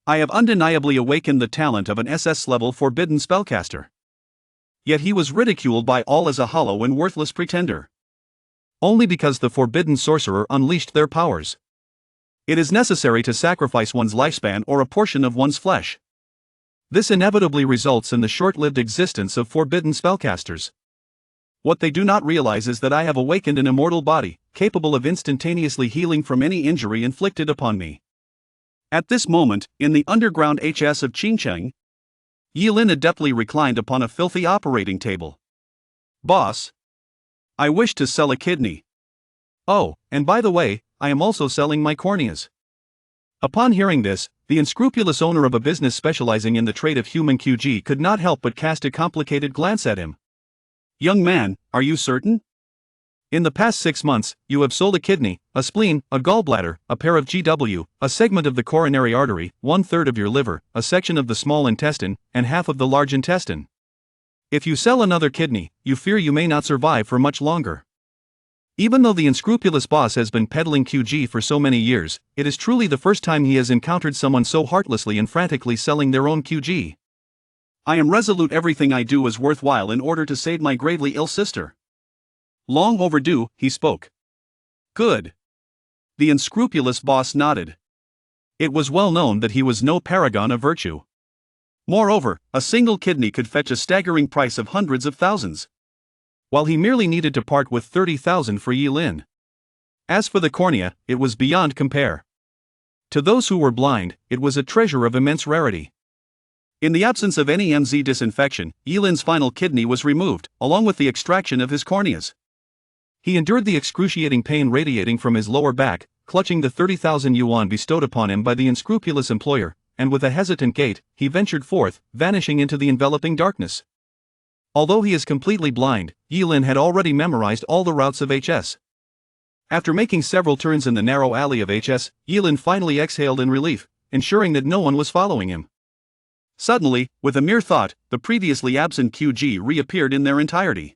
I have undeniably awakened the talent of an SS-level Forbidden Spellcaster. Yet he was ridiculed by all as a hollow and worthless pretender. Only because the Forbidden Sorcerer unleashed their powers. It is necessary to sacrifice one's lifespan or a portion of one's flesh. This inevitably results in the short-lived existence of Forbidden Spellcasters. What they do not realize is that I have awakened an immortal body, capable of instantaneously healing from any injury inflicted upon me. At this moment, in the underground HS of Qingcheng, Yilin adeptly reclined upon a filthy operating table. "Boss, I wish to sell a kidney. Oh, and by the way, I am also selling my corneas." Upon hearing this, the unscrupulous owner of a business specializing in the trade of human QG could not help but cast a complicated glance at him. "Young man, are you certain? In the past 6 months, you have sold a kidney, a spleen, a gallbladder, a pair of GW, a segment of the coronary artery, 1/3 of your liver, a section of the small intestine, and half of the large intestine. If you sell another kidney, you fear you may not survive for much longer." Even though the unscrupulous boss has been peddling QG for so many years, it is truly the first time he has encountered someone so heartlessly and frantically selling their own QG. "I am resolute everything I do is worthwhile in order to save my gravely ill sister." Long overdue, he spoke. "Good." The unscrupulous boss nodded. It was well known that he was no paragon of virtue. Moreover, a single kidney could fetch a staggering price of hundreds of thousands, while he merely needed to part with 30,000 for Yilin. As for the cornea, it was beyond compare. To those who were blind, it was a treasure of immense rarity. In the absence of any MZ disinfection, Yilin's final kidney was removed, along with the extraction of his corneas. He endured the excruciating pain radiating from his lower back, clutching the 30,000 yuan bestowed upon him by the unscrupulous employer, and with a hesitant gait, he ventured forth, vanishing into the enveloping darkness. Although he is completely blind, Yilin had already memorized all the routes of HS. After making several turns in the narrow alley of HS, Yilin finally exhaled in relief, ensuring that no one was following him. Suddenly, with a mere thought, the previously absent QG reappeared in their entirety.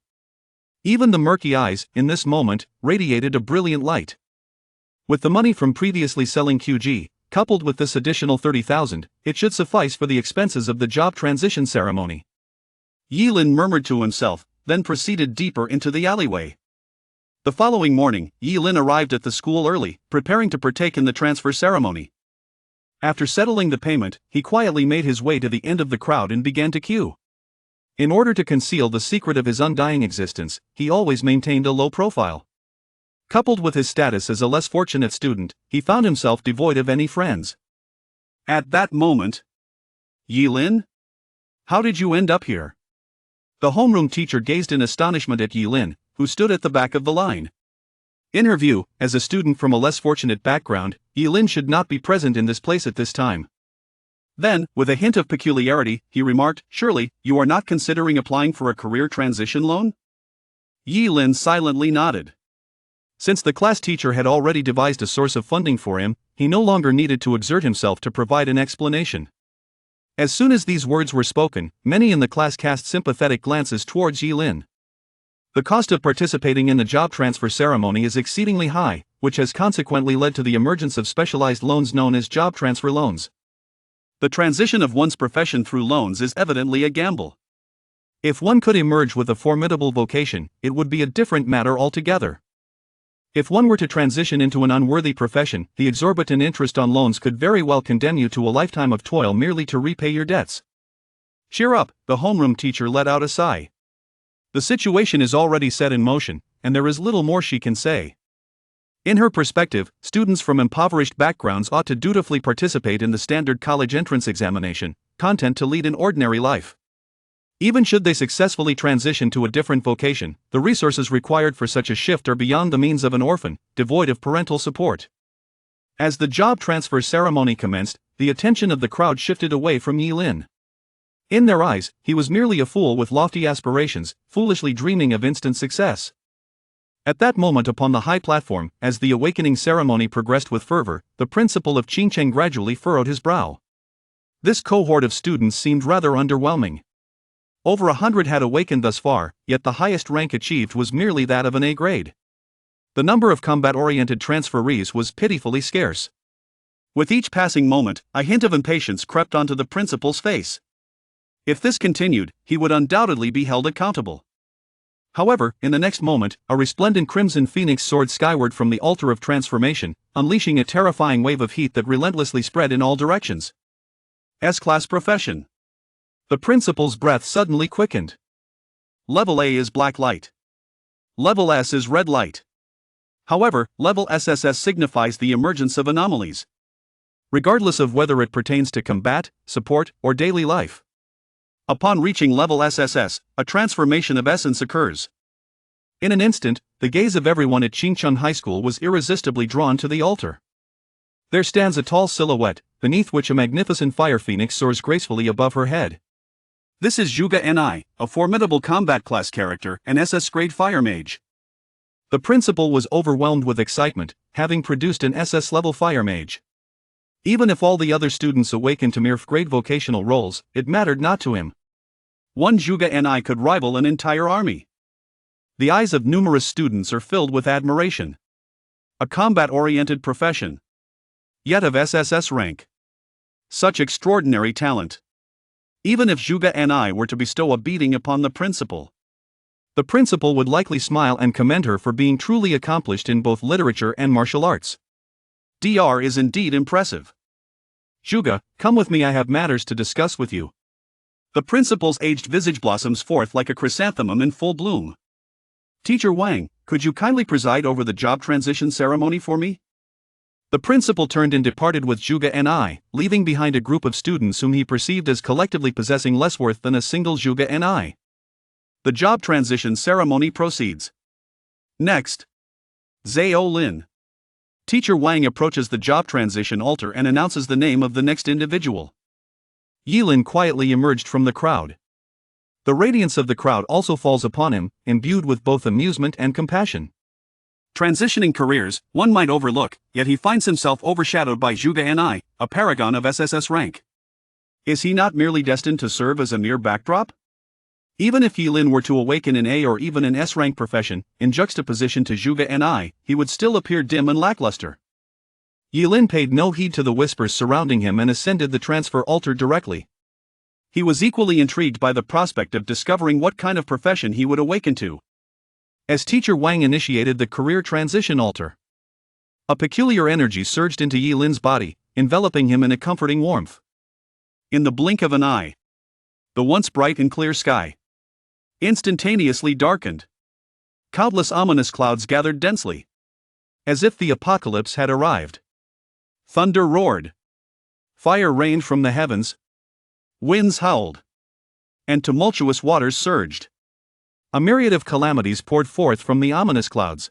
Even the murky eyes, in this moment, radiated a brilliant light. With the money from previously selling QG, coupled with this additional 30,000, it should suffice for the expenses of the job transition ceremony. Yilin murmured to himself, then proceeded deeper into the alleyway. The following morning, Yilin arrived at the school early, preparing to partake in the transfer ceremony. After settling the payment, he quietly made his way to the end of the crowd and began to queue. In order to conceal the secret of his undying existence, he always maintained a low profile. Coupled with his status as a less fortunate student, he found himself devoid of any friends. At that moment, "Yilin? How did you end up here?" The homeroom teacher gazed in astonishment at Yilin, who stood at the back of the line. In her view, as a student from a less fortunate background, Yilin should not be present in this place at this time. Then, with a hint of peculiarity, he remarked, "Surely, you are not considering applying for a career transition loan?" Yilin silently nodded. Since the class teacher had already devised a source of funding for him, he no longer needed to exert himself to provide an explanation. As soon as these words were spoken, many in the class cast sympathetic glances towards Yilin. The cost of participating in the job transfer ceremony is exceedingly high, which has consequently led to the emergence of specialized loans known as job transfer loans. The transition of one's profession through loans is evidently a gamble. If one could emerge with a formidable vocation, it would be a different matter altogether. If one were to transition into an unworthy profession, the exorbitant interest on loans could very well condemn you to a lifetime of toil merely to repay your debts. "Cheer up," the homeroom teacher let out a sigh. The situation is already set in motion, and there is little more she can say. In her perspective, students from impoverished backgrounds ought to dutifully participate in the standard college entrance examination, content to lead an ordinary life. Even should they successfully transition to a different vocation, the resources required for such a shift are beyond the means of an orphan, devoid of parental support. As the job transfer ceremony commenced, the attention of the crowd shifted away from Yilin. In their eyes, he was merely a fool with lofty aspirations, foolishly dreaming of instant success. At that moment upon the high platform, as the awakening ceremony progressed with fervor, the principal of Qingcheng gradually furrowed his brow. This cohort of students seemed rather underwhelming. Over 100 had awakened thus far, yet the highest rank achieved was merely that of an A grade. The number of combat-oriented transferees was pitifully scarce. With each passing moment, a hint of impatience crept onto the principal's face. If this continued, he would undoubtedly be held accountable. However, in the next moment, a resplendent crimson phoenix soared skyward from the altar of transformation, unleashing a terrifying wave of heat that relentlessly spread in all directions. S-class profession. The principal's breath suddenly quickened. Level A is black light. Level S is red light. However, level SSS signifies the emergence of anomalies, regardless of whether it pertains to combat, support, or daily life. Upon reaching level SSS, a transformation of essence occurs. In an instant, the gaze of everyone at Qingcheng High School was irresistibly drawn to the altar. There stands a tall silhouette, beneath which a magnificent fire phoenix soars gracefully above her head. This is Zhuge Ni, a formidable combat class character, an SS grade fire mage. The principal was overwhelmed with excitement, having produced an SS-level fire mage. Even if all the other students awakened to mere grade vocational roles, it mattered not to him. One Zhuge Ni could rival an entire army. The eyes of numerous students are filled with admiration. A combat-oriented profession, yet of SSS rank. Such extraordinary talent. Even if Zhuge Ni were to bestow a beating upon the principal would likely smile and commend her for being truly accomplished in both literature and martial arts. Dr. is indeed impressive. Zhuge, come with me, I have matters to discuss with you. The principal's aged visage blossoms forth like a chrysanthemum in full bloom. Teacher Wang, could you kindly preside over the job transition ceremony for me? The principal turned and departed with Zhuge Ni, leaving behind a group of students whom he perceived as collectively possessing less worth than a single Zhuge Ni. The job transition ceremony proceeds. Next. Zhao Lin. Teacher Wang approaches the job transition altar and announces the name of the next individual. Yilin quietly emerged from the crowd. The radiance of the crowd also falls upon him, imbued with both amusement and compassion. Transitioning careers, one might overlook, yet he finds himself overshadowed by Zhuge Ni, a paragon of SSS rank. Is he not merely destined to serve as a mere backdrop? Even if Yilin were to awaken in A or even an S-rank profession, in juxtaposition to Zhuge Ni, he would still appear dim and lackluster. Yilin paid no heed to the whispers surrounding him and ascended the transfer altar directly. He was equally intrigued by the prospect of discovering what kind of profession he would awaken to. As Teacher Wang initiated the career transition altar, a peculiar energy surged into Yilin's body, enveloping him in a comforting warmth. In the blink of an eye, the once bright and clear sky instantaneously darkened. Countless ominous clouds gathered densely, as if the apocalypse had arrived. Thunder roared. Fire rained from the heavens. Winds howled. And tumultuous waters surged. A myriad of calamities poured forth from the ominous clouds,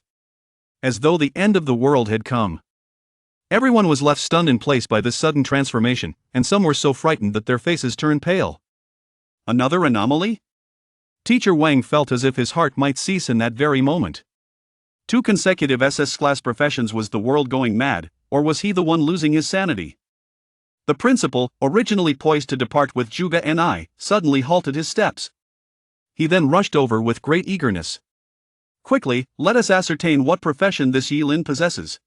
as though the end of the world had come. Everyone was left stunned in place by this sudden transformation, and some were so frightened that their faces turned pale. Another anomaly? Teacher Wang felt as if his heart might cease in that very moment. 2 consecutive SS-class professions. Was the world going mad, or was he the one losing his sanity? The principal, originally poised to depart with Zhuge Ni, suddenly halted his steps. He then rushed over with great eagerness. Quickly, let us ascertain what profession this Yilin possesses.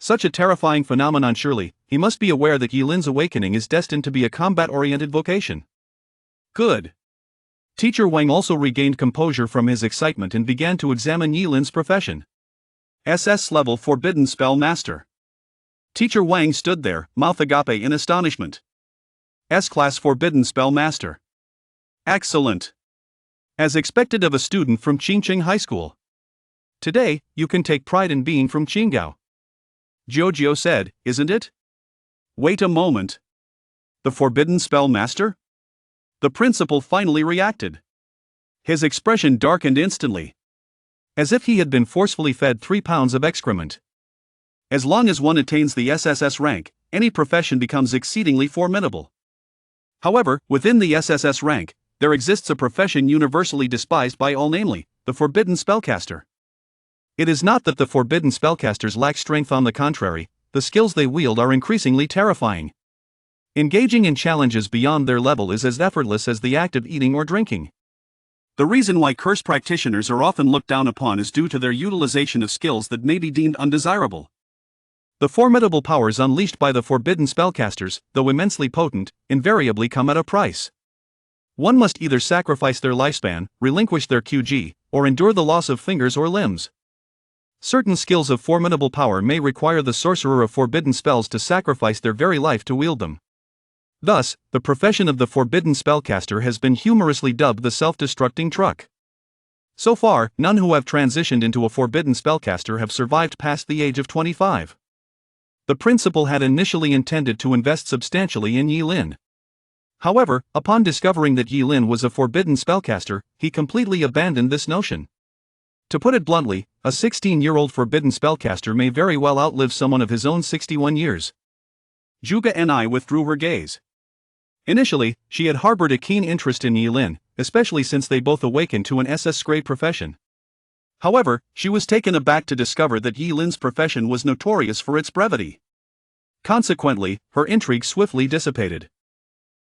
Such a terrifying phenomenon, surely, he must be aware that Yilin's awakening is destined to be a combat-oriented vocation. Good. Teacher Wang also regained composure from his excitement and began to examine Yilin's profession. SS-level Forbidden Spellcaster. Teacher Wang stood there, mouth agape in astonishment. S-class Forbidden Spellcaster. Excellent. As expected of a student from Qingcheng High School. Today, you can take pride in being from Qinggao. Jiao said, isn't it? Wait a moment. The Forbidden Spellcaster? The principal finally reacted. His expression darkened instantly, as if he had been forcefully fed 3 pounds of excrement. As long as one attains the SSS rank, any profession becomes exceedingly formidable. However, within the SSS rank, there exists a profession universally despised by all, namely, the Forbidden Spellcaster. It is not that the Forbidden Spellcasters lack strength, on the contrary, the skills they wield are increasingly terrifying. Engaging in challenges beyond their level is as effortless as the act of eating or drinking. The reason why curse practitioners are often looked down upon is due to their utilization of skills that may be deemed undesirable. The formidable powers unleashed by the forbidden spellcasters, though immensely potent, invariably come at a price. One must either sacrifice their lifespan, relinquish their QG, or endure the loss of fingers or limbs. Certain skills of formidable power may require the sorcerer of forbidden spells to sacrifice their very life to wield them. Thus, the profession of the forbidden spellcaster has been humorously dubbed the self-destructing truck. So far, none who have transitioned into a forbidden spellcaster have survived past the age of 25. The principal had initially intended to invest substantially in Yi Lin. However, upon discovering that Yi Lin was a forbidden spellcaster, he completely abandoned this notion. To put it bluntly, a 16-year-old forbidden spellcaster may very well outlive someone of his own 61 years. Juga Ni withdrew her gaze. Initially, she had harbored a keen interest in Yi Lin, especially since they both awakened to an SS-grade profession. However, she was taken aback to discover that Yi Lin's profession was notorious for its brevity. Consequently, her intrigue swiftly dissipated.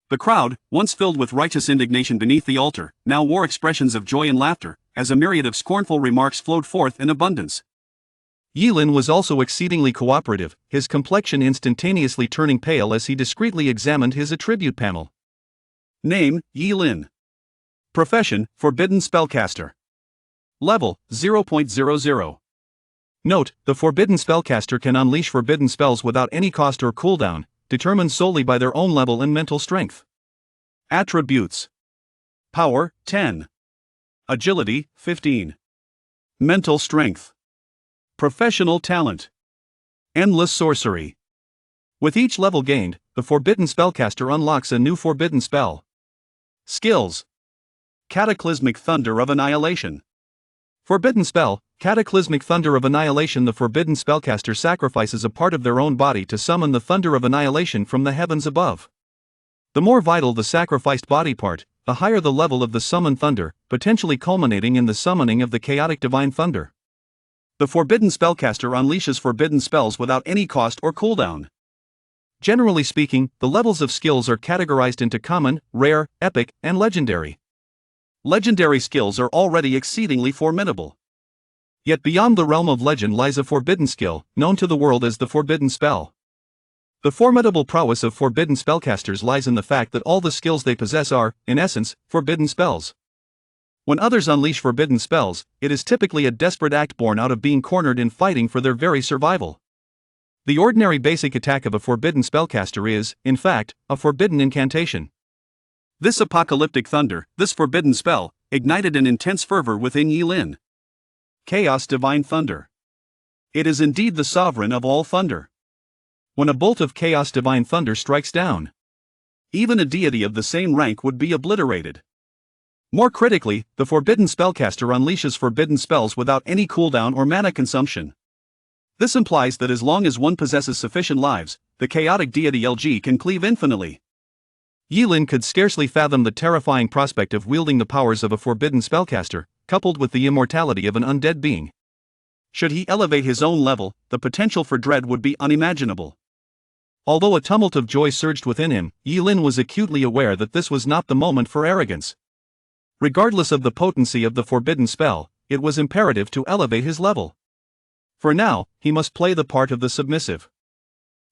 The crowd, once filled with righteous indignation beneath the altar, now wore expressions of joy and laughter, as a myriad of scornful remarks flowed forth in abundance. Yi Lin was also exceedingly cooperative, his complexion instantaneously turning pale as he discreetly examined his attribute panel. Name, Yi Lin. Profession, Forbidden Spellcaster. Level, 0.00. Note, the Forbidden Spellcaster can unleash forbidden spells without any cost or cooldown, determined solely by their own level and mental strength. Attributes. Power, 10. Agility, 15. Mental strength. Professional talent. Endless sorcery. With each level gained, the Forbidden Spellcaster unlocks a new forbidden spell. Skills. Cataclysmic Thunder of Annihilation. Forbidden spell, Cataclysmic Thunder of Annihilation. The forbidden spellcaster sacrifices a part of their own body to summon the thunder of annihilation from the heavens above. The more vital the sacrificed body part, the higher the level of the summoned thunder, potentially culminating in the summoning of the chaotic divine thunder. The forbidden spellcaster unleashes forbidden spells without any cost or cooldown. Generally speaking, the levels of skills are categorized into common, rare, epic, and legendary. Legendary skills are already exceedingly formidable. Yet beyond the realm of legend lies a forbidden skill, known to the world as the forbidden spell. The formidable prowess of forbidden spellcasters lies in the fact that all the skills they possess are, in essence, forbidden spells. When others unleash forbidden spells, it is typically a desperate act born out of being cornered in fighting for their very survival. The ordinary basic attack of a forbidden spellcaster is, in fact, a forbidden incantation. This apocalyptic thunder, this forbidden spell, ignited an intense fervor within Yi Lin. Chaos Divine Thunder. It is indeed the sovereign of all thunder. When a bolt of chaos divine thunder strikes down, even a deity of the same rank would be obliterated. More critically, the forbidden spellcaster unleashes forbidden spells without any cooldown or mana consumption. This implies that as long as one possesses sufficient lives, the chaotic deity LG can cleave infinitely. Yi Lin could scarcely fathom the terrifying prospect of wielding the powers of a forbidden spellcaster, coupled with the immortality of an undead being. Should he elevate his own level, the potential for dread would be unimaginable. Although a tumult of joy surged within him, Yi Lin was acutely aware that this was not the moment for arrogance. Regardless of the potency of the forbidden spell, it was imperative to elevate his level. For now, he must play the part of the submissive.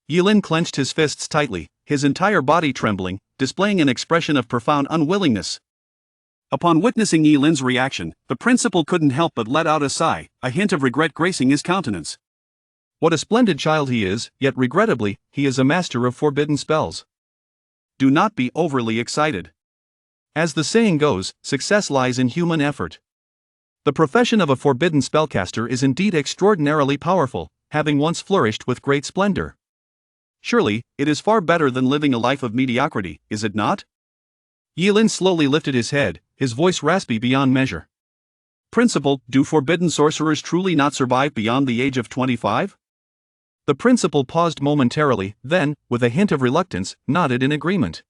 Yi Lin clenched his fists tightly, his entire body trembling, displaying an expression of profound unwillingness. Upon witnessing Yi Lin's reaction, the principal couldn't help but let out a sigh, a hint of regret gracing his countenance. What a splendid child he is, yet regrettably, he is a master of forbidden spells. Do not be overly excited. As the saying goes, success lies in human effort. The profession of a forbidden spellcaster is indeed extraordinarily powerful, having once flourished with great splendor. Surely, it is far better than living a life of mediocrity, is it not? Yi Lin slowly lifted his head, his voice raspy beyond measure. Principal, do forbidden sorcerers truly not survive beyond the age of 25? The principal paused momentarily, then, with a hint of reluctance, nodded in agreement.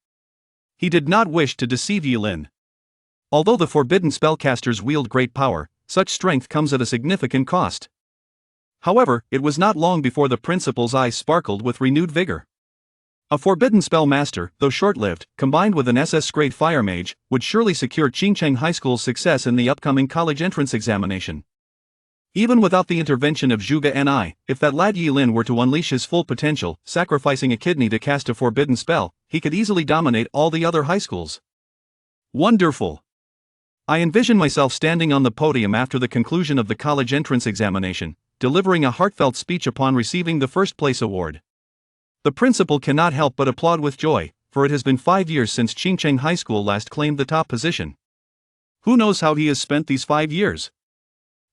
He did not wish to deceive Yi Lin. Although the forbidden spellcasters wield great power, such strength comes at a significant cost. However, it was not long before the principal's eyes sparkled with renewed vigor. A forbidden spell master, though short-lived, combined with an SS-grade fire mage, would surely secure Qingcheng High School's success in the upcoming college entrance examination. Even without the intervention of Zhuge and if that lad Yilin were to unleash his full potential, sacrificing a kidney to cast a forbidden spell, he could easily dominate all the other high schools. Wonderful! I envision myself standing on the podium after the conclusion of the college entrance examination, delivering a heartfelt speech upon receiving the first place award. The principal cannot help but applaud with joy, for it has been 5 years since Qingcheng High School last claimed the top position. Who knows how he has spent these 5 years?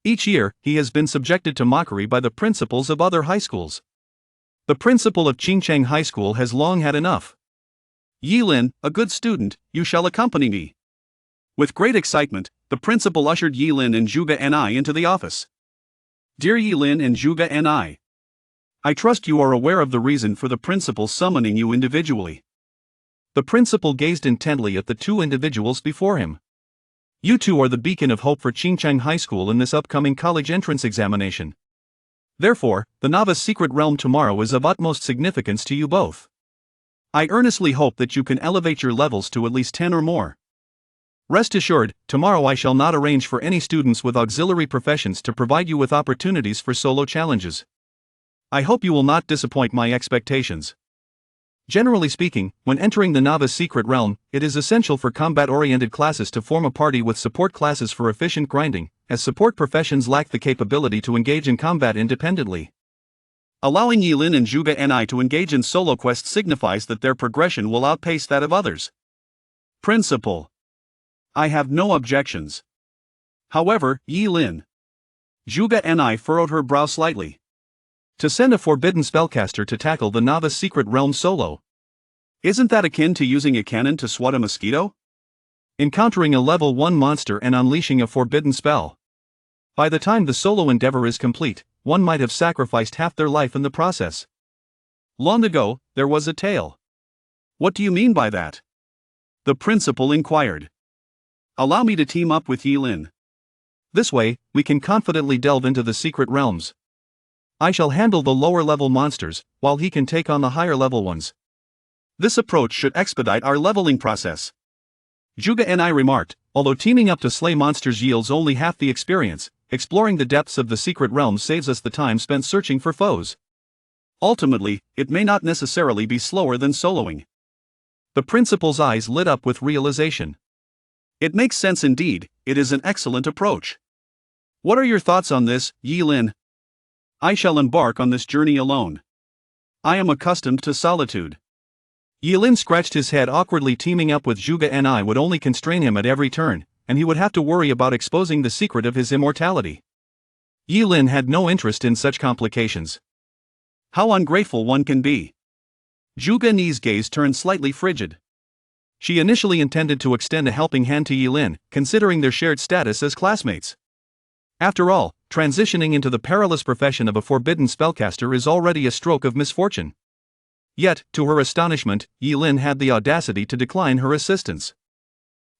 Each year, he has been subjected to mockery by the principals of other high schools. The principal of Qingcheng High School has long had enough. Yilin, a good student, you shall accompany me. With great excitement, the principal ushered Yilin and Zhuge and into the office. Dear Yilin and Zhuge and I trust you are aware of the reason for the principal summoning you individually. The principal gazed intently at the two individuals before him. You two are the beacon of hope for Qingcheng High School in this upcoming college entrance examination. Therefore, the novice secret realm tomorrow is of utmost significance to you both. I earnestly hope that you can elevate your levels to at least 10 or more. Rest assured, tomorrow I shall not arrange for any students with auxiliary professions to provide you with opportunities for solo challenges. I hope you will not disappoint my expectations. Generally speaking, when entering the novice secret realm, it is essential for combat-oriented classes to form a party with support classes for efficient grinding, as support professions lack the capability to engage in combat independently. Allowing Yilin and Zhuge and to engage in solo quests signifies that their progression will outpace that of others. Principal. I have no objections. However, Yilin. Zhuge and furrowed her brow slightly. To send a forbidden spellcaster to tackle the novice secret realm solo. Isn't that akin to using a cannon to swat a mosquito? Encountering a level 1 monster and unleashing a forbidden spell. By the time the solo endeavor is complete, one might have sacrificed half their life in the process. Long ago, there was a tale. What do you mean by that? The principal inquired. Allow me to team up with Yilin. This way, we can confidently delve into the secret realms. I shall handle the lower level monsters, while he can take on the higher level ones. This approach should expedite our leveling process. Zhuge and remarked, although teaming up to slay monsters yields only half the experience, exploring the depths of the secret realms saves us the time spent searching for foes. Ultimately, it may not necessarily be slower than soloing. The principal's eyes lit up with realization. It makes sense indeed, it is an excellent approach. What are your thoughts on this, Yilin? I shall embark on this journey alone. I am accustomed to solitude. Yilin scratched his head awkwardly. Teaming up with Zhuge and would only constrain him at every turn, and he would have to worry about exposing the secret of his immortality. Yilin had no interest in such complications. How ungrateful one can be. Zhuge Ni's gaze turned slightly frigid. She initially intended to extend a helping hand to Yilin, considering their shared status as classmates. After all, transitioning into the perilous profession of a forbidden spellcaster is already a stroke of misfortune. Yet, to her astonishment, Yilin had the audacity to decline her assistance.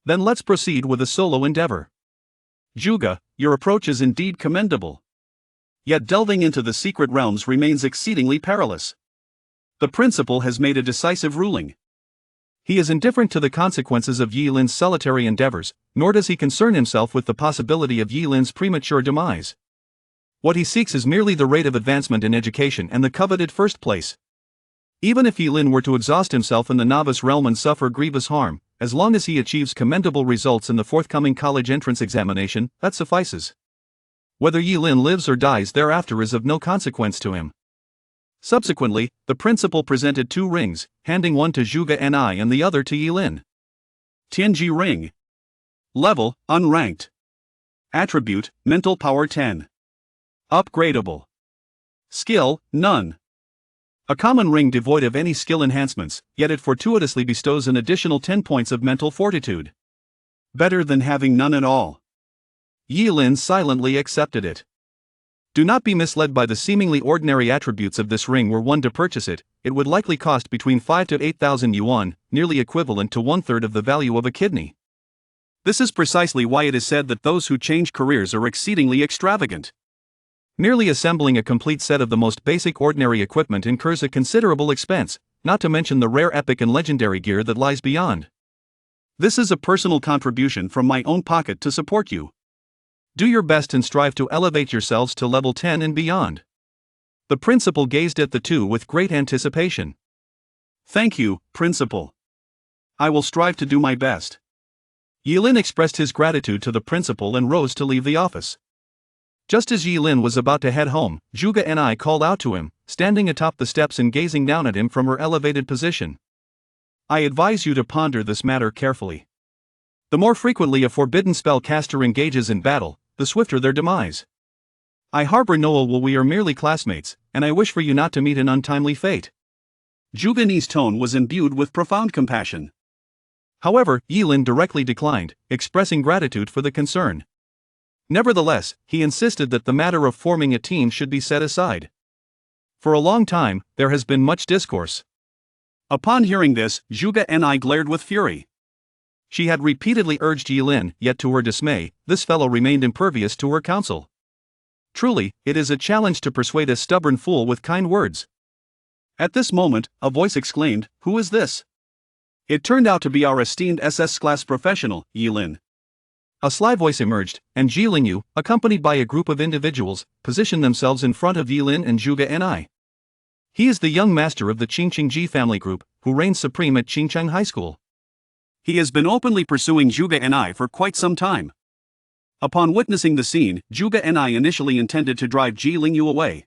Then let's proceed with a solo endeavor. Zhuge, your approach is indeed commendable. Yet delving into the secret realms remains exceedingly perilous. The principal has made a decisive ruling. He is indifferent to the consequences of Yilin's solitary endeavors, nor does he concern himself with the possibility of Yilin's premature demise. What he seeks is merely the rate of advancement in education and the coveted first place. Even if Yilin were to exhaust himself in the novice realm and suffer grievous harm, as long as he achieves commendable results in the forthcoming college entrance examination, that suffices. Whether Yilin lives or dies thereafter is of no consequence to him. Subsequently, the principal presented 2 rings, handing one to Zhuge and the other to Yilin. Tianji Ring. Level, unranked. Attribute, mental power 10. Upgradable. Skill, none. A common ring devoid of any skill enhancements, yet it fortuitously bestows an additional 10 points of mental fortitude. Better than having none at all. Yilin silently accepted it. Do not be misled by the seemingly ordinary attributes of this ring. Were one to purchase it, it would likely cost between 5 to 8,000 yuan, nearly equivalent to 1/3 of the value of a kidney. This is precisely why it is said that those who change careers are exceedingly extravagant. Merely assembling a complete set of the most basic ordinary equipment incurs a considerable expense, not to mention the rare epic and legendary gear that lies beyond. This is a personal contribution from my own pocket to support you. Do your best and strive to elevate yourselves to level 10 and beyond. The principal gazed at the two with great anticipation. Thank you, principal. I will strive to do my best. Yilin expressed his gratitude to the principal and rose to leave the office. Just as Yilin was about to head home, Zhuge Ni called out to him, standing atop the steps and gazing down at him from her elevated position. I advise you to ponder this matter carefully. The more frequently a forbidden spellcaster engages in battle, the swifter their demise. I harbor no ill will, we are merely classmates, and I wish for you not to meet an untimely fate. Zhuge Ni's tone was imbued with profound compassion. However, Yilin directly declined, expressing gratitude for the concern. Nevertheless, he insisted that the matter of forming a team should be set aside. For a long time, there has been much discourse. Upon hearing this, Zhuge Ni glared with fury. She had repeatedly urged Yilin, yet to her dismay, this fellow remained impervious to her counsel. Truly, it is a challenge to persuade a stubborn fool with kind words. At this moment, a voice exclaimed, "Who is this?" It turned out to be our esteemed SS class professional, Yilin. A sly voice emerged, and Jilingyu, accompanied by a group of individuals, positioned themselves in front of Yilin and Zhuge Ni. He is the young master of the Qingqingji family group, who reigns supreme at Qingcheng High School. He has been openly pursuing Zhuge Ni for quite some time. Upon witnessing the scene, Zhuge Ni initially intended to drive Jilingyu away.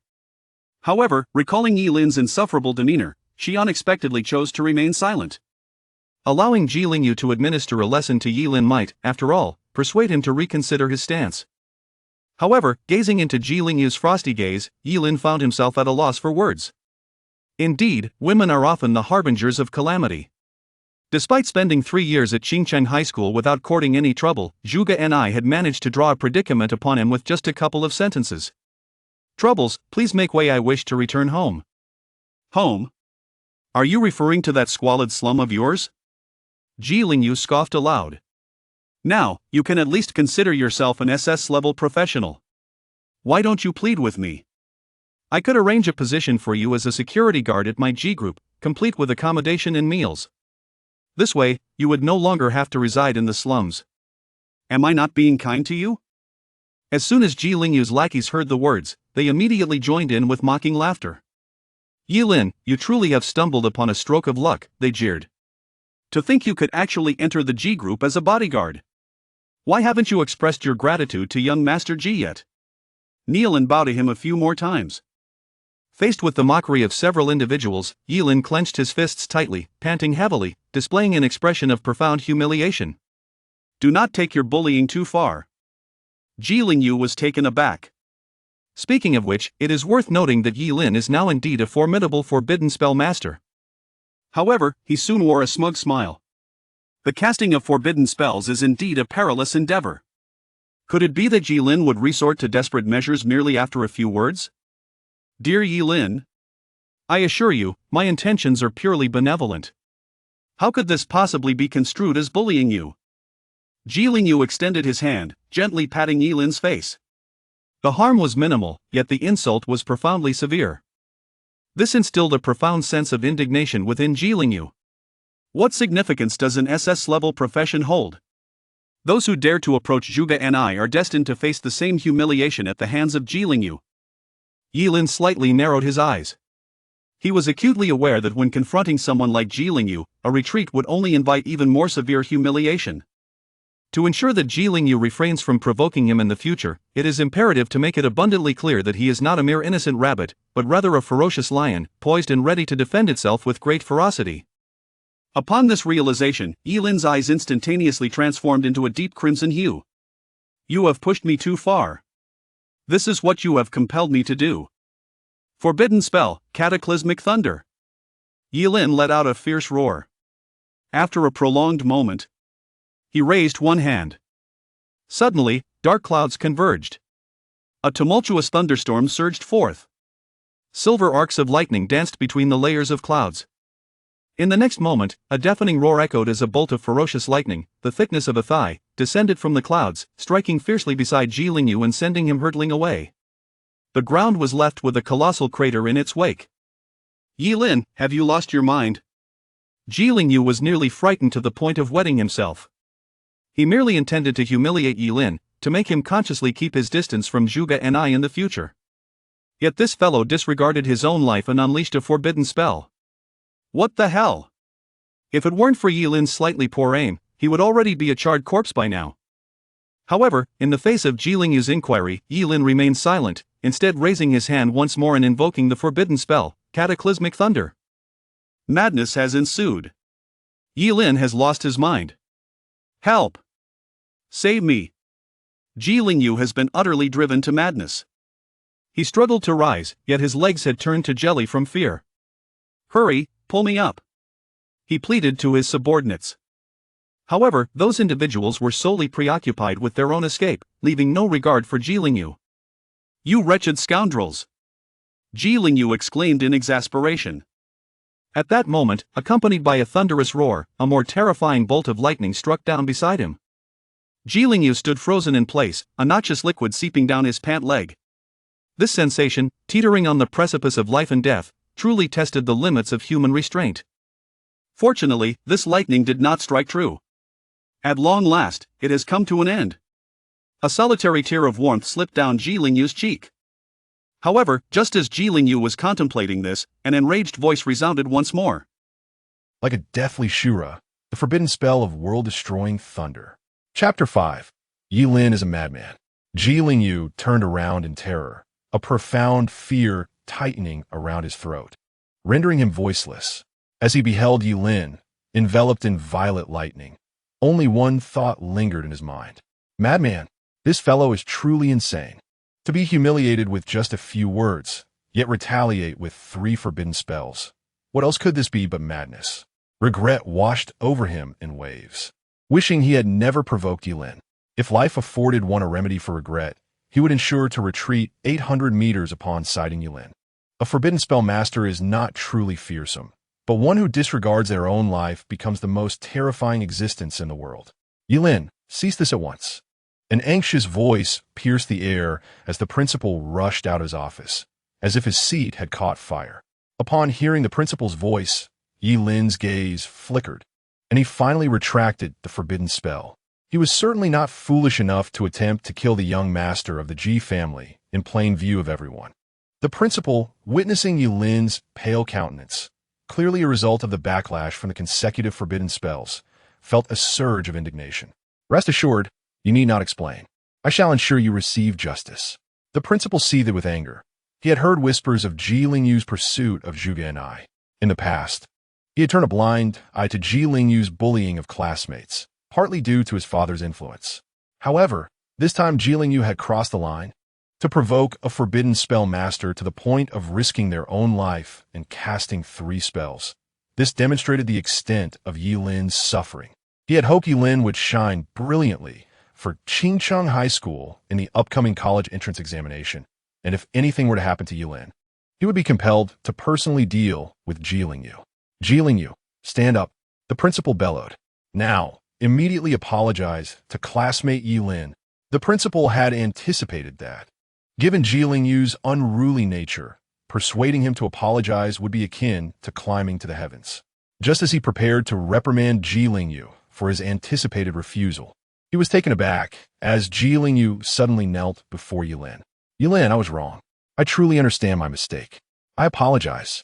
However, recalling Yilin's insufferable demeanor, she unexpectedly chose to remain silent. Allowing Jilingyu to administer a lesson to Yilin might, after all, persuade him to reconsider his stance. However, gazing into Jilingyu's frosty gaze, Yilin found himself at a loss for words. Indeed, women are often the harbingers of calamity. Despite spending 3 years at Qingcheng High School without courting any trouble, Zhuge Ni had managed to draw a predicament upon him with just a couple of sentences. Troubles, please make way, I wish to return home. Home? Are you referring to that squalid slum of yours? Jilingyu scoffed aloud. Now, you can at least consider yourself an SS-level professional. Why don't you plead with me? I could arrange a position for you as a security guard at my G group, complete with accommodation and meals. This way, you would no longer have to reside in the slums. Am I not being kind to you? As soon as Jilingyu's lackeys heard the words, they immediately joined in with mocking laughter. Yilin, you truly have stumbled upon a stroke of luck, they jeered. To think you could actually enter the G group as a bodyguard. Why haven't you expressed your gratitude to young Master G yet? Kneel and bow to him a few more times. Faced with the mockery of several individuals, Yilin clenched his fists tightly, panting heavily, displaying an expression of profound humiliation. Do not take your bullying too far. Jilingyu was taken aback. Speaking of which, it is worth noting that Yilin is now indeed a formidable forbidden spell master. However, he soon wore a smug smile. The casting of forbidden spells is indeed a perilous endeavor. Could it be that Yilin would resort to desperate measures merely after a few words? Dear Yilin, I assure you, my intentions are purely benevolent. How could this possibly be construed as bullying you? Jilingyu extended his hand, gently patting Yilin's face. The harm was minimal, yet the insult was profoundly severe. This instilled a profound sense of indignation within Jilingyu. What significance does an SS-level profession hold? Those who dare to approach Zhuge Ni are destined to face the same humiliation at the hands of Jilingyu. Yilin slightly narrowed his eyes. He was acutely aware that when confronting someone like Jilingyu, a retreat would only invite even more severe humiliation. To ensure that Jilingyu refrains from provoking him in the future, it is imperative to make it abundantly clear that he is not a mere innocent rabbit, but rather a ferocious lion, poised and ready to defend itself with great ferocity. Upon this realization, Yilin's eyes instantaneously transformed into a deep crimson hue. You have pushed me too far. This is what you have compelled me to do. Forbidden spell, cataclysmic thunder. Yilin let out a fierce roar. After a prolonged moment, he raised one hand. Suddenly, dark clouds converged. A tumultuous thunderstorm surged forth. Silver arcs of lightning danced between the layers of clouds. In the next moment, a deafening roar echoed as a bolt of ferocious lightning, the thickness of a thigh, descended from the clouds, striking fiercely beside Jilingyu and sending him hurtling away. The ground was left with a colossal crater in its wake. Yilin, have you lost your mind? Jilingyu was nearly frightened to the point of wetting himself. He merely intended to humiliate Yilin, to make him consciously keep his distance from Zhuge and I in the future. Yet this fellow disregarded his own life and unleashed a forbidden spell. What the hell? If it weren't for Yilin's slightly poor aim, he would already be a charred corpse by now. However, in the face of Ji Lingyu's inquiry, Yilin remained silent, instead raising his hand once more and invoking the forbidden spell, Cataclysmic Thunder. Madness has ensued. Yilin has lost his mind. Help! Save me! Ji Lingyu has been utterly driven to madness. He struggled to rise, yet his legs had turned to jelly from fear. Hurry, pull me up! He pleaded to his subordinates. However, those individuals were solely preoccupied with their own escape, leaving no regard for Ji Lingyu. You wretched scoundrels! Ji Lingyu exclaimed in exasperation. At that moment, accompanied by a thunderous roar, a more terrifying bolt of lightning struck down beside him. Ji Lingyu stood frozen in place, a noxious liquid seeping down his pant leg. This sensation, teetering on the precipice of life and death, truly tested the limits of human restraint. Fortunately, this lightning did not strike true. At long last, it has come to an end. A solitary tear of warmth slipped down Ji Lingyu's cheek. However, just as Ji Lingyu was contemplating this, an enraged voice resounded once more. Like a deathly Shura, the forbidden spell of world-destroying thunder. Chapter 5. Yilin is a madman. Ji Lingyu turned around in terror, a profound fear tightening around his throat, rendering him voiceless. As he beheld Yilin, enveloped in violet lightning, only one thought lingered in his mind. Madman, this fellow is truly insane. To be humiliated with just a few words, yet retaliate with 3 forbidden spells. What else could this be but madness? Regret washed over him in waves, wishing he had never provoked Yilin. If life afforded one a remedy for regret, he would ensure to retreat 800 meters upon sighting Yilin. A forbidden spell master is not truly fearsome, but one who disregards their own life becomes the most terrifying existence in the world. Yilin, cease this at once. An anxious voice pierced the air as the principal rushed out of his office, as if his seat had caught fire. Upon hearing the principal's voice, Yilin's gaze flickered, and he finally retracted the forbidden spell. He was certainly not foolish enough to attempt to kill the young master of the Ji family in plain view of everyone. The principal, witnessing Yilin's pale countenance, clearly a result of the backlash from the consecutive forbidden spells, felt a surge of indignation. Rest assured, you need not explain. I shall ensure you receive justice. The principal seethed with anger. He had heard whispers of Ji Lingyu's pursuit of Zhuge and I. In the past, he had turned a blind eye to Ji Lingyu's bullying of classmates, partly due to his father's influence. However, this time Ji Lingyu had crossed the line to provoke a forbidden spell master to the point of risking their own life and casting 3 spells. This demonstrated the extent of Yilin's suffering. He had hoped Yilin would shine brilliantly for Qingcheng High School in the upcoming college entrance examination, and if anything were to happen to Yilin, he would be compelled to personally deal with Ji Lingyu. Ji Lingyu, stand up, the principal bellowed. Now, immediately apologize to classmate Yilin. The principal had anticipated that. Given Ji Lingyu's unruly nature, persuading him to apologize would be akin to climbing to the heavens. Just as he prepared to reprimand Ji Lingyu for his anticipated refusal, he was taken aback as Ji Lingyu suddenly knelt before Yilin. Yilin, I was wrong. I truly understand my mistake. I apologize.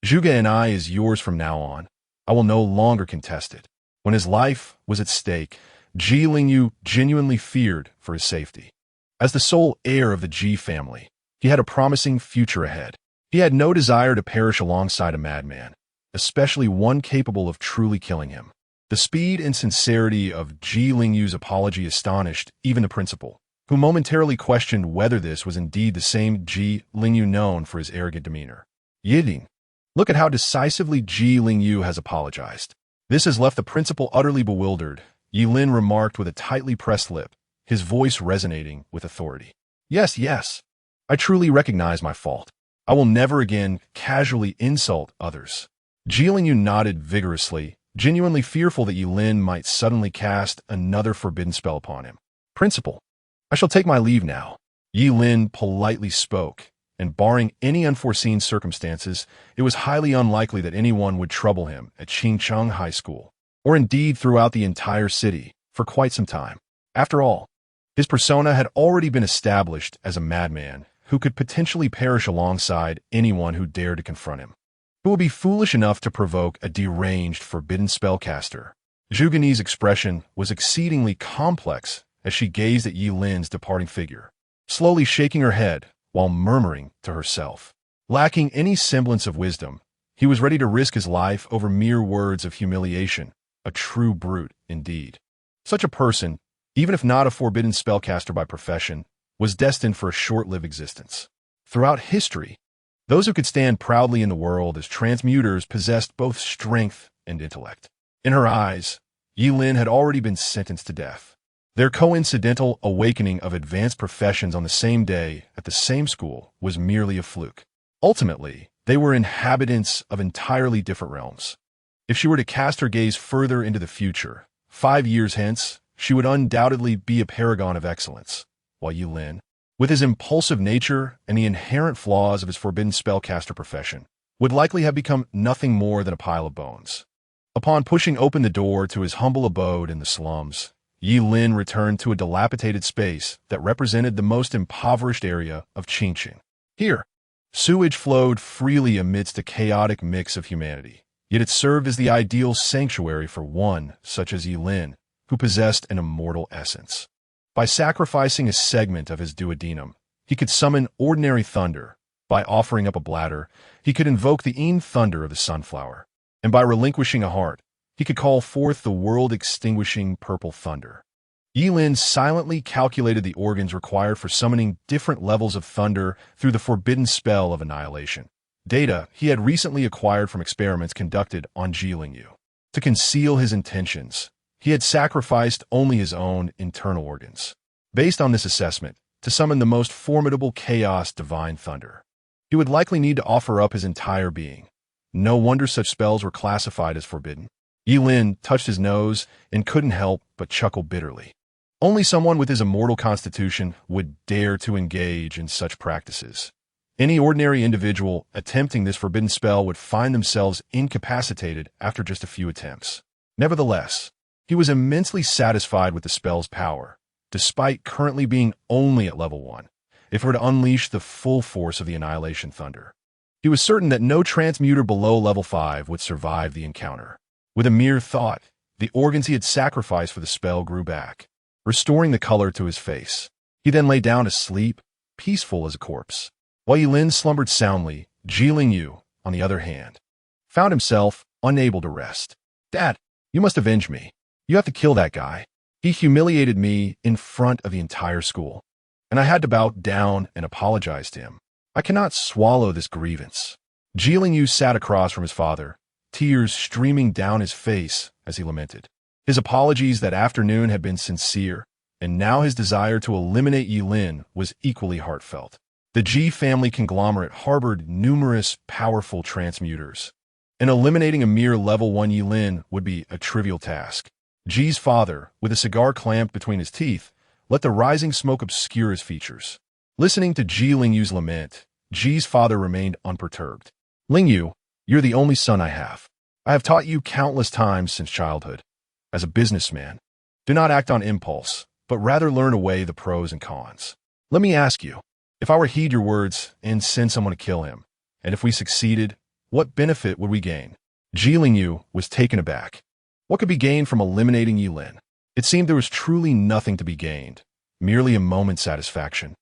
Zhuge and I is yours from now on. I will no longer contest it. When his life was at stake, Ji Lingyu genuinely feared for his safety. As the sole heir of the Ji family, he had a promising future ahead. He had no desire to perish alongside a madman, especially one capable of truly killing him. The speed and sincerity of Ji Lingyu's apology astonished even the principal, who momentarily questioned whether this was indeed the same Ji Lingyu known for his arrogant demeanor. Yilin, look at how decisively Ji Lingyu has apologized. This has left the principal utterly bewildered, Yilin remarked with a tightly pressed lip, his voice resonating with authority. Yes, yes. I truly recognize my fault. I will never again casually insult others. Ji Lingyu nodded vigorously, genuinely fearful that Yilin might suddenly cast another forbidden spell upon him. Principal, I shall take my leave now. Yilin politely spoke, and barring any unforeseen circumstances, it was highly unlikely that anyone would trouble him at Qingcheng High School, or indeed throughout the entire city, for quite some time. After all, His persona had already been established as a madman who could potentially perish alongside anyone who dared to confront him. Who would be foolish enough to provoke a deranged forbidden spellcaster? Zhu Ganyi's expression was exceedingly complex as she gazed at Yi Lin's departing figure, slowly shaking her head while murmuring to herself. Lacking any semblance of wisdom, he was ready to risk his life over mere words of humiliation, a true brute indeed. Such a person, even if not a forbidden spellcaster by profession, was destined for a short-lived existence. Throughout history, those who could stand proudly in the world as transmuters possessed both strength and intellect. In her eyes, Yi Lin had already been sentenced to death. Their coincidental awakening of advanced professions on the same day at the same school was merely a fluke. Ultimately, they were inhabitants of entirely different realms. If she were to cast her gaze further into the future, 5 years hence, she would undoubtedly be a paragon of excellence, while Yi Lin, with his impulsive nature and the inherent flaws of his forbidden spellcaster profession, would likely have become nothing more than a pile of bones. Upon pushing open the door to his humble abode in the slums, Yi Lin returned to a dilapidated space that represented the most impoverished area of Qingqing. Here, sewage flowed freely amidst a chaotic mix of humanity, yet it served as the ideal sanctuary for one such as Yi Lin, who possessed an immortal essence. By sacrificing a segment of his duodenum, he could summon ordinary thunder. By offering up a bladder, he could invoke the Yin thunder of the sunflower. And by relinquishing a heart, he could call forth the world-extinguishing purple thunder. Yi Lin silently calculated the organs required for summoning different levels of thunder through the forbidden spell of annihilation, data he had recently acquired from experiments conducted on Zhilingyu. To conceal his intentions, he had sacrificed only his own internal organs. Based on this assessment, to summon the most formidable chaos divine thunder, he would likely need to offer up his entire being. No wonder such spells were classified as forbidden. Yi Lin touched his nose and couldn't help but chuckle bitterly. Only someone with his immortal constitution would dare to engage in such practices. Any ordinary individual attempting this forbidden spell would find themselves incapacitated after just a few attempts. Nevertheless, he was immensely satisfied with the spell's power, despite currently being only at level 1, if it were to unleash the full force of the Annihilation Thunder. He was certain that no transmuter below level 5 would survive the encounter. With a mere thought, the organs he had sacrificed for the spell grew back, restoring the color to his face. He then lay down to sleep, peaceful as a corpse. While Yi Lin slumbered soundly, Zhilingyu, on the other hand, found himself unable to rest. "Dad, you must avenge me. You have to kill that guy. He humiliated me in front of the entire school, and I had to bow down and apologize to him. I cannot swallow this grievance." Zhilingyu sat across from his father, tears streaming down his face as he lamented. His apologies that afternoon had been sincere, and now his desire to eliminate Yi Lin was equally heartfelt. The Ji family conglomerate harbored numerous powerful transmuters, and eliminating a mere level 1 Yi Lin would be a trivial task. Ji's father, with a cigar clamped between his teeth, let the rising smoke obscure his features. Listening to Zhilingyu's lament, Ji's father remained unperturbed. "Lingyu, you're the only son I have. I have taught you countless times since childhood. As a businessman, do not act on impulse, but rather learn to weigh the pros and cons. Let me ask you, if I were to heed your words and send someone to kill him, and if we succeeded, what benefit would we gain?" Zhilingyu was taken aback. What could be gained from eliminating Yi Lin? It seemed there was truly nothing to be gained, merely a moment's satisfaction.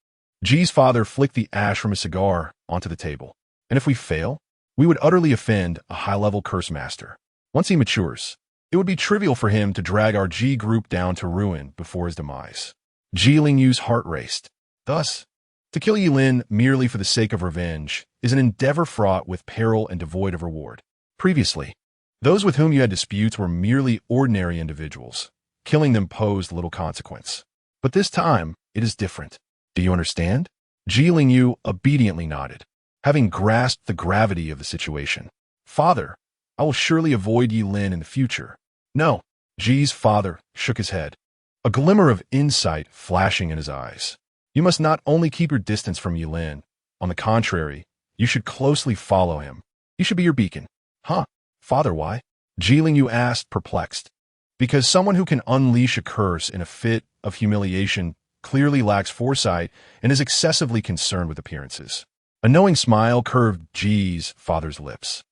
Ji's father flicked the ash from his cigar onto the table. "And if we fail, we would utterly offend a high-level curse master. Once he matures, it would be trivial for him to drag our Ji group down to ruin before his demise." Zhilingyu's heart raced. Thus, to kill Yi Lin merely for the sake of revenge is an endeavor fraught with peril and devoid of reward. Previously, those with whom you had disputes were merely ordinary individuals. Killing them posed little consequence. But this time, it is different. Do you understand? Zhilingyu obediently nodded, having grasped the gravity of the situation. "Father, I will surely avoid Yi Lin in the future." "No." Ji's father shook his head, a glimmer of insight flashing in his eyes. "You must not only keep your distance from Yi Lin. On the contrary, you should closely follow him. He should be your beacon." "Huh? Father, why?" Zhilingyu asked, perplexed. "Because someone who can unleash a curse in a fit of humiliation clearly lacks foresight and is excessively concerned with appearances. A knowing smile curved G's father's lips.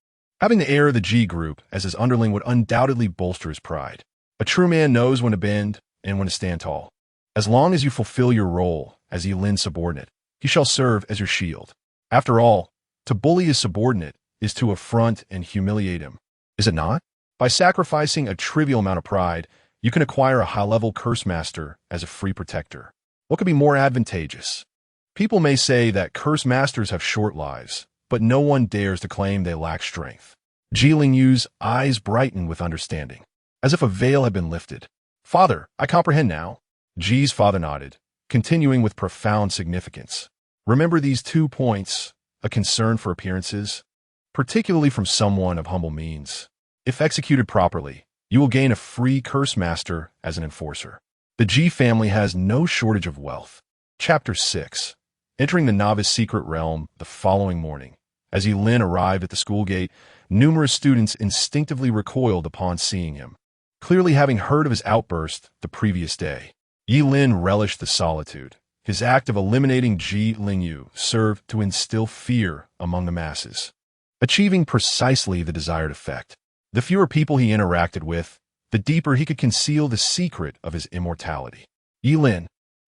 Having the heir of the G group as his underling would undoubtedly bolster his pride. A true man knows when to bend and when to stand tall. As long as you fulfill your role as Yilin's subordinate, he shall serve as your shield. After all, to bully his subordinate is to affront and humiliate him, is it not? By sacrificing a trivial amount of pride, you can acquire a high-level curse master as a free protector. What could be more advantageous? People may say that curse masters have short lives, but no one dares to claim they lack strength. Ji Lingyu's eyes brightened with understanding, as if a veil had been lifted. Father, I comprehend now. Ji's father nodded, continuing with profound significance. Remember these 2 points, a concern for appearances, particularly from someone of humble means. If executed properly, you will gain a free curse master as an enforcer. The Ji family has no shortage of wealth. Chapter 6. Entering the novice secret realm the following morning. As Yilin arrived at the school gate, numerous students instinctively recoiled upon seeing him, clearly having heard of his outburst the previous day. Yilin relished the solitude. His act of eliminating Ji Lingyu served to instill fear among the masses, achieving precisely the desired effect. The fewer people he interacted with, the deeper he could conceal the secret of his immortality. Yilin.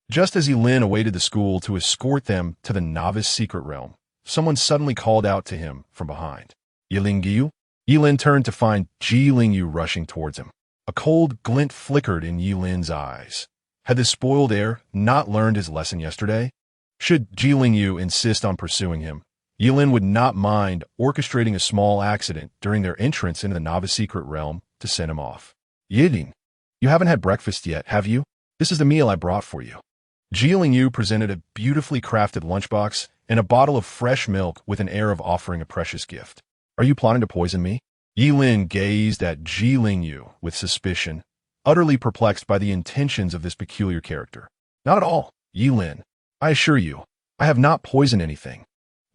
Just as Yilin awaited the school to escort them to the novice secret realm, someone suddenly called out to him from behind. Yilingyu? Yilin turned to find Ji Lingyu rushing towards him. A cold glint flickered in Yilin's eyes. Had the spoiled heir not learned his lesson yesterday? Should Ji Lingyu insist on pursuing him, Yilin would not mind orchestrating a small accident during their entrance into the novice secret realm to send him off. Yilin, you haven't had breakfast yet, have you? This is the meal I brought for you. Ji Lingyu presented a beautifully crafted lunchbox and a bottle of fresh milk with an air of offering a precious gift. Are you plotting to poison me? Yilin gazed at Ji Lingyu with suspicion, utterly perplexed by the intentions of this peculiar character. Not at all, Yilin. I assure you, I have not poisoned anything.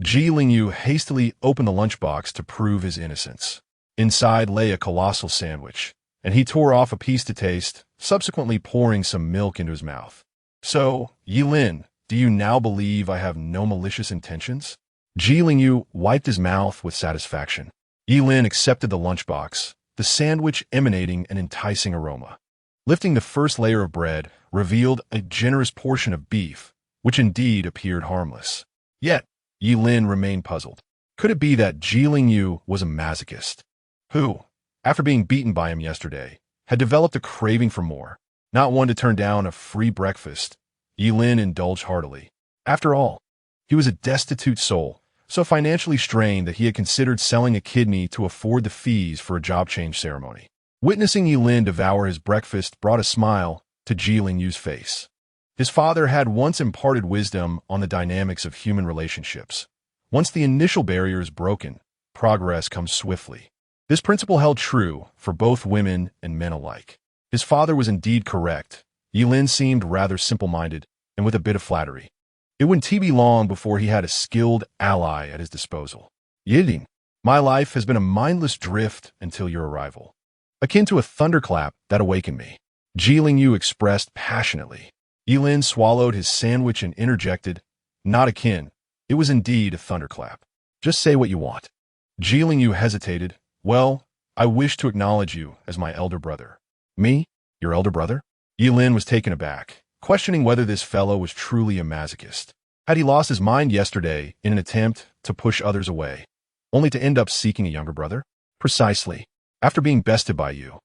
Ji Lingyu hastily opened the lunchbox to prove his innocence. Inside lay a colossal sandwich, and he tore off a piece to taste, subsequently pouring some milk into his mouth. So, Yilin, do you now believe I have no malicious intentions? Ji Lingyu wiped his mouth with satisfaction. Yilin accepted the lunchbox, the sandwich emanating an enticing aroma. Lifting the first layer of bread revealed a generous portion of beef, which indeed appeared harmless. Yet, Yilin remained puzzled. Could it be that Ji Lingyu was a masochist, who, after being beaten by him yesterday, had developed a craving for more? Not one to turn down a free breakfast, Yilin indulged heartily. After all, he was a destitute soul, so financially strained that he had considered selling a kidney to afford the fees for a job change ceremony. Witnessing Yilin devour his breakfast brought a smile to Ji Lingyu's face. His father had once imparted wisdom on the dynamics of human relationships. Once the initial barrier is broken, progress comes swiftly. This principle held true for both women and men alike. His father was indeed correct. Yilin seemed rather simple-minded and with a bit of flattery. It wouldn't be long before he had a skilled ally at his disposal. Yilin, my life has been a mindless drift until your arrival, akin to a thunderclap that awakened me, Ji Lingyu expressed passionately. Yilin swallowed his sandwich and interjected, not akin, it was indeed a thunderclap. Just say what you want. Ji Lingyu hesitated. Well, I wish to acknowledge you as my elder brother. Me? Your elder brother? Yilin was taken aback, questioning whether this fellow was truly a masochist. Had he lost his mind yesterday in an attempt to push others away, only to end up seeking a younger brother? Precisely. After being bested by you,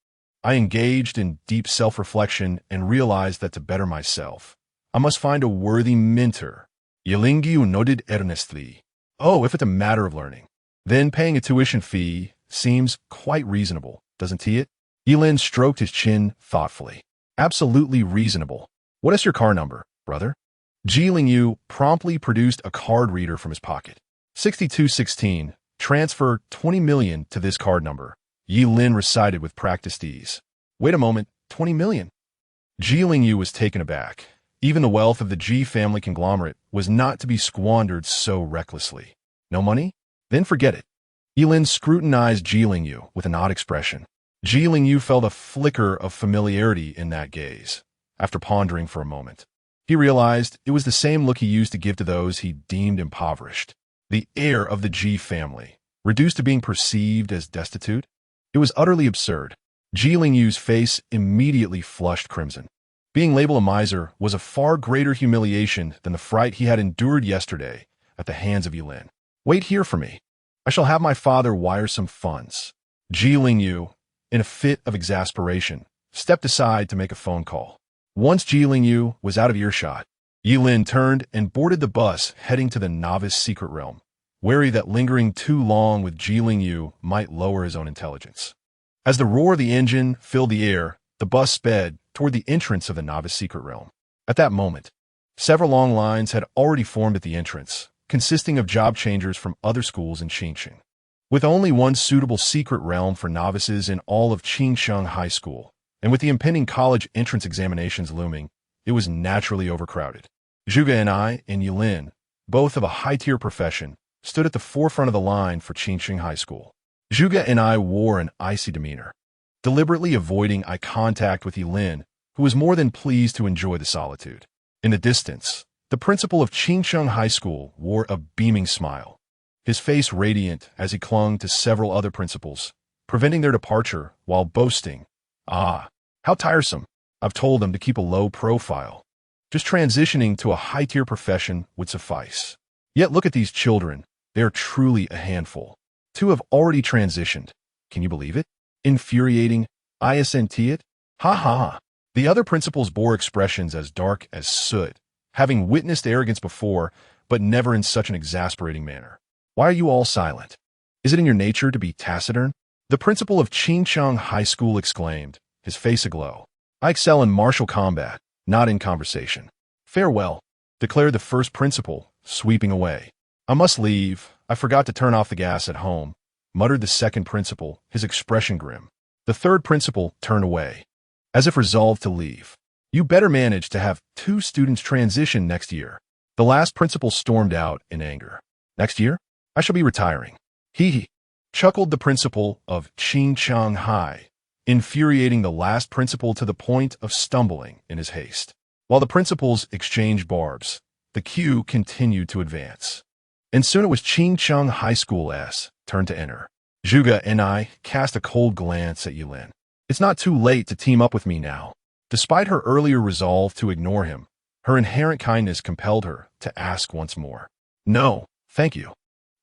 I engaged in deep self-reflection and realized that to better myself, I must find a worthy mentor. Yilingyu nodded earnestly. Oh, if it's a matter of learning, then paying a tuition fee seems quite reasonable, doesn't it? Yilin stroked his chin thoughtfully. Absolutely reasonable. What is your car number, brother? Ji Lingyu promptly produced a card reader from his pocket. 6216. Transfer 20 million to this card number. Yilin recited with practiced ease. Wait a moment, 20 million? Ji Lingyu was taken aback. Even the wealth of the Ji family conglomerate was not to be squandered so recklessly. No money? Then forget it. Yilin scrutinized Ji Lingyu with an odd expression. Ji Lingyu felt a flicker of familiarity in that gaze. After pondering for a moment, He realized it was the same look he used to give to those he deemed impoverished. The heir of the G family, reduced to being perceived as destitute? It was utterly absurd. Ji Lingyu's face immediately flushed crimson. Being labeled a miser was a far greater humiliation than the fright he had endured yesterday at the hands of Yilin. Wait here for me. I shall have my father wire some funds. Ji Lingyu, in a fit of exasperation, stepped aside to make a phone call. Once Ji Lingyu was out of earshot, Yilin turned and boarded the bus heading to the novice secret realm, wary that lingering too long with Ji Lingyu might lower his own intelligence. As the roar of the engine filled the air, the bus sped toward the entrance of the novice secret realm. At that moment, several long lines had already formed at the entrance, consisting of job changers from other schools in Qingsheng. With only one suitable secret realm for novices in all of Qingsheng High School, and with the impending college entrance examinations looming, it was naturally overcrowded. Zhuge and Yilin, both of a high-tier profession, stood at the forefront of the line for Qingsheng High School. Zhuge wore an icy demeanor, deliberately avoiding eye contact with Yilin, who was more than pleased to enjoy the solitude. In the distance, the principal of Qingsheng High School wore a beaming smile, his face radiant as he clung to several other principals, preventing their departure while boasting, "Ah, how tiresome. I've told them to keep a low profile. Just transitioning to a high-tier profession would suffice. Yet look at these children. They are truly a handful. 2 have already transitioned. Can you believe it? Infuriating. Isn't it? Ha ha ha." The other principals bore expressions as dark as soot, having witnessed arrogance before, but never in such an exasperating manner. Why are you all silent? Is it in your nature to be taciturn? The principal of Qingsheng High School exclaimed, his face aglow. I excel in martial combat, not in conversation. Farewell, declared the first principal, sweeping away. I must leave. I forgot to turn off the gas at home, muttered the second principal, his expression grim. The third principal turned away, as if resolved to leave. You better manage to have 2 students transition next year. The last principal stormed out in anger. Next year? I shall be retiring. Hee, chuckled the principal of Qingsheng High, infuriating the last principal to the point of stumbling in his haste. While the principals exchanged barbs, the queue continued to advance. And soon it was Qingsheng High School's turn to enter. Zhuge cast a cold glance at Yilin. It's not too late to team up with me now. Despite her earlier resolve to ignore him, her inherent kindness compelled her to ask once more. No, thank you.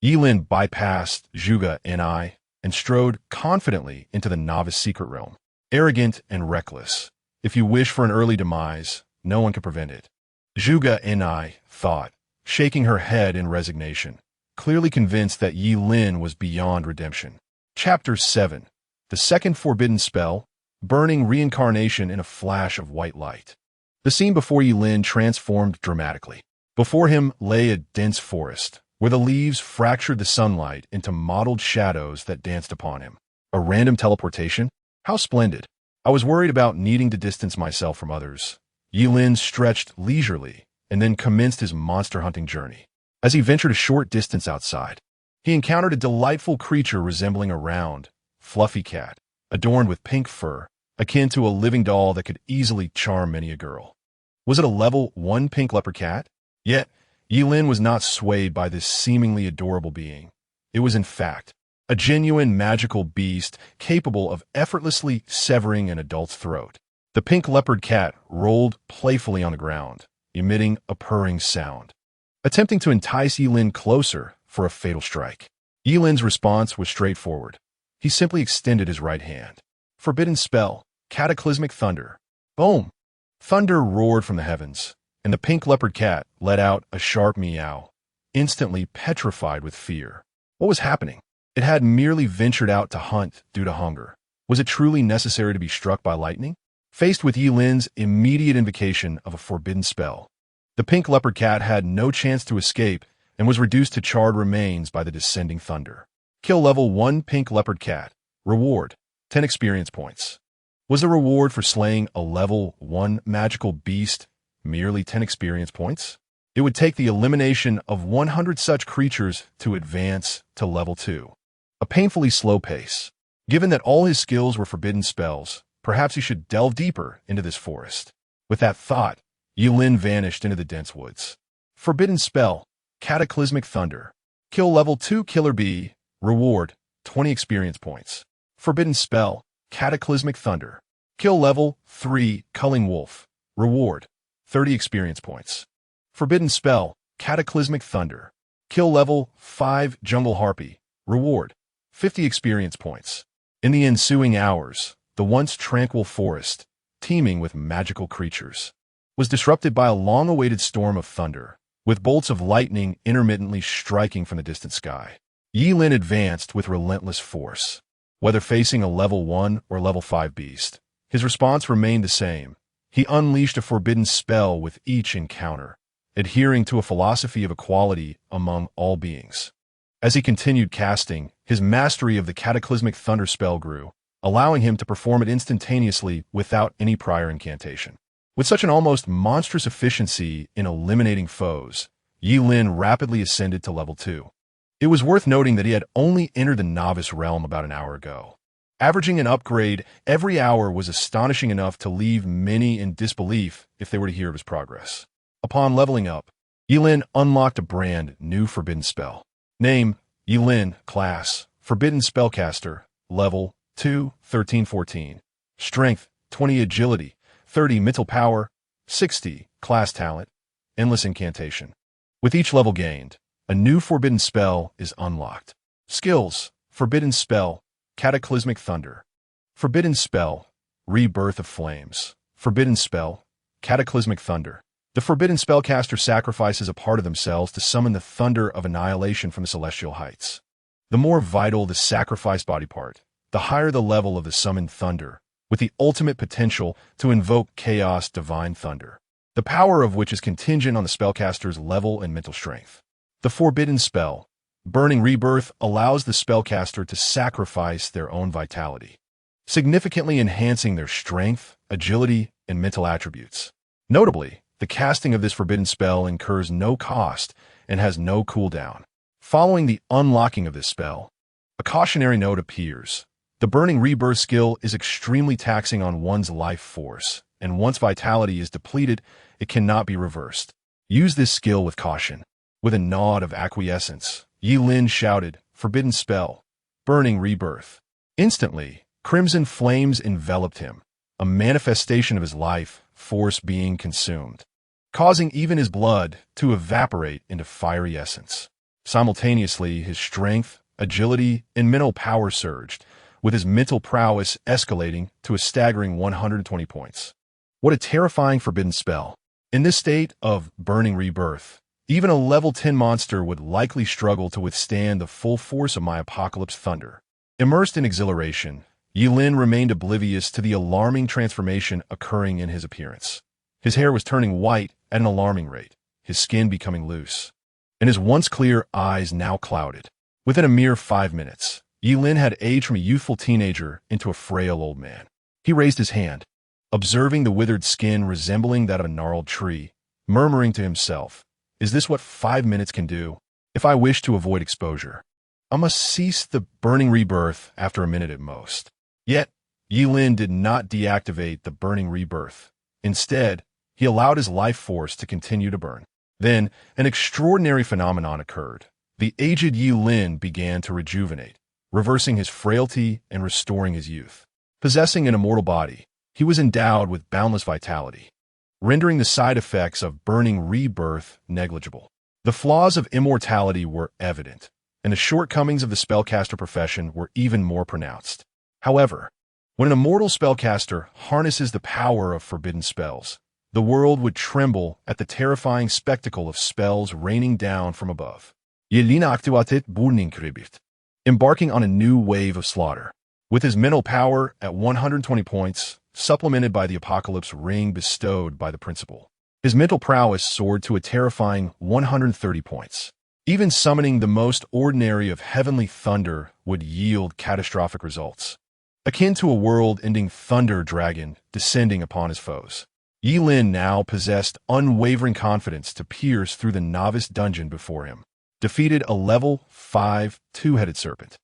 Yilin bypassed Zhuge and strode confidently into the novice secret realm. Arrogant and reckless. If you wish for an early demise, no one can prevent it. Zhuge thought, shaking her head in resignation, clearly convinced that Yilin was beyond redemption. Chapter 7. The second forbidden spell, burning reincarnation in a flash of white light. The scene before Yilin transformed dramatically. Before him lay a dense forest, where the leaves fractured the sunlight into mottled shadows that danced upon him. A random teleportation? How splendid. I was worried about needing to distance myself from others. Yilin stretched leisurely and then commenced his monster-hunting journey. As he ventured a short distance outside, he encountered a delightful creature resembling a round, fluffy cat, adorned with pink fur, akin to a living doll that could easily charm many a girl. Was it a level 1 pink leopard cat? Yet, Yilin was not swayed by this seemingly adorable being. It was, in fact, a genuine magical beast capable of effortlessly severing an adult's throat. The pink leopard cat rolled playfully on the ground, emitting a purring sound, attempting to entice Yilin closer for a fatal strike. Yilin's response was straightforward. He simply extended his right hand. Forbidden spell, cataclysmic thunder. Boom! Thunder roared from the heavens, and the pink leopard cat let out a sharp meow, instantly petrified with fear. What was happening? It had merely ventured out to hunt due to hunger. Was it truly necessary to be struck by lightning? Faced with Yilin's immediate invocation of a forbidden spell, the pink leopard cat had no chance to escape and was reduced to charred remains by the descending thunder. Kill level 1 pink leopard cat. Reward, 10 experience points. Was the reward for slaying a level 1 magical beast merely 10 experience points? It would take the elimination of 100 such creatures to advance to level 2. A painfully slow pace. Given that all his skills were forbidden spells, perhaps he should delve deeper into this forest. With that thought, Yi Lin vanished into the dense woods. Forbidden Spell, Cataclysmic Thunder. Kill level 2 Killer Bee. Reward, 20 experience points. Forbidden Spell, Cataclysmic Thunder. Kill level 3 Culling Wolf. Reward, 30 experience points. Forbidden Spell, Cataclysmic Thunder. Kill level 5 Jungle Harpy. Reward, 50 experience points. In the ensuing hours, the once tranquil forest, teeming with magical creatures, was disrupted by a long-awaited storm of thunder, with bolts of lightning intermittently striking from the distant sky. Yi Lin advanced with relentless force. Whether facing a level 1 or level 5 beast, his response remained the same. He unleashed a forbidden spell with each encounter, adhering to a philosophy of equality among all beings. As he continued casting, his mastery of the Cataclysmic Thunder spell grew, allowing him to perform it instantaneously without any prior incantation. With such an almost monstrous efficiency in eliminating foes, Yi Lin rapidly ascended to level 2. It was worth noting that he had only entered the novice realm about an hour ago. Averaging an upgrade every hour was astonishing enough to leave many in disbelief if they were to hear of his progress. Upon leveling up, Yi Lin unlocked a brand new forbidden spell. Name, Yi Lin. Class, Forbidden Spellcaster. Level, 2, 13-14. Strength, 20. Agility, 30. Mental power, 60. Class talent, endless incantation. With each level gained, a new forbidden spell is unlocked. Skills, Forbidden Spell, Cataclysmic Thunder. Forbidden Spell, Rebirth of Flames. Forbidden Spell, Cataclysmic Thunder. The Forbidden Spellcaster sacrifices a part of themselves to summon the thunder of annihilation from the celestial heights. The more vital the sacrificed body part, the higher the level of the summoned thunder, with the ultimate potential to invoke chaos divine thunder, the power of which is contingent on the spellcaster's level and mental strength. The Forbidden Spell, Burning Rebirth, allows the spellcaster to sacrifice their own vitality, significantly enhancing their strength, agility, and mental attributes. Notably, the casting of this forbidden spell incurs no cost and has no cooldown. Following the unlocking of this spell, a cautionary note appears. The Burning Rebirth skill is extremely taxing on one's life force, and once vitality is depleted, it cannot be reversed. Use this skill with caution. With a nod of acquiescence, Yi Lin shouted, "Forbidden Spell, Burning Rebirth." Instantly, crimson flames enveloped him, a manifestation of his life force being consumed, causing even his blood to evaporate into fiery essence. Simultaneously, his strength, agility, and mental power surged, with his mental prowess escalating to a staggering 120 points. What a terrifying forbidden spell. In this state of Burning Rebirth, even a level 10 monster would likely struggle to withstand the full force of my apocalypse thunder. Immersed in exhilaration, Yi Lin remained oblivious to the alarming transformation occurring in his appearance. His hair was turning white at an alarming rate, his skin becoming loose, and his once clear eyes now clouded. Within a mere 5 minutes, Yi Lin had aged from a youthful teenager into a frail old man. He raised his hand, observing the withered skin resembling that of a gnarled tree, murmuring to himself, "Is this what 5 minutes can do? If I wish to avoid exposure, I must cease the Burning Rebirth after a minute at most." Yet, Yi Lin did not deactivate the Burning Rebirth. Instead, he allowed his life force to continue to burn. Then, an extraordinary phenomenon occurred. The aged Yi Lin began to rejuvenate, reversing his frailty and restoring his youth. Possessing an immortal body, he was endowed with boundless vitality, rendering the side effects of Burning Rebirth negligible. The flaws of immortality were evident, and the shortcomings of the spellcaster profession were even more pronounced. However, when an immortal spellcaster harnesses the power of forbidden spells, the world would tremble at the terrifying spectacle of spells raining down from above. Yi Lin aktivated Burning Rebirth, embarking on a new wave of slaughter. With his mental power at 120 points, supplemented by the apocalypse ring bestowed by the principal, his mental prowess soared to a terrifying 130 points. Even summoning the most ordinary of heavenly thunder would yield catastrophic results, akin to a world-ending thunder dragon descending upon his foes. Yi Lin now possessed unwavering confidence to pierce through the novice dungeon before him. Defeated a level 5 two-headed serpent.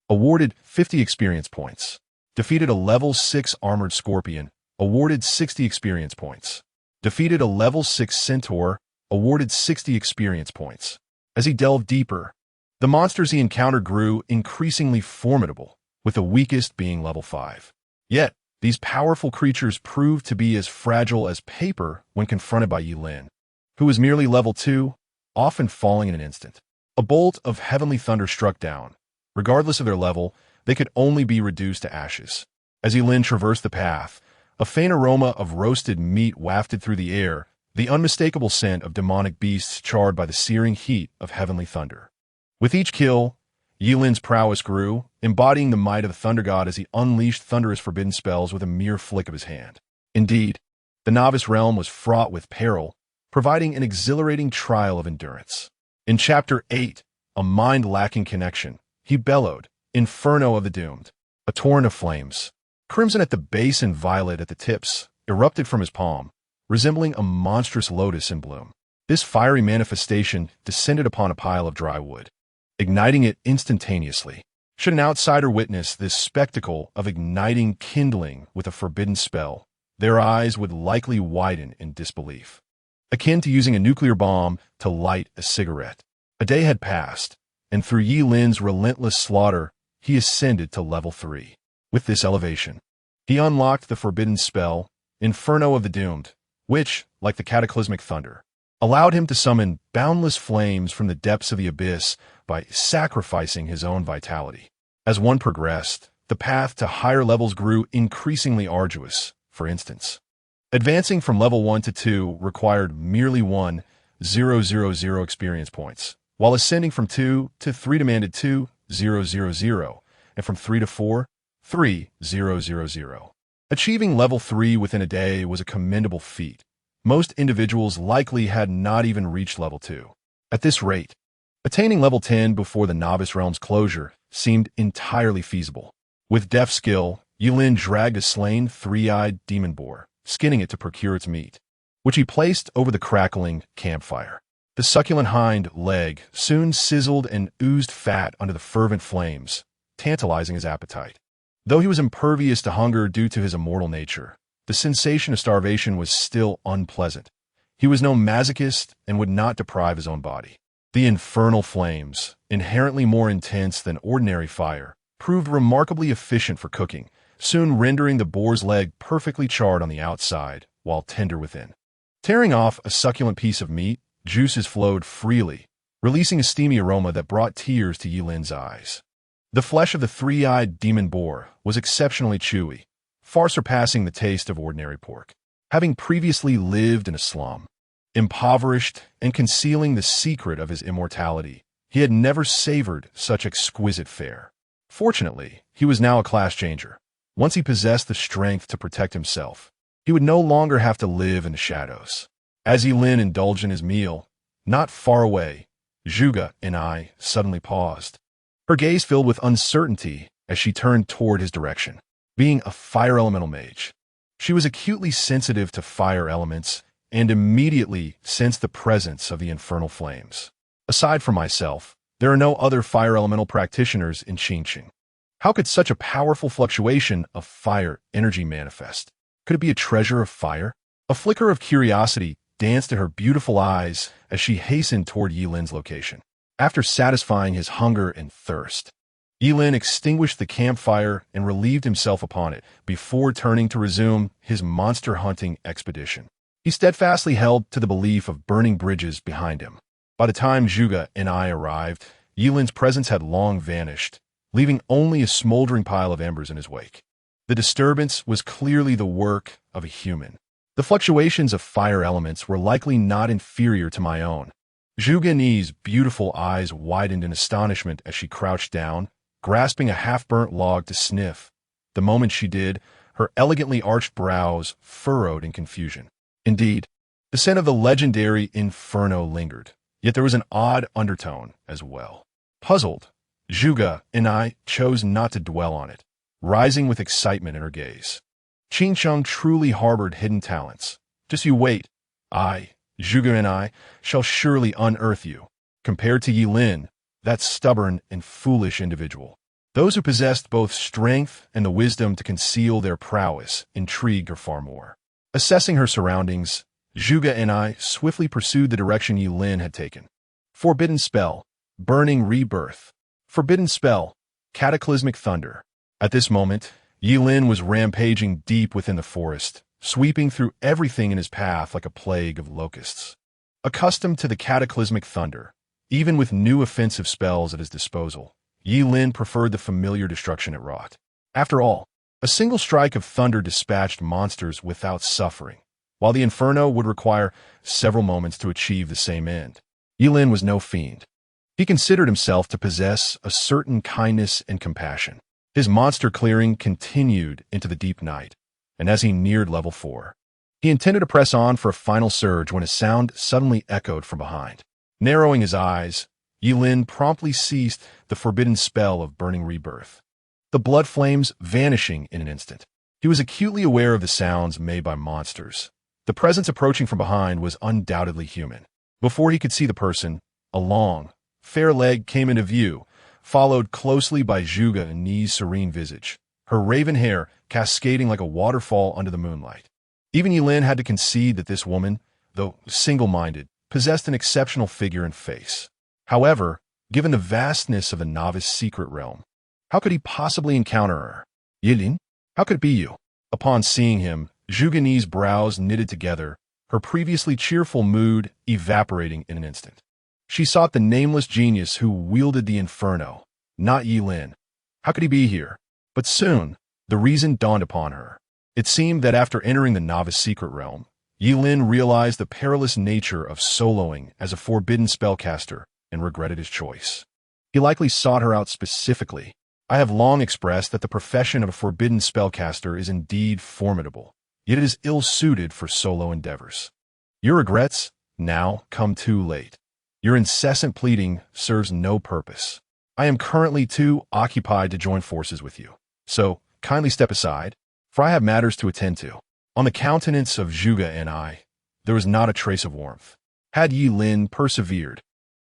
Awarded 50 experience points. Defeated a level 6 armored scorpion. Awarded 60 experience points. defeated a level 6 centaur, awarded 60 experience points. As he delved deeper, the monsters he encountered grew increasingly formidable, with the weakest being level 5. Yet, these powerful creatures proved to be as fragile as paper when confronted by Yi Lin, who was merely level 2, often falling in an instant. A bolt of heavenly thunder struck down. Regardless of their level, they could only be reduced to ashes. As Yi Lin traversed the path, a faint aroma of roasted meat wafted through the air, the unmistakable scent of demonic beasts charred by the searing heat of heavenly thunder. With each kill, Yi Lin's prowess grew, embodying the might of the Thunder God as he unleashed thunderous forbidden spells with a mere flick of his hand. Indeed, the novice realm was fraught with peril, providing an exhilarating trial of endurance. In Chapter 8, A Mind Lacking Connection, he bellowed, Inferno of the Doomed. A torrent of flames, crimson at the base and violet at the tips, erupted from his palm, resembling a monstrous lotus in bloom. This fiery manifestation descended upon a pile of dry wood, igniting it instantaneously. Should an outsider witness this spectacle of igniting kindling with a forbidden spell, their eyes would likely widen in disbelief, akin to using a nuclear bomb to light a cigarette. A day had passed, and through Yi Lin's relentless slaughter, he ascended to level 3. With this elevation, he unlocked the forbidden spell, Inferno of the Doomed, which, like the cataclysmic thunder, allowed him to summon boundless flames from the depths of the abyss by sacrificing his own vitality. As one progressed, the path to higher levels grew increasingly arduous. For instance, advancing from level 1 to 2 required merely 1,000 experience points, while ascending from 2 to 3 demanded 2,000, and from 3 to 4, 3,000. Achieving level 3 within a day was a commendable feat. Most individuals likely had not even reached level 2. At this rate, attaining level 10 before the novice realm's closure seemed entirely feasible. With deft skill, Yi Lin dragged a slain three-eyed demon boar, skinning it to procure its meat, which he placed over the crackling campfire. The succulent hind leg soon sizzled and oozed fat under the fervent flames, tantalizing his appetite. Though he was impervious to hunger due to his immortal nature, the sensation of starvation was still unpleasant. He was no masochist and would not deprive his own body. The infernal flames, inherently more intense than ordinary fire, proved remarkably efficient for cooking, soon rendering the boar's leg perfectly charred on the outside, while tender within. Tearing off a succulent piece of meat, juices flowed freely, releasing a steamy aroma that brought tears to Yi Lin's eyes. The flesh of the three-eyed demon boar was exceptionally chewy, far surpassing the taste of ordinary pork. Having previously lived in a slum, impoverished and concealing the secret of his immortality, he had never savored such exquisite fare. Fortunately, he was now a class changer. Once he possessed the strength to protect himself, he would no longer have to live in the shadows. As Yi Lin indulged in his meal, not far away, Zhuge and I suddenly paused. Her gaze filled with uncertainty as she turned toward his direction. Being a fire elemental mage, she was acutely sensitive to fire elements and immediately sensed the presence of the infernal flames. Aside from myself, there are no other fire elemental practitioners in Qingqing. How could such a powerful fluctuation of fire energy manifest? Could it be a treasure of fire? A flicker of curiosity danced in her beautiful eyes as she hastened toward Yi Lin's location. After satisfying his hunger and thirst, Yi Lin extinguished the campfire and relieved himself upon it before turning to resume his monster-hunting expedition. He steadfastly held to the belief of burning bridges behind him. By the time Zhuge and I arrived, Yi Lin's presence had long vanished, leaving only a smoldering pile of embers in his wake. The disturbance was clearly the work of a human. The fluctuations of fire elements were likely not inferior to my own. Zhuge Ni's beautiful eyes widened in astonishment as she crouched down, grasping a half-burnt log to sniff. The moment she did, her elegantly arched brows furrowed in confusion. Indeed, the scent of the legendary Inferno lingered, yet there was an odd undertone as well. Puzzled, Zhuge and I chose not to dwell on it, rising with excitement in her gaze. Qingqiang truly harbored hidden talents. Just you wait. Zhuge and I, shall surely unearth you. Compared to Yi Lin, that stubborn and foolish individual, those who possessed both strength and the wisdom to conceal their prowess intrigued her far more. Assessing her surroundings, Zhuge and I swiftly pursued the direction Yi Lin had taken. Forbidden spell, burning rebirth. Forbidden spell, cataclysmic thunder. At this moment, Yi Lin was rampaging deep within the forest, sweeping through everything in his path like a plague of locusts. Accustomed to the cataclysmic thunder, even with new offensive spells at his disposal, Yi Lin preferred the familiar destruction it wrought. After all, a single strike of thunder dispatched monsters without suffering, while the inferno would require several moments to achieve the same end. Yi Lin was no fiend. He considered himself to possess a certain kindness and compassion. His monster clearing continued into the deep night, and as he neared level 4, he intended to press on for a final surge when a sound suddenly echoed from behind. Narrowing his eyes, Yi Lin promptly ceased the forbidden spell of burning rebirth, the blood flames vanishing in an instant. He was acutely aware of the sounds made by monsters. The presence approaching from behind was undoubtedly human. Before he could see the person, a long, fair leg came into view, followed closely by Zhuge and Ni's serene visage, her raven hair cascading like a waterfall under the moonlight. Even Yi Lin had to concede that this woman, though single-minded, possessed an exceptional figure and face. However, given the vastness of the novice secret realm, how could he possibly encounter her? Yi Lin? How could it be you? Upon seeing him, Zhuge Ni's brows knitted together, her previously cheerful mood evaporating in an instant. She sought the nameless genius who wielded the inferno, not Yi Lin. How could he be here? But soon, the reason dawned upon her. It seemed that after entering the novice secret realm, Yi Lin realized the perilous nature of soloing as a forbidden spellcaster and regretted his choice. He likely sought her out specifically. I have long expressed that the profession of a forbidden spellcaster is indeed formidable, yet it is ill-suited for solo endeavors. Your regrets now come too late. Your incessant pleading serves no purpose. I am currently too occupied to join forces with you, so kindly step aside, for I have matters to attend to. On the countenance of Zhuge and I, there was not a trace of warmth. Had Yi Lin persevered,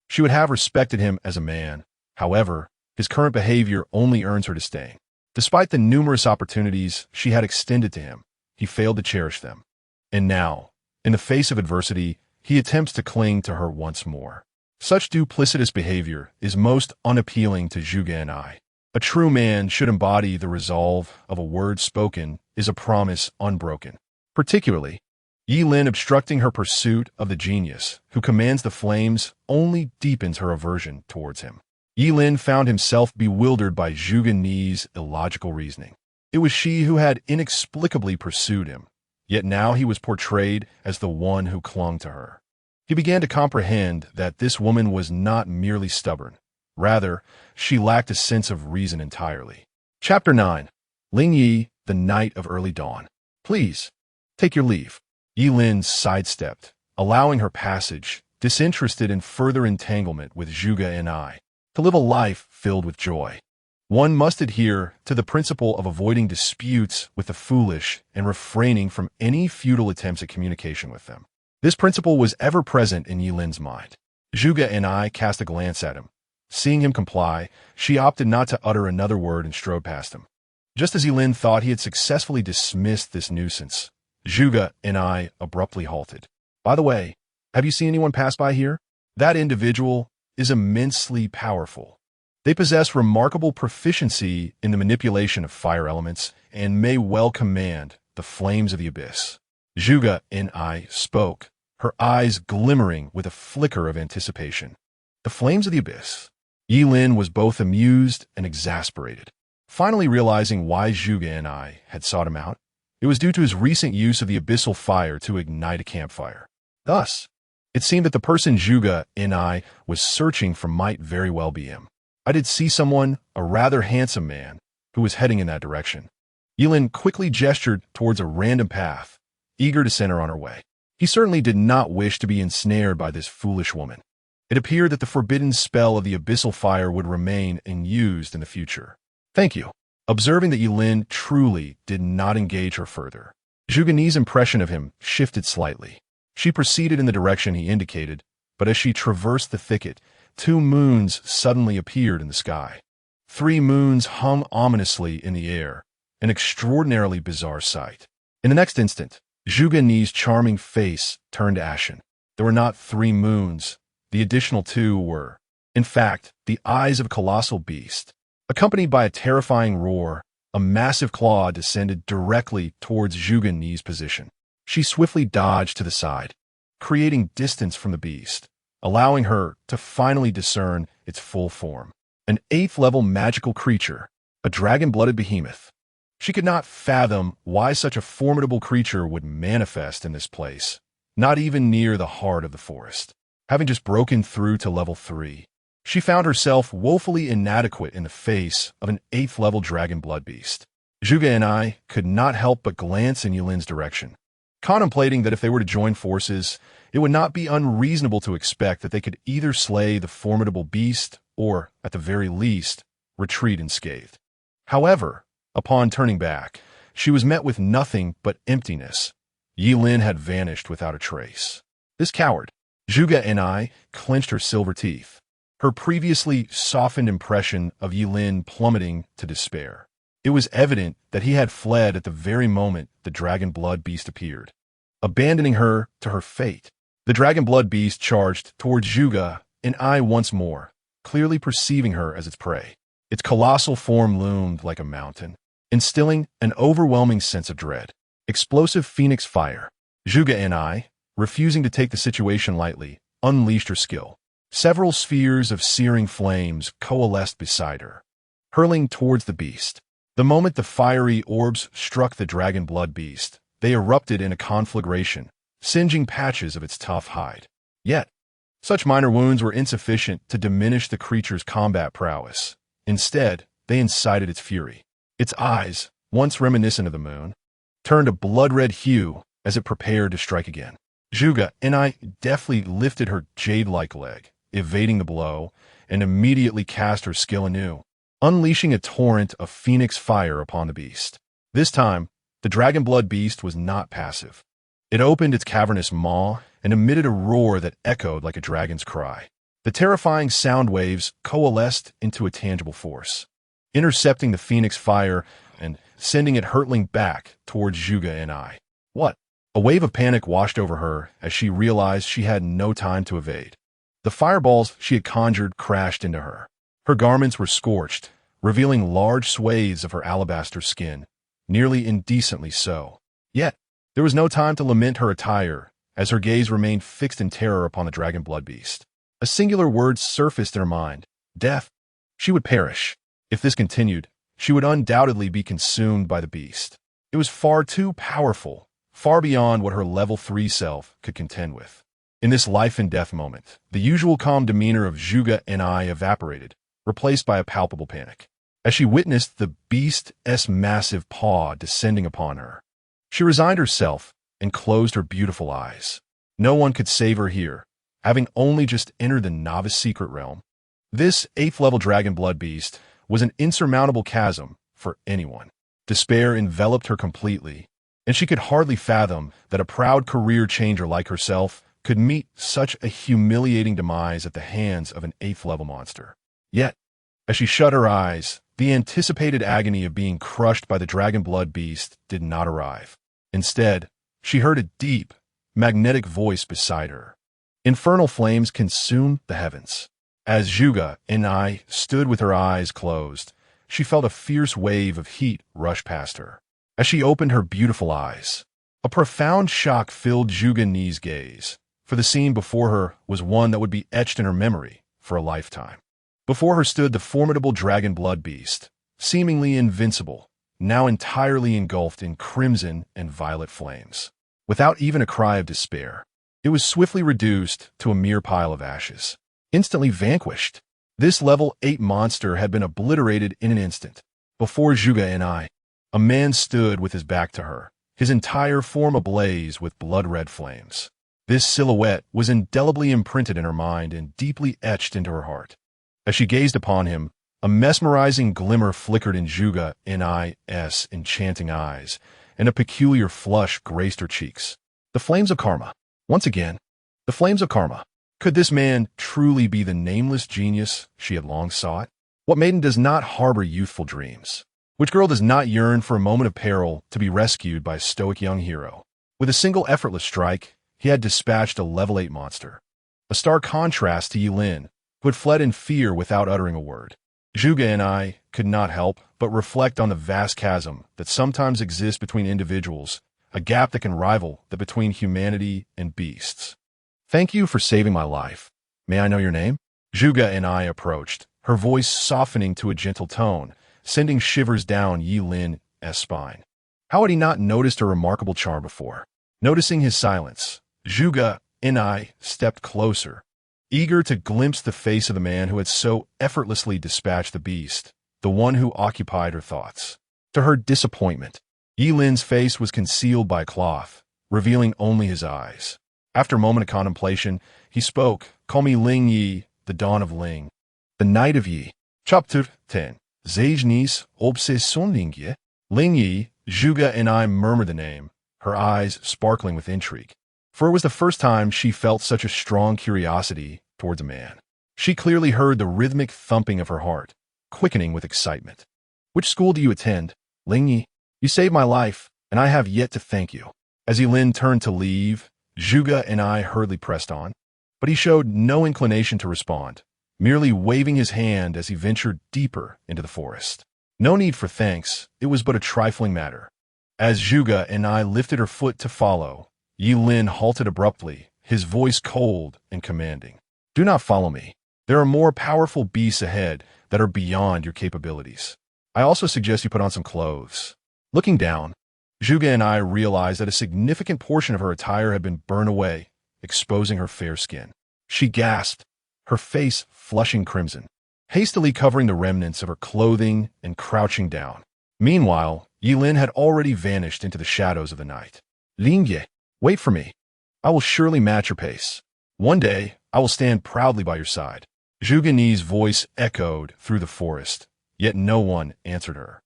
she would have respected him as a man. However, his current behavior only earns her disdain. Despite the numerous opportunities she had extended to him, he failed to cherish them. And now, in the face of adversity, he attempts to cling to her once more. Such duplicitous behavior is most unappealing to Zhuge and I. A true man should embody the resolve of a word spoken is a promise unbroken. Particularly, Yi Lin obstructing her pursuit of the genius who commands the flames only deepens her aversion towards him. Yi Lin found himself bewildered by Zhuge Ni's illogical reasoning. It was she who had inexplicably pursued him, yet now he was portrayed as the one who clung to her. He began to comprehend that this woman was not merely stubborn. Rather, she lacked a sense of reason entirely. Chapter 9. Ling Yi, the Night of Early Dawn. Please, take your leave. Yi Lin sidestepped, allowing her passage, disinterested in further entanglement with Zhuge and I. To live a life filled with joy, one must adhere to the principle of avoiding disputes with the foolish and refraining from any futile attempts at communication with them. This principle was ever present in Yi Lin's mind. Zhuge and I cast a glance at him. Seeing him comply, she opted not to utter another word and strode past him. Just as Yi Lin thought he had successfully dismissed this nuisance, Zhuge and I abruptly halted. By the way, have you seen anyone pass by here? That individual is immensely powerful. They possess remarkable proficiency in the manipulation of fire elements and may well command the flames of the abyss. Zhuge and I spoke, her eyes glimmering with a flicker of anticipation. The flames of the abyss. Yi Lin was both amused and exasperated. Finally realizing why Zhuge and I had sought him out, it was due to his recent use of the abyssal fire to ignite a campfire. Thus, it seemed that the person Zhuge and I was searching for might very well be him. I did see someone, a rather handsome man, who was heading in that direction. Yi Lin quickly gestured towards a random path, eager to send her on her way. He certainly did not wish to be ensnared by this foolish woman. It appeared that the forbidden spell of the abyssal fire would remain unused in the future. Thank you. Observing that Yi Lin truly did not engage her further, Zhuge Ni's impression of him shifted slightly. She proceeded in the direction he indicated, but as she traversed the thicket, 2 moons suddenly appeared in the sky. 3 moons hung ominously in the air, an extraordinarily bizarre sight. In the next instant, Zhuge Ni's charming face turned ashen. There were not 3 moons. The additional 2 were, in fact, the eyes of a colossal beast. Accompanied by a terrifying roar, a massive claw descended directly towards Zhuge Ni's position. She swiftly dodged to the side, creating distance from the beast, allowing her to finally discern its full form. An 8th-level magical creature, a dragon-blooded behemoth. She could not fathom why such a formidable creature would manifest in this place, not even near the heart of the forest. Having just broken through to level 3, she found herself woefully inadequate in the face of an 8th-level dragon blood beast. Zhuge and I could not help but glance in Yilin's direction, contemplating that if they were to join forces, it would not be unreasonable to expect that they could either slay the formidable beast or, at the very least, retreat unscathed. However, upon turning back, she was met with nothing but emptiness. Yilin had vanished without a trace. This coward. Zhuge and I clenched her silver teeth, her previously softened impression of Yilin plummeting to despair. It was evident that he had fled at the very moment the dragon blood beast appeared, abandoning her to her fate. The dragon blood beast charged towards Zhuge and I once more, clearly perceiving her as its prey. Its colossal form loomed like a mountain, instilling an overwhelming sense of dread. Explosive phoenix fire. Zhuge and I, refusing to take the situation lightly, unleashed her skill. Several spheres of searing flames coalesced beside her, hurling towards the beast. The moment the fiery orbs struck the dragon blood beast, they erupted in a conflagration, singeing patches of its tough hide. Yet, such minor wounds were insufficient to diminish the creature's combat prowess. Instead, they incited its fury. Its eyes, once reminiscent of the moon, turned a blood-red hue as it prepared to strike again. Zhuge and I deftly lifted her jade-like leg, evading the blow, and immediately cast her skill anew, unleashing a torrent of phoenix fire upon the beast. This time, the dragon blood beast was not passive. It opened its cavernous maw and emitted a roar that echoed like a dragon's cry. The terrifying sound waves coalesced into a tangible force, intercepting the phoenix fire and sending it hurtling back towards Zhuge and I. What? A wave of panic washed over her as she realized she had no time to evade. The fireballs she had conjured crashed into her. Her garments were scorched, revealing large swathes of her alabaster skin, nearly indecently so. Yet, there was no time to lament her attire, as her gaze remained fixed in terror upon the dragon blood beast. A singular word surfaced in her mind: death. She would perish. If this continued, she would undoubtedly be consumed by the beast. It was far too powerful, far beyond what her level 3 self could contend with. In this life-and-death moment, the usual calm demeanor of Zhuge and I evaporated, replaced by a palpable panic. As she witnessed the beast's massive paw descending upon her, she resigned herself and closed her beautiful eyes. No one could save her here, having only just entered the novice secret realm. This 8th-level dragon blood beast was an insurmountable chasm for anyone. Despair enveloped her completely, and she could hardly fathom that a proud career changer like herself could meet such a humiliating demise at the hands of an 8th-level monster. Yet, as she shut her eyes, the anticipated agony of being crushed by the dragon blood beast did not arrive. Instead, she heard a deep, magnetic voice beside her. Infernal flames consumed the heavens. As Zhuge and I stood with her eyes closed, she felt a fierce wave of heat rush past her. As she opened her beautiful eyes, a profound shock filled Zhuge Ni's gaze, for the scene before her was one that would be etched in her memory for a lifetime. Before her stood the formidable dragon blood beast, seemingly invincible, now entirely engulfed in crimson and violet flames. Without even a cry of despair, it was swiftly reduced to a mere pile of ashes. Instantly vanquished, this level 8 monster had been obliterated in an instant. Before Zhuge and I, a man stood with his back to her, his entire form ablaze with blood-red flames. This silhouette was indelibly imprinted in her mind and deeply etched into her heart. As she gazed upon him, a mesmerizing glimmer flickered in Zhuge and I's enchanting eyes, and a peculiar flush graced her cheeks. The flames of karma. Once again, the flames of karma. Could this man truly be the nameless genius she had long sought? What maiden does not harbor youthful dreams? Which girl does not yearn for a moment of peril to be rescued by a stoic young hero? With a single effortless strike, he had dispatched a level 8 monster. A stark contrast to Yilin, who had fled in fear without uttering a word. Zhuge and I could not help but reflect on the vast chasm that sometimes exists between individuals, a gap that can rival that between humanity and beasts. "Thank you for saving my life. May I know your name?" Zhuge and I approached, her voice softening to a gentle tone, sending shivers down Yilin's spine. How had he not noticed her remarkable charm before? Noticing his silence, Zhuge and I stepped closer, eager to glimpse the face of the man who had so effortlessly dispatched the beast, the one who occupied her thoughts. To her disappointment, Yilin's face was concealed by a cloth, revealing only his eyes. After a moment of contemplation, he spoke, "Call me Ling Yi, the dawn of Ling, the night of Yi." Chapter 10. Zajnis obsession Ling Yi. Ling Yi, Zhuge and I murmured the name, her eyes sparkling with intrigue. For it was the first time she felt such a strong curiosity towards a man. She clearly heard the rhythmic thumping of her heart, quickening with excitement. "Which school do you attend, Ling Yi? You saved my life, and I have yet to thank you." As Yilin turned to leave, Zhuge and I hurriedly pressed on, but he showed no inclination to respond, merely waving his hand as he ventured deeper into the forest. No need for thanks, it was but a trifling matter. As Zhuge and I lifted her foot to follow, Yilin halted abruptly, his voice cold and commanding. "Do not follow me. There are more powerful beasts ahead that are beyond your capabilities. I also suggest you put on some clothes." Looking down, Zhuge and I realized that a significant portion of her attire had been burned away, exposing her fair skin. She gasped, her face flushing crimson, hastily covering the remnants of her clothing and crouching down. Meanwhile, Yilin had already vanished into the shadows of the night. "Ling Yi, wait for me. I will surely match your pace. One day, I will stand proudly by your side." Zhuge's voice echoed through the forest, yet no one answered her.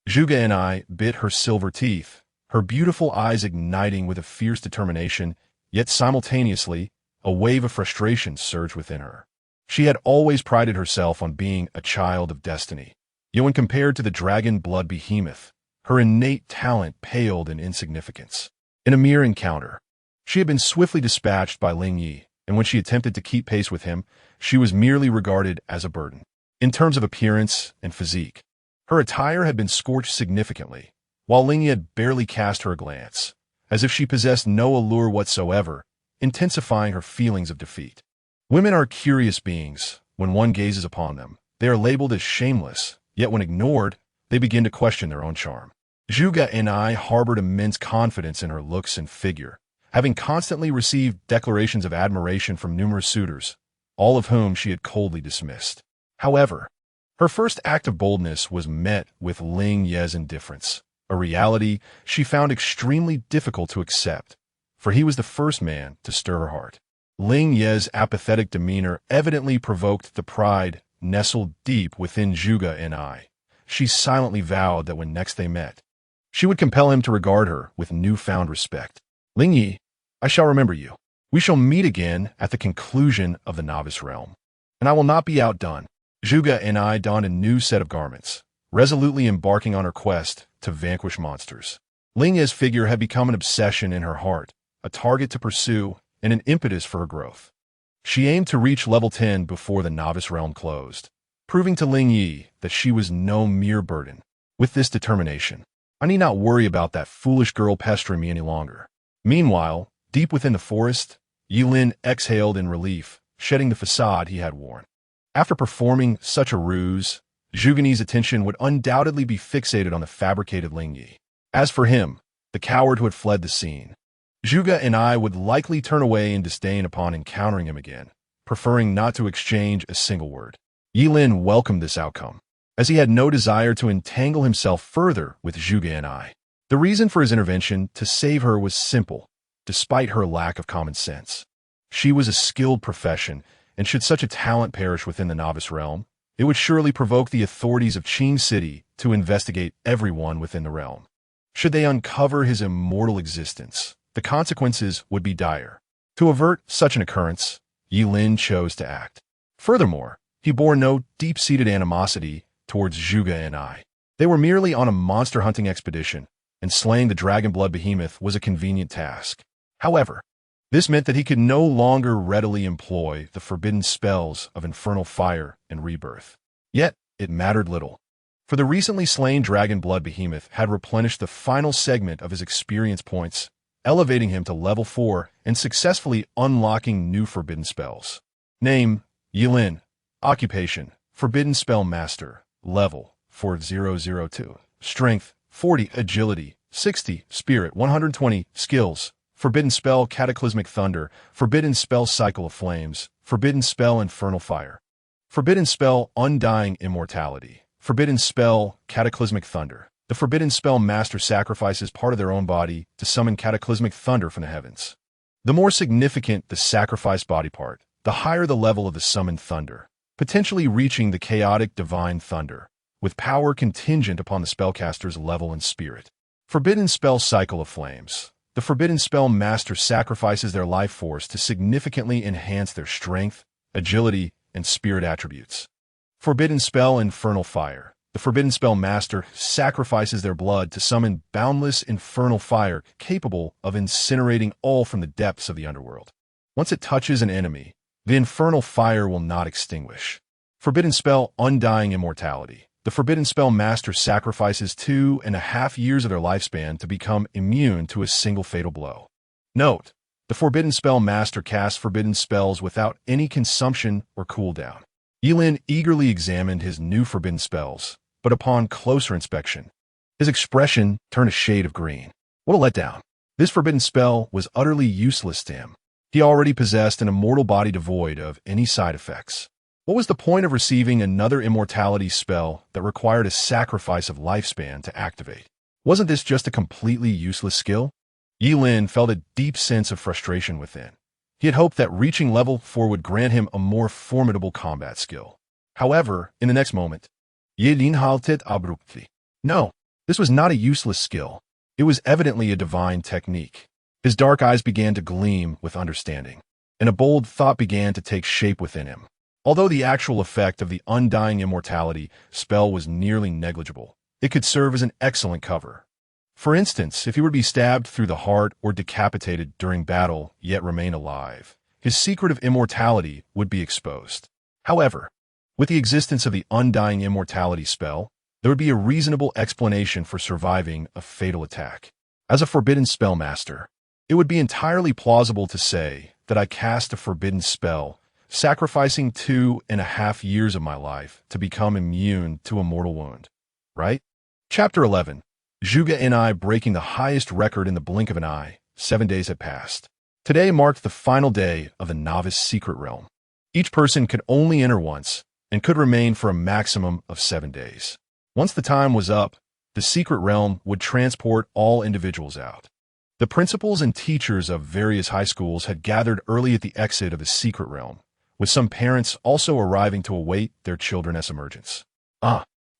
Zhuge and I bit her silver teeth, her beautiful eyes igniting with a fierce determination, yet simultaneously, a wave of frustration surged within her. She had always prided herself on being a child of destiny, yet when compared to the dragon-blood behemoth, her innate talent paled in insignificance. In a mere encounter, she had been swiftly dispatched by Ling Yi, and when she attempted to keep pace with him, she was merely regarded as a burden. In terms of appearance and physique, her attire had been scorched significantly, while Ling Yi had barely cast her a glance, as if she possessed no allure whatsoever, intensifying her feelings of defeat. Women are curious beings. When one gazes upon them, they are labeled as shameless, yet when ignored, they begin to question their own charm. Zhuge and I harbored immense confidence in her looks and figure, having constantly received declarations of admiration from numerous suitors, all of whom she had coldly dismissed. However, her first act of boldness was met with Ling Yi's indifference, a reality she found extremely difficult to accept, for he was the first man to stir her heart. Ling Yi's apathetic demeanor evidently provoked the pride nestled deep within Zhuge and I. She silently vowed that when next they met, she would compel him to regard her with newfound respect. "Ling Yi, I shall remember you. We shall meet again at the conclusion of the novice realm, and I will not be outdone." Zhuge and I donned a new set of garments, resolutely embarking on her quest to vanquish monsters. Ling Yi's figure had become an obsession in her heart, a target to pursue, and an impetus for her growth. She aimed to reach level 10 before the novice realm closed, proving to Ling Yi that she was no mere burden. With this determination, I need not worry about that foolish girl pestering me any longer. Meanwhile, deep within the forest, Yilin exhaled in relief, shedding the facade he had worn. After performing such a ruse, Zhuge's attention would undoubtedly be fixated on the fabricated Ling Yi. As for him, the coward who had fled the scene, Zhuge and I would likely turn away in disdain upon encountering him again, preferring not to exchange a single word. Yilin welcomed this outcome, as he had no desire to entangle himself further with Zhuge and I. The reason for his intervention to save her was simple, despite her lack of common sense. She was a skilled profession, and should such a talent perish within the novice realm, it would surely provoke the authorities of Qing City to investigate everyone within the realm. Should they uncover his immortal existence, the consequences would be dire. To avert such an occurrence, Yilin chose to act. Furthermore, he bore no deep-seated animosity towards Zhuge and I. They were merely on a monster-hunting expedition, and slaying the dragon blood behemoth was a convenient task. However, this meant that he could no longer readily employ the forbidden spells of infernal fire and rebirth. Yet, it mattered little, for the recently slain dragon blood behemoth had replenished the final segment of his experience points, elevating him to level 4 and successfully unlocking new forbidden spells. Name, Yilin. Occupation, Forbidden Spell Master. Level, 4002. Strength, 40. Agility, 60. Spirit, 120. Skills, Forbidden Spell Cataclysmic Thunder, Forbidden Spell Cycle of Flames, Forbidden Spell Infernal Fire, Forbidden Spell Undying Immortality, Forbidden Spell Cataclysmic Thunder. The Forbidden Spell Master sacrifices part of their own body to summon cataclysmic thunder from the heavens. The more significant the sacrificed body part, the higher the level of the summoned thunder, potentially reaching the chaotic divine thunder, with power contingent upon the spellcaster's level and spirit. Forbidden Spell Cycle of Flames. The Forbidden Spell Master sacrifices their life force to significantly enhance their strength, agility, and spirit attributes. Forbidden Spell Infernal Fire. The Forbidden Spell Master sacrifices their blood to summon boundless infernal fire capable of incinerating all from the depths of the underworld. Once it touches an enemy, the infernal fire will not extinguish. Forbidden Spell Undying Immortality. The Forbidden Spell Master sacrifices 2.5 years of their lifespan to become immune to a single fatal blow. Note, the Forbidden Spell Master casts forbidden spells without any consumption or cooldown. Yilin eagerly examined his new forbidden spells, but upon closer inspection, his expression turned a shade of green. What a letdown. This forbidden spell was utterly useless to him. He already possessed an immortal body devoid of any side effects. What was the point of receiving another immortality spell that required a sacrifice of lifespan to activate? Wasn't this just a completely useless skill? Yilin felt a deep sense of frustration within. He had hoped that reaching level 4 would grant him a more formidable combat skill. However, in the next moment, Yilin halted abruptly. No, this was not a useless skill. It was evidently a divine technique. His dark eyes began to gleam with understanding, and a bold thought began to take shape within him. Although the actual effect of the Undying Immortality spell was nearly negligible, it could serve as an excellent cover. For instance, if he were to be stabbed through the heart or decapitated during battle yet remain alive, his secret of immortality would be exposed. However, with the existence of the Undying Immortality spell, there would be a reasonable explanation for surviving a fatal attack. As a forbidden spellmaster, it would be entirely plausible to say that I cast a forbidden spell, sacrificing 2.5 years of my life to become immune to a mortal wound. Right? Chapter 11. Zhuge and I breaking the highest record in the blink of an eye. 7 days had passed. Today marked the final day of the Novice Secret Realm. Each person could only enter once, and could remain for a maximum of 7 days. Once the time was up, the Secret Realm would transport all individuals out. The principals and teachers of various high schools had gathered early at the exit of the Secret Realm, with some parents also arriving to await their children's emergence.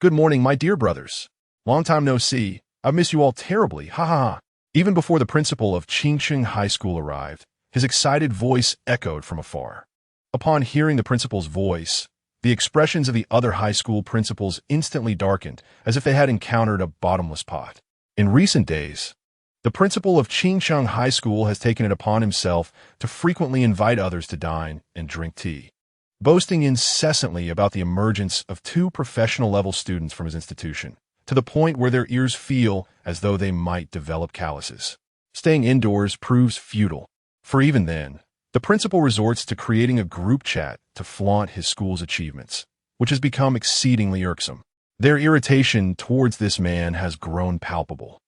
Good morning, my dear brothers. Long time no see. I've missed you all terribly, ha ha ha. Even before the principal of Qingcheng High School arrived, his excited voice echoed from afar. Upon hearing the principal's voice, the expressions of the other high school principals instantly darkened, as if they had encountered a bottomless pot. In recent days, the principal of Qingcheng High School has taken it upon himself to frequently invite others to dine and drink tea, boasting incessantly about the emergence of 2 professional-level students from his institution, to the point where their ears feel as though they might develop calluses. Staying indoors proves futile, for even then, the principal resorts to creating a group chat to flaunt his school's achievements, which has become exceedingly irksome. Their irritation towards this man has grown palpable.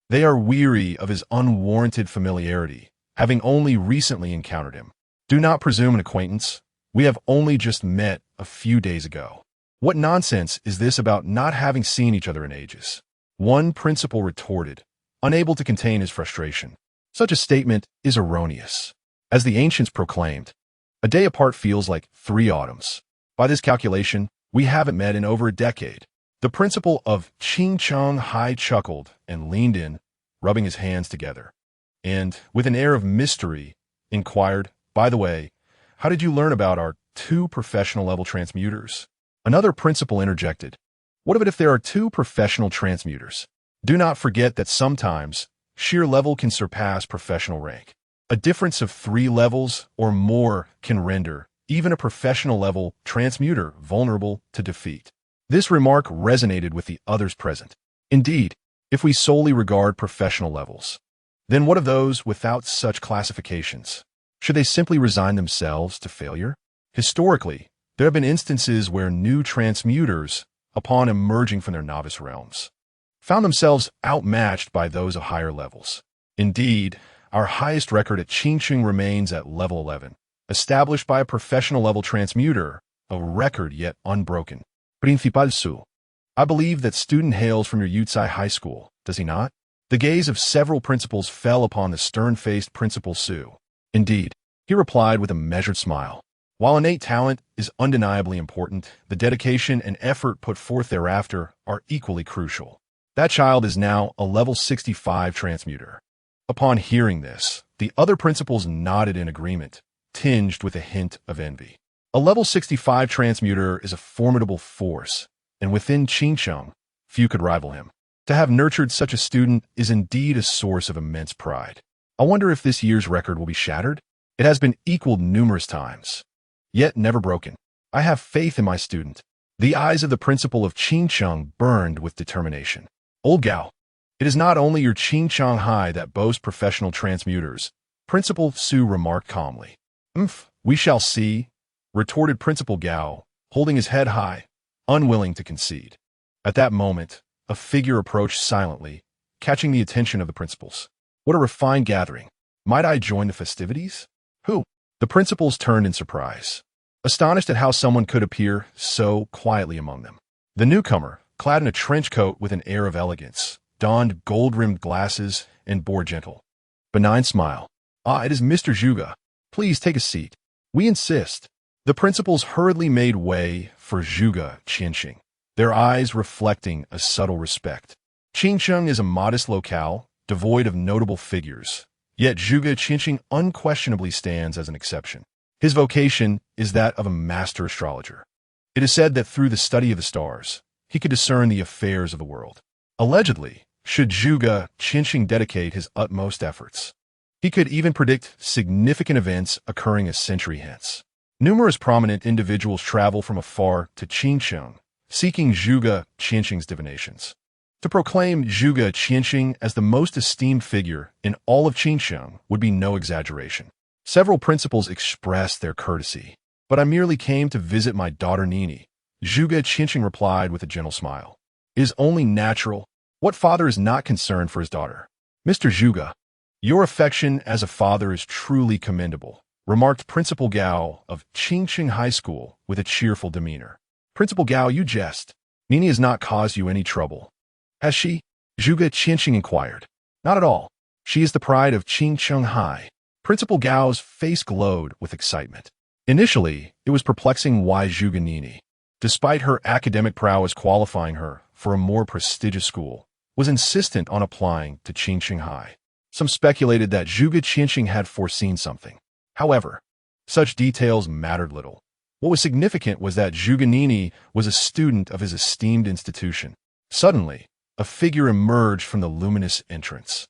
They are weary of his unwarranted familiarity, having only recently encountered him. Do not presume an acquaintance. We have only just met a few days ago. What nonsense is this about not having seen each other in ages? One principal retorted, unable to contain his frustration. Such a statement is erroneous. As the ancients proclaimed, a day apart feels like 3 autumns. By this calculation, we haven't met in over a decade. The principal of Qingcheng High chuckled and leaned in, rubbing his hands together, and, with an air of mystery, inquired, by the way, how did you learn about our 2 professional-level transmuters? Another principal interjected, what of it if there are 2 professional transmuters? Do not forget that sometimes sheer level can surpass professional rank. A difference of 3 levels or more can render even a professional level transmuter vulnerable to defeat. This remark resonated with the others present. Indeed, if we solely regard professional levels, then what of those without such classifications? Should they simply resign themselves to failure? Historically, there have been instances where new transmuters, upon emerging from their novice realms, found themselves outmatched by those of higher levels. Indeed, our highest record at Qingqing remains at level 11, established by a professional level transmuter, a record yet unbroken. Principal Su. I believe that student hails from your Yutsai High School, does he not? The gaze of several principals fell upon the stern-faced Principal Su. Indeed, he replied with a measured smile. While innate talent is undeniably important, the dedication and effort put forth thereafter are equally crucial. That child is now a level 65 transmuter. Upon hearing this, the other principals nodded in agreement, tinged with a hint of envy. A level 65 transmuter is a formidable force, and within Qingcheng, few could rival him. To have nurtured such a student is indeed a source of immense pride. I wonder if this year's record will be shattered? It has been equaled numerous times, yet never broken. I have faith in my student. The eyes of the principal of Qingcheng burned with determination. Old Gao, it is not only your Qingcheng High that boasts professional transmuters, Principal Su remarked calmly. We shall see, retorted Principal Gao, holding his head high, unwilling to concede. At that moment, a figure approached silently, catching the attention of the principals. What a refined gathering. Might I join the festivities? Who? The principals turned in surprise, astonished at how someone could appear so quietly among them. The newcomer, clad in a trench coat with an air of elegance, donned gold-rimmed glasses and bore gentle, benign smile. It is Mr. Zhuge. Please take a seat. We insist. The principals hurriedly made way for Zhuge Qianxing, their eyes reflecting a subtle respect. Qingcheng is a modest locale, devoid of notable figures, yet Zhuge Qianxing unquestionably stands as an exception. His vocation is that of a master astrologer. It is said that through the study of the stars, he could discern the affairs of the world. Allegedly, should Zhuge Qianxing dedicate his utmost efforts, he could even predict significant events occurring a century hence. Numerous prominent individuals travel from afar to Qingcheng, seeking Zhuge Qianxing's divinations. To proclaim Zhuge Qianxing as the most esteemed figure in all of Qingcheng would be no exaggeration. Several principals expressed their courtesy. But I merely came to visit my daughter Nini, Zhuge Qianxing replied with a gentle smile. It is only natural. What father is not concerned for his daughter? Mr. Zhuge, your affection as a father is truly commendable, remarked Principal Gao of Qingqing High School with a cheerful demeanor. Principal Gao, you jest. Nini has not caused you any trouble. Has she? Zhuge Qianxing inquired. Not at all. She is the pride of Qingcheng High. Principal Gao's face glowed with excitement. Initially, it was perplexing why Zhuge Nini, despite her academic prowess qualifying her for a more prestigious school, was insistent on applying to Qingqing High. Some speculated that Zhuge Qianxing had foreseen something. However, such details mattered little. What was significant was that Zhuge Nini was a student of his esteemed institution. Suddenly, a figure emerged from the luminous entrance,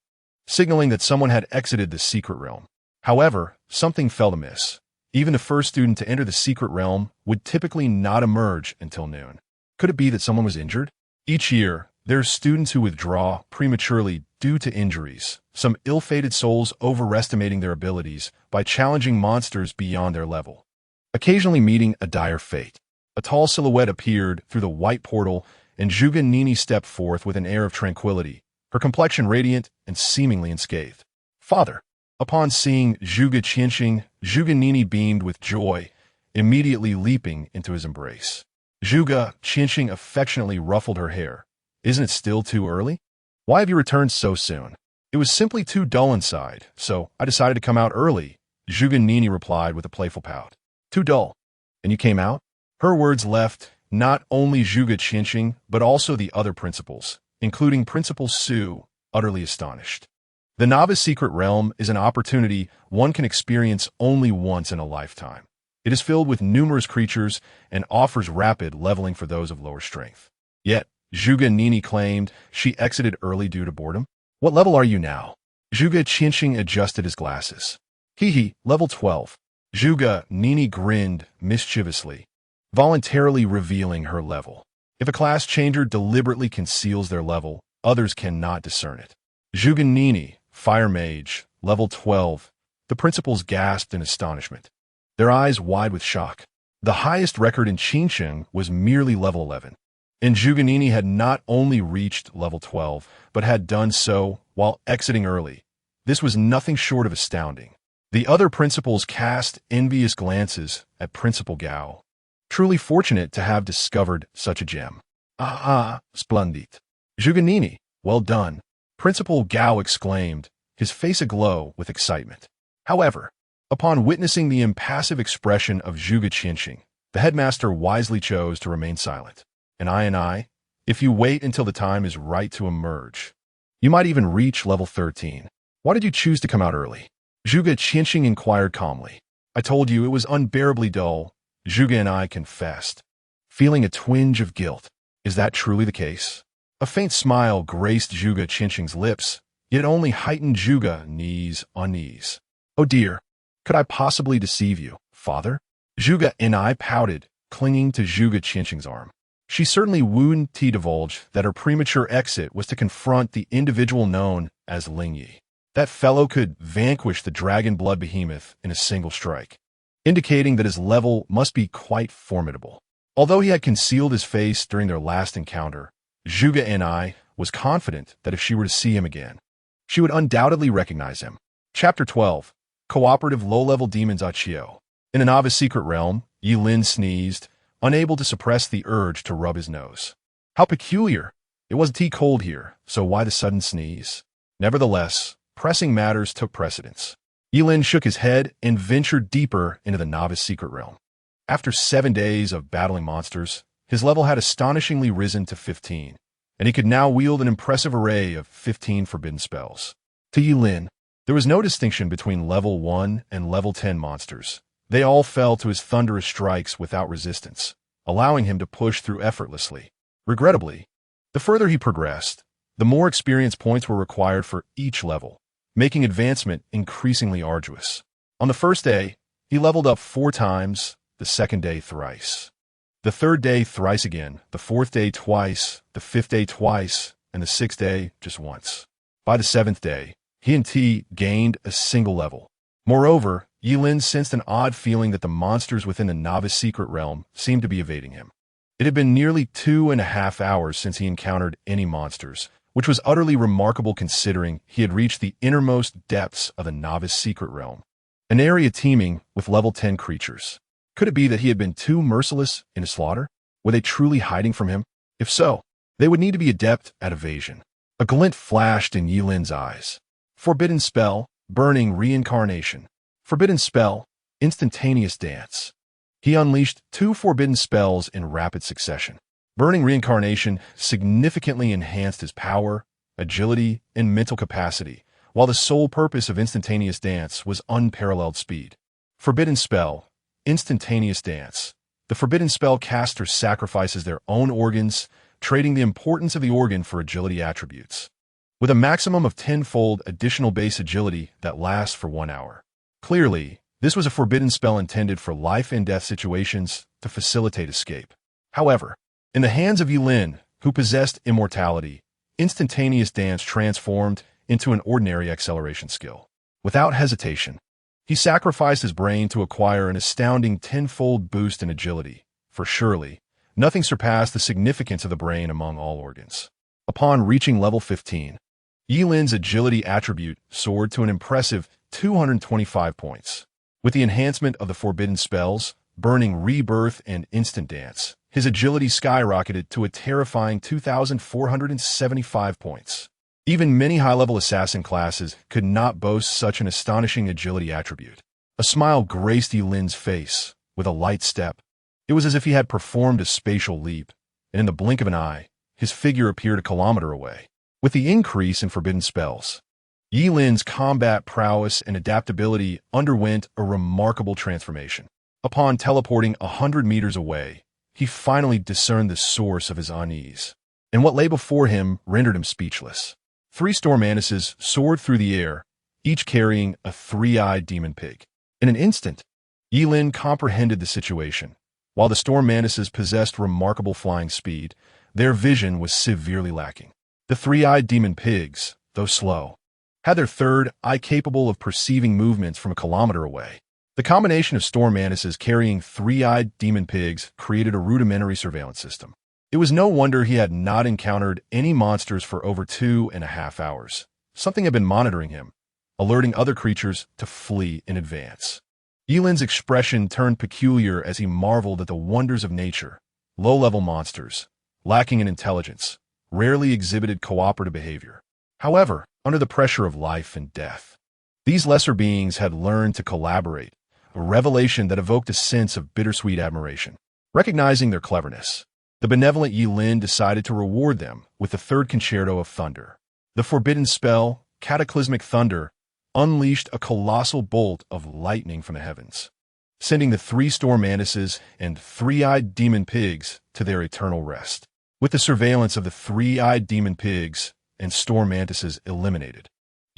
signaling that someone had exited the secret realm. However, something felt amiss. Even the first student to enter the secret realm would typically not emerge until noon. Could it be that someone was injured? Each year, there are students who withdraw prematurely due to injuries, some ill-fated souls overestimating their abilities by challenging monsters beyond their level, occasionally meeting a dire fate. A tall silhouette appeared through the white portal, and Zhuge Nini stepped forth with an air of tranquility, her complexion radiant and seemingly unscathed. Father! Upon seeing Zhuge Qianxing, Zhuge Nini beamed with joy, immediately leaping into his embrace. Zhuge Qianxing affectionately ruffled her hair. Isn't it still too early? Why have you returned so soon? It was simply too dull inside, so I decided to come out early, Zhuge Nini replied with a playful pout. Too dull. And you came out? Her words left not only Zhuge Qianxing, but also the other principals, including Principal Su, utterly astonished. The novice secret realm is an opportunity one can experience only once in a lifetime. It is filled with numerous creatures and offers rapid leveling for those of lower strength. Yet, Zhuge Nini claimed she exited early due to boredom. What level are you now? Zhuge Qianxing adjusted his glasses. Hee, level 12. Zhuge Nini grinned mischievously, voluntarily revealing her level. If a class changer deliberately conceals their level, others cannot discern it. Zhuge Nini, Fire Mage, level 12. The principals gasped in astonishment, their eyes wide with shock. The highest record in Qianxing was merely level 11. And Zhuge Nini had not only reached level 12, but had done so while exiting early. This was nothing short of astounding. The other principals cast envious glances at Principal Gao, truly fortunate to have discovered such a gem. Splendid. Zhuge Nini, well done, Principal Gao exclaimed, his face aglow with excitement. However, upon witnessing the impassive expression of Zhuge Qianxing, the headmaster wisely chose to remain silent. And I, if you wait until the time is right to emerge, you might even reach level 13. Why did you choose to come out early? Zhuge Qianxing inquired calmly. I told you it was unbearably dull, Zhuge and I confessed, feeling a twinge of guilt. Is that truly the case? A faint smile graced Zhuge Qianxing's lips, yet it only heightened Zhuge Ni's unease. Oh dear, could I possibly deceive you, father? Zhuge and I pouted, clinging to Zhuge Qianxing's arm. She certainly wouldn't divulge that her premature exit was to confront the individual known as Ling Yi. That fellow could vanquish the dragon blood behemoth in a single strike, indicating that his level must be quite formidable. Although he had concealed his face during their last encounter, Zhuge and I was confident that if she were to see him again, she would undoubtedly recognize him. Chapter 12. Cooperative Low-Level Demons Achio. In a novice secret realm, Yi Lin sneezed, unable to suppress the urge to rub his nose. How peculiar! It wasn't cold here, so why the sudden sneeze? Nevertheless, pressing matters took precedence. Yi Lin shook his head and ventured deeper into the novice secret realm. After 7 days of battling monsters, his level had astonishingly risen to 15, and he could now wield an impressive array of 15 forbidden spells. To Yi Lin, there was no distinction between level 1 and level 10 monsters. They all fell to his thunderous strikes without resistance, allowing him to push through effortlessly. Regrettably, the further he progressed, the more experience points were required for each level, making advancement increasingly arduous. On the first day, he leveled up 4 times, the second day thrice. The third day thrice again, the fourth day twice, the fifth day twice, and the sixth day just once. By the 7th day, he and T gained a single level. Moreover, Yi Lin sensed an odd feeling that the monsters within the novice secret realm seemed to be evading him. It had been nearly 2.5 hours since he encountered any monsters, which was utterly remarkable considering he had reached the innermost depths of the novice secret realm, an area teeming with level 10 creatures. Could it be that he had been too merciless in his slaughter? Were they truly hiding from him? If so, they would need to be adept at evasion. A glint flashed in Yi Lin's eyes. Forbidden spell, burning reincarnation. Forbidden spell, instantaneous dance. He unleashed 2 forbidden spells in rapid succession. Burning reincarnation significantly enhanced his power, agility, and mental capacity, while the sole purpose of instantaneous dance was unparalleled speed. Forbidden spell, instantaneous dance. The forbidden spellcaster sacrifices their own organs, trading the importance of the organ for agility attributes, with a maximum of 10-fold additional base agility that lasts for 1 hour. Clearly, this was a forbidden spell intended for life and death situations to facilitate escape. However, in the hands of Yi Lin, who possessed immortality, instantaneous dance transformed into an ordinary acceleration skill. Without hesitation, he sacrificed his brain to acquire an astounding 10-fold boost in agility, for surely, nothing surpassed the significance of the brain among all organs. Upon reaching level 15, Yi Lin's agility attribute soared to an impressive 225 points. With the enhancement of the forbidden spells, burning rebirth and instant dance, his agility skyrocketed to a terrifying 2,475 points. Even many high-level assassin classes could not boast such an astonishing agility attribute. A smile graced Yi Lin's face. With a light step, it was as if he had performed a spatial leap, and in the blink of an eye, his figure appeared a kilometer away. With the increase in forbidden spells, Yi Lin's combat prowess and adaptability underwent a remarkable transformation. Upon teleporting 100 meters away, he finally discerned the source of his unease. and what lay before him rendered him speechless. 3 storm amases soared through the air, each carrying a 3-eyed demon pig. In an instant, Yilin comprehended the situation. While the storm amases possessed remarkable flying speed, their vision was severely lacking. The 3-eyed demon pigs, though slow, had their third eye capable of perceiving movements from a kilometer away. The combination of storm amases carrying 3-eyed demon pigs created a rudimentary surveillance system. It was no wonder he had not encountered any monsters for over 2.5 hours. Something had been monitoring him, alerting other creatures to flee in advance. Yilin's expression turned peculiar as he marveled at the wonders of nature. Low-level monsters, lacking in intelligence, rarely exhibited cooperative behavior. However, under the pressure of life and death, these lesser beings had learned to collaborate, a revelation that evoked a sense of bittersweet admiration. Recognizing their cleverness, the benevolent Yilin decided to reward them with the 3rd concerto of thunder. The forbidden spell, cataclysmic thunder, unleashed a colossal bolt of lightning from the heavens, sending the 3 storm amases and 3-eyed demon pigs to their eternal rest. With the surveillance of the 3-eyed demon pigs and storm mantises eliminated,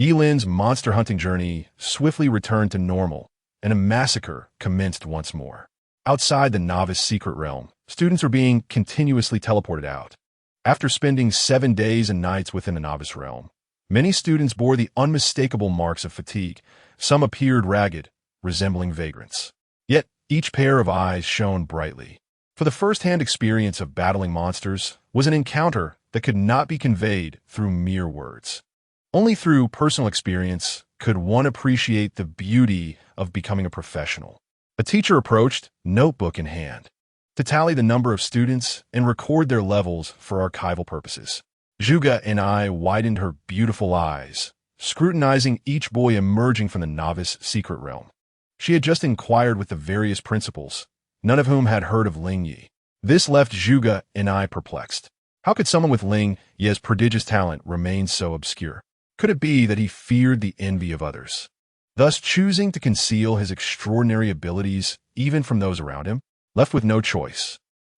Yilin's monster hunting journey swiftly returned to normal, and a massacre commenced once more. Outside the novice secret realm, students were being continuously teleported out. After spending 7 days and nights within the novice realm, many students bore the unmistakable marks of fatigue. Some appeared ragged, resembling vagrants. Yet each pair of eyes shone brightly. For the first-hand experience of battling monsters was an encounter that could not be conveyed through mere words. Only through personal experience could one appreciate the beauty of becoming a professional. A teacher approached, notebook in hand, to tally the number of students and record their levels for archival purposes. Zhuge and I widened her beautiful eyes, scrutinizing each boy emerging from the novice secret realm. She had just inquired with the various principals, none of whom had heard of Ling Yi. This left Zhuge and I perplexed. How could someone with Ling Yi's prodigious talent remain so obscure? Could it be that he feared the envy of others, thus choosing to conceal his extraordinary abilities even from those around him? Left with no choice,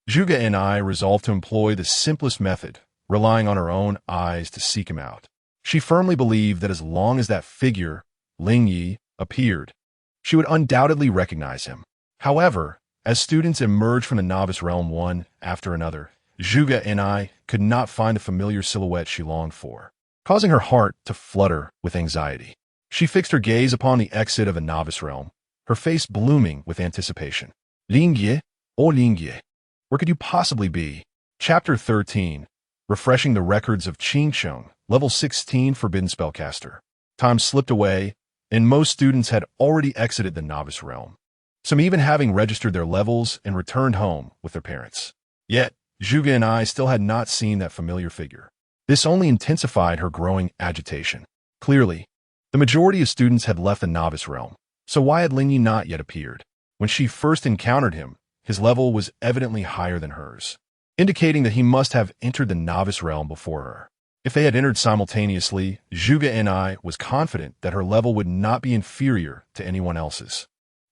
Zhuge and I resolved to employ the simplest method, relying on her own eyes to seek him out. She firmly believed that as long as that figure, Ling Yi, appeared, she would undoubtedly recognize him. However, as students emerged from the novice realm one after another, Zhuge and I could not find the familiar silhouette she longed for, causing her heart to flutter with anxiety. She fixed her gaze upon the exit of the novice realm, her face blooming with anticipation. Ling Yi, oh Ling Yi, where could you possibly be? Chapter 13. Refreshing the records of Qingsheng, level 16 Forbidden Spellcaster. Time slipped away, and most students had already exited the novice realm, some even having registered their levels and returned home with their parents. Yet, Zhuge and I still had not seen that familiar figure. This only intensified her growing agitation. Clearly, the majority of students had left the novice realm, so why had Ling Yi not yet appeared? When she first encountered him, his level was evidently higher than hers, indicating that he must have entered the novice realm before her. If they had entered simultaneously, Zhuge and I was confident that her level would not be inferior to anyone else's.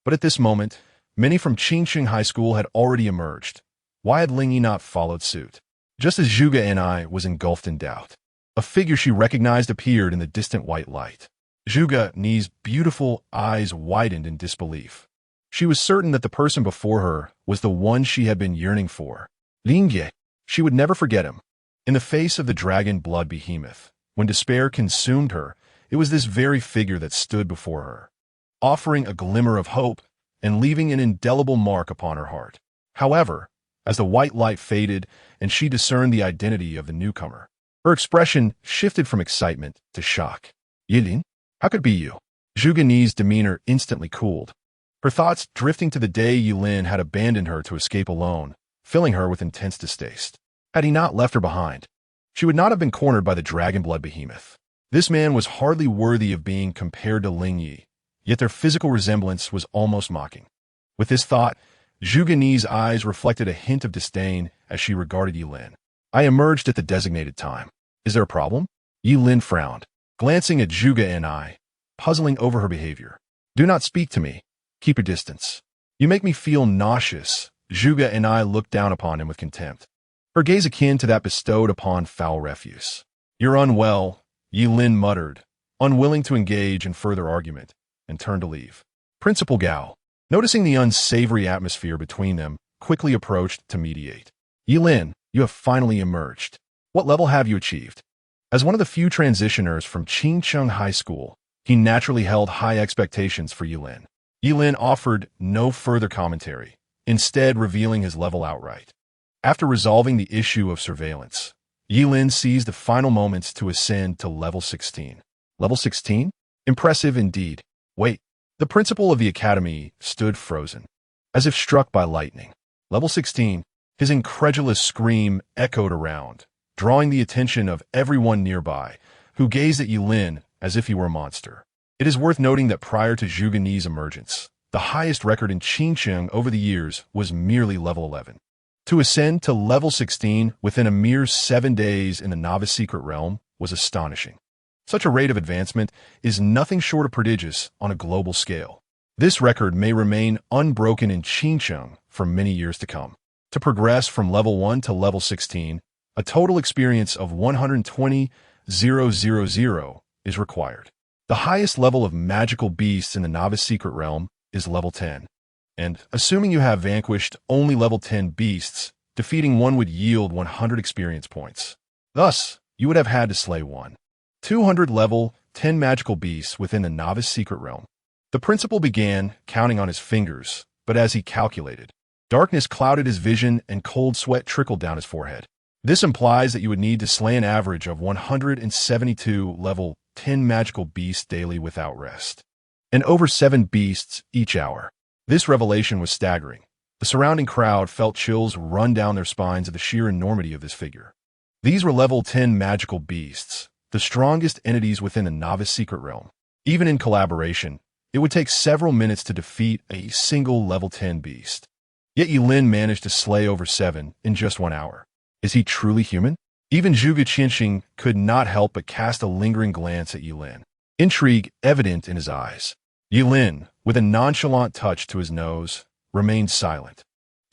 But at this moment, many from Qingsheng High School had already emerged. Why had Ling Yi not followed suit? Just as Zhuge and I was engulfed in doubt, a figure she recognized appeared in the distant white light. Zhuge Ni's beautiful eyes widened in disbelief. She was certain that the person before her was the one she had been yearning for. Ling Yi. She would never forget him. In the face of the dragon blood behemoth, when despair consumed her, it was this very figure that stood before her, offering a glimmer of hope and leaving an indelible mark upon her heart. However, as the white light faded and she discerned the identity of the newcomer, her expression shifted from excitement to shock. Yilin? How could it be you? Zhuge Ni's demeanor instantly cooled, her thoughts drifting to the day Yilin had abandoned her to escape alone, filling her with intense distaste. Had he not left her behind, she would not have been cornered by the dragon blood behemoth. This man was hardly worthy of being compared to Ling Yi, yet their physical resemblance was almost mocking. With this thought, Zhuge Ni's eyes reflected a hint of disdain as she regarded Yilin. I emerged at the designated time. Is there a problem? Yilin frowned, glancing at Zhuge and I, puzzling over her behavior. Do not speak to me. Keep your distance. You make me feel nauseous. Zhuge and I looked down upon him with contempt. her gaze akin to that bestowed upon foul refuse. "You're unwell," Yi-Lin muttered, unwilling to engage in further argument, and turned to leave. Principal Gao, noticing the unsavory atmosphere between them, quickly approached to mediate. "Yi-Lin, you have finally emerged. What level have you achieved?" As one of the few transitioners from Qingcheng High School, he naturally held high expectations for Yi-Lin. Yi-Lin offered no further commentary, instead revealing his level outright. After resolving the issue of surveillance, Yi-Lin seized the final moments to ascend to level 16. Level 16? Impressive indeed. Wait. The principal of the academy stood frozen, as if struck by lightning. Level 16. His incredulous scream echoed around, drawing the attention of everyone nearby, who gazed at Yi-Lin as if he were a monster. It is worth noting that prior to Zhuge Ni's emergence, the highest record in Qingcheng over the years was merely level 11. To ascend to level 16 within a mere 7 days in the novice secret realm was astonishing. Such a rate of advancement is nothing short of prodigious on a global scale. This record may remain unbroken in Qingcheng for many years to come. To progress from level 1 to level 16, a total experience of 120,000 is required. The highest level of magical beasts in the novice secret realm is level 10. And, assuming you have vanquished only level 10 beasts, defeating one would yield 100 experience points. Thus, you would have had to slay 200 level 10 magical beasts within the novice secret realm. The principal began counting on his fingers, but as he calculated, darkness clouded his vision and cold sweat trickled down his forehead. This implies that you would need to slay an average of 172 level 10 magical beasts daily without rest, and over 7 beasts each hour. This revelation was staggering. The surrounding crowd felt chills run down their spines at the sheer enormity of this figure. These were level 10 magical beasts, the strongest entities within the novice secret realm. Even in collaboration, it would take several minutes to defeat a single level 10 beast. Yet Yi-Lin managed to slay over 7 in just 1 hour. Is he truly human? Even Zhuge Qianxing could not help but cast a lingering glance at Yi-Lin, intrigue evident in his eyes. Yi-Lin, with a nonchalant touch to his nose, remained silent.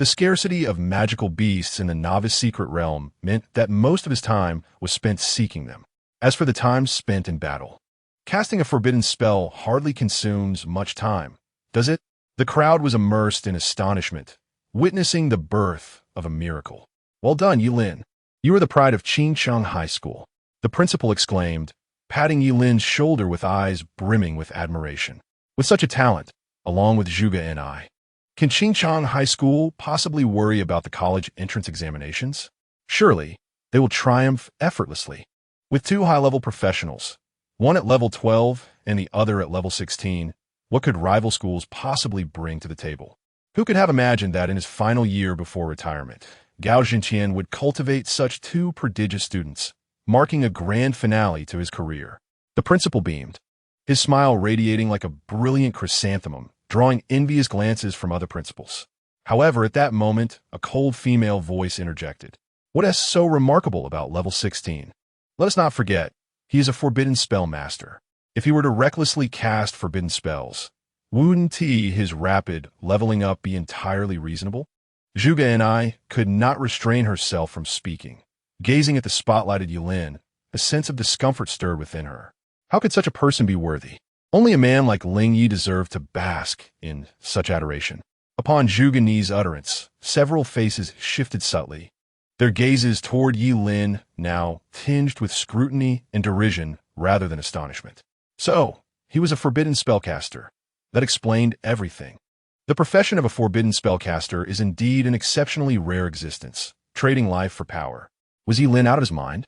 The scarcity of magical beasts in the novice secret realm meant that most of his time was spent seeking them. As for the time spent in battle, casting a forbidden spell hardly consumes much time, does it? The crowd was immersed in astonishment, witnessing the birth of a miracle. "Well done, Yi-Lin. You are the pride of Qingcheng High School," the principal exclaimed, patting Yi-Lin's shoulder with eyes brimming with admiration. "With such a talent, along with Zhuge and I, can Qingcheng High School possibly worry about the college entrance examinations? Surely, they will triumph effortlessly. With 2 high-level professionals, one at level 12 and the other at level 16, what could rival schools possibly bring to the table?" Who could have imagined that in his final year before retirement, Gao Zhenqian would cultivate such 2 prodigious students, marking a grand finale to his career? The principal beamed, his smile radiating like a brilliant chrysanthemum, drawing envious glances from other principals. However, at that moment, a cold female voice interjected. "What is so remarkable about level 16? Let us not forget, he is a forbidden spell master. If he were to recklessly cast forbidden spells, wouldn't his rapid leveling up be entirely reasonable?" Zhuge and I could not restrain herself from speaking. Gazing at the spotlighted Yi-Lin, a sense of discomfort stirred within her. How could such a person be worthy? Only a man like Ling Yi deserved to bask in such adoration. Upon Zhuge Ni's utterance, several faces shifted subtly, their gazes toward Yi-Lin now tinged with scrutiny and derision rather than astonishment. So, he was a forbidden spellcaster. That explained everything. The profession of a forbidden spellcaster is indeed an exceptionally rare existence, trading life for power. Was Yi-Lin out of his mind?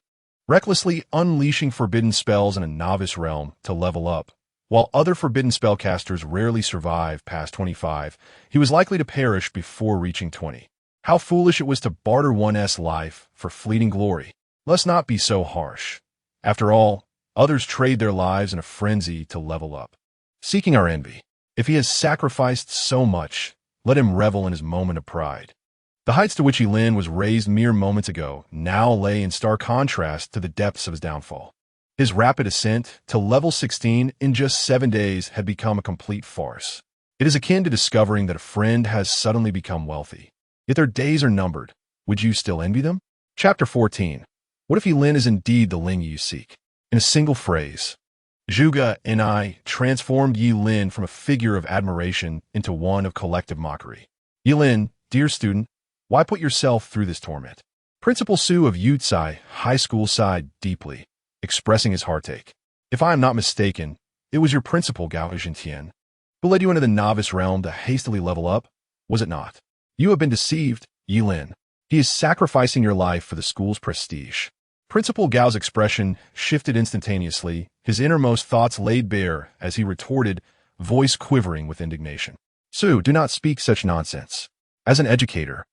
Recklessly unleashing forbidden spells in a novice realm to level up. While other forbidden spellcasters rarely survive past 25, he was likely to perish before reaching 20. How foolish it was to barter one's life for fleeting glory. Let's not be so harsh. After all, others trade their lives in a frenzy to level up, seeking our envy. If he has sacrificed so much, let him revel in his moment of pride. The heights to which Yi-Lin was raised mere moments ago now lay in stark contrast to the depths of his downfall. His rapid ascent to level 16 in just 7 days had become a complete farce. It is akin to discovering that a friend has suddenly become wealthy. Yet their days are numbered. Would you still envy them? Chapter 14. What if Yilin is indeed the Ling you seek? In a single phrase, Zhuge and I transformed Yilin from a figure of admiration into one of collective mockery. Yilin, dear student, why put yourself through this torment? Principal Su of Yutsai High School sighed deeply, expressing his heartache. If I am not mistaken, it was your principal, Gao Jintian, who led you into the novice realm to hastily level up, was it not? You have been deceived, Yilin. He is sacrificing your life for the school's prestige. Principal Gao's expression shifted instantaneously, his innermost thoughts laid bare as he retorted, voice quivering with indignation. Su, do not speak such nonsense. As an educator,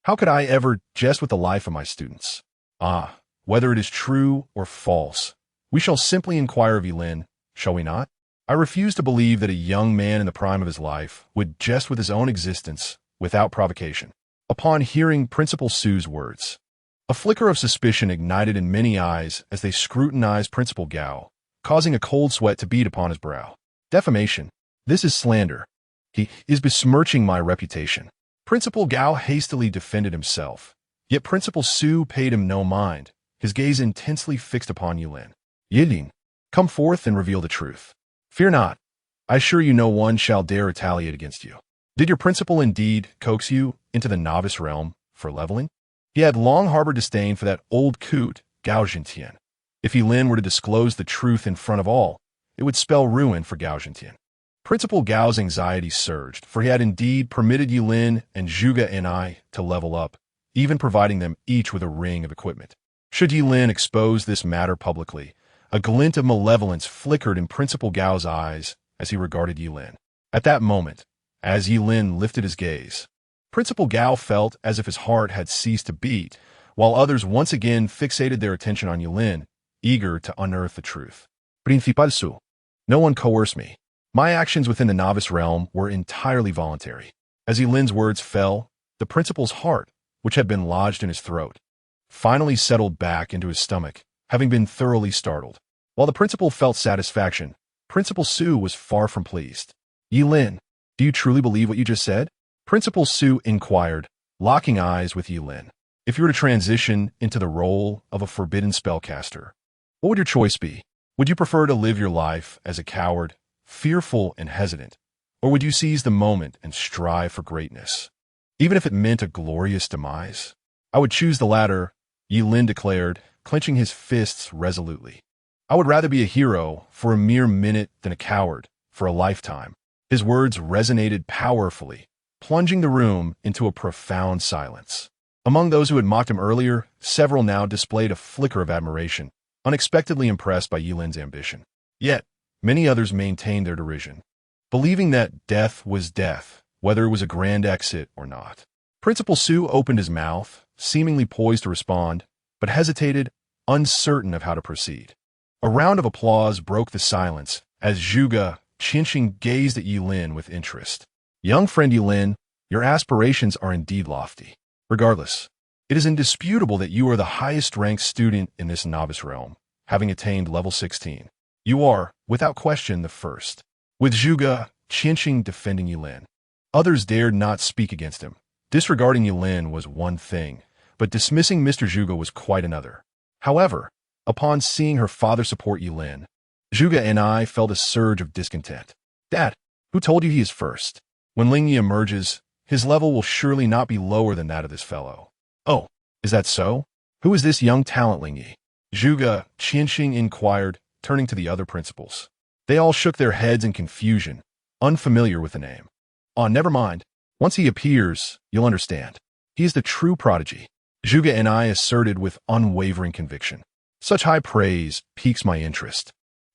how could I ever jest with the life of my students? Ah, whether it is true or false, we shall simply inquire of Yilin, shall we not? I refuse to believe that a young man in the prime of his life would jest with his own existence without provocation. Upon hearing Principal Su's words, a flicker of suspicion ignited in many eyes as they scrutinized Principal Gao, causing a cold sweat to beat upon his brow. Defamation. This is slander. He is besmirching my reputation. Principal Gao hastily defended himself, yet Principal Su paid him no mind, his gaze intensely fixed upon Yilin. Yilin, come forth and reveal the truth. Fear not. I assure you no one shall dare retaliate against you. Did your principal indeed coax you into the novice realm for leveling? He had long harbored disdain for that old coot, Gao Jintian. If Yilin were to disclose the truth in front of all, it would spell ruin for Gao Jintian. Principal Gao's anxiety surged, for he had indeed permitted Yilin and Zhuge and I to level up, even providing them each with a ring of equipment. Should Yilin expose this matter publicly, a glint of malevolence flickered in Principal Gao's eyes as he regarded Yilin. At that moment, as Yilin lifted his gaze, Principal Gao felt as if his heart had ceased to beat, while others once again fixated their attention on Yilin, eager to unearth the truth. Principal Su, no one coerced me. My actions within the novice realm were entirely voluntary. As Yilin's words fell, the principal's heart, which had been lodged in his throat, finally settled back into his stomach, having been thoroughly startled. While the principal felt satisfaction, Principal Su was far from pleased. Yilin, do you truly believe what you just said? Principal Su inquired, locking eyes with Yilin. If you were to transition into the role of a forbidden spellcaster, what would your choice be? Would you prefer to live your life as a coward, fearful and hesitant, or would you seize the moment and strive for greatness, even if it meant a glorious demise? I would choose the latter, Yilin declared, clenching his fists resolutely. I would rather be a hero for a mere minute than a coward for a lifetime. His words resonated powerfully, plunging the room into a profound silence. Among those who had mocked him earlier, several now displayed a flicker of admiration, unexpectedly impressed by Yilin's ambition. Yet, many others maintained their derision, believing that death was death, whether it was a grand exit or not. Principal Su opened his mouth, seemingly poised to respond, but hesitated, uncertain of how to proceed. A round of applause broke the silence as Zhuge Qinxing gazed at Yilin with interest. Young friend Yilin, your aspirations are indeed lofty. Regardless, it is indisputable that you are the highest-ranked student in this novice realm, having attained level 16. You are, without question, the first. With Zhuge Qinxing defending Yilin, others dared not speak against him. Disregarding Yilin was one thing, but dismissing Mr. Zhuge was quite another. However, upon seeing her father support Yilin, Zhuge and I felt a surge of discontent. Dad, who told you he is first? When Lingyi emerges, his level will surely not be lower than that of this fellow. Oh, is that so? Who is this young talent, Lingyi? Zhuge Qinxing inquired, turning to the other principals. They all shook their heads in confusion, unfamiliar with the name. Oh, never mind. Once he appears, you'll understand. He is the true prodigy, Zhuge and I asserted with unwavering conviction. Such high praise piques my interest.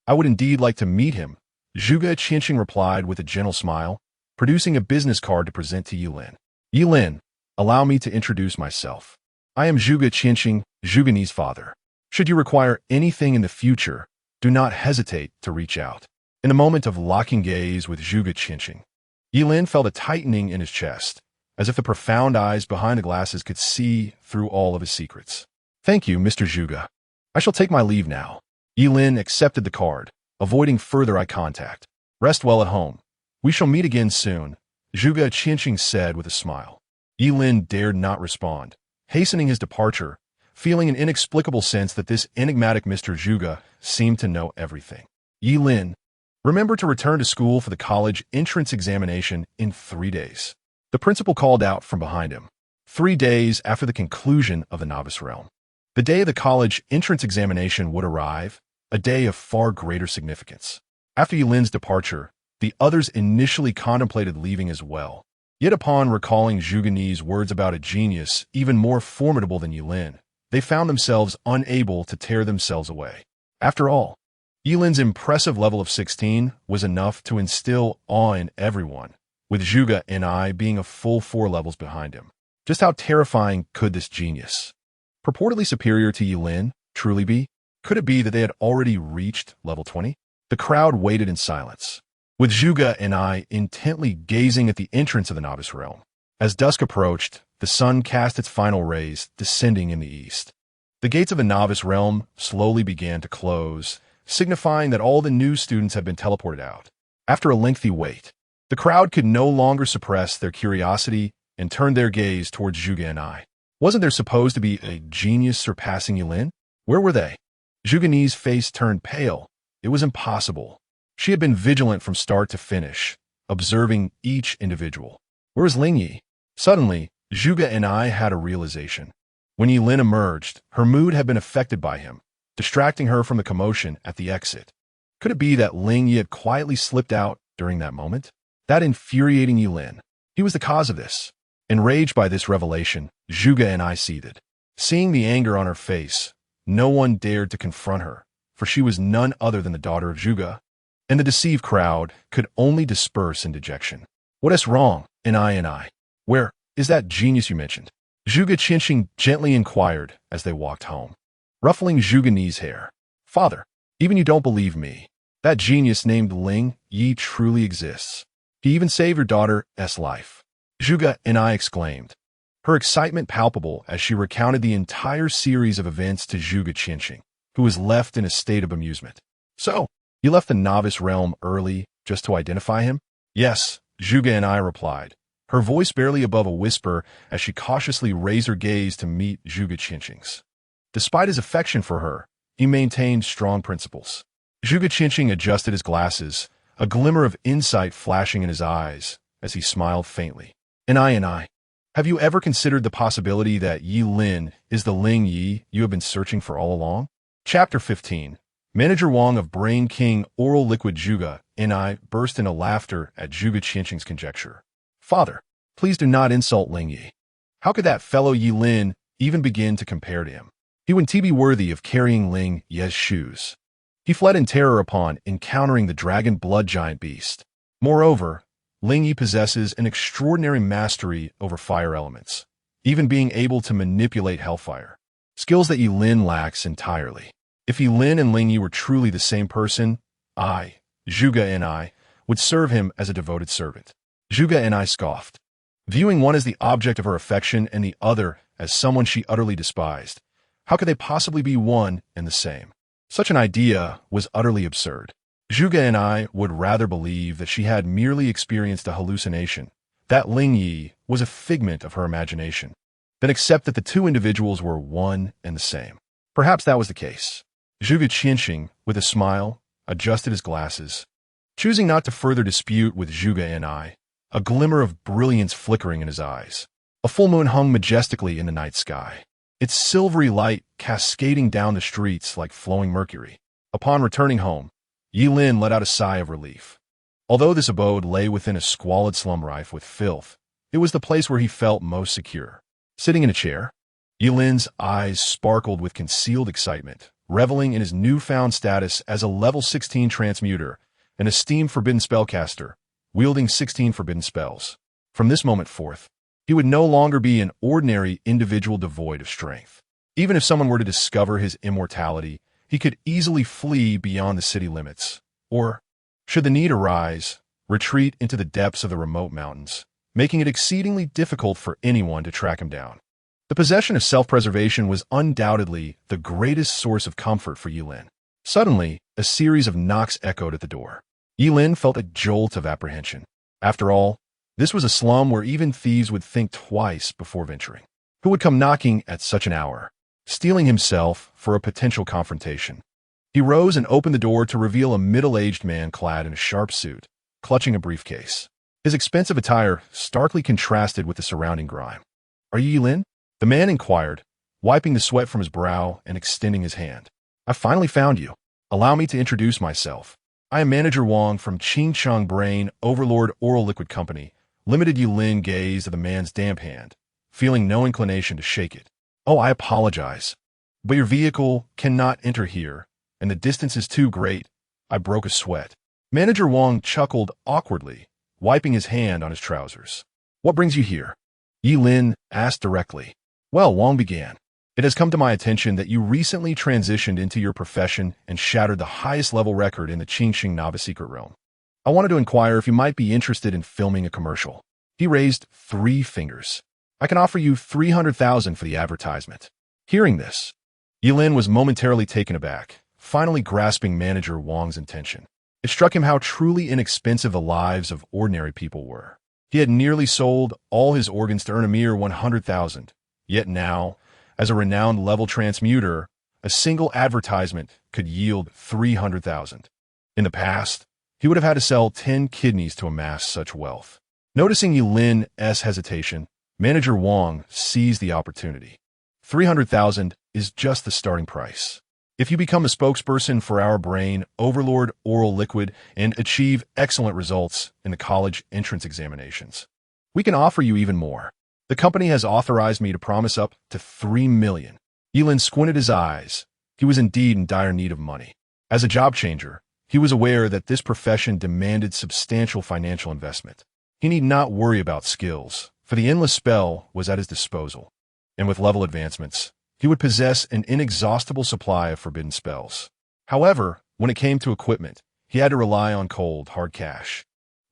I would indeed like to meet him, Zhuge Qinxing replied with a gentle smile, producing a business card to present to Yilin. Yilin, allow me to introduce myself. I am Zhuge Qinxing, Zhuge's father. Should you require anything in the future, do not hesitate to reach out. In a moment of locking gaze with Zhuge Qinxing, Yilin felt a tightening in his chest, as if the profound eyes behind the glasses could see through all of his secrets. Thank you, Mr. Zhuge. I shall take my leave now. Yilin accepted the card, avoiding further eye contact. Rest well at home. We shall meet again soon, Zhuge Qinxing said with a smile. Yilin dared not respond, hastening his departure, feeling an inexplicable sense that this enigmatic Mr. Zhuge seemed to know everything. Yi Lin, remember to return to school for the college entrance examination in 3 days. The principal called out from behind him. 3 days after the conclusion of the novice realm. The day of the college entrance examination would arrive, a day of far greater significance. After Yi Lin's departure, the others initially contemplated leaving as well. Yet upon recalling Zhuge Ni's words about a genius even more formidable than Yi Lin, they found themselves unable to tear themselves away. After all, Yi Lin's impressive level of 16 was enough to instill awe in everyone, with Zhuge Ni being a full 4 levels behind him. Just how terrifying could this genius, purportedly superior to Yi Lin, truly be? Could it be that they had already reached level 20? The crowd waited in silence, with Zhuge Ni intently gazing at the entrance of the novice realm. As dusk approached, the sun cast its final rays, descending in the east. The gates of the novice realm slowly began to close, signifying that all the new students had been teleported out. After a lengthy wait, the crowd could no longer suppress their curiosity and turned their gaze towards Zhuge Ni. Wasn't there supposed to be a genius surpassing Yi Lin? Where were they? Zhuge Ni's face turned pale. It was impossible. She had been vigilant from start to finish, observing each individual. Where was Ling Yi? Suddenly, Zhuge Ni had a realization. When Yi Lin emerged, her mood had been affected by him, distracting her from the commotion at the exit. Could it be that Ling Yi had quietly slipped out during that moment? That infuriating Yi Lin. He was the cause of this. Enraged by this revelation, Zhuge Ni seethed. Seeing the anger on her face, no one dared to confront her, for she was none other than the daughter of Zhuge, and the deceived crowd could only disperse in dejection. What is wrong, Ni? Where is that genius you mentioned? Zhuge Qinxing gently inquired as they walked home, ruffling Zhuge Ni's hair. Father, even you don't believe me. That genius named Ling Yi truly exists. He even saved your daughter's life. Zhuge Ni exclaimed, her excitement palpable as she recounted the entire series of events to Zhuge Qinxing, who was left in a state of amusement. So, you left the novice realm early just to identify him? Yes, Zhuge Ni replied, her voice barely above a whisper as she cautiously raised her gaze to meet Zhuge Qinxing's. Despite his affection for her, he maintained strong principles. Zhuge Qinxing adjusted his glasses, a glimmer of insight flashing in his eyes as he smiled faintly. Ni, have you ever considered the possibility that Yi Lin is the Ling Yi you have been searching for all along? Chapter 15. Manager Wang of Brain King Oral Liquid Zhuge Ni burst into laughter at Zhuge Qinxing's conjecture. Father, please do not insult Ling Yi. How could that fellow Yi Lin even begin to compare to him? He wouldn't be worthy of carrying Ling Yi's shoes. He fled in terror upon encountering the dragon blood giant beast. Moreover, Ling Yi possesses an extraordinary mastery over fire elements, even being able to manipulate hellfire, skills that Yi Lin lacks entirely. If Yi Lin and Ling Yi were truly the same person, I, Zhuge Ni, would serve him as a devoted servant. Zhuge Ni scoffed, viewing one as the object of her affection and the other as someone she utterly despised. How could they possibly be one and the same? Such an idea was utterly absurd. Zhuge Ni would rather believe that she had merely experienced a hallucination, that Ling Yi was a figment of her imagination, than accept that the two individuals were one and the same. Perhaps that was the case. Zhuge Qinxing, with a smile, adjusted his glasses, choosing not to further dispute with Zhuge Ni, a glimmer of brilliance flickering in his eyes. A full moon hung majestically in the night sky, its silvery light cascading down the streets like flowing mercury. Upon returning home, Yi Lin let out a sigh of relief. Although this abode lay within a squalid slum rife with filth, it was the place where he felt most secure. Sitting in a chair, Yi Lin's eyes sparkled with concealed excitement, reveling in his newfound status as a level 16 transmuter, an esteemed forbidden spellcaster, wielding 16 forbidden spells. From this moment forth, he would no longer be an ordinary individual devoid of strength. Even if someone were to discover his immortality, he could easily flee beyond the city limits, or, should the need arise, retreat into the depths of the remote mountains, making it exceedingly difficult for anyone to track him down. The possession of self-preservation was undoubtedly the greatest source of comfort for Yi Lin. Suddenly, a series of knocks echoed at the door. Yi Lin felt a jolt of apprehension. After all, this was a slum where even thieves would think twice before venturing. Who would come knocking at such an hour? steeling himself for a potential confrontation. He rose and opened the door to reveal a middle-aged man clad in a sharp suit, clutching a briefcase. His expensive attire starkly contrasted with the surrounding grime. "Are you Yi Lin?" the man inquired, wiping the sweat from his brow and extending his hand. "I finally found you. Allow me to introduce myself. I am Manager Wang from Qingcheng Brain Overlord Oral Liquid Company." Limited Yi Lin gazed at the man's damp hand, feeling no inclination to shake it. "Oh, I apologize, but your vehicle cannot enter here, and the distance is too great." I broke a sweat. Manager Wang chuckled awkwardly, wiping his hand on his trousers. "What brings you here?" Yi Lin asked directly. "Well," Wang began, "it has come to my attention that you recently transitioned into your profession and shattered the highest level record in the Qingxing Novice Secret Realm. I wanted to inquire if you might be interested in filming a commercial." He raised 3 fingers. "I can offer you 300,000 for the advertisement." Hearing this, Yi Lin was momentarily taken aback, finally grasping Manager Wang's intention. It struck him how truly inexpensive the lives of ordinary people were. He had nearly sold all his organs to earn a mere 100,000, yet now, as a renowned level transmuter, a single advertisement could yield 300,000. In the past, he would have had to sell 10 kidneys to amass such wealth. Noticing Yi Lin's hesitation, Manager Wang seized the opportunity. 300,000 is just the starting price. If you become a spokesperson for our Brain Overlord Oral Liquid and achieve excellent results in the college entrance examinations, we can offer you even more. The company has authorized me to promise up to 3 million. Yi Lin squinted his eyes. He was indeed in dire need of money. As a job changer, he was aware that this profession demanded substantial financial investment. He need not worry about skills, for the endless spell was at his disposal. And with level advancements, he would possess an inexhaustible supply of forbidden spells. However, when it came to equipment, he had to rely on cold, hard cash.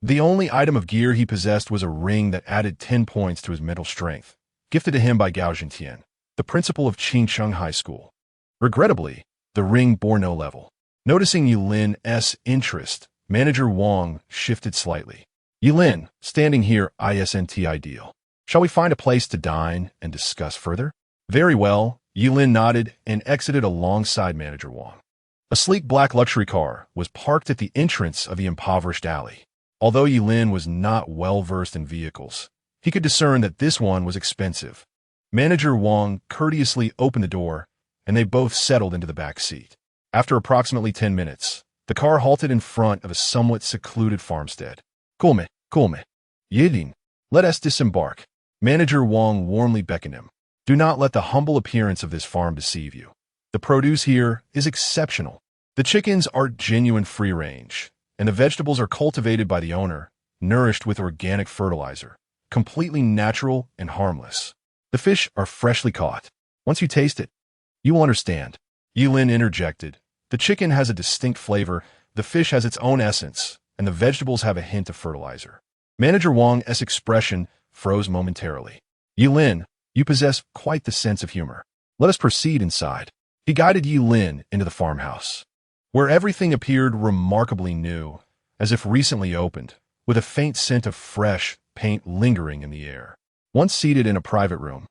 The only item of gear he possessed was a ring that added 10 points to his mental strength, gifted to him by Gao Zhentian, the principal of Qingcheng High School. Regrettably, the ring bore no level. Noticing Yi Lin's interest, Manager Wang shifted slightly. "Yi Lin, standing here isn't ideal. Shall we find a place to dine and discuss further?" "Very well." Yi Lin nodded and exited alongside Manager Wang. A sleek black luxury car was parked at the entrance of the impoverished alley. Although Yi Lin was not well-versed in vehicles, he could discern that this one was expensive. Manager Wang courteously opened the door, and they both settled into the back seat. After approximately 10 minutes, the car halted in front of a somewhat secluded farmstead. Kulme. Yi Lin, let us disembark." Manager Wang warmly beckoned him. "Do not let the humble appearance of this farm deceive you. The produce here is exceptional. The chickens are genuine free-range, and the vegetables are cultivated by the owner, nourished with organic fertilizer, completely natural and harmless. The fish are freshly caught. Once you taste it, you will understand." Yi Lin interjected. "The chicken has a distinct flavor, the fish has its own essence, and the vegetables have a hint of fertilizer." Manager Wang's expression froze momentarily. "Yi Lin, you possess quite the sense of humor. Let us proceed inside." He guided Yi Lin into the farmhouse, where everything appeared remarkably new, as if recently opened, with a faint scent of fresh paint lingering in the air. Once seated in a private room,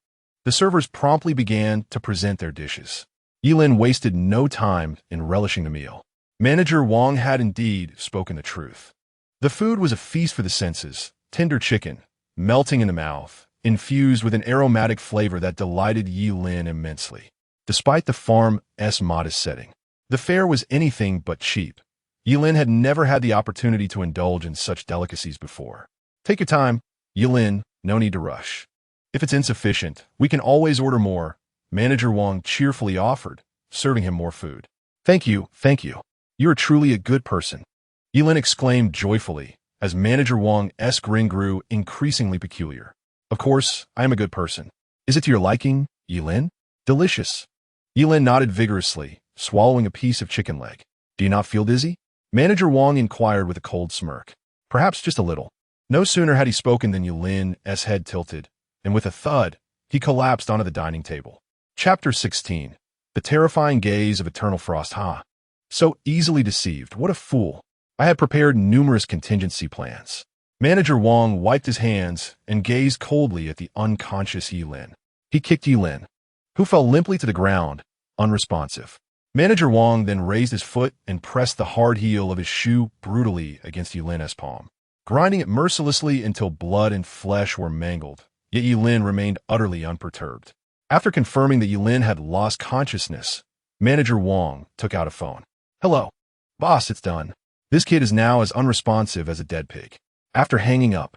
the servers promptly began to present their dishes. Yi Lin wasted no time in relishing the meal. Manager Wang had indeed spoken the truth. The food was a feast for the senses, tender chicken, melting in the mouth, infused with an aromatic flavor that delighted Yi Lin immensely. Despite the farm's modest setting, the fare was anything but cheap. Yi Lin had never had the opportunity to indulge in such delicacies before. "Take your time, Yi Lin, no need to rush. If it's insufficient, we can always order more," Manager Wang cheerfully offered, serving him more food. Thank you. You are truly a good person," Yi Lin exclaimed joyfully, as Manager Wang's grin grew increasingly peculiar. "Of course, I am a good person. Is it to your liking, Yi Lin?" "Delicious." Yi Lin nodded vigorously, swallowing a piece of chicken leg. "Do you not feel dizzy?" Manager Wang inquired with a cold smirk. "Perhaps just a little." No sooner had he spoken than Yi Lin's head tilted, and with a thud, he collapsed onto the dining table. Chapter 16. The Terrifying Gaze of Eternal Frost. So easily deceived. What a fool. I had prepared numerous contingency plans. Manager Wang wiped his hands and gazed coldly at the unconscious Yi Lin. He kicked Yi Lin. who fell limply to the ground, unresponsive. Manager Wong then raised his foot and pressed the hard heel of his shoe brutally against Yilin's palm, grinding it mercilessly until blood and flesh were mangled, yet Yilin remained utterly unperturbed. After confirming that Yilin had lost consciousness, Manager Wong took out a phone. "Hello. Boss, it's done. This kid is now as unresponsive as a dead pig." After hanging up,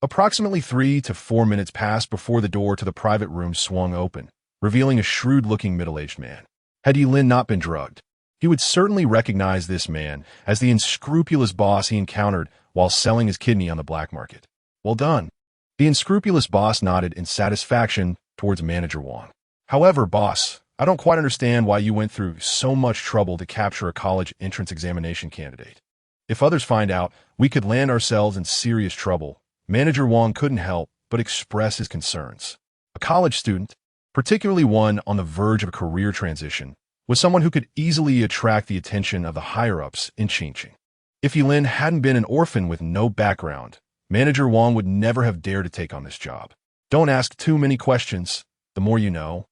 approximately 3 to 4 minutes passed before the door to the private room swung open, revealing a shrewd-looking middle-aged man. Had Yilin not been drugged, he would certainly recognize this man as the unscrupulous boss he encountered while selling his kidney on the black market. "Well done." The unscrupulous boss nodded in satisfaction towards Manager Wong. "However, boss, I don't quite understand why you went through so much trouble to capture a college entrance examination candidate. If others find out, we could land ourselves in serious trouble." Manager Wong couldn't help but express his concerns. A college student, particularly one on the verge of a career transition, was someone who could easily attract the attention of the higher-ups in Qingqing. If Yilin hadn't been an orphan with no background, Manager Wong would never have dared to take on this job. "Don't ask too many questions. The more you know,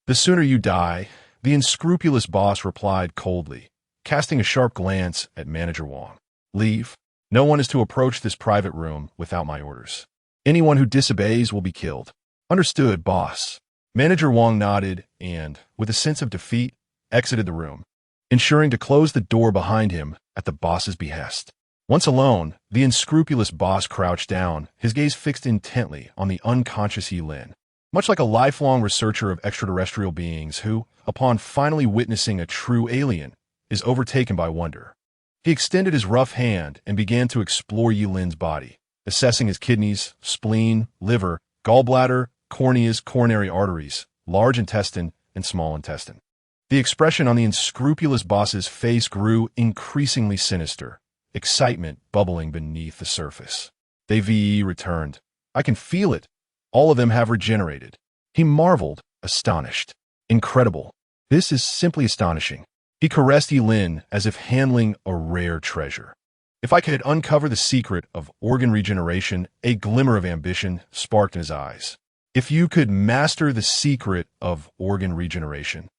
the sooner you die," the unscrupulous boss replied coldly, casting a sharp glance at Manager Wong. "Leave. No one is to approach this private room without my orders. Anyone who disobeys will be killed." "Understood, boss." Manager Wong nodded and, with a sense of defeat, exited the room, ensuring to close the door behind him at the boss's behest. Once alone, the unscrupulous boss crouched down, his gaze fixed intently on the unconscious Yilin, much like a lifelong researcher of extraterrestrial beings who, upon finally witnessing a true alien, is overtaken by wonder. He extended his rough hand and began to explore Yilin's body, assessing his kidneys, spleen, liver, gallbladder, corneas, coronary arteries, large intestine, and small intestine. The expression on the unscrupulous boss's face grew increasingly sinister, excitement bubbling beneath the surface. "They VE returned. I can feel it. All of them have regenerated." He marveled, astonished. "Incredible. This is simply astonishing." He caressed Yilin as if handling a rare treasure. "If I could uncover the secret of organ regeneration," a glimmer of ambition sparked in his eyes. "If you could master the secret of organ regeneration,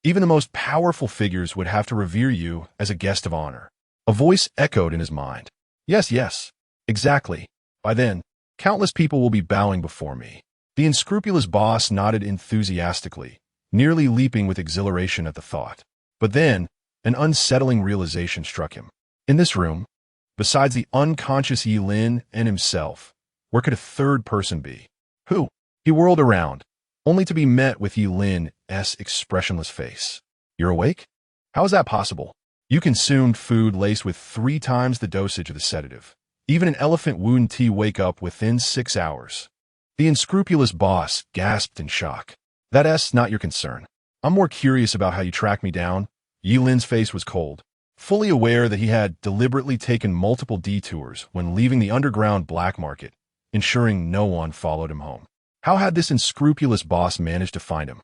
even the most powerful figures would have to revere you as a guest of honor." A voice echoed in his mind. "Yes, yes, exactly. By then, countless people will be bowing before me." The unscrupulous boss nodded enthusiastically, nearly leaping with exhilaration at the thought. But then, an unsettling realization struck him. In this room, besides the unconscious Yilin and himself, where could a third person be? Who? He whirled around, only to be met with Yilin's expressionless face. "You're awake? How is that possible? You consumed food laced with 3 times the dosage of the sedative. Even an elephant wouldn't wake up within 6 hours." The unscrupulous boss gasped in shock. "That's not your concern. I'm more curious about how you tracked me down." Yilin's face was cold, fully aware that he had deliberately taken multiple detours when leaving the underground black market, ensuring no one followed him home. How had this unscrupulous boss managed to find him?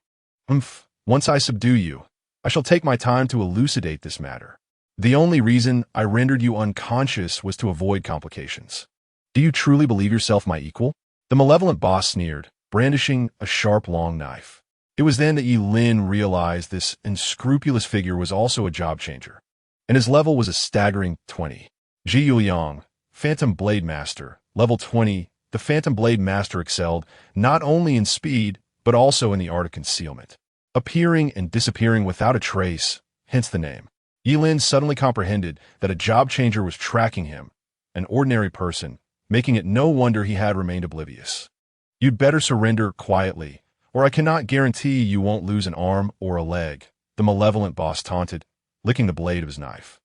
Once I subdue you, I shall take my time to elucidate this matter. The only reason I rendered you unconscious was to avoid complications." "Do you truly believe yourself my equal?" The malevolent boss sneered, brandishing a sharp, long knife. It was then that Yilin realized this unscrupulous figure was also a job changer, and his level was a staggering 20. Ji Yuliang, Phantom Blade Master, level 20. The Phantom Blade Master excelled not only in speed, but also in the art of concealment, appearing and disappearing without a trace, hence the name. Yilin suddenly comprehended that a job changer was tracking him, an ordinary person, making it no wonder he had remained oblivious. "You'd better surrender quietly, or I cannot guarantee you won't lose an arm or a leg," the malevolent boss taunted, licking the blade of his knife.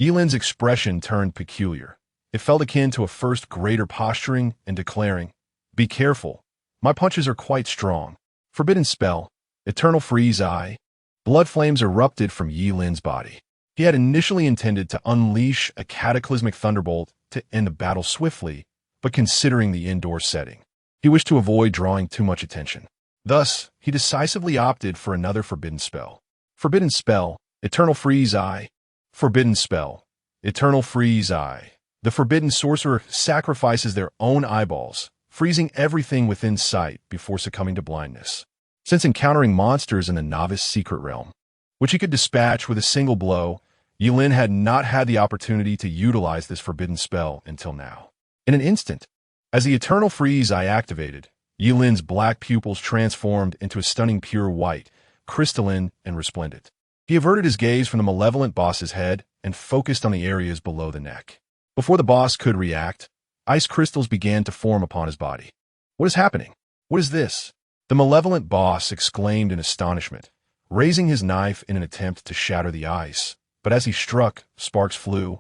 Yilin's expression turned peculiar. It felt akin to a first grader posturing and declaring, "Be careful. My punches are quite strong." Forbidden spell, Eternal Freeze Eye. Blood flames erupted from Yilin's body. He had initially intended to unleash a cataclysmic thunderbolt to end the battle swiftly, but considering the indoor setting, he wished to avoid drawing too much attention. Thus, he decisively opted for another forbidden spell. Forbidden spell, Eternal Freeze Eye. Forbidden spell, Eternal Freeze Eye. The forbidden sorcerer sacrifices their own eyeballs, freezing everything within sight before succumbing to blindness. since encountering monsters in the novice secret realm, which he could dispatch with a single blow. Yilin had not had the opportunity to utilize this forbidden spell until now. In an instant, as the eternal freeze I activated, Yilin's black pupils transformed into a stunning pure white, crystalline and resplendent. He averted his gaze from the malevolent boss's head and focused on the areas below the neck. Before the boss could react, ice crystals began to form upon his body. What is happening? What is this? The malevolent boss exclaimed in astonishment, raising his knife in an attempt to shatter the ice. But as he struck, sparks flew,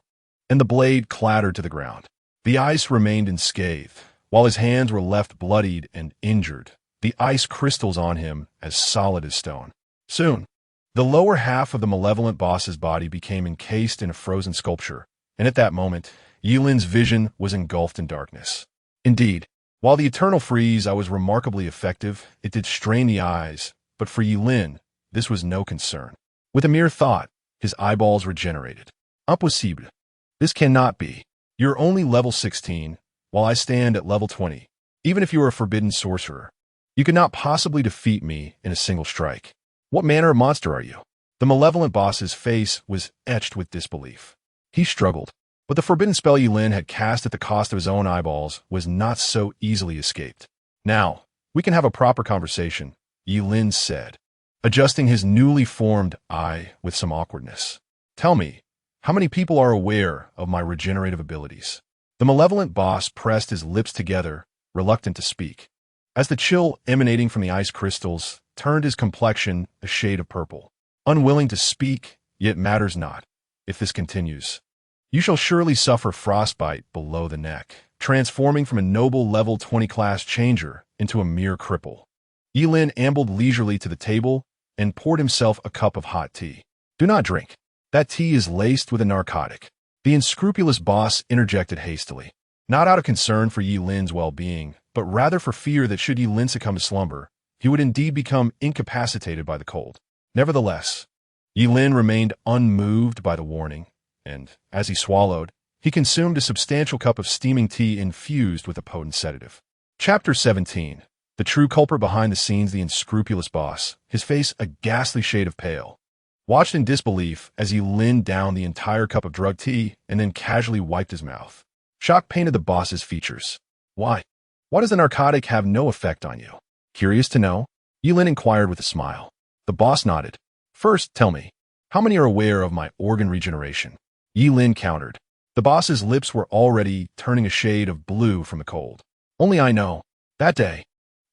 and the blade clattered to the ground. The ice remained unscathed, while his hands were left bloodied and injured, the ice crystals on him as solid as stone. Soon, the lower half of the malevolent boss's body became encased in a frozen sculpture, and at that moment, Yilin's vision was engulfed in darkness. Indeed, while the eternal freeze I was remarkably effective, it did strain the eyes, but for Yilin, this was no concern. With a mere thought, his eyeballs regenerated. Impossible. This cannot be. You're only level 16, while I stand at level 20. Even if you are a forbidden sorcerer, you could not possibly defeat me in a single strike. What manner of monster are you? The malevolent boss's face was etched with disbelief. He struggled, but the forbidden spell Yilin had cast at the cost of his own eyeballs was not so easily escaped. Now, we can have a proper conversation, Yilin said, adjusting his newly formed eye with some awkwardness. Tell me, how many people are aware of my regenerative abilities? The malevolent boss pressed his lips together, reluctant to speak. As the chill emanating from the ice crystals turned his complexion a shade of purple. Unwilling to speak, yet matters not. If this continues, you shall surely suffer frostbite below the neck, transforming from a noble level 20 class changer into a mere cripple. Yilin ambled leisurely to the table and poured himself a cup of hot tea. Do not drink. That tea is laced with a narcotic. The unscrupulous boss interjected hastily, not out of concern for Yilin's well-being, but rather for fear that should Yilin succumb to slumber, he would indeed become incapacitated by the cold. Nevertheless, Yilin remained unmoved by the warning, and, as he swallowed, he consumed a substantial cup of steaming tea infused with a potent sedative. Chapter 17. The true culprit behind the scenes, the unscrupulous boss, his face a ghastly shade of pale, watched in disbelief as he linned down the entire cup of drugged tea and then casually wiped his mouth. Shock painted the boss's features. Why? Why does the narcotic have no effect on you? Curious to know? Yilin inquired with a smile. The boss nodded. First, tell me, how many are aware of my organ regeneration? Yilin countered. The boss's lips were already turning a shade of blue from the cold. Only I know. That day,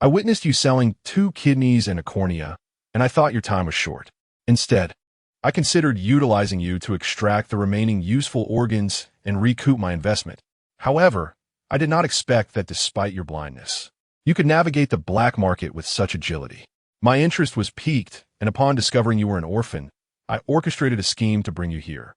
I witnessed you selling 2 kidneys and a cornea, and I thought your time was short. Instead, I considered utilizing you to extract the remaining useful organs and recoup my investment. However, I did not expect that despite your blindness, you could navigate the black market with such agility. My interest was piqued, and upon discovering you were an orphan, I orchestrated a scheme to bring you here.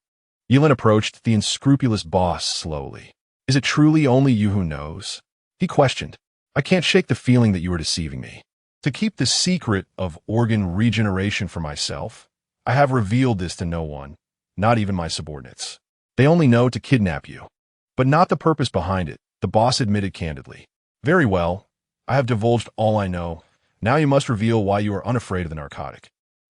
Yilin approached the unscrupulous boss slowly. Is it truly only you who knows? He questioned. I can't shake the feeling that you are deceiving me. To keep the secret of organ regeneration for myself, I have revealed this to no one, not even my subordinates. They only know to kidnap you, but not the purpose behind it, the boss admitted candidly. Very well, I have divulged all I know. Now you must reveal why you are unafraid of the narcotic.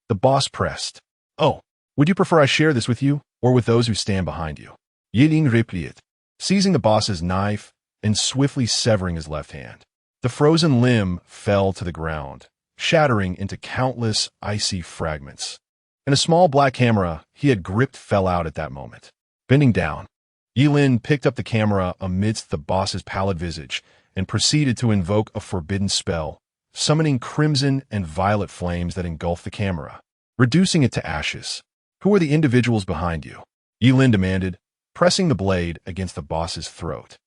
The boss pressed. Oh, would you prefer I share this with you, or with those who stand behind you? Yilin replied, seizing the boss's knife and swiftly severing his left hand. The frozen limb fell to the ground, shattering into countless icy fragments. And a small black camera he had gripped fell out at that moment. Bending down, Yilin picked up the camera amidst the boss's pallid visage and proceeded to invoke a forbidden spell, summoning crimson and violet flames that engulfed the camera, reducing it to ashes. Who are the individuals behind you? Yilin demanded, pressing the blade against the boss's throat.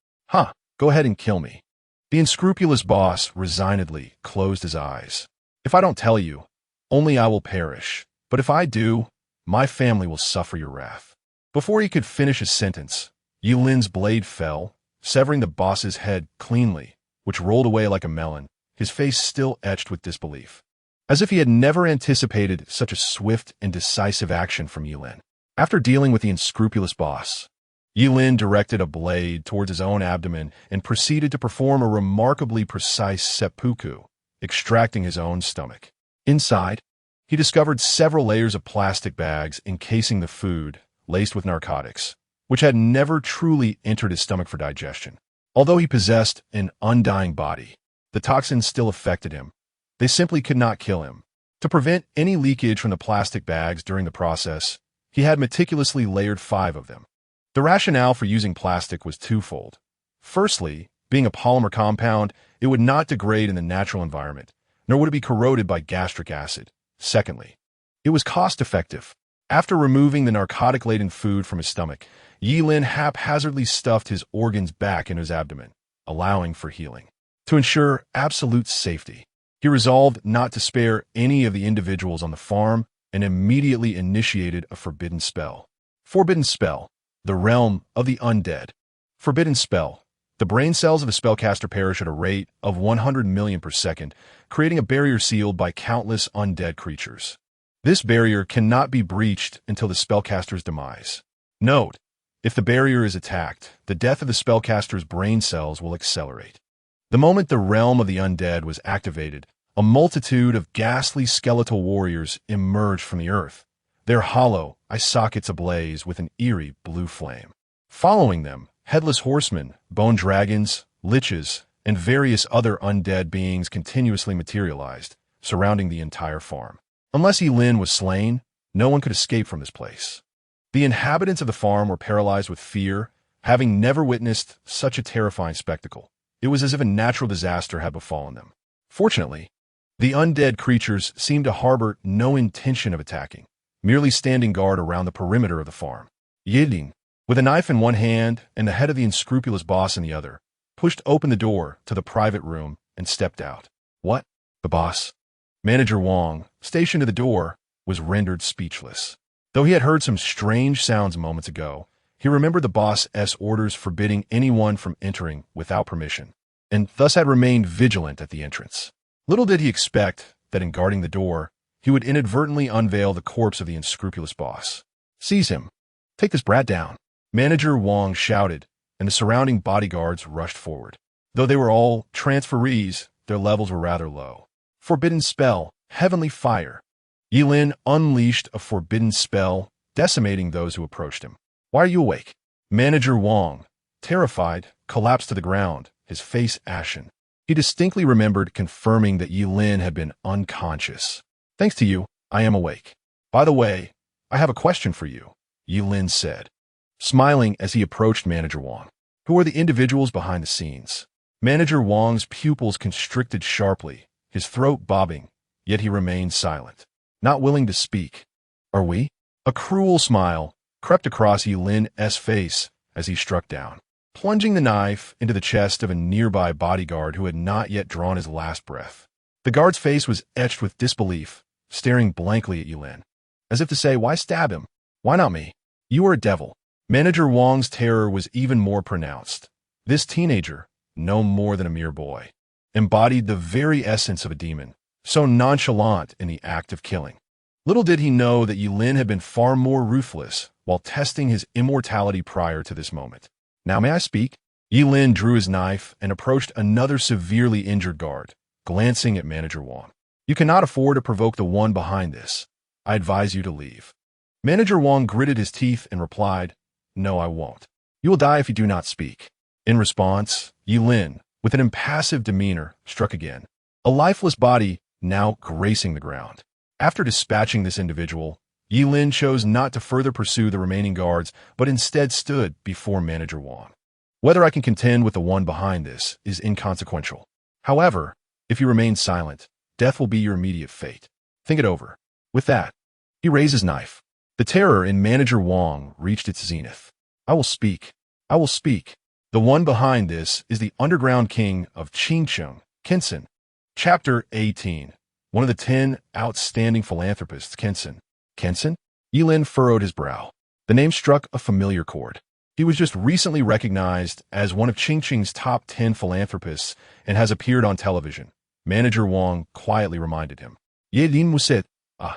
Go ahead and kill me. The unscrupulous boss resignedly closed his eyes. If I don't tell you, only I will perish. But if I do, my family will suffer your wrath. Before he could finish his sentence, Yilin's blade fell, severing the boss's head cleanly, which rolled away like a melon, his face still etched with disbelief. As if he had never anticipated such a swift and decisive action from Yilin. After dealing with the unscrupulous boss, Yilin directed a blade towards his own abdomen and proceeded to perform a remarkably precise seppuku, extracting his own stomach. Inside, he discovered several layers of plastic bags encasing the food, laced with narcotics, which had never truly entered his stomach for digestion. Although he possessed an undying body, the toxins still affected him. They simply could not kill him. To prevent any leakage from the plastic bags during the process, he had meticulously layered 5 of them. The rationale for using plastic was twofold. Firstly, being a polymer compound, it would not degrade in the natural environment, nor would it be corroded by gastric acid. Secondly, it was cost-effective. After removing the narcotic-laden food from his stomach, Yi Lin haphazardly stuffed his organs back in his abdomen, allowing for healing. To ensure absolute safety, he resolved not to spare any of the individuals on the farm and immediately initiated a forbidden spell. Forbidden spell, the realm of the undead. Forbidden spell. The brain cells of the spellcaster perish at a rate of 100 million per second, creating a barrier sealed by countless undead creatures. This barrier cannot be breached until the spellcaster's demise. Note, if the barrier is attacked, the death of the spellcaster's brain cells will accelerate. The moment the realm of the undead was activated, a multitude of ghastly skeletal warriors emerged from the earth, their hollow eye sockets ablaze with an eerie blue flame. Following them, headless horsemen, bone dragons, liches, and various other undead beings continuously materialized, surrounding the entire farm. Unless Yi Lin was slain, no one could escape from this place. The inhabitants of the farm were paralyzed with fear, having never witnessed such a terrifying spectacle. It was as if a natural disaster had befallen them. Fortunately, the undead creatures seemed to harbor no intention of attacking, merely standing guard around the perimeter of the farm. Yi Lin, with a knife in one hand and the head of the unscrupulous boss in the other, pushed open the door to the private room and stepped out. What? The boss? Manager Wang, stationed at the door, was rendered speechless. Though he had heard some strange sounds moments ago, he remembered the boss's orders forbidding anyone from entering without permission, and thus had remained vigilant at the entrance. Little did he expect that in guarding the door, he would inadvertently unveil the corpse of the unscrupulous boss. Seize him. Take this brat down. Manager Wang shouted, and the surrounding bodyguards rushed forward. Though they were all transferees, their levels were rather low. Forbidden spell, heavenly fire. Yi Lin unleashed a forbidden spell, decimating those who approached him. Why are you awake? Manager Wang, terrified, collapsed to the ground, his face ashen. He distinctly remembered confirming that Yi Lin had been unconscious. Thanks to you, I am awake. By the way, I have a question for you, Yi Lin said, smiling as he approached Manager Wang. Who are the individuals behind the scenes? Manager Wang's pupils constricted sharply, his throat bobbing, yet he remained silent, not willing to speak. Are we? A cruel smile crept across Yi Lin's face as he struck down, plunging the knife into the chest of a nearby bodyguard who had not yet drawn his last breath. The guard's face was etched with disbelief, staring blankly at Yi Lin, as if to say, why stab him? Why not me? You are a devil. Manager Wang's terror was even more pronounced. This teenager, no more than a mere boy, embodied the very essence of a demon, so nonchalant in the act of killing. Little did he know that Yi Lin had been far more ruthless while testing his immortality prior to this moment. Now may I speak? Yi Lin drew his knife and approached another severely injured guard, glancing at Manager Wang. You cannot afford to provoke the one behind this. I advise you to leave. Manager Wang gritted his teeth and replied, No, I won't. You will die if you do not speak. In response, Yi Lin, with an impassive demeanor, struck again, a lifeless body now gracing the ground. After dispatching this individual, Yi Lin chose not to further pursue the remaining guards, but instead stood before Manager Wang. Whether I can contend with the one behind this is inconsequential. However, if you remain silent, death will be your immediate fate. Think it over. With that, he raised his knife. The terror in Manager Wang reached its zenith. I will speak. I will speak. The one behind this is the underground king of Qingcheng, Kensen. Chapter 18. One of the 10 outstanding philanthropists, Kensen. Kensen? Yi Lin furrowed his brow. The name struck a familiar chord. He was just recently recognized as one of Qingcheng's top 10 philanthropists and has appeared on television. Manager Wang quietly reminded him. Yi Lin Musit. Ah,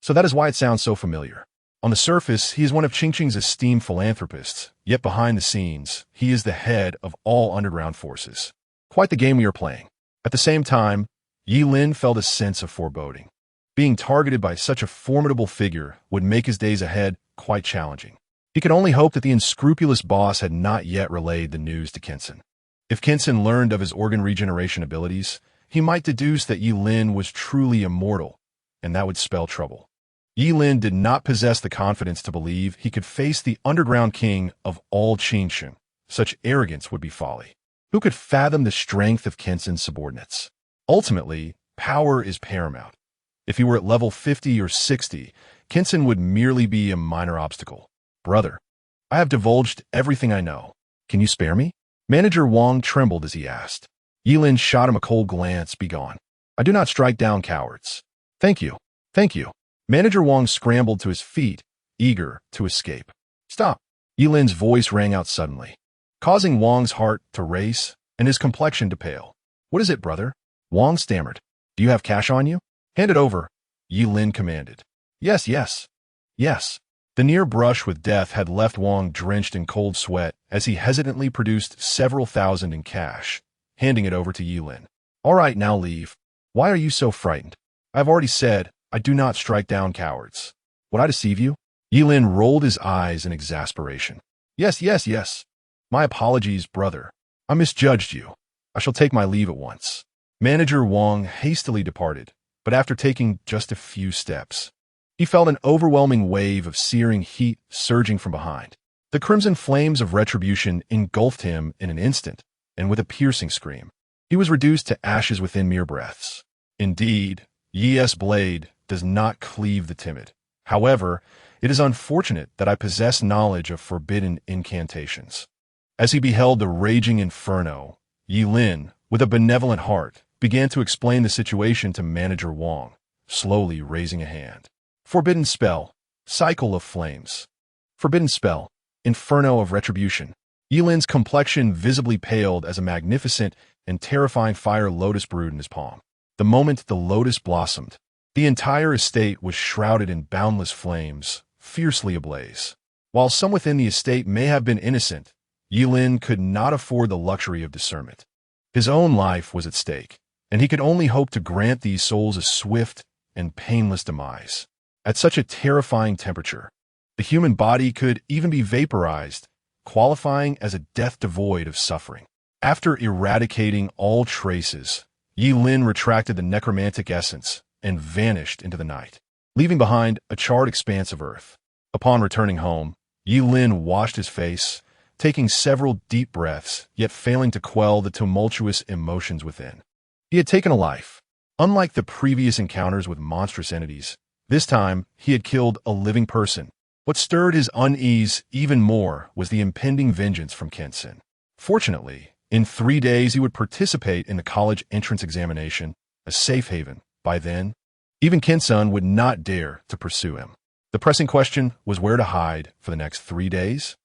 so that is why it sounds so familiar. On the surface, he is one of Qingcheng's esteemed philanthropists, yet behind the scenes, he is the head of all underground forces. Quite the game we are playing. At the same time, Yi Lin felt a sense of foreboding. Being targeted by such a formidable figure would make his days ahead quite challenging. He could only hope that the unscrupulous boss had not yet relayed the news to Kinson. If Kinson learned of his organ regeneration abilities, he might deduce that Yi Lin was truly immortal, and that would spell trouble. Yi Lin did not possess the confidence to believe he could face the underground king of all Qingsheng. Such arrogance would be folly. Who could fathom the strength of Kinson's subordinates? Ultimately, power is paramount. If he were at level 50 or 60, Kinson would merely be a minor obstacle. Brother, I have divulged everything I know. Can you spare me? Manager Wang trembled as he asked. Yi Lin shot him a cold glance. Begone. I do not strike down cowards. Thank you. Thank you. Manager Wang scrambled to his feet, eager to escape. Stop. Yi Lin's voice rang out suddenly, causing Wang's heart to race and his complexion to pale. What is it, brother? Wang stammered. Do you have cash on you? Hand it over, Yi Lin commanded. Yes, yes. Yes. The near brush with death had left Wang drenched in cold sweat as he hesitantly produced several thousand in cash, handing it over to Yi Lin. All right, now leave. Why are you so frightened? I've already said I do not strike down cowards. Would I deceive you? Yi Lin rolled his eyes in exasperation. Yes, yes, yes. My apologies, brother. I misjudged you. I shall take my leave at once. Manager Wang hastily departed, but after taking just a few steps, he felt an overwhelming wave of searing heat surging from behind. The crimson flames of retribution engulfed him in an instant, and with a piercing scream, he was reduced to ashes within mere breaths. Indeed, Yi's blade does not cleave the timid. However, it is unfortunate that I possess knowledge of forbidden incantations. As he beheld the raging inferno, Yi Lin, with a benevolent heart, began to explain the situation to Manager Wang, slowly raising a hand. Forbidden spell, cycle of flames. Forbidden spell, inferno of retribution. Yi Lin's complexion visibly paled as a magnificent and terrifying fire lotus brewed in his palm. The moment the lotus blossomed, the entire estate was shrouded in boundless flames, fiercely ablaze. While some within the estate may have been innocent, Yi Lin could not afford the luxury of discernment. His own life was at stake, and he could only hope to grant these souls a swift and painless demise. At such a terrifying temperature, the human body could even be vaporized, qualifying as a death devoid of suffering. After eradicating all traces, Yi Lin retracted the necromantic essence and vanished into the night, leaving behind a charred expanse of earth. Upon returning home, Yi Lin washed his face, taking several deep breaths, yet failing to quell the tumultuous emotions within. He had taken a life. Unlike the previous encounters with monstrous entities, this time he had killed a living person. What stirred his unease even more was the impending vengeance from Kinson. Fortunately, in 3 days he would participate in the college entrance examination, a safe haven. By then, even Kinson would not dare to pursue him. The pressing question was where to hide for the next 3 days.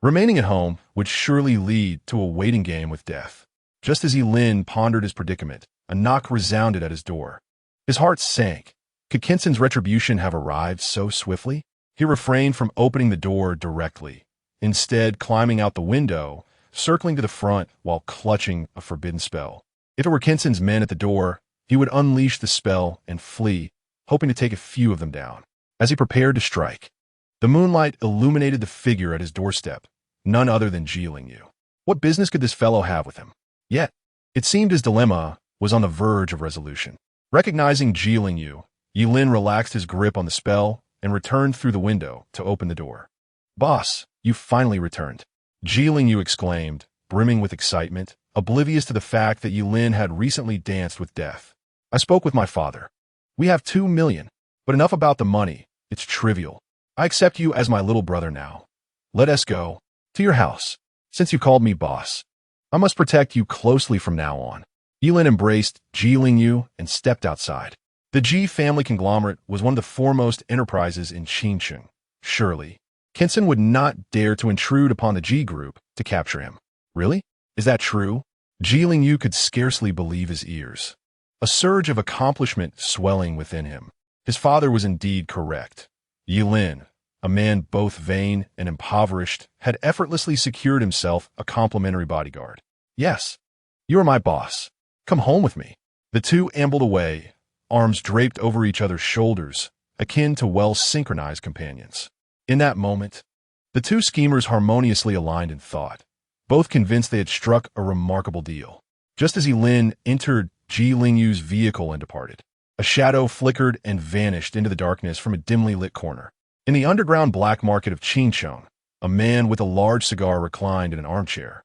Remaining at home would surely lead to a waiting game with death. Just as Yi Lin pondered his predicament, a knock resounded at his door. His heart sank. Could Kinson's retribution have arrived so swiftly? He refrained from opening the door directly, instead climbing out the window, circling to the front while clutching a forbidden spell. If it were Kinson's men at the door, he would unleash the spell and flee, hoping to take a few of them down. As he prepared to strike, the moonlight illuminated the figure at his doorstep, none other than Ji Lingyu. What business could this fellow have with him? Yet, it seemed his dilemma was on the verge of resolution. Recognizing Ji Lingyu, Yi Lin relaxed his grip on the spell and returned through the window to open the door. Boss, you finally returned. Ji Lingyu exclaimed, brimming with excitement, oblivious to the fact that Yi Lin had recently danced with death. I spoke with my father. We have 2 million, but enough about the money. It's trivial. I accept you as my little brother now. Let us go to your house. Since you called me boss, I must protect you closely from now on. Yi Lin embraced Ji Lingyu and stepped outside. The Ji family conglomerate was one of the foremost enterprises in Qingsheng. Surely, Kinson would not dare to intrude upon the Ji group to capture him. Really? Is that true? Ji Lingyu could scarcely believe his ears. A surge of accomplishment swelling within him. His father was indeed correct. Yi Lin, a man both vain and impoverished, had effortlessly secured himself a complimentary bodyguard. Yes, you are my boss. Come home with me. The two ambled away, arms draped over each other's shoulders, akin to well-synchronized companions. In that moment, the two schemers harmoniously aligned in thought, both convinced they had struck a remarkable deal. Just as Yilin entered Ji Lingyu's vehicle and departed, a shadow flickered and vanished into the darkness from a dimly lit corner. In the underground black market of Qingcheng, a man with a large cigar reclined in an armchair,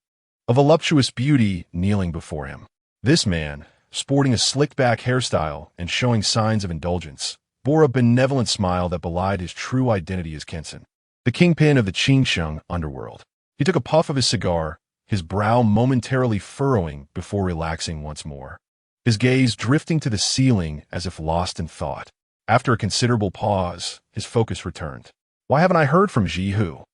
a voluptuous beauty kneeling before him. This man, sporting a slicked-back hairstyle and showing signs of indulgence, bore a benevolent smile that belied his true identity as Kensen, the kingpin of the Qingcheng underworld. He took a puff of his cigar, his brow momentarily furrowing before relaxing once more, his gaze drifting to the ceiling as if lost in thought. After a considerable pause, his focus returned. Why haven't I heard from Ji Hu?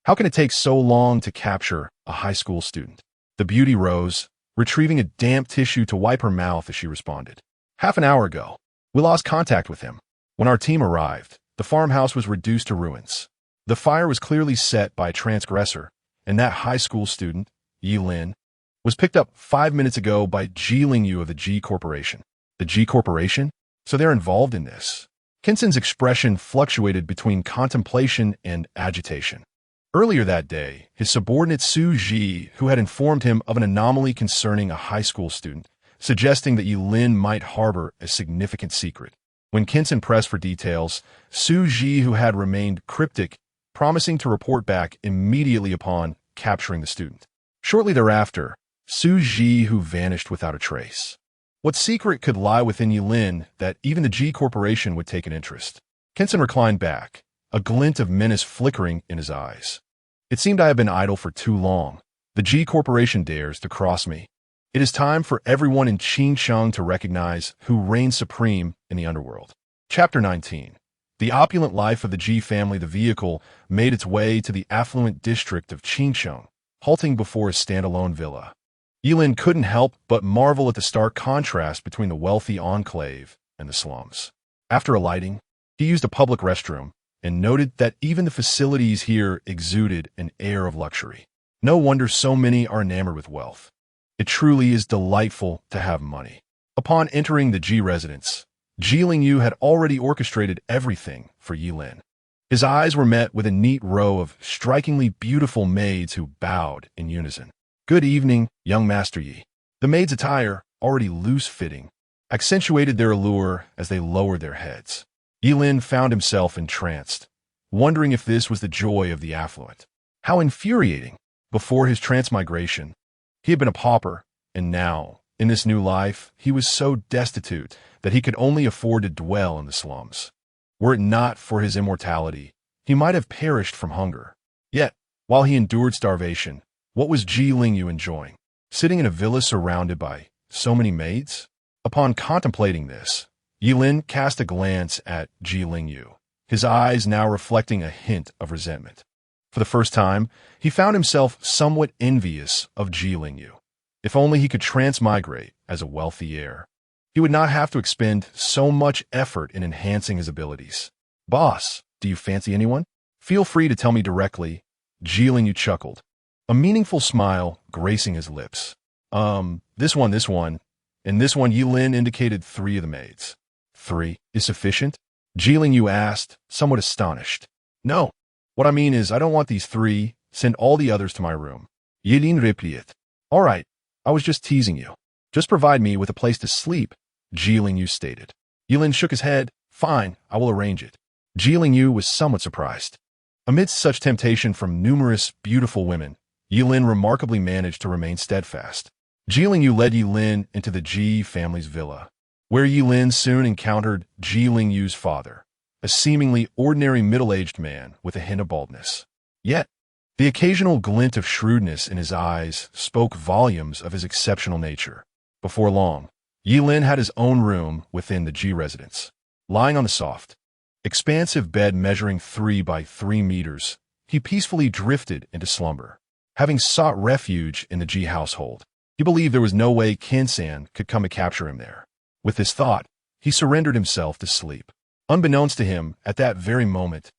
How can it take so long to capture a high school student? The beauty rose, retrieving a damp tissue to wipe her mouth as she responded. Half an hour ago, we lost contact with him. When our team arrived, the farmhouse was reduced to ruins. The fire was clearly set by a transgressor, and that high school student, Yilin, was picked up 5 minutes ago by Ji Lingyu of the Ji Corporation. The Ji Corporation? So they're involved in this. Kensen's expression fluctuated between contemplation and agitation. Earlier that day, his subordinate Su Ji, who had informed him of an anomaly concerning a high school student, suggesting that Yilin might harbor a significant secret. When Kensen pressed for details, Su Ji, who had remained cryptic, promising to report back immediately upon capturing the student. Shortly thereafter, Su Ji, who vanished without a trace. What secret could lie within Yilin that even the Ji Corporation would take an interest? Kensen reclined back, a glint of menace flickering in his eyes. It seemed I have been idle for too long. The Ji Corporation dares to cross me. It is time for everyone in Qingcheng to recognize who reigns supreme in the underworld. Chapter 19. The opulent life of the Ji family. The vehicle made its way to the affluent district of Qingcheng, halting before a standalone villa. Yilin couldn't help but marvel at the stark contrast between the wealthy enclave and the slums. After alighting, he used a public restroom and noted that even the facilities here exuded an air of luxury. No wonder so many are enamored with wealth. It truly is delightful to have money. Upon entering the Ji residence, Ji Lingyu had already orchestrated everything for Yilin. His eyes were met with a neat row of strikingly beautiful maids who bowed in unison. Good evening, young Master Yi. The maids' attire, already loose-fitting, accentuated their allure as they lowered their heads. Yilin found himself entranced, wondering if this was the joy of the affluent. How infuriating! Before his transmigration, he had been a pauper, and now, in this new life, he was so destitute that he could only afford to dwell in the slums. Were it not for his immortality, he might have perished from hunger. Yet, while he endured starvation, what was Ji Lingyu enjoying? Sitting in a villa surrounded by so many maids? Upon contemplating this, Yilin cast a glance at Ji Lingyu, his eyes now reflecting a hint of resentment. For the first time, he found himself somewhat envious of Ji Lingyu. If only he could transmigrate as a wealthy heir. He would not have to expend so much effort in enhancing his abilities. Boss, do you fancy anyone? Feel free to tell me directly. Ji Lingyu chuckled, a meaningful smile gracing his lips. This one. And this one. Yilin indicated 3 of the maids. 3 is sufficient? Ji Lingyu asked, somewhat astonished. No. What I mean is I don't want these 3. Send all the others to my room. Yilin replied. All right. I was just teasing you. Just provide me with a place to sleep, Ji Lingyu stated. Yilin shook his head. Fine, I will arrange it. Ji Lingyu was somewhat surprised. Amidst such temptation from numerous beautiful women, Yilin remarkably managed to remain steadfast. Ji Lingyu led Yilin into the Ji family's villa, where Yilin soon encountered Ji Lingyu's father, a seemingly ordinary middle-aged man with a hint of baldness. Yet, the occasional glint of shrewdness in his eyes spoke volumes of his exceptional nature. Before long, Yilin had his own room within the Ji residence. Lying on the soft, expansive bed measuring 3 by 3 meters, he peacefully drifted into slumber. Having sought refuge in the Ji household, he believed there was no way Kinsan could come to capture him there. With this thought, he surrendered himself to sleep. Unbeknownst to him, at that very moment,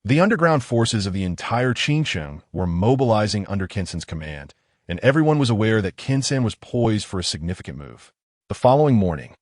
the underground forces of the entire Qingcheng were mobilizing under Kinsan's command, and everyone was aware that Kinsan was poised for a significant move. The following morning,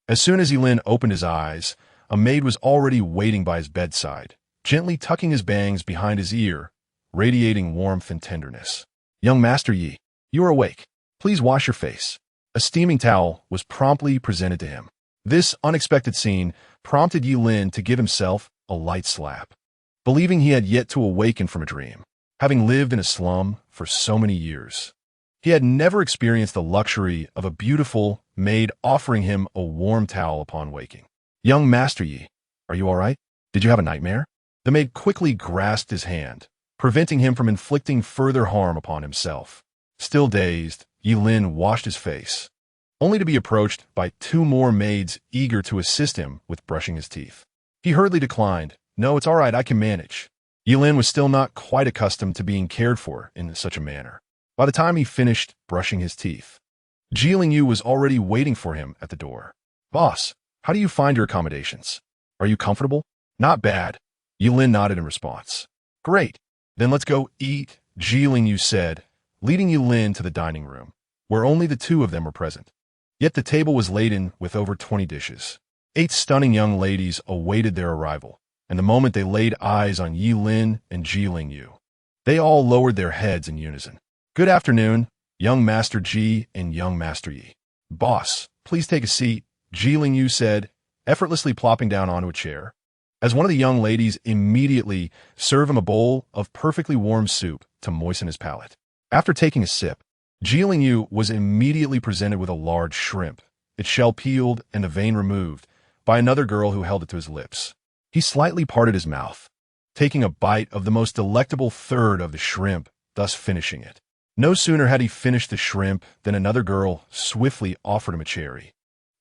As soon as Yilin opened his eyes, a maid was already waiting by his bedside, gently tucking his bangs behind his ear, radiating warmth and tenderness. "Young Master Yi, you are awake. Please wash your face." A steaming towel was promptly presented to him. This unexpected scene prompted Yilin to give himself a light slap, believing he had yet to awaken from a dream. Having lived in a slum for so many years, he had never experienced the luxury of a beautiful maid offering him a warm towel upon waking. "Young Master Yi, are you all right? Did you have a nightmare?" The maid quickly grasped his hand, preventing him from inflicting further harm upon himself. Still dazed, Yilin washed his face, only to be approached by two more maids eager to assist him with brushing his teeth. He hurriedly declined. "No, it's all right, I can manage." Yilin was still not quite accustomed to being cared for in such a manner. By the time he finished brushing his teeth, Yu was already waiting for him at the door. "Boss, how do you find your accommodations? Are you comfortable?" "Not bad," Yilin nodded in response. "Great, then let's go eat," Yu said, leading Yilin to the dining room, where only the two of them were present. Yet the table was laden with over 20 dishes. 8 stunning young ladies awaited their arrival, and the moment they laid eyes on Yilin and Yu, they all lowered their heads in unison. "Good afternoon, young Master Ji and young Master Yi." "Boss, please take a seat," Yu said, effortlessly plopping down onto a chair, as one of the young ladies immediately served him a bowl of perfectly warm soup to moisten his palate. After taking a sip, Yu was immediately presented with a large shrimp, its shell peeled and the vein removed, by another girl who held it to his lips. He slightly parted his mouth, taking a bite of the most delectable third of the shrimp, thus finishing it. No sooner had he finished the shrimp than another girl swiftly offered him a cherry,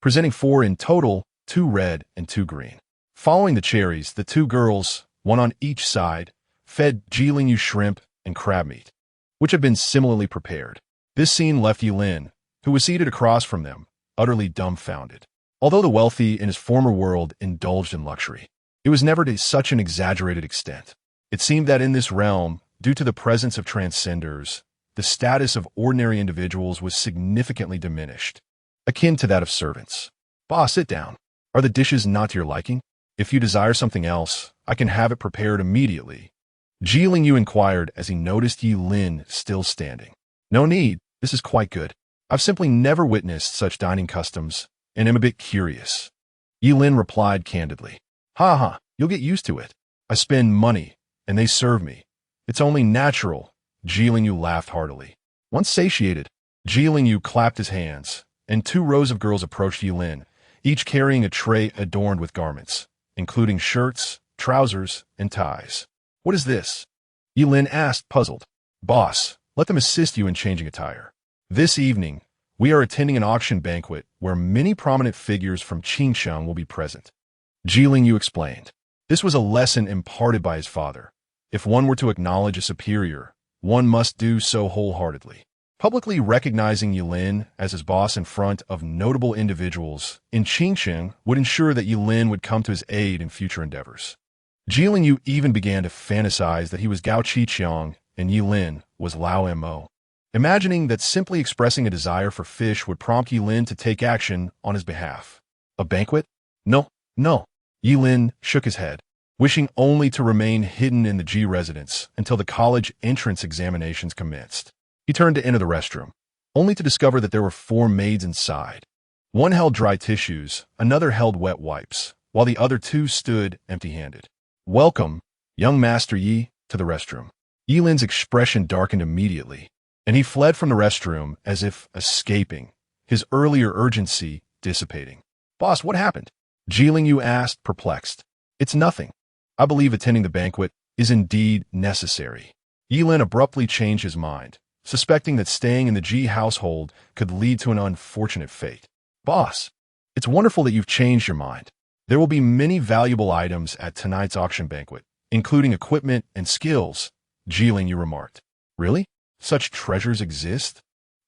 presenting 4 in total, 2 red and 2 green. Following the cherries, the 2 girls, one on each side, fed Yu shrimp and crab meat, which had been similarly prepared. This scene left Yilin, who was seated across from them, utterly dumbfounded. Although the wealthy in his former world indulged in luxury, it was never to such an exaggerated extent. It seemed that in this realm, due to the presence of transcenders, the status of ordinary individuals was significantly diminished, akin to that of servants. "Boss, sit down. Are the dishes not to your liking? If you desire something else, I can have it prepared immediately," Yu inquired as he noticed Yilin still standing. "No need, this is quite good. I've simply never witnessed such dining customs, and am a bit curious," Yilin replied candidly. "Ha ha, you'll get used to it. I spend money, and they serve me. It's only natural," Yu laughed heartily. Once satiated, Yu clapped his hands, and 2 rows of girls approached Yilin, each carrying a tray adorned with garments, including shirts, trousers, and ties. "What is this?" Yilin asked, puzzled. "Boss, let them assist you in changing attire. This evening, we are attending an auction banquet where many prominent figures from Qingsheng will be present," Yu explained. This was a lesson imparted by his father. If one were to acknowledge a superior, one must do so wholeheartedly. Publicly recognizing Yilin as his boss in front of notable individuals in Qingsheng would ensure that Yilin would come to his aid in future endeavors. Yu even began to fantasize that he was Gao Qiqiang and Yilin was Lao Mo, imagining that simply expressing a desire for fish would prompt Yilin to take action on his behalf. A banquet? No, no. Yilin shook his head, wishing only to remain hidden in the Ji residence until the college entrance examinations commenced. He turned to enter the restroom, only to discover that there were 4 maids inside. One held dry tissues, another held wet wipes, while the other 2 stood empty-handed. "Welcome, young Master Yi, to the restroom." Yilin's expression darkened immediately, and he fled from the restroom as if escaping, his earlier urgency dissipating. "Boss, what happened?" Yu asked, perplexed. "It's nothing. I believe attending the banquet is indeed necessary." Yilin abruptly changed his mind, suspecting that staying in the Ji household could lead to an unfortunate fate. "Boss, it's wonderful that you've changed your mind. There will be many valuable items at tonight's auction banquet, including equipment and skills," Yu remarked. "Really? Such treasures exist?"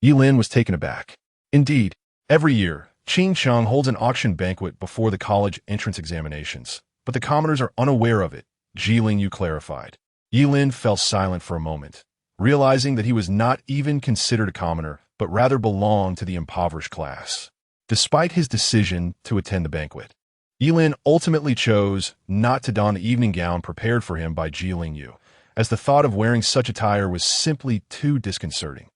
Yilin was taken aback. Indeed, every year, Qingsheng holds an auction banquet before the college entrance examinations, but the commoners are unaware of it, Yu clarified. Yilin fell silent for a moment, realizing that he was not even considered a commoner, but rather belonged to the impoverished class. despite his decision to attend the banquet. Yilin ultimately chose not to don the evening gown prepared for him by Ji Lingyu, as the thought of wearing such attire was simply too disconcerting.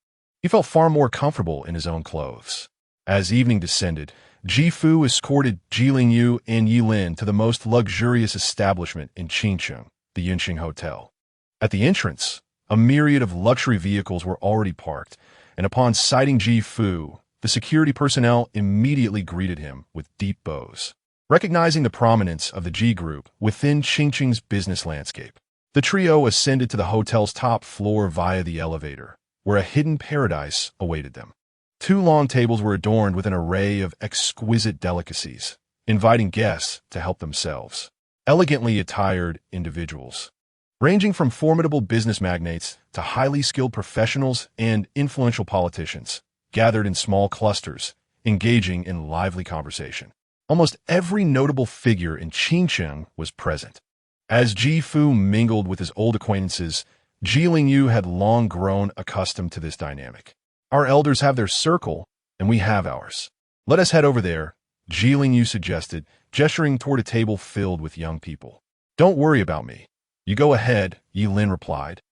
He felt far more comfortable in his own clothes. As evening descended, Ji Fu escorted Ji Lingyu and Yilin to the most luxurious establishment in Qingcheng, the Yunqing Hotel. At the entrance, a myriad of luxury vehicles were already parked, and upon sighting Ji Fu, the security personnel immediately greeted him with deep bows, recognizing the prominence of the Ji Group within Qingcheng's business landscape. The trio ascended to the hotel's top floor via the elevator, where a hidden paradise awaited them. 2 long tables were adorned with an array of exquisite delicacies, inviting guests to help themselves. Elegantly attired individuals, ranging from formidable business magnates to highly skilled professionals and influential politicians, gathered in small clusters, engaging in lively conversation. Almost every notable figure in Qingcheng was present. As Ji Fu mingled with his old acquaintances, Ji Lingyu had long grown accustomed to this dynamic. Our elders have their circle, and we have ours. Let us head over there, Ji Lingyu suggested, gesturing toward a table filled with young people. Don't worry about me. You go ahead, Yilin replied,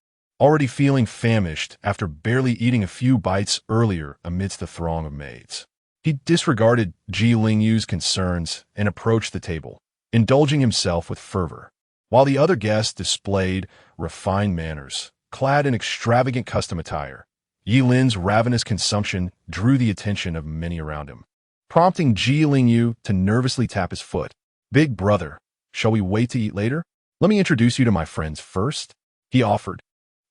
already feeling famished after barely eating a few bites earlier amidst the throng of maids. He disregarded Ji Lingyu's concerns and approached the table, indulging himself with fervor, while the other guests displayed refined manners, clad in extravagant custom attire. Yilin's ravenous consumption drew the attention of many around him, prompting Ji Lingyu to nervously tap his foot. Big brother, shall we wait to eat later? Let me introduce you to my friends first, he offered,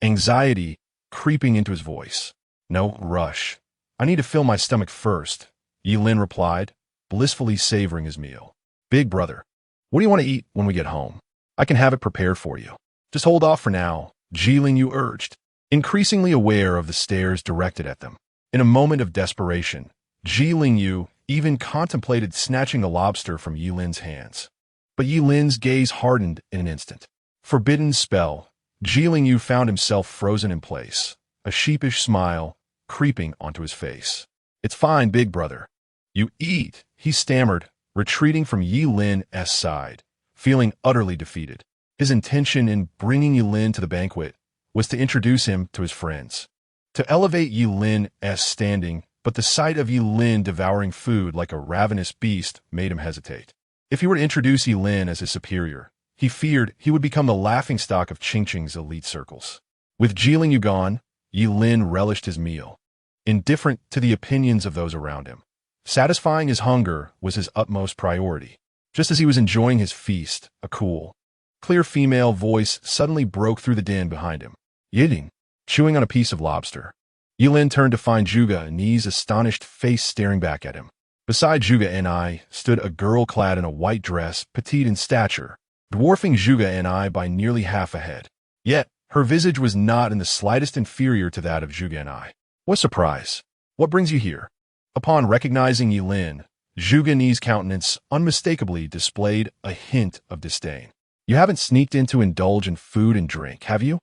anxiety creeping into his voice. No rush. I need to fill my stomach first, Yilin replied, blissfully savoring his meal. Big brother, what do you want to eat when we get home? I can have it prepared for you. Just hold off for now, Ji Lingyu urged, increasingly aware of the stares directed at them. In a moment of desperation, Ji Lingyu even contemplated snatching the lobster from Yilin's hands. But Yilin's gaze hardened in an instant. Forbidden spell, Ji Lingyu found himself frozen in place, a sheepish smile creeping onto his face. It's fine, big brother. You eat, he stammered, retreating from Yilin's side, feeling utterly defeated. His intention in bringing Yilin to the banquet was to introduce him to his friends, to elevate Yilin's standing, but the sight of Yilin devouring food like a ravenous beast made him hesitate. If he were to introduce Yilin as his superior, he feared he would become the laughingstock of Qingcheng's elite circles. With Ji Lingyu gone, Yilin relished his meal, indifferent to the opinions of those around him. Satisfying his hunger was his utmost priority. Just as he was enjoying his feast, a cool, clear female voice suddenly broke through the din behind him. Yiding, chewing on a piece of lobster. Yilin turned to find Zhuge Ni's astonished face staring back at him. Beside Zhuge Ni stood a girl clad in a white dress, petite in stature, dwarfing Zhuge Ni by nearly half a head. Yet, her visage was not in the slightest inferior to that of Zhuge Ni. What surprise! What brings you here? Upon recognizing Yilin, Zhuge Ni's countenance unmistakably displayed a hint of disdain. You haven't sneaked in to indulge in food and drink, have you?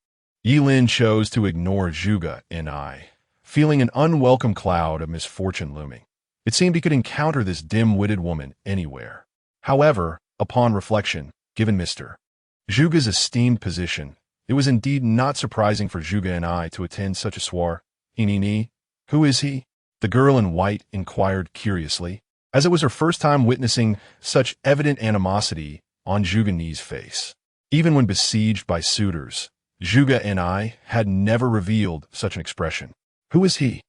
Yilin chose to ignore Zhuge Ni, feeling an unwelcome cloud of misfortune looming. It seemed he could encounter this dim-witted woman anywhere. However, upon reflection, given Mr. Zhuge's esteemed position, it was indeed not surprising for Zhuge Ni to attend such a soiree. Ni, who is he? The girl in white inquired curiously, as it was her first time witnessing such evident animosity on Zhuge Ni's face. Even when besieged by suitors, Zhuge Ni had never revealed such an expression. Who is he?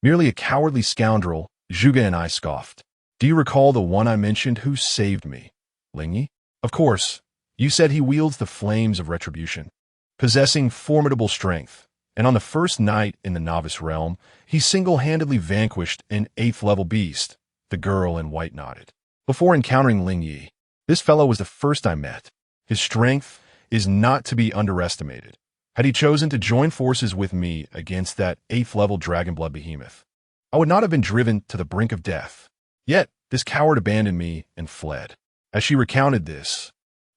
Merely a cowardly scoundrel, Zhuge Ni scoffed. Do you recall the one I mentioned who saved me? Lingyi? Of course. You said he wields the flames of retribution, possessing formidable strength, and on the first night in the novice realm, he single-handedly vanquished an 8th-level beast. The girl in white nodded. Before encountering Lingyi, this fellow was the first I met. His strength is not to be underestimated. Had he chosen to join forces with me against that 8th-level dragonblood behemoth, I would not have been driven to the brink of death. Yet, this coward abandoned me and fled. As she recounted this,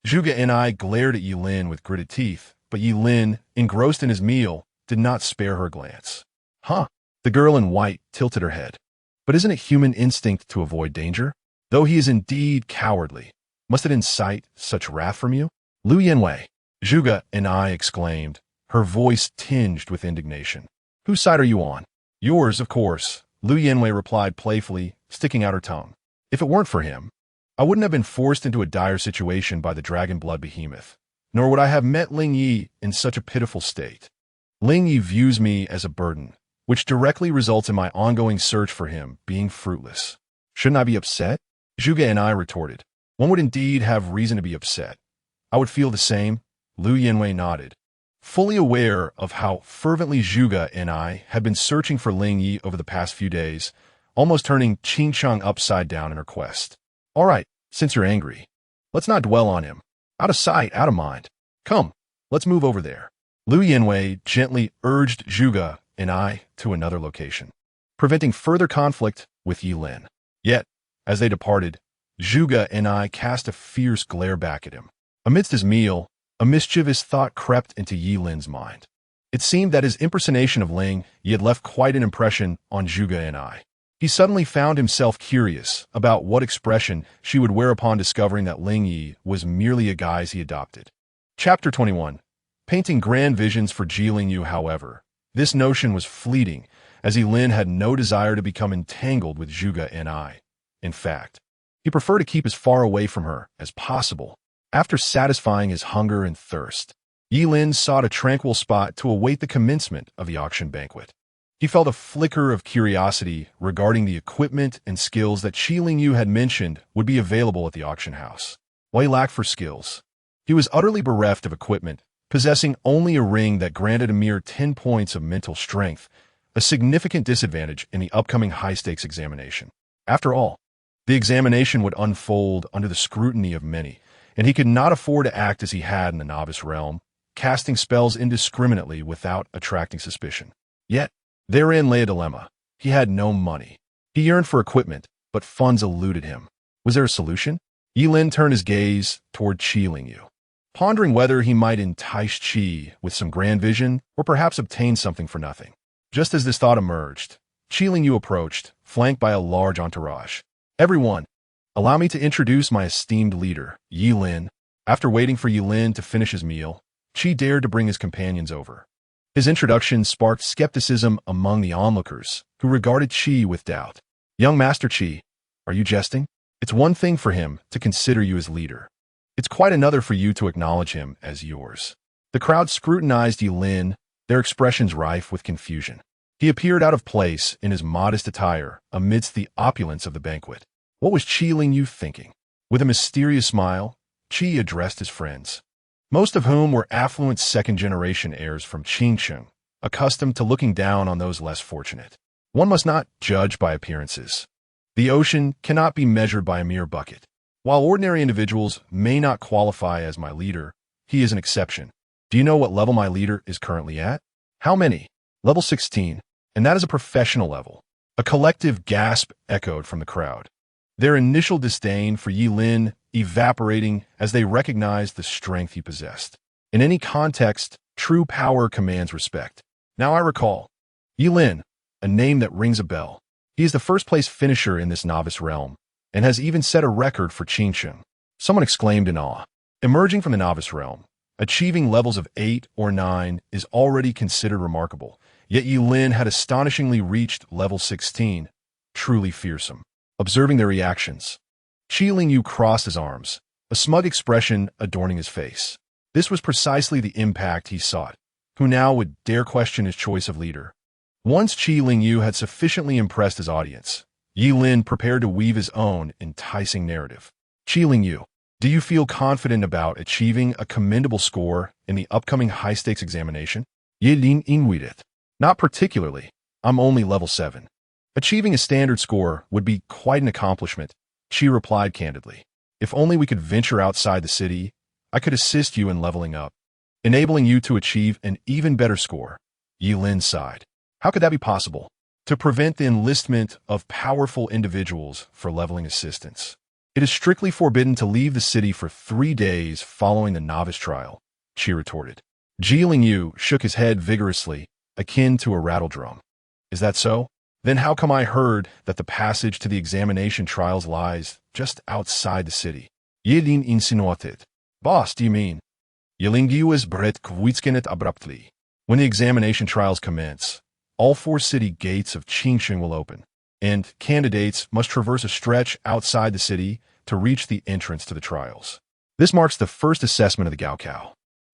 Zhuge Ni glared at Yilin with gritted teeth, but Yilin, engrossed in his meal, did not spare her glance. Huh? The girl in white tilted her head. But isn't it human instinct to avoid danger? Though he is indeed cowardly, must it incite such wrath from you? Lu Yanwei, Zhuge and I exclaimed, her voice tinged with indignation. Whose side are you on? Yours, of course, Lu Yanwei replied playfully, sticking out her tongue. If it weren't for him, I wouldn't have been forced into a dire situation by the dragon blood behemoth, nor would I have met Ling Yi in such a pitiful state. Ling Yi views me as a burden, which directly results in my ongoing search for him being fruitless. Shouldn't I be upset? Zhuge and I retorted. One would indeed have reason to be upset. I would feel the same. Lu Yanwei nodded, fully aware of how fervently Zhuge and I had been searching for Ling Yi over the past few days, almost turning Qingcheng upside down in her quest. All right, since you're angry, let's not dwell on him. Out of sight, out of mind. Come, let's move over there. Lu Yanwei gently urged Zhuge and I to another location, preventing further conflict with Yi Lin. Yet, as they departed, Zhuge and I cast a fierce glare back at him. Amidst his meal, a mischievous thought crept into Yi Lin's mind. It seemed that his impersonation of Ling Yi had left quite an impression on Zhuge and I. He suddenly found himself curious about what expression she would wear upon discovering that Ling Yi was merely a guise he adopted. Chapter 21. Painting grand visions for Ji Lingyu, however, this notion was fleeting, as Yi Lin had no desire to become entangled with Zhuge and I. In fact, he preferred to keep as far away from her as possible. After satisfying his hunger and thirst, Yi Lin sought a tranquil spot to await the commencement of the auction banquet. He felt a flicker of curiosity regarding the equipment and skills that Qi Lingyu had mentioned would be available at the auction house. While he lacked for skills, he was utterly bereft of equipment, possessing only a ring that granted a mere 10 points of mental strength, a significant disadvantage in the upcoming high-stakes examination. After all, the examination would unfold under the scrutiny of many, and he could not afford to act as he had in the novice realm, casting spells indiscriminately without attracting suspicion. Yet, therein lay a dilemma. He had no money. He yearned for equipment, but funds eluded him. Was there a solution? Yi Lin turned his gaze toward Qi Lingyu, pondering whether he might entice Qi with some grand vision or perhaps obtain something for nothing. Just as this thought emerged, Qi Lingyu approached, flanked by a large entourage. Everyone, allow me to introduce my esteemed leader, Yi Lin. After waiting for Yi Lin to finish his meal, Qi dared to bring his companions over. His introduction sparked skepticism among the onlookers, who regarded Qi with doubt. Young Master Qi, are you jesting? It's one thing for him to consider you as leader. It's quite another for you to acknowledge him as yours. The crowd scrutinized Yi Lin, their expressions rife with confusion. He appeared out of place in his modest attire amidst the opulence of the banquet. What was Qi Lingyu thinking? With a mysterious smile, Qi addressed his friends, most of whom were affluent second-generation heirs from Qingcheng, accustomed to looking down on those less fortunate. One must not judge by appearances. The ocean cannot be measured by a mere bucket. While ordinary individuals may not qualify as my leader, he is an exception. Do you know what level my leader is currently at? How many? Level 16, and that is a professional level. A collective gasp echoed from the crowd, their initial disdain for Yi Lin evaporating as they recognized the strength he possessed. In any context, true power commands respect. Now I recall. Yi Lin, a name that rings a bell. He is the first-place finisher in this novice realm, and has even set a record for Qingcheng. Someone exclaimed in awe. Emerging from the novice realm, achieving levels of 8 or 9 is already considered remarkable, yet Yi Lin had astonishingly reached level 16. Truly fearsome. Observing their reactions, Qi Lingyu crossed his arms, a smug expression adorning his face. This was precisely the impact he sought. Who now would dare question his choice of leader? Once Qi Lingyu had sufficiently impressed his audience, Yi Lin prepared to weave his own enticing narrative. Qi Lingyu, do you feel confident about achieving a commendable score in the upcoming high-stakes examination? Yi Lin inweeded. Not particularly. I'm only level 7. Achieving a standard score would be quite an accomplishment, Qi replied candidly. If only we could venture outside the city, I could assist you in leveling up, enabling you to achieve an even better score. Yi Lin sighed. How could that be possible? To prevent the enlistment of powerful individuals for leveling assistance. It is strictly forbidden to leave the city for 3 days following the novice trial, Qi retorted. Ji Lingyu shook his head vigorously, akin to a rattledrum. Is that so? Then how come I heard that the passage to the examination trials lies just outside the city? Yelin insinuated. Boss, do you mean? Yelingius bret kvitskenet abruptly. When the examination trials commence, all 4 city gates of Qingsheng will open, and candidates must traverse a stretch outside the city to reach the entrance to the trials. This marks the first assessment of the Gaokao.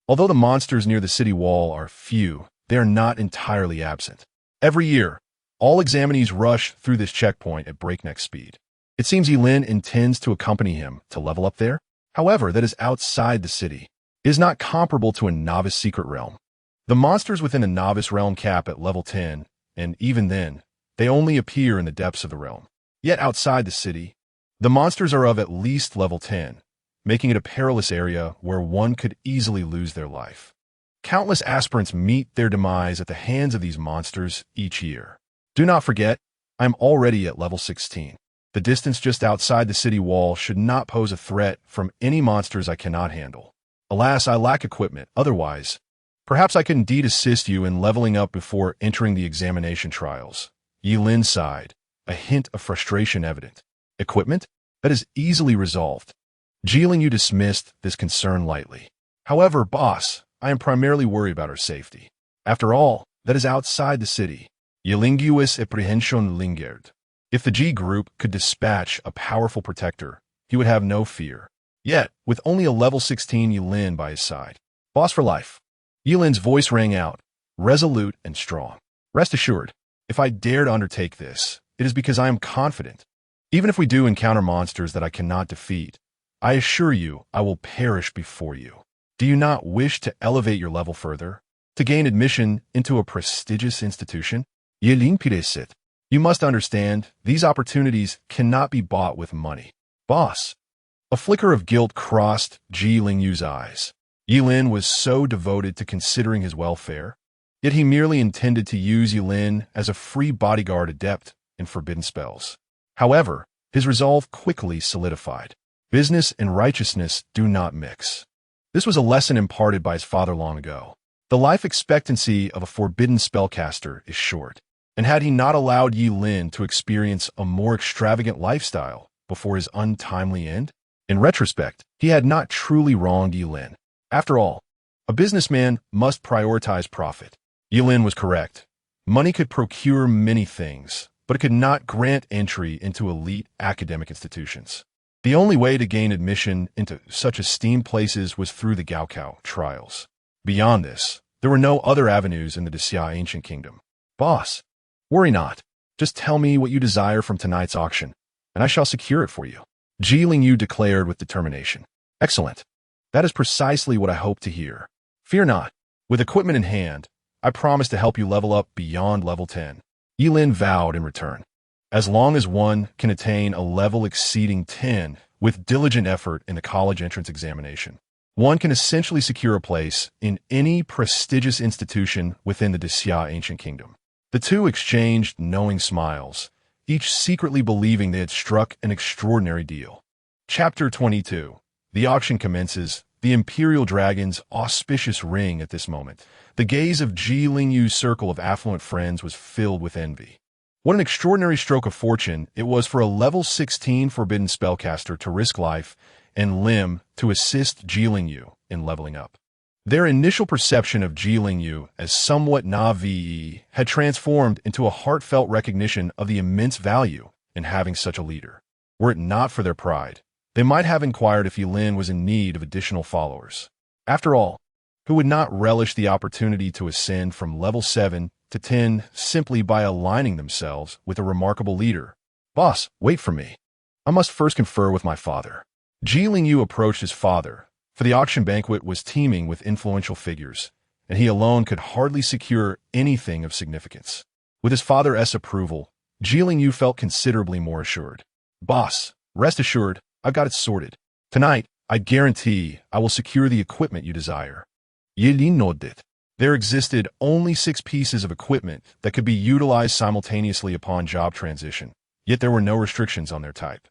Although the monsters near the city wall are few, they are not entirely absent. Every year, all examinees rush through this checkpoint at breakneck speed. It seems Yilin intends to accompany him to level up there. However, that is outside the city. It is not comparable to a novice secret realm. The monsters within the novice realm cap at level 10, and even then, they only appear in the depths of the realm. Yet outside the city, the monsters are of at least level 10, making it a perilous area where one could easily lose their life. Countless aspirants meet their demise at the hands of these monsters each year. Do not forget, I am already at level 16. The distance just outside the city wall should not pose a threat from any monsters I cannot handle. Alas, I lack equipment. Otherwise, perhaps I could indeed assist you in leveling up before entering the examination trials. Yilin sighed, a hint of frustration evident. Equipment? That is easily resolved. Jiling dismissed this concern lightly. However, boss, I am primarily worried about our safety. After all, that is outside the city. Yilinguis apprehension lingered. If the G group could dispatch a powerful protector, he would have no fear. Yet, with only a level 16 Yilin by his side. Boss for life. Yilin's voice rang out, resolute and strong. Rest assured, if I dare to undertake this, it is because I am confident. Even if we do encounter monsters that I cannot defeat, I assure you I will perish before you. Do you not wish to elevate your level further? To gain admission into a prestigious institution? Yilin piresit. You must understand, these opportunities cannot be bought with money. Boss. A flicker of guilt crossed Ji Lingyu's eyes. Yilin was so devoted to considering his welfare, yet he merely intended to use Yilin as a free bodyguard adept in forbidden spells. However, his resolve quickly solidified. Business and righteousness do not mix. This was a lesson imparted by his father long ago. The life expectancy of a forbidden spellcaster is short, and had he not allowed Yilin to experience a more extravagant lifestyle before his untimely end, in retrospect, he had not truly wronged Yilin. After all, a businessman must prioritize profit. Yilin was correct. Money could procure many things, but it could not grant entry into elite academic institutions. The only way to gain admission into such esteemed places was through the Gaokao trials. Beyond this, there were no other avenues in the Xia ancient kingdom. Boss, worry not. Just tell me what you desire from tonight's auction, and I shall secure it for you. Ji Lingyu declared with determination. Excellent. That is precisely what I hope to hear. Fear not. With equipment in hand, I promise to help you level up beyond level 10. Yilin vowed in return. As long as one can attain a level exceeding 10 with diligent effort in the college entrance examination, one can essentially secure a place in any prestigious institution within the Xia ancient kingdom. The two exchanged knowing smiles, each secretly believing they had struck an extraordinary deal. Chapter 22. The auction commences. The Imperial Dragon's auspicious ring at this moment. The gaze of Ji Lingyu's circle of affluent friends was filled with envy. What an extraordinary stroke of fortune it was for a level 16 forbidden spellcaster to risk life and limb to assist Ji Lingyu in leveling up. Their initial perception of Ji Lingyu as somewhat naive had transformed into a heartfelt recognition of the immense value in having such a leader. Were it not for their pride, they might have inquired if Yilin was in need of additional followers. After all, who would not relish the opportunity to ascend from level 7 to 10 simply by aligning themselves with a remarkable leader? Boss, wait for me. I must first confer with my father. Ji Lingyu approached his father, for the auction banquet was teeming with influential figures, and he alone could hardly secure anything of significance. With his father's approval, Ji Lingyu felt considerably more assured. Boss, rest assured, I've got it sorted. Tonight, I guarantee I will secure the equipment you desire. Yilin nodded. There existed only 6 pieces of equipment that could be utilized simultaneously upon job transition, yet there were no restrictions on their type.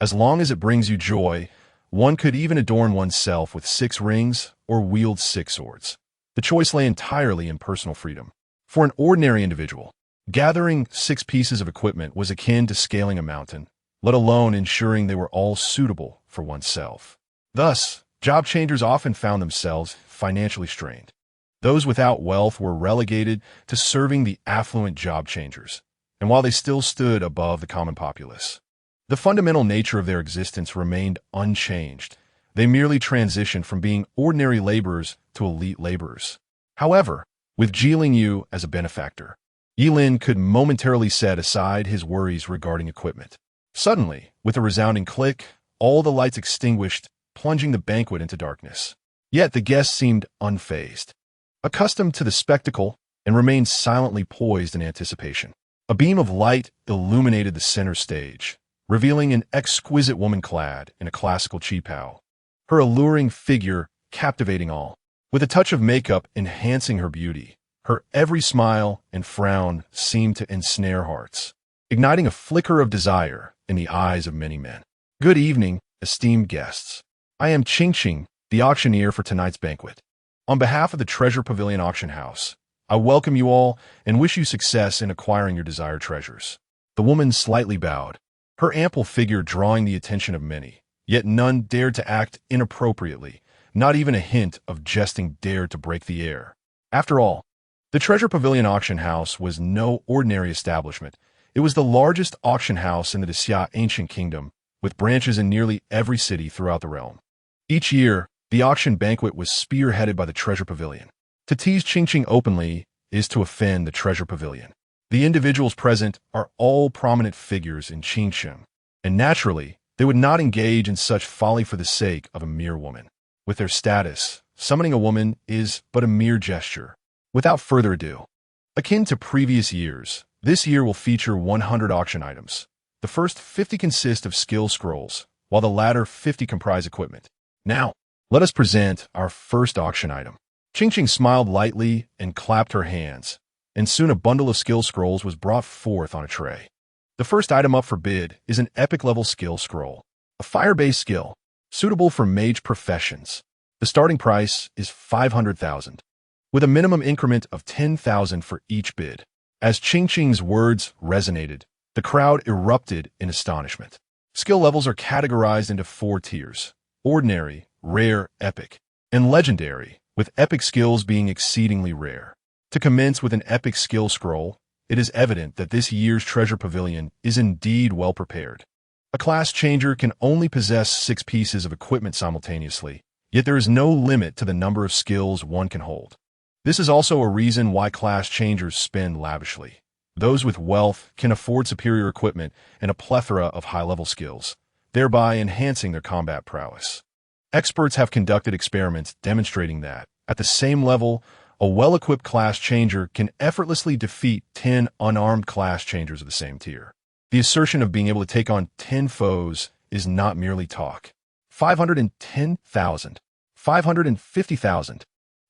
As long as it brings you joy, one could even adorn oneself with 6 rings or wield 6 swords. The choice lay entirely in personal freedom. For an ordinary individual, Gathering 6 pieces of equipment was akin to scaling a mountain, let alone ensuring they were all suitable for oneself. Thus, job changers often found themselves financially strained. Those without wealth were relegated to serving the affluent job changers, and while they still stood above the common populace, the fundamental nature of their existence remained unchanged. They merely transitioned from being ordinary laborers to elite laborers. However, with Jiling Yu as a benefactor, Yilin could momentarily set aside his worries regarding equipment. Suddenly, with a resounding click, all the lights extinguished, plunging the banquet into darkness. Yet the guests seemed unfazed, accustomed to the spectacle, and remained silently poised in anticipation. A beam of light illuminated the center stage, revealing an exquisite woman clad in a classical qipao, her alluring figure captivating all. With a touch of makeup enhancing her beauty, her every smile and frown seemed to ensnare hearts, igniting a flicker of desire in the eyes of many men. Good evening, esteemed guests. I am Qingqing, the auctioneer for tonight's banquet. On behalf of the Treasure Pavilion Auction House, I welcome you all and wish you success in acquiring your desired treasures. The woman slightly bowed, her ample figure drawing the attention of many, yet none dared to act inappropriately. Not even a hint of jesting dared to break the air. After all, the Treasure Pavilion Auction House was no ordinary establishment. It was the largest auction house in the Xia ancient kingdom, with branches in nearly every city throughout the realm. Each year, the auction banquet was spearheaded by the Treasure Pavilion. To tease Qingqing openly is to offend the Treasure Pavilion. The individuals present are all prominent figures in Qingqing, and naturally, they would not engage in such folly for the sake of a mere woman. With their status, summoning a woman is but a mere gesture. Without further ado, akin to previous years, this year will feature 100 auction items. The first 50 consist of skill scrolls, while the latter 50 comprise equipment. Now, let us present our first auction item. Qingqing smiled lightly and clapped her hands, and soon a bundle of skill scrolls was brought forth on a tray. The first item up for bid is an epic-level skill scroll, a fire-based skill, suitable for mage professions. The starting price is 500,000, with a minimum increment of 10,000 for each bid. As Qingqing's words resonated, the crowd erupted in astonishment. Skill levels are categorized into 4 tiers: ordinary, rare, epic, and legendary, with epic skills being exceedingly rare. To commence with an epic skill scroll, it is evident that this year's Treasure Pavilion is indeed well prepared. A class changer can only possess 6 pieces of equipment simultaneously, yet there is no limit to the number of skills one can hold. This is also a reason why class changers spend lavishly. Those with wealth can afford superior equipment and a plethora of high-level skills, thereby enhancing their combat prowess. Experts have conducted experiments demonstrating that, at the same level, a well-equipped class changer can effortlessly defeat 10 unarmed class changers of the same tier. The assertion of being able to take on 10 foes is not merely talk. 510,000, 550,000.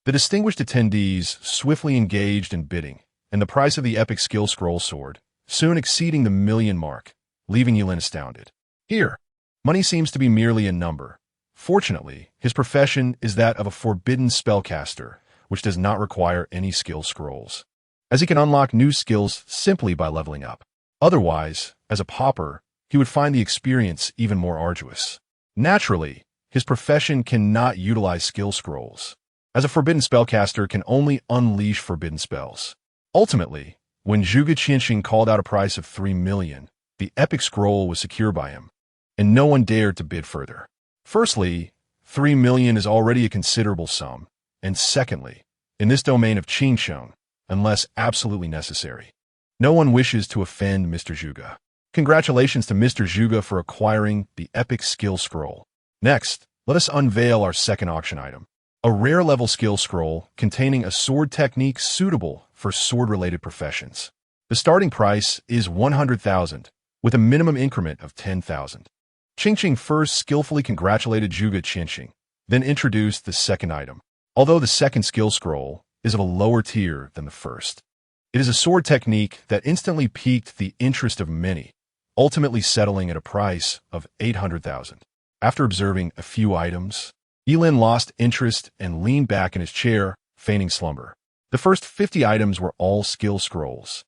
The distinguished attendees swiftly engaged in bidding, and the price of the epic skill scroll soared, soon exceeding the million mark, leaving Yilin astounded. Here, money seems to be merely a number. Fortunately, his profession is that of a forbidden spellcaster, which does not require any skill scrolls, as he can unlock new skills simply by leveling up. Otherwise, as a pauper, he would find the experience even more arduous. Naturally, his profession cannot utilize skill scrolls, as a forbidden spellcaster can only unleash forbidden spells. Ultimately, when Zhuge Qianxing called out a price of 3 million, the epic scroll was secured by him, and no one dared to bid further. Firstly, 3 million is already a considerable sum, and secondly, in this domain of Qingsheng, unless absolutely necessary, no one wishes to offend Mr. Zhuge. Congratulations to Mr. Zhuge for acquiring the epic skill scroll. Next, let us unveil our second auction item, a rare level skill scroll containing a sword technique suitable for sword-related professions. The starting price is 100,000, with a minimum increment of 10,000. Qingqing first skillfully congratulated Zhuge Qianxing, then introduced the second item. Although the second skill scroll is of a lower tier than the first, it is a sword technique that instantly piqued the interest of many, ultimately settling at a price of 800,000. After observing a few items, Yilin lost interest and leaned back in his chair, feigning slumber. The first 50 items were all skill scrolls,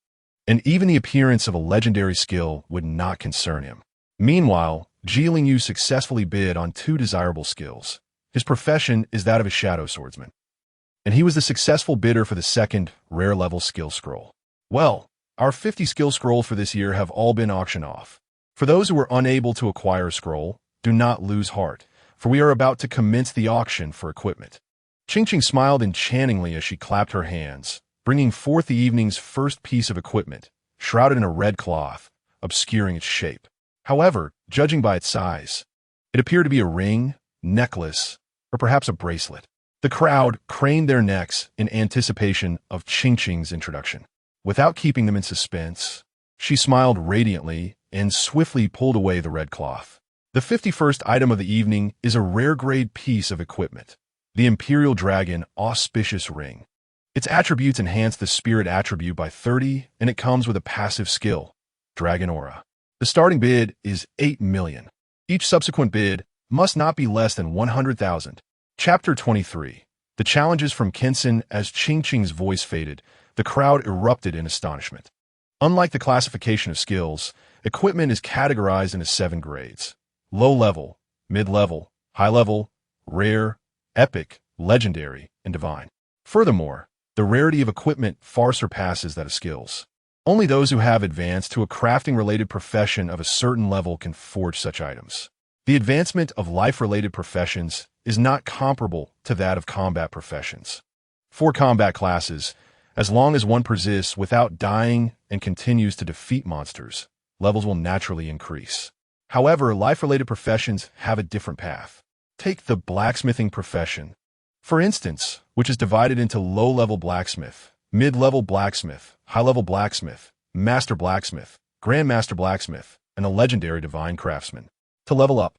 and even the appearance of a legendary skill would not concern him. Meanwhile, Ji Lingyu successfully bid on 2 desirable skills. His profession is that of a shadow swordsman, and he was the successful bidder for the 2nd rare level skill scroll. Well, our 50 skill scrolls for this year have all been auctioned off. For those who were unable to acquire a scroll, do not lose heart, for we are about to commence the auction for equipment. Qingqing smiled enchantingly as she clapped her hands, bringing forth the evening's first piece of equipment, shrouded in a red cloth, obscuring its shape. However, judging by its size, it appeared to be a ring, necklace, or perhaps a bracelet. The crowd craned their necks in anticipation of Qingqing's introduction. Without keeping them in suspense, she smiled radiantly and swiftly pulled away the red cloth. The 51st item of the evening is a rare-grade piece of equipment, the Imperial Dragon Auspicious Ring. Its attributes enhance the Spirit attribute by 30, and it comes with a passive skill, Dragon Aura. The starting bid is 8 million. Each subsequent bid must not be less than 100,000. Chapter 23. The challenges from Kensen. As Qingqing's voice faded, the crowd erupted in astonishment. Unlike the classification of skills, equipment is categorized into 7 grades: low level, mid-level, high level, rare, epic, legendary, and divine. Furthermore, the rarity of equipment far surpasses that of skills. Only those who have advanced to a crafting-related profession of a certain level can forge such items. The advancement of life-related professions is not comparable to that of combat professions. For combat classes, as long as one persists without dying and continues to defeat monsters, levels will naturally increase. However, life-related professions have a different path. Take the blacksmithing profession, for instance, which is divided into low-level blacksmith, mid-level blacksmith, high-level blacksmith, master blacksmith, grandmaster blacksmith, and a legendary divine craftsman. To level up,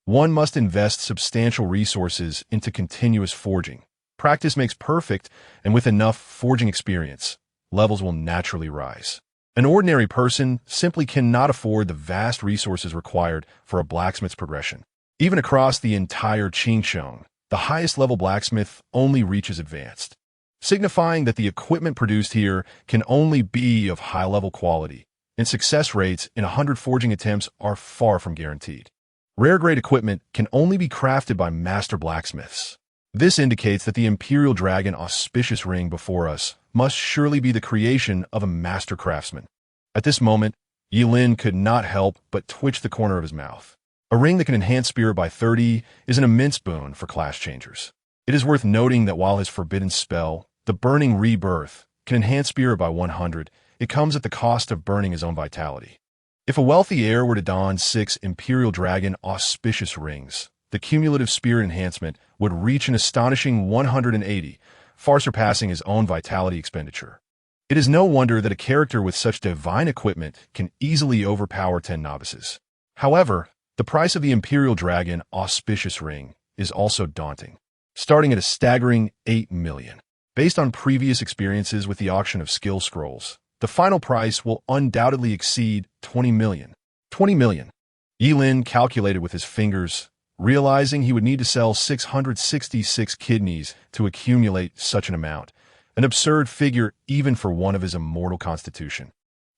one must invest substantial resources into continuous forging. Practice makes perfect, and with enough forging experience, levels will naturally rise. An ordinary person simply cannot afford the vast resources required for a blacksmith's progression. Even across the entire Qingsheng, the highest level blacksmith only reaches advanced, signifying that the equipment produced here can only be of high-level quality, and success rates in 100 forging attempts are far from guaranteed. Rare-grade equipment can only be crafted by master blacksmiths. This indicates that the Imperial Dragon Auspicious Ring before us must surely be the creation of a master craftsman. At this moment, Yi Lin could not help but twitch the corner of his mouth. A ring that can enhance spirit by 30 is an immense boon for class changers. It is worth noting that while his forbidden spell, the Burning Rebirth, can enhance spirit by 100, it comes at the cost of burning his own vitality. If a wealthy heir were to don 6 Imperial Dragon Auspicious Rings, the cumulative spirit enhancement would reach an astonishing 180, far surpassing his own vitality expenditure. It is no wonder that a character with such divine equipment can easily overpower 10 novices. However, the price of the Imperial Dragon Auspicious Ring is also daunting, starting at a staggering 8 million. Based on previous experiences with the auction of skill scrolls, the final price will undoubtedly exceed 20 million. 20 million. Yi Lin calculated with his fingers, realizing he would need to sell 666 kidneys to accumulate such an amount, an absurd figure even for one of his immortal constitution.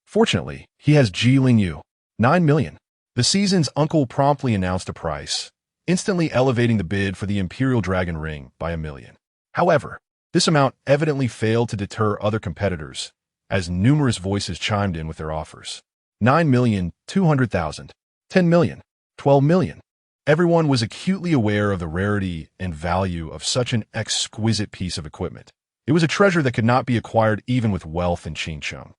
Fortunately, he has Ji Lingyu, 9 million. The season's uncle promptly announced a price, instantly elevating the bid for the Imperial Dragon Ring by 1 million. However, this amount evidently failed to deter other competitors, as numerous voices chimed in with their offers. 9,200,000, 10 million, 12 million. Everyone was acutely aware of the rarity and value of such an exquisite piece of equipment. It was a treasure that could not be acquired even with wealth in Qingsheng,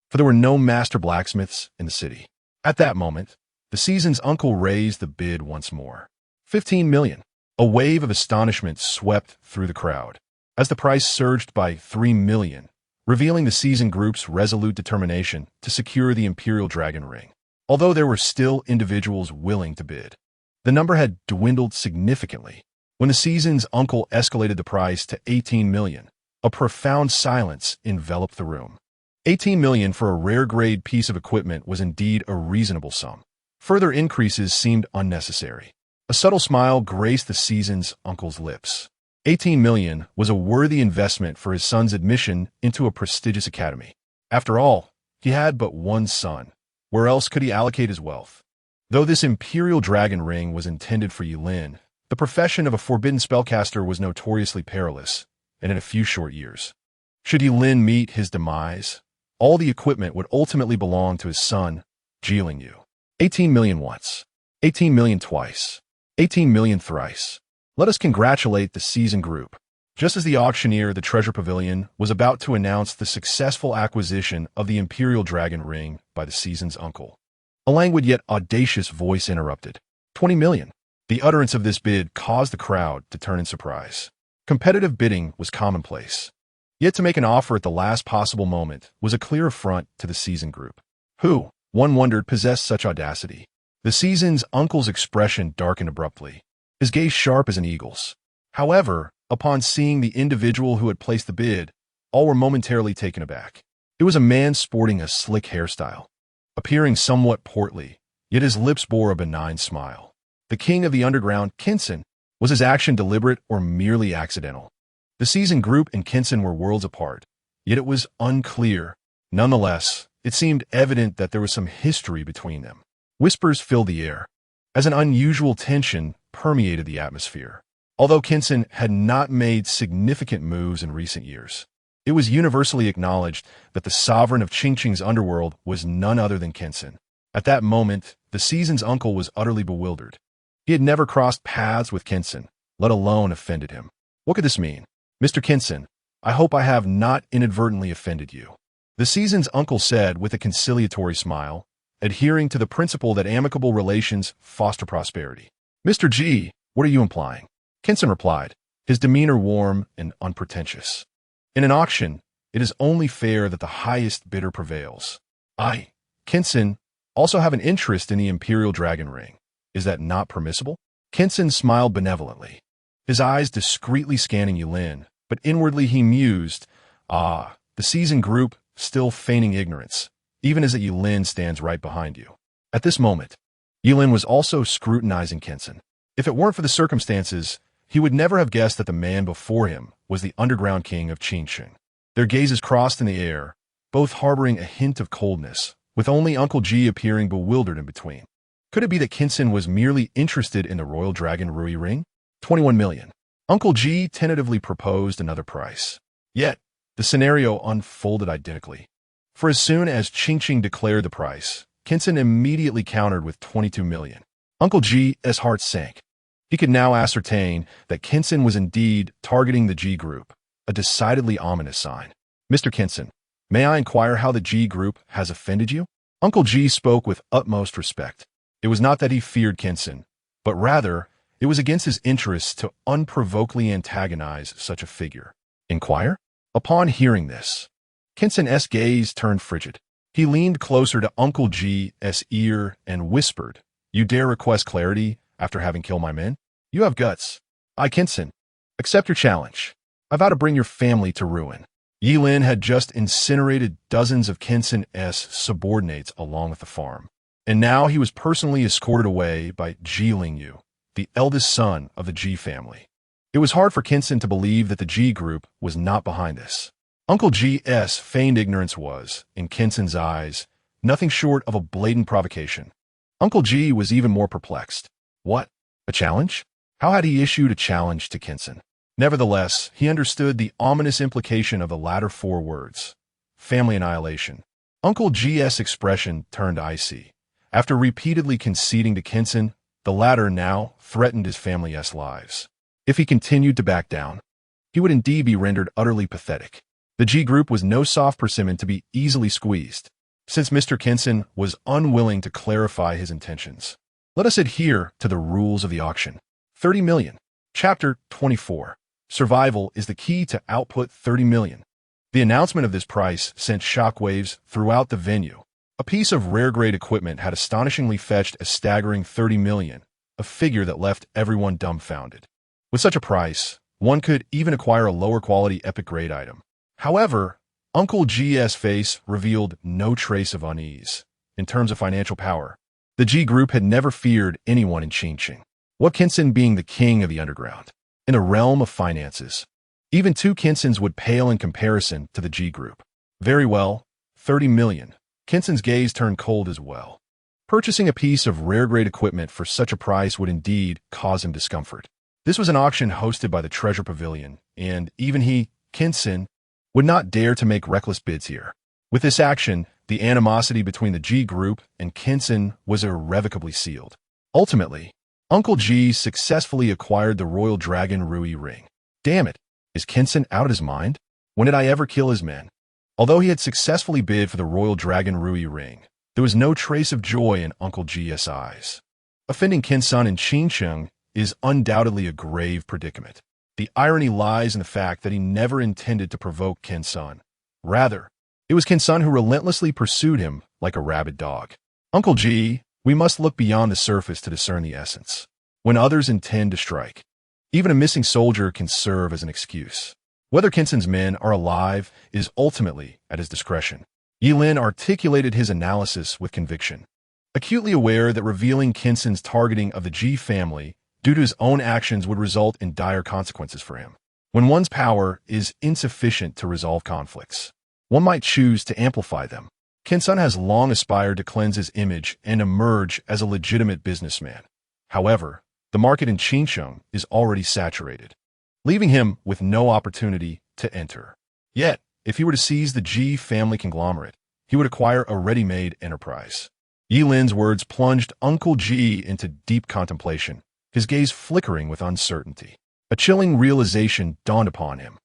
for there were no master blacksmiths in the city. At that moment, the season's uncle raised the bid once more. 15 million. A wave of astonishment swept through the crowd, as the price surged by 3 million, revealing the season group's resolute determination to secure the Imperial Dragon Ring. Although there were still individuals willing to bid, the number had dwindled significantly. When the season's uncle escalated the price to 18 million, a profound silence enveloped the room. 18 million for a rare-grade piece of equipment was indeed a reasonable sum. Further increases seemed unnecessary. A subtle smile graced the season's uncle's lips. 18 million was a worthy investment for his son's admission into a prestigious academy. After all, He had but one son. Where else could he allocate his wealth? Though this Imperial Dragon Ring was intended for Yulin, the profession of a forbidden spellcaster was notoriously perilous, and in a few short years. Should Yulin meet his demise, all the equipment would ultimately belong to his son, Jilin Yu. 18 million once, 18 million twice, 18 million thrice. Let us congratulate the seasoned group. Just as the auctioneer, the Treasure Pavilion, was about to announce the successful acquisition of the Imperial Dragon Ring by the season's uncle, a languid yet audacious voice interrupted. 20 million. The utterance of this bid caused the crowd to turn in surprise. Competitive bidding was commonplace. Yet to make an offer at the last possible moment was a clear affront to the seasoned group. Who, one wondered, possessed such audacity? The season's uncle's expression darkened abruptly, his gaze sharp as an eagle's. However, upon seeing the individual who had placed the bid, all were momentarily taken aback. It was a man sporting a slick hairstyle, appearing somewhat portly, yet his lips bore a benign smile. The king of the underground, Kinson. Was his action deliberate or merely accidental? The seasoned group and Kinson were worlds apart, yet it was unclear. Nonetheless, it seemed evident that there was some history between them. Whispers filled the air, as an unusual tension permeated the atmosphere. Although Kinson had not made significant moves in recent years, it was universally acknowledged that the sovereign of Qingqing's underworld was none other than Kinson. At that moment, the season's uncle was utterly bewildered. He had never crossed paths with Kinson, let alone offended him. What could this mean? Mr. Kinson, I hope I have not inadvertently offended you, the season's uncle said with a conciliatory smile, adhering to the principle that amicable relations foster prosperity. Mr. G, what are you implying? Kinson replied, his demeanor warm and unpretentious. In an auction, it is only fair that the highest bidder prevails. I, Kinson, also have an interest in the Imperial Dragon Ring. Is that not permissible? Kinson smiled benevolently, his eyes discreetly scanning Yulin, but inwardly he mused, the seasoned group still feigning ignorance, even as Yulin stands right behind you. At this moment, Yulin was also scrutinizing Kinson. If it weren't for the circumstances, he would never have guessed that the man before him was the underground king of Qingqing. Their gazes crossed in the air, both harboring a hint of coldness, with only Uncle G appearing bewildered in between. Could it be that Kinson was merely interested in the Royal Dragon Rui ring? 21 million. Uncle G tentatively proposed another price. Yet, the scenario unfolded identically. For as soon as Qingqing declared the price, Kinson immediately countered with 22 million. Uncle G's heart sank. He could now ascertain that Kinson was indeed targeting the G group, a decidedly ominous sign. Mr. Kinson, may I inquire how the G group has offended you? Uncle G spoke with utmost respect. It was not that he feared Kinson, but rather, it was against his interests to unprovokedly antagonize such a figure. Inquire? Upon hearing this, Kinson's gaze turned frigid. He leaned closer to Uncle G's ear and whispered, You dare request clarity after having killed my men? You have guts. I, Kinson, accept your challenge. I vow to bring your family to ruin. Yilin had just incinerated dozens of Kinson's subordinates along with the farm, and now he was personally escorted away by Jilin Yu, the eldest son of the G family. It was hard for Kinson to believe that the G group was not behind this. Uncle G's feigned ignorance was, in Kinson's eyes, nothing short of a blatant provocation. Uncle G was even more perplexed. What? A challenge? How had he issued a challenge to Kinson? Nevertheless, he understood the ominous implication of the latter four words. Family annihilation. Uncle G's expression turned icy. After repeatedly conceding to Kinson, the latter now threatened his family's lives. If he continued to back down, he would indeed be rendered utterly pathetic. The G group was no soft persimmon to be easily squeezed, since Mr. Kinson was unwilling to clarify his intentions. Let us adhere to the rules of the auction. 30 million. Chapter 24. Survival is the key to output 30 million. The announcement of this price sent shockwaves throughout the venue. A piece of rare-grade equipment had astonishingly fetched a staggering 30 million, a figure that left everyone dumbfounded. With such a price, one could even acquire a lower-quality epic-grade item. However, Uncle G's face revealed no trace of unease. In terms of financial power, the G group had never feared anyone in Qingqing. What Kinson being the king of the underground? In the realm of finances, even two Kinsons would pale in comparison to the G group. Very well, 30 million. Kinson's gaze turned cold as well. Purchasing a piece of rare-grade equipment for such a price would indeed cause him discomfort. This was an auction hosted by the Treasure Pavilion, and even he, Kinson, would not dare to make reckless bids here. With this action, the animosity between the G group and Kinson was irrevocably sealed. Ultimately, Uncle G successfully acquired the Royal Dragon Rui ring. Damn it, is Kinson out of his mind? When did I ever kill his men? Although he had successfully bid for the Royal Dragon Rui ring, there was no trace of joy in Uncle G's eyes. Offending Kinson and Qingsheng is undoubtedly a grave predicament. The irony lies in the fact that he never intended to provoke Kinson. Rather, it was Kinson who relentlessly pursued him like a rabid dog. Uncle G, we must look beyond the surface to discern the essence. When others intend to strike, even a missing soldier can serve as an excuse. Whether Kinson's men are alive is ultimately at his discretion. Yilin articulated his analysis with conviction, acutely aware that revealing Kinson's targeting of the G family due to his own actions would result in dire consequences for him. When one's power is insufficient to resolve conflicts, one might choose to amplify them. Kinson has long aspired to cleanse his image and emerge as a legitimate businessman. However, the market in Qingsheng is already saturated, leaving him with no opportunity to enter. Yet, if he were to seize the G family conglomerate, he would acquire a ready-made enterprise. Yilin's words plunged Uncle G into deep contemplation, his gaze flickering with uncertainty. A chilling realization dawned upon him.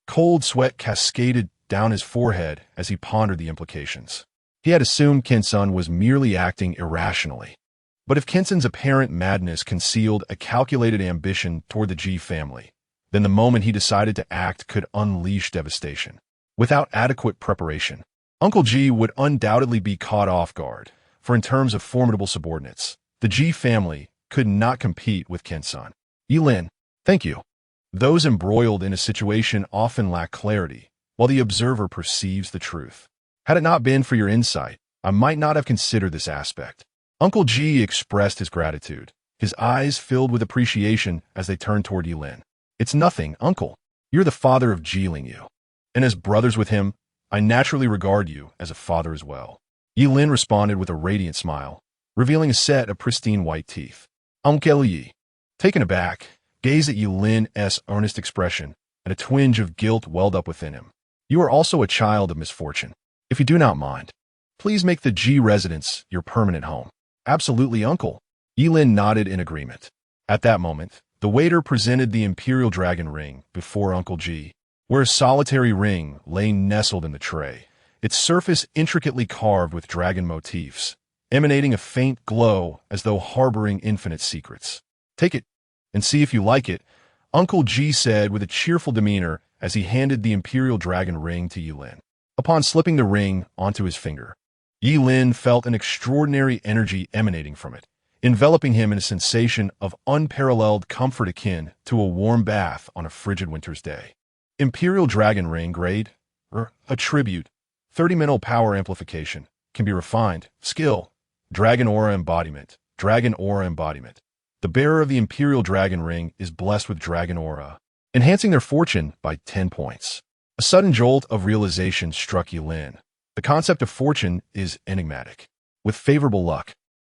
Cold sweat cascaded down his forehead as he pondered the implications. He had assumed Kinson was merely acting irrationally. But if Kinson's apparent madness concealed a calculated ambition toward the G family, then the moment he decided to act could unleash devastation. Without adequate preparation, Uncle G would undoubtedly be caught off guard, for in terms of formidable subordinates, the G family could not compete with Kinson. Yilin, thank you. Those embroiled in a situation often lack clarity, while the observer perceives the truth. Had it not been for your insight, I might not have considered this aspect. Uncle G expressed his gratitude, his eyes filled with appreciation as they turned toward Yilin. It's nothing, Uncle. You're the father of Jiling Yu. And as brothers with him, I naturally regard you as a father as well. Yilin responded with a radiant smile, revealing a set of pristine white teeth. Uncle Yi, taken aback, gazed at Yilin's earnest expression, and a twinge of guilt welled up within him. You are also a child of misfortune. If you do not mind, please make the G residence your permanent home. Absolutely, Uncle. Yilin nodded in agreement. At that moment, the waiter presented the Imperial Dragon Ring before Uncle G, where a solitary ring lay nestled in the tray, its surface intricately carved with dragon motifs, emanating a faint glow as though harboring infinite secrets. Take it, and see if you like it, Uncle G said with a cheerful demeanor as he handed the Imperial Dragon Ring to Yilin. Upon slipping the ring onto his finger, Yilin felt an extraordinary energy emanating from it, enveloping him in a sensation of unparalleled comfort akin to a warm bath on a frigid winter's day. Imperial Dragon Ring grade, attribute, 30 mental power amplification, can be refined, skill, Dragon Aura Embodiment, Dragon Aura Embodiment. The bearer of the Imperial Dragon Ring is blessed with Dragon Aura, enhancing their fortune by 10 points. A sudden jolt of realization struck Yilin. The concept of fortune is enigmatic. With favorable luck,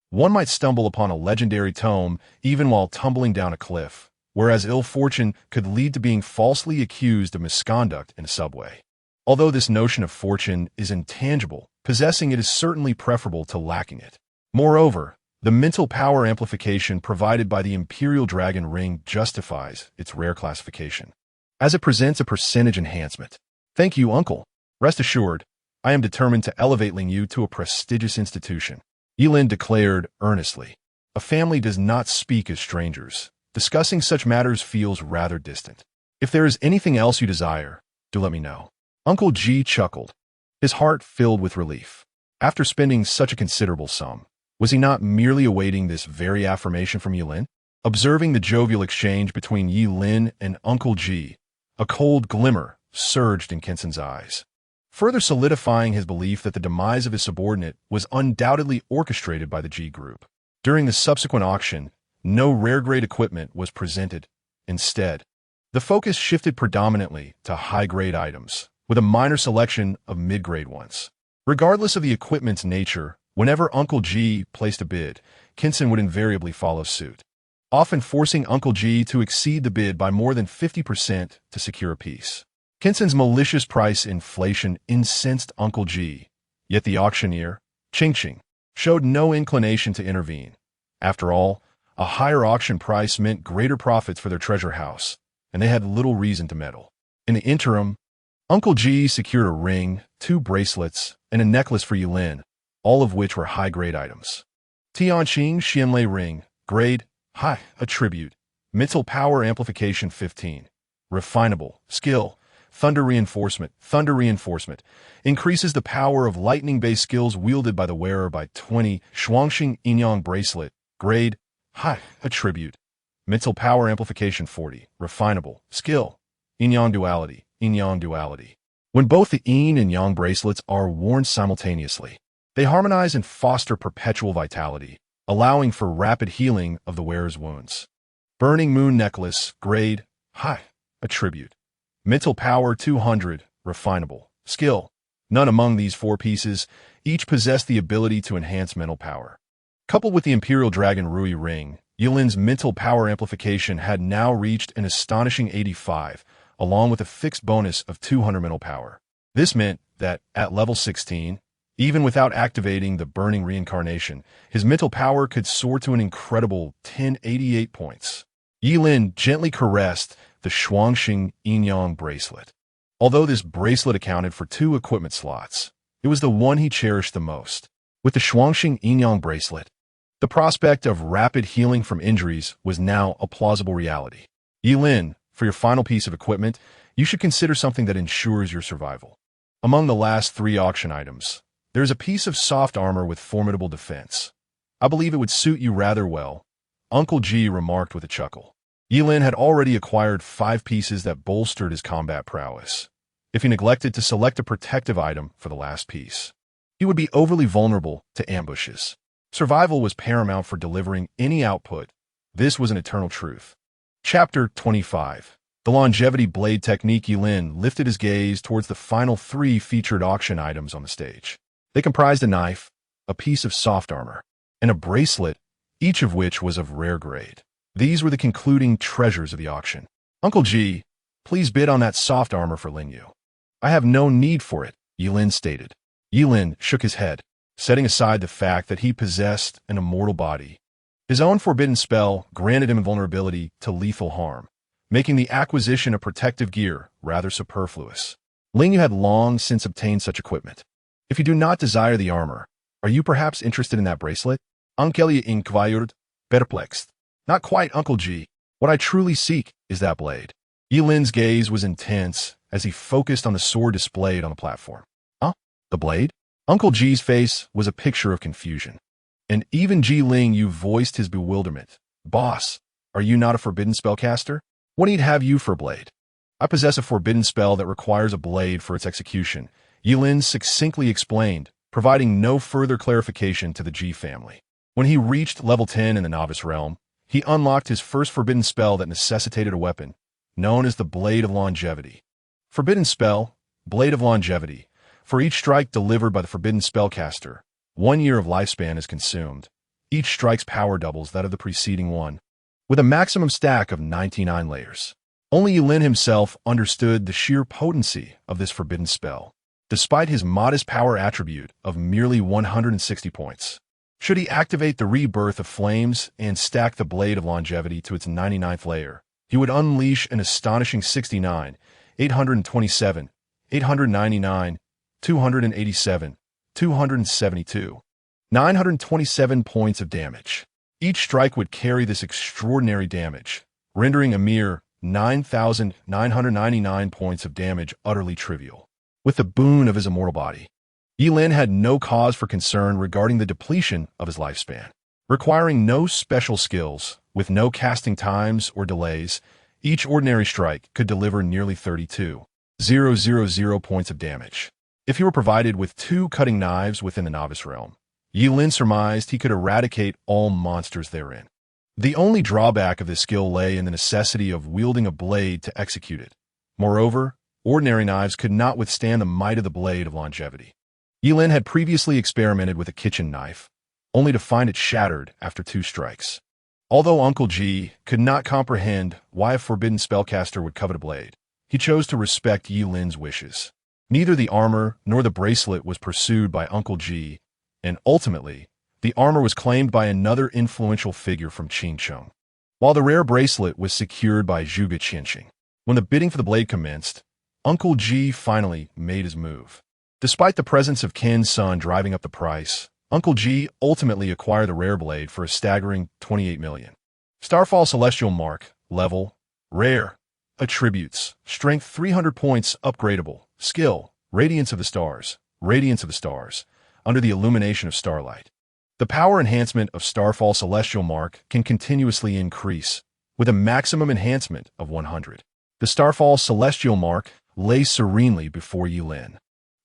one might stumble upon a legendary tome even while tumbling down a cliff, whereas ill fortune could lead to being falsely accused of misconduct in a subway. Although this notion of fortune is intangible, possessing it is certainly preferable to lacking it. Moreover, the mental power amplification provided by the Imperial Dragon Ring justifies its rare classification, as it presents a percentage enhancement. Thank you, Uncle. Rest assured, I am determined to elevate Ling Yu to a prestigious institution. Yilin declared earnestly. A family does not speak as strangers. Discussing such matters feels rather distant. If there is anything else you desire, do let me know. Uncle G chuckled, his heart filled with relief. After spending such a considerable sum, was he not merely awaiting this very affirmation from Yilin? Observing the jovial exchange between Yilin and Uncle G, a cold glimmer surged in Kinson's eyes, further solidifying his belief that the demise of his subordinate was undoubtedly orchestrated by the G group. During the subsequent auction, no rare-grade equipment was presented. Instead, the focus shifted predominantly to high-grade items, with a minor selection of mid-grade ones. Regardless of the equipment's nature, whenever Uncle G placed a bid, Kinson would invariably follow suit, often forcing Uncle G to exceed the bid by more than 50% to secure a piece. Kinson's malicious price inflation incensed Uncle G, yet the auctioneer, Ching, showed no inclination to intervene. After all, a higher auction price meant greater profits for their treasure house, and they had little reason to meddle. In the interim, Uncle G secured a ring, 2 bracelets, and a necklace for Yulin, all of which were high-grade items. Tianqing Xianlei Ring, grade, high, attribute, mental power amplification 15, refinable, skill, thunder reinforcement, increases the power of lightning-based skills wielded by the wearer by 20, Shuangxing Yinyang bracelet, grade, high, attribute, mental power amplification 40, refinable, skill, Yin-Yang duality. When both the Yin and Yang bracelets are worn simultaneously, they harmonize and foster perpetual vitality, allowing for rapid healing of the wearer's wounds. Burning Moon necklace, grade, high, attribute, mental power 200, refinable, skill. None among these 4 pieces each possess the ability to enhance mental power. Coupled with the Imperial Dragon Rui ring, Yulin's mental power amplification had now reached an astonishing 85, along with a fixed bonus of 200 mental power. This meant that, at level 16, even without activating the Burning Reincarnation, his mental power could soar to an incredible 1088 points. Yilin gently caressed the Shuangxing Yinyang bracelet. Although this bracelet accounted for 2 equipment slots, it was the one he cherished the most. With the Shuangxing Yinyang bracelet, the prospect of rapid healing from injuries was now a plausible reality. Yilin, for your final piece of equipment, you should consider something that ensures your survival. Among the last 3 auction items, there is a piece of soft armor with formidable defense. I believe it would suit you rather well, Uncle G remarked with a chuckle. Yilin had already acquired 5 pieces that bolstered his combat prowess. If he neglected to select a protective item for the last piece, he would be overly vulnerable to ambushes. Survival was paramount for delivering any output. This was an eternal truth. Chapter 25. The Longevity Blade Technique. Yilin lifted his gaze towards the final 3 featured auction items on the stage. They comprised a knife, a piece of soft armor, and a bracelet, each of which was of rare grade. These were the concluding treasures of the auction. Uncle G, please bid on that soft armor for Lin Yu. I have no need for it, Yilin stated. Yilin shook his head, setting aside the fact that he possessed an immortal body. His own forbidden spell granted him invulnerability to lethal harm, making the acquisition of protective gear rather superfluous. Lin Yu had long since obtained such equipment. If you do not desire the armor, are you perhaps interested in that bracelet? Uncle inquired, perplexed. Not quite, Uncle G. What I truly seek is that blade. Yilin's gaze was intense as he focused on the sword displayed on the platform. Huh? The blade? Uncle G's face was a picture of confusion. And even Ji Ling Yu voiced his bewilderment. Boss, are you not a forbidden spellcaster? What need have you for a blade? I possess a forbidden spell that requires a blade for its execution, Yilin succinctly explained, providing no further clarification to the Ji family. When he reached level 10 in the novice realm, he unlocked his first forbidden spell that necessitated a weapon, known as the Blade of Longevity. Forbidden spell, Blade of Longevity. For each strike delivered by the forbidden spellcaster, 1 year of lifespan is consumed. Each strike's power doubles that of the preceding one, with a maximum stack of 99 layers. Only Yilin himself understood the sheer potency of this forbidden spell, despite his modest power attribute of merely 160 points. Should he activate the Rebirth of Flames and stack the Blade of Longevity to its 99th layer, he would unleash an astonishing 69, 827, 899, 287, 272, 927 points of damage. Each strike would carry this extraordinary damage, rendering a mere 9,999 points of damage utterly trivial. With the boon of his immortal body, Yilin had no cause for concern regarding the depletion of his lifespan. Requiring no special skills, with no casting times or delays, each ordinary strike could deliver nearly 32,000 points of damage. If he were provided with 2 cutting knives within the novice realm, Yilin surmised he could eradicate all monsters therein. The only drawback of this skill lay in the necessity of wielding a blade to execute it. Moreover, ordinary knives could not withstand the might of the Blade of Longevity. Yilin had previously experimented with a kitchen knife, only to find it shattered after 2 strikes. Although Uncle Ji could not comprehend why a forbidden spellcaster would covet a blade, he chose to respect Yilin's wishes. Neither the armor nor the bracelet was pursued by Uncle Ji, and ultimately, the armor was claimed by another influential figure from Qingcheng, while the rare bracelet was secured by Zhuge Qianxing. When the bidding for the blade commenced, Uncle Ji finally made his move. Despite the presence of Qin's son driving up the price, Uncle Ji ultimately acquired the rare blade for a staggering 28 million. Starfall Celestial Mark, level, rare, attributes, strength 300 points upgradable, skill, radiance of the stars, under the illumination of starlight. The power enhancement of Starfall Celestial Mark can continuously increase, with a maximum enhancement of 100. The Starfall Celestial Mark lay serenely before Yilin.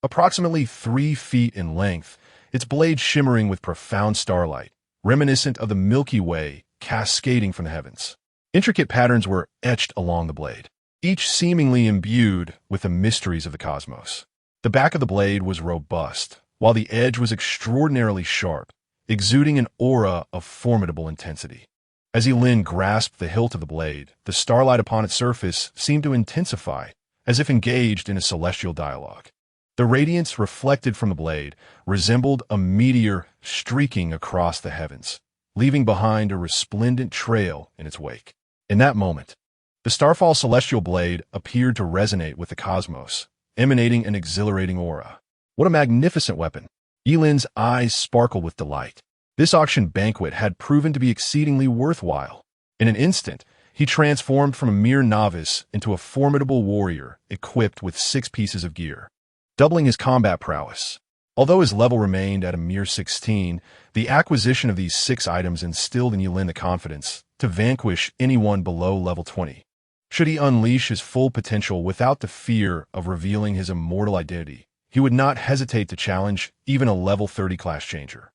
Approximately 3 feet in length, its blade shimmering with profound starlight, reminiscent of the Milky Way cascading from the heavens. Intricate patterns were etched along the blade, each seemingly imbued with the mysteries of the cosmos. The back of the blade was robust, while the edge was extraordinarily sharp, exuding an aura of formidable intensity. As Yilin grasped the hilt of the blade, the starlight upon its surface seemed to intensify, as if engaged in a celestial dialogue. The radiance reflected from the blade resembled a meteor streaking across the heavens, leaving behind a resplendent trail in its wake. In that moment, the Starfall Celestial Blade appeared to resonate with the cosmos, emanating an exhilarating aura. What a magnificent weapon! Yilin's eyes sparkled with delight. This auction banquet had proven to be exceedingly worthwhile. In an instant, he transformed from a mere novice into a formidable warrior equipped with 6 pieces of gear, doubling his combat prowess. Although his level remained at a mere 16, the acquisition of these 6 items instilled in Yilin the confidence to vanquish anyone below level 20. Should he unleash his full potential without the fear of revealing his immortal identity, he would not hesitate to challenge even a level 30 class changer.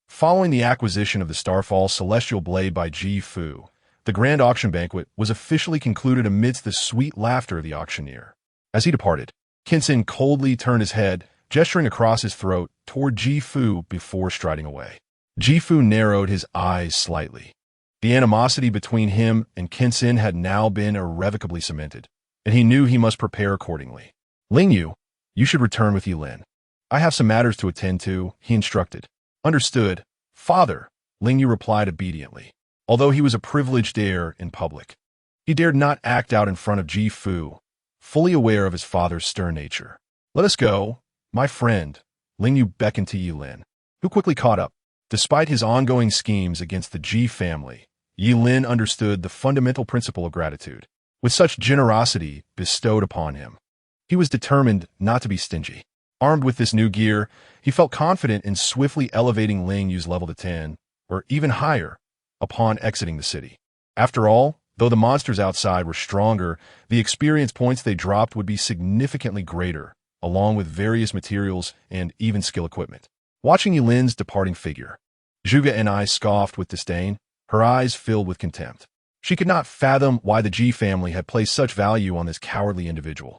Following the acquisition of the Starfall Celestial Blade by Ji Fu, the grand auction banquet was officially concluded amidst the sweet laughter of the auctioneer. As he departed, Qinsin coldly turned his head, gesturing across his throat toward Ji Fu before striding away. Ji Fu narrowed his eyes slightly. The animosity between him and Qinsin had now been irrevocably cemented, and he knew he must prepare accordingly. Ling Yu, you should return with Yilin. I have some matters to attend to, he instructed. Understood, father, Ling Yu replied obediently. Although he was a privileged heir in public, he dared not act out in front of Ji Fu, fully aware of his father's stern nature. Let us go, my friend, Ling Yu beckoned to Yilin, who quickly caught up. Despite his ongoing schemes against the Ji family, Yilin understood the fundamental principle of gratitude. With such generosity bestowed upon him, he was determined not to be stingy. Armed with this new gear, he felt confident in swiftly elevating Ling Yu's level to 10, or even higher, upon exiting the city. After all, though the monsters outside were stronger, the experience points they dropped would be significantly greater, along with various materials and even skill equipment. Watching Yilin's departing figure, Zhuge and I scoffed with disdain, her eyes filled with contempt. She could not fathom why the Ji family had placed such value on this cowardly individual,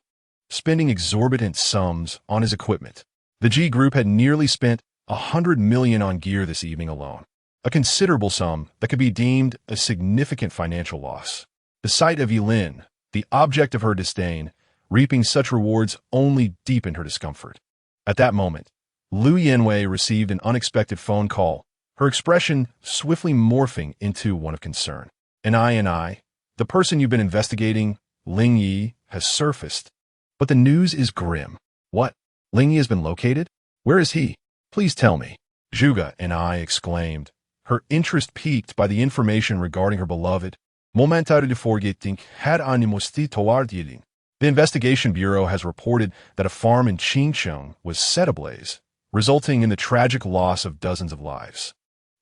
spending exorbitant sums on his equipment. The Ji group had nearly spent 100 million on gear this evening alone, a considerable sum that could be deemed a significant financial loss. The sight of Yilin, the object of her disdain, reaping such rewards only deepened her discomfort. At that moment, Lu Yanwei received an unexpected phone call, her expression swiftly morphing into one of concern. I, the person you've been investigating, Ling Yi, has surfaced. But the news is grim. What? Ling Yi has been located? Where is he? Please tell me. Zhuge and I exclaimed, her interest piqued by the information regarding her beloved, momentarily forgetting had animosity toward Yilin. The investigation bureau has reported that a farm in Qingcheng was set ablaze, resulting in the tragic loss of dozens of lives.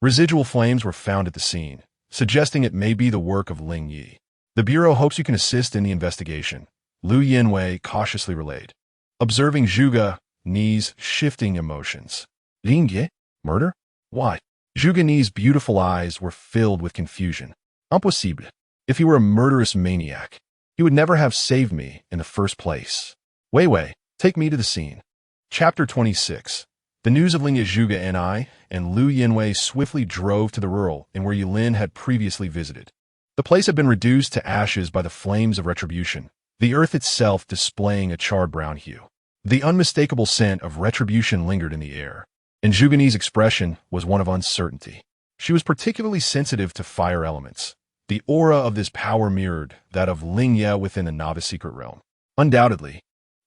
Residual flames were found at the scene, suggesting it may be the work of Ling Yi. The bureau hopes you can assist in the investigation, Lu Yanwei cautiously relayed, observing Zhuge Ni's shifting emotions. Ling Yi? Murder? Why? Zhuge Ni's beautiful eyes were filled with confusion. Impossible. If he were a murderous maniac, he would never have saved me in the first place. Wei Wei, take me to the scene. Chapter 26. The news of Ling Zhuge and I and Lu Yinwei swiftly drove to the rural and where Yilin had previously visited. The place had been reduced to ashes by the flames of retribution, the earth itself displaying a charred brown hue. The unmistakable scent of retribution lingered in the air, and Zhuge's expression was one of uncertainty. She was particularly sensitive to fire elements. The aura of this power mirrored that of Ling Ye within the novice secret realm. Undoubtedly,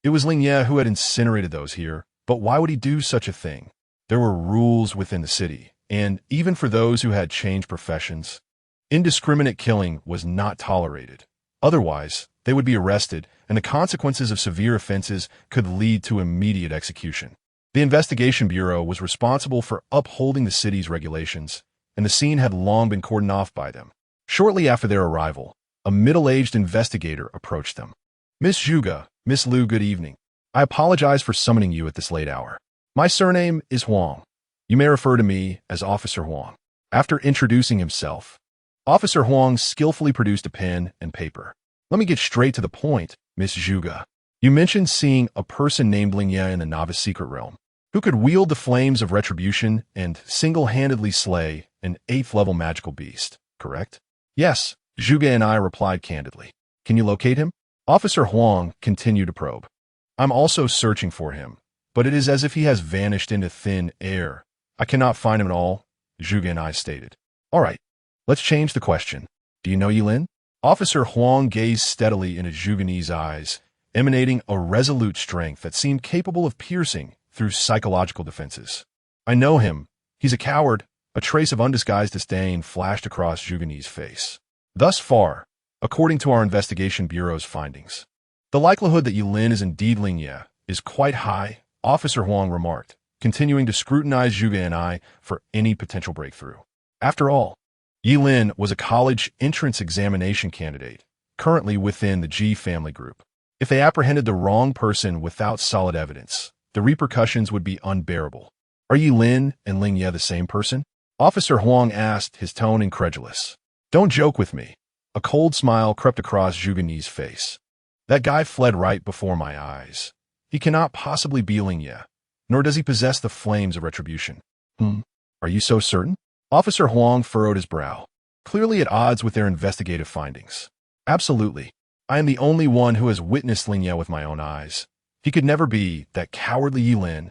it was Ling Ye who had incinerated those here, but why would he do such a thing? There were rules within the city, and even for those who had changed professions, indiscriminate killing was not tolerated. Otherwise, they would be arrested, and the consequences of severe offenses could lead to immediate execution. The Investigation Bureau was responsible for upholding the city's regulations, and the scene had long been cordoned off by them. Shortly after their arrival, a middle-aged investigator approached them. "Miss Zhuge, Miss Lu, good evening. I apologize for summoning you at this late hour. My surname is Huang. You may refer to me as Officer Huang." After introducing himself, Officer Huang skillfully produced a pen and paper. "Let me get straight to the point, Miss Zhuge. You mentioned seeing a person named Ling Ye in the novice secret realm, who could wield the flames of retribution and single-handedly slay an 8th-level magical beast, correct?" "Yes," Zhuge and I replied candidly. "Can you locate him?" Officer Huang continued to probe. "I'm also searching for him, but it is as if he has vanished into thin air. I cannot find him at all," Zhuge and I stated. "All right, let's change the question. Do you know Yilin?" Officer Huang gazed steadily into Zhuge's eyes, emanating a resolute strength that seemed capable of piercing through psychological defenses. "I know him. He's a coward." A trace of undisguised disdain flashed across Zhuge's face. "Thus far, according to our Investigation Bureau's findings, the likelihood that Yilin is indeed Ling Ye is quite high," Officer Huang remarked, continuing to scrutinize Zhuge and I for any potential breakthrough. After all, Yilin was a college entrance examination candidate, currently within the Ji family group. If they apprehended the wrong person without solid evidence, the repercussions would be unbearable. "Are Yilin and Ling Ye the same person?" Officer Huang asked, his tone incredulous. "Don't joke with me." A cold smile crept across Zhuge's face. "That guy fled right before my eyes. He cannot possibly be Ling Ye, nor does he possess the flames of retribution." "Are you so certain?" Officer Huang furrowed his brow, clearly at odds with their investigative findings. "Absolutely. I am the only one who has witnessed Ling Ye with my own eyes. He could never be that cowardly Yilin,"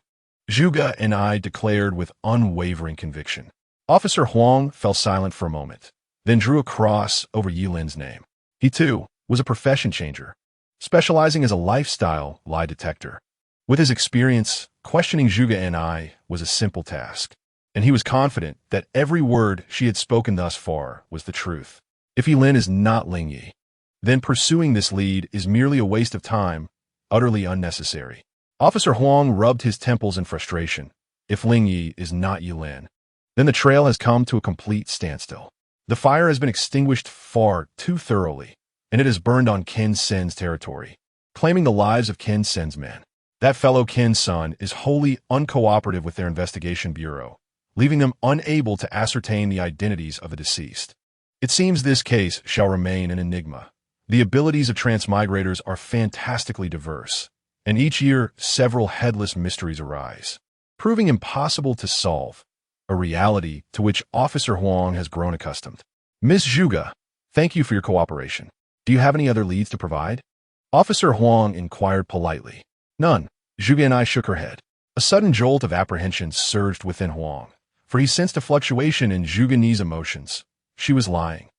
Zhuge and I declared with unwavering conviction. Officer Huang fell silent for a moment, then drew a cross over Yilin's name. He, too, was a profession changer, specializing as a lifestyle lie detector. With his experience, questioning Zhuge and I was a simple task, and he was confident that every word she had spoken thus far was the truth. If Yilin is not Ling Ye, then pursuing this lead is merely a waste of time, utterly unnecessary. Officer Huang rubbed his temples in frustration. If Ling Ye is not Yilin, then the trail has come to a complete standstill. The fire has been extinguished far too thoroughly, and it has burned on Ken Sen's territory, claiming the lives of Ken Sen's men. That fellow Ken's son is wholly uncooperative with their investigation bureau, leaving them unable to ascertain the identities of the deceased. It seems this case shall remain an enigma. The abilities of transmigrators are fantastically diverse, and each year several headless mysteries arise, proving impossible to solve, a reality to which Officer Huang has grown accustomed. "Miss Zhuge, thank you for your cooperation. Do you have any other leads to provide?" Officer Huang inquired politely. "None." Zhuge and I shook her head. A sudden jolt of apprehension surged within Huang, for he sensed a fluctuation in Zhuge's emotions. She was lying.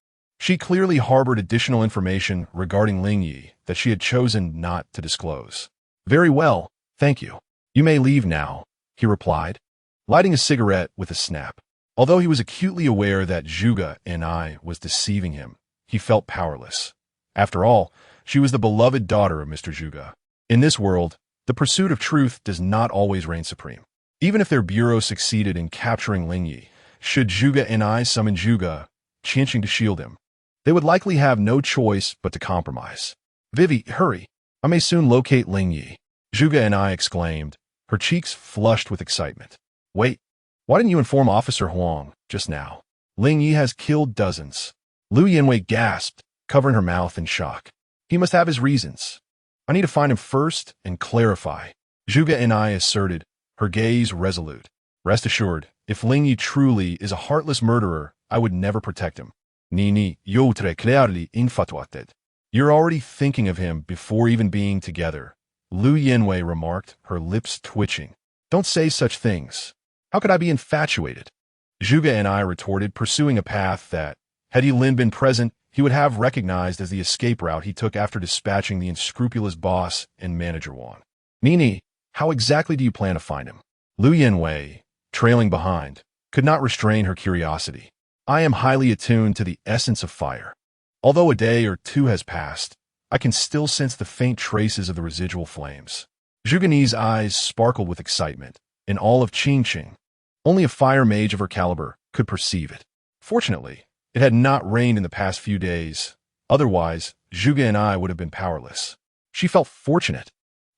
She clearly harbored additional information regarding Ling Ye that she had chosen not to disclose. "Very well, thank you. You may leave now," he replied, lighting a cigarette with a snap. Although he was acutely aware that Zhuge and I was deceiving him, he felt powerless. After all, she was the beloved daughter of Mr. Zhuge. In this world, the pursuit of truth does not always reign supreme. Even if their bureau succeeded in capturing Ling Ye, should Zhuge and I summon Zhuge, chanting to shield him, they would likely have no choice but to compromise. "Vivi, hurry. I may soon locate Ling Ye," Zhuge and I exclaimed, her cheeks flushed with excitement. "Wait, why didn't you inform Officer Huang just now? Ling Ye has killed dozens." Lu Yinwei gasped, covering her mouth in shock. "He must have his reasons. I need to find him first and clarify," Zhuge and I asserted, her gaze resolute. Rest assured, if Ling Yi truly is a heartless murderer, I would never protect him. Ni yotre clearly infatuated. You're already thinking of him before even being together, Lu Yanwei remarked, her lips twitching. Don't say such things. How could I be infatuated? Zhuge and I retorted, pursuing a path that, had Yi Lin been present, he would have recognized as the escape route he took after dispatching the unscrupulous boss and manager Wang. Nini, how exactly do you plan to find him? Lu Yanwei, trailing behind, could not restrain her curiosity. I am highly attuned to the essence of fire. Although a day or two has passed, I can still sense the faint traces of the residual flames. Zhuge's eyes sparkled with excitement. In all of Qingqing, only a fire mage of her caliber could perceive it. Fortunately, it had not rained in the past few days. Otherwise, Zhuge and I would have been powerless. She felt fortunate.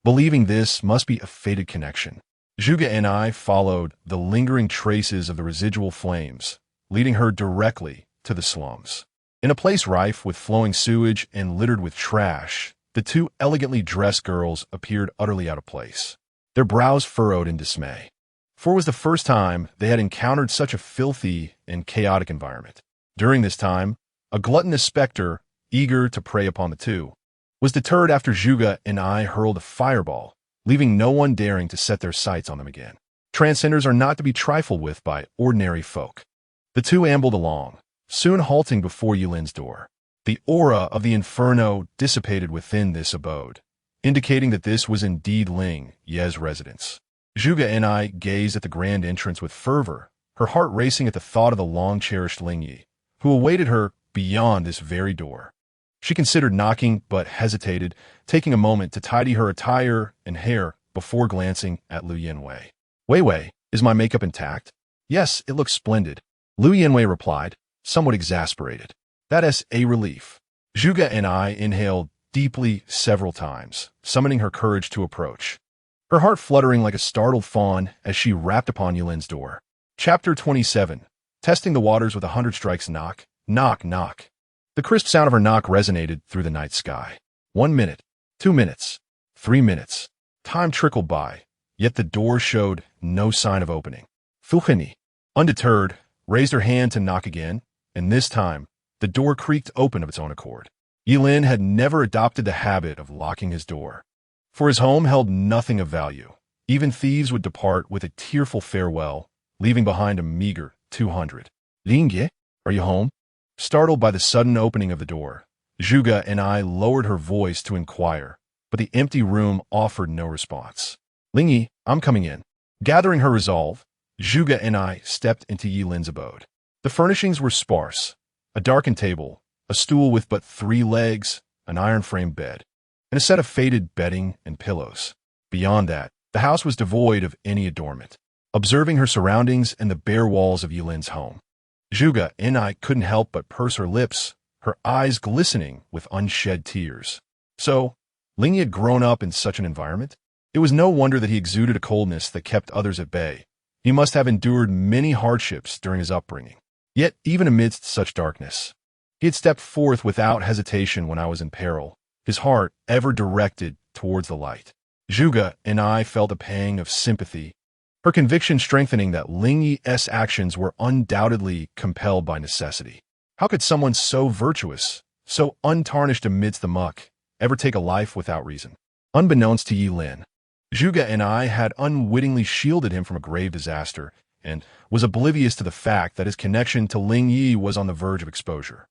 Believing this must be a fated connection. Zhuge and I followed the lingering traces of the residual flames, leading her directly to the slums. In a place rife with flowing sewage and littered with trash, the two elegantly dressed girls appeared utterly out of place. Their brows furrowed in dismay. For it was the first time they had encountered such a filthy and chaotic environment. During this time, a gluttonous specter, eager to prey upon the two, was deterred after Zhuge and I hurled a fireball, leaving no one daring to set their sights on them again. Transcenders are not to be trifled with by ordinary folk. The two ambled along, soon halting before Yi Lin's door. The aura of the inferno dissipated within this abode, indicating that this was indeed Ling Ye's residence. Zhuge and I gazed at the grand entrance with fervor, her heart racing at the thought of the long-cherished Ling Yi, who awaited her beyond this very door. She considered knocking, but hesitated, taking a moment to tidy her attire and hair before glancing at Lu Yanwei. Wei, is my makeup intact? Yes, it looks splendid, Lu Yanwei replied, somewhat exasperated. That is a relief. Zhuge and I inhaled deeply several times, summoning her courage to approach, her heart fluttering like a startled fawn as she rapped upon Yi Lin's door. Chapter 27. Testing the waters with 100 strikes. Knock, knock, knock. The crisp sound of her knock resonated through the night sky. 1 minute, 2 minutes, 3 minutes. Time trickled by, yet the door showed no sign of opening. Fuhini, undeterred, raised her hand to knock again, and this time, the door creaked open of its own accord. Yi Lin had never adopted the habit of locking his door, for his home held nothing of value. Even thieves would depart with a tearful farewell, leaving behind a meager 200. Lingye, are you home? Startled by the sudden opening of the door, Zhuge and I lowered her voice to inquire, but the empty room offered no response. Lingyi, I'm coming in. Gathering her resolve, Zhuge and I stepped into Yi Lin's abode. The furnishings were sparse: a darkened table, a stool with but 3 legs, an iron-framed bed, and a set of faded bedding and pillows. Beyond that, the house was devoid of any adornment. Observing her surroundings and the bare walls of Yi Lin's home, Zhuge and I couldn't help but purse her lips, her eyes glistening with unshed tears. So, Ling Yi had grown up in such an environment? It was no wonder that he exuded a coldness that kept others at bay. He must have endured many hardships during his upbringing. Yet, even amidst such darkness, he had stepped forth without hesitation when I was in peril, his heart ever directed towards the light. Zhuge and I felt a pang of sympathy, her conviction strengthening that Ling Yi's actions were undoubtedly compelled by necessity. How could someone so virtuous, so untarnished amidst the muck, ever take a life without reason? Unbeknownst to Yi Lin, Zhuge and I had unwittingly shielded him from a grave disaster and was oblivious to the fact that his connection to Ling Yi was on the verge of exposure.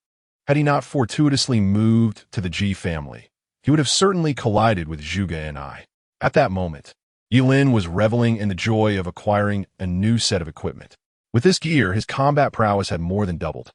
Had he not fortuitously moved to the Ji family, he would have certainly collided with Zhuge and I. At that moment, Yi Lin was reveling in the joy of acquiring a new set of equipment. With this gear, his combat prowess had more than doubled.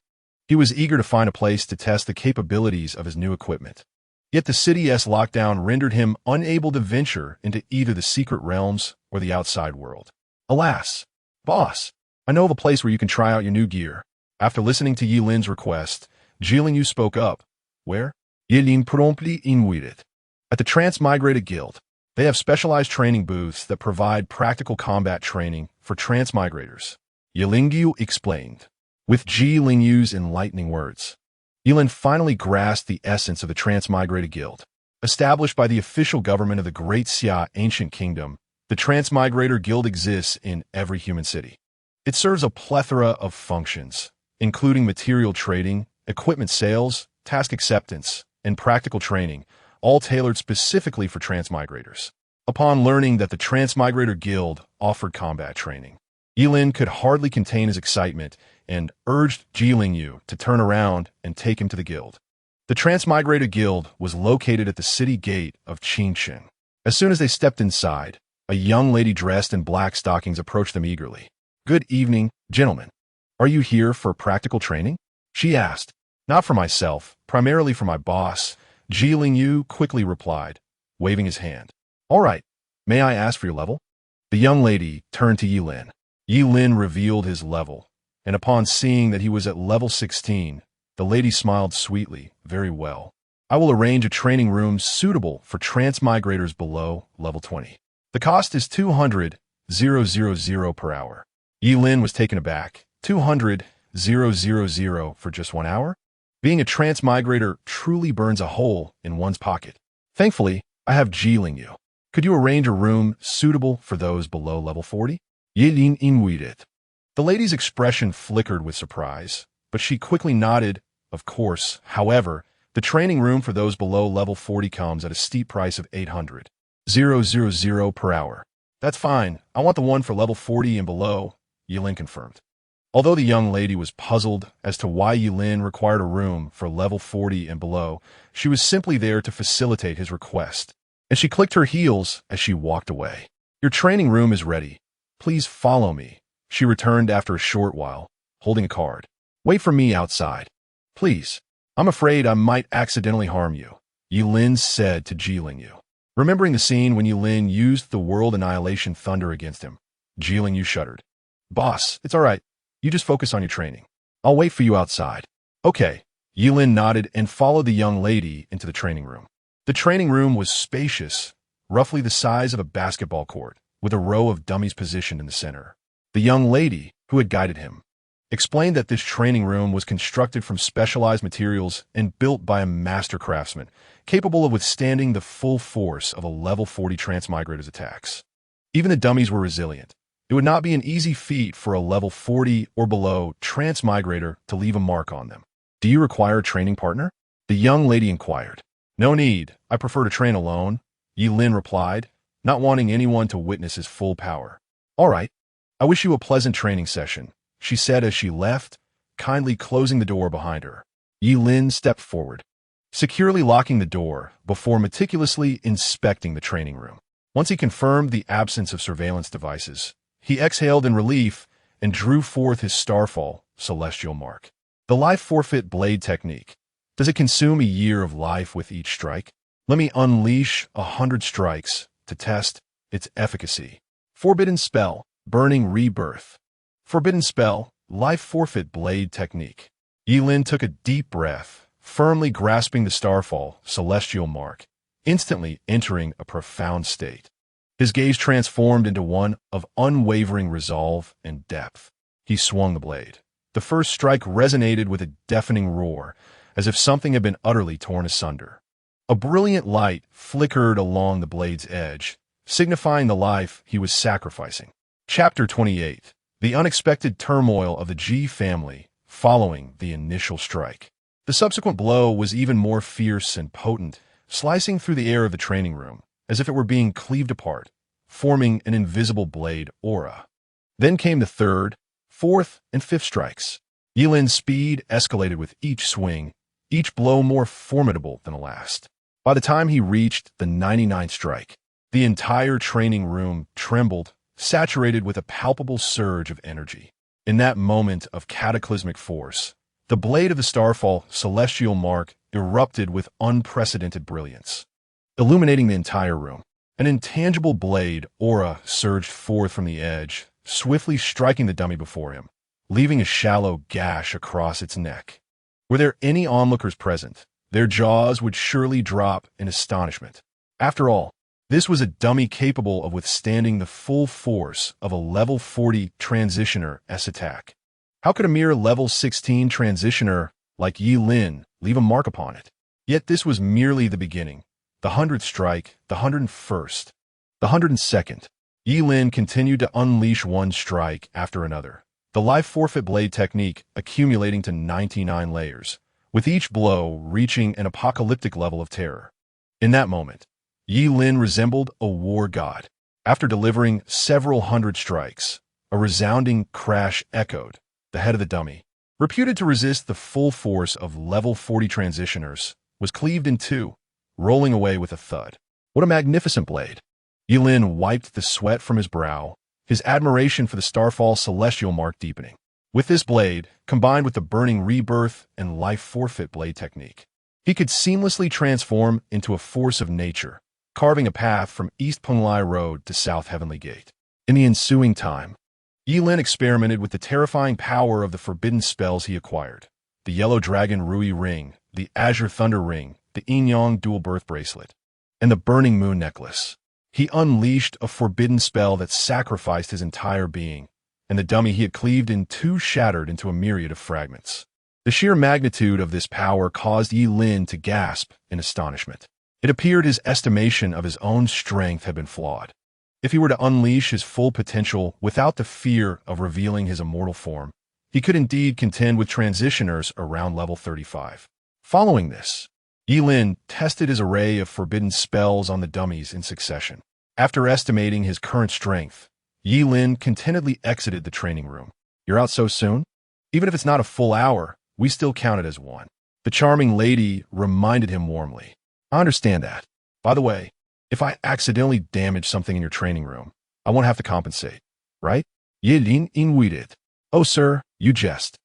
He was eager to find a place to test the capabilities of his new equipment. Yet the city's lockdown rendered him unable to venture into either the secret realms or the outside world. Alas, boss, I know of a place where you can try out your new gear. After listening to Yi Lin's request, Jilin Yu spoke up. Where? Yi Lin promptly invited. At the Transmigrated Guild. They have specialized training booths that provide practical combat training for transmigrators. Yi Lingyu explained, with Ji Lingyu's enlightening words. Yi Lin finally grasped the essence of the Transmigrated Guild. Established by the official government of the Great Xia Ancient Kingdom, The Transmigrator Guild exists in every human city. It serves a plethora of functions, including material trading, equipment sales, task acceptance, and practical training, all tailored specifically for transmigrators. Upon learning that the Transmigrator Guild offered combat training, Yilin could hardly contain his excitement and urged Jilingyu to turn around and take him to the guild. The Transmigrator Guild was located at the city gate of Qingchen. As soon as they stepped inside, a young lady dressed in black stockings approached them eagerly. "Good evening, gentlemen. Are you here for practical training?" she asked. "Not for myself, primarily for my boss," Jilingyu quickly replied, waving his hand. "All right, may I ask for your level?" The young lady turned to Yilin. Yilin revealed his level, and upon seeing that he was at level 16, the lady smiled sweetly. "Very well. I will arrange a training room suitable for transmigrators below level 20. The cost is 200,000 per hour." Yilin was taken aback. 200,000 for just 1 hour? Being a transmigrator truly burns a hole in one's pocket. "Thankfully, I have Jilingyu. Could you arrange a room suitable for those below level 40? Yilin inwided. The lady's expression flickered with surprise, but she quickly nodded. "Of course. However, the training room for those below level 40 comes at a steep price of 800,000 per hour." "That's fine. I want the one for level 40 and below," Yilin confirmed. Although the young lady was puzzled as to why Yilin required a room for level 40 and below, she was simply there to facilitate his request, and she clicked her heels as she walked away. "Your training room is ready. Please follow me," she returned after a short while, holding a card. "Wait for me outside. Please. I'm afraid I might accidentally harm you," Yilin said to Jilingyu. Remembering the scene when Yilin used the World Annihilation Thunder against him, Jilingyu shuddered. "Boss, it's all right. You just focus on your training. I'll wait for you outside." "Okay." Yilin nodded and followed the young lady into the training room. The training room was spacious, roughly the size of a basketball court, with a row of dummies positioned in the center. The young lady, who had guided him, explained that this training room was constructed from specialized materials and built by a master craftsman, capable of withstanding the full force of a level 40 transmigrator's attacks. Even the dummies were resilient. It would not be an easy feat for a level 40 or below transmigrator to leave a mark on them. "Do you require a training partner?" the young lady inquired. "No need. I prefer to train alone," Yilin replied, not wanting anyone to witness his full power. "All right. I wish you a pleasant training session," she said as she left, kindly closing the door behind her. Yilin stepped forward, securely locking the door before meticulously inspecting the training room. Once he confirmed the absence of surveillance devices, he exhaled in relief and drew forth his Starfall celestial mark. The life forfeit blade technique. Does it consume a year of life with each strike? Let me unleash 100 strikes to test its efficacy. Forbidden spell, burning rebirth. Forbidden spell, life forfeit blade technique. Yilin took a deep breath, firmly grasping the Starfall celestial mark, instantly entering a profound state. His gaze transformed into one of unwavering resolve and depth. He swung the blade. The first strike resonated with a deafening roar, as if something had been utterly torn asunder. A brilliant light flickered along the blade's edge, signifying the life he was sacrificing. Chapter 28. The unexpected turmoil of the G family following the initial strike. The subsequent blow was even more fierce and potent, slicing through the air of the training room, as if it were being cleaved apart, forming an invisible blade aura. Then came the third, fourth, and fifth strikes. Yilin's speed escalated with each swing, each blow more formidable than the last. By the time he reached the 99th strike, the entire training room trembled, saturated with a palpable surge of energy. In that moment of cataclysmic force, the blade of the Starfall celestial mark erupted with unprecedented brilliance, illuminating the entire room. An intangible blade aura surged forth from the edge, swiftly striking the dummy before him, leaving a shallow gash across its neck. Were there any onlookers present, their jaws would surely drop in astonishment. After all, this was a dummy capable of withstanding the full force of a level 40 transitioner S attack. How could a mere level 16 transitioner like Yilin leave a mark upon it? Yet this was merely the beginning. The 100th strike, the 101st, the 102nd. Yi Lin continued to unleash one strike after another, the life forfeit blade technique accumulating to 99 layers, with each blow reaching an apocalyptic level of terror. In that moment, Yi Lin resembled a war god. After delivering several hundred strikes, a resounding crash echoed. The head of the dummy, reputed to resist the full force of level 40 transitioners, was cleaved in two, rolling away with a thud. What a magnificent blade! Yi Lin wiped the sweat from his brow, his admiration for the Starfall celestial mark deepening. With this blade, combined with the burning rebirth and life forfeit blade technique, he could seamlessly transform into a force of nature, carving a path from East Penglai Road to South Heavenly Gate. In the ensuing time, Yi Lin experimented with the terrifying power of the forbidden spells he acquired: the Yellow Dragon Rui Ring, the Azure Thunder Ring, the Yin Yang Dual Birth Bracelet, and the Burning Moon Necklace. He unleashed a forbidden spell that sacrificed his entire being, and the dummy he had cleaved in two shattered into a myriad of fragments. The sheer magnitude of this power caused Yi Lin to gasp in astonishment. It appeared his estimation of his own strength had been flawed. If he were to unleash his full potential without the fear of revealing his immortal form, he could indeed contend with transitioners around level 35. Following this, Yi Lin tested his array of forbidden spells on the dummies in succession. After estimating his current strength, Yi Lin contentedly exited the training room. "You're out so soon? Even if it's not a full hour, we still count it as one." The charming lady reminded him warmly. "I understand that. By the way, if I accidentally damage something in your training room, I won't have to compensate, right?" Yi Lin inwitted. "Oh, sir, you jest.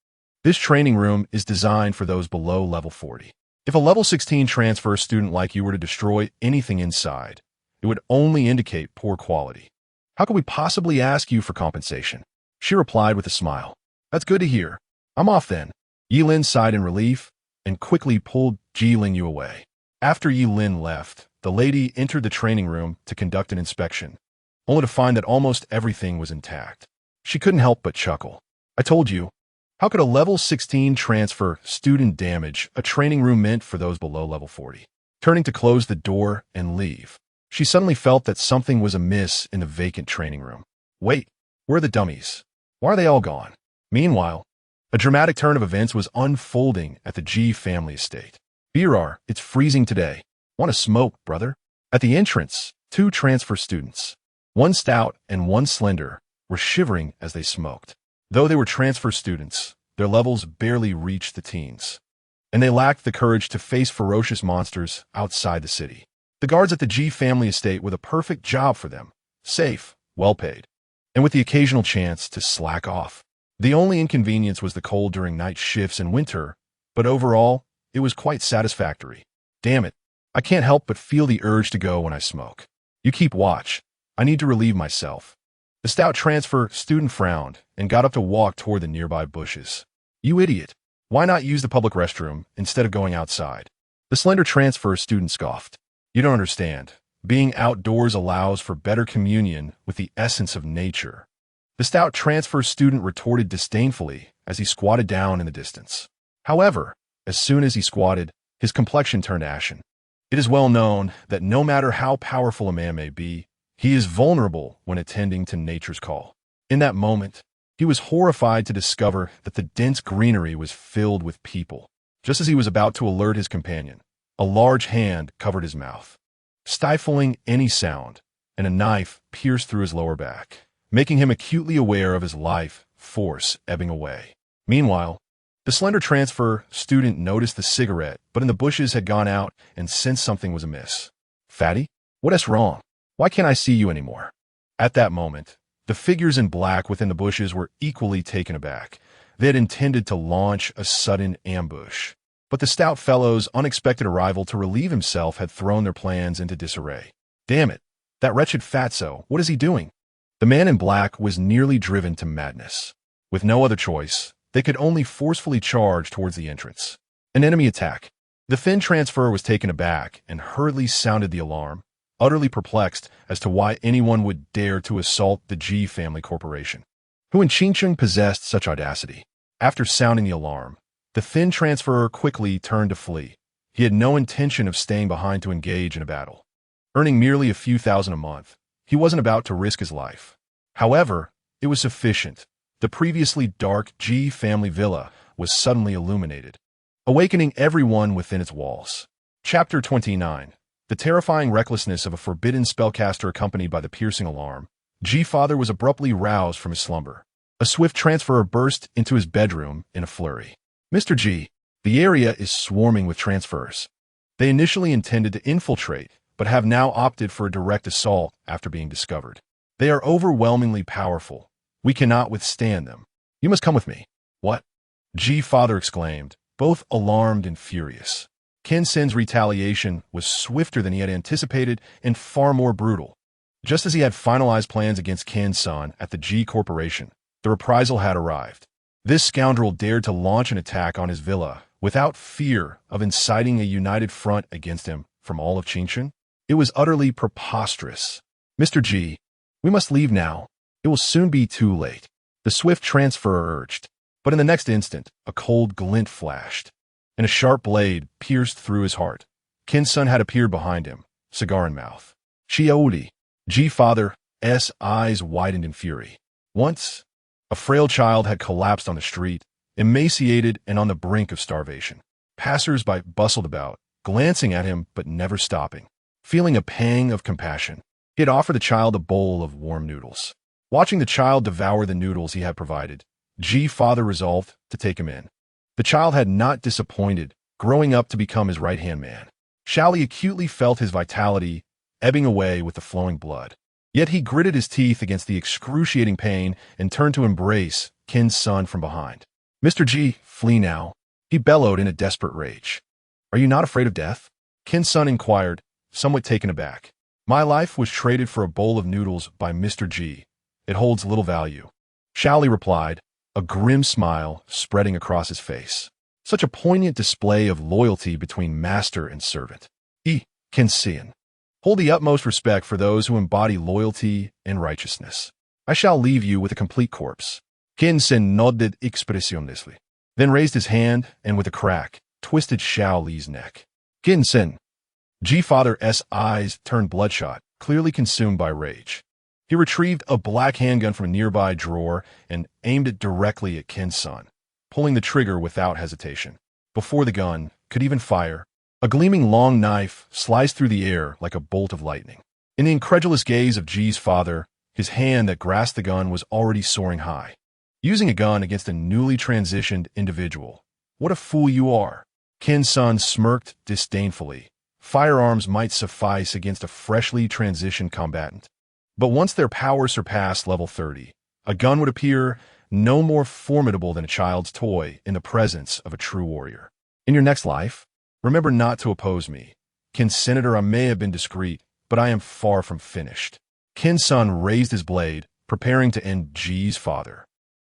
This training room is designed for those below level 40. If a level 16 transfer student like you were to destroy anything inside, it would only indicate poor quality. How could we possibly ask you for compensation?" She replied with a smile. "That's good to hear. I'm off then." Yi Lin sighed in relief and quickly pulled Ji Lingyu away. After Yi Lin left, the lady entered the training room to conduct an inspection, only to find that almost everything was intact. She couldn't help but chuckle. "I told you. How could a level 16 transfer student damage a training room meant for those below level 40? Turning to close the door and leave, she suddenly felt that something was amiss in the vacant training room. Wait, where are the dummies? Why are they all gone? Meanwhile, a dramatic turn of events was unfolding at the G family estate. "Birar, it's freezing today. Want a smoke, brother?" At the entrance, two transfer students, one stout and one slender, were shivering as they smoked. Though they were transfer students, their levels barely reached the teens, and they lacked the courage to face ferocious monsters outside the city. The guards at the G family estate were the perfect job for them: safe, well-paid, and with the occasional chance to slack off. The only inconvenience was the cold during night shifts in winter, but overall, it was quite satisfactory. "Damn it, I can't help but feel the urge to go when I smoke. You keep watch. I need to relieve myself." The stout transfer student frowned and got up to walk toward the nearby bushes. "You idiot. Why not use the public restroom instead of going outside?" The slender transfer student scoffed. "You don't understand. Being outdoors allows for better communion with the essence of nature." The stout transfer student retorted disdainfully as he squatted down in the distance. However, as soon as he squatted, his complexion turned ashen. It is well known that no matter how powerful a man may be, he is vulnerable when attending to nature's call. In that moment, he was horrified to discover that the dense greenery was filled with people. Just as he was about to alert his companion, a large hand covered his mouth, stifling any sound, and a knife pierced through his lower back, making him acutely aware of his life force ebbing away. Meanwhile, the slender transfer student noticed the cigarette, but in the bushes had gone out and sensed something was amiss. "Fatty, what is wrong? Why can't I see you anymore?" At that moment, the figures in black within the bushes were equally taken aback. They had intended to launch a sudden ambush, but the stout fellow's unexpected arrival to relieve himself had thrown their plans into disarray. "Damn it, that wretched fatso, what is he doing?" The man in black was nearly driven to madness. With no other choice, they could only forcefully charge towards the entrance. An enemy attack. The thin transfer was taken aback and hurriedly sounded the alarm, utterly perplexed as to why anyone would dare to assault the G family corporation. Who in Qingcheng possessed such audacity? After sounding the alarm, the thin transferer quickly turned to flee. He had no intention of staying behind to engage in a battle. Earning merely a few thousand a month, He wasn't about to risk his life. However, it was sufficient. The previously dark G family villa was suddenly illuminated, awakening everyone within its walls. Chapter 29. The terrifying recklessness of a forbidden spellcaster accompanied by the piercing alarm. G-Father was abruptly roused from his slumber. A swift transferer burst into his bedroom in a flurry. Mr. G, the area is swarming with transfers. They initially intended to infiltrate, but have now opted for a direct assault after being discovered. They are overwhelmingly powerful. We cannot withstand them. You must come with me. What? G-Father exclaimed, both alarmed and furious. Kin-Sen's retaliation was swifter than he had anticipated and far more brutal. Just as he had finalized plans against Kin-Sen at the G Corporation, the reprisal had arrived. This scoundrel dared to launch an attack on his villa without fear of inciting a united front against him from all of Qingshan. It was utterly preposterous. Mr. G, we must leave now. It will soon be too late. The swift transferer urged. But in the next instant, a cold glint flashed, and a sharp blade pierced through his heart. Kin-Sen had appeared behind him, cigar in mouth. Xiaoli, G-Father's eyes widened in fury. Once, a frail child had collapsed on the street, emaciated and on the brink of starvation. Passers-by bustled about, glancing at him but never stopping. Feeling a pang of compassion, he had offered the child a bowl of warm noodles. Watching the child devour the noodles he had provided, G-Father resolved to take him in. The child had not disappointed, growing up to become his right-hand man. Xiaoli acutely felt his vitality ebbing away with the flowing blood. Yet he gritted his teeth against the excruciating pain and turned to embrace Kin-Sen from behind. Mr. G, flee now, he bellowed in a desperate rage. Are you not afraid of death? Kin-Sen inquired, somewhat taken aback. My life was traded for a bowl of noodles by Mr. G. It holds little value. Xiaoli replied, a grim smile spreading across his face. Such a poignant display of loyalty between master and servant. Kin-Sen, hold the utmost respect for those who embody loyalty and righteousness. I shall leave you with a complete corpse. Kin-Sen nodded expressionlessly, then raised his hand and with a crack, twisted Xiaoli's neck. Kin-Sen. G-Father's eyes turned bloodshot, clearly consumed by rage. He retrieved a black handgun from a nearby drawer and aimed it directly at Kin-Sen, pulling the trigger without hesitation. Before the gun could even fire, a gleaming long knife sliced through the air like a bolt of lightning. In the incredulous gaze of G's father, his hand that grasped the gun was already soaring high. Using a gun against a newly transitioned individual. What a fool you are. Kin-Sen smirked disdainfully. Firearms might suffice against a freshly transitioned combatant. But once their power surpassed level 30, a gun would appear no more formidable than a child's toy in the presence of a true warrior. In your next life, remember not to oppose me. Senator, I may have been discreet, but I am far from finished. Kin-Sen raised his blade, preparing to end G's father,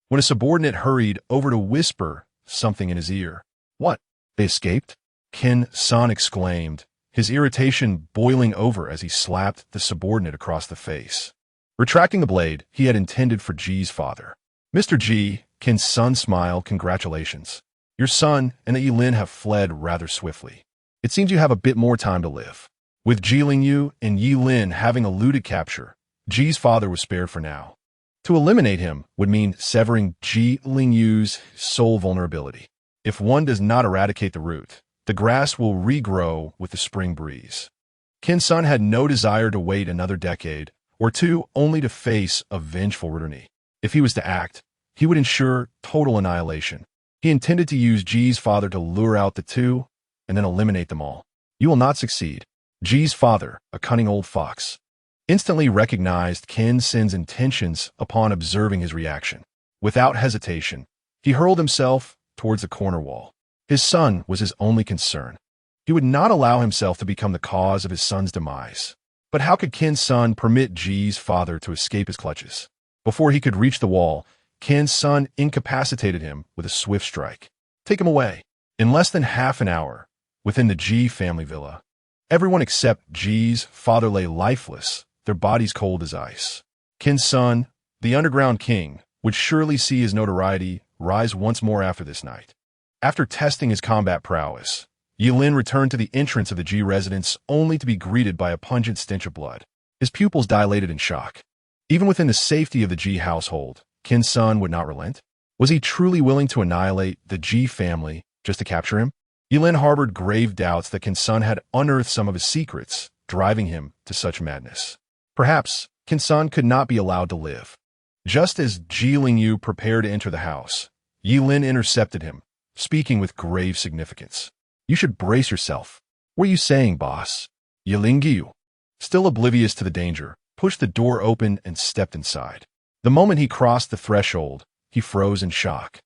when a subordinate hurried over to whisper something in his ear. What? They escaped? Kin-Sen exclaimed, his irritation boiling over as he slapped the subordinate across the face. Retracting the blade he had intended for G's father. Mr. G, Kin-Sen smiled, congratulations. Your son and the Yilin have fled rather swiftly. It seems you have a bit more time to live. With Ji Lingyu and Yilin having eluded capture, G's father was spared for now. To eliminate him would mean severing Ji Lingyu's sole vulnerability. If one does not eradicate the root, the grass will regrow with the spring breeze. Kin-Sen had no desire to wait another decade or two only to face a vengeful Ruderney. If he was to act, he would ensure total annihilation. He intended to use G's father to lure out the two and then eliminate them all. You will not succeed. G's father, a cunning old fox, instantly recognized Kin-Sen's intentions upon observing his reaction. Without hesitation, he hurled himself towards the corner wall. His son was his only concern. He would not allow himself to become the cause of his son's demise. But how could Kin-Sen permit G's father to escape his clutches? Before he could reach the wall, Kin-Sen incapacitated him with a swift strike. Take him away. In less than half an hour, within the G family villa, everyone except G's father lay lifeless, their bodies cold as ice. Kin-Sen, the underground king, would surely see his notoriety rise once more after this night. After testing his combat prowess, Yilin returned to the entrance of the G residence only to be greeted by a pungent stench of blood. His pupils dilated in shock. Even within the safety of the Ji household, Qin's son would not relent. Was he truly willing to annihilate the Ji family just to capture him? Yilin harbored grave doubts that Qin's son had unearthed some of his secrets, driving him to such madness. Perhaps Qin's son could not be allowed to live. Just as Ji Lingyu prepared to enter the house, Yilin intercepted him, speaking with grave significance. You should brace yourself. What are you saying, boss? Yilingyu, still oblivious to the danger, pushed the door open and stepped inside. The moment he crossed the threshold, he froze in shock.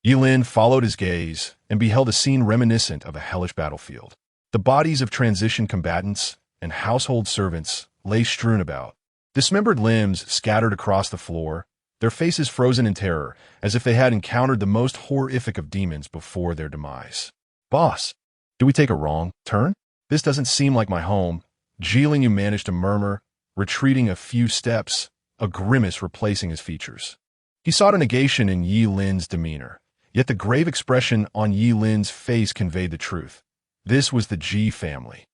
Yilin followed his gaze and beheld a scene reminiscent of a hellish battlefield. The bodies of transition combatants and household servants lay strewn about, dismembered limbs scattered across the floor, their faces frozen in terror, as if they had encountered the most horrific of demons before their demise. Boss, do we take a wrong turn? This doesn't seem like my home. Ji Lingyu managed to murmur, retreating a few steps, a grimace replacing his features. He sought a negation in Yilin's demeanor, yet the grave expression on Yilin's face conveyed the truth. This was the Ji family,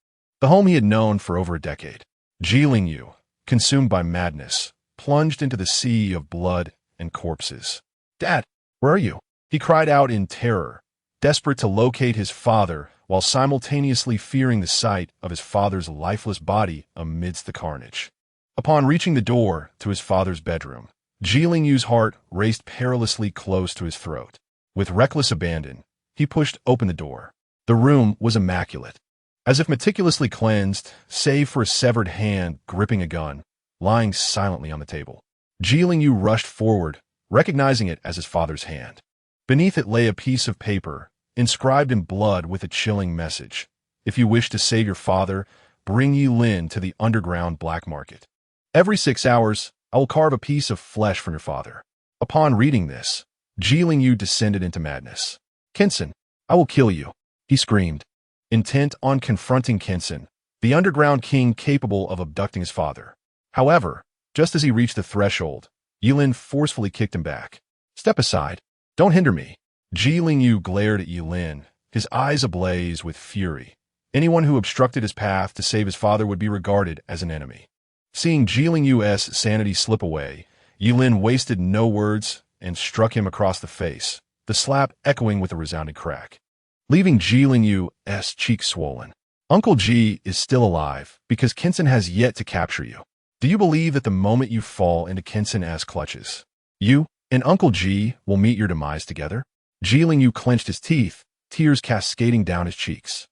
the home he had known for over a decade. Ji Lingyu, consumed by madness, plunged into the sea of blood and corpses. Dad, where are you? He cried out in terror, desperate to locate his father while simultaneously fearing the sight of his father's lifeless body amidst the carnage. Upon reaching the door to his father's bedroom, Ji Lingyu's heart raced perilously close to his throat. With reckless abandon, he pushed open the door. The room was immaculate, as if meticulously cleansed, save for a severed hand gripping a gun, lying silently on the table. Ji Lingyu rushed forward, recognizing it as his father's hand. Beneath it lay a piece of paper, inscribed in blood with a chilling message. If you wish to save your father, bring Yilin to the underground black market. Every 6 hours, I will carve a piece of flesh from your father. Upon reading this, Ji Lingyu descended into madness. Qinsen, I will kill you, he screamed, intent on confronting Qinsen, the underground king capable of abducting his father. However, just as he reached the threshold, Yilin forcefully kicked him back. Step aside. Don't hinder me. Ji Lingyu glared at Yilin, his eyes ablaze with fury. Anyone who obstructed his path to save his father would be regarded as an enemy. Seeing Ji Lingyu's sanity slip away, Yilin wasted no words and struck him across the face, the slap echoing with a resounding crack, leaving Ji Lingyu's cheeks swollen. Uncle Ji is still alive because Qinsen has yet to capture you. Do you believe that the moment you fall into Qinsen's clutches, you and Uncle Ji will meet your demise together? Ji Lingyu clenched his teeth, tears cascading down his cheeks.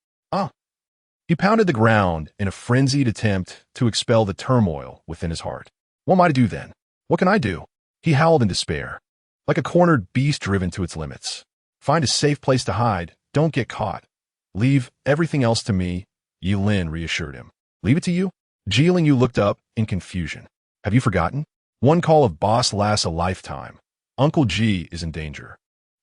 He pounded the ground in a frenzied attempt to expel the turmoil within his heart. What am I to do then? What can I do? He howled in despair, like a cornered beast driven to its limits. Find a safe place to hide. Don't get caught. Leave everything else to me, Yilin reassured him. Leave it to you? Ji Lingyu looked up in confusion. Have you forgotten? One call of boss lasts a lifetime. Uncle Ji is in danger.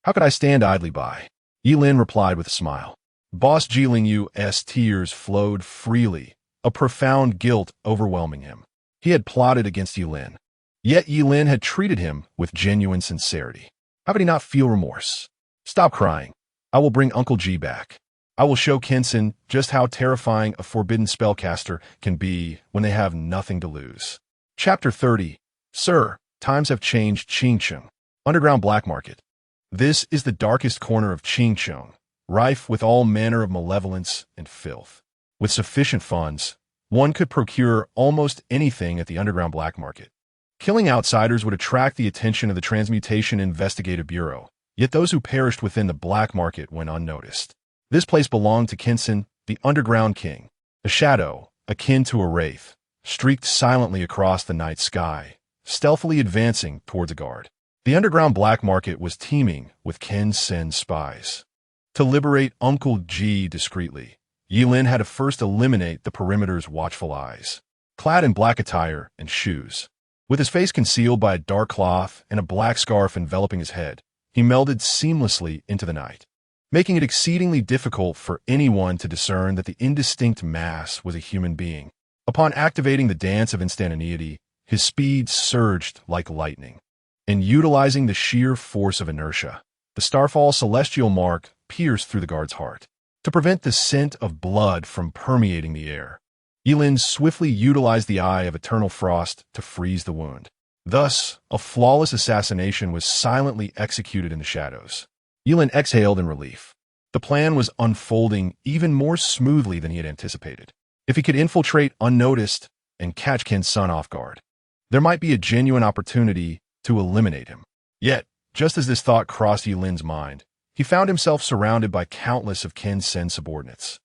How could I stand idly by? Yilin replied with a smile. Boss Ji Lingyu's tears flowed freely, a profound guilt overwhelming him. He had plotted against Yilin, yet Yilin had treated him with genuine sincerity. How could he not feel remorse? Stop crying. I will bring Uncle Ji back. I will show Qinsen just how terrifying a forbidden spellcaster can be when they have nothing to lose. Chapter 30. Sir, times have changed Qingcheng. Underground black market. This is the darkest corner of Qingcheng, rife with all manner of malevolence and filth. With sufficient funds, one could procure almost anything at the underground black market. Killing outsiders would attract the attention of the Transmutation Investigative Bureau, yet those who perished within the black market went unnoticed. This place belonged to Qinsen, the underground king. A shadow, akin to a wraith, streaked silently across the night sky, stealthily advancing towards a guard. The underground black market was teeming with Qinsen's spies. To liberate Uncle Ji discreetly, Yilin had to first eliminate the perimeter's watchful eyes. Clad in black attire and shoes, with his face concealed by a dark cloth and a black scarf enveloping his head, he melded seamlessly into the night, making it exceedingly difficult for anyone to discern that the indistinct mass was a human being. Upon activating the dance of instantaneity, his speed surged like lightning. And utilizing the sheer force of inertia, the Starfall celestial mark pierced through the guard's heart. To prevent the scent of blood from permeating the air, Yilin swiftly utilized the Eye of Eternal Frost to freeze the wound. Thus, a flawless assassination was silently executed in the shadows. Yilin exhaled in relief. The plan was unfolding even more smoothly than he had anticipated. If he could infiltrate unnoticed and catch Qin's son off guard, there might be a genuine opportunity to eliminate him. Yet, just as this thought crossed Yilin's mind, he found himself surrounded by countless of Qin Sen's subordinates.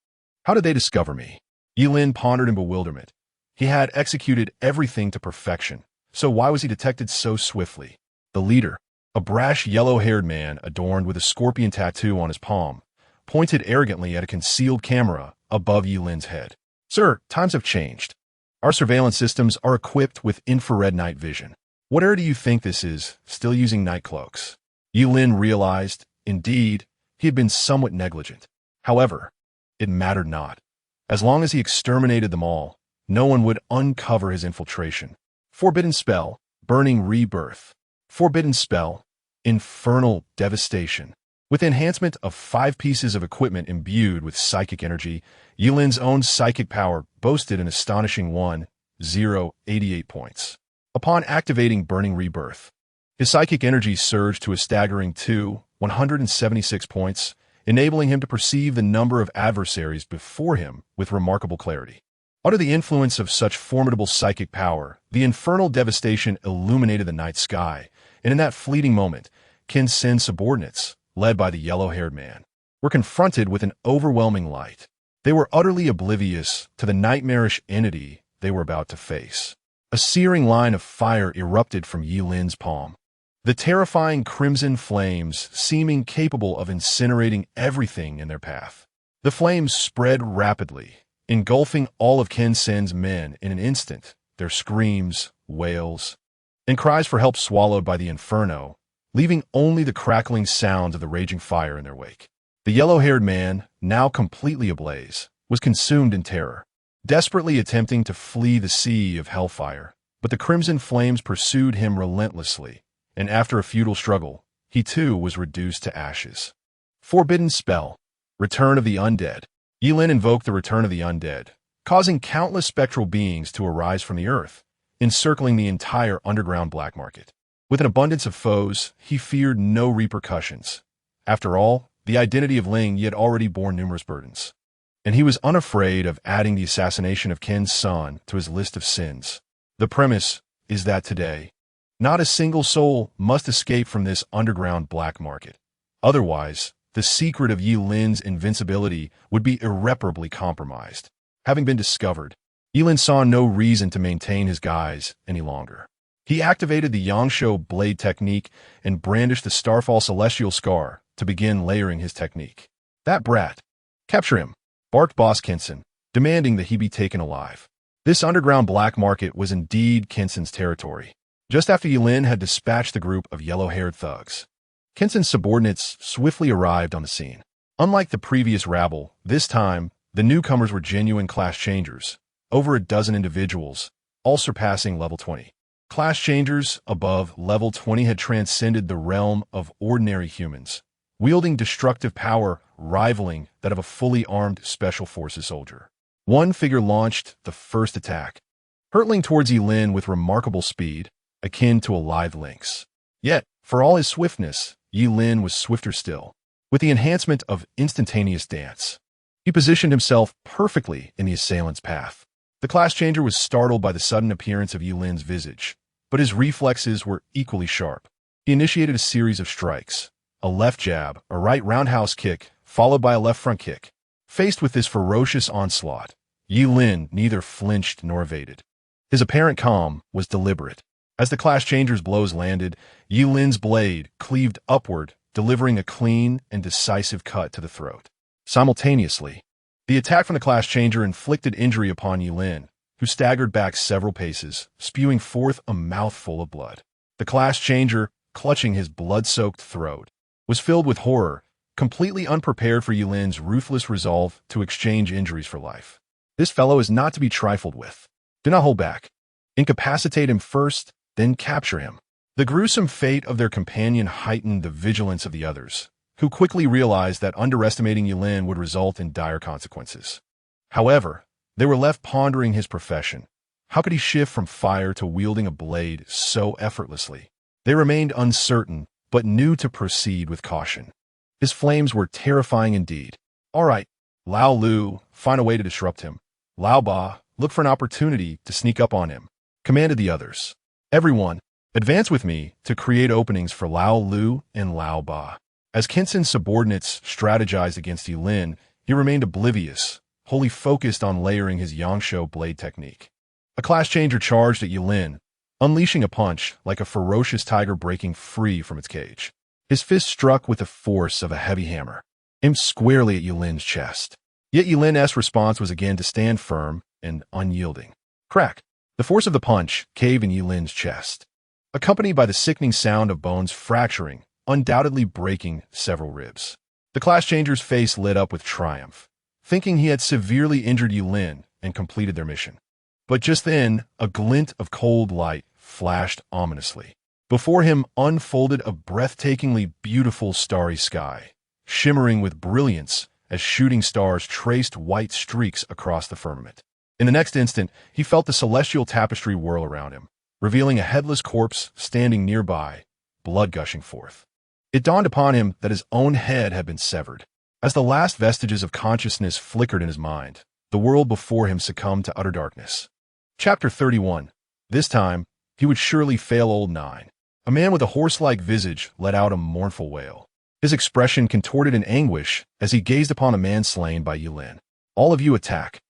How did they discover me? Yilin pondered in bewilderment. He had executed everything to perfection, so why was he detected so swiftly? The leader, a brash yellow-haired man adorned with a scorpion tattoo on his palm, pointed arrogantly at a concealed camera above Yilin's head. Sir, times have changed. Our surveillance systems are equipped with infrared night vision. What era do you think this is, still using night cloaks? Yilin realized, indeed, he had been somewhat negligent. However, it mattered not. As long as he exterminated them all, no one would uncover his infiltration. Forbidden spell, burning rebirth. Forbidden spell, infernal devastation. With enhancement of 5 pieces of equipment imbued with psychic energy, Yilin's own psychic power boasted an astonishing 1,088 points. Upon activating Burning Rebirth, his psychic energy surged to a staggering 176 points, enabling him to perceive the number of adversaries before him with remarkable clarity. Under the influence of such formidable psychic power, the infernal devastation illuminated the night sky, and in that fleeting moment, Qin Sen's subordinates, led by the yellow-haired man, were confronted with an overwhelming light. They were utterly oblivious to the nightmarish entity they were about to face. A searing line of fire erupted from Yilin's palm. The terrifying crimson flames seeming capable of incinerating everything in their path. The flames spread rapidly, engulfing all of Qin Sen's men in an instant, their screams, wails, and cries for help swallowed by the inferno, leaving only the crackling sounds of the raging fire in their wake. The yellow-haired man, now completely ablaze, was consumed in terror, desperately attempting to flee the sea of hellfire. But the crimson flames pursued him relentlessly, and after a futile struggle, he too was reduced to ashes. Forbidden spell, Return of the Undead. Yilin invoked the Return of the Undead, causing countless spectral beings to arise from the earth, encircling the entire underground black market. With an abundance of foes, he feared no repercussions. After all, the identity of Ling yet already bore numerous burdens, and he was unafraid of adding the assassination of Qin's son to his list of sins. The premise is that today, not a single soul must escape from this underground black market. Otherwise, the secret of Yilin's invincibility would be irreparably compromised. Having been discovered, Yilin saw no reason to maintain his guise any longer. He activated the Yangshuo blade technique and brandished the Starfall Celestial Scar to begin layering his technique. That brat! Capture him! Barked Boss Kinsen, demanding that he be taken alive. This underground black market was indeed Kinsen's territory. Just after Yilin had dispatched the group of yellow-haired thugs, Kinsen's subordinates swiftly arrived on the scene. Unlike the previous rabble, this time, the newcomers were genuine class changers, over a dozen individuals, all surpassing level 20. Class changers above level 20 had transcended the realm of ordinary humans, wielding destructive power rivaling that of a fully armed Special Forces soldier. One figure launched the first attack, hurtling towards Yilin with remarkable speed, akin to a lithe lynx. Yet, for all his swiftness, Yilin was swifter still. With the enhancement of instantaneous dance, he positioned himself perfectly in the assailant's path. The class changer was startled by the sudden appearance of Yilin's visage, but his reflexes were equally sharp. He initiated a series of strikes, a left jab, a right roundhouse kick, followed by a left front kick. Faced with this ferocious onslaught, Yilin neither flinched nor evaded. His apparent calm was deliberate. As the class changer's blows landed, Yilin's blade cleaved upward, delivering a clean and decisive cut to the throat. Simultaneously, the attack from the class changer inflicted injury upon Yilin, who staggered back several paces, spewing forth a mouthful of blood. The class changer, clutching his blood-soaked throat, was filled with horror, completely unprepared for Yilin's ruthless resolve to exchange injuries for life. This fellow is not to be trifled with. Do not hold back. Incapacitate him first, then capture him. The gruesome fate of their companion heightened the vigilance of the others, who quickly realized that underestimating Yilin would result in dire consequences. However, They were left pondering his profession. How could he shift from fire to wielding a blade so effortlessly? They remained uncertain, but knew to proceed with caution. His flames were terrifying indeed. All right, Lao Lu, find a way to disrupt him. Lao Ba, look for an opportunity to sneak up on him, commanded the others. Everyone, advance with me to create openings for Lao Lu and Lao Ba. As Kinson's subordinates strategized against Yilin, he remained oblivious, wholly focused on layering his Yangshuo blade technique. A class changer charged at Yilin, unleashing a punch like a ferocious tiger breaking free from its cage. His fist struck with the force of a heavy hammer, aimed squarely at Yilin's chest. Yet Yilin's response was again to stand firm and unyielding. Crack! The force of the punch caved in Yilin's chest, accompanied by the sickening sound of bones fracturing, undoubtedly breaking several ribs. The class changer's face lit up with triumph, thinking he had severely injured Yilin and completed their mission. But just then, a glint of cold light flashed ominously. Before him unfolded a breathtakingly beautiful starry sky, shimmering with brilliance as shooting stars traced white streaks across the firmament. In the next instant, he felt the celestial tapestry whirl around him, revealing a headless corpse standing nearby, blood gushing forth. It dawned upon him that his own head had been severed. As the last vestiges of consciousness flickered in his mind, the world before him succumbed to utter darkness. Chapter 31. This time, he would surely fail old 9. A man with a horse-like visage let out a mournful wail. His expression contorted in anguish as he gazed upon a man slain by Yilin. All of you attack.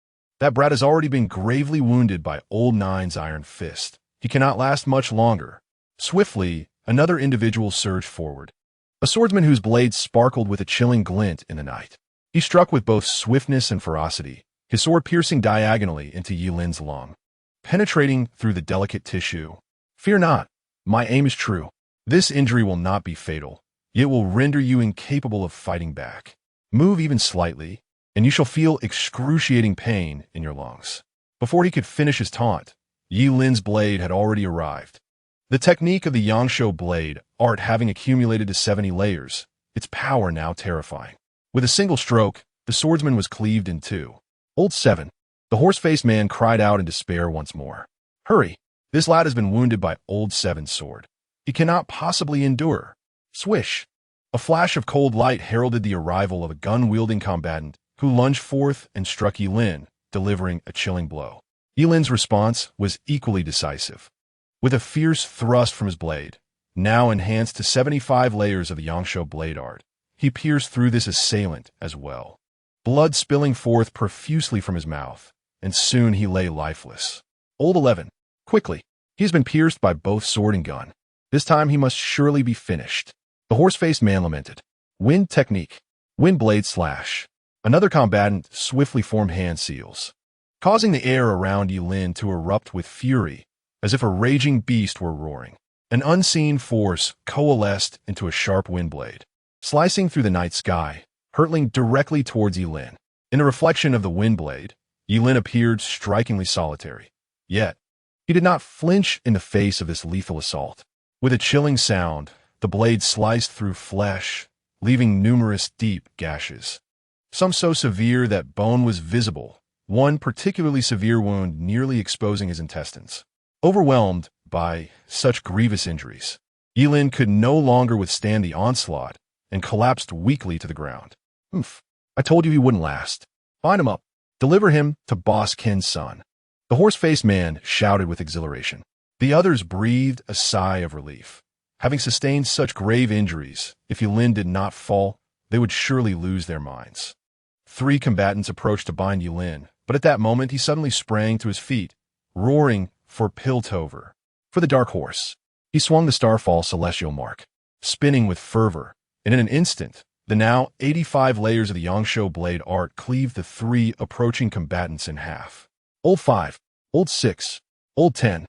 That brat has already been gravely wounded by old 9's iron fist. He cannot last much longer. Swiftly, another individual surged forward. A swordsman whose blade sparkled with a chilling glint in the night. He struck with both swiftness and ferocity, his sword piercing diagonally into Yilin's lung, penetrating through the delicate tissue. Fear not, my aim is true. This injury will not be fatal, yet will render you incapable of fighting back. Move even slightly, and you shall feel excruciating pain in your lungs. Before he could finish his taunt, Yilin's blade had already arrived. The technique of the Yangshuo blade, art having accumulated to 70 layers, its power now terrifying. With a single stroke, the swordsman was cleaved in two. Old 7. The horse-faced man cried out in despair once more. Hurry! This lad has been wounded by Old 7's sword. He cannot possibly endure. Swish! A flash of cold light heralded the arrival of a gun-wielding combatant who lunged forth and struck Yilin, delivering a chilling blow. Yilin's response was equally decisive. With a fierce thrust from his blade, now enhanced to 75 layers of the Yangshuo blade art, he pierced through this assailant as well. Blood spilling forth profusely from his mouth, and soon he lay lifeless. Old 11. Quickly! He has been pierced by both sword and gun. This time he must surely be finished. The horse-faced man lamented. Wind technique. Wind blade slash. Another combatant swiftly formed hand seals, causing the air around Yilin to erupt with fury, as if a raging beast were roaring. An unseen force coalesced into a sharp wind blade, slicing through the night sky, hurtling directly towards Yilin. In the reflection of the wind blade, Yilin appeared strikingly solitary. Yet, he did not flinch in the face of this lethal assault. With a chilling sound, the blade sliced through flesh, leaving numerous deep gashes. Some so severe that bone was visible, one particularly severe wound nearly exposing his intestines. Overwhelmed by such grievous injuries, Yilin could no longer withstand the onslaught and collapsed weakly to the ground. I told you he wouldn't last. Find him up. Deliver him to Boss Kin's son. The horse-faced man shouted with exhilaration. The others breathed a sigh of relief. Having sustained such grave injuries, if Yilin did not fall, they would surely lose their minds. 3 combatants approached to bind Yilin, but at that moment he suddenly sprang to his feet, roaring for Piltover, for the dark horse. He swung the Starfall celestial mark, spinning with fervor, and in an instant, the now 85 layers of the Yangshuo blade art cleaved the 3 approaching combatants in half. Old 5, Old 6, Old 10.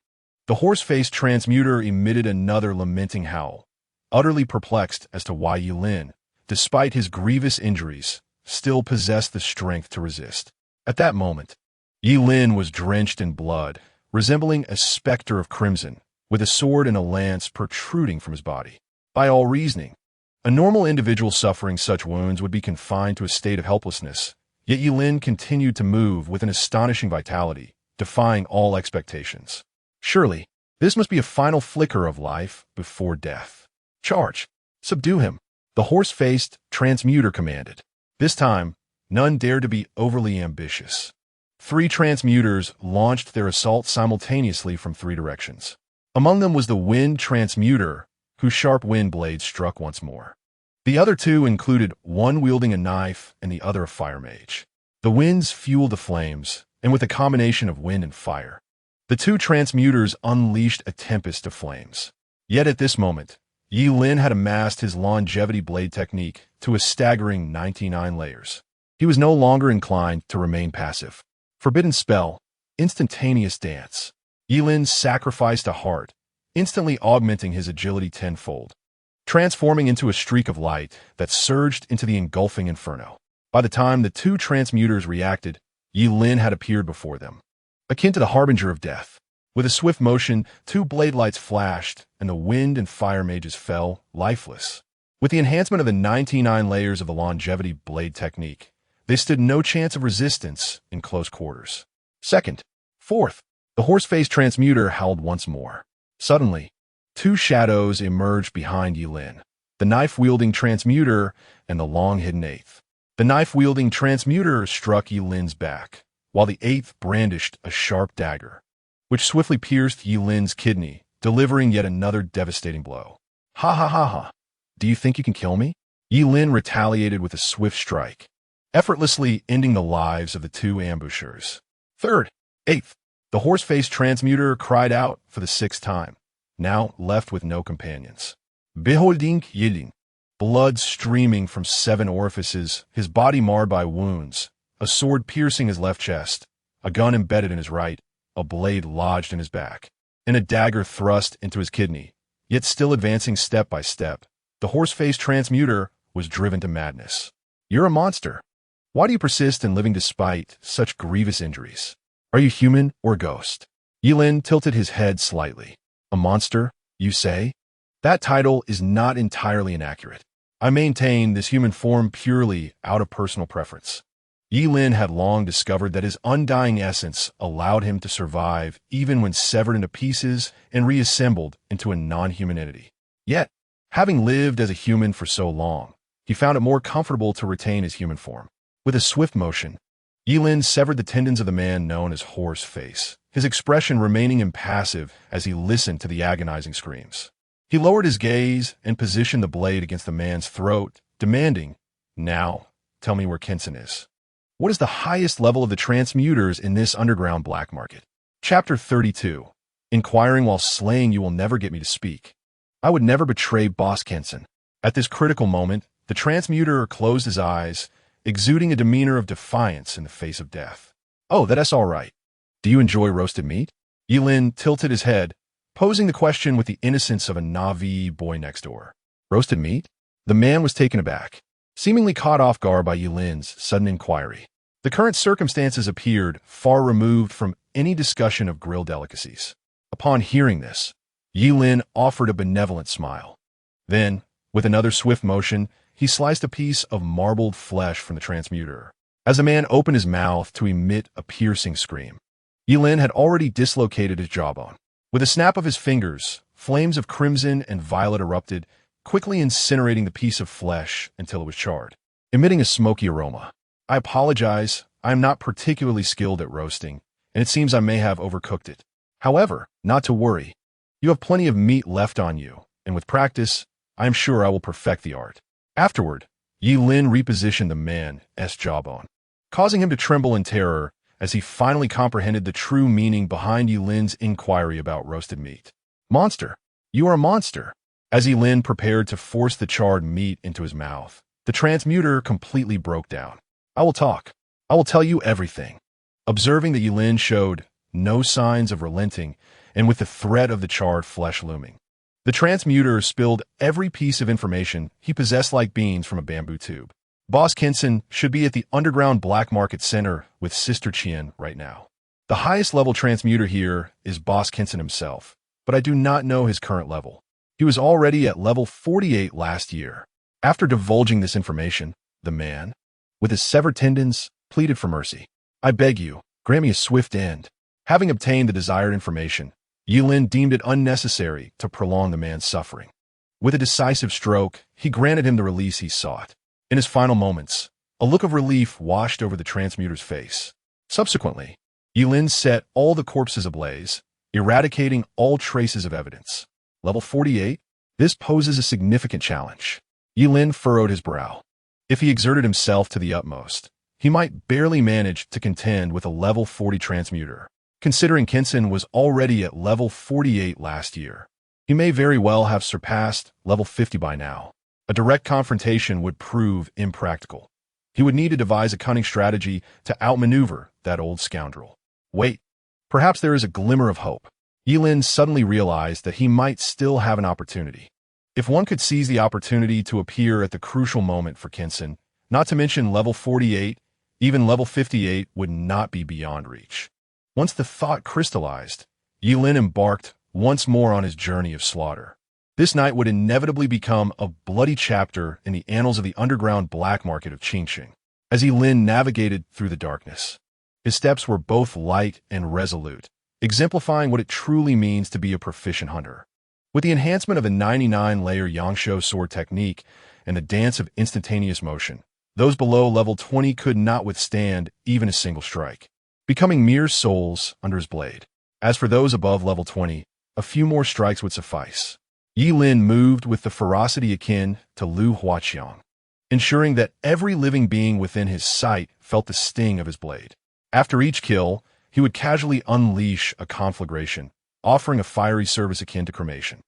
The horse-faced transmuter emitted another lamenting howl, utterly perplexed as to why Yilin, despite his grievous injuries, still possessed the strength to resist. At that moment, Yilin was drenched in blood, resembling a specter of crimson, with a sword and a lance protruding from his body. By all reasoning, a normal individual suffering such wounds would be confined to a state of helplessness, Yet Yilin continued to move with an astonishing vitality, defying all expectations. Surely, this must be a final flicker of life before death. Charge! Subdue him! The horse-faced transmuter commanded. This time, none dared to be overly ambitious. 3 transmuters launched their assault simultaneously from 3 directions. Among them was the wind transmuter, whose sharp wind blades struck once more. The other 2 included one wielding a knife and the other a fire mage. The winds fueled the flames, and with a combination of wind and fire, the 2 transmuters unleashed a tempest of flames. Yet at this moment, Yilin had amassed his longevity blade technique to a staggering 99 layers. He was no longer inclined to remain passive. Forbidden spell, instantaneous dance. Yilin sacrificed a heart, instantly augmenting his agility tenfold, transforming into a streak of light that surged into the engulfing inferno. By the time the 2 transmuters reacted, Yilin had appeared before them, akin to the harbinger of death. With a swift motion, 2 blade lights flashed, and the wind and fire mages fell lifeless. With the enhancement of the 99 layers of the longevity blade technique, they stood no chance of resistance in close quarters. Second, fourth, the horse-faced transmuter howled once more. Suddenly, 2 shadows emerged behind Yilin, the knife-wielding transmuter and the long-hidden 8th. The knife-wielding transmuter struck Yilin's back, while the 8th brandished a sharp dagger, which swiftly pierced Yilin's kidney, delivering yet another devastating blow. Ha ha ha ha! Do you think you can kill me? Yilin retaliated with a swift strike, effortlessly ending the lives of the 2 ambushers. Third, 8th, the horse-faced transmuter cried out for the 6th time, now left with no companions. Beholding Yilin, blood streaming from 7 orifices, his body marred by wounds, a sword piercing his left chest, a gun embedded in his right, a blade lodged in his back, and a dagger thrust into his kidney. Yet still advancing step by step, the horse-faced transmuter was driven to madness. You're a monster. Why do you persist in living despite such grievous injuries? Are you human or a ghost? Yilin tilted his head slightly. A monster, you say? That title is not entirely inaccurate. I maintain this human form purely out of personal preference. Yilin had long discovered that his undying essence allowed him to survive even when severed into pieces and reassembled into a non-human entity. Yet, having lived as a human for so long, he found it more comfortable to retain his human form. With a swift motion, Yilin severed the tendons of the man known as Horse Face, his expression remaining impassive as he listened to the agonizing screams. He lowered his gaze and positioned the blade against the man's throat, demanding, "Now, tell me where Kensen is. What is the highest level of the transmuters in this underground black market?" Chapter 32. Inquiring while slaying you will never get me to speak. I would never betray Boss Kensen. At this critical moment, the transmuter closed his eyes, exuding a demeanor of defiance in the face of death. Oh, that's all right. Do you enjoy roasted meat? Yilin tilted his head, posing the question with the innocence of a Na'vi boy next door. Roasted meat? The man was taken aback, seemingly caught off guard by Yilin's sudden inquiry. The current circumstances appeared far removed from any discussion of grilled delicacies. Upon hearing this, Yilin offered a benevolent smile. Then, with another swift motion, he sliced a piece of marbled flesh from the transmuter. As the man opened his mouth to emit a piercing scream, Yilin had already dislocated his jawbone. With a snap of his fingers, flames of crimson and violet erupted, quickly incinerating the piece of flesh until it was charred, emitting a smoky aroma. I apologize, I am not particularly skilled at roasting, and it seems I may have overcooked it. However, not to worry. You have plenty of meat left on you, and with practice, I am sure I will perfect the art. Afterward, Yilin repositioned the man's jawbone, causing him to tremble in terror as he finally comprehended the true meaning behind Yilin's inquiry about roasted meat. Monster! You are a monster! As Yilin prepared to force the charred meat into his mouth, the transmuter completely broke down. I will talk. I will tell you everything. Observing that Yilin showed no signs of relenting, and with the threat of the charred flesh looming, the transmuter spilled every piece of information he possessed like beans from a bamboo tube. Boss Kensen should be at the underground black market center with Sister Chien right now. The highest level transmuter here is Boss Kensen himself, but I do not know his current level. He was already at level 48 last year. After divulging this information, the man, with his severed tendons, pleaded for mercy. "I beg you, grant me a swift end." Having obtained the desired information, Yilin deemed it unnecessary to prolong the man's suffering. With a decisive stroke, he granted him the release he sought. In his final moments, a look of relief washed over the transmuter's face. Subsequently, Yilin set all the corpses ablaze, eradicating all traces of evidence. Level 48? This poses a significant challenge. Yilin furrowed his brow. If he exerted himself to the utmost, he might barely manage to contend with a level 40 transmuter. Considering Kinson was already at level 48 last year, he may very well have surpassed level 50 by now. A direct confrontation would prove impractical. He would need to devise a cunning strategy to outmaneuver that old scoundrel. Wait, perhaps there is a glimmer of hope. Yilin suddenly realized that he might still have an opportunity. If one could seize the opportunity to appear at the crucial moment for Kinson, not to mention level 48, even level 58 would not be beyond reach. Once the thought crystallized, Yilin embarked once more on his journey of slaughter. This night would inevitably become a bloody chapter in the annals of the underground black market of Qingxing. As Yilin navigated through the darkness, his steps were both light and resolute, exemplifying what it truly means to be a proficient hunter. With the enhancement of a 99-layer Yangshuo sword technique and the dance of instantaneous motion, those below level 20 could not withstand even a single strike, becoming mere souls under his blade. As for those above level 20, a few more strikes would suffice. Yilin moved with the ferocity akin to Lu Huaqiang, ensuring that every living being within his sight felt the sting of his blade. After each kill, he would casually unleash a conflagration, offering a fiery service akin to cremation.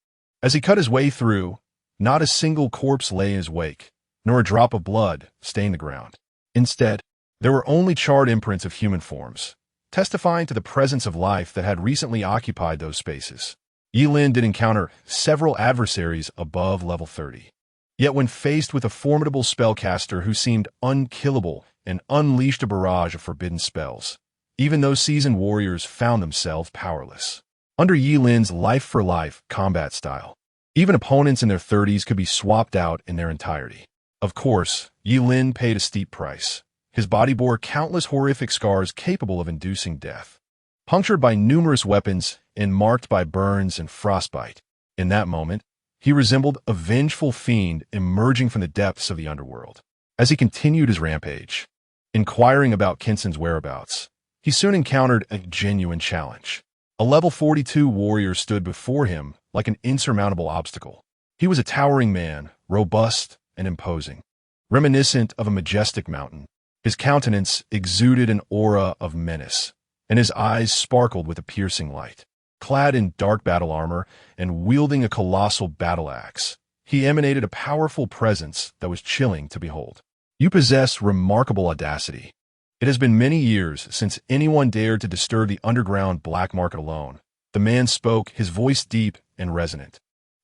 As he cut his way through, not a single corpse lay in his wake, nor a drop of blood stained the ground. Instead, there were only charred imprints of human forms, testifying to the presence of life that had recently occupied those spaces. Yilin did encounter several adversaries above level 30. Yet when faced with a formidable spellcaster who seemed unkillable and unleashed a barrage of forbidden spells, even those seasoned warriors found themselves powerless. Under Yilin's life-for-life combat style, even opponents in their 30s could be swapped out in their entirety. Of course, Yilin paid a steep price. His body bore countless horrific scars capable of inducing death, punctured by numerous weapons and marked by burns and frostbite. In that moment, he resembled a vengeful fiend emerging from the depths of the underworld. As he continued his rampage, inquiring about Kinson's whereabouts, he soon encountered a genuine challenge. A level 42 warrior stood before him like an insurmountable obstacle. He was a towering man, robust and imposing, reminiscent of a majestic mountain. His countenance exuded an aura of menace, and his eyes sparkled with a piercing light. Clad in dark battle armor and wielding a colossal battle axe, he emanated a powerful presence that was chilling to behold. "You possess remarkable audacity. It has been many years since anyone dared to disturb the underground black market alone." The man spoke, his voice deep and resonant,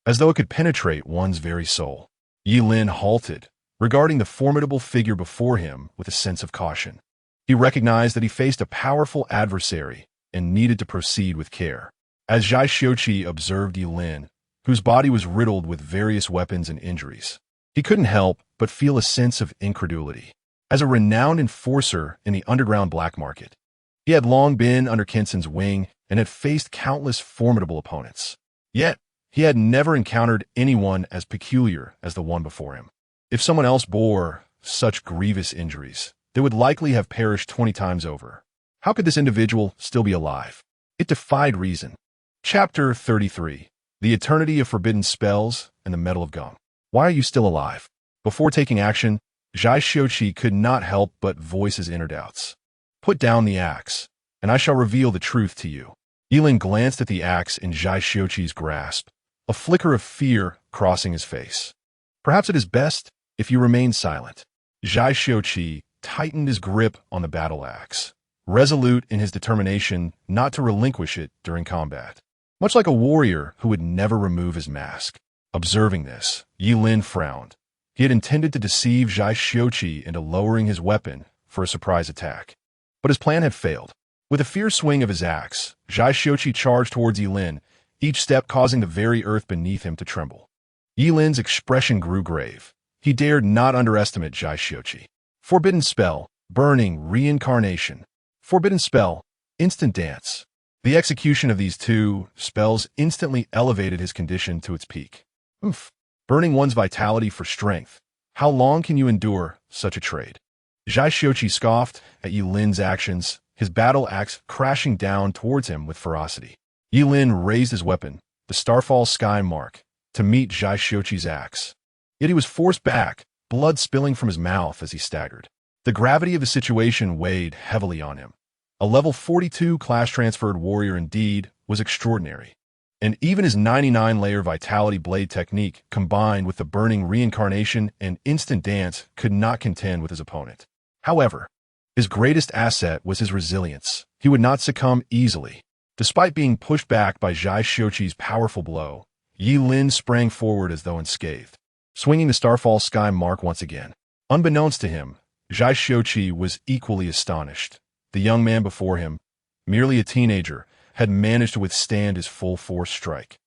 as though it could penetrate one's very soul. Yilin halted, regarding the formidable figure before him with a sense of caution. He recognized that he faced a powerful adversary and needed to proceed with care. As Zhai Xiuqi observed Yilin, whose body was riddled with various weapons and injuries, he couldn't help but feel a sense of incredulity. As a renowned enforcer in the underground black market, he had long been under Kinson's wing and had faced countless formidable opponents. Yet, he had never encountered anyone as peculiar as the one before him. If someone else bore such grievous injuries, they would likely have perished 20 times over. How could this individual still be alive? It defied reason. Chapter 33. The Eternity of Forbidden Spells and the Metal of Gum. Why are you still alive? Before taking action, Zhai Xiuqi could not help but voice his inner doubts. "Put down the axe, and I shall reveal the truth to you." Yilin glanced at the axe in Zhai Xiuqi's grasp, a flicker of fear crossing his face. "Perhaps it is best if you remain silent." Zhai Xiuqi tightened his grip on the battle axe, resolute in his determination not to relinquish it during combat, much like a warrior who would never remove his mask. Observing this, Yilin frowned. He had intended to deceive Zhai Xiuqi into lowering his weapon for a surprise attack, but his plan had failed. With a fierce swing of his axe, Zhai Xiuqi charged towards Yilin, each step causing the very earth beneath him to tremble. Yilin's expression grew grave. He dared not underestimate Zhai Xiuqi. "Forbidden spell," Burning Reincarnation. Forbidden Spell. Instant Dance. The execution of these two spells instantly elevated his condition to its peak. Oof. Burning one's vitality for strength. How long can you endure such a trade? Zhai Xiuqi scoffed at Yi Lin's actions, his battle axe crashing down towards him with ferocity. Yi Lin raised his weapon, the Starfall Sky Mark, to meet Zhai Xiuqi's axe. Yet he was forced back, blood spilling from his mouth as he staggered. The gravity of the situation weighed heavily on him. A level 42 class-transferred warrior indeed was extraordinary. And even his 99-layer Vitality Blade technique, combined with the Burning Reincarnation and Instant Dance, could not contend with his opponent. However, his greatest asset was his resilience. He would not succumb easily. Despite being pushed back by Zhai Xiuqi's powerful blow, Yi Lin sprang forward as though unscathed, swinging the Starfall Sky Mark once again. Unbeknownst to him, Zhai Xiuqi was equally astonished. The young man before him, merely a teenager, had managed to withstand his full-force strike.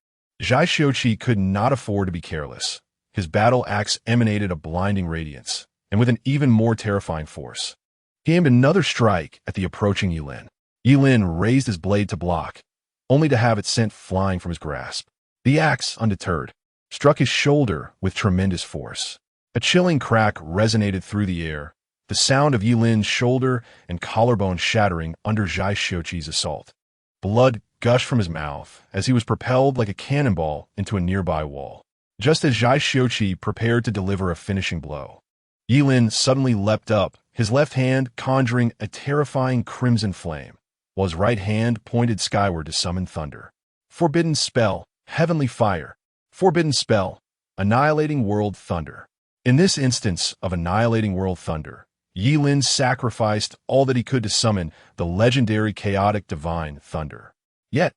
Zhai Xiuqi could not afford to be careless. His battle axe emanated a blinding radiance, and with an even more terrifying force. He aimed another strike at the approaching Yi Lin. Yi Lin raised his blade to block, only to have it sent flying from his grasp. The axe, undeterred, struck his shoulder with tremendous force. A chilling crack resonated through the air, the sound of Yi Lin's shoulder and collarbone shattering under Zhai Xiuqi's assault. Blood gushed from his mouth as he was propelled like a cannonball into a nearby wall. Just as Zhai Xiuqi prepared to deliver a finishing blow, Yi Lin suddenly leapt up, his left hand conjuring a terrifying crimson flame, while his right hand pointed skyward to summon thunder. Forbidden Spell, Heavenly Fire. Forbidden Spell, Annihilating World Thunder. In this instance of Annihilating World Thunder, Yi Lin sacrificed all that he could to summon the legendary chaotic divine thunder. Yet,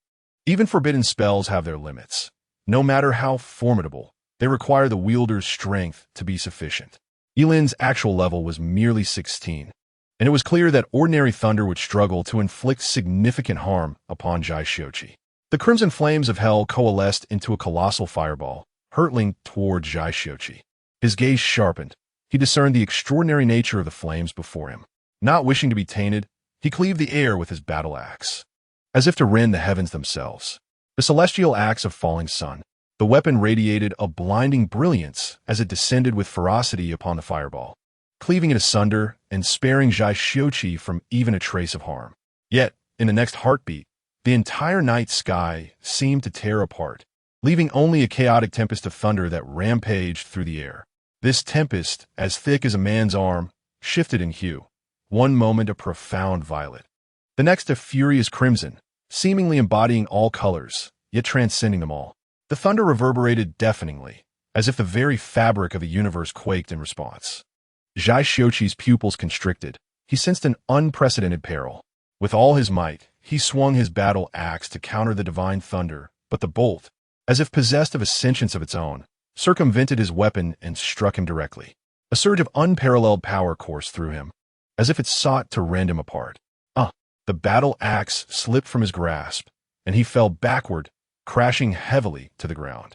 even forbidden spells have their limits. No matter how formidable, they require the wielder's strength to be sufficient. Yi Lin's actual level was merely 16, and it was clear that ordinary thunder would struggle to inflict significant harm upon Zhai Xiuqi. The crimson flames of hell coalesced into a colossal fireball, hurtling toward Zhai Xiuqi. His gaze sharpened. He discerned the extraordinary nature of the flames before him. Not wishing to be tainted, he cleaved the air with his battle axe, as if to rend the heavens themselves. The celestial axe of falling sun. The weapon radiated a blinding brilliance as it descended with ferocity upon the fireball, cleaving it asunder and sparing Zhai Xiuqi from even a trace of harm. Yet, in the next heartbeat, the entire night sky seemed to tear apart, leaving only a chaotic tempest of thunder that rampaged through the air. This tempest, as thick as a man's arm, shifted in hue. One moment a profound violet, the next a furious crimson, seemingly embodying all colors, yet transcending them all. The thunder reverberated deafeningly, as if the very fabric of the universe quaked in response. Zhai Xiuqi's pupils constricted. He sensed an unprecedented peril. With all his might, he swung his battle axe to counter the divine thunder, but the bolt, as if possessed of a sentience of its own, circumvented his weapon and struck him directly. A surge of unparalleled power coursed through him, as if it sought to rend him apart. The battle axe slipped from his grasp, and he fell backward, crashing heavily to the ground.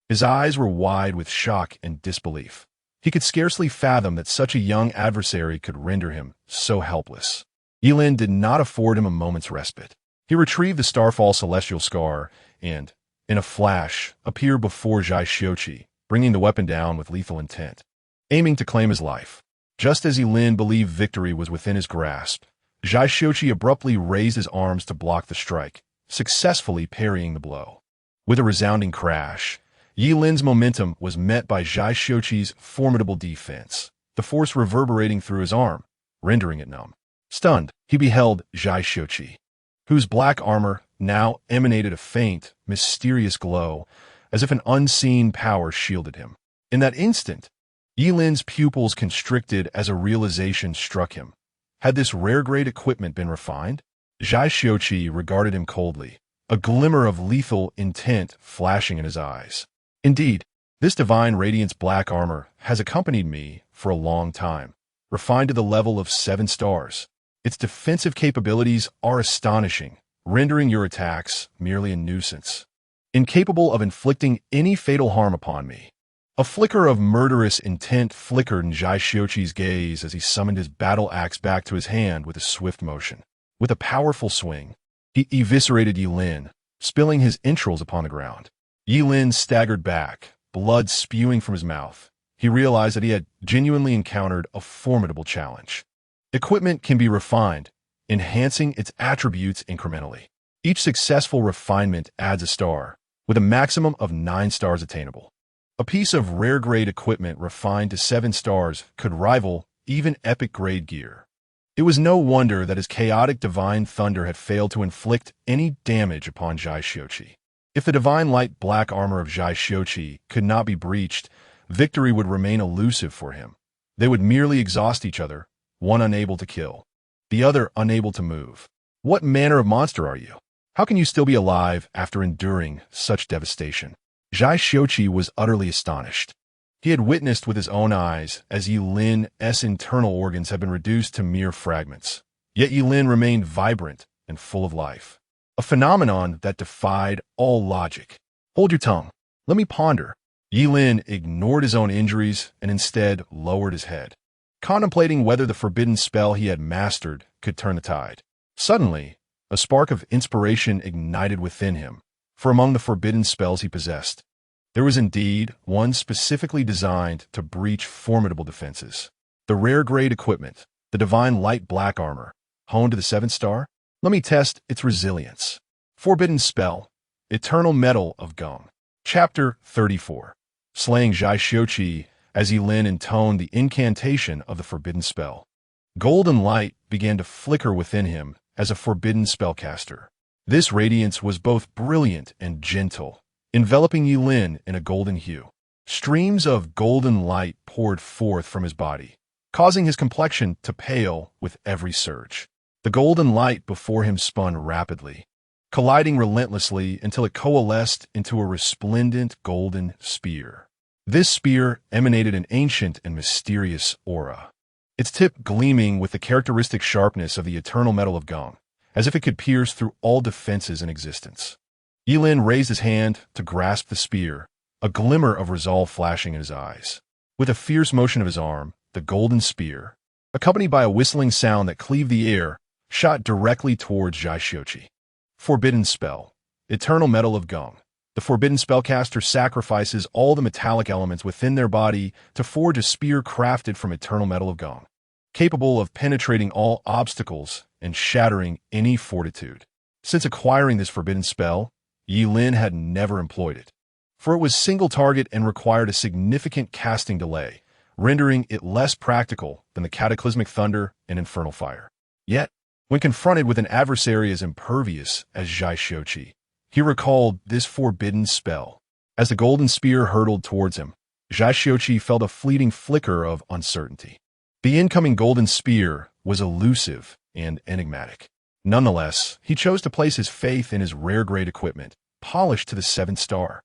His eyes were wide with shock and disbelief. He could scarcely fathom that such a young adversary could render him so helpless. Yi Lin did not afford him a moment's respite. He retrieved the Starfall Celestial Scar and, in a flash, appeared before Zhai Xiuqi, bringing the weapon down with lethal intent, aiming to claim his life. Just as Yi Lin believed victory was within his grasp, Zhai Xiuqi abruptly raised his arms to block the strike, successfully parrying the blow. With a resounding crash, Yi Lin's momentum was met by Zhai Xiuqi's formidable defense, the force reverberating through his arm, rendering it numb. Stunned, he beheld Zhai Xiuqi, whose black armor now emanated a faint, mysterious glow, as if an unseen power shielded him. In that instant, Yi Lin's pupils constricted as a realization struck him. Had this rare-grade equipment been refined? Zhai Xiuqi regarded him coldly, a glimmer of lethal intent flashing in his eyes. Indeed, this divine radiance black armor has accompanied me for a long time, refined to the level of 7 stars. Its defensive capabilities are astonishing, rendering your attacks merely a nuisance, incapable of inflicting any fatal harm upon me. A flicker of murderous intent flickered in Zhai Xiuqi's gaze as he summoned his battle axe back to his hand with a swift motion. With a powerful swing, he eviscerated Yi Lin, spilling his entrails upon the ground. Yi Lin staggered back, blood spewing from his mouth. He realized that he had genuinely encountered a formidable challenge. Equipment can be refined, enhancing its attributes incrementally. Each successful refinement adds a star, with a maximum of 9 stars attainable. A piece of rare-grade equipment refined to 7 stars could rival even epic-grade gear. It was no wonder that his chaotic divine thunder had failed to inflict any damage upon Zhai Xiuqi. If the divine light black armor of Zhai Xiuqi could not be breached, victory would remain elusive for him. They would merely exhaust each other, one unable to kill, the other unable to move. What manner of monster are you? How can you still be alive after enduring such devastation? Zhai Xiuqi was utterly astonished. He had witnessed with his own eyes as Yi Lin's internal organs had been reduced to mere fragments. Yet Yi Lin remained vibrant and full of life. A phenomenon that defied all logic. Hold your tongue. Let me ponder. Yi Lin ignored his own injuries and instead lowered his head, contemplating whether the forbidden spell he had mastered could turn the tide. Suddenly, a spark of inspiration ignited within him, for among the forbidden spells he possessed, there was indeed one specifically designed to breach formidable defenses. The rare-grade equipment, the divine light black armor, honed to the 7th star. Let me test its resilience. Forbidden spell, eternal metal of Gong. Chapter 34. Slaying Zhai Xiuqi as Yi Lin intoned the incantation of the forbidden spell. Golden light began to flicker within him as a forbidden spellcaster. This radiance was both brilliant and gentle, enveloping Yi Lin in a golden hue. Streams of golden light poured forth from his body, causing his complexion to pale with every surge. The golden light before him spun rapidly, colliding relentlessly until it coalesced into a resplendent golden spear. This spear emanated an ancient and mysterious aura, its tip gleaming with the characteristic sharpness of the eternal metal of Gong, as if it could pierce through all defenses in existence. Yi Lin raised his hand to grasp the spear, a glimmer of resolve flashing in his eyes. With a fierce motion of his arm, the golden spear, accompanied by a whistling sound that cleaved the air, shot directly towards Zhai Xiuqi. Forbidden spell, eternal metal of Gong. The forbidden spellcaster sacrifices all the metallic elements within their body to forge a spear crafted from eternal metal of Gong, capable of penetrating all obstacles and shattering any fortitude. Since acquiring this forbidden spell, Yi Lin had never employed it, for it was single target and required a significant casting delay, rendering it less practical than the cataclysmic thunder and infernal fire. Yet, when confronted with an adversary as impervious as Zhai Xiuqi, he recalled this forbidden spell. As the golden spear hurtled towards him, Zhai Xiuqi felt a fleeting flicker of uncertainty. The incoming golden spear was elusive and enigmatic. Nonetheless, he chose to place his faith in his rare-grade equipment, polished to the 7th star.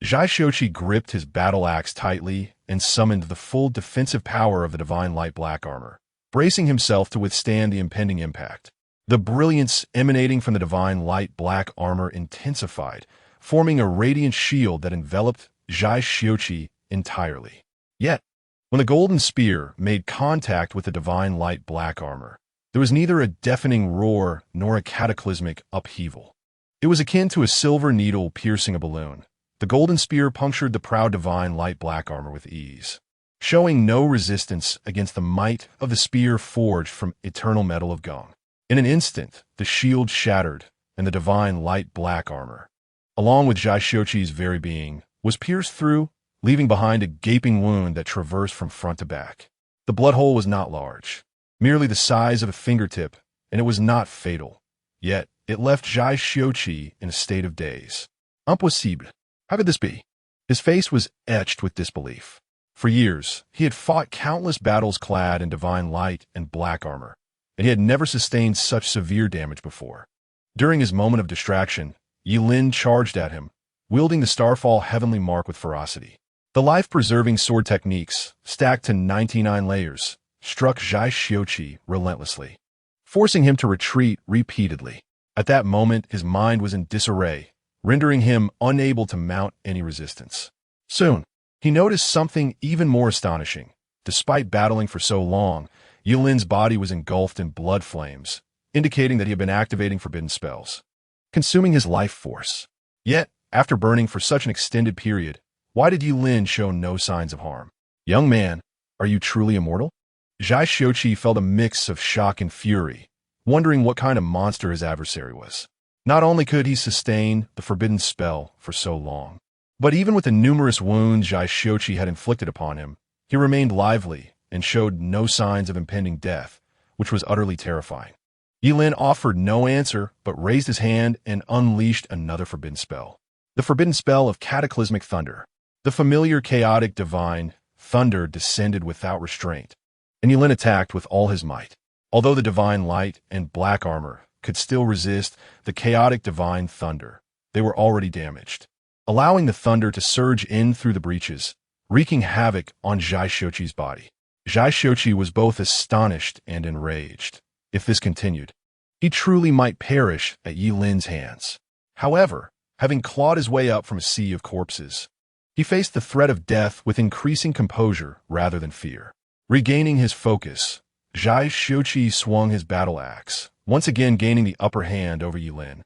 Zhai Xiuqi gripped his battle axe tightly and summoned the full defensive power of the divine light black armor, bracing himself to withstand the impending impact. The brilliance emanating from the divine light black armor intensified, forming a radiant shield that enveloped Zhai Xiuqi entirely. Yet, when the golden spear made contact with the divine light black armor, there was neither a deafening roar nor a cataclysmic upheaval. It was akin to a silver needle piercing a balloon. The golden spear punctured the proud divine light black armor with ease, showing no resistance against the might of the spear forged from eternal metal of Gong. In an instant, the shield shattered, and the divine light black armor, along with Zhai Xiuqi's very being, was pierced through, leaving behind a gaping wound that traversed from front to back. The blood hole was not large, merely the size of a fingertip, and it was not fatal. Yet, it left Zhai Xiuqi in a state of daze. Impossible. How could this be? His face was etched with disbelief. For years, he had fought countless battles clad in divine light and black armor, and he had never sustained such severe damage before. During his moment of distraction, Yi Lin charged at him, wielding the Starfall heavenly mark with ferocity. The life-preserving sword techniques, stacked to 99 layers, struck Zhai Xiuqi relentlessly, forcing him to retreat repeatedly. At that moment, his mind was in disarray, rendering him unable to mount any resistance. Soon, he noticed something even more astonishing. Despite battling for so long, Yilin's body was engulfed in blood flames, indicating that he had been activating forbidden spells, consuming his life force. Yet, after burning for such an extended period, why did Yilin show no signs of harm? Young man, are you truly immortal? Zhai Xiuqi felt a mix of shock and fury, wondering what kind of monster his adversary was. Not only could he sustain the forbidden spell for so long, but even with the numerous wounds Zhai Xiuqi had inflicted upon him, he remained lively and showed no signs of impending death, which was utterly terrifying. Yilin offered no answer, but raised his hand and unleashed another forbidden spell. The forbidden spell of cataclysmic thunder. The familiar chaotic divine thunder descended without restraint, and Yilin attacked with all his might. Although the divine light and black armor could still resist the chaotic divine thunder, they were already damaged, allowing the thunder to surge in through the breaches, wreaking havoc on Zhai Xiuqi's body. Zhai Xiuqi was both astonished and enraged. If this continued, he truly might perish at Yilin's hands. However, having clawed his way up from a sea of corpses, he faced the threat of death with increasing composure rather than fear. Regaining his focus, Zhai Xiuqi swung his battle axe, once again gaining the upper hand over Yilin.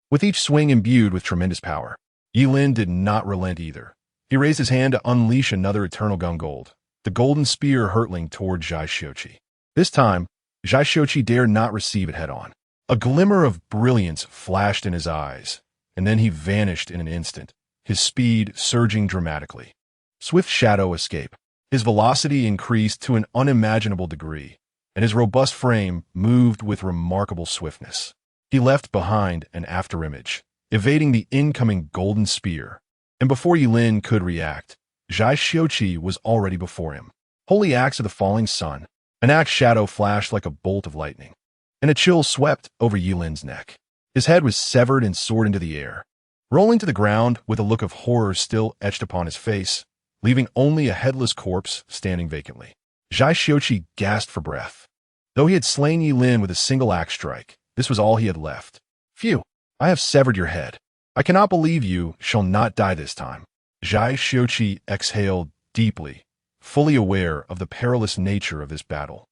With each swing imbued with tremendous power, Yilin did not relent either. He raised his hand to unleash another eternal gungold, the golden spear hurtling toward Zhai Xiuqi. This time, Zhai Xiuqi dared not receive it head-on. A glimmer of brilliance flashed in his eyes, and then he vanished in an instant, his speed surging dramatically. Swift shadow escape. His velocity increased to an unimaginable degree, and his robust frame moved with remarkable swiftness. He left behind an afterimage, evading the incoming golden spear, and before Yilin could react, Zhai Xiuqi was already before him. Holy axe of the falling sun. An axe shadow flashed like a bolt of lightning, and a chill swept over Yilin's neck. His head was severed and soared into the air, rolling to the ground with a look of horror still etched upon his face, leaving only a headless corpse standing vacantly. Zhai Xiuqi gasped for breath. Though he had slain Yilin with a single axe strike, this was all he had left. Phew, I have severed your head. I cannot believe you shall not die this time. Zhai Xiuqi exhaled deeply, fully aware of the perilous nature of this battle,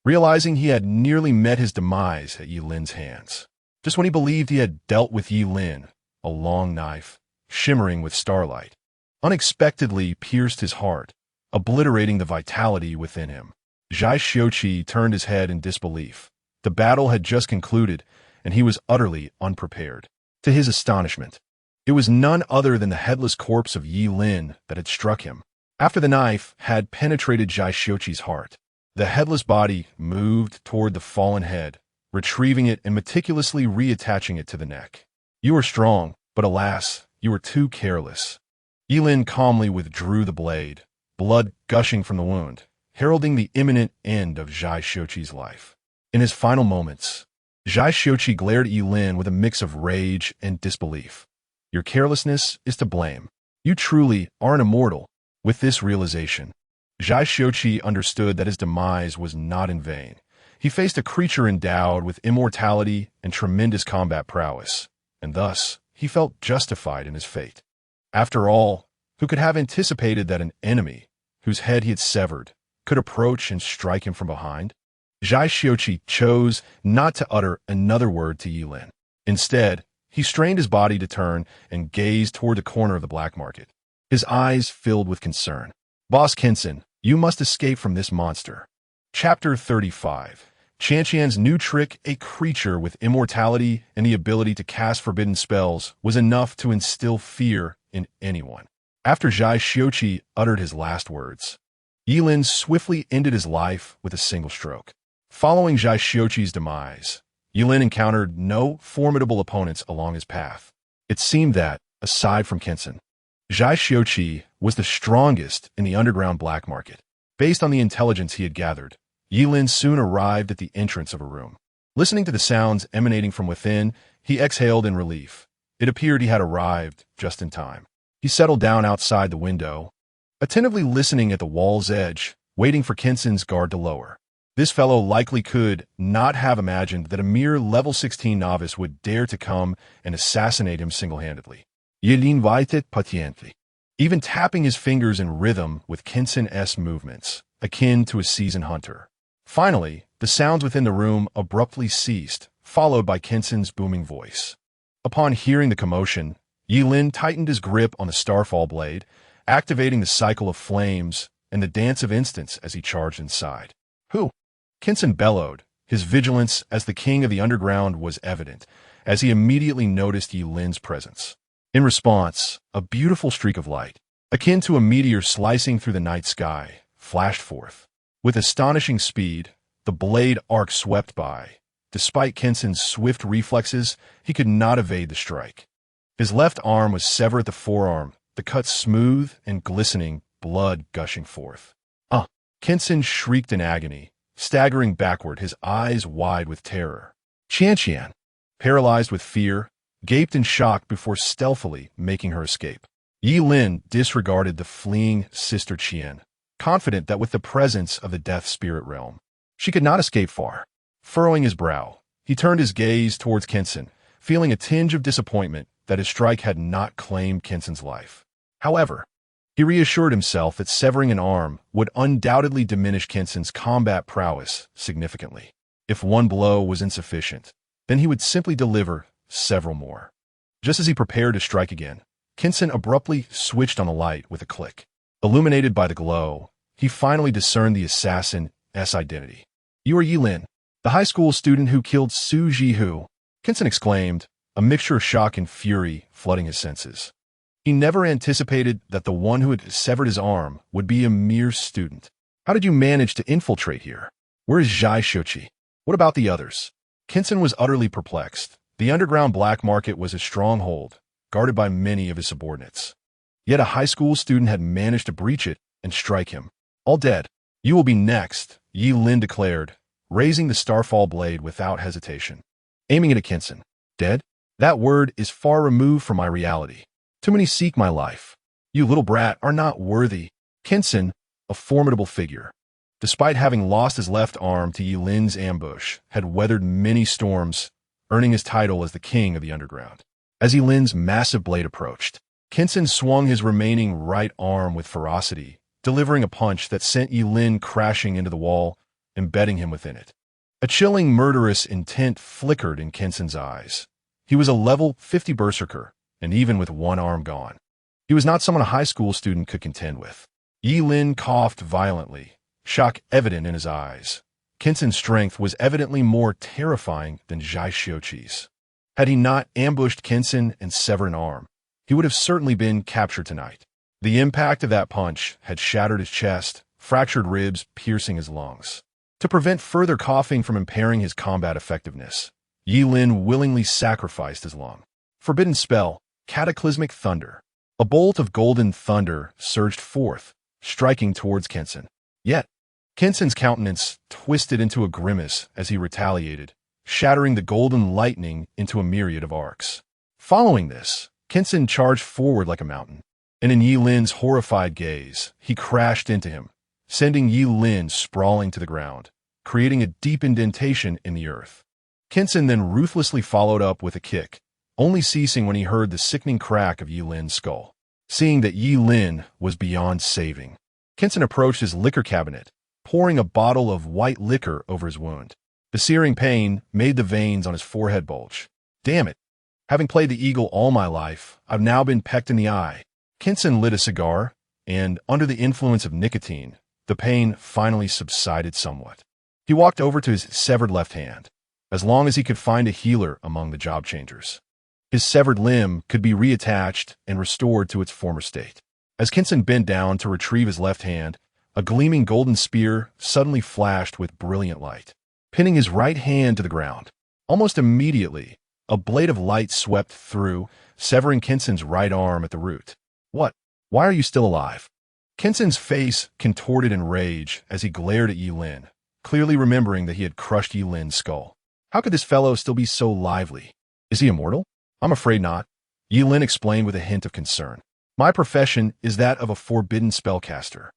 realizing he had nearly met his demise at Yilin's hands. Just when he believed he had dealt with Yilin, a long knife, shimmering with starlight, unexpectedly pierced his heart, obliterating the vitality within him. Zhai Xiuqi turned his head in disbelief. The battle had just concluded, and he was utterly unprepared. To his astonishment, it was none other than the headless corpse of Yilin that had struck him. After the knife had penetrated Zhai Xiuqi's heart, the headless body moved toward the fallen head, retrieving it and meticulously reattaching it to the neck. You are strong, but alas, you were too careless. Yilin calmly withdrew the blade, blood gushing from the wound, heralding the imminent end of Zhai Xiuqi's life. In his final moments, Zhai Xiuqi glared at Yilin with a mix of rage and disbelief. Your carelessness is to blame. You truly are an immortal. With this realization, Zhai Xiuqi understood that his demise was not in vain. He faced a creature endowed with immortality and tremendous combat prowess, and thus he felt justified in his fate. After all, who could have anticipated that an enemy, whose head he had severed, could approach and strike him from behind? Zhai Xiuqi chose not to utter another word to Yilin. Instead, he strained his body to turn and gaze toward the corner of the black market. His eyes filled with concern. Boss Kensen, you must escape from this monster. Chapter 35. Qianqian's new trick, a creature with immortality and the ability to cast forbidden spells, was enough to instill fear in anyone. After Zhai Xiuqi uttered his last words, Yilin swiftly ended his life with a single stroke. Following Zhai Xiuqi's demise, Yilin encountered no formidable opponents along his path. It seemed that, aside from Kensen, Zhai Xiuqi was the strongest in the underground black market. Based on the intelligence he had gathered, Yilin soon arrived at the entrance of a room. Listening to the sounds emanating from within, he exhaled in relief. It appeared he had arrived just in time. He settled down outside the window, attentively listening at the wall's edge, waiting for Kensen's guard to lower. This fellow likely could not have imagined that a mere level 16 novice would dare to come and assassinate him single-handedly. Il invitait patiently. even tapping his fingers in rhythm with Kinson-esque movements, akin to a seasoned hunter. Finally, the sounds within the room abruptly ceased, followed by Kinson's booming voice. Upon hearing the commotion, Yi Lin tightened his grip on the starfall blade, activating the cycle of flames and the dance of instants as he charged inside. Who? Kinson bellowed. His vigilance as the king of the underground was evident, as he immediately noticed Yi Lin's presence. In response, a beautiful streak of light, akin to a meteor slicing through the night sky, flashed forth. With astonishing speed, the blade arc swept by. Despite Kinson's swift reflexes, he could not evade the strike. His left arm was severed at the forearm, the cut smooth and glistening, blood gushing forth. Kinson shrieked in agony, staggering backward, his eyes wide with terror. Qian, paralyzed with fear, gaped in shock before stealthily making her escape. Yi Lin disregarded the fleeing sister Qian, confident that with the presence of the death spirit realm, she could not escape far. Furrowing his brow, he turned his gaze towards Kinson, feeling a tinge of disappointment that his strike had not claimed Kinson's life. However, he reassured himself that severing an arm would undoubtedly diminish Kinson's combat prowess significantly. If one blow was insufficient, then he would simply deliver several more. Just as he prepared to strike again, Kinson abruptly switched on the light with a click. Illuminated by the glow, he finally discerned the assassin's identity. "You are Yi Lin, the high school student who killed Su Jihu," Kinson exclaimed, a mixture of shock and fury flooding his senses. He never anticipated that the one who had severed his arm would be a mere student. "How did you manage to infiltrate here? Where is Zhai Shochi? What about the others?" Kinson was utterly perplexed. The underground black market was a stronghold, guarded by many of his subordinates. Yet a high school student had managed to breach it and strike him. "All dead. You will be next," Yi Lin declared, raising the starfall blade without hesitation. Aiming it at Kinson. "Dead? That word is far removed from my reality. Too many seek my life. You little brat are not worthy." Kinson, a formidable figure, despite having lost his left arm to Yi Lin's ambush, had weathered many storms, earning his title as the king of the underground. As Yi Lin's massive blade approached, Kinson swung his remaining right arm with ferocity, delivering a punch that sent Yi Lin crashing into the wall, embedding him within it. A chilling, murderous intent flickered in Kinson's eyes. He was a level 50 berserker, and even with one arm gone, he was not someone a high school student could contend with. Yi Lin coughed violently, shock evident in his eyes. Kinson's strength was evidently more terrifying than Zhai Xiuqi's. Had he not ambushed Kinson and severed an arm, he would have certainly been captured tonight. The impact of that punch had shattered his chest, fractured ribs piercing his lungs. To prevent further coughing from impairing his combat effectiveness, Yi Lin willingly sacrificed his lung. Forbidden spell, Cataclysmic Thunder. A bolt of golden thunder surged forth, striking towards Kinson. Yet, Kinson's countenance twisted into a grimace as he retaliated, shattering the golden lightning into a myriad of arcs. Following this, Kinson charged forward like a mountain, and in Yi Lin's horrified gaze, he crashed into him, sending Yi Lin sprawling to the ground, creating a deep indentation in the earth. Kinson then ruthlessly followed up with a kick, only ceasing when he heard the sickening crack of Yi Lin's skull. Seeing that Yi Lin was beyond saving, Kinson approached his liquor cabinet, pouring a bottle of white liquor over his wound. The searing pain made the veins on his forehead bulge. "Damn it. Having played the eagle all my life, I've now been pecked in the eye." Kinson lit a cigar, and under the influence of nicotine, the pain finally subsided somewhat. He walked over to his severed left hand, as long as he could find a healer among the job changers. His severed limb could be reattached and restored to its former state. As Kinson bent down to retrieve his left hand, a gleaming golden spear suddenly flashed with brilliant light, pinning his right hand to the ground. Almost immediately, a blade of light swept through, severing Kinson's right arm at the root. "What? Why are you still alive?" Kinson's face contorted in rage as he glared at Yi Lin, clearly remembering that he had crushed Yi Lin's skull. How could this fellow still be so lively? Is he immortal? "I'm afraid not," Yi Lin explained with a hint of concern. "My profession is that of a forbidden spellcaster.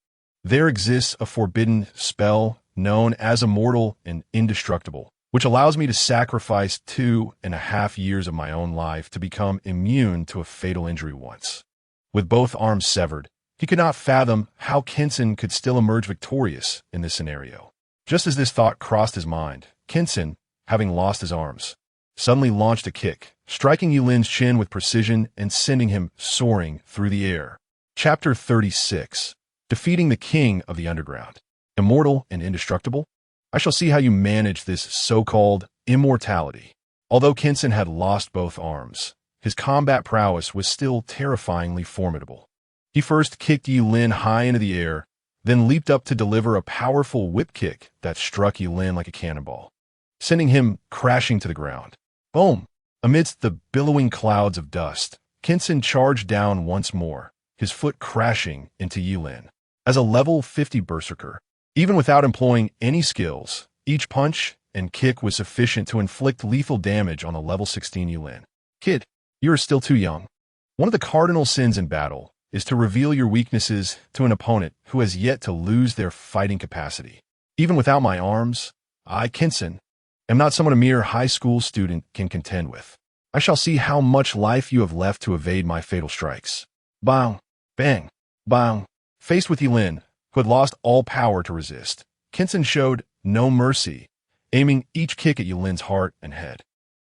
There exists a forbidden spell known as immortal and indestructible, which allows me to sacrifice 2.5 years of my own life to become immune to a fatal injury once. With both arms severed, he could not fathom how Kinson could still emerge victorious in this scenario. Just as this thought crossed his mind, Kinson, having lost his arms, suddenly launched a kick, striking Yulin's chin with precision and sending him soaring through the air. Chapter 36. Defeating the King of the Underground. Immortal and indestructible? I shall see how you manage this so-called immortality. Although Kinson had lost both arms, his combat prowess was still terrifyingly formidable. He first kicked Yulin high into the air, then leaped up to deliver a powerful whip kick that struck Yulin like a cannonball, sending him crashing to the ground. Boom! Amidst the billowing clouds of dust, Kinson charged down once more, his foot crashing into Yulin. As a level 50 berserker, even without employing any skills, each punch and kick was sufficient to inflict lethal damage on a level 16 Yulin. Kid, you are still too young. One of the cardinal sins in battle is to reveal your weaknesses to an opponent who has yet to lose their fighting capacity. Even without my arms, I, Kinson, am not someone a mere high school student can contend with. I shall see how much life you have left to evade my fatal strikes. Bang! Bang! Bang! Faced with Yulin, who had lost all power to resist, Kinson showed no mercy, aiming each kick at Yulin's heart and head.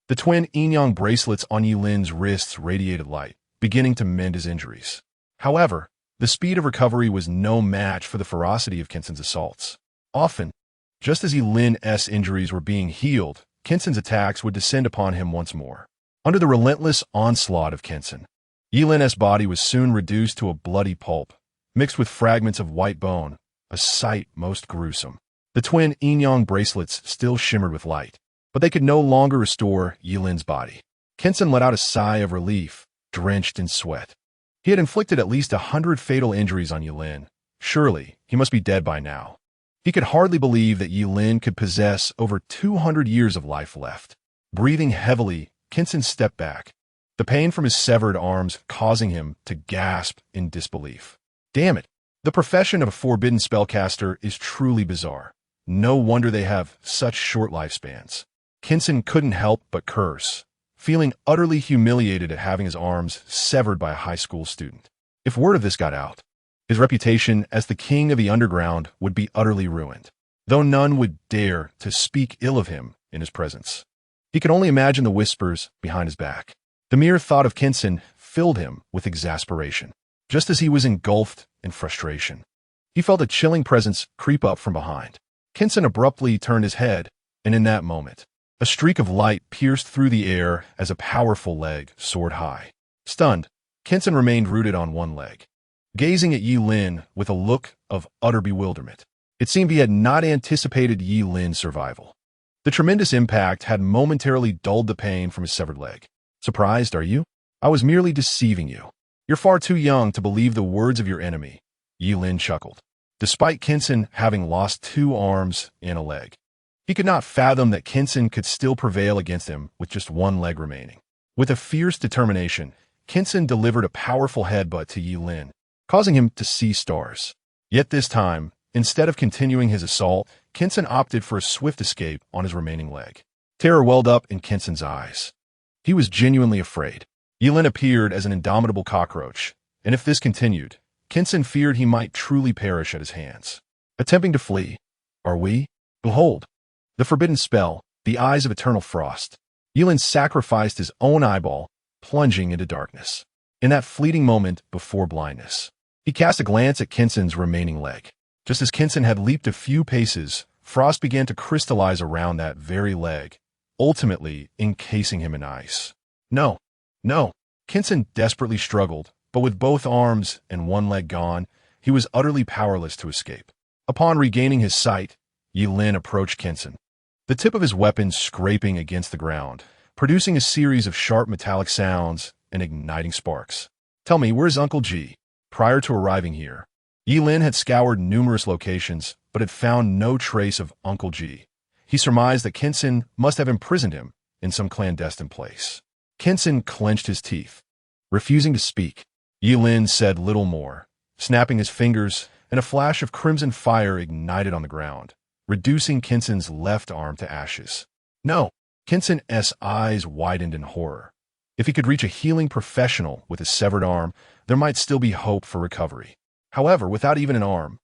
The twin yin-yang bracelets on Yulin's wrists radiated light, beginning to mend his injuries. However, the speed of recovery was no match for the ferocity of Kinson's assaults. Often, just as Yulin's injuries were being healed, Kinson's attacks would descend upon him once more. Under the relentless onslaught of Kinson, Yulin's body was soon reduced to a bloody pulp, mixed with fragments of white bone, a sight most gruesome. The twin yin-yang bracelets still shimmered with light, but they could no longer restore Yulin's body. Kinson let out a sigh of relief, drenched in sweat. He had inflicted at least 100 fatal injuries on Yulin. Surely, he must be dead by now. He could hardly believe that Yulin could possess over 200 years of life left. Breathing heavily, Kinson stepped back, the pain from his severed arms causing him to gasp in disbelief. Damn it! The profession of a forbidden spellcaster is truly bizarre. No wonder they have such short lifespans. Kinson couldn't help but curse, feeling utterly humiliated at having his arms severed by a high school student. If word of this got out, his reputation as the king of the underground would be utterly ruined, though none would dare to speak ill of him in his presence. He could only imagine the whispers behind his back. The mere thought of Kinson filled him with exasperation. Just as he was engulfed in frustration, he felt a chilling presence creep up from behind. Kinson abruptly turned his head, and in that moment, a streak of light pierced through the air as a powerful leg soared high. Stunned, Kinson remained rooted on one leg, gazing at Yulin with a look of utter bewilderment. It seemed he had not anticipated Yulin's survival. The tremendous impact had momentarily dulled the pain from his severed leg. Surprised, are you? I was merely deceiving you. You're far too young to believe the words of your enemy, Yulin chuckled. Despite Kinson having lost 2 arms and a leg, he could not fathom that Kinson could still prevail against him with just 1 leg remaining. With a fierce determination, Kinson delivered a powerful headbutt to Yulin, causing him to see stars. Yet this time, instead of continuing his assault, Kinson opted for a swift escape on his remaining leg. Terror welled up in Kinson's eyes. He was genuinely afraid. Yulin appeared as an indomitable cockroach, and if this continued, Kinson feared he might truly perish at his hands. Attempting to flee, are we? Behold, the forbidden spell, the eyes of eternal frost. Yulin sacrificed his own eyeball, plunging into darkness. In that fleeting moment before blindness, he cast a glance at Kinson's remaining leg. Just as Kinson had leaped a few paces, frost began to crystallize around that very leg, ultimately encasing him in ice. No. Kinson desperately struggled, but with both arms and 1 leg gone, he was utterly powerless to escape. Upon regaining his sight, Yulin approached Kinson, the tip of his weapon scraping against the ground, producing a series of sharp metallic sounds and igniting sparks. Tell me, where's Uncle G? Prior to arriving here, Yulin had scoured numerous locations, but had found no trace of Uncle G. He surmised that Kinson must have imprisoned him in some clandestine place. Kinson clenched his teeth, refusing to speak. Yulin said little more, snapping his fingers, and a flash of crimson fire ignited on the ground, reducing Kinson's left arm to ashes. No! Kinson's eyes widened in horror. If he could reach a healing professional with his severed arm, there might still be hope for recovery. However, without even an arm,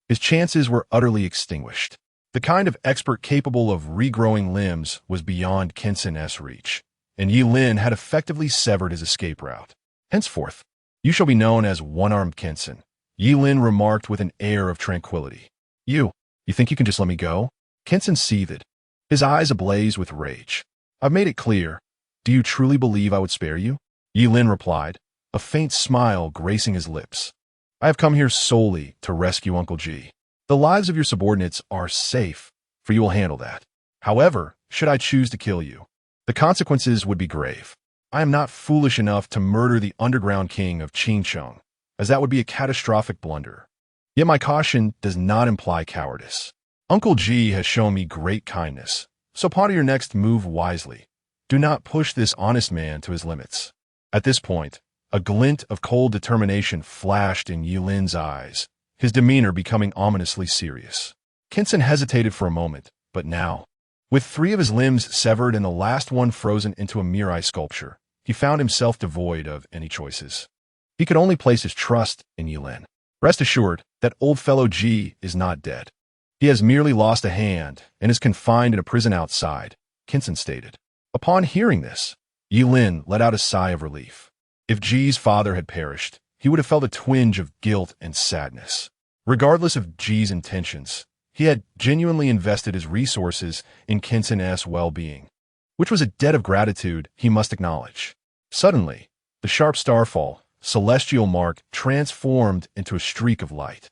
his chances were utterly extinguished. The kind of expert capable of regrowing limbs was beyond Kenson's reach, and Yi Lin had effectively severed his escape route. Henceforth, you shall be known as One-Armed Kenson, Yi Lin remarked with an air of tranquility. You think you can just let me go? Kenson seethed, his eyes ablaze with rage. I've made it clear. Do you truly believe I would spare you? Yi Lin replied, a faint smile gracing his lips. I have come here solely to rescue Uncle Ji. The lives of your subordinates are safe, for you will handle that. However, should I choose to kill you, the consequences would be grave. I am not foolish enough to murder the underground king of Qingcheng, as that would be a catastrophic blunder. Yet my caution does not imply cowardice. Uncle Ji has shown me great kindness, so ponder your next move wisely. Do not push this honest man to his limits. At this point, a glint of cold determination flashed in Yi Lin's eyes, his demeanor becoming ominously serious. Kenson hesitated for a moment, but now, with 3 of his limbs severed and the last one frozen into a mere ice sculpture, he found himself devoid of any choices. He could only place his trust in Yi Lin. Rest assured that old fellow Ji is not dead. He has merely lost a hand and is confined in a prison outside, Kenson stated. Upon hearing this, Yi Lin let out a sigh of relief. If Ji's father had perished, he would have felt a twinge of guilt and sadness. Regardless of Ji's intentions, he had genuinely invested his resources in Kenson's well-being, which was a debt of gratitude he must acknowledge. Suddenly, the sharp starfall, celestial mark, transformed into a streak of light,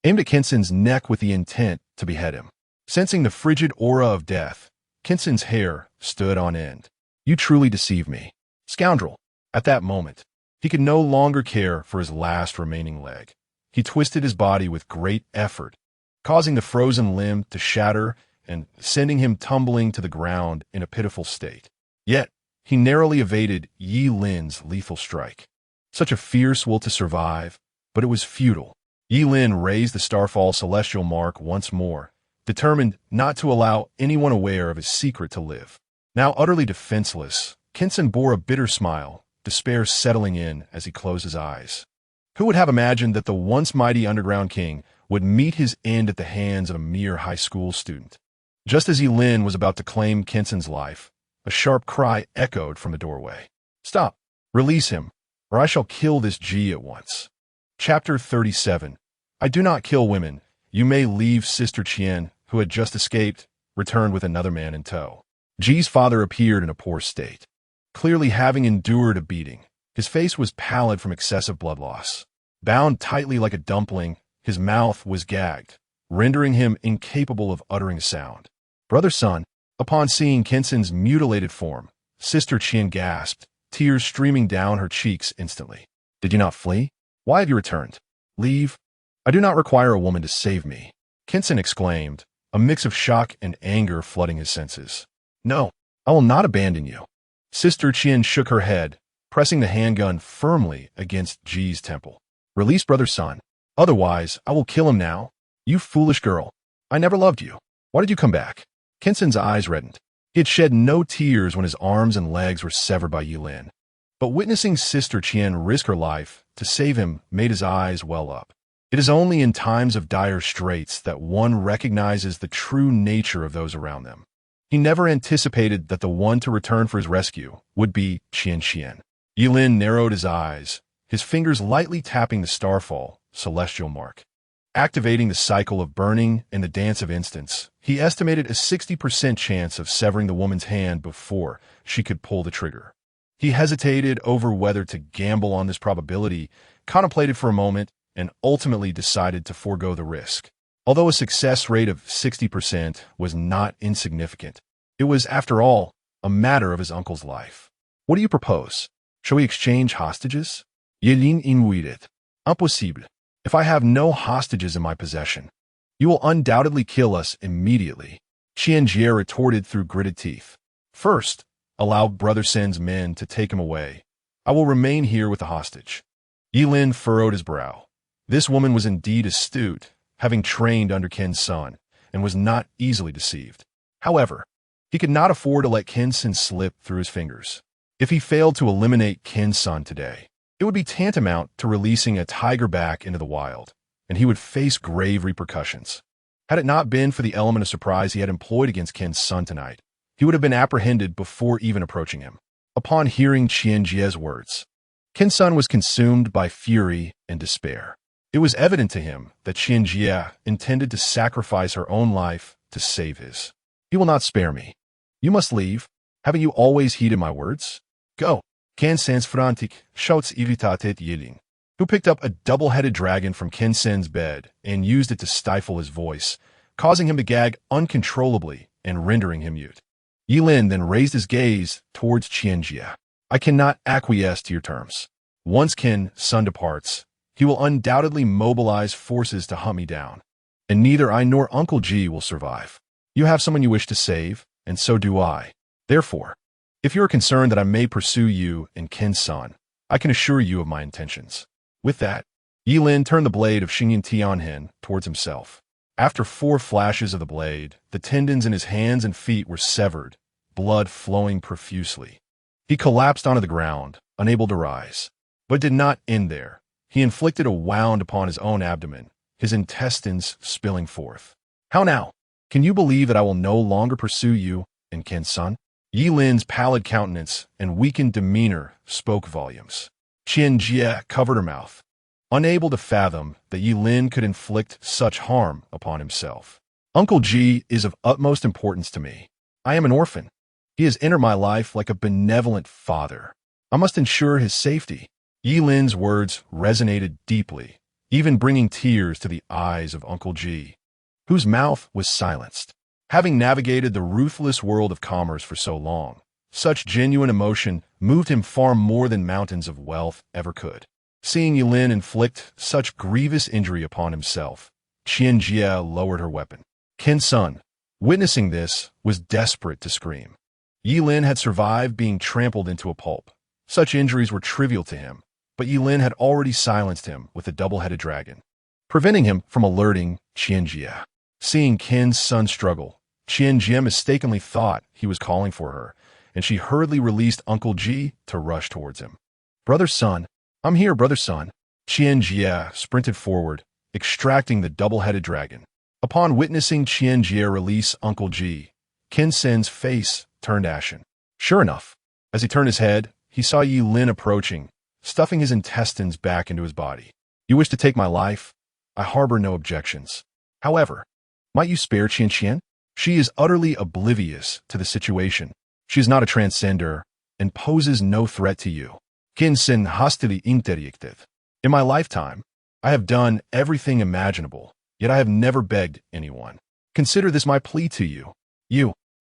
aimed at Kenson's neck with the intent to behead him. Sensing the frigid aura of death, Kenson's hair stood on end. You truly deceive me, scoundrel. At that moment, he could no longer care for his last remaining leg. He twisted his body with great effort, causing the frozen limb to shatter and sending him tumbling to the ground in a pitiful state. Yet, he narrowly evaded Yi Lin's lethal strike. Such a fierce will to survive, but it was futile. Yi Lin raised the starfall celestial mark once more, determined not to allow anyone aware of his secret to live. Now utterly defenseless, Kenson bore a bitter smile, despair settling in as he closed his eyes. Who would have imagined that the once mighty underground king would meet his end at the hands of a mere high school student? Just as Yi Lin was about to claim Kenson's life, a sharp cry echoed from the doorway. Stop! Release him, or I shall kill this Ji at once. Chapter 37. I do not kill women. You may leave. Sister Qian, who had just escaped, returned with another man in tow. Ji's father appeared in a poor state, clearly having endured a beating. His face was pallid from excessive blood loss. Bound tightly like a dumpling, his mouth was gagged, rendering him incapable of uttering a sound. Brother son, upon seeing Kenson's mutilated form, Sister Qian gasped, tears streaming down her cheeks instantly. Did you not flee? Why have you returned? Leave? I do not require a woman to save me, Kenson exclaimed, a mix of shock and anger flooding his senses. No, I will not abandon you. Sister Qian shook her head, pressing the handgun firmly against Ji's temple. Release brother son. Otherwise, I will kill him now. You foolish girl. I never loved you. Why did you come back? Kenson's eyes reddened. He had shed no tears when his arms and legs were severed by Yi Lin. But witnessing Sister Qian risk her life to save him made his eyes well up. It is only in times of dire straits that one recognizes the true nature of those around them. He never anticipated that the one to return for his rescue would be Qian. Yi Lin narrowed his eyes, his fingers lightly tapping the starfall, celestial mark. Activating the cycle of burning and the dance of instants, he estimated a 60% chance of severing the woman's hand before she could pull the trigger. He hesitated over whether to gamble on this probability, contemplated for a moment, and ultimately decided to forego the risk. Although a success rate of 60% was not insignificant, it was, after all, a matter of his uncle's life. What do you propose? Shall we exchange hostages? Yi Lin inwided. Impossible. If I have no hostages in my possession, you will undoubtedly kill us immediately, Qian retorted through gritted teeth. First, allow Brother Sen's men to take him away. I will remain here with the hostage. Yi Lin furrowed his brow. This woman was indeed astute, having trained under Ken's son, and was not easily deceived. However, he could not afford to let Kenson slip through his fingers. If he failed to eliminate Qin's son today, it would be tantamount to releasing a tiger back into the wild, and he would face grave repercussions. Had it not been for the element of surprise he had employed against Qin's son tonight, he would have been apprehended before even approaching him. Upon hearing Qianjie's words, Qin's son was consumed by fury and despair. It was evident to him that Qianjie intended to sacrifice her own life to save his. "You will not spare me. You must leave. Haven't you always heeded my words? Go." Qin Sen's frantic shouts irritated Yiling, who picked up a double-headed dragon from Qin Sen's bed and used it to stifle his voice, causing him to gag uncontrollably and rendering him mute. Yilin then raised his gaze towards Qianjie. "I cannot acquiesce to your terms. Once Qin's son departs, he will undoubtedly mobilize forces to hunt me down, and neither I nor Uncle Ji will survive. You have someone you wish to save, and so do I. Therefore, if you are concerned that I may pursue you and Qin's son, I can assure you of my intentions." With that, Yilin turned the blade of Xingyan Tianhen towards himself. After 4 flashes of the blade, the tendons in his hands and feet were severed, blood flowing profusely. He collapsed onto the ground, unable to rise. But did not end there. He inflicted a wound upon his own abdomen, his intestines spilling forth. "How now? Can you believe that I will no longer pursue you and Qin's son?" Yilin's pallid countenance and weakened demeanor spoke volumes. Qianjie covered her mouth, unable to fathom that Yilin could inflict such harm upon himself. "Uncle Ji is of utmost importance to me. I am an orphan. He has entered my life like a benevolent father. I must ensure his safety." Yilin's words resonated deeply, even bringing tears to the eyes of Uncle Ji, whose mouth was silenced. Having navigated the ruthless world of commerce for so long, such genuine emotion moved him far more than mountains of wealth ever could. Seeing Yilin inflict such grievous injury upon himself, Qianjie lowered her weapon. Qin's son, witnessing this, was desperate to scream. Yilin had survived being trampled into a pulp. Such injuries were trivial to him, but Yilin had already silenced him with a double-headed dragon, preventing him from alerting Qianjie. Seeing Qin's son struggle, Qianjie mistakenly thought he was calling for her, and she hurriedly released Uncle Ji to rush towards him. "Brother son, I'm here, brother son." Qianjie sprinted forward, extracting the double-headed dragon. Upon witnessing Qianjie release Uncle Ji, Qin Sen's face turned ashen. Sure enough, as he turned his head, he saw Yilin approaching, stuffing his intestines back into his body. "You wish to take my life? I harbor no objections. However, might you spare Qianqian? She is utterly oblivious to the situation. She is not a transcender and poses no threat to you." Qin Sen hastily interjected. "In my lifetime, I have done everything imaginable, yet I have never begged anyone. Consider this my plea to you.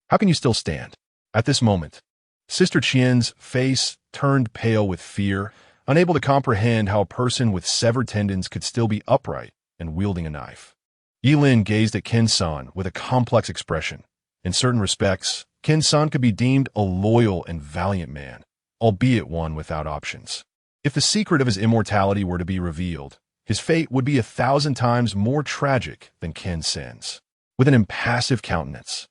How can you still stand?" At this moment, Sister Qian's face turned pale with fear, unable to comprehend how a person with severed tendons could still be upright and wielding a knife. Yilin gazed at Qin's son with a complex expression. In certain respects, Qin's son could be deemed a loyal and valiant man, albeit one without options. If the secret of his immortality were to be revealed, his fate would be 1,000 times more tragic than Qin Sen's. With an impassive countenance,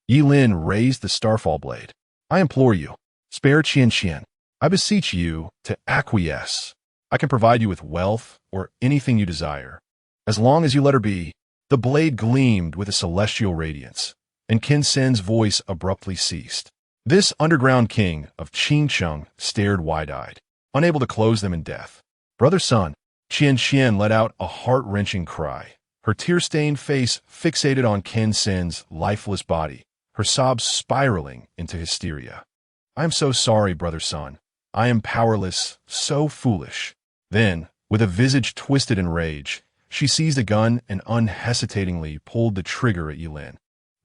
Yilin raised the starfall blade. "I implore you, spare Qianqian. I beseech you to acquiesce. I can provide you with wealth or anything you desire, as long as you let her be." The blade gleamed with a celestial radiance, and Qin Sen's voice abruptly ceased. This underground king of Qingcheng stared wide-eyed, unable to close them in death. "Brother son," Qianqian let out a heart-wrenching cry, her tear-stained face fixated on Qin Sen's lifeless body, her sobs spiraling into hysteria. "I am so sorry, brother son. I am powerless, so foolish." Then, with a visage twisted in rage, she seized a gun and unhesitatingly pulled the trigger at Yilin.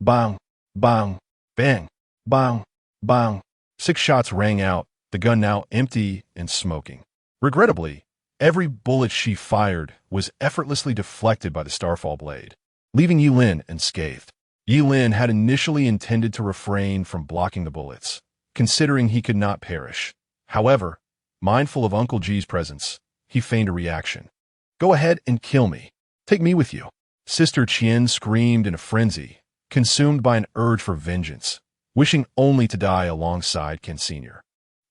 Bang, bang, bang, bang, bang. 6 shots rang out, the gun now empty and smoking. Regrettably, every bullet she fired was effortlessly deflected by the starfall blade, leaving Yilin unscathed. Yilin had initially intended to refrain from blocking the bullets, considering he could not perish. However, mindful of Uncle Ji's presence, he feigned a reaction. "Go ahead and kill me. Take me with you." Sister Qian screamed in a frenzy, consumed by an urge for vengeance, wishing only to die alongside Qin Sr.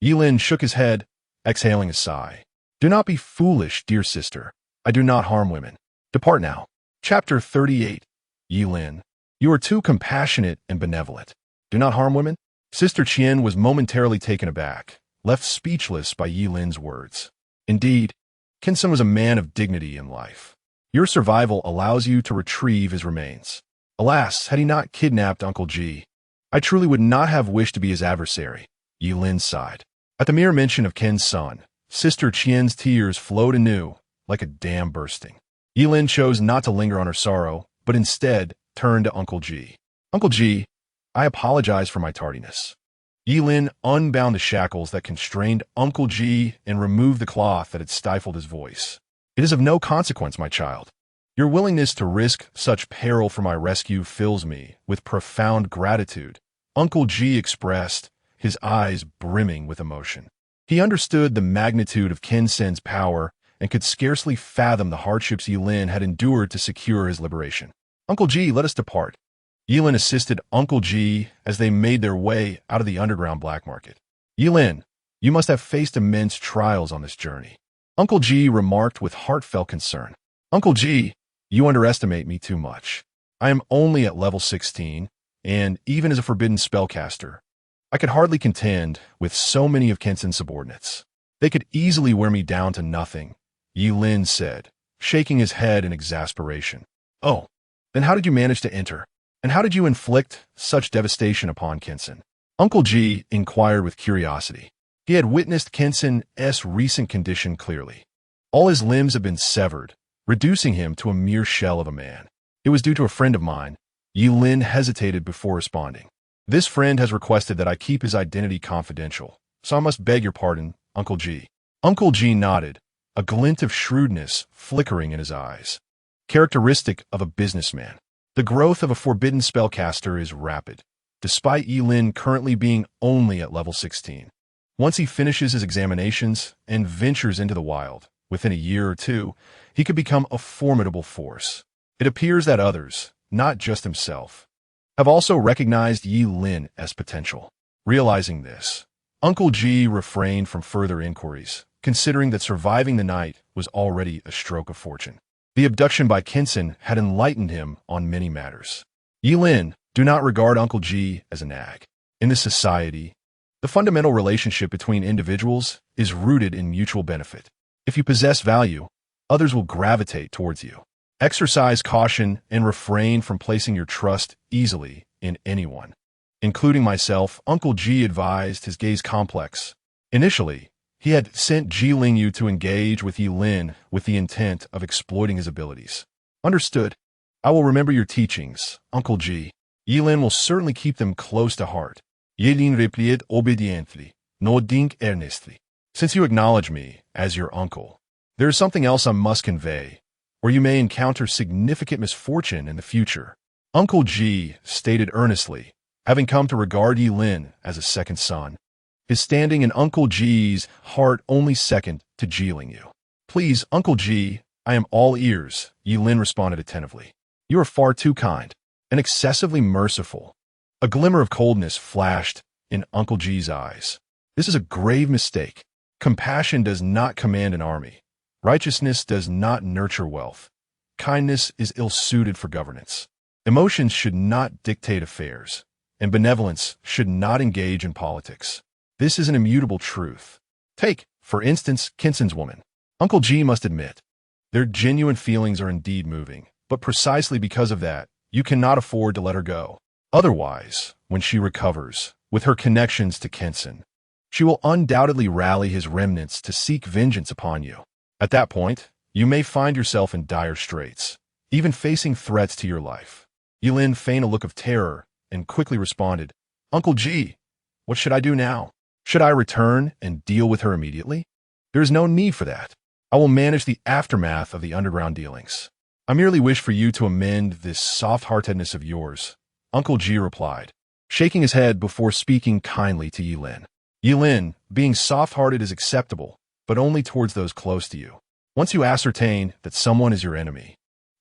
Yilin shook his head, exhaling a sigh. Do not be foolish, dear sister. I do not harm women. Depart now. Chapter 38. Yilin. You are too compassionate and benevolent. Do not harm women? Sister Qian was momentarily taken aback, left speechless by Yilin's words. Indeed, Qinsen was a man of dignity in life. Your survival allows you to retrieve his remains. Alas, had he not kidnapped Uncle Ji, I truly would not have wished to be his adversary. Yilin sighed. At the mere mention of Qin's son, Sister Qian's tears flowed anew, like a dam bursting. Yilin chose not to linger on her sorrow, but instead turned to Uncle Ji. Uncle Ji, I apologize for my tardiness. Yilin unbound the shackles that constrained Uncle Ji and removed the cloth that had stifled his voice. It is of no consequence, my child. Your willingness to risk such peril for my rescue fills me with profound gratitude, Uncle Ji expressed, his eyes brimming with emotion. He understood the magnitude of Qinsen's power and could scarcely fathom the hardships Yilin had endured to secure his liberation. Uncle Ji, let us depart. Yilin assisted Uncle Ji as they made their way out of the underground black market. Yilin, you must have faced immense trials on this journey. Uncle Ji remarked with heartfelt concern. Uncle Ji, you underestimate me too much. I am only at level 16, and even as a forbidden spellcaster, I could hardly contend with so many of Qinsen's subordinates. They could easily wear me down to nothing, Yilin said, shaking his head in exasperation. Oh, then how did you manage to enter? And how did you inflict such devastation upon Qinsen? Uncle Ji inquired with curiosity. He had witnessed Qinsen's recent condition clearly. All his limbs had been severed, reducing him to a mere shell of a man. It was due to a friend of mine. Yilin hesitated before responding. This friend has requested that I keep his identity confidential, so I must beg your pardon, Uncle Ji. Uncle Ji nodded, a glint of shrewdness flickering in his eyes. Characteristic of a businessman. The growth of a forbidden spellcaster is rapid, despite Yilin currently being only at level 16. Once he finishes his examinations and ventures into the wild, within a year or two, he could become a formidable force. It appears that others, not just himself, have also recognized Yilin as potential. Realizing this, Uncle Ji refrained from further inquiries, considering that surviving the night was already a stroke of fortune. The abduction by Qinsen had enlightened him on many matters. Yilin, do not regard Uncle Ji as a nag. In this society, the fundamental relationship between individuals is rooted in mutual benefit. If you possess value, others will gravitate towards you. Exercise caution and refrain from placing your trust easily in anyone. Including myself, Uncle Ji advised his gaze complex. Initially, he had sent Ji Lingyu to engage with Yilin with the intent of exploiting his abilities. Understood. I will remember your teachings, Uncle Ji. Yilin will certainly keep them close to heart. Yilin replied obediently, nodding earnestly. Since you acknowledge me as your uncle, there is something else I must convey, or you may encounter significant misfortune in the future. Uncle Ji stated earnestly, having come to regard Yilin as a second son. His standing in Uncle Ji's heart only second to Ji Lingyu. Please, Uncle Ji, I am all ears, Yilin responded attentively. You are far too kind and excessively merciful. A glimmer of coldness flashed in Uncle Ji's eyes. This is a grave mistake. Compassion does not command an army. Righteousness does not nurture wealth. Kindness is ill-suited for governance. Emotions should not dictate affairs, and benevolence should not engage in politics. This is an immutable truth. Take, for instance, Qinsen's woman. Uncle Ji must admit, their genuine feelings are indeed moving, but precisely because of that, you cannot afford to let her go. Otherwise, when she recovers, with her connections to Qinsen, she will undoubtedly rally his remnants to seek vengeance upon you. At that point, you may find yourself in dire straits, even facing threats to your life. Yilin feigned a look of terror and quickly responded, Uncle Ji, what should I do now? Should I return and deal with her immediately? There is no need for that. I will manage the aftermath of the underground dealings. I merely wish for you to amend this soft-heartedness of yours, Uncle Ji replied, shaking his head before speaking kindly to Yilin. Yilin, being soft-hearted is acceptable, but only towards those close to you. Once you ascertain that someone is your enemy,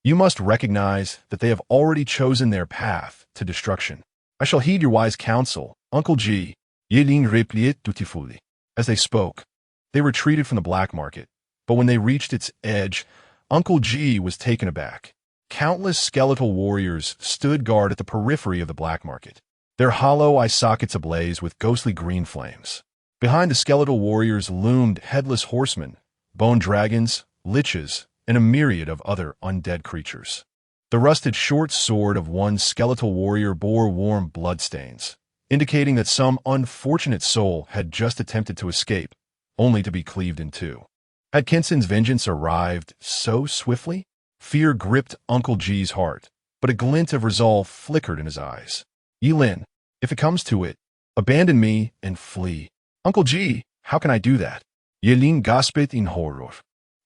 you must recognize that they have already chosen their path to destruction. I shall heed your wise counsel, Uncle Ji, Yilin replied dutifully. As they spoke, they retreated from the black market, but when they reached its edge, Uncle G was taken aback. Countless skeletal warriors stood guard at the periphery of the black market, their hollow eye sockets ablaze with ghostly green flames. Behind the skeletal warriors loomed headless horsemen, bone dragons, liches, and a myriad of other undead creatures. The rusted short sword of one skeletal warrior bore warm bloodstains, indicating that some unfortunate soul had just attempted to escape, only to be cleaved in two. Had Kinson's vengeance arrived so swiftly? Fear gripped Uncle G's heart, but a glint of resolve flickered in his eyes. Yilin, if it comes to it, abandon me and flee. Uncle G, how can I do that? Yilin gasped in horror.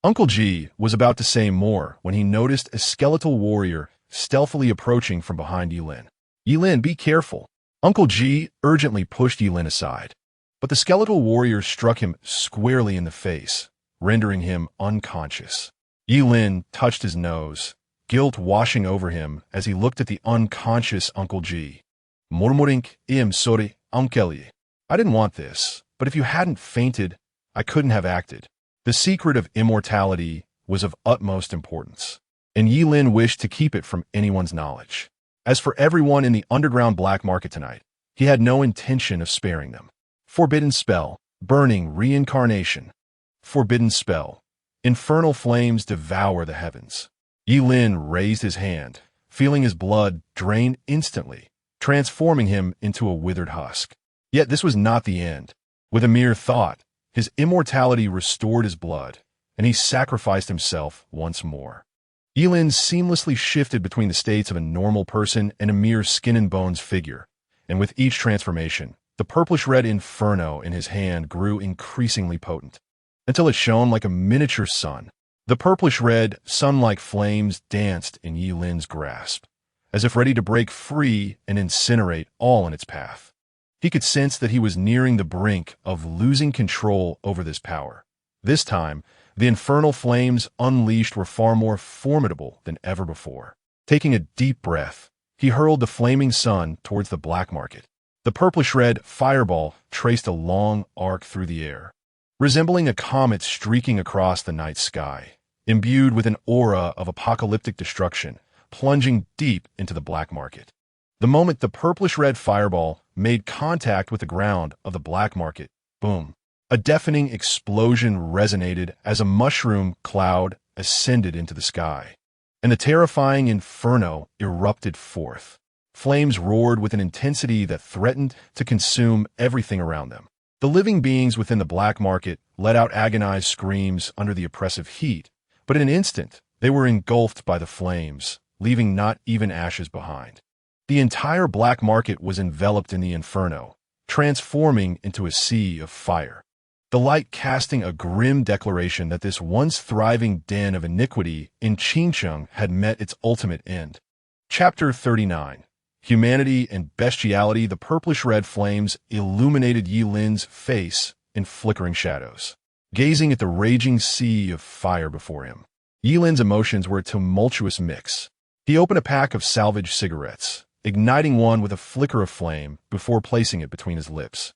Uncle G was about to say more when he noticed a skeletal warrior stealthily approaching from behind Yilin. Yilin, be careful. Uncle G urgently pushed Yilin aside, but the skeletal warrior struck him squarely in the face, rendering him unconscious. Yilin touched his nose, guilt washing over him as he looked at the unconscious Uncle G. Murmuring, sorry, Uncle. I didn't want this, but if you hadn't fainted, I couldn't have acted. The secret of immortality was of utmost importance, and Yilin wished to keep it from anyone's knowledge. As for everyone in the underground black market tonight, he had no intention of sparing them. Forbidden spell, burning reincarnation. Forbidden spell. Infernal flames devour the heavens. Yilin raised his hand, feeling his blood drain instantly, transforming him into a withered husk. Yet this was not the end. With a mere thought, his immortality restored his blood, and he sacrificed himself once more. Yilin seamlessly shifted between the states of a normal person and a mere skin-and-bones figure, and with each transformation, the purplish-red inferno in his hand grew increasingly potent, until it shone like a miniature sun. The purplish-red, sun-like flames danced in Yilin's grasp, as if ready to break free and incinerate all in its path. He could sense that he was nearing the brink of losing control over this power. This time, the infernal flames unleashed were far more formidable than ever before. Taking a deep breath, he hurled the flaming sun towards the black market. The purplish-red fireball traced a long arc through the air, resembling a comet streaking across the night sky, imbued with an aura of apocalyptic destruction, plunging deep into the black market. The moment the purplish-red fireball made contact with the ground of the black market, boom, a deafening explosion resonated as a mushroom cloud ascended into the sky, and the terrifying inferno erupted forth. Flames roared with an intensity that threatened to consume everything around them. The living beings within the black market let out agonized screams under the oppressive heat, but in an instant, they were engulfed by the flames, leaving not even ashes behind. The entire black market was enveloped in the inferno, transforming into a sea of fire. The light casting a grim declaration that this once thriving den of iniquity in Qingcheng had met its ultimate end. Chapter 39. Humanity and Bestiality. The purplish-red flames illuminated Yilin's face in flickering shadows. Gazing at the raging sea of fire before him, Yilin's emotions were a tumultuous mix. He opened a pack of salvage cigarettes, igniting one with a flicker of flame before placing it between his lips,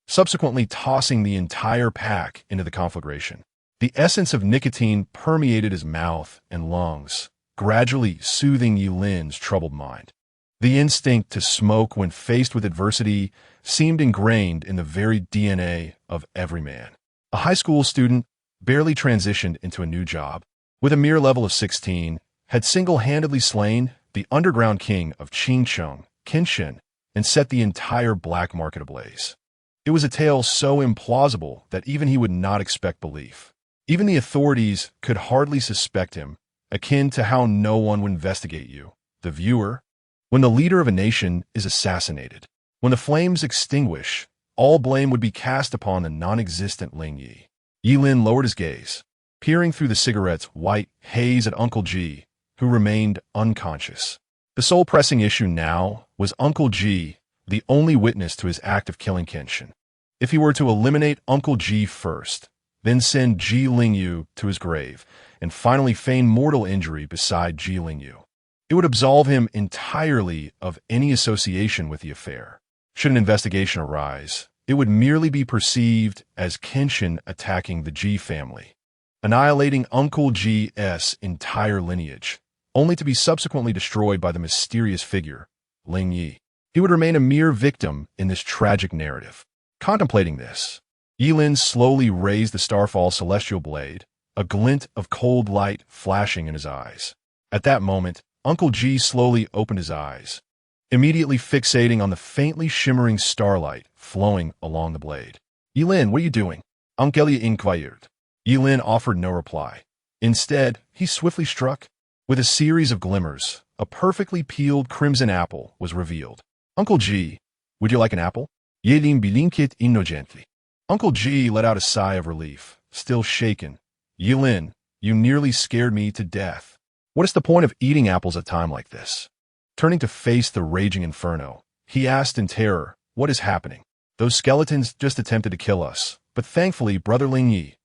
subsequently tossing the entire pack into the conflagration. The essence of nicotine permeated his mouth and lungs, gradually soothing Yilin's troubled mind. The instinct to smoke when faced with adversity seemed ingrained in the very DNA of every man. A high school student, barely transitioned into a new job, with a mere level of 16, had single-handedly slain the underground king of Qingcheng, Kenshin, and set the entire black market ablaze. It was a tale so implausible that even he would not expect belief. Even the authorities could hardly suspect him, akin to how no one would investigate you, the viewer. When the leader of a nation is assassinated, when the flames extinguish, all blame would be cast upon the non-existent Ling Yi. Yilin lowered his gaze, peering through the cigarette's white haze at Uncle G, who remained unconscious. The sole pressing issue now was Uncle G, the only witness to his act of killing Kenshin. If he were to eliminate Uncle G first, then send Ji Lingyu to his grave, and finally feign mortal injury beside Ji Lingyu, it would absolve him entirely of any association with the affair. Should an investigation arise, it would merely be perceived as Kenshin attacking the G family, annihilating Uncle G's entire lineage, only to be subsequently destroyed by the mysterious figure, Ling Yi. He would remain a mere victim in this tragic narrative. Contemplating this, Yilin slowly raised the Starfall celestial blade, a glint of cold light flashing in his eyes. At that moment, Uncle G slowly opened his eyes, immediately fixating on the faintly shimmering starlight flowing along the blade. Yilin, what are you doing? Uncle inquired. Yilin offered no reply. Instead, he swiftly struck. With a series of glimmers, a perfectly peeled crimson apple was revealed. Uncle G, would you like an apple? Yilin blinked innocently. Uncle G let out a sigh of relief, still shaken. Yilin, you nearly scared me to death. What is the point of eating apples at a time like this? Turning to face the raging inferno, he asked in terror, what is happening? Those skeletons just attempted to kill us, but thankfully, Brother Ling Yi.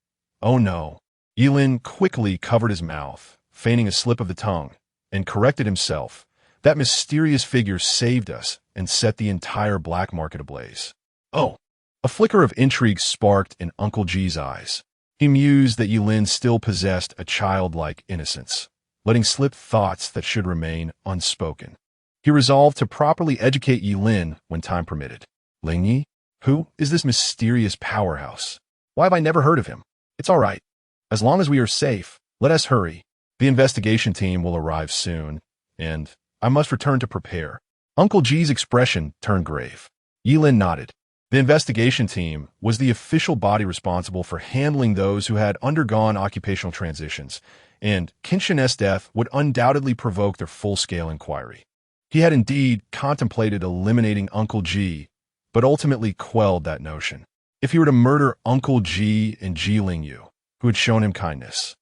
Oh no. Yilin quickly covered his mouth, feigning a slip of the tongue, and corrected himself. That mysterious figure saved us and set the entire black market ablaze. Oh. A flicker of intrigue sparked in Uncle G's eyes. He mused that Yilin still possessed a childlike innocence, letting slip thoughts that should remain unspoken. He resolved to properly educate Yilin when time permitted. Ling Yi? Who is this mysterious powerhouse? Why have I never heard of him? It's all right. As long as we are safe, let us hurry. The investigation team will arrive soon, and I must return to prepare. Uncle G's expression turned grave. Yilin nodded. The investigation team was the official body responsible for handling those who had undergone occupational transitions, and Kenshin's death would undoubtedly provoke their full-scale inquiry. He had indeed contemplated eliminating Uncle G, but ultimately quelled that notion. If he were to murder Uncle G and Ji Lingyu, who had shown him kindness,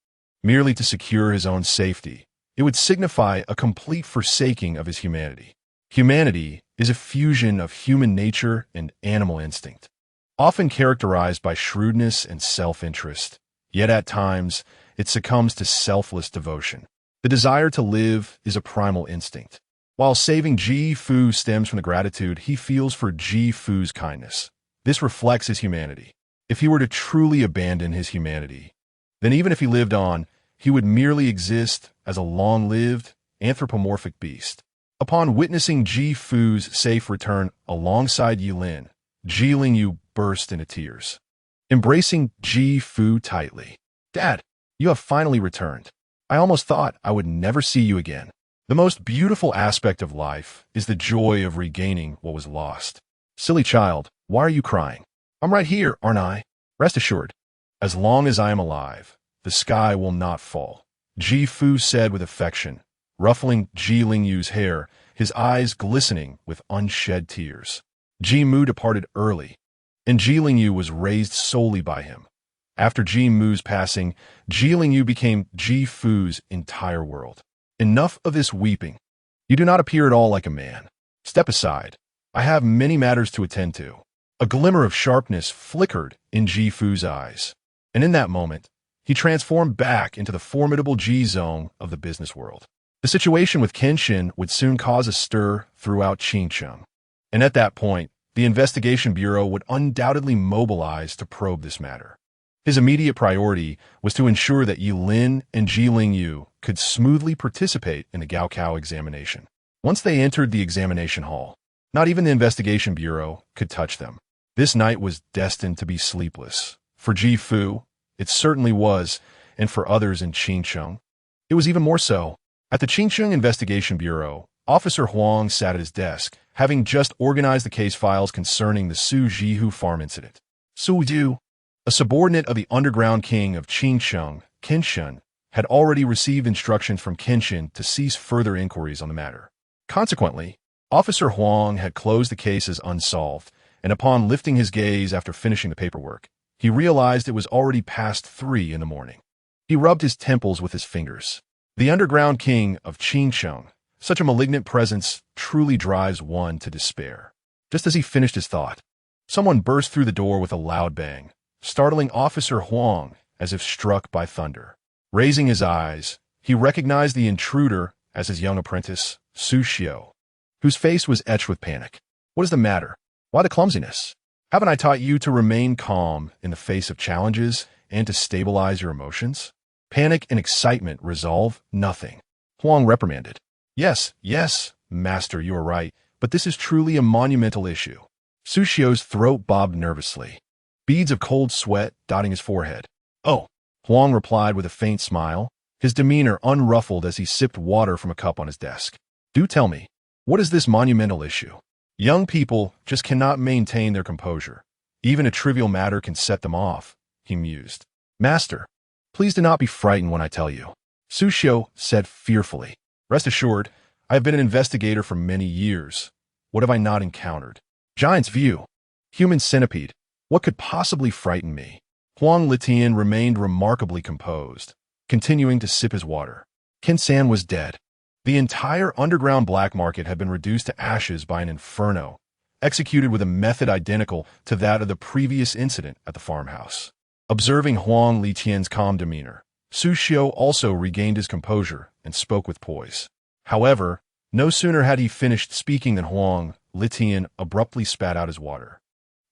merely to secure his own safety, it would signify a complete forsaking of his humanity. Humanity is a fusion of human nature and animal instinct, often characterized by shrewdness and self-interest, yet at times it succumbs to selfless devotion. The desire to live is a primal instinct. While saving Ji Fu stems from the gratitude he feels for Ji Fu's kindness, this reflects his humanity. If he were to truly abandon his humanity, then even if he lived on, he would merely exist as a long-lived, anthropomorphic beast. Upon witnessing Ji Fu's safe return alongside Yilin, Ji Lingyu burst into tears, embracing Ji Fu tightly. Dad, you have finally returned. I almost thought I would never see you again. The most beautiful aspect of life is the joy of regaining what was lost. Silly child, why are you crying? I'm right here, aren't I? Rest assured, as long as I am alive, the sky will not fall, Ji Fu said with affection, ruffling Ji Lingyu's hair, his eyes glistening with unshed tears. Ji Mu departed early, and Ji Lingyu was raised solely by him. After Ji Mu's passing, Ji Lingyu became Ji Fu's entire world. Enough of this weeping. You do not appear at all like a man. Step aside. I have many matters to attend to. A glimmer of sharpness flickered in Ji Fu's eyes, and in that moment, he transformed back into the formidable Ji Zong of the business world. The situation with Kenshin would soon cause a stir throughout Qingcheng, and at that point, the investigation bureau would undoubtedly mobilize to probe this matter. His immediate priority was to ensure that Yilin and Ji Lingyu could smoothly participate in the Gaokao examination. Once they entered the examination hall, not even the investigation bureau could touch them. This night was destined to be sleepless. For Ji Fu, it certainly was, and for others in Qingcheng, it was even more so. At the Qingcheng Investigation Bureau, Officer Huang sat at his desk, having just organized the case files concerning the Su Jihu farm incident. Su Jihu, a subordinate of the underground king of Qingcheng, Kenshin, had already received instructions from Kenshin to cease further inquiries on the matter. Consequently, Officer Huang had closed the case as unsolved, and upon lifting his gaze after finishing the paperwork, he realized it was already past 3 in the morning. He rubbed his temples with his fingers. The underground king of Qingcheng, such a malignant presence, truly drives one to despair. Just as he finished his thought, someone burst through the door with a loud bang, startling Officer Huang as if struck by thunder. Raising his eyes, he recognized the intruder as his young apprentice, Su Xiao, whose face was etched with panic. What is the matter? Why the clumsiness? Haven't I taught you to remain calm in the face of challenges and to stabilize your emotions? Panic and excitement resolve nothing. Huang reprimanded. Yes, master, you are right, but this is truly a monumental issue. Su Xiao's throat bobbed nervously, beads of cold sweat dotting his forehead. Oh, Huang replied with a faint smile, his demeanor unruffled as he sipped water from a cup on his desk. Do tell me, what is this monumental issue? Young people just cannot maintain their composure. Even a trivial matter can set them off, he mused. Master, please do not be frightened when I tell you, Su Xiao said fearfully. Rest assured, I have been an investigator for many years. What have I not encountered? Giant's view. Human centipede. What could possibly frighten me? Huang Litian remained remarkably composed, continuing to sip his water. Qin-san was dead. The entire underground black market had been reduced to ashes by an inferno, executed with a method identical to that of the previous incident at the farmhouse. Observing Huang Litian's calm demeanor, Su Xiao also regained his composure and spoke with poise. However, no sooner had he finished speaking than Huang Litian abruptly spat out his water,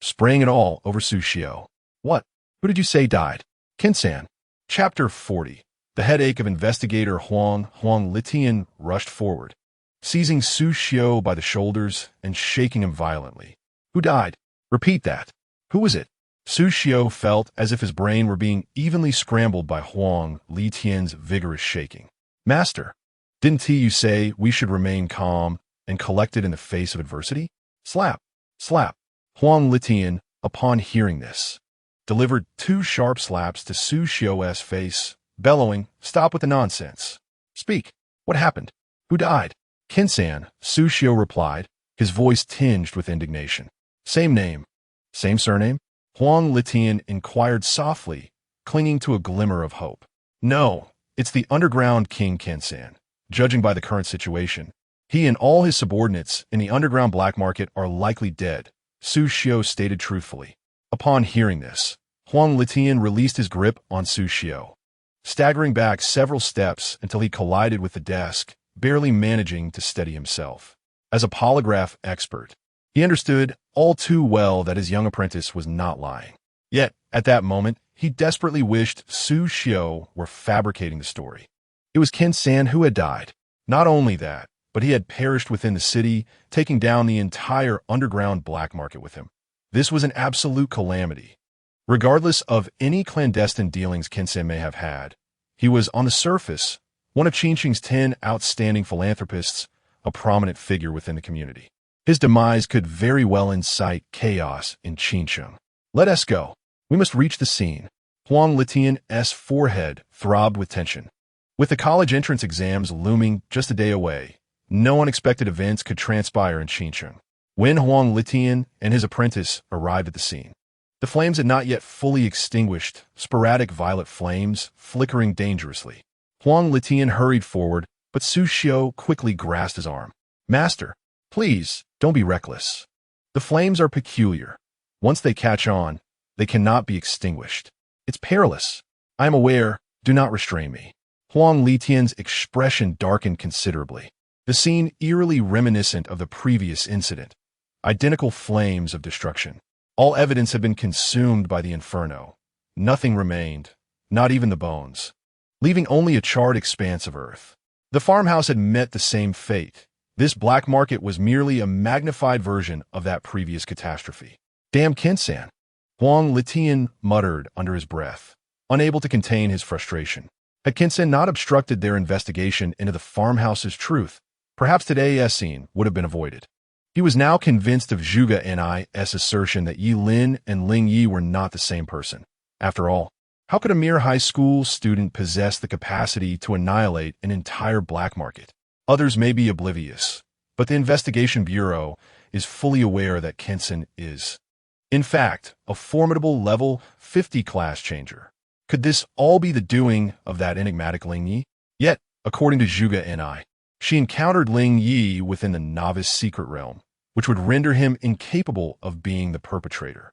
spraying it all over Su Xiao. What? Who did you say died? Qin-san. Chapter 40. The headache of investigator Huang Litian rushed forward, seizing Su Xiao by the shoulders and shaking him violently. Who died? Repeat that. Who was it? Su Xiao felt as if his brain were being evenly scrambled by Huang Litian's vigorous shaking. Master, didn't you say we should remain calm and collected in the face of adversity? Slap, slap. Huang Litian, upon hearing this, delivered 2 sharp slaps to Su Xiao's face, bellowing, Stop with the nonsense. Speak. What happened? Who died? Qin-san, Su Xiao replied, his voice tinged with indignation. Same name. Same surname? Huang Litian inquired softly, clinging to a glimmer of hope. No, it's the underground king Qin-san. Judging by the current situation, he and all his subordinates in the underground black market are likely dead, Su Xiao stated truthfully. Upon hearing this, Huang Litian released his grip on Su Xiao, staggering back several steps until he collided with the desk, barely managing to steady himself. As a polygraph expert, he understood all too well that his young apprentice was not lying. Yet, at that moment, he desperately wished Su Xiao were fabricating the story. It was Qin-san who had died. Not only that, but he had perished within the city, taking down the entire underground black market with him. This was an absolute calamity. Regardless of any clandestine dealings Qin-san may have had, he was, on the surface, one of Qinsheng's 10 outstanding philanthropists, a prominent figure within the community. His demise could very well incite chaos in Qinsheng. Let us go. We must reach the scene. Huang Litian's forehead throbbed with tension. With the college entrance exams looming just a day away, no unexpected events could transpire in Qinsheng. When Huang Litian and his apprentice arrived at the scene, the flames had not yet fully extinguished, sporadic violet flames flickering dangerously. Huang Litian hurried forward, but Su Xiao quickly grasped his arm. Master, please, don't be reckless. The flames are peculiar. Once they catch on, they cannot be extinguished. It's perilous. I am aware. Do not restrain me. Huang Litian's expression darkened considerably. The scene eerily reminiscent of the previous incident. Identical flames of destruction. All evidence had been consumed by the inferno. Nothing remained, not even the bones, leaving only a charred expanse of earth. The farmhouse had met the same fate. This black market was merely a magnified version of that previous catastrophe. Damn Qin-san, Huang Litian muttered under his breath, unable to contain his frustration. Had Qin-san not obstructed their investigation into the farmhouse's truth, perhaps today's scene would have been avoided. He was now convinced of Zhuge Ni's assertion that Yi Lin and Ling Yi were not the same person. After all, how could a mere high school student possess the capacity to annihilate an entire black market? Others may be oblivious, but the Investigation Bureau is fully aware that Qin-san is, in fact, a formidable level 50 class changer. Could this all be the doing of that enigmatic Ling Yi? Yet, according to Zhuge Ni, she encountered Ling Yi within the novice secret realm, which would render him incapable of being the perpetrator.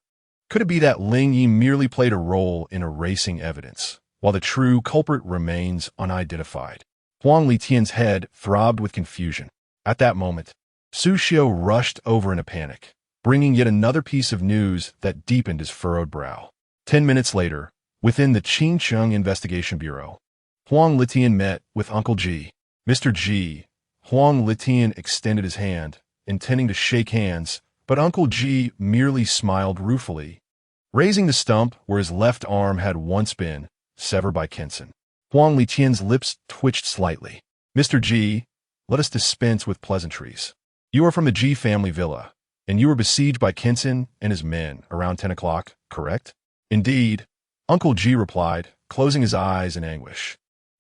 Could it be that Ling Yi merely played a role in erasing evidence, while the true culprit remains unidentified? Huang Litian's head throbbed with confusion. At that moment, Su Xiao rushed over in a panic, bringing yet another piece of news that deepened his furrowed brow. 10 minutes later, within the Qingcheng Investigation Bureau, Huang Litian met with Uncle G. Mr. G. Huang Litian extended his hand, intending to shake hands, but Uncle G merely smiled ruefully, raising the stump where his left arm had once been, severed by Kenson. Huang Litian's lips twitched slightly. Mr. G, let us dispense with pleasantries. You are from the G family villa, and you were besieged by Kenson and his men around 10 o'clock, correct? Indeed, Uncle G replied, closing his eyes in anguish.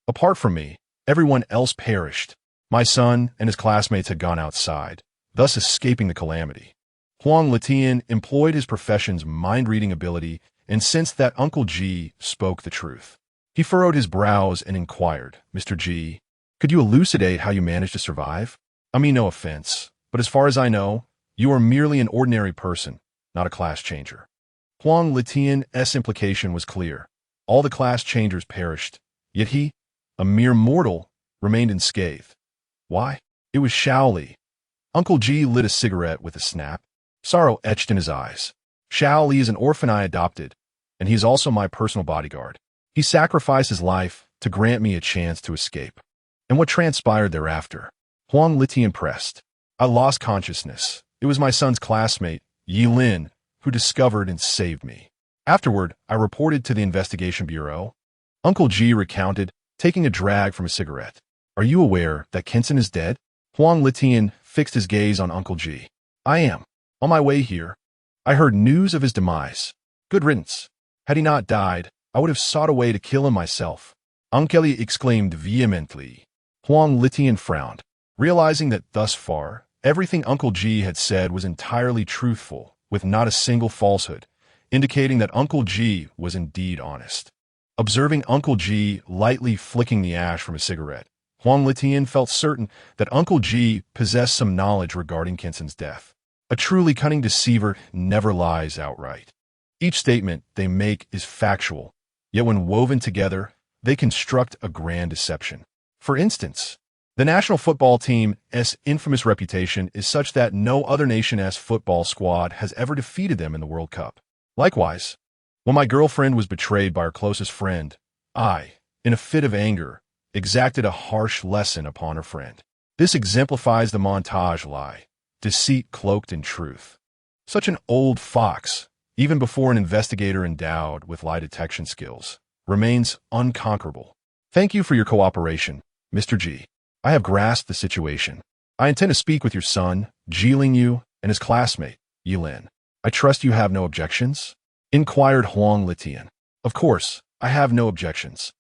Apart from me, everyone else perished. My son and his classmates had gone outside, thus escaping the calamity. Huang Litian employed his profession's mind-reading ability and sensed that Uncle G spoke the truth. He furrowed his brows and inquired, Mr. G, could you elucidate how you managed to survive? I mean no offense, but as far as I know, you are merely an ordinary person, not a class changer. Huang Litian's implication was clear. All the class changers perished, yet he, a mere mortal, remained unscathed. Why? It was Shaoli. Uncle G lit a cigarette with a snap. Sorrow etched in his eyes. Shaoli is an orphan I adopted, and he is also my personal bodyguard. He sacrificed his life to grant me a chance to escape. And what transpired thereafter? Huang Litian pressed. I lost consciousness. It was my son's classmate, Yi Lin, who discovered and saved me. Afterward, I reported to the Investigation Bureau. Uncle G recounted, taking a drag from a cigarette. Are you aware that Kenson is dead? Huang Litian fixed his gaze on Uncle G. I am. On my way here, I heard news of his demise. Good riddance. Had he not died, I would have sought a way to kill him myself. Uncle exclaimed vehemently. Huang Litian frowned, realizing that thus far, everything Uncle G had said was entirely truthful, with not a single falsehood, indicating that Uncle G was indeed honest. Observing Uncle G lightly flicking the ash from a cigarette, Huang Litian felt certain that Uncle G possessed some knowledge regarding Kenson's death. A truly cunning deceiver never lies outright. Each statement they make is factual, yet when woven together, they construct a grand deception. For instance, the national football team's infamous reputation is such that no other nation's football squad has ever defeated them in the World Cup. Likewise, when my girlfriend was betrayed by her closest friend, I, in a fit of anger, exacted a harsh lesson upon her friend. This exemplifies the montage lie, deceit cloaked in truth. Such an old fox, even before an investigator endowed with lie detection skills, remains unconquerable. Thank you for your cooperation, Mr. G. I have grasped the situation. I intend to speak with your son, Jiling Yu, and his classmate, Yilin. I trust you have no objections? Inquired Huang Litian. Of course, I have no objections.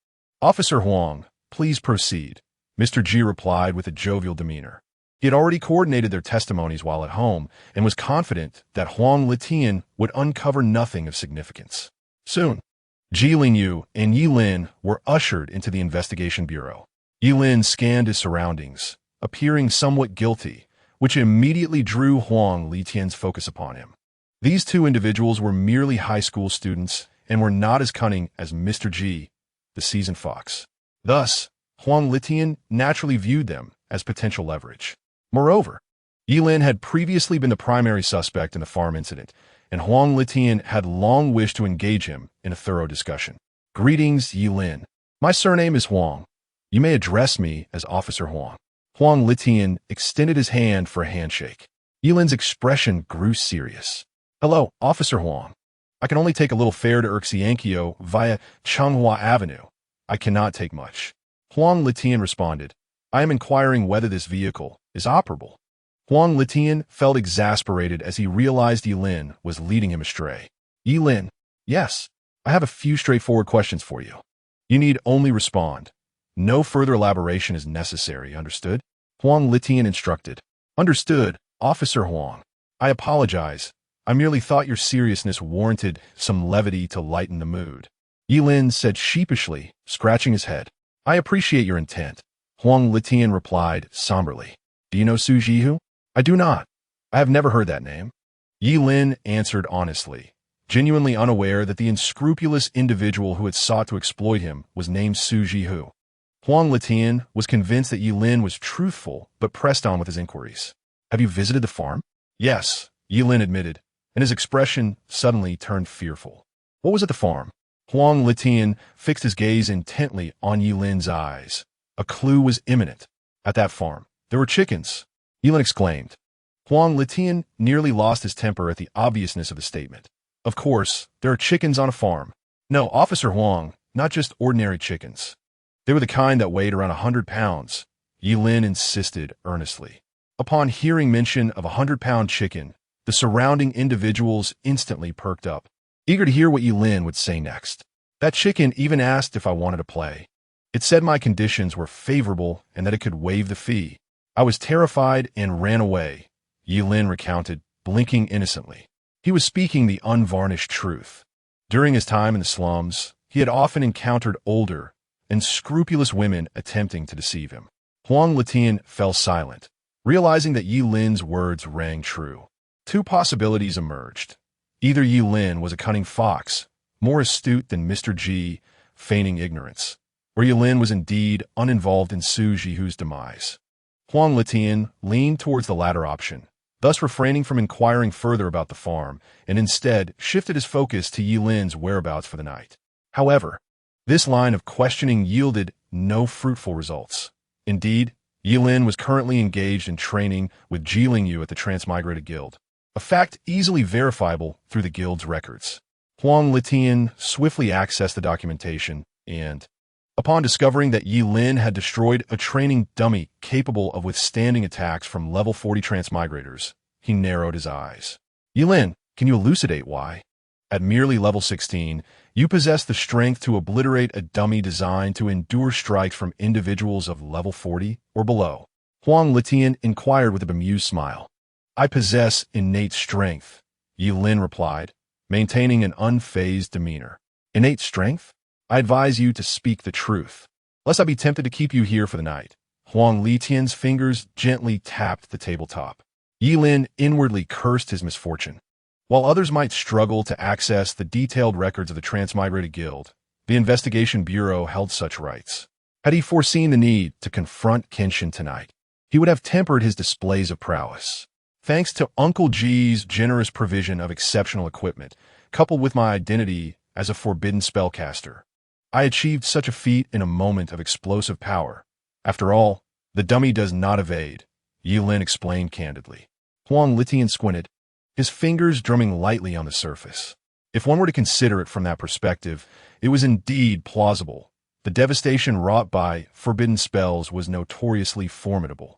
Officer Huang, please proceed, Mr. G replied with a jovial demeanor. He had already coordinated their testimonies while at home and was confident that Huang Litian would uncover nothing of significance. Soon, Jiling Yu and Yilin were ushered into the Investigation Bureau. Yilin scanned his surroundings, appearing somewhat guilty, which immediately drew Huang Litian's focus upon him. These two individuals were merely high school students and were not as cunning as Mr. G, the seasoned fox. Thus, Huang Litian naturally viewed them as potential leverage. Moreover, Yilin had previously been the primary suspect in the farm incident, and Huang Litian had long wished to engage him in a thorough discussion. Greetings, Yilin. My surname is Huang. You may address me as Officer Huang. Huang Litian extended his hand for a handshake. Yilin's expression grew serious. Hello, Officer Huang. I can only take a little fare to Urxiankyo via Changhua Avenue. I cannot take much. Huang Litian responded. I am inquiring whether this vehicle is operable. Huang Litian felt exasperated as he realized Yilin was leading him astray. Yilin, yes, I have a few straightforward questions for you. You need only respond. No further elaboration is necessary, understood? Huang Litian instructed. Understood, Officer Huang. I apologize. I merely thought your seriousness warranted some levity to lighten the mood. Yilin said sheepishly, scratching his head. I appreciate your intent. Huang Litian replied somberly. Do you know Su Jihu? I do not. I have never heard that name. Yilin answered honestly, genuinely unaware that the unscrupulous individual who had sought to exploit him was named Su Jihu. Huang Litian was convinced that Yilin was truthful, but pressed on with his inquiries. Have you visited the farm? Yes, Yilin admitted, and his expression suddenly turned fearful. What was at the farm? Huang Litian fixed his gaze intently on Yilin's eyes. A clue was imminent. At that farm, there were chickens, Yilin exclaimed. Huang Litian nearly lost his temper at the obviousness of the statement. Of course, there are chickens on a farm. No, Officer Huang, not just ordinary chickens. They were the kind that weighed around 100 pounds, Yilin insisted earnestly. Upon hearing mention of a 100-pound chicken, the surrounding individuals instantly perked up, eager to hear what Yilin would say next. That chicken even asked if I wanted to play. It said my conditions were favorable and that it could waive the fee. I was terrified and ran away, Yilin recounted, blinking innocently. He was speaking the unvarnished truth. During his time in the slums, he had often encountered older and scrupulous women attempting to deceive him. Huang Litian fell silent, realizing that Yilin's words rang true. Two possibilities emerged. Either Yilin was a cunning fox, more astute than Mr. G, feigning ignorance, or Yilin was indeed uninvolved in Su Jihu's demise. Huang Litian leaned towards the latter option, thus refraining from inquiring further about the farm, and instead shifted his focus to Yilin's whereabouts for the night. However, this line of questioning yielded no fruitful results. Indeed, Yilin was currently engaged in training with Ji Yu at the Transmigrated Guild, a fact easily verifiable through the guild's records. Huang Litian swiftly accessed the documentation and, upon discovering that Yilin had destroyed a training dummy capable of withstanding attacks from level 40 transmigrators, he narrowed his eyes. Yilin, can you elucidate why? At merely level 16, you possess the strength to obliterate a dummy designed to endure strikes from individuals of level 40 or below. Huang Litian inquired with a bemused smile. I possess innate strength, Yilin replied, maintaining an unfazed demeanor. Innate strength? I advise you to speak the truth, lest I be tempted to keep you here for the night. Huang Litian's fingers gently tapped the tabletop. Yilin inwardly cursed his misfortune. While others might struggle to access the detailed records of the Transmigrated Guild, the Investigation Bureau held such rights. Had he foreseen the need to confront Kenshin tonight, he would have tempered his displays of prowess. Thanks to Uncle G's generous provision of exceptional equipment, coupled with my identity as a forbidden spellcaster, I achieved such a feat in a moment of explosive power. After all, the dummy does not evade, Yilin explained candidly. Huang Litian squinted, his fingers drumming lightly on the surface. If one were to consider it from that perspective, it was indeed plausible. The devastation wrought by forbidden spells was notoriously formidable.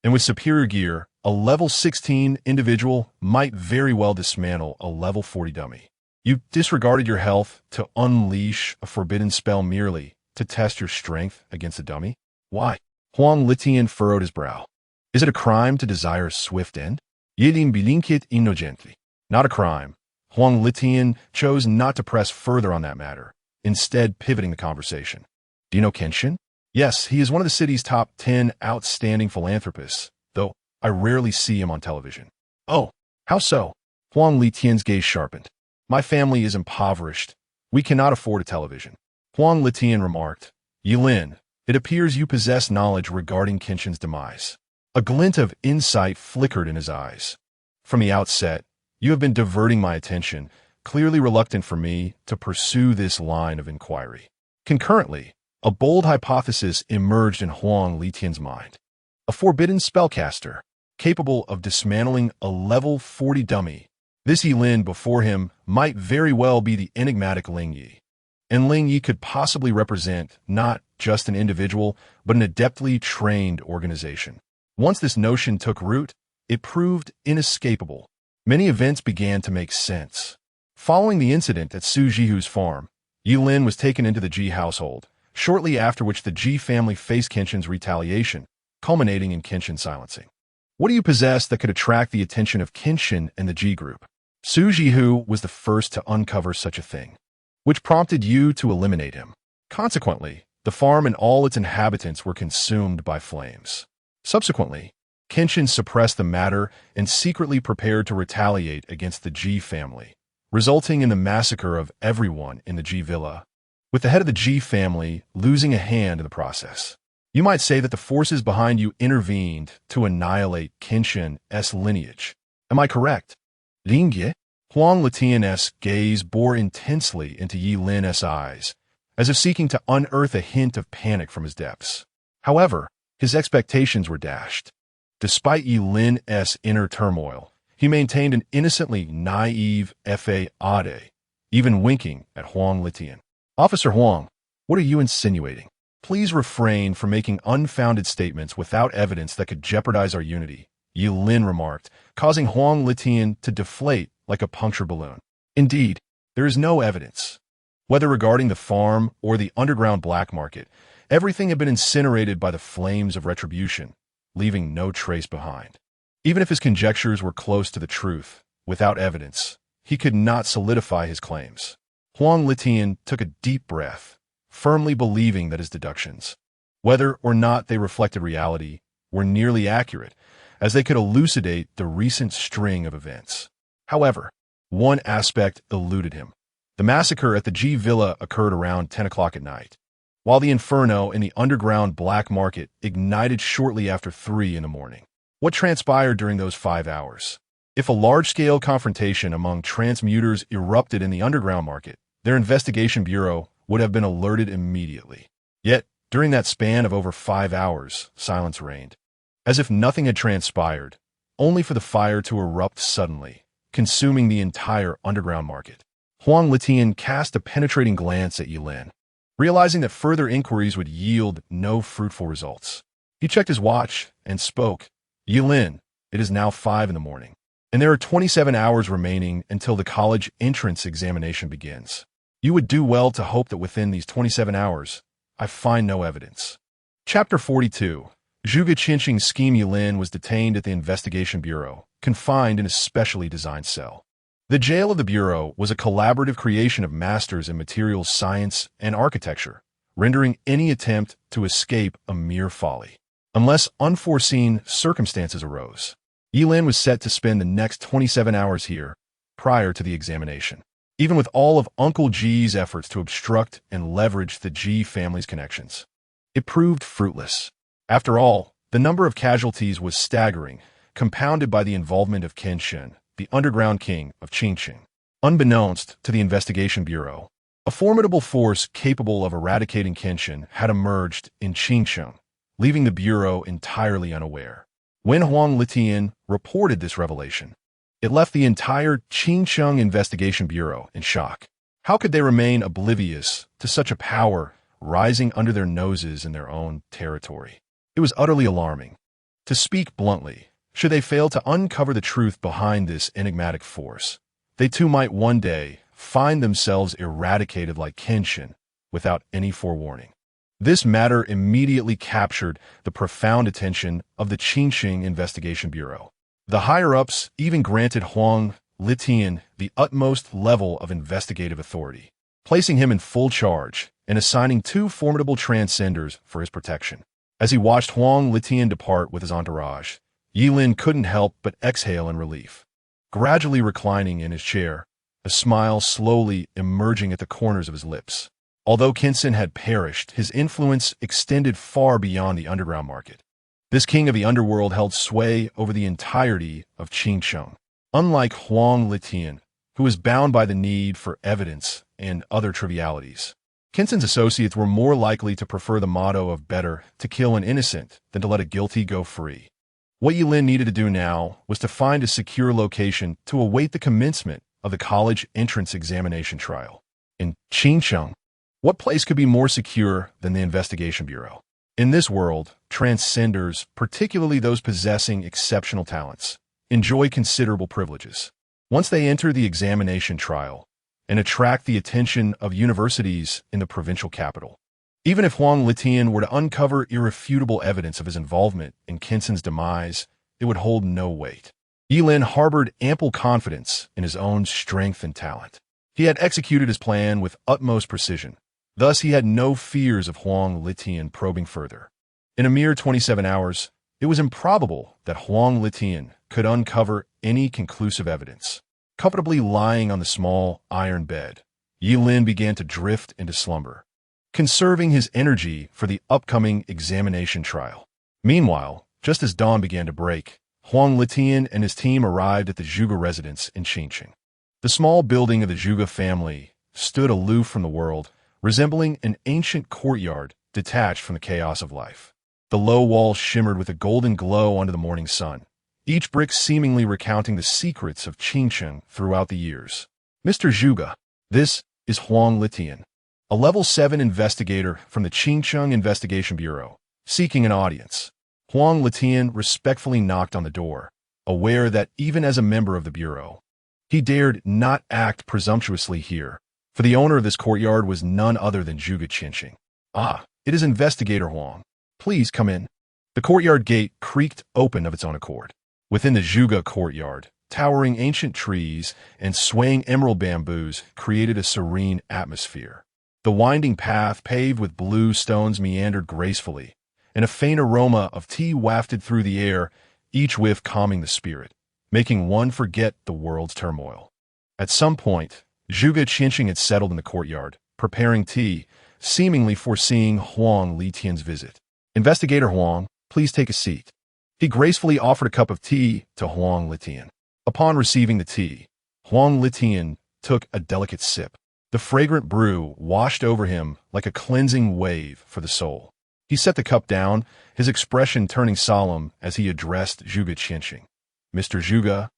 And with superior gear, a level 16 individual might very well dismantle a level 40 dummy. You disregarded your health to unleash a forbidden spell merely to test your strength against a dummy? Why? Huang Litian furrowed his brow. Is it a crime to desire a swift end? Yilin bilinkit innocently. Not a crime. Huang Litian chose not to press further on that matter, instead pivoting the conversation. Do you know Kenshin? Yes, he is one of the city's top 10 outstanding philanthropists, though I rarely see him on television. Oh, how so? Huang Litian's gaze sharpened. My family is impoverished. We cannot afford a television. Huang Litian remarked. Yilin, it appears you possess knowledge regarding Kenshin's demise. A glint of insight flickered in his eyes. From the outset, you have been diverting my attention, clearly reluctant for me to pursue this line of inquiry. Concurrently, a bold hypothesis emerged in Huang Litian's mind. A forbidden spellcaster, capable of dismantling a level 40 dummy. This Yilin before him might very well be the enigmatic Ling Yi. And Ling Yi could possibly represent not just an individual, but an adeptly trained organization. Once this notion took root, it proved inescapable. Many events began to make sense. Following the incident at Su Jihu's farm, Yilin was taken into the Ji household, shortly after which the Ji family faced Kenshin's retaliation, culminating in Kenshin's silencing. What do you possess that could attract the attention of Kenshin and the Ji group? Su Jihu was the first to uncover such a thing, which prompted you to eliminate him. Consequently, the farm and all its inhabitants were consumed by flames. Subsequently, Kenshin suppressed the matter and secretly prepared to retaliate against the Ji family, resulting in the massacre of everyone in the Ji villa, with the head of the Ji family losing a hand in the process. You might say that the forces behind you intervened to annihilate Kenshin's lineage. Am I correct? Ringye? Huang Letian's gaze bore intensely into Yi Lin's eyes, as if seeking to unearth a hint of panic from his depths. However, his expectations were dashed. Despite Yi Lin's inner turmoil, he maintained an innocently naive fa-ade, even winking at Huang Letian. Officer Huang, what are you insinuating? Please refrain from making unfounded statements without evidence that could jeopardize our unity, Yi Lin remarked, causing Huang Letian to deflate like a punctured balloon. Indeed, there is no evidence. Whether regarding the farm or the underground black market, everything had been incinerated by the flames of retribution, leaving no trace behind. Even if his conjectures were close to the truth, without evidence, he could not solidify his claims. Huang Letian took a deep breath, firmly believing that his deductions, whether or not they reflected reality, were nearly accurate, as they could elucidate the recent string of events. However, one aspect eluded him. The massacre at the G Villa occurred around 10 o'clock at night, while the inferno in the underground black market ignited shortly after 3 in the morning. What transpired during those 5 hours? If a large-scale confrontation among transmuters erupted in the underground market, their investigation bureau would have been alerted immediately. Yet, during that span of over 5 hours, silence reigned, as if nothing had transpired, only for the fire to erupt suddenly, consuming the entire underground market. Huang Letian cast a penetrating glance at Yi Lin, realizing that further inquiries would yield no fruitful results. He checked his watch and spoke. Yi Lin, it is now 5 in the morning, and there are 27 hours remaining until the college entrance examination begins. You would do well to hope that within these 27 hours, I find no evidence. Chapter 42. Zhuge Qinsheng's scheme. Yi Lin was detained at the Investigation Bureau, confined in a specially designed cell. The jail of the Bureau was a collaborative creation of masters in materials science and architecture, rendering any attempt to escape a mere folly, unless unforeseen circumstances arose. Yi Lin was set to spend the next 27 hours here, prior to the examination. Even with all of Uncle G's efforts to obstruct and leverage the G family's connections, it proved fruitless. After all, the number of casualties was staggering, compounded by the involvement of Kenshin, the underground king of Qingqing. Unbeknownst to the Investigation Bureau, a formidable force capable of eradicating Kenshin had emerged in Qingqing, leaving the Bureau entirely unaware. When Huang Letian reported this revelation, it left the entire Qingqing Investigation Bureau in shock. How could they remain oblivious to such a power rising under their noses in their own territory? It was utterly alarming. To speak bluntly, should they fail to uncover the truth behind this enigmatic force, they too might one day find themselves eradicated like Kenshin without any forewarning. This matter immediately captured the profound attention of the Qingqing Investigation Bureau. The higher-ups even granted Huang Letian the utmost level of investigative authority, placing him in full charge and assigning 2 formidable transcenders for his protection. As he watched Huang Letian depart with his entourage, Yi Lin couldn't help but exhale in relief. Gradually reclining in his chair, a smile slowly emerging at the corners of his lips. Although Kenshin had perished, his influence extended far beyond the underground market. This king of the underworld held sway over the entirety of Qingqing. Unlike Huang Letian, who was bound by the need for evidence and other trivialities, Kenshin's associates were more likely to prefer the motto of better to kill an innocent than to let a guilty go free. What Yi Lin needed to do now was to find a secure location to await the commencement of the college entrance examination trial. In Qingqing, what place could be more secure than the Investigation Bureau? In this world, transcenders, particularly those possessing exceptional talents, enjoy considerable privileges. Once they enter the examination trial and attract the attention of universities in the provincial capital, even if Huang Letian were to uncover irrefutable evidence of his involvement in Kenshin's demise, it would hold no weight. Yi Lin harbored ample confidence in his own strength and talent. He had executed his plan with utmost precision. Thus, he had no fears of Huang Letian probing further. In a mere 27 hours, it was improbable that Huang Letian could uncover any conclusive evidence. Comfortably lying on the small iron bed, Yi Lin began to drift into slumber, conserving his energy for the upcoming examination trial. Meanwhile, just as dawn began to break, Huang Litian and his team arrived at the Zhuge residence in Qingqing. The small building of the Zhuge family stood aloof from the world, resembling an ancient courtyard detached from the chaos of life. The low walls shimmered with a golden glow under the morning sun, each brick seemingly recounting the secrets of Qingqing throughout the years. Mr. Zhuge, this is Huang Litian, a level 7 investigator from the Qingqing Investigation Bureau, seeking an audience. Huang Litian respectfully knocked on the door, aware that even as a member of the Bureau, he dared not act presumptuously here, for the owner of this courtyard was none other than Zhuge Qingqing. Ah, it is Investigator Huang. Please come in. The courtyard gate creaked open of its own accord. Within the Zhuge courtyard, towering ancient trees and swaying emerald bamboos created a serene atmosphere. The winding path paved with blue stones meandered gracefully, and a faint aroma of tea wafted through the air, each whiff calming the spirit, making one forget the world's turmoil. At some point, Zhuge Qingqing had settled in the courtyard, preparing tea, seemingly foreseeing Huang Litian's visit. Investigator Huang, please take a seat. He gracefully offered a cup of tea to Huang Litian. Upon receiving the tea, Huang Litian took a delicate sip. The fragrant brew washed over him like a cleansing wave for the soul. He set the cup down, his expression turning solemn as he addressed Zhuge Qingqing. Mr. Zhuge,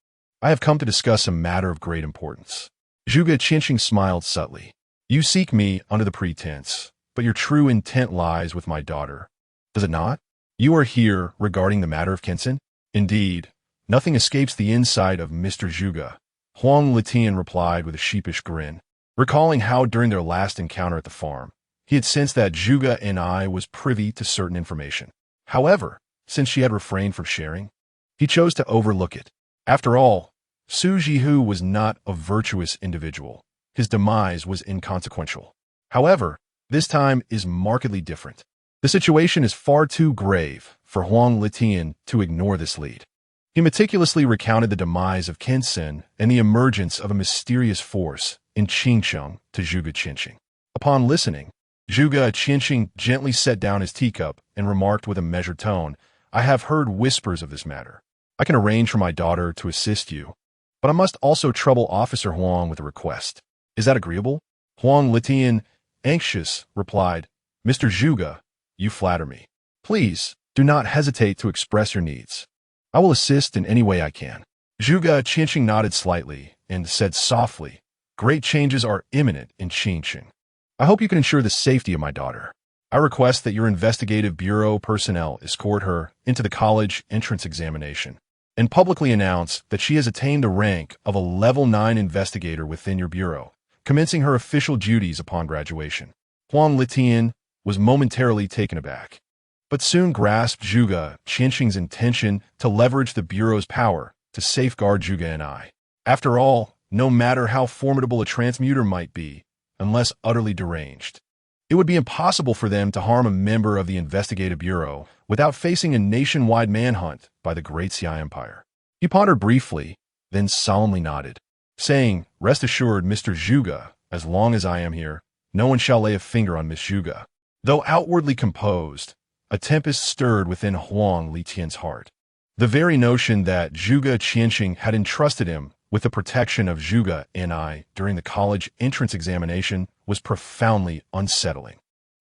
I have come to discuss a matter of great importance. Zhuge Qingqing smiled subtly. You seek me under the pretense, but your true intent lies with my daughter. Does it not? You are here regarding the matter of Kinsen? Indeed, nothing escapes the insight of Mr. Zhuge, Huang Litian replied with a sheepish grin, recalling how during their last encounter at the farm, he had sensed that Zhuge and I was privy to certain information. However, since she had refrained from sharing, he chose to overlook it. After all, Su Jihu was not a virtuous individual. His demise was inconsequential. However, this time is markedly different. The situation is far too grave for Huang Litian to ignore this lead. He meticulously recounted the demise of Kinsen and the emergence of a mysterious force in Qingqing to Zhuge Qingqing. Upon listening, Zhuge Qingqing gently set down his teacup and remarked with a measured tone, I have heard whispers of this matter. I can arrange for my daughter to assist you, but I must also trouble Officer Huang with a request. Is that agreeable? Huang Litian, anxious, replied, Mr. Zhuge, you flatter me. Please, do not hesitate to express your needs. I will assist in any way I can. Zhuge Qingqing nodded slightly and said softly, Great changes are imminent in Qingqing. I hope you can ensure the safety of my daughter. I request that your investigative bureau personnel escort her into the college entrance examination and publicly announce that she has attained the rank of a level 9 investigator within your bureau, commencing her official duties upon graduation. Huang Litian was momentarily taken aback, but soon grasped Zhuge Qingqing's intention to leverage the bureau's power to safeguard Zhuge and I. After all, no matter how formidable a transmuter might be, unless utterly deranged, it would be impossible for them to harm a member of the Investigative Bureau without facing a nationwide manhunt by the Great Xia Empire. He pondered briefly, then solemnly nodded, saying, Rest assured, Mr. Zhuge, as long as I am here, no one shall lay a finger on Miss Zhuge. Though outwardly composed, a tempest stirred within Huang Litian's heart. The very notion that Zhuge Qingqing had entrusted him with the protection of Zhuge and I during the college entrance examination was profoundly unsettling.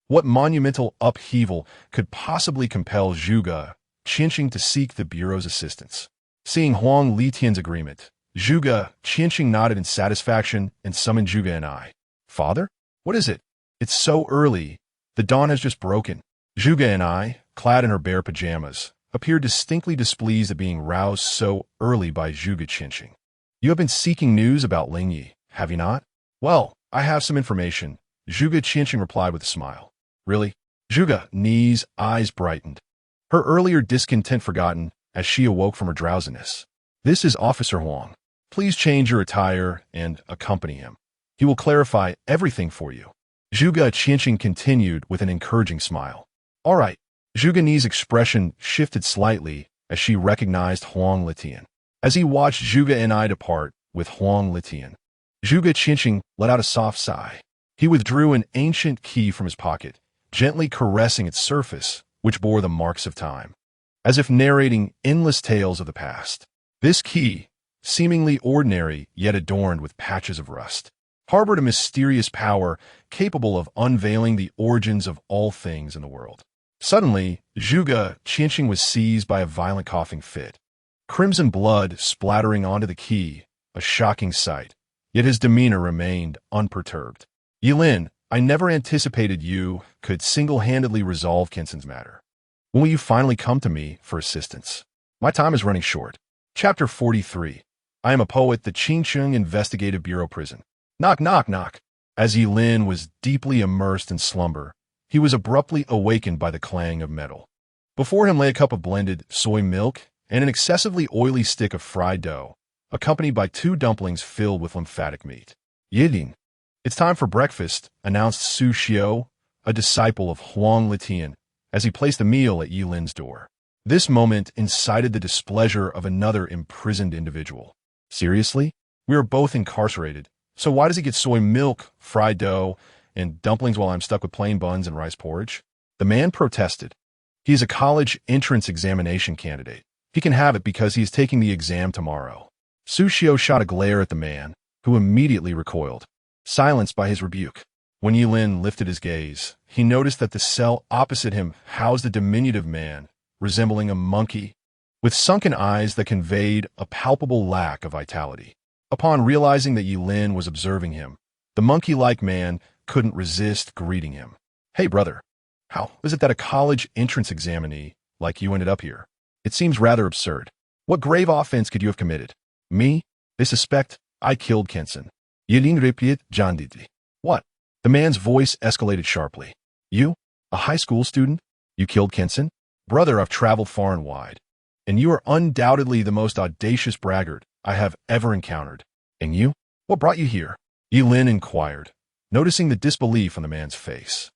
What monumental upheaval could possibly compel Zhuge Qingqing to seek the Bureau's assistance? Seeing Huang Litian's agreement, Zhuge Qingqing nodded in satisfaction and summoned Zhuge and I. Father? What is it? It's so early. The dawn has just broken. Zhuge and I, clad in her bare pajamas, appeared distinctly displeased at being roused so early by Zhuge Qingqing. You have been seeking news about Lingyi, have you not? Well, I have some information, Zhuge Qingqing replied with a smile. Really? Zhuge's eyes brightened, her earlier discontent forgotten as she awoke from her drowsiness. This is Officer Huang. Please change your attire and accompany him. He will clarify everything for you. Zhuge Qingqing continued with an encouraging smile. All right. Zhuge's expression shifted slightly as she recognized Huang Litian. As he watched Zhuge and I depart with Huang Litian, Zhuge Qingqing let out a soft sigh. He withdrew an ancient key from his pocket, gently caressing its surface, which bore the marks of time. as if narrating endless tales of the past. This key, seemingly ordinary yet adorned with patches of rust, harbored a mysterious power capable of unveiling the origins of all things in the world. Suddenly, Zhuge Qianxing was seized by a violent coughing fit, crimson blood splattering onto the key, a shocking sight, yet his demeanor remained unperturbed. Yilin, I never anticipated you could single-handedly resolve Kenson's matter. When will you finally come to me for assistance? My time is running short. Chapter 43. I am a poet, the Qingcheng Investigative Bureau Prison. Knock, knock, knock. As Yilin was deeply immersed in slumber, he was abruptly awakened by the clang of metal. Before him lay a cup of blended soy milk and an excessively oily stick of fried dough, accompanied by 2 dumplings filled with lymphatic meat. Yilin, it's time for breakfast, announced Su Xiao, a disciple of Huang Litian, as he placed a meal at Yilin's door. This moment incited the displeasure of another imprisoned individual. Seriously? We are both incarcerated, so why does he get soy milk, fried dough, and dumplings while I'm stuck with plain buns and rice porridge? The man protested. He is a college entrance examination candidate. He can have it because he is taking the exam tomorrow. Su Xiao shot a glare at the man, who immediately recoiled, silenced by his rebuke. When Yilin lifted his gaze, he noticed that the cell opposite him housed a diminutive man, resembling a monkey, with sunken eyes that conveyed a palpable lack of vitality. Upon realizing that Yilin was observing him, the monkey-like man couldn't resist greeting him. Hey, brother. How is it that a college entrance examinee like you ended up here? It seems rather absurd. What grave offense could you have committed? Me? They suspect I killed Kenson. Yilin repeated jandidly. What? The man's voice escalated sharply. You? A high school student? You killed Kenson? Brother, I've traveled far and wide, and you are undoubtedly the most audacious braggart I have ever encountered. And you? What brought you here? Yilin inquired, noticing the disbelief on the man's face.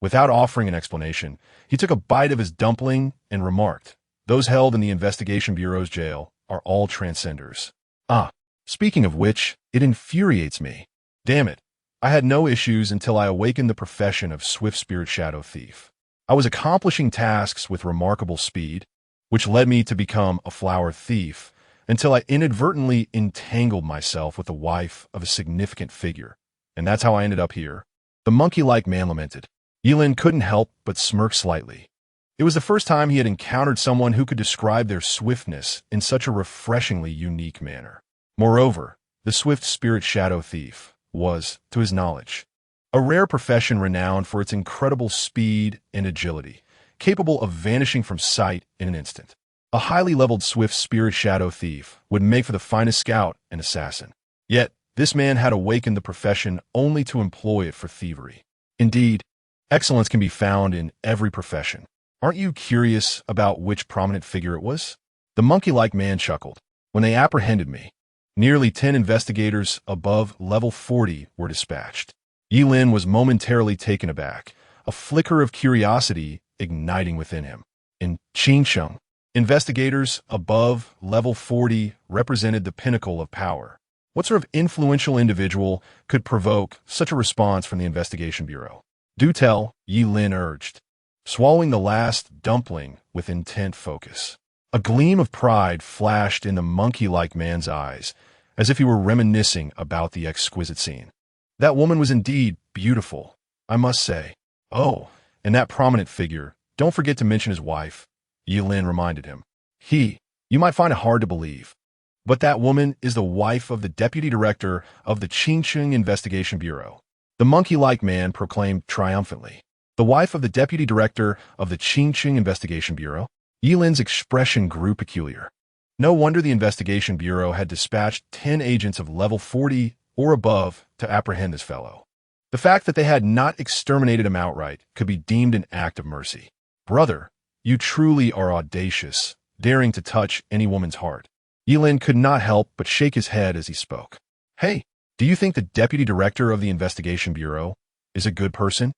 Without offering an explanation, he took a bite of his dumpling and remarked, those held in the Investigation Bureau's jail are all transcenders. Speaking of which, it infuriates me. Damn it. I had no issues until I awakened the profession of Swift Spirit Shadow Thief. I was accomplishing tasks with remarkable speed, which led me to become a flower thief, until I inadvertently entangled myself with the wife of a significant figure. And that's how I ended up here. The monkey-like man lamented. Yilin couldn't help but smirk slightly. It was the first time he had encountered someone who could describe their swiftness in such a refreshingly unique manner. Moreover, the Swift Spirit Shadow Thief was, to his knowledge, a rare profession renowned for its incredible speed and agility, capable of vanishing from sight in an instant. A highly leveled Swift Spirit Shadow Thief would make for the finest scout and assassin. Yet, this man had awakened the profession only to employ it for thievery. Indeed, excellence can be found in every profession. Aren't you curious about which prominent figure it was? The monkey-like man chuckled. When they apprehended me, nearly 10 investigators above level 40 were dispatched. Yilin was momentarily taken aback, a flicker of curiosity igniting within him. In Qingcheng, investigators above level 40 represented the pinnacle of power. What sort of influential individual could provoke such a response from the Investigation Bureau? Do tell, Yilin urged, swallowing the last dumpling with intent focus. A gleam of pride flashed in the monkey-like man's eyes, as if he were reminiscing about the exquisite scene. That woman was indeed beautiful, I must say. Oh, and that prominent figure, don't forget to mention his wife, Yilin reminded him. You might find it hard to believe, but that woman is the wife of the deputy director of the Qingcheng Investigation Bureau. The monkey-like man proclaimed triumphantly. The wife of the deputy director of the Qingcheng Investigation Bureau? Yilin's expression grew peculiar. No wonder the Investigation Bureau had dispatched 10 agents of level 40 or above to apprehend this fellow. The fact that they had not exterminated him outright could be deemed an act of mercy. Brother, you truly are audacious, daring to touch any woman's heart. Yilin could not help but shake his head as he spoke. Hey, do you think the deputy director of the Investigation Bureau is a good person?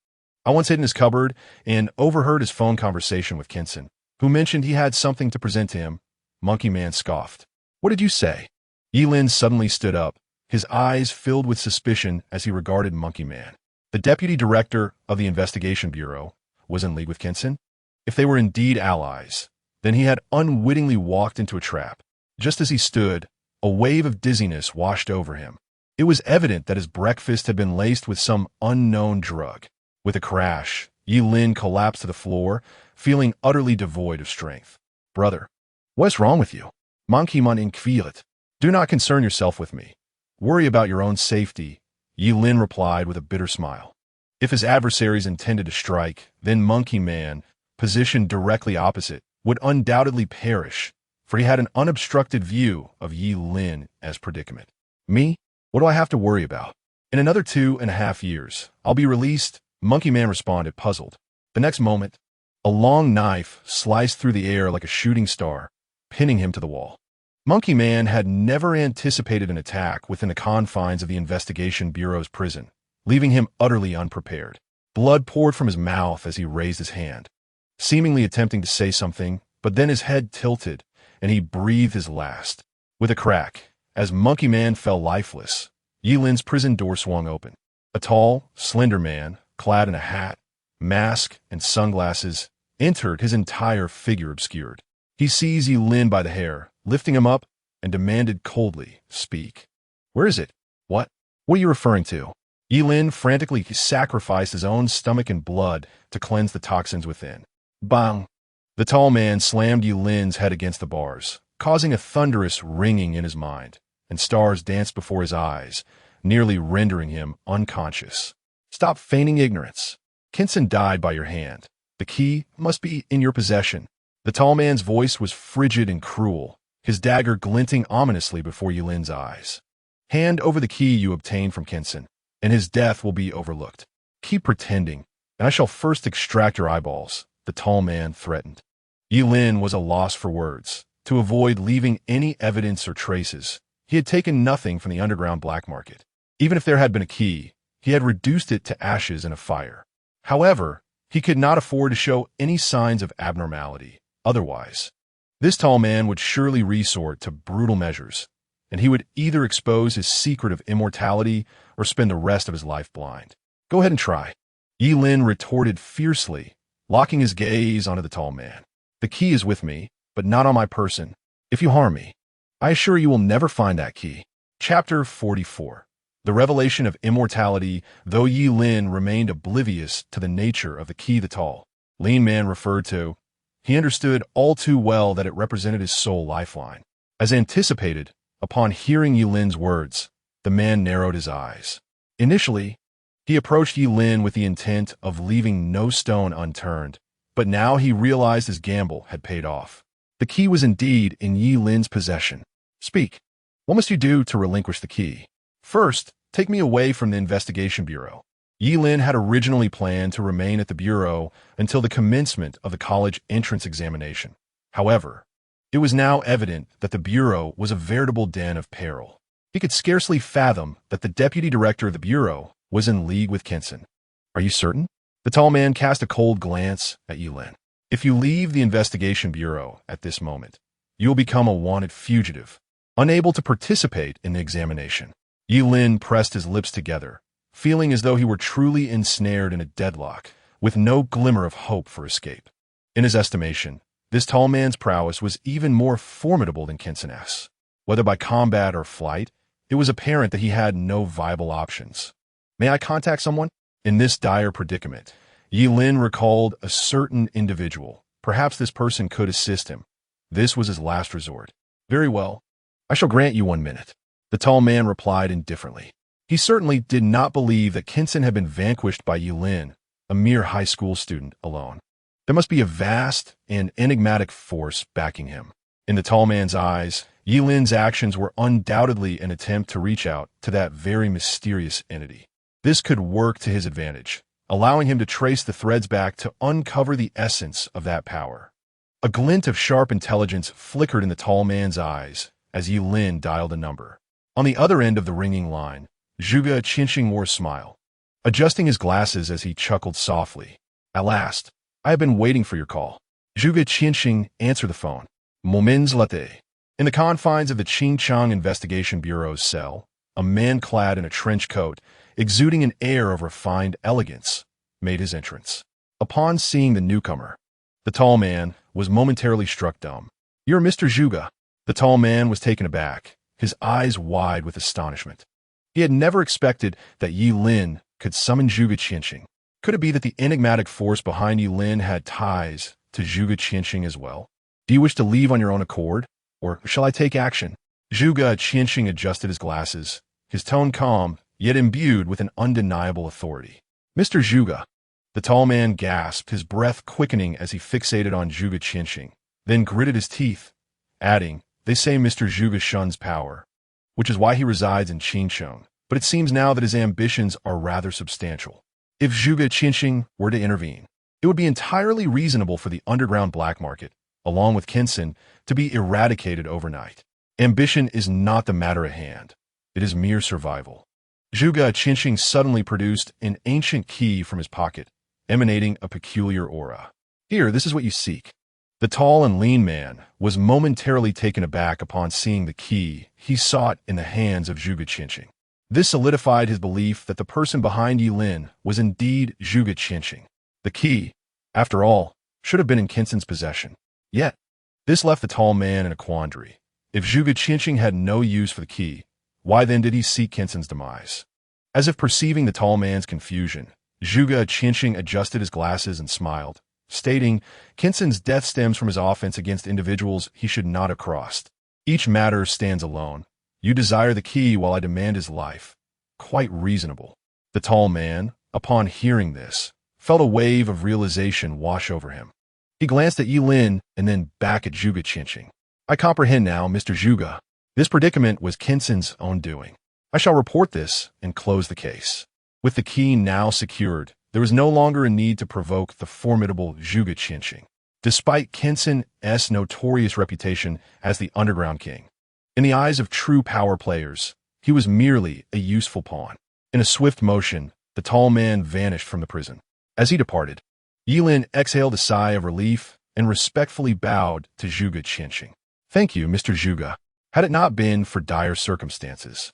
I once hid in his cupboard and overheard his phone conversation with Kenson, who mentioned he had something to present to him. Monkey Man scoffed. What did you say? Yilin suddenly stood up, his eyes filled with suspicion as he regarded Monkey Man. The deputy director of the Investigation Bureau was in league with Kenson? If they were indeed allies, Then he had unwittingly walked into a trap. Just as he stood, a wave of dizziness washed over him. It was evident that his breakfast had been laced with some unknown drug. With a crash, Yi Lin collapsed to the floor, feeling utterly devoid of strength. "Brother, what's wrong with you? Monkey man inquirit. Do not concern yourself with me. Worry about your own safety," Yi Lin replied with a bitter smile. If his adversaries intended to strike, then Monkey Man, positioned directly opposite, would undoubtedly perish, for he had an unobstructed view of Yi Lin as predicament. "Me? What do I have to worry about? In another 2.5 years, I'll be released," Monkey Man responded, puzzled. The next moment, a long knife sliced through the air like a shooting star, pinning him to the wall. Monkey Man had never anticipated an attack within the confines of the Investigation Bureau's prison, leaving him utterly unprepared. Blood poured from his mouth as he raised his hand, seemingly attempting to say something, but then his head tilted, and he breathed his last. With a crack, as Monkey Man fell lifeless, Yi Lin's prison door swung open. A tall, slender man, clad in a hat, mask, and sunglasses, entered, his entire figure obscured. He seized Yi Lin by the hair, lifting him up, and demanded coldly, "Speak. Where is it? What are you referring to?" Yi Lin frantically sacrificed his own stomach and blood to cleanse the toxins within. Bang! The tall man slammed Yi Lin's head against the bars, causing a thunderous ringing in his mind, and stars danced before his eyes, nearly rendering him unconscious. "Stop feigning ignorance. Kinson died by your hand. The key must be in your possession." The tall man's voice was frigid and cruel, his dagger glinting ominously before Yi Lin's eyes. "Hand over the key you obtained from Kinson, and his death will be overlooked. Keep pretending, and I shall first extract your eyeballs," the tall man threatened. Yi Lin was a loss for words. To avoid leaving any evidence or traces, he had taken nothing from the underground black market. Even if there had been a key, he had reduced it to ashes in a fire. However, he could not afford to show any signs of abnormality. Otherwise, this tall man would surely resort to brutal measures, and he would either expose his secret of immortality or spend the rest of his life blind. "Go ahead and try," Yi Lin retorted fiercely, locking his gaze onto the tall man. "The key is with me, but not on my person. If you harm me, I assure you will never find that key." Chapter 44. The Revelation of Immortality. Though Yi Lin remained oblivious to the nature of the key the tall, lean man referred to, he understood all too well that it represented his sole lifeline. As anticipated, upon hearing Yi Lin's words, the man narrowed his eyes. Initially, he approached Yi Lin with the intent of leaving no stone unturned, but now he realized his gamble had paid off. The key was indeed in Yi Lin's possession. "Speak. What must you do to relinquish the key?" "First, take me away from the Investigation Bureau." Yi Lin had originally planned to remain at the Bureau until the commencement of the college entrance examination. However, it was now evident that the Bureau was a veritable den of peril. He could scarcely fathom that the deputy director of the Bureau was in league with Kinson. "Are you certain?" The tall man cast a cold glance at Yi Lin. "If you leave the Investigation Bureau at this moment, you will become a wanted fugitive, unable to participate in the examination." Yi Lin pressed his lips together, feeling as though he were truly ensnared in a deadlock, with no glimmer of hope for escape. In his estimation, this tall man's prowess was even more formidable than Kinson's. Whether by combat or flight, it was apparent that he had no viable options. "May I contact someone?" In this dire predicament, Yi Lin recalled a certain individual. Perhaps this person could assist him. This was his last resort. "Very well. I shall grant you 1 minute." The tall man replied indifferently. He certainly did not believe that Kinson had been vanquished by Yi Lin, a mere high school student, alone. There must be a vast and enigmatic force backing him. In the tall man's eyes, Yi Lin's actions were undoubtedly an attempt to reach out to that very mysterious entity. This could work to his advantage, allowing him to trace the threads back to uncover the essence of that power. A glint of sharp intelligence flickered in the tall man's eyes as Yi Lin dialed a number. On the other end of the ringing line, Zhuge Qinxing wore a smile, adjusting his glasses as he chuckled softly. "At last, I have been waiting for your call." Zhuge Qinxing answered the phone. "Moments latte." In the confines of the Qingchang Investigation Bureau's cell, a man clad in a trench coat, exuding an air of refined elegance, made his entrance. Upon seeing the newcomer, the tall man, was momentarily struck dumb. "You're Mr. Zhuge." The tall man was taken aback, his eyes wide with astonishment. He had never expected that Yi Lin could summon Zhuge Qianqing. Could it be that the enigmatic force behind Yi Lin had ties to Zhuge Qianqing as well? "Do you wish to leave on your own accord, or shall I take action?" Zhuge Qianqing adjusted his glasses, his tone calm, yet imbued with an undeniable authority. "Mr. Zhuge." The tall man gasped, his breath quickening as he fixated on Zhuge Qianqing, then gritted his teeth, adding, "They say Mr. Zhuge shuns power, which is why he resides in Qinsheng, but it seems now that his ambitions are rather substantial. If Zhuge Qianqing were to intervene, it would be entirely reasonable for the underground black market, along with Kinsen, to be eradicated overnight. Ambition is not the matter at hand. It is mere survival." Zhuge Qianqing suddenly produced an ancient key from his pocket, emanating a peculiar aura. "Here, this is what you seek." The tall and lean man was momentarily taken aback upon seeing the key he sought in the hands of Zhuge Qianqing. This solidified his belief that the person behind Yi Lin was indeed Zhuge Qianqing. The key, after all, should have been in Kinsen's possession. Yet, this left the tall man in a quandary. If Zhuge Qianqing had no use for the key, why then did he seek Kinsen's demise? As if perceiving the tall man's confusion, Zhuge Qianqing adjusted his glasses and smiled, stating, "Kinsen's death stems from his offense against individuals he should not have crossed. Each matter stands alone. You desire the key while I demand his life. Quite reasonable." The tall man, upon hearing this, felt a wave of realization wash over him. He glanced at Yi Lin and then back at Zhuge Qianqing. "I comprehend now, Mr. Zhuge. This predicament was Kinsen's own doing. I shall report this and close the case." With the key now secured, there was no longer a need to provoke the formidable Zhuge Qianqing, despite Kinsen's notorious reputation as the underground king. In the eyes of true power players, he was merely a useful pawn. In a swift motion, the tall man vanished from the prison. As he departed, Yi Lin exhaled a sigh of relief and respectfully bowed to Zhuge Qianqing. "Thank you, Mr. Zhuge." Had it not been for dire circumstances,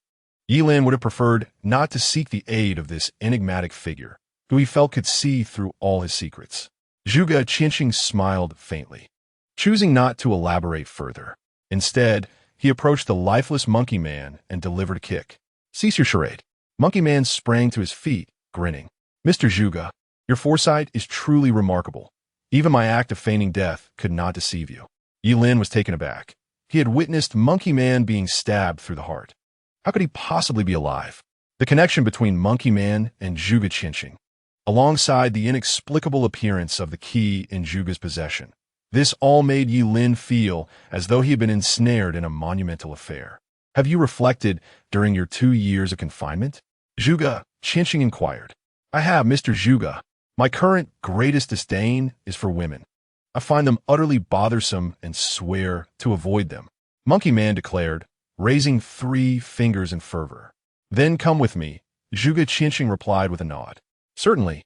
Yi Lin would have preferred not to seek the aid of this enigmatic figure, who he felt could see through all his secrets. Zhuge Qianqing smiled faintly, choosing not to elaborate further. Instead, he approached the lifeless monkey man and delivered a kick. "Cease your charade." Monkey man sprang to his feet, grinning. "Mr. Zhuge, your foresight is truly remarkable. Even my act of feigning death could not deceive you." Yi Lin was taken aback. He had witnessed Monkey Man being stabbed through the heart. How could he possibly be alive? The connection between Monkey Man and Zhuge Qianqing, alongside the inexplicable appearance of the key in Zhuge's possession, this all made Yi Lin feel as though he had been ensnared in a monumental affair. "Have you reflected during your 2 years of confinement?" Zhuge Qianqing inquired. "I have, Mr. Zhuge. My current greatest disdain is for women. I find them utterly bothersome and swear to avoid them," Monkey Man declared, raising 3 fingers in fervor. "Then come with me," Zhuge Qianqing replied with a nod. "Certainly."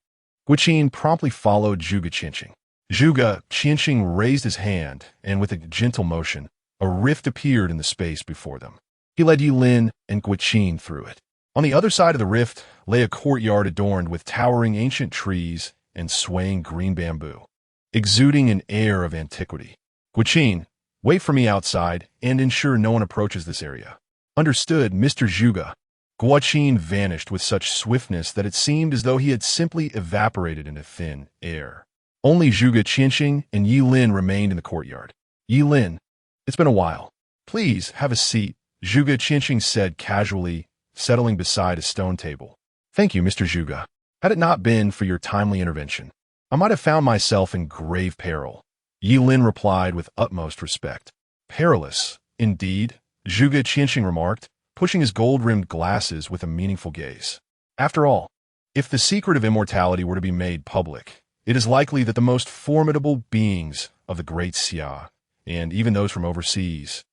Guiqin promptly followed Zhuge Qianqing. Zhuge Qianqing raised his hand, and with a gentle motion, a rift appeared in the space before them. He led Yi Lin and Guiqin through it. On the other side of the rift lay a courtyard adorned with towering ancient trees and swaying green bamboo, exuding an air of antiquity. "Guiqin, wait for me outside and ensure no one approaches this area." "Understood, Mr. Zhuge." Guiqin vanished with such swiftness that it seemed as though he had simply evaporated into thin air. Only Zhuge Qianqing and Yi Lin remained in the courtyard. "Yi Lin, it's been a while. Please have a seat," Zhuge Qianqing said casually, settling beside a stone table. "Thank you, Mr. Zhuge. Had it not been for your timely intervention, I might have found myself in grave peril," Yi Lin replied with utmost respect. "Perilous, indeed," Zhuge Qianqing remarked, pushing his gold-rimmed glasses with a meaningful gaze. "After all, if the secret of immortality were to be made public, it is likely that the most formidable beings of the Great Xia, and even those from overseas,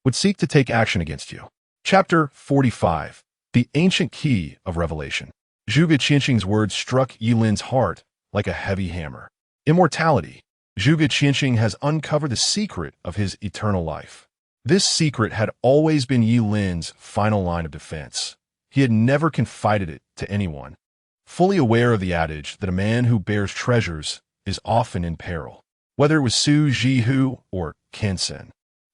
would seek to take action against you." Chapter 45. The Ancient Key of Revelation. Zhuge Qianqing's words struck Yi Lin's heart like a heavy hammer. Immortality. Zhuge Qianqing has uncovered the secret of his eternal life. This secret had always been Yi Lin's final line of defense. He had never confided it to anyone, fully aware of the adage that a man who bears treasures is often in peril. whether it was Su Jihu or Kensen.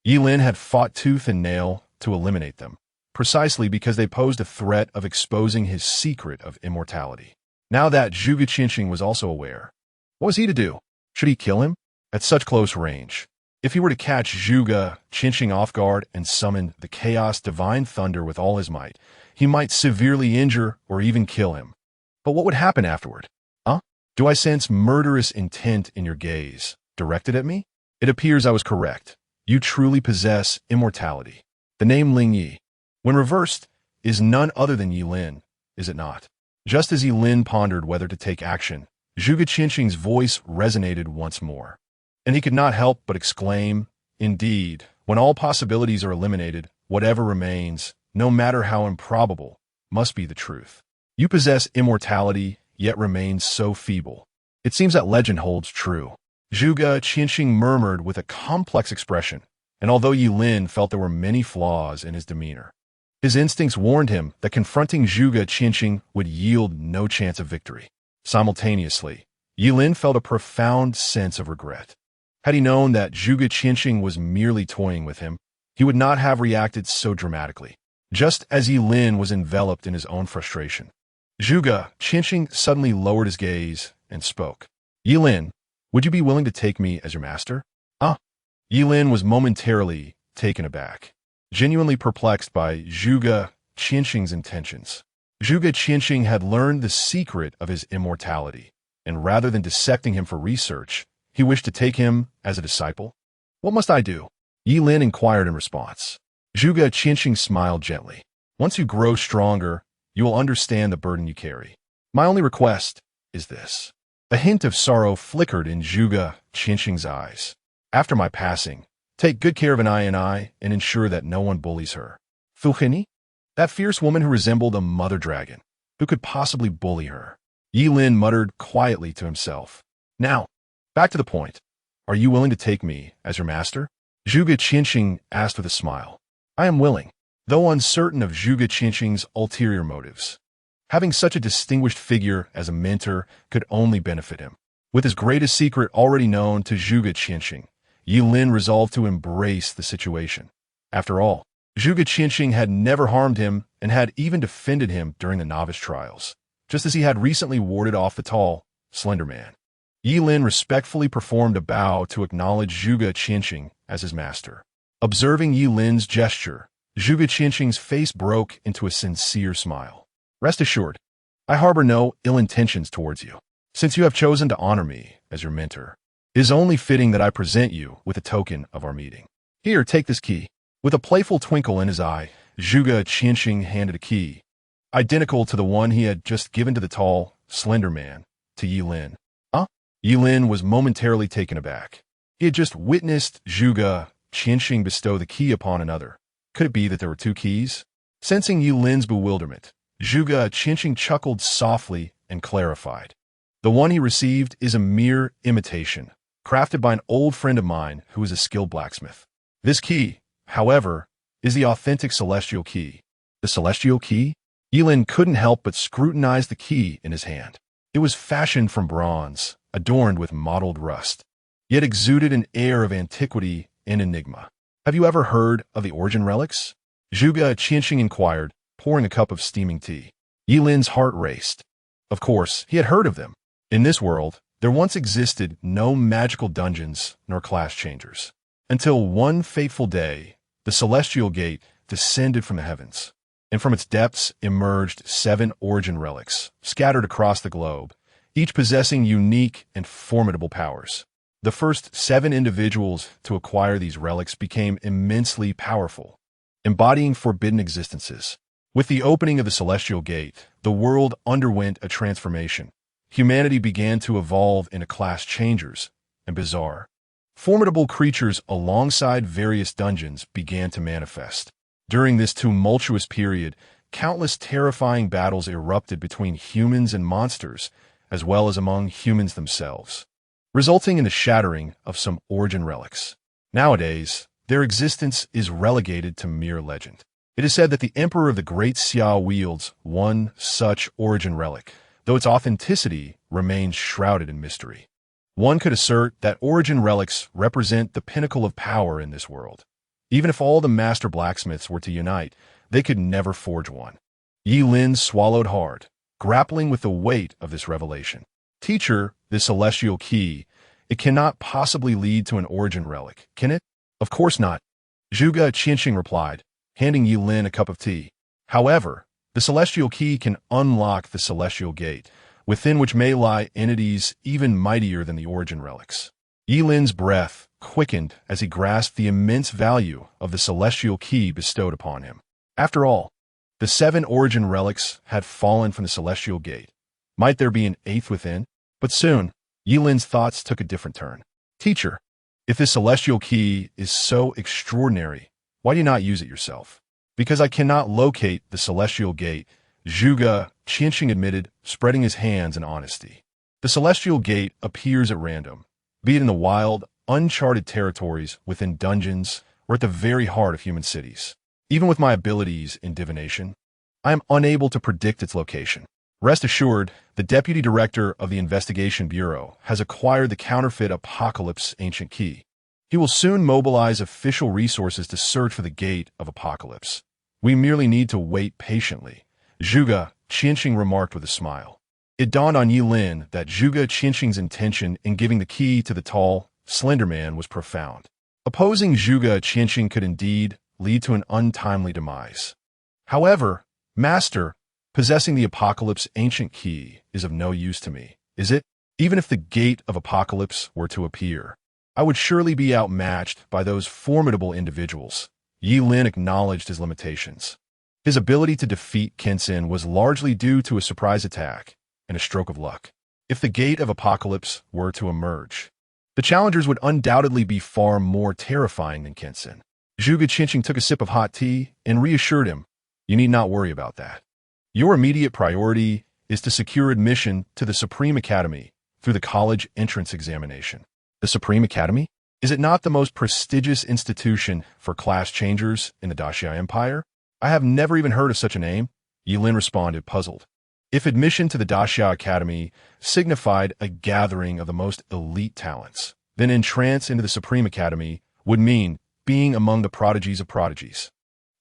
Yilin had fought tooth and nail to eliminate them, precisely because they posed a threat of exposing his secret of immortality. Now that Zhuge Qinsheng was also aware, what was he to do? Should he kill him? At such close range. If he were to catch Zhuge Qinsheng off guard and summon the chaos divine thunder with all his might, he might severely injure or even kill him. But what would happen afterward? Do I sense murderous intent in your gaze, directed at me? It appears I was correct. You truly possess immortality. The name Ling Yi, when reversed, is none other than Yilin, is it not? Just as Yilin pondered whether to take action, Zhuge Qinsheng's voice resonated once more. And he could not help but exclaim, indeed, when all possibilities are eliminated, whatever remains, no matter how improbable, must be the truth. You possess immortality, yet remains so feeble. It seems that legend holds true. Zhuge Qinsheng murmured with a complex expression, and although Yilin felt there were many flaws in his demeanor, his instincts warned him that confronting Zhuge Qinsheng would yield no chance of victory. Simultaneously, Yilin felt a profound sense of regret. Had he known that Zhuge Qinsheng was merely toying with him, he would not have reacted so dramatically. Just as Yilin was enveloped in his own frustration, Zhuge Qinsheng suddenly lowered his gaze and spoke. Yilin, would you be willing to take me as your master? Yilin was momentarily taken aback, genuinely perplexed by Zhuge Qinsheng's intentions. Zhuge Qinsheng had learned the secret of his immortality, and rather than dissecting him for research, he wished to take him as a disciple. What must I do? Yilin inquired in response. Zhuge Qinsheng smiled gently. Once you grow stronger, you will understand the burden you carry. My only request is this. A hint of sorrow flickered in Zhuge Qinsheng's eyes. After my passing, take good care of an eye and ensure that no one bullies her. Fuhini? That fierce woman who resembled a mother dragon. Who could possibly bully her? Yilin muttered quietly to himself. Now, back to the point. Are you willing to take me as your master? Zhuge Qinsheng asked with a smile. I am willing, though uncertain of Zhuge Qinsheng's ulterior motives. Having such a distinguished figure as a mentor could only benefit him. With his greatest secret already known to Zhuge Qinsheng, Yilin resolved to embrace the situation. After all, Zhuge Qinsheng had never harmed him and had even defended him during the novice trials, just as he had recently warded off the tall, slender man. Yilin respectfully performed a bow to acknowledge Zhuge Qinsheng as his master. Observing Yilin's gesture, Zhuge Qinsheng's face broke into a sincere smile. Rest assured, I harbor no ill intentions towards you. Since you have chosen to honor me as your mentor, it is only fitting that I present you with a token of our meeting. Here, take this key. With a playful twinkle in his eye, Zhuge Qinsheng handed a key, identical to the one he had just given to the tall, slender man, to Yilin. Yilin was momentarily taken aback. He had just witnessed Zhuge Qinsheng bestow the key upon another. Could it be that there were two keys? Sensing Yilin's bewilderment, Zhuge Qinsheng chuckled softly and clarified. The one he received is a mere imitation, crafted by an old friend of mine who is a skilled blacksmith. This key, however, is the authentic celestial key. The celestial key? Yilin couldn't help but scrutinize the key in his hand. It was fashioned from bronze, adorned with mottled rust, yet exuded an air of antiquity and enigma. Have you ever heard of the origin relics? Zhuge Qinsheng inquired, pouring a cup of steaming tea. Yilin's heart raced. Of course, he had heard of them. In this world, there once existed no magical dungeons nor class changers. Until one fateful day, the celestial gate descended from the heavens, and from its depths emerged 7 origin relics, scattered across the globe, each possessing unique and formidable powers. The first 7 individuals to acquire these relics became immensely powerful, embodying forbidden existences. With the opening of the celestial gate, the world underwent a transformation. Humanity began to evolve into class changers and bizarre, formidable creatures alongside various dungeons began to manifest. During this tumultuous period, countless terrifying battles erupted between humans and monsters, as well as among humans themselves, resulting in the shattering of some origin relics. Nowadays, their existence is relegated to mere legend. It is said that the Emperor of the Great Xia wields one such origin relic, though its authenticity remains shrouded in mystery. One could assert that origin relics represent the pinnacle of power in this world. Even if all the master blacksmiths were to unite, they could never forge one. Yi Lin swallowed hard, grappling with the weight of this revelation. Teacher, this celestial key, it cannot possibly lead to an origin relic, can it? Of course not. Zhuge Qianxing replied, handing Yi Lin a cup of tea. However, the celestial key can unlock the celestial gate, within which may lie entities even mightier than the origin relics. Yi Lin's breath quickened as he grasped the immense value of the celestial key bestowed upon him. After all, the 7 origin relics had fallen from the celestial gate. Might there be an 8th within? But soon, Yi Lin's thoughts took a different turn. Teacher, if this celestial key is so extraordinary, why do you not use it yourself? Because I cannot locate the celestial gate, Zhuge Qianxing admitted, spreading his hands in honesty. The celestial gate appears at random, be it in the wild, uncharted territories within dungeons or at the very heart of human cities. Even with my abilities in divination, I am unable to predict its location. Rest assured, the Deputy Director of the Investigation Bureau has acquired the counterfeit Apocalypse Ancient Key. He will soon mobilize official resources to search for the Gate of Apocalypse. We merely need to wait patiently, Zhuge Qianxing remarked with a smile. It dawned on Yi Lin that Zhuge Qianxing's intention in giving the key to the tall, slender man was profound. Opposing Zhuge Qianxing could indeed lead to an untimely demise. However, Master, possessing the Apocalypse Ancient Key is of no use to me, is it? Even if the Gate of Apocalypse were to appear, I would surely be outmatched by those formidable individuals. Yi Lin acknowledged his limitations. His ability to defeat Kenshin was largely due to a surprise attack and a stroke of luck. If the Gate of Apocalypse were to emerge, the challengers would undoubtedly be far more terrifying than Kenshin. Zhuge Qianxing took a sip of hot tea and reassured him, "You need not worry about that. Your immediate priority is to secure admission to the Supreme Academy through the college entrance examination." The Supreme Academy? Is it not the most prestigious institution for class changers in the Daxia Empire? I have never even heard of such a name, Yi Lin responded, puzzled. If admission to the Daxia Academy signified a gathering of the most elite talents, then entrance into the Supreme Academy would mean being among the prodigies of prodigies.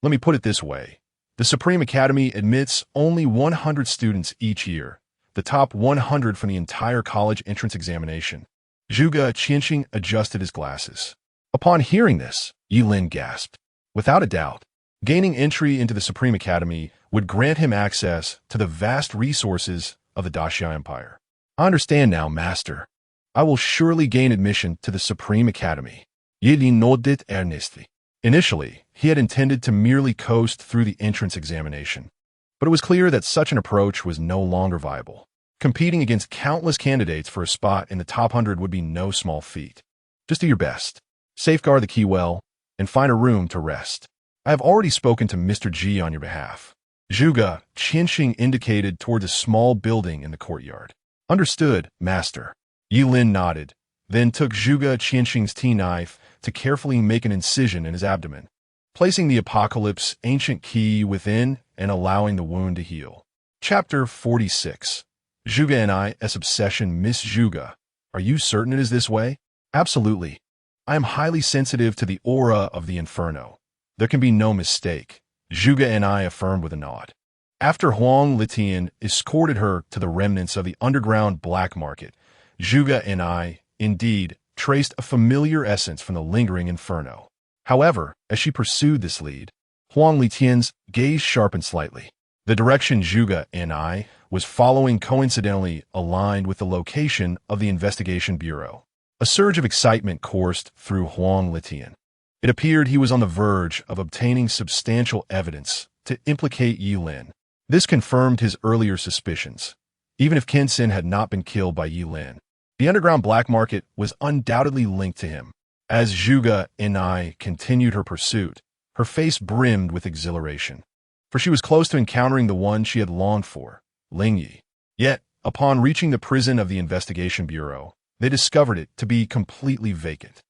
Let me put it this way. The Supreme Academy admits only 100 students each year, the top 100 from the entire college entrance examination. Zhuge Qianxing adjusted his glasses. Upon hearing this, Yi Lin gasped. Without a doubt, gaining entry into the Supreme Academy would grant him access to the vast resources of the Daxia Empire. I understand now, Master. I will surely gain admission to the Supreme Academy. Yi Lin nodded earnestly. Initially, he had intended to merely coast through the entrance examination, but it was clear that such an approach was no longer viable. Competing against countless candidates for a spot in the top 100 would be no small feat. Just do your best. Safeguard the key well, and find a room to rest. I have already spoken to Mr. Ji on your behalf. Zhuge Qianxing indicated towards a small building in the courtyard. Understood, Master. Yi Lin nodded, then took Zhuge Qianxing's tea knife to carefully make an incision in his abdomen, placing the Apocalypse Ancient Key within and allowing the wound to heal. Chapter 46. Zhuge and I's obsession. Miss Zhuge, are you certain it is this way? Absolutely. I am highly sensitive to the aura of the Inferno. There can be no mistake, Zhuge and I affirmed with a nod. After Huang Litian escorted her to the remnants of the underground black market, Zhuge and I, indeed, traced a familiar essence from the lingering Inferno. However, as she pursued this lead, Huang Litian's gaze sharpened slightly. The direction Zhuge and I was following coincidentally aligned with the location of the Investigation Bureau. A surge of excitement coursed through Huang Litian. It appeared he was on the verge of obtaining substantial evidence to implicate Yi Lin. This confirmed his earlier suspicions. Even if Kenshin had not been killed by Yi Lin, the underground black market was undoubtedly linked to him. As Zhuge and I continued her pursuit, her face brimmed with exhilaration, for she was close to encountering the one she had longed for, Ling Yi. Yet, upon reaching the prison of the Investigation Bureau, they discovered it to be completely vacant.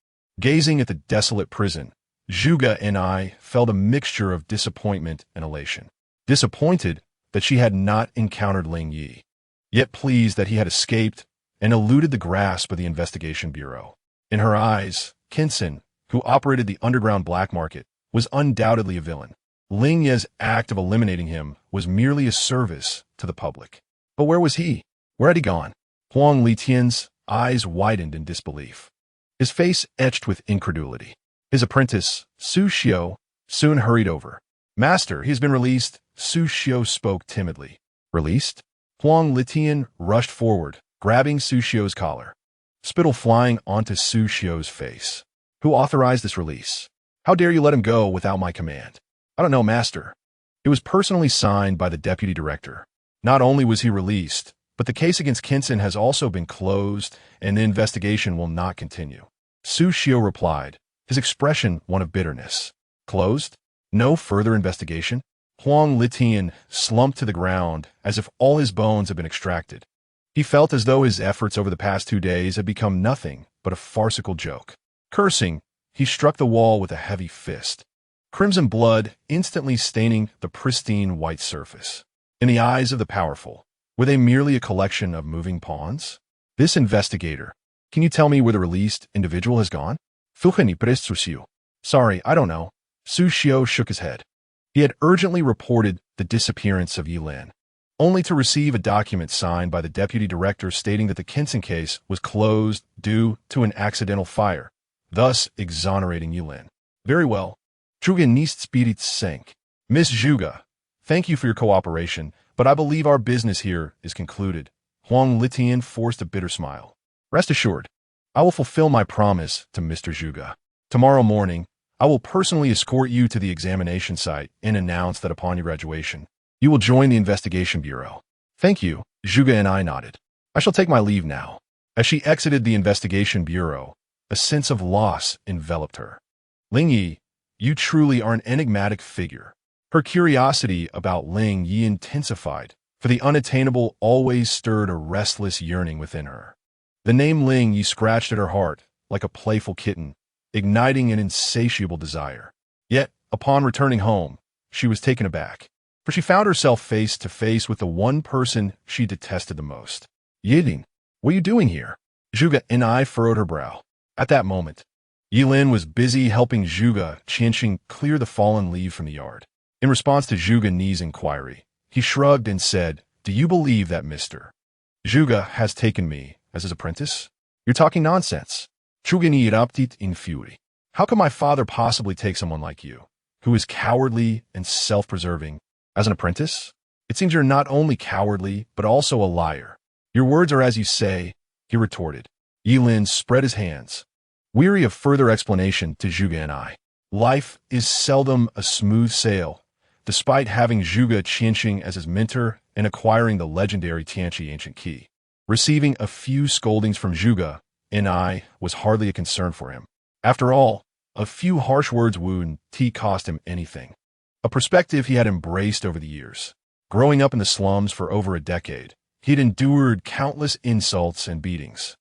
Gazing at the desolate prison, Zhuge and I felt a mixture of disappointment and elation. Disappointed that she had not encountered Ling Yi, yet pleased that he had escaped and eluded the grasp of the investigation bureau. In her eyes, Kinson, who operated the underground black market, was undoubtedly a villain. Ling Ye's act of eliminating him was merely a service to the public. But where was he? Where had he gone? Huang Litian's eyes widened in disbelief. His face etched with incredulity. His apprentice, Su Xiao, soon hurried over. Master, he has been released, Su Xiao spoke timidly. Released? Huang Litian rushed forward, grabbing Su Xiao's collar. Spittle flying onto Su Xiao's face. Who authorized this release? How dare you let him go without my command? I don't know, Master. It was personally signed by the deputy director. Not only was he released, but the case against Kinson has also been closed and the investigation will not continue. Su Xiao replied, his expression one of bitterness. Closed? No further investigation? Huang Litian slumped to the ground as if all his bones had been extracted. He felt as though his efforts over the past 2 days had become nothing but a farcical joke. Cursing, he struck the wall with a heavy fist. Crimson blood instantly staining the pristine white surface. In the eyes of the powerful, were they merely a collection of moving pawns? This investigator, can you tell me where the released individual has gone? Sorry, I don't know. Su Xiao shook his head. He had urgently reported the disappearance of Yilin, only to receive a document signed by the deputy director stating that the Kinson case was closed due to an accidental fire, thus exonerating Yilin. Very well. Zhuge nicht spirit sank. Miss Zhuge, thank you for your cooperation, but I believe our business here is concluded. Huang Litian forced a bitter smile. Rest assured, I will fulfill my promise to Mr. Zhuge. Tomorrow morning, I will personally escort you to the examination site and announce that upon your graduation, you will join the investigation bureau. Thank you, Zhuge and I nodded. I shall take my leave now. As she exited the investigation bureau, a sense of loss enveloped her. Ling Yi, you truly are an enigmatic figure. Her curiosity about Ling Yi intensified, for the unattainable always stirred a restless yearning within her. The name Ling Yi scratched at her heart like a playful kitten, igniting an insatiable desire. Yet, upon returning home, she was taken aback, for she found herself face to face with the one person she detested the most. Yilin, what are you doing here? Zhuge and I furrowed her brow. At that moment, Yilin was busy helping Zhuge Qianxing clear the fallen leaves from the yard. In response to Zhuge Ni's inquiry, he shrugged and said, Do you believe that Mr. Zhuge has taken me as his apprentice? You're talking nonsense. Zhuge Ni erupted in fury. How can my father possibly take someone like you, who is cowardly and self-preserving, as an apprentice? It seems you're not only cowardly, but also a liar. Your words are as you say, he retorted. Yilin spread his hands, weary of further explanation to Zhuge and I. Life is seldom a smooth sail, despite having Zhuge Qianxing as his mentor and acquiring the legendary Tianqi ancient key. Receiving a few scoldings from Zhuge and I was hardly a concern for him. After all, a few harsh words wouldn't cost him anything. A perspective he had embraced over the years. Growing up in the slums for over a decade, he'd endured countless insults and beatings,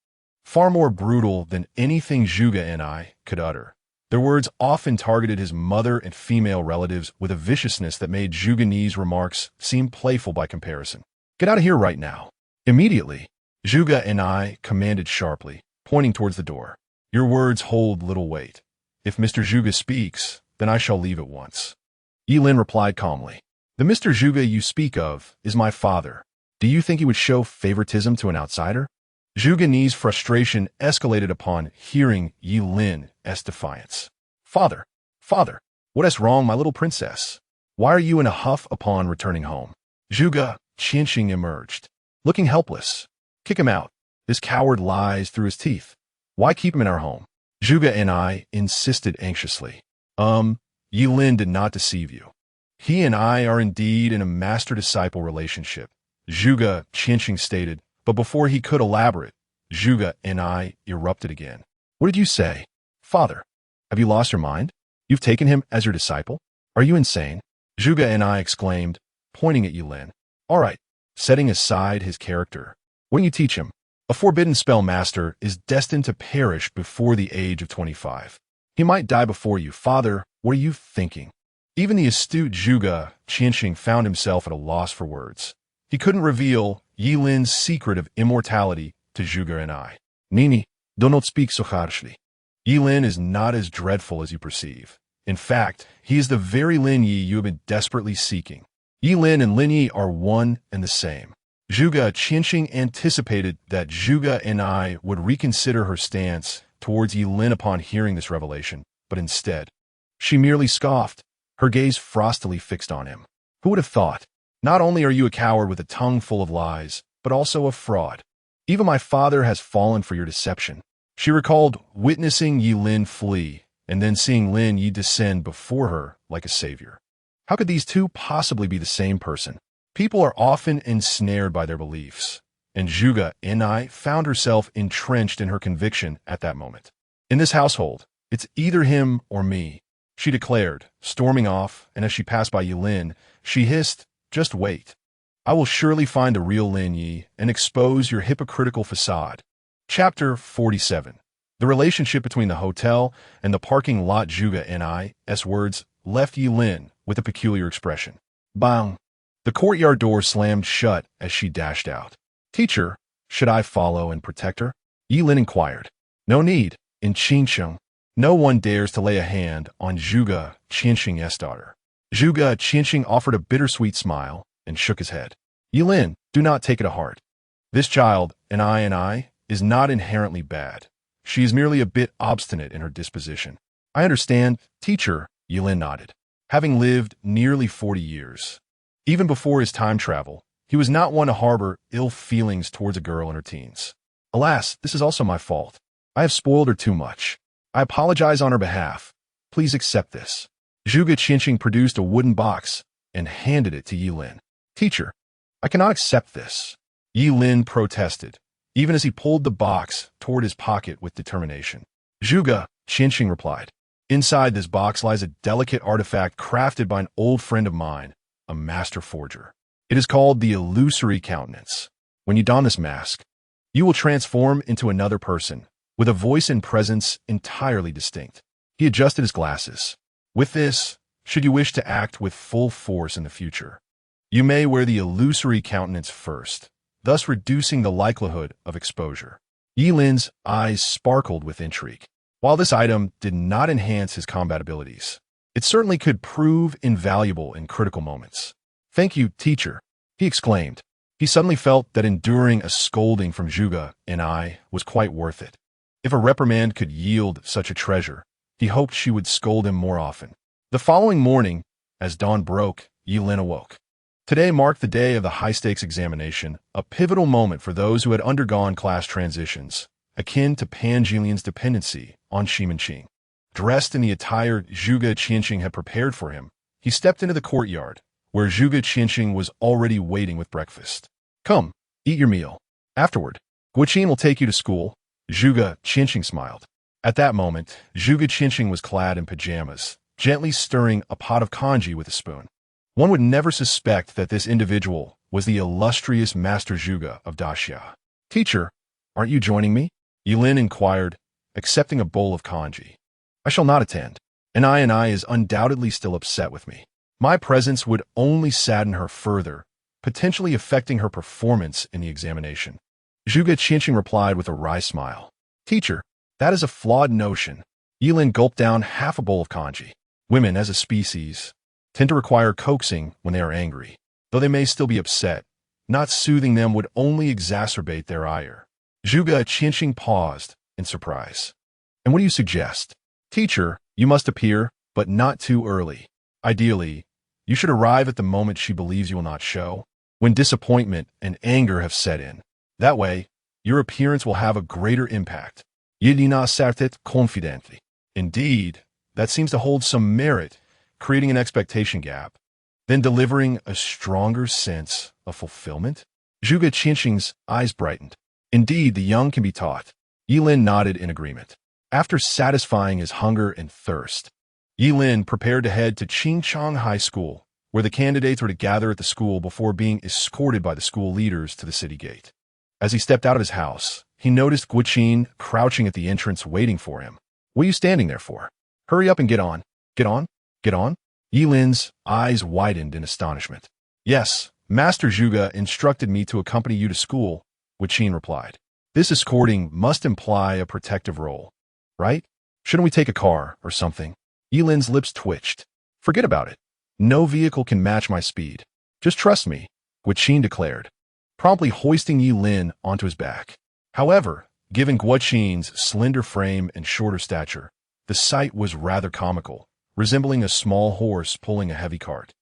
far more brutal than anything Zhuge and I could utter. Their words often targeted his mother and female relatives with a viciousness that made Zhuge Ni's remarks seem playful by comparison. Get out of here right now. Immediately, Zhuge and I commanded sharply, pointing towards the door. Your words hold little weight. If Mr. Zhuge speaks, then I shall leave at once. Yilin replied calmly. The Mr. Zhuge you speak of is my father. Do you think he would show favoritism to an outsider? Zhuge Ni's frustration escalated upon hearing Yilin's defiance. Father, what is wrong, my little princess? Why are you in a huff upon returning home? Zhuge Qianxing emerged, looking helpless. Kick him out. This coward lies through his teeth. Why keep him in our home? Zhuge and I insisted anxiously. Yilin did not deceive you. He and I are indeed in a master-disciple relationship, Zhuge Qianxing stated, but before he could elaborate, Zhuge and I erupted again. What did you say? Father, have you lost your mind? You've taken him as your disciple? Are you insane? Zhuge and I exclaimed, pointing at Yilin. All right, setting aside his character. What do you teach him? A forbidden spell master is destined to perish before the age of 25. He might die before you. Father, what are you thinking? Even the astute Zhuge Qianxing found himself at a loss for words. He couldn't reveal Yilin's secret of immortality to Zhuge and I. Nini, do not speak so harshly. Yi Lin is not as dreadful as you perceive. In fact, he is the very Lin Yi you have been desperately seeking. Yi Lin and Lin Yi are one and the same. Zhuge Qianxing anticipated that Zhuge and I would reconsider her stance towards Yi Lin upon hearing this revelation, but instead, she merely scoffed, her gaze frostily fixed on him. Who would have thought? Not only are you a coward with a tongue full of lies, but also a fraud. Even my father has fallen for your deception. She recalled witnessing Yi Lin flee, and then seeing Lin Yi descend before her like a savior. How could these two possibly be the same person? People are often ensnared by their beliefs, and Zhuge and I found herself entrenched in her conviction at that moment. In this household, it's either him or me, she declared, storming off, and as she passed by Yi Lin, she hissed, "Just wait. I will surely find the real Lin Yi and expose your hypocritical facade." Chapter 47. The relationship between the hotel and the parking lot. Zhuge and I's words left Yi Lin with a peculiar expression. Bang! The courtyard door slammed shut as she dashed out. Teacher, should I follow and protect her? Yi Lin inquired. No need. In Qinsheng, no one dares to lay a hand on Zhuge Qianxing's daughter. Zhuge Qianxing offered a bittersweet smile and shook his head. Yi Lin, do not take it to heart. This child, and I, is not inherently bad. She is merely a bit obstinate in her disposition. I understand, teacher, Yi Lin nodded. Having lived nearly 40 years, even before his time travel, he was not one to harbor ill feelings towards a girl in her teens. Alas, this is also my fault. I have spoiled her too much. I apologize on her behalf. Please accept this. Zhuge Qianxing produced a wooden box and handed it to Yi Lin. Teacher, I cannot accept this. Yi Lin protested, even as he pulled the box toward his pocket with determination. Zhuge Qianxing replied, inside this box lies a delicate artifact crafted by an old friend of mine, a master forger. It is called the illusory countenance. When you don this mask, you will transform into another person, with a voice and presence entirely distinct. He adjusted his glasses. With this, should you wish to act with full force in the future, you may wear the illusory countenance first, thus reducing the likelihood of exposure. Yi Lin's eyes sparkled with intrigue. While this item did not enhance his combat abilities, it certainly could prove invaluable in critical moments. Thank you, teacher, he exclaimed. He suddenly felt that enduring a scolding from Zhuge and I was quite worth it. If a reprimand could yield such a treasure, he hoped she would scold him more often. The following morning, as dawn broke, Yi Lin awoke. Today marked the day of the high-stakes examination, a pivotal moment for those who had undergone class transitions, akin to Pan Jilian's dependency on Shimenqing. Dressed in the attire Zhuge Qianxing had prepared for him, he stepped into the courtyard, where Zhuge Qianxing was already waiting with breakfast. Come, eat your meal. Afterward, Guqin will take you to school. Zhuge Qianxing smiled. At that moment, Zhuge Qianxing was clad in pajamas, gently stirring a pot of congee with a spoon. One would never suspect that this individual was the illustrious Master Zhuge of Daxia. Teacher, aren't you joining me? Yi Lin inquired, accepting a bowl of congee. I shall not attend. And I is undoubtedly still upset with me. My presence would only sadden her further, potentially affecting her performance in the examination. Zhuge Qianxing replied with a wry smile. Teacher, that is a flawed notion. Yi Lin gulped down half a bowl of congee. Women, as a species, tend to require coaxing when they are angry. Though they may still be upset, not soothing them would only exacerbate their ire. Zhuge Qianxing paused in surprise. And what do you suggest? Teacher, you must appear, but not too early. Ideally, you should arrive at the moment she believes you will not show, when disappointment and anger have set in. That way, your appearance will have a greater impact. Yedina certet confidently. Indeed, that seems to hold some merit, creating an expectation gap, then delivering a stronger sense of fulfillment. Zhuge Qianxing's eyes brightened. Indeed, the young can be taught. Yi Lin nodded in agreement. After satisfying his hunger and thirst, Yi Lin prepared to head to Qingchang High School, where the candidates were to gather at the school before being escorted by the school leaders to the city gate. As he stepped out of his house, he noticed Guqin crouching at the entrance waiting for him. What are you standing there for? Hurry up and get on. Get on? Get on? Yi Lin's eyes widened in astonishment. Yes, Master Zhuge instructed me to accompany you to school, Guqin replied. This escorting must imply a protective role, right? Shouldn't we take a car or something? Yilin's lips twitched. Forget about it. No vehicle can match my speed. Just trust me, Guoqin declared, promptly hoisting Yilin onto his back. However, given Guoqin's slender frame and shorter stature, the sight was rather comical, resembling a small horse pulling a heavy cart.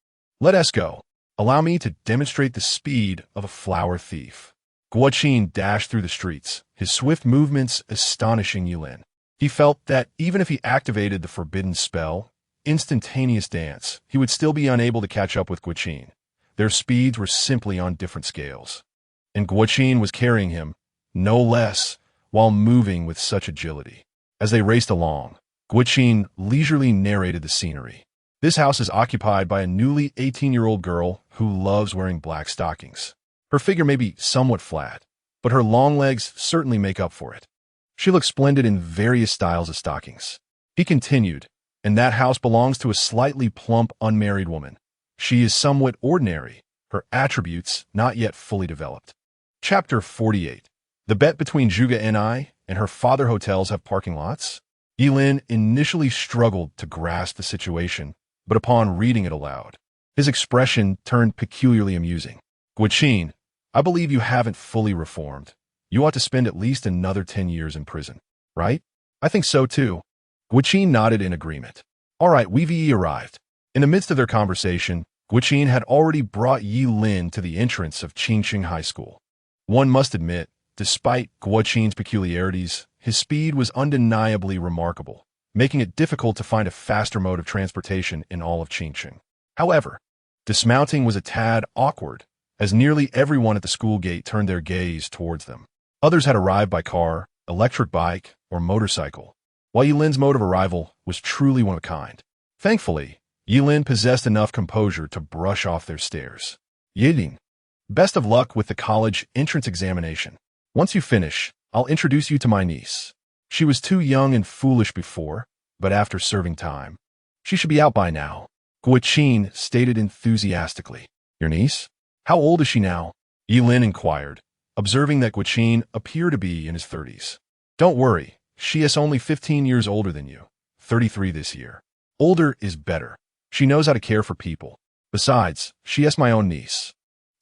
Let us go. Allow me to demonstrate the speed of a flower thief. Guoqin dashed through the streets, his swift movements astonishing Yilin. He felt that even if he activated the forbidden spell, instantaneous dance, he would still be unable to catch up with Guoqin. Their speeds were simply on different scales. And Guoqin was carrying him, no less, while moving with such agility. As they raced along, Guoqin leisurely narrated the scenery. This house is occupied by a newly 18-year-old girl who loves wearing black stockings. Her figure may be somewhat flat, but her long legs certainly make up for it. She looks splendid in various styles of stockings. He continued, and that house belongs to a slightly plump unmarried woman. She is somewhat ordinary, her attributes not yet fully developed. Chapter 48. The bet between Zhuge and I and her father hotels have parking lots? Yilin initially struggled to grasp the situation, but upon reading it aloud, his expression turned peculiarly amusing. Guoqin, I believe you haven't fully reformed. You ought to spend at least another 10 years in prison, right? I think so too. Guoqin nodded in agreement. All right, we've arrived. In the midst of their conversation, Guoqin had already brought Yilin to the entrance of Qingqing High School. One must admit, despite Guoqin's peculiarities, his speed was undeniably remarkable, making it difficult to find a faster mode of transportation in all of Qingqing. However, dismounting was a tad awkward, as nearly everyone at the school gate turned their gaze towards them. Others had arrived by car, electric bike, or motorcycle, while Yilin's mode of arrival was truly one of a kind. Thankfully, Yilin possessed enough composure to brush off their stares. Yilin, best of luck with the college entrance examination. Once you finish, I'll introduce you to my niece. She was too young and foolish before, but after serving time, she should be out by now. Guoqin stated enthusiastically. Your niece? How old is she now? Yilin inquired, observing that Guoqin appeared to be in his 30s. Don't worry, she is only 15 years older than you, 33 this year. Older is better. She knows how to care for people. Besides, she is my own niece.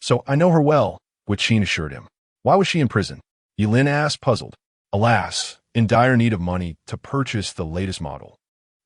So I know her well, Guoqin assured him. Why was she in prison? Yilin asked, puzzled. Alas, in dire need of money to purchase the latest model,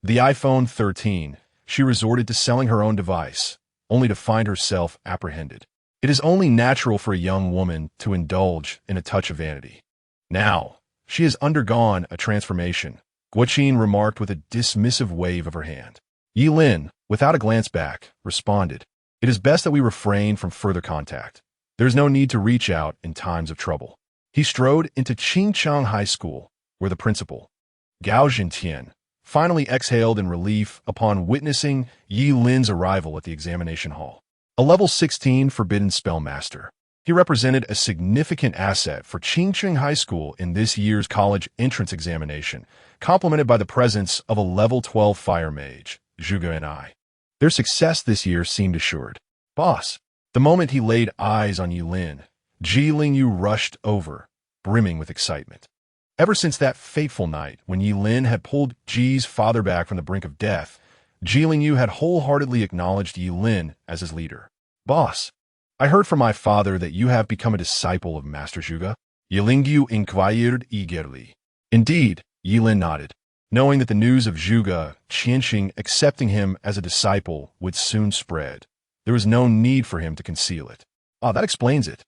the iPhone 13, she resorted to selling her own device, only to find herself apprehended. It is only natural for a young woman to indulge in a touch of vanity. Now, she has undergone a transformation, Guoqin remarked with a dismissive wave of her hand. Yilin, without a glance back, responded, It is best that we refrain from further contact. There is no need to reach out in times of trouble. He strode into Qingchang High School, where the principal, Gao Zhentian, finally exhaled in relief upon witnessing Yilin's arrival at the examination hall. A level 16 Forbidden Spellmaster, he represented a significant asset for Qingcheng High School in this year's college entrance examination, complemented by the presence of a level 12 fire mage, Zhuge and I. Their success this year seemed assured. Boss, the moment he laid eyes on Yilin, Ji Lingyu rushed over, brimming with excitement. Ever since that fateful night when Yilin had pulled Ji's father back from the brink of death, Ji Lingyu had wholeheartedly acknowledged Yilin as his leader. Boss, I heard from my father that you have become a disciple of Master Zhuge. Yilingyu inquired eagerly. Indeed, Yilin nodded, knowing that the news of Zhuge Qianxing accepting him as a disciple would soon spread. There was no need for him to conceal it. That explains it.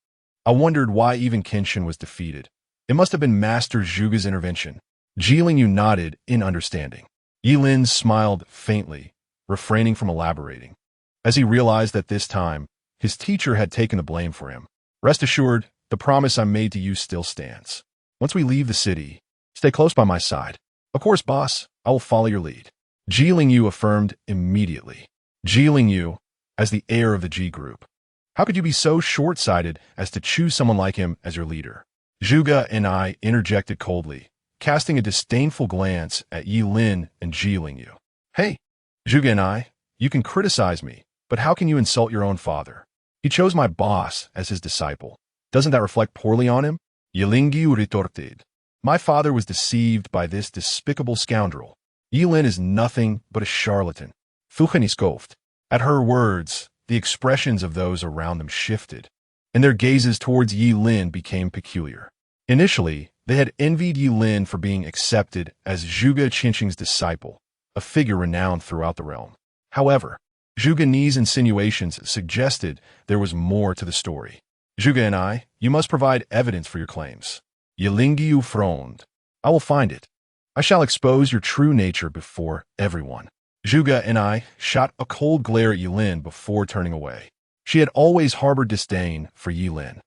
I wondered why even Kenshin was defeated. It must have been Master Zhuge's intervention. Ji Lingyu nodded in understanding. Yilin smiled faintly, refraining from elaborating, as he realized that this time, his teacher had taken the blame for him. Rest assured, the promise I made to you still stands. Once we leave the city, stay close by my side. Of course, boss, I will follow your lead. Ji Lingyu affirmed immediately. Ji Lingyu, as the heir of the Ji group. How could you be so short-sighted as to choose someone like him as your leader? Zhuge and I interjected coldly, casting a disdainful glance at Yilin and Ji Lingyu. Hey, Zhuge and I, you can criticize me, but how can you insult your own father? He chose my boss as his disciple. Doesn't that reflect poorly on him? Yilingyu retorted. My father was deceived by this despicable scoundrel. Yilin is nothing but a charlatan. Fuchen scoffed. At her words, the expressions of those around them shifted, and their gazes towards Yilin became peculiar. Initially, they had envied Yilin for being accepted as Zhuge Qinsheng's disciple, a figure renowned throughout the realm. However, Zhuge Ni's insinuations suggested there was more to the story. Zhuge and I, you must provide evidence for your claims. Yilingyu frowned. I will find it. I shall expose your true nature before everyone. Zhuge and I shot a cold glare at Yilin before turning away. She had always harbored disdain for Yilin,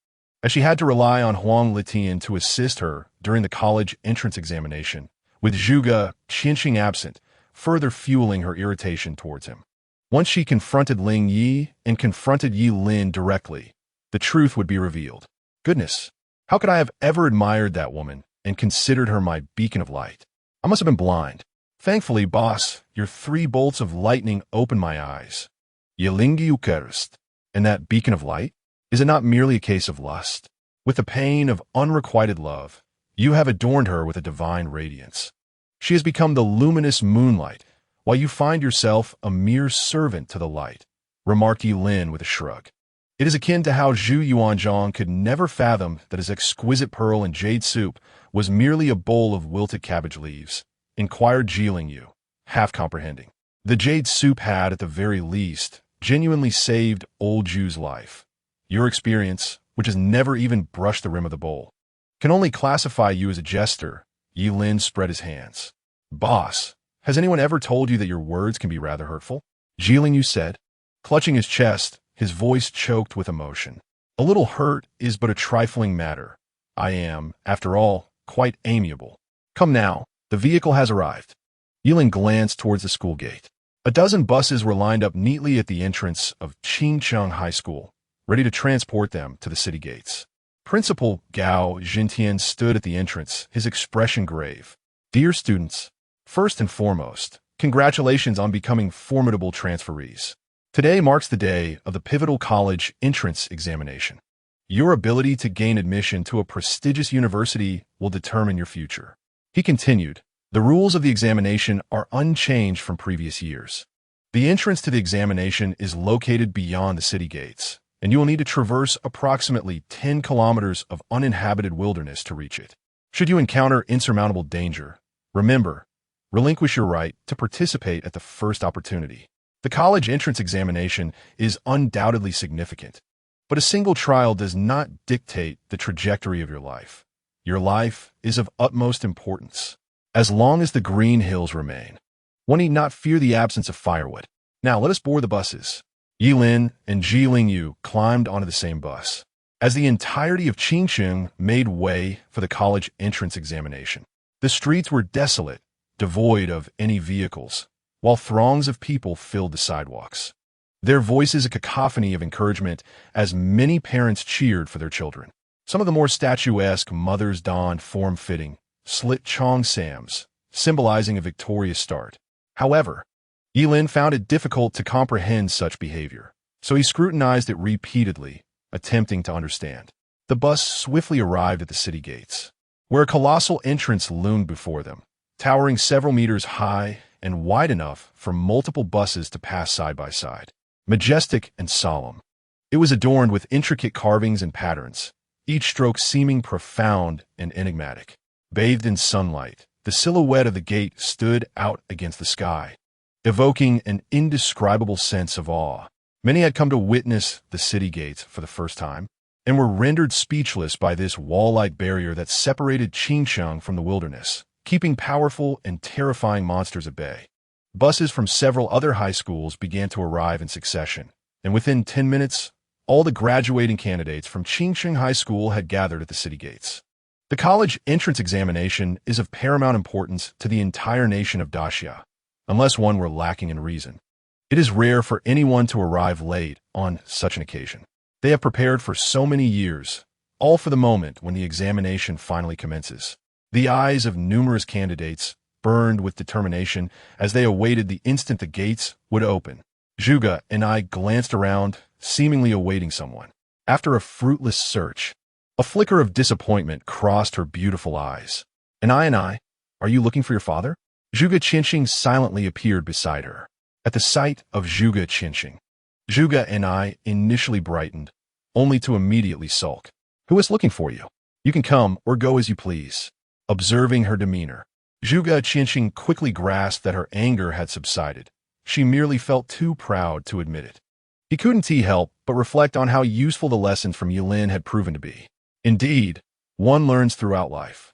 as she had to rely on Huang Litian to assist her during the college entrance examination, with Zhuge Qinsheng absent, further fueling her irritation towards him. Once she confronted Ling Yi and confronted Yilin directly, the truth would be revealed. Goodness, how could I have ever admired that woman and considered her my beacon of light? I must have been blind. Thankfully, boss, your 3 bolts of lightning opened my eyes. Yilingyu cursed. And that beacon of light? Is it not merely a case of lust? With the pain of unrequited love, you have adorned her with a divine radiance. She has become the luminous moonlight, while you find yourself a mere servant to the light, remarked Yilin with a shrug. It is akin to how Zhu Yuanzhang could never fathom that his exquisite pearl and jade soup was merely a bowl of wilted cabbage leaves, inquired Jilingyu, half comprehending. The jade soup had, at the very least, genuinely saved old Zhu's life. Your experience, which has never even brushed the rim of the bowl, can only classify you as a jester. Yilin spread his hands. Boss, has anyone ever told you that your words can be rather hurtful? Jilingyu said, clutching his chest, his voice choked with emotion. A little hurt is but a trifling matter. I am, after all, quite amiable. Come now, the vehicle has arrived. Yilin glanced towards the school gate. A dozen buses were lined up neatly at the entrance of Qingcheng High School, ready to transport them to the city gates. Principal Gao Jintian stood at the entrance, his expression grave. Dear students, first and foremost, congratulations on becoming formidable transferees. Today marks the day of the pivotal college entrance examination. Your ability to gain admission to a prestigious university will determine your future. He continued, the rules of the examination are unchanged from previous years. The entrance to the examination is located beyond the city gates, and you will need to traverse approximately 10 kilometers of uninhabited wilderness to reach it. Should you encounter insurmountable danger, remember, relinquish your right to participate at the first opportunity. The college entrance examination is undoubtedly significant, but a single trial does not dictate the trajectory of your life. Your life is of utmost importance. As long as the green hills remain, one need not fear the absence of firewood. Now let us board the buses. Yilin and Jilingyu climbed onto the same bus. As the entirety of Qingcheng made way for the college entrance examination, the streets were desolate, devoid of any vehicles, while throngs of people filled the sidewalks. Their voices a cacophony of encouragement as many parents cheered for their children. Some of the more statuesque mothers donned form-fitting, slit cheongsams, symbolizing a victorious start. However, Yilin found it difficult to comprehend such behavior, so he scrutinized it repeatedly, attempting to understand. The bus swiftly arrived at the city gates, where a colossal entrance loomed before them, towering several meters high and wide enough for multiple buses to pass side by side. Majestic and solemn, it was adorned with intricate carvings and patterns, each stroke seeming profound and enigmatic. Bathed in sunlight, the silhouette of the gate stood out against the sky, evoking an indescribable sense of awe. Many had come to witness the city gates for the first time, and were rendered speechless by this wall-like barrier that separated Qingcheng from the wilderness, keeping powerful and terrifying monsters at bay. Buses from several other high schools began to arrive in succession, and within 10 minutes, all the graduating candidates from Qingcheng High School had gathered at the city gates. The college entrance examination is of paramount importance to the entire nation of Daxia, unless one were lacking in reason. It is rare for anyone to arrive late on such an occasion. They have prepared for so many years, all for the moment when the examination finally commences. The eyes of numerous candidates burned with determination as they awaited the instant the gates would open. Zhuge and I glanced around, seemingly awaiting someone. After a fruitless search, A flicker of disappointment crossed her beautiful eyes. And I, are you looking for your father? Zhuge Qinxing silently appeared beside her. At the sight of Zhuge Qinxing, Zhuge and I initially brightened, only to immediately sulk. Who is looking for you? You can come or go as you please. Observing her demeanor, Zhuge Qinxing quickly grasped that her anger had subsided. She merely felt too proud to admit it. He couldn't help but reflect on how useful the lessons from Yilin had proven to be. Indeed, one learns throughout life.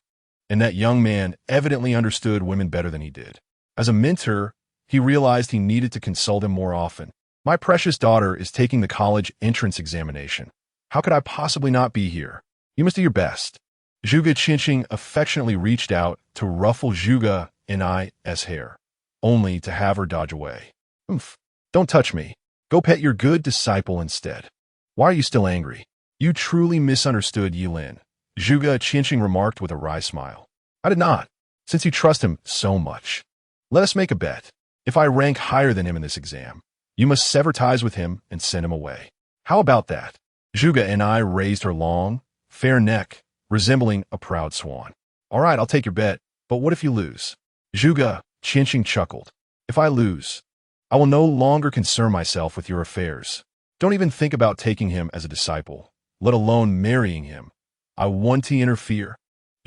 And that young man evidently understood women better than he did. As a mentor, he realized he needed to consult him more often. My precious daughter is taking the college entrance examination. How could I possibly not be here? You must do your best. Zhuge Qinxing affectionately reached out to ruffle Zhuge and I's hair, only to have her dodge away. Oomph, don't touch me. Go pet your good disciple instead. Why are you still angry? You truly misunderstood Yilin, Zhuge Qinxing remarked with a wry smile. I did not, since you trust him so much. Let us make a bet. If I rank higher than him in this exam, you must sever ties with him and send him away. How about that? Zhuge and I raised her long, fair neck, resembling a proud swan. All right, I'll take your bet, but what if you lose? Zhuge Qinxing chuckled. If I lose, I will no longer concern myself with your affairs. Don't even think about taking him as a disciple, let alone marrying him. I want to interfere.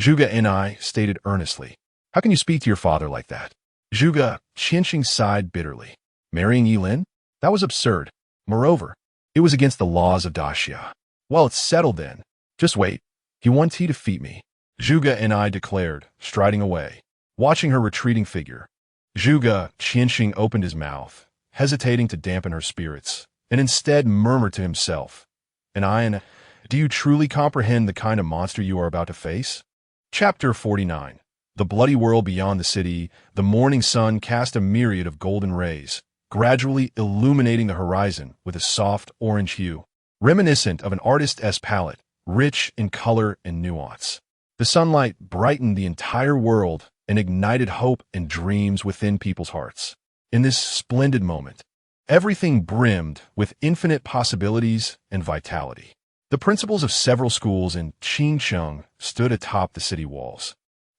Zhuge and I stated earnestly. How can you speak to your father like that? Zhuge Qinxing sighed bitterly. Marrying Yilin? That was absurd. Moreover, it was against the laws of Daxia. Well, it's settled then. Just wait. He wants to defeat me. Zhuge and I declared, striding away. Watching her retreating figure, Zhuge Qinxing opened his mouth, hesitating to dampen her spirits, and instead murmured to himself, And do you truly comprehend the kind of monster you are about to face? Chapter 49. The bloody world beyond the city, the morning sun cast a myriad of golden rays, gradually illuminating the horizon with a soft orange hue, reminiscent of an artist's palette, rich in color and nuance. The sunlight brightened the entire world and ignited hope and dreams within people's hearts. In this splendid moment, everything brimmed with infinite possibilities and vitality. The principals of several schools in Qingcheng stood atop the city walls,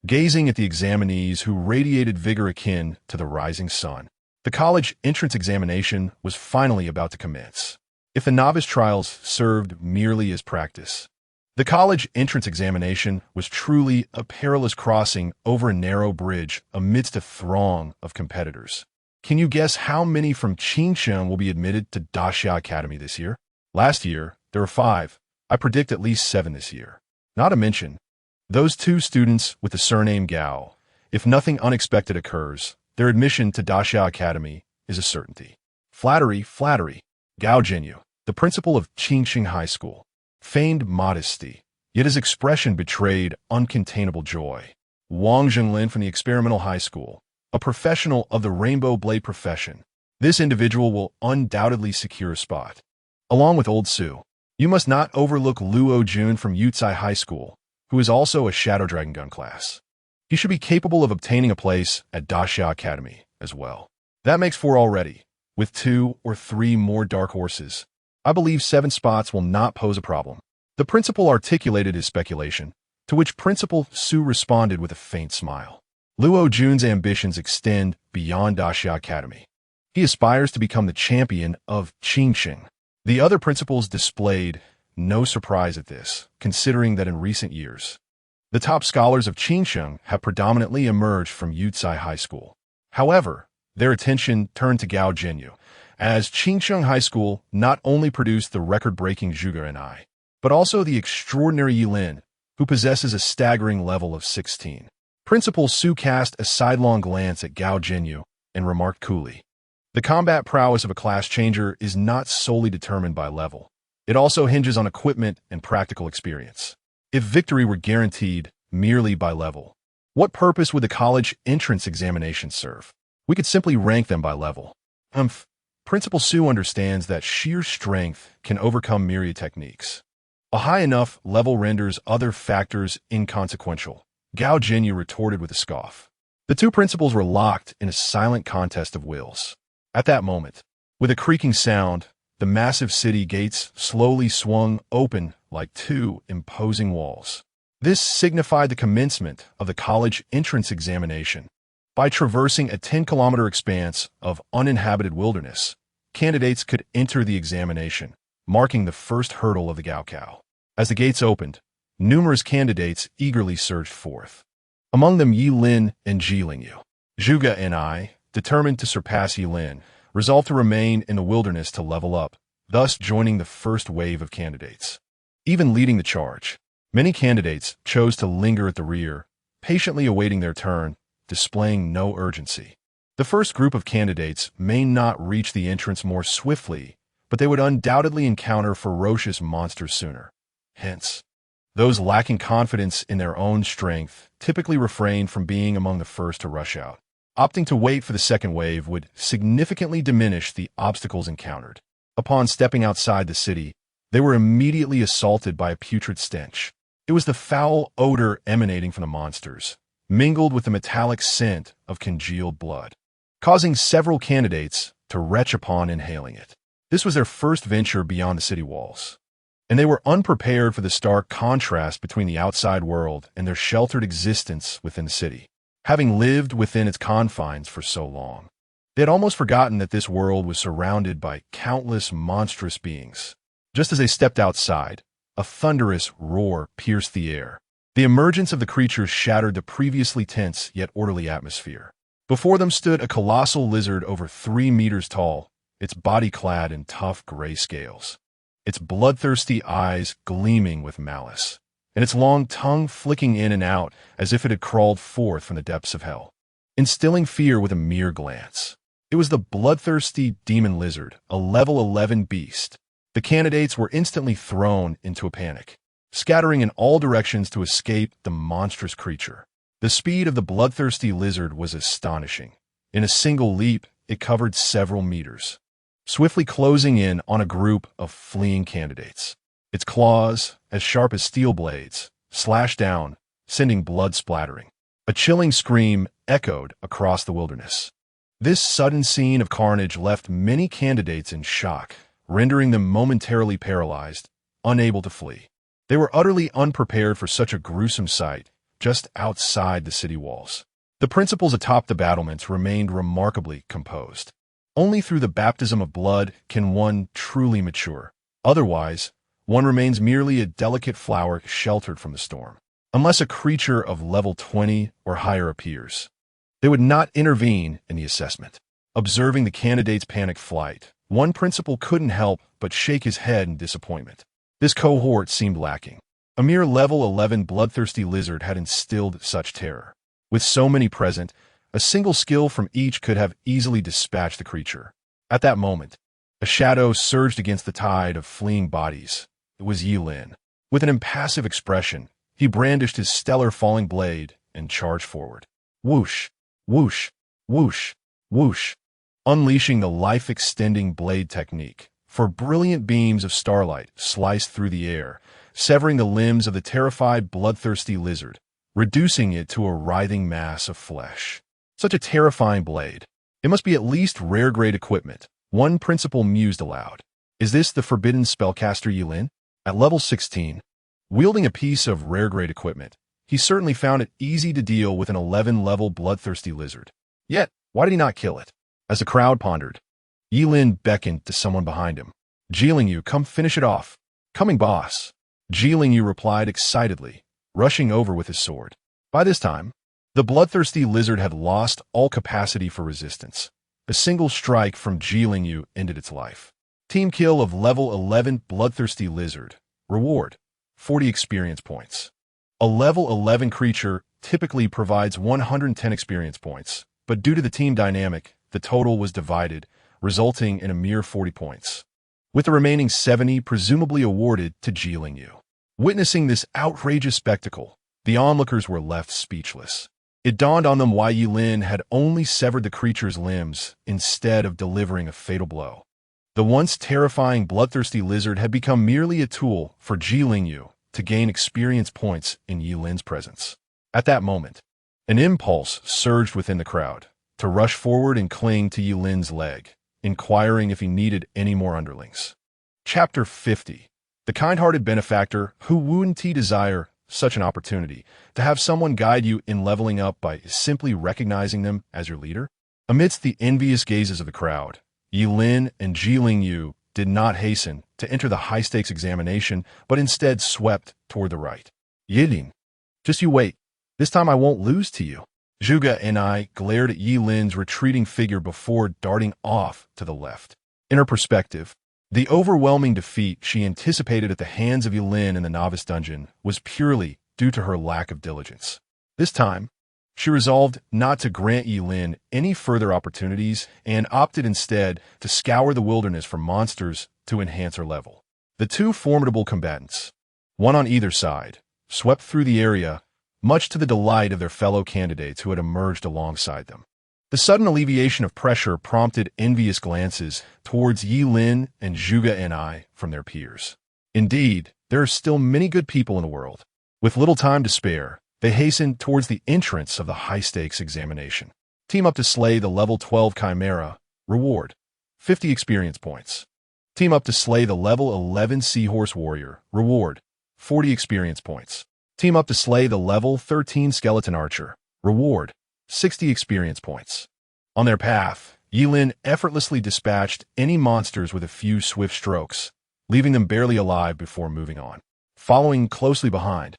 gazing at the examinees who radiated vigor akin to the rising sun. The college entrance examination was finally about to commence. If the novice trials served merely as practice, the college entrance examination was truly a perilous crossing over a narrow bridge amidst a throng of competitors. Can you guess how many from Qingcheng will be admitted to Daxia Academy this year? Last year, there were 5. I predict at least 7 this year. Not to mention, those 2 students with the surname Gao. If nothing unexpected occurs, their admission to Daxia Academy is a certainty. Flattery, flattery. Gao Jinyu, the principal of Qingcheng High School, feigned modesty, yet his expression betrayed uncontainable joy. Wang Zhenglin from the experimental high school, a professional of the rainbow blade profession. This individual will undoubtedly secure a spot. Along with Old Su, you must not overlook Luo Jun from Yucai High School, who is also a Shadow Dragon Gun class. He should be capable of obtaining a place at Daxia Academy as well. That makes 4 already. With 2 or 3 more dark horses, I believe 7 spots will not pose a problem. The principal articulated his speculation, to which Principal Su responded with a faint smile. Luo Jun's ambitions extend beyond Daxia Academy. He aspires to become the champion of Qingcheng. The other principals displayed no surprise at this, considering that in recent years, the top scholars of Qingcheng have predominantly emerged from Yucai High School. However, their attention turned to Gao Jinyu, as Qingcheng High School not only produced the record-breaking Zhuge and I, but also the extraordinary Yilin, who possesses a staggering level of 16. Principal Su cast a sidelong glance at Gao Jinyu and remarked coolly, the combat prowess of a class changer is not solely determined by level. It also hinges on equipment and practical experience. If victory were guaranteed merely by level, what purpose would the college entrance examination serve? We could simply rank them by level. Principal Su understands that sheer strength can overcome myriad techniques. A high enough level renders other factors inconsequential. Gao Jinyu retorted with a scoff. The 2 principals were locked in a silent contest of wills. At that moment, with a creaking sound, the massive city gates slowly swung open like two imposing walls. This signified the commencement of the college entrance examination. By traversing a 10-kilometer expanse of uninhabited wilderness, candidates could enter the examination, marking the first hurdle of the Gaokao. As the gates opened, numerous candidates eagerly surged forth. Among them Yi Lin and Ji Lingyu. Zhuge and I, determined to surpass Yi Lin, resolved to remain in the wilderness to level up, thus joining the first wave of candidates. Even leading the charge, many candidates chose to linger at the rear, patiently awaiting their turn, displaying no urgency. The first group of candidates may not reach the entrance more swiftly, but they would undoubtedly encounter ferocious monsters sooner. Hence, those lacking confidence in their own strength typically refrain from being among the first to rush out. Opting to wait for the second wave would significantly diminish the obstacles encountered. Upon stepping outside the city, they were immediately assaulted by a putrid stench. It was the foul odor emanating from the monsters, mingled with the metallic scent of congealed blood, causing several candidates to retch upon inhaling it. This was their first venture beyond the city walls, and they were unprepared for the stark contrast between the outside world and their sheltered existence within the city. Having lived within its confines for so long, they had almost forgotten that this world was surrounded by countless monstrous beings. Just as they stepped outside, a thunderous roar pierced the air. The emergence of the creatures shattered the previously tense yet orderly atmosphere. Before them stood a colossal lizard over 3 meters tall, its body clad in tough gray scales, its bloodthirsty eyes gleaming with malice, and its long tongue flicking in and out as if it had crawled forth from the depths of hell, instilling fear with a mere glance. It was the bloodthirsty demon lizard, a level 11 beast. The candidates were instantly thrown into a panic, scattering in all directions to escape the monstrous creature. The speed of the bloodthirsty lizard was astonishing. In a single leap, it covered several meters, swiftly closing in on a group of fleeing candidates. Its claws, as sharp as steel blades, slashed down, sending blood splattering. A chilling scream echoed across the wilderness. This sudden scene of carnage left many candidates in shock, rendering them momentarily paralyzed, unable to flee. They were utterly unprepared for such a gruesome sight just outside the city walls. The principals atop the battlements remained remarkably composed. Only through the baptism of blood can one truly mature. Otherwise, one remains merely a delicate flower sheltered from the storm. Unless a creature of level 20 or higher appears, they would not intervene in the assessment. Observing the candidate's panicked flight, one principal couldn't help but shake his head in disappointment. This cohort seemed lacking. A mere level 11 bloodthirsty lizard had instilled such terror. With so many present, a single skill from each could have easily dispatched the creature. At that moment, a shadow surged against the tide of fleeing bodies. It was Yi Lin. With an impassive expression, he brandished his stellar falling blade and charged forward. Whoosh, whoosh, whoosh, whoosh, unleashing the life-extending blade technique. For brilliant beams of starlight sliced through the air, severing the limbs of the terrified bloodthirsty lizard, reducing it to a writhing mass of flesh. Such a terrifying blade. It must be at least rare-grade equipment. One principal mused aloud. Is this the Forbidden Spellcaster Yi Lin? At level 16, wielding a piece of rare-grade equipment, he certainly found it easy to deal with an 11-level bloodthirsty lizard. Yet, why did he not kill it? As the crowd pondered, Yi Lin beckoned to someone behind him. Ji Lingyu, come finish it off. Coming, boss. Ji Lingyu replied excitedly, rushing over with his sword. By this time, the bloodthirsty lizard had lost all capacity for resistance. A single strike from Ji Lingyu ended its life. Team kill of level 11 bloodthirsty lizard. Reward, 40 experience points. A level 11 creature typically provides 110 experience points, but due to the team dynamic, the total was divided, resulting in a mere 40 points, with the remaining 70 presumably awarded to Ji Lingyu. Witnessing this outrageous spectacle, the onlookers were left speechless. It dawned on them why Yi Lin had only severed the creature's limbs instead of delivering a fatal blow. The once terrifying bloodthirsty lizard had become merely a tool for Ji Lingyu to gain experience points in Yi Lin's presence. At that moment, an impulse surged within the crowd to rush forward and cling to Yi Lin's leg, inquiring if he needed any more underlings. Chapter 50. The kind-hearted benefactor who wouldn't desire such an opportunity to have someone guide you in leveling up by simply recognizing them as your leader? Amidst the envious gazes of the crowd, Yi Lin and Ji Lingyu did not hasten to enter the high-stakes examination, but instead swept toward the right. Yi Lin, just you wait. This time I won't lose to you. Zhuge and I glared at Yi Lin's retreating figure before darting off to the left. In her perspective, the overwhelming defeat she anticipated at the hands of Yi Lin in the novice dungeon was purely due to her lack of diligence. This time, she resolved not to grant Yi Lin any further opportunities and opted instead to scour the wilderness for monsters to enhance her level. The two formidable combatants, one on either side, swept through the area, much to the delight of their fellow candidates who had emerged alongside them. The sudden alleviation of pressure prompted envious glances towards Yi Lin and Zhuge and I from their peers. Indeed, there are still many good people in the world. With little time to spare, they hastened towards the entrance of the high-stakes examination. Team up to slay the level 12 Chimera. Reward: 50 experience points. Team up to slay the level 11 Seahorse Warrior. Reward: 40 experience points. Team up to slay the level 13 Skeleton Archer. Reward: 60 experience points. On their path, Yi Lin effortlessly dispatched any monsters with a few swift strokes, leaving them barely alive before moving on. Following closely behind,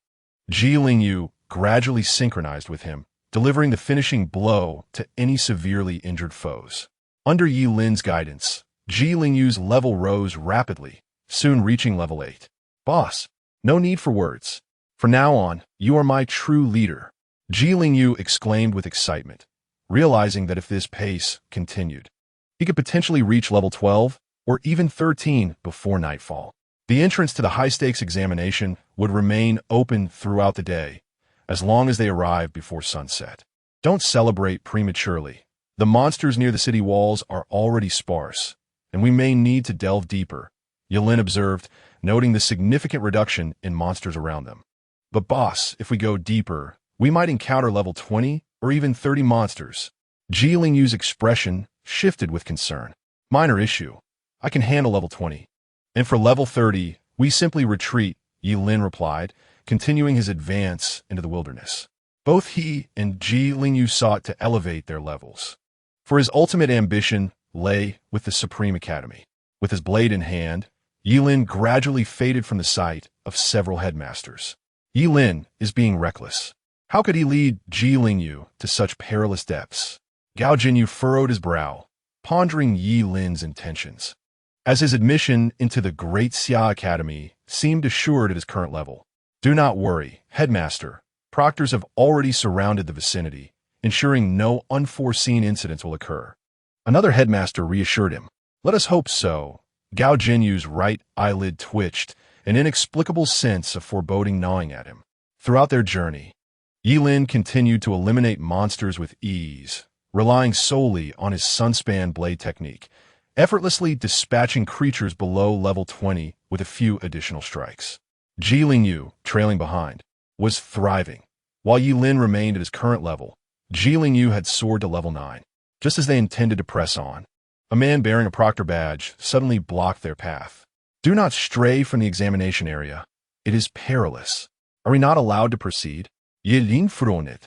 Ji Lingyu gradually synchronized with him, delivering the finishing blow to any severely injured foes. Under Yi Lin's guidance, Ji Lingyu's level rose rapidly, soon reaching level 8. Boss, no need for words. From now on, you are my true leader, Ji Lingyu exclaimed with excitement, realizing that if this pace continued, he could potentially reach level 12 or even 13 before nightfall. The entrance to the high-stakes examination would remain open throughout the day, as long as they arrived before sunset. Don't celebrate prematurely. The monsters near the city walls are already sparse, and we may need to delve deeper, Yi Lin observed, noting the significant reduction in monsters around them. But boss, if we go deeper, we might encounter level 20 or even 30 monsters. Ji Lingyu's expression shifted with concern. Minor issue. I can handle level 20. And for level 30, we simply retreat, Yi Lin replied, continuing his advance into the wilderness. Both he and Ji Lingyu sought to elevate their levels, for his ultimate ambition lay with the Supreme Academy. With his blade in hand, Yi Lin gradually faded from the sight of several headmasters. Yi Lin is being reckless. How could he lead Ji Lingyu to such perilous depths? Gao Jinyu furrowed his brow, pondering Yi Lin's intentions. As his admission into the Great Xia Academy seemed assured at his current level. Do not worry, Headmaster. Proctors have already surrounded the vicinity, ensuring no unforeseen incidents will occur. Another headmaster reassured him. Let us hope so. Gao Jinyu's right eyelid twitched, an inexplicable sense of foreboding gnawing at him. Throughout their journey, Yi Lin continued to eliminate monsters with ease, relying solely on his sunspan blade technique, effortlessly dispatching creatures below level 20 with a few additional strikes. Ji Lingyu, trailing behind, was thriving. While Yi Lin remained at his current level, Ji Lingyu had soared to level 9. Just as they intended to press on, a man bearing a proctor badge suddenly blocked their path. Do not stray from the examination area. It is perilous. Are we not allowed to proceed? Yi Lin frowned it.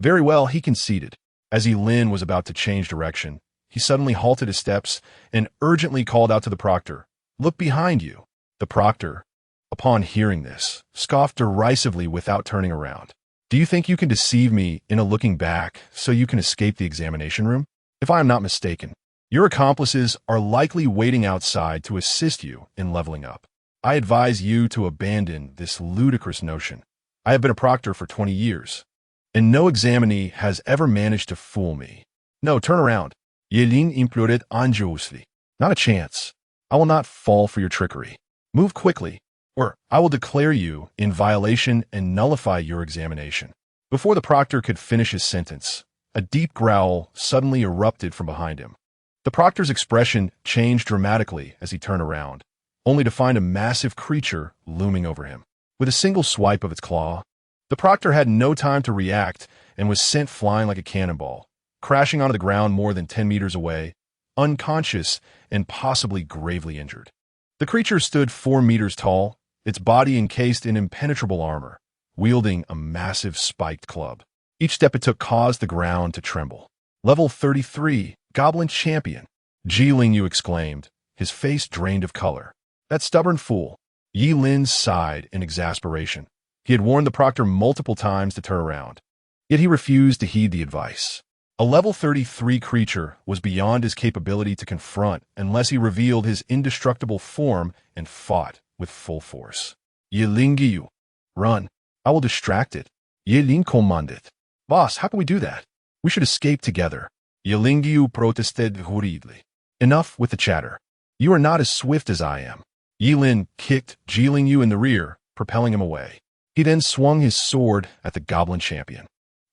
Very well, he conceded. As Yi Lin was about to change direction, he suddenly halted his steps and urgently called out to the proctor, "Look behind you." The proctor, upon hearing this, scoffed derisively without turning around. Do you think you can deceive me into looking back so you can escape the examination room? If I am not mistaken, your accomplices are likely waiting outside to assist you in leveling up. I advise you to abandon this ludicrous notion. I have been a proctor for 20 years, and no examinee has ever managed to fool me. No, turn around. Yi Lin implored anxiously. Not a chance. I will not fall for your trickery. Move quickly, or I will declare you in violation and nullify your examination. Before the proctor could finish his sentence, a deep growl suddenly erupted from behind him. The proctor's expression changed dramatically as he turned around, only to find a massive creature looming over him. With a single swipe of its claw, the proctor had no time to react and was sent flying like a cannonball, crashing onto the ground more than 10 meters away, unconscious, and possibly gravely injured. The creature stood 4 meters tall, its body encased in impenetrable armor, wielding a massive spiked club. Each step it took caused the ground to tremble. Level 33, Goblin Champion, Ji Lingyu exclaimed, his face drained of color. That stubborn fool. Yi Lin sighed in exasperation. He had warned the proctor multiple times to turn around. Yet he refused to heed the advice. A level 33 creature was beyond his capability to confront unless he revealed his indestructible form and fought with full force. Yi Lingyu, run. I will distract it. Yi Lin commanded. Boss, how can we do that? We should escape together. Yi Lingyu protested hurriedly. Enough with the chatter. You are not as swift as I am. Yi Lin kicked Ji Lingyu in the rear, propelling him away. He then swung his sword at the Goblin Champion.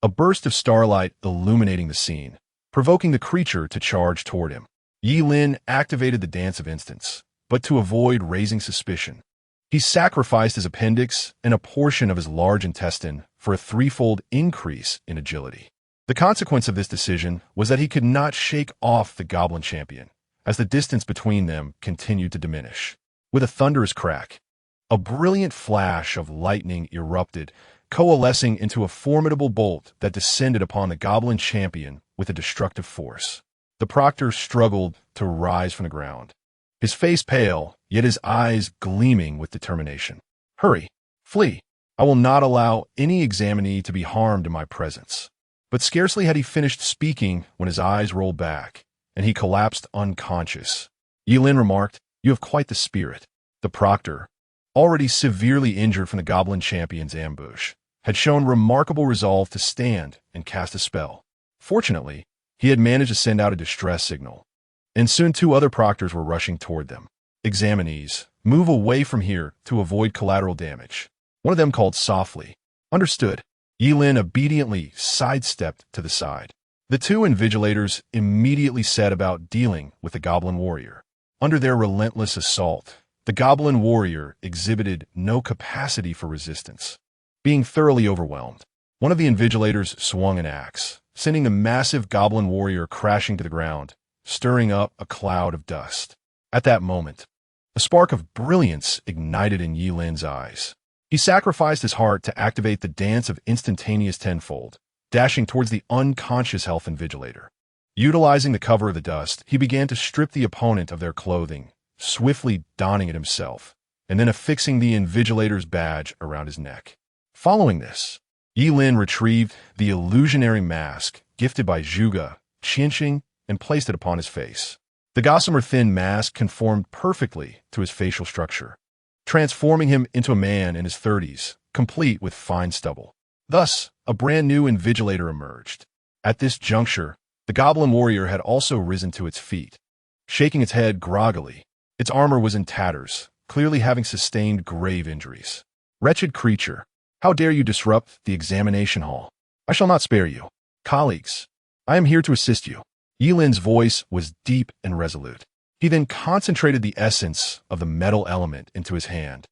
A burst of starlight illuminating the scene, provoking the creature to charge toward him. Yi Lin activated the Dance of Instants, but to avoid raising suspicion, he sacrificed his appendix and a portion of his large intestine for a threefold increase in agility. The consequence of this decision was that he could not shake off the Goblin Champion, as the distance between them continued to diminish. With a thunderous crack, a brilliant flash of lightning erupted, coalescing into a formidable bolt that descended upon the Goblin Champion with a destructive force. The proctor struggled to rise from the ground, his face pale, yet his eyes gleaming with determination. Hurry, flee. I will not allow any examinee to be harmed in my presence. But scarcely had he finished speaking when his eyes rolled back, and he collapsed unconscious. Yi Lin remarked, "You have quite the spirit." The proctor, already severely injured from the Goblin Champion's ambush, had shown remarkable resolve to stand and cast a spell. Fortunately, he had managed to send out a distress signal, and soon 2 other proctors were rushing toward them. Examinees, move away from here to avoid collateral damage. One of them called softly. Understood. Yi Lin obediently sidestepped to the side. The 2 invigilators immediately set about dealing with the Goblin Warrior. Under their relentless assault, the Goblin Warrior exhibited no capacity for resistance. Being thoroughly overwhelmed, one of the invigilators swung an axe, sending the massive Goblin Warrior crashing to the ground, stirring up a cloud of dust. At that moment, a spark of brilliance ignited in Yi Lin's eyes. He sacrificed his heart to activate the Dance of Instantaneous Tenfold, dashing towards the unconscious health invigilator. Utilizing the cover of the dust, he began to strip the opponent of their clothing, swiftly donning it himself, and then affixing the invigilator's badge around his neck. Following this, Yi Lin retrieved the illusionary mask gifted by Zhuge, Qianxing, and placed it upon his face. The gossamer thin mask conformed perfectly to his facial structure, transforming him into a man in his 30s, complete with fine stubble. Thus, a brand new invigilator emerged. At this juncture, the Goblin Warrior had also risen to its feet, shaking its head groggily. Its armor was in tatters, clearly having sustained grave injuries. Wretched creature, how dare you disrupt the examination hall? I shall not spare you. Colleagues, I am here to assist you. Yi Lin's voice was deep and resolute. He then concentrated the essence of the metal element into his hand,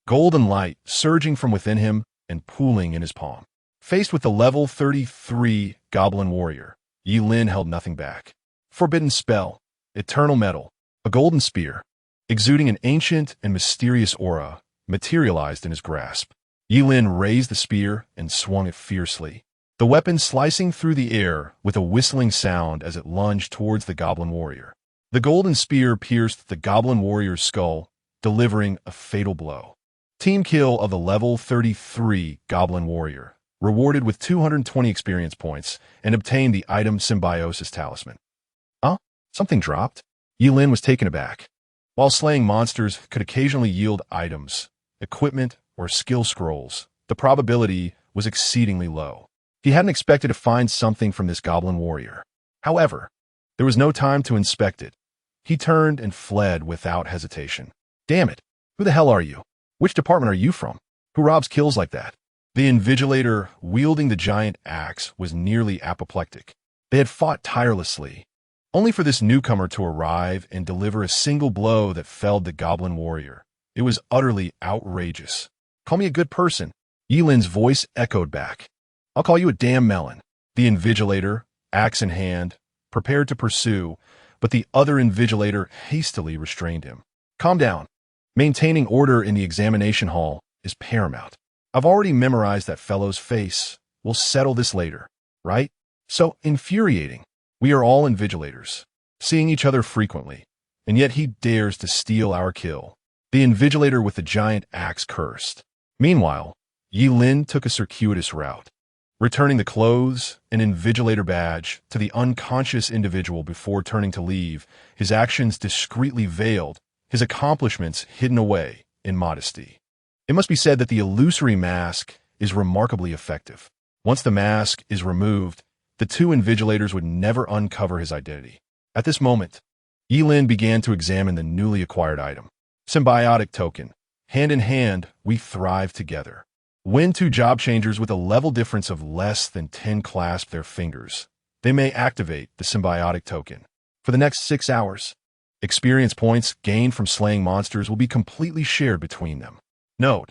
golden light surging from within him and pooling in his palm. Faced with the level 33 Goblin Warrior, Yi Lin held nothing back. Forbidden spell, eternal metal, a golden spear, exuding an ancient and mysterious aura, materialized in his grasp. Yi Lin raised the spear and swung it fiercely, the weapon slicing through the air with a whistling sound as it lunged towards the Goblin Warrior. The golden spear pierced the Goblin Warrior's skull, delivering a fatal blow. Team kill of the level 33 Goblin Warrior, rewarded with 220 experience points, and obtained the item Symbiosis Talisman. Huh? Something dropped? Yi Lin was taken aback. While slaying monsters could occasionally yield items, equipment, or skill scrolls, the probability was exceedingly low. He hadn't expected to find something from this Goblin Warrior. However, there was no time to inspect it. He turned and fled without hesitation. Damn it! Who the hell are you? Which department are you from? Who robs kills like that? The invigilator wielding the giant axe was nearly apoplectic. They had fought tirelessly, only for this newcomer to arrive and deliver a single blow that felled the Goblin Warrior. It was utterly outrageous. Call me a good person. Yi Lin's voice echoed back. I'll call you a damn melon. The invigilator, axe in hand, prepared to pursue, but the other invigilator hastily restrained him. Calm down. Maintaining order in the examination hall is paramount. I've already memorized that fellow's face. We'll settle this later, right? So infuriating. We are all invigilators, seeing each other frequently, and yet he dares to steal our kill. The invigilator with the giant axe cursed. Meanwhile, Yi Lin took a circuitous route, returning the clothes and invigilator badge to the unconscious individual before turning to leave, his actions discreetly veiled, his accomplishments hidden away in modesty. It must be said that the illusory mask is remarkably effective. Once the mask is removed, the two invigilators would never uncover his identity. At this moment, Yi Lin began to examine the newly acquired item. Symbiotic token. Hand in hand, we thrive together. When two job changers with a level difference of less than 10 clasp their fingers, they may activate the symbiotic token. For the next 6 hours, experience points gained from slaying monsters will be completely shared between them. Note,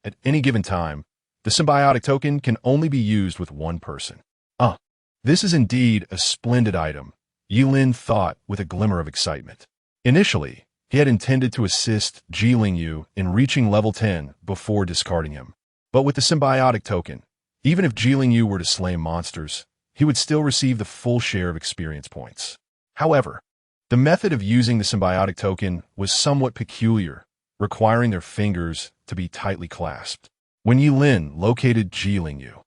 at any given time, the symbiotic token can only be used with one person. This is indeed a splendid item, Yi Lin thought with a glimmer of excitement. Initially, he had intended to assist Ji Lingyu in reaching level 10 before discarding him. But with the symbiotic token, even if Ji Lingyu were to slay monsters, he would still receive the full share of experience points. However, the method of using the symbiotic token was somewhat peculiar, requiring their fingers to be tightly clasped. When Yi Lin located Ji Lingyu,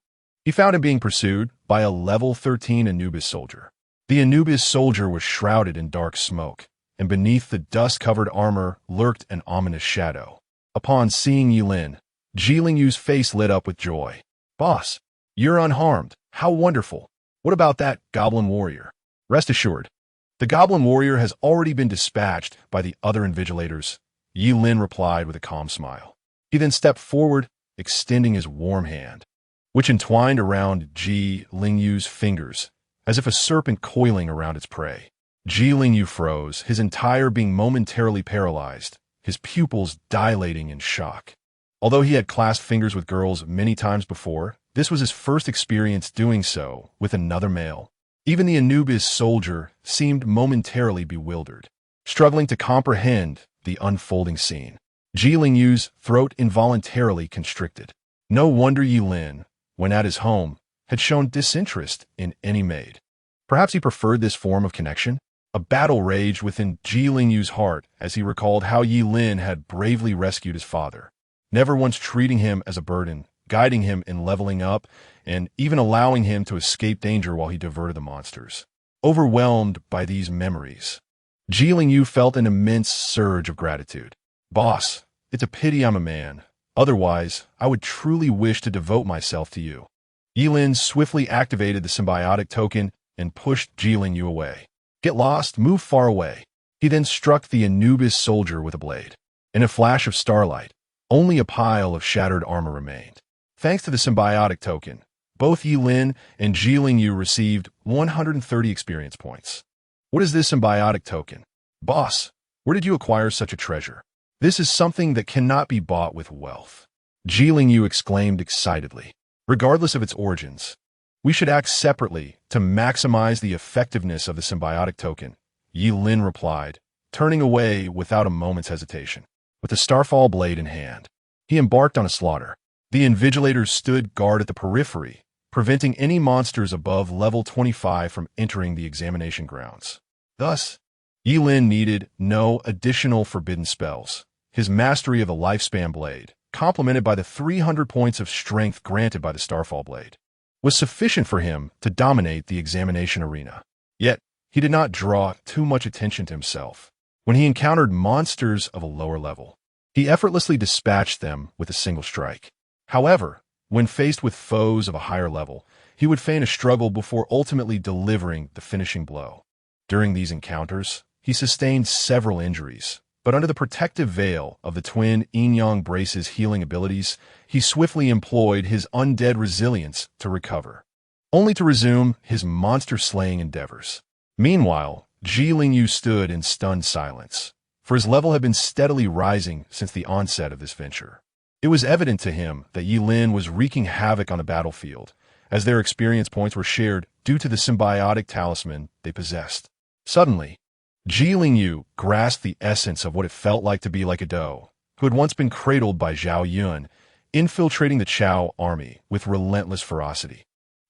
he found him being pursued by a level 13 Anubis soldier. The Anubis soldier was shrouded in dark smoke, and beneath the dust-covered armor lurked an ominous shadow. Upon seeing Yi Lin, Ji Lingyu's face lit up with joy. "Boss, you're unharmed. How wonderful. What about that goblin warrior?" "Rest assured, the goblin warrior has already been dispatched by the other invigilators," Yi Lin replied with a calm smile. He then stepped forward, extending his warm hand, which entwined around Ji Lingyu's fingers, as if a serpent coiling around its prey. Ji Lingyu froze, his entire being momentarily paralyzed, his pupils dilating in shock. Although he had clasped fingers with girls many times before, this was his first experience doing so with another male. Even the Anubis soldier seemed momentarily bewildered, struggling to comprehend the unfolding scene. Ji Lingyu's throat involuntarily constricted. No wonder Yi Lin, when at his home, had shown disinterest in any maid. Perhaps he preferred this form of connection? A battle raged within Ji Lingyu's heart as he recalled how Yi Lin had bravely rescued his father, never once treating him as a burden, guiding him in leveling up, and even allowing him to escape danger while he diverted the monsters. Overwhelmed by these memories, Ji Lingyu felt an immense surge of gratitude. "Boss, it's a pity I'm a man. Otherwise, I would truly wish to devote myself to you." Yi Lin swiftly activated the symbiotic token and pushed Ji Lingyu away. "Get lost, move far away." He then struck the Anubis soldier with a blade. In a flash of starlight, only a pile of shattered armor remained. Thanks to the symbiotic token, both Yi Lin and Ji Lingyu received 130 experience points. "What is this symbiotic token? Boss, where did you acquire such a treasure? This is something that cannot be bought with wealth," Ji Lingyu exclaimed excitedly. "Regardless of its origins, we should act separately to maximize the effectiveness of the symbiotic token," Yi Lin replied, turning away without a moment's hesitation. With the starfall blade in hand, he embarked on a slaughter. The invigilators stood guard at the periphery, preventing any monsters above level 25 from entering the examination grounds. Thus, Yi Lin needed no additional forbidden spells. His mastery of the lifespan blade, complemented by the 300 points of strength granted by the starfall blade, was sufficient for him to dominate the examination arena. Yet, he did not draw too much attention to himself. When he encountered monsters of a lower level, he effortlessly dispatched them with a single strike. However, when faced with foes of a higher level, he would feign a struggle before ultimately delivering the finishing blow. During these encounters, he sustained several injuries, but under the protective veil of the twin yin-yang brace's healing abilities, he swiftly employed his undead resilience to recover, only to resume his monster-slaying endeavors. Meanwhile, Ji Lingyu stood in stunned silence, for his level had been steadily rising since the onset of this venture. It was evident to him that Yi Lin was wreaking havoc on the battlefield, as their experience points were shared due to the symbiotic talisman they possessed. Suddenly, Ji Lingyu grasped the essence of what it felt like to be like a doe, who had once been cradled by Zhao Yun, infiltrating the Chao army with relentless ferocity.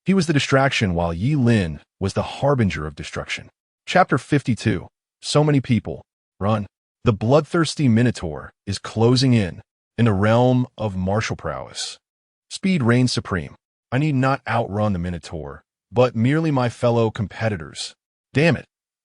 He was the distraction while Yi Lin was the harbinger of destruction. Chapter 52. So many people. Run. The bloodthirsty Minotaur is closing in the realm of martial prowess. Speed reigns supreme. I need not outrun the Minotaur, but merely my fellow competitors. Damn it.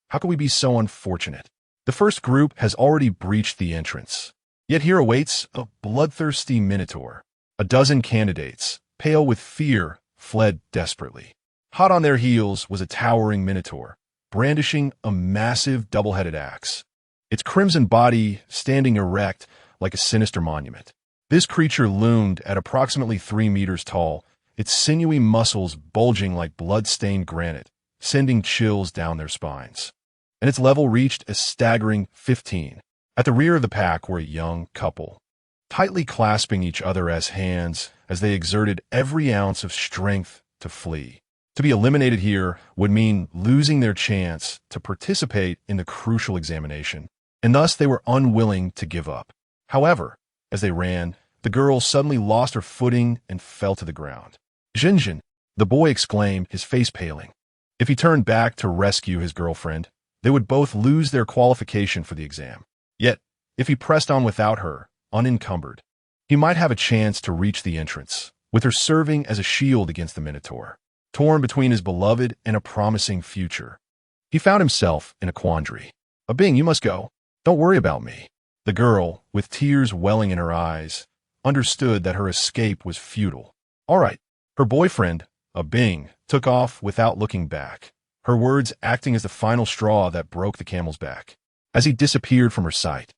How could we be so unfortunate? The first group has already breached the entrance. Yet here awaits a bloodthirsty Minotaur. A dozen candidates, pale with fear, fled desperately. Hot on their heels was a towering Minotaur, brandishing a massive double-headed axe. Its crimson body standing erect like a sinister monument. This creature loomed at approximately 3 meters tall, its sinewy muscles bulging like blood-stained granite, sending chills down their spines. And its level reached a staggering 15. At the rear of the pack were a young couple, tightly clasping each other as hands as they exerted every ounce of strength to flee. To be eliminated here would mean losing their chance to participate in the crucial examination, and thus they were unwilling to give up. However, as they ran, the girl suddenly lost her footing and fell to the ground. "Jinjin," the boy exclaimed, his face paling. If he turned back to rescue his girlfriend, they would both lose their qualification for the exam. Yet, if he pressed on without her, unencumbered, he might have a chance to reach the entrance, with her serving as a shield against the Minotaur. Torn between his beloved and a promising future, he found himself in a quandary. "Bing, you must go. Don't worry about me." The girl, with tears welling in her eyes, understood that her escape was futile. All right. Her boyfriend, Bing, took off without looking back, her words acting as the final straw that broke the camel's back. As he disappeared from her sight,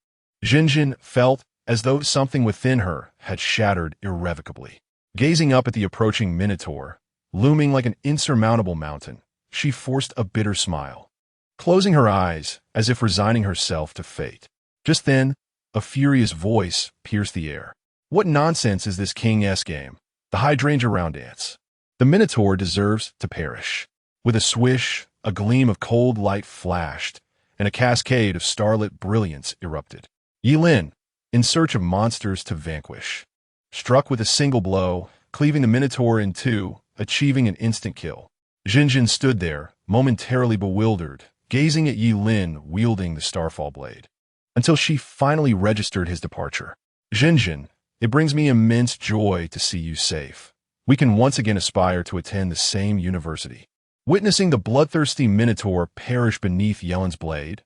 Jinjin felt as though something within her had shattered irrevocably. Gazing up at the approaching Minotaur, looming like an insurmountable mountain, she forced a bitter smile, closing her eyes as if resigning herself to fate. Just then, a furious voice pierced the air. "What nonsense is this King S game? The hydrangea round dance. The Minotaur deserves to perish." With a swish, a gleam of cold light flashed, and a cascade of starlit brilliance erupted. Yi Lin, in search of monsters to vanquish, struck with a single blow, cleaving the Minotaur in two, achieving an instant kill. Jinjin stood there, momentarily bewildered, gazing at Yi Lin wielding the Starfall blade, until she finally registered his departure. "Jinjin, it brings me immense joy to see you safe. We can once again aspire to attend the same university." Witnessing the bloodthirsty Minotaur perish beneath Yelin's blade,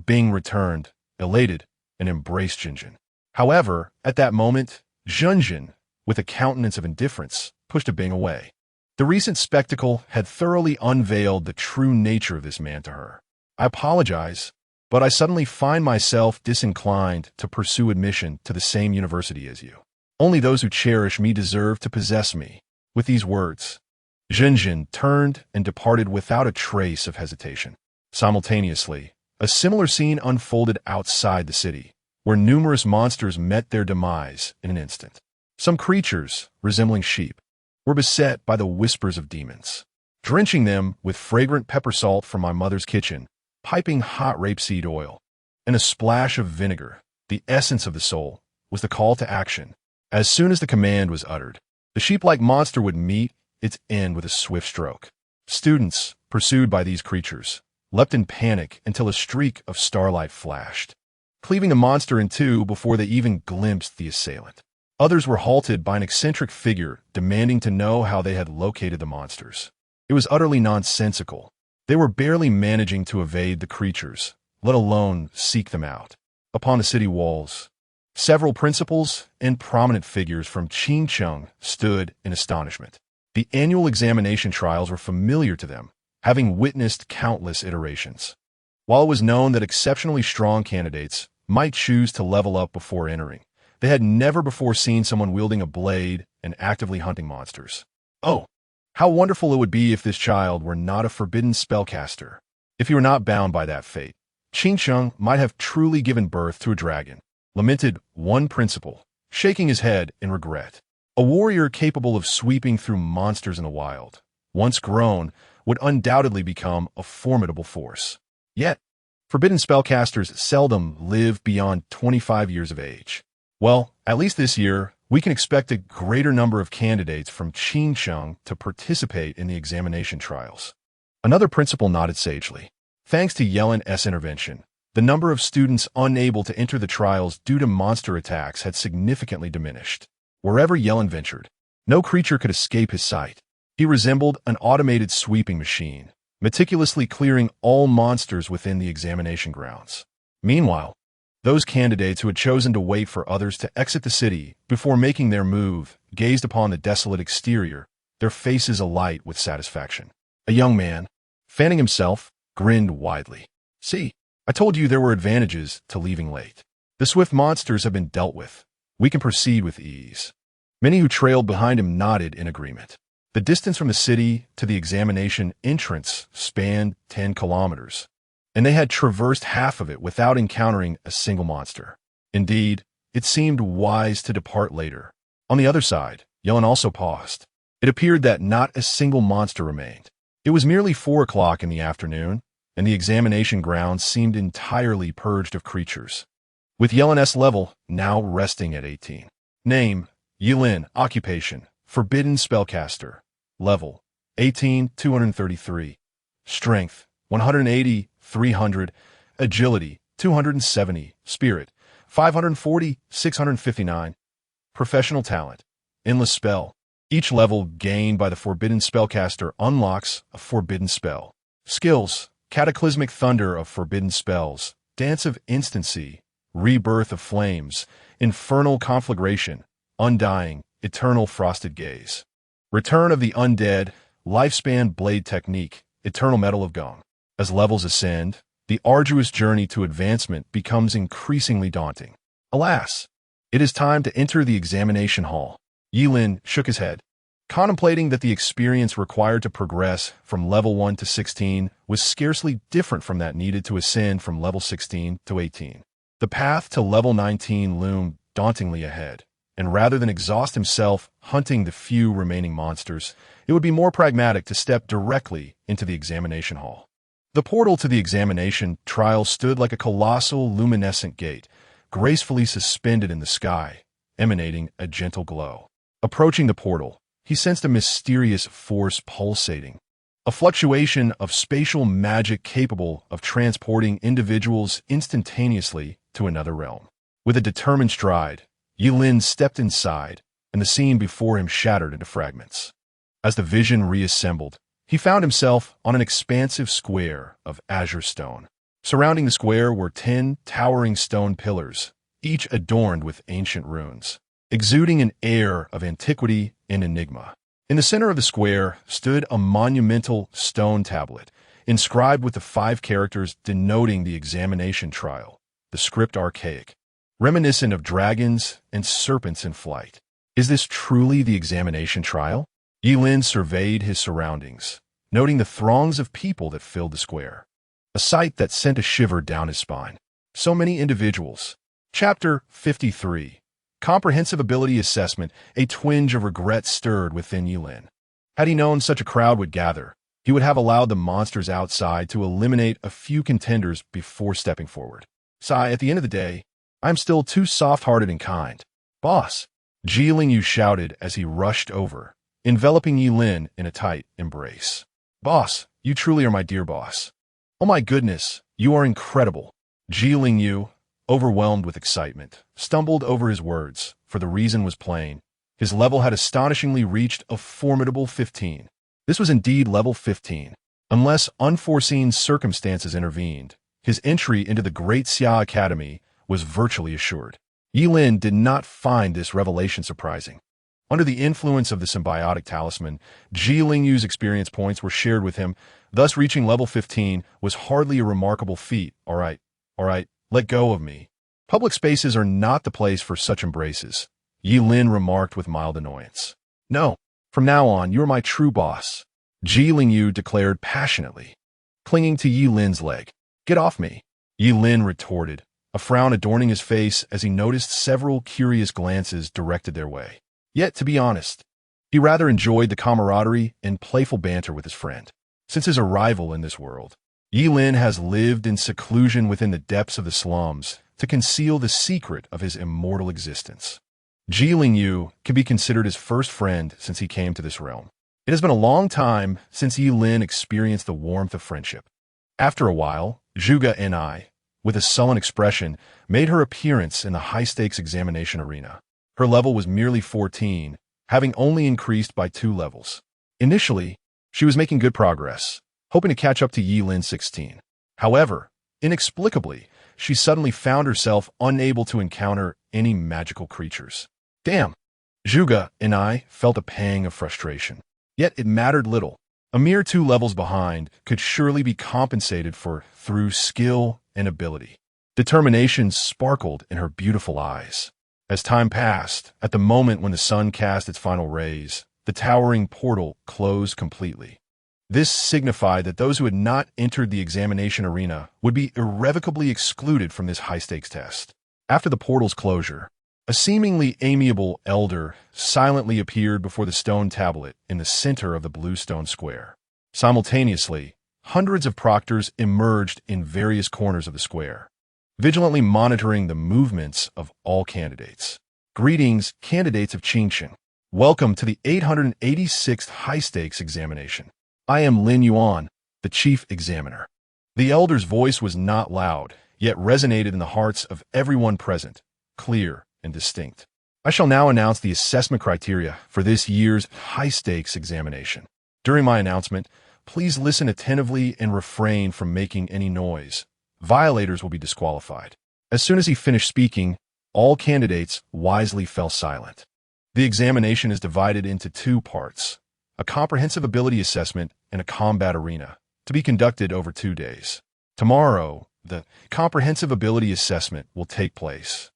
Bing returned, elated, and embraced Jinjin. However, at that moment, Jinjin, with a countenance of indifference, pushed Bing away. The recent spectacle had thoroughly unveiled the true nature of this man to her. "I apologize, but I suddenly find myself disinclined to pursue admission to the same university as you. Only those who cherish me deserve to possess me." With these words, Jinjin turned and departed without a trace of hesitation. Simultaneously, a similar scene unfolded outside the city, where numerous monsters met their demise in an instant. Some creatures, resembling sheep, were beset by the whispers of demons. Drenching them with fragrant pepper salt from my mother's kitchen, piping hot rapeseed oil, and a splash of vinegar, the essence of the soul, was the call to action. As soon as the command was uttered, the sheep-like monster would meet its end with a swift stroke. Students, pursued by these creatures, leapt in panic until a streak of starlight flashed, cleaving the monster in two before they even glimpsed the assailant. Others were halted by an eccentric figure demanding to know how they had located the monsters. It was utterly nonsensical. They were barely managing to evade the creatures, let alone seek them out. Upon the city walls, several principals and prominent figures from Qingcheng stood in astonishment. The annual examination trials were familiar to them, having witnessed countless iterations. While it was known that exceptionally strong candidates might choose to level up before entering, they had never before seen someone wielding a blade and actively hunting monsters. Oh, how wonderful it would be if this child were not a forbidden spellcaster. If he were not bound by that fate, Qingcheng might have truly given birth to a dragon, lamented one principal, shaking his head in regret. A warrior capable of sweeping through monsters in the wild, once grown, would undoubtedly become a formidable force. Yet, Forbidden spellcasters seldom live beyond 25 years of age. Well, at least this year, we can expect a greater number of candidates from Qingcheng to participate in the examination trials. Another principal nodded sagely. Thanks to Yelin-S intervention, the number of students unable to enter the trials due to monster attacks had significantly diminished. Wherever Yelin ventured, no creature could escape his sight. He resembled an automated sweeping machine, meticulously clearing all monsters within the examination grounds. Meanwhile, those candidates who had chosen to wait for others to exit the city before making their move gazed upon the desolate exterior, their faces alight with satisfaction. A young man, fanning himself, grinned widely. See, I told you there were advantages to leaving late. The swift monsters have been dealt with. We can proceed with ease. Many who trailed behind him nodded in agreement. The distance from the city to the examination entrance spanned 10 kilometers, and they had traversed half of it without encountering a single monster. Indeed, it seemed wise to depart later. On the other side, Yelin also paused. It appeared that not a single monster remained. It was merely 4 o'clock in the afternoon, and the examination grounds seemed entirely purged of creatures. With Yelin-S level now resting at 18. Name, Yilin. Occupation, Forbidden Spellcaster. Level, 18, 233. Strength, 180, 300. Agility, 270. Spirit, 540, 659. Professional talent, Endless Spell. Each level gained by the Forbidden Spellcaster unlocks a forbidden spell. Skills, Cataclysmic Thunder of Forbidden Spells, Dance of Instancy, Rebirth of Flames, Infernal Conflagration, Undying, Eternal Frosted Gaze. Return of the Undead, Lifespan Blade Technique, Eternal Metal of Gong. As levels ascend, the arduous journey to advancement becomes increasingly daunting. Alas, it is time to enter the examination hall. Yilin shook his head, contemplating that the experience required to progress from level 1 to 16 was scarcely different from that needed to ascend from level 16 to 18. The path to level 19 loomed dauntingly ahead, and rather than exhaust himself hunting the few remaining monsters, it would be more pragmatic to step directly into the examination hall. The portal to the examination trial stood like a colossal luminescent gate, gracefully suspended in the sky, emanating a gentle glow. Approaching the portal, he sensed a mysterious force pulsating, a fluctuation of spatial magic capable of transporting individuals instantaneously to another realm. With a determined stride, Yilin stepped inside, and the scene before him shattered into fragments. As the vision reassembled, he found himself on an expansive square of azure stone. Surrounding the square were 10 towering stone pillars, each adorned with ancient runes, exuding an air of antiquity and enigma. In the center of the square stood a monumental stone tablet, inscribed with the 5 characters denoting the examination trial, the script archaic, reminiscent of dragons and serpents in flight. Is this truly the examination trial? Yilin surveyed his surroundings, noting the throngs of people that filled the square, a sight that sent a shiver down his spine. So many individuals. Chapter 53. Comprehensive Ability Assessment. A twinge of regret stirred within Yilin. Had he known such a crowd would gather, he would have allowed the monsters outside to eliminate a few contenders before stepping forward. Sigh, at the end of the day, I'm still too soft-hearted and kind. Boss, Yu shouted as he rushed over, enveloping Yilin in a tight embrace. Boss, you truly are my dear boss. Oh my goodness, you are incredible. Yu, overwhelmed with excitement, stumbled over his words, for the reason was plain. His level had astonishingly reached a formidable 15. This was indeed level 15. Unless unforeseen circumstances intervened, his entry into the Great Xia Academy was virtually assured. Yilin did not find this revelation surprising. Under the influence of the symbiotic talisman, Yu's experience points were shared with him, thus reaching level 15 was hardly a remarkable feat. All right, let go of me. Public spaces are not the place for such embraces, Yilin remarked with mild annoyance. No, from now on, you are my true boss, Yu declared passionately, clinging to Yilin's leg. Get off me, Yilin retorted, a frown adorning his face as he noticed several curious glances directed their way. Yet, to be honest, he rather enjoyed the camaraderie and playful banter with his friend. Since his arrival in this world, Yi Lin has lived in seclusion within the depths of the slums to conceal the secret of his immortal existence. Ji Lingyu can be considered his first friend since he came to this realm. It has been a long time since Yi Lin experienced the warmth of friendship. After a while, Zhuge and I, with a sullen expression, made her appearance in the high-stakes examination arena. Her level was merely 14, having only increased by 2 levels. Initially, she was making good progress, hoping to catch up to Yi Lin 16. However, inexplicably, she suddenly found herself unable to encounter any magical creatures. Damn! Zhuge and I felt a pang of frustration. Yet it mattered little. A mere 2 levels behind could surely be compensated for through skill and ability. Determination sparkled in her beautiful eyes. As time passed, at the moment when the sun cast its final rays, the towering portal closed completely. This signified that those who had not entered the examination arena would be irrevocably excluded from this high-stakes test. After the portal's closure, a seemingly amiable elder silently appeared before the stone tablet in the center of the blue stone square. Simultaneously, hundreds of proctors emerged in various corners of the square, vigilantly monitoring the movements of all candidates. Greetings, candidates of Qingxin. Welcome to the 886th high-stakes examination. I am Lin Yuan, the chief examiner. The elder's voice was not loud, yet resonated in the hearts of everyone present, clear and distinct. I shall now announce the assessment criteria for this year's high-stakes examination. During my announcement, please listen attentively and refrain from making any noise. Violators will be disqualified. As soon as he finished speaking, all candidates wisely fell silent. The examination is divided into 2 parts, a comprehensive ability assessment and a combat arena, to be conducted over 2 days. Tomorrow, the comprehensive ability assessment will take place,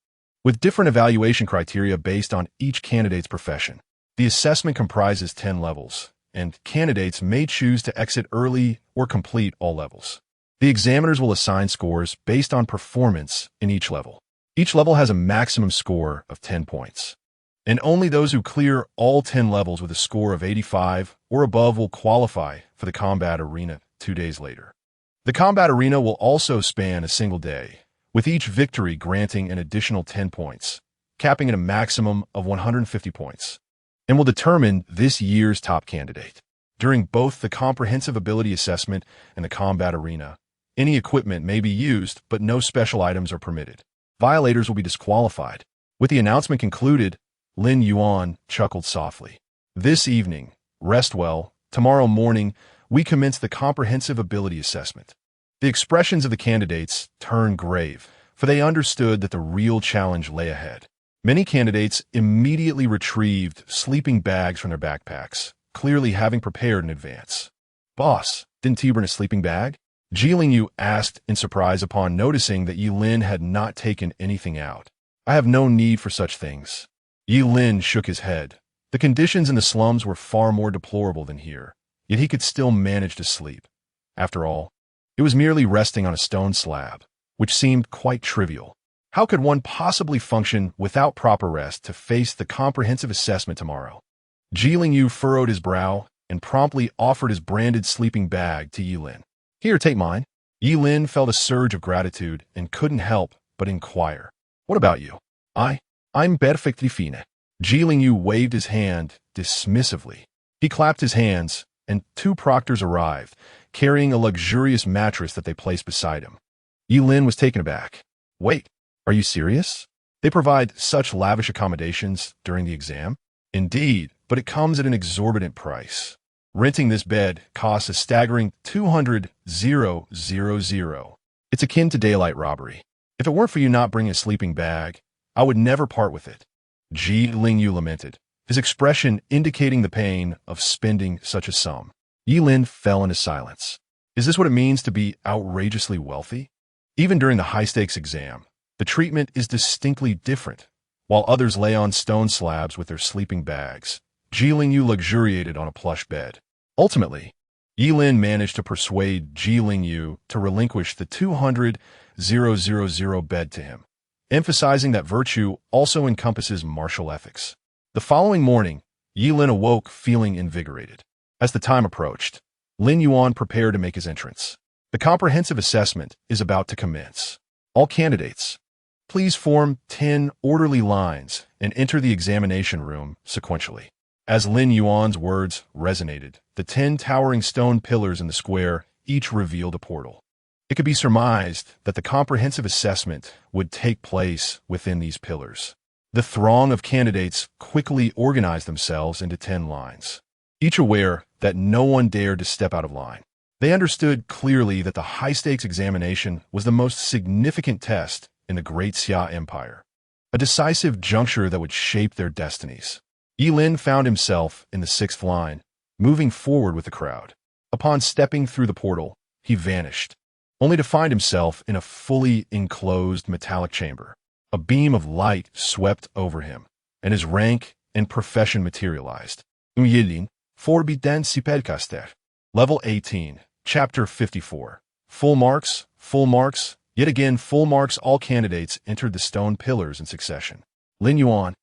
with different evaluation criteria based on each candidate's profession. The assessment comprises 10 levels, and candidates may choose to exit early or complete all levels. The examiners will assign scores based on performance in each level. Each level has a maximum score of 10 points, and only those who clear all 10 levels with a score of 85 or above will qualify for the combat arena 2 days later. The combat arena will also span a single day, with each victory granting an additional 10 points, capping at a maximum of 150 points, and will determine this year's top candidate. During both the comprehensive ability assessment and the combat arena, any equipment may be used, but no special items are permitted. Violators will be disqualified. With the announcement concluded, Lin Yuan chuckled softly. This evening, rest well. Tomorrow morning, we commence the comprehensive ability assessment. The expressions of the candidates turned grave, for they understood that the real challenge lay ahead. Many candidates immediately retrieved sleeping bags from their backpacks, clearly having prepared in advance. Boss, didn't you bring a sleeping bag? Ji Lingyu asked in surprise upon noticing that Yi Lin had not taken anything out. I have no need for such things. Yi Lin shook his head. The conditions in the slums were far more deplorable than here, yet he could still manage to sleep. After all, it was merely resting on a stone slab, which seemed quite trivial. How could one possibly function without proper rest to face the comprehensive assessment tomorrow? Ji Lingyu furrowed his brow and promptly offered his branded sleeping bag to Yi Lin. Here, take mine. Yi Lin felt a surge of gratitude and couldn't help but inquire. What about you? I'm perfectly fine. Ji Lingyu waved his hand dismissively. He clapped his hands, and 2 proctors arrived, carrying a luxurious mattress that they placed beside him. Yi Lin was taken aback. Wait, are you serious? They provide such lavish accommodations during the exam? Indeed, but it comes at an exorbitant price. Renting this bed costs a staggering 200,000. It's akin to daylight robbery. If it weren't for you not bringing a sleeping bag, I would never part with it. Ji Lingyu lamented, his expression indicating the pain of spending such a sum. Yi Lin fell into silence. Is this what it means to be outrageously wealthy? Even during the high-stakes exam, the treatment is distinctly different. While others lay on stone slabs with their sleeping bags, Ji Lingyu luxuriated on a plush bed. Ultimately, Yi Lin managed to persuade Ji Lingyu to relinquish the 200,000 bed to him, emphasizing that virtue also encompasses martial ethics. The following morning, Yi Lin awoke feeling invigorated. As the time approached, Lin Yuan prepared to make his entrance. The comprehensive assessment is about to commence. All candidates, please form 10 orderly lines and enter the examination room sequentially. As Lin Yuan's words resonated, the 10 towering stone pillars in the square each revealed a portal. It could be surmised that the comprehensive assessment would take place within these pillars. The throng of candidates quickly organized themselves into 10 lines, each aware that no one dared to step out of line. They understood clearly that the high-stakes examination was the most significant test in the Great Xia Empire, a decisive juncture that would shape their destinies. Yilin found himself in the 6th line, moving forward with the crowd. Upon stepping through the portal, he vanished, only to find himself in a fully enclosed metallic chamber. A beam of light swept over him, and his rank and profession materialized. Undying, Forbidden Spellcaster. Level 18, Chapter 54. Full marks, yet again full marks. All candidates entered the stone pillars in succession. Lin Yuan,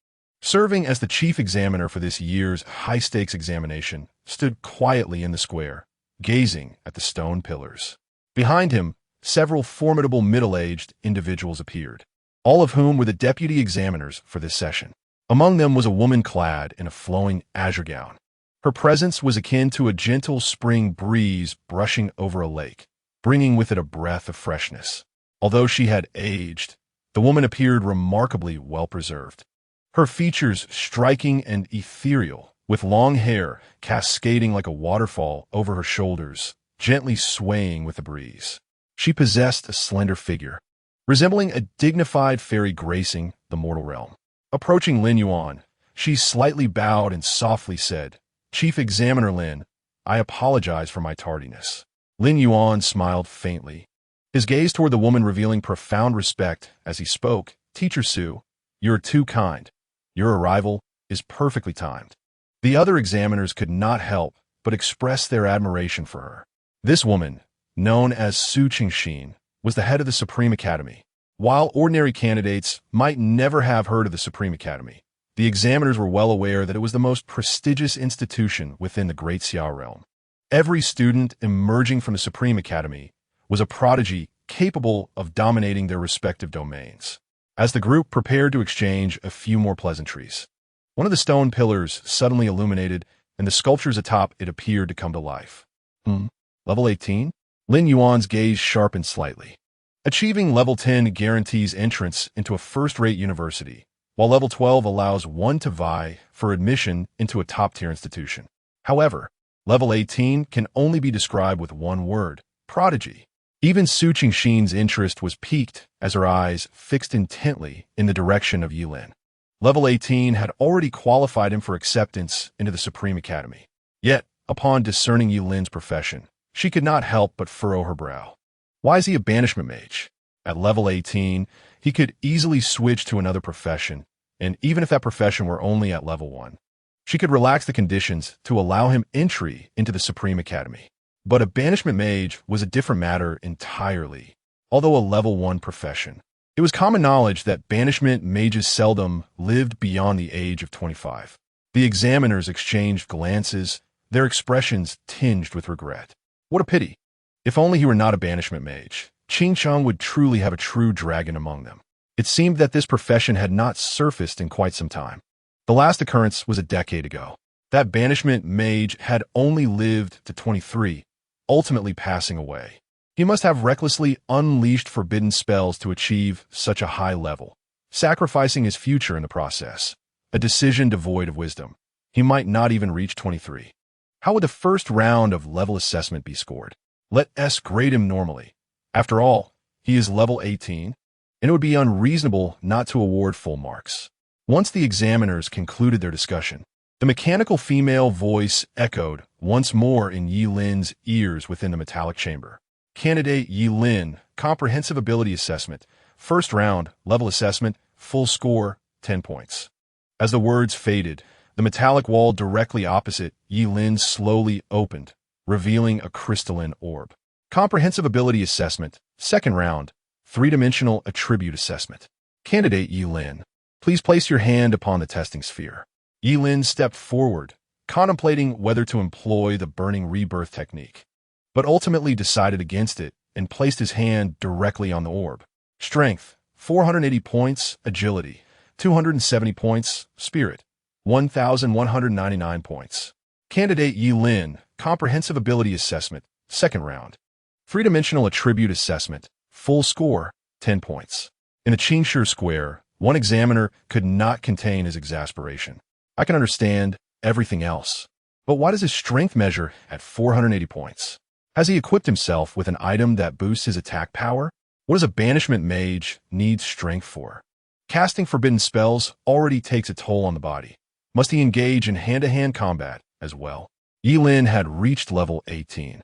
serving as the chief examiner for this year's high-stakes examination, stood quietly in the square, gazing at the stone pillars. Behind him, several formidable middle-aged individuals appeared, all of whom were the deputy examiners for this session. Among them was a woman clad in a flowing azure gown. Her presence was akin to a gentle spring breeze brushing over a lake, bringing with it a breath of freshness. Although she had aged, the woman appeared remarkably well-preserved. Her features striking and ethereal, with long hair cascading like a waterfall over her shoulders, gently swaying with the breeze. She possessed a slender figure, resembling a dignified fairy gracing the mortal realm. Approaching Lin Yuan, she slightly bowed and softly said, "Chief Examiner Lin, I apologize for my tardiness." Lin Yuan smiled faintly, his gaze toward the woman revealing profound respect as he spoke. "Teacher Su, you're too kind. Your arrival is perfectly timed." The other examiners could not help but express their admiration for her. This woman, known as Su Qingxin, was the head of the Supreme Academy. While ordinary candidates might never have heard of the Supreme Academy, the examiners were well aware that it was the most prestigious institution within the Great Xia realm. Every student emerging from the Supreme Academy was a prodigy capable of dominating their respective domains. As the group prepared to exchange a few more pleasantries, one of the stone pillars suddenly illuminated, and the sculptures atop it appeared to come to life. Level 18? Lin Yuan's gaze sharpened slightly. Achieving level 10 guarantees entrance into a first-rate university, while level 12 allows one to vie for admission into a top-tier institution. However, level 18 can only be described with one word: prodigy. Even Su Qingxin's interest was piqued as her eyes fixed intently in the direction of Yilin. Level 18 had already qualified him for acceptance into the Supreme Academy. Yet, upon discerning Yilin's profession, she could not help but furrow her brow. Why is he a banishment mage? At level 18, he could easily switch to another profession, and even if that profession were only at level 1, she could relax the conditions to allow him entry into the Supreme Academy. But a banishment mage was a different matter entirely. Although a level 1 profession, it was common knowledge that banishment mages seldom lived beyond the age of 25. The examiners exchanged glances, their expressions tinged with regret. What a pity. If only he were not a banishment mage, Qingchang would truly have a true dragon among them. It seemed that this profession had not surfaced in quite some time. The last occurrence was a decade ago. That banishment mage had only lived to 23, ultimately passing away. He must have recklessly unleashed forbidden spells to achieve such a high level, sacrificing his future in the process. A decision devoid of wisdom. He might not even reach 23. How would the first round of level assessment be scored? Let S grade him normally. After all, he is level 18, and it would be unreasonable not to award full marks. Once the examiners concluded their discussion, the mechanical female voice echoed once more in Yilin's ears within the metallic chamber. Candidate Yilin, comprehensive ability assessment, first round, level assessment, full score, 10 points. As the words faded, the metallic wall directly opposite Yilin slowly opened, revealing a crystalline orb. Comprehensive ability assessment, second round, three-dimensional attribute assessment. Candidate Yilin, please place your hand upon the testing sphere. Yilin stepped forward, contemplating whether to employ the burning rebirth technique. but ultimately decided against it and placed his hand directly on the orb. Strength, 480 points. Agility, 270 points. Spirit, 1,199 points. Candidate Yi Lin, Comprehensive Ability Assessment, second round. Three-dimensional Attribute Assessment, full score, 10 points. In the Qingshi Square, one examiner could not contain his exasperation. I can understand everything else, but why does his strength measure at 480 points? Has he equipped himself with an item that boosts his attack power? What does a banishment mage need strength for? Casting forbidden spells already takes a toll on the body. Must he engage in hand-to-hand combat as well? Yi Lin had reached level 18,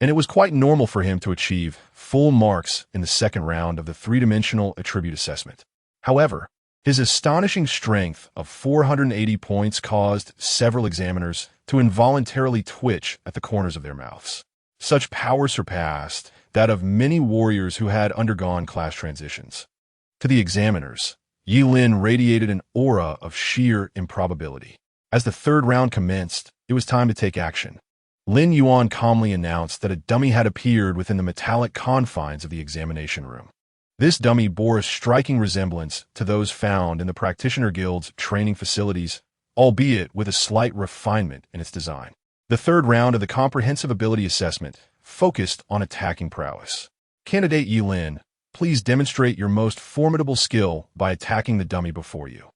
and it was quite normal for him to achieve full marks in the second round of the three-dimensional attribute assessment. However, his astonishing strength of 480 points caused several examiners to involuntarily twitch at the corners of their mouths. Such power surpassed that of many warriors who had undergone class transitions. To the examiners, Yi Lin radiated an aura of sheer improbability. As the third round commenced, it was time to take action. Lin Yuan calmly announced that a dummy had appeared within the metallic confines of the examination room. This dummy bore a striking resemblance to those found in the Practitioner Guild's training facilities, albeit with a slight refinement in its design. The third round of the Comprehensive Ability Assessment focused on attacking prowess. Candidate Yi Lin, please demonstrate your most formidable skill by attacking the dummy before you.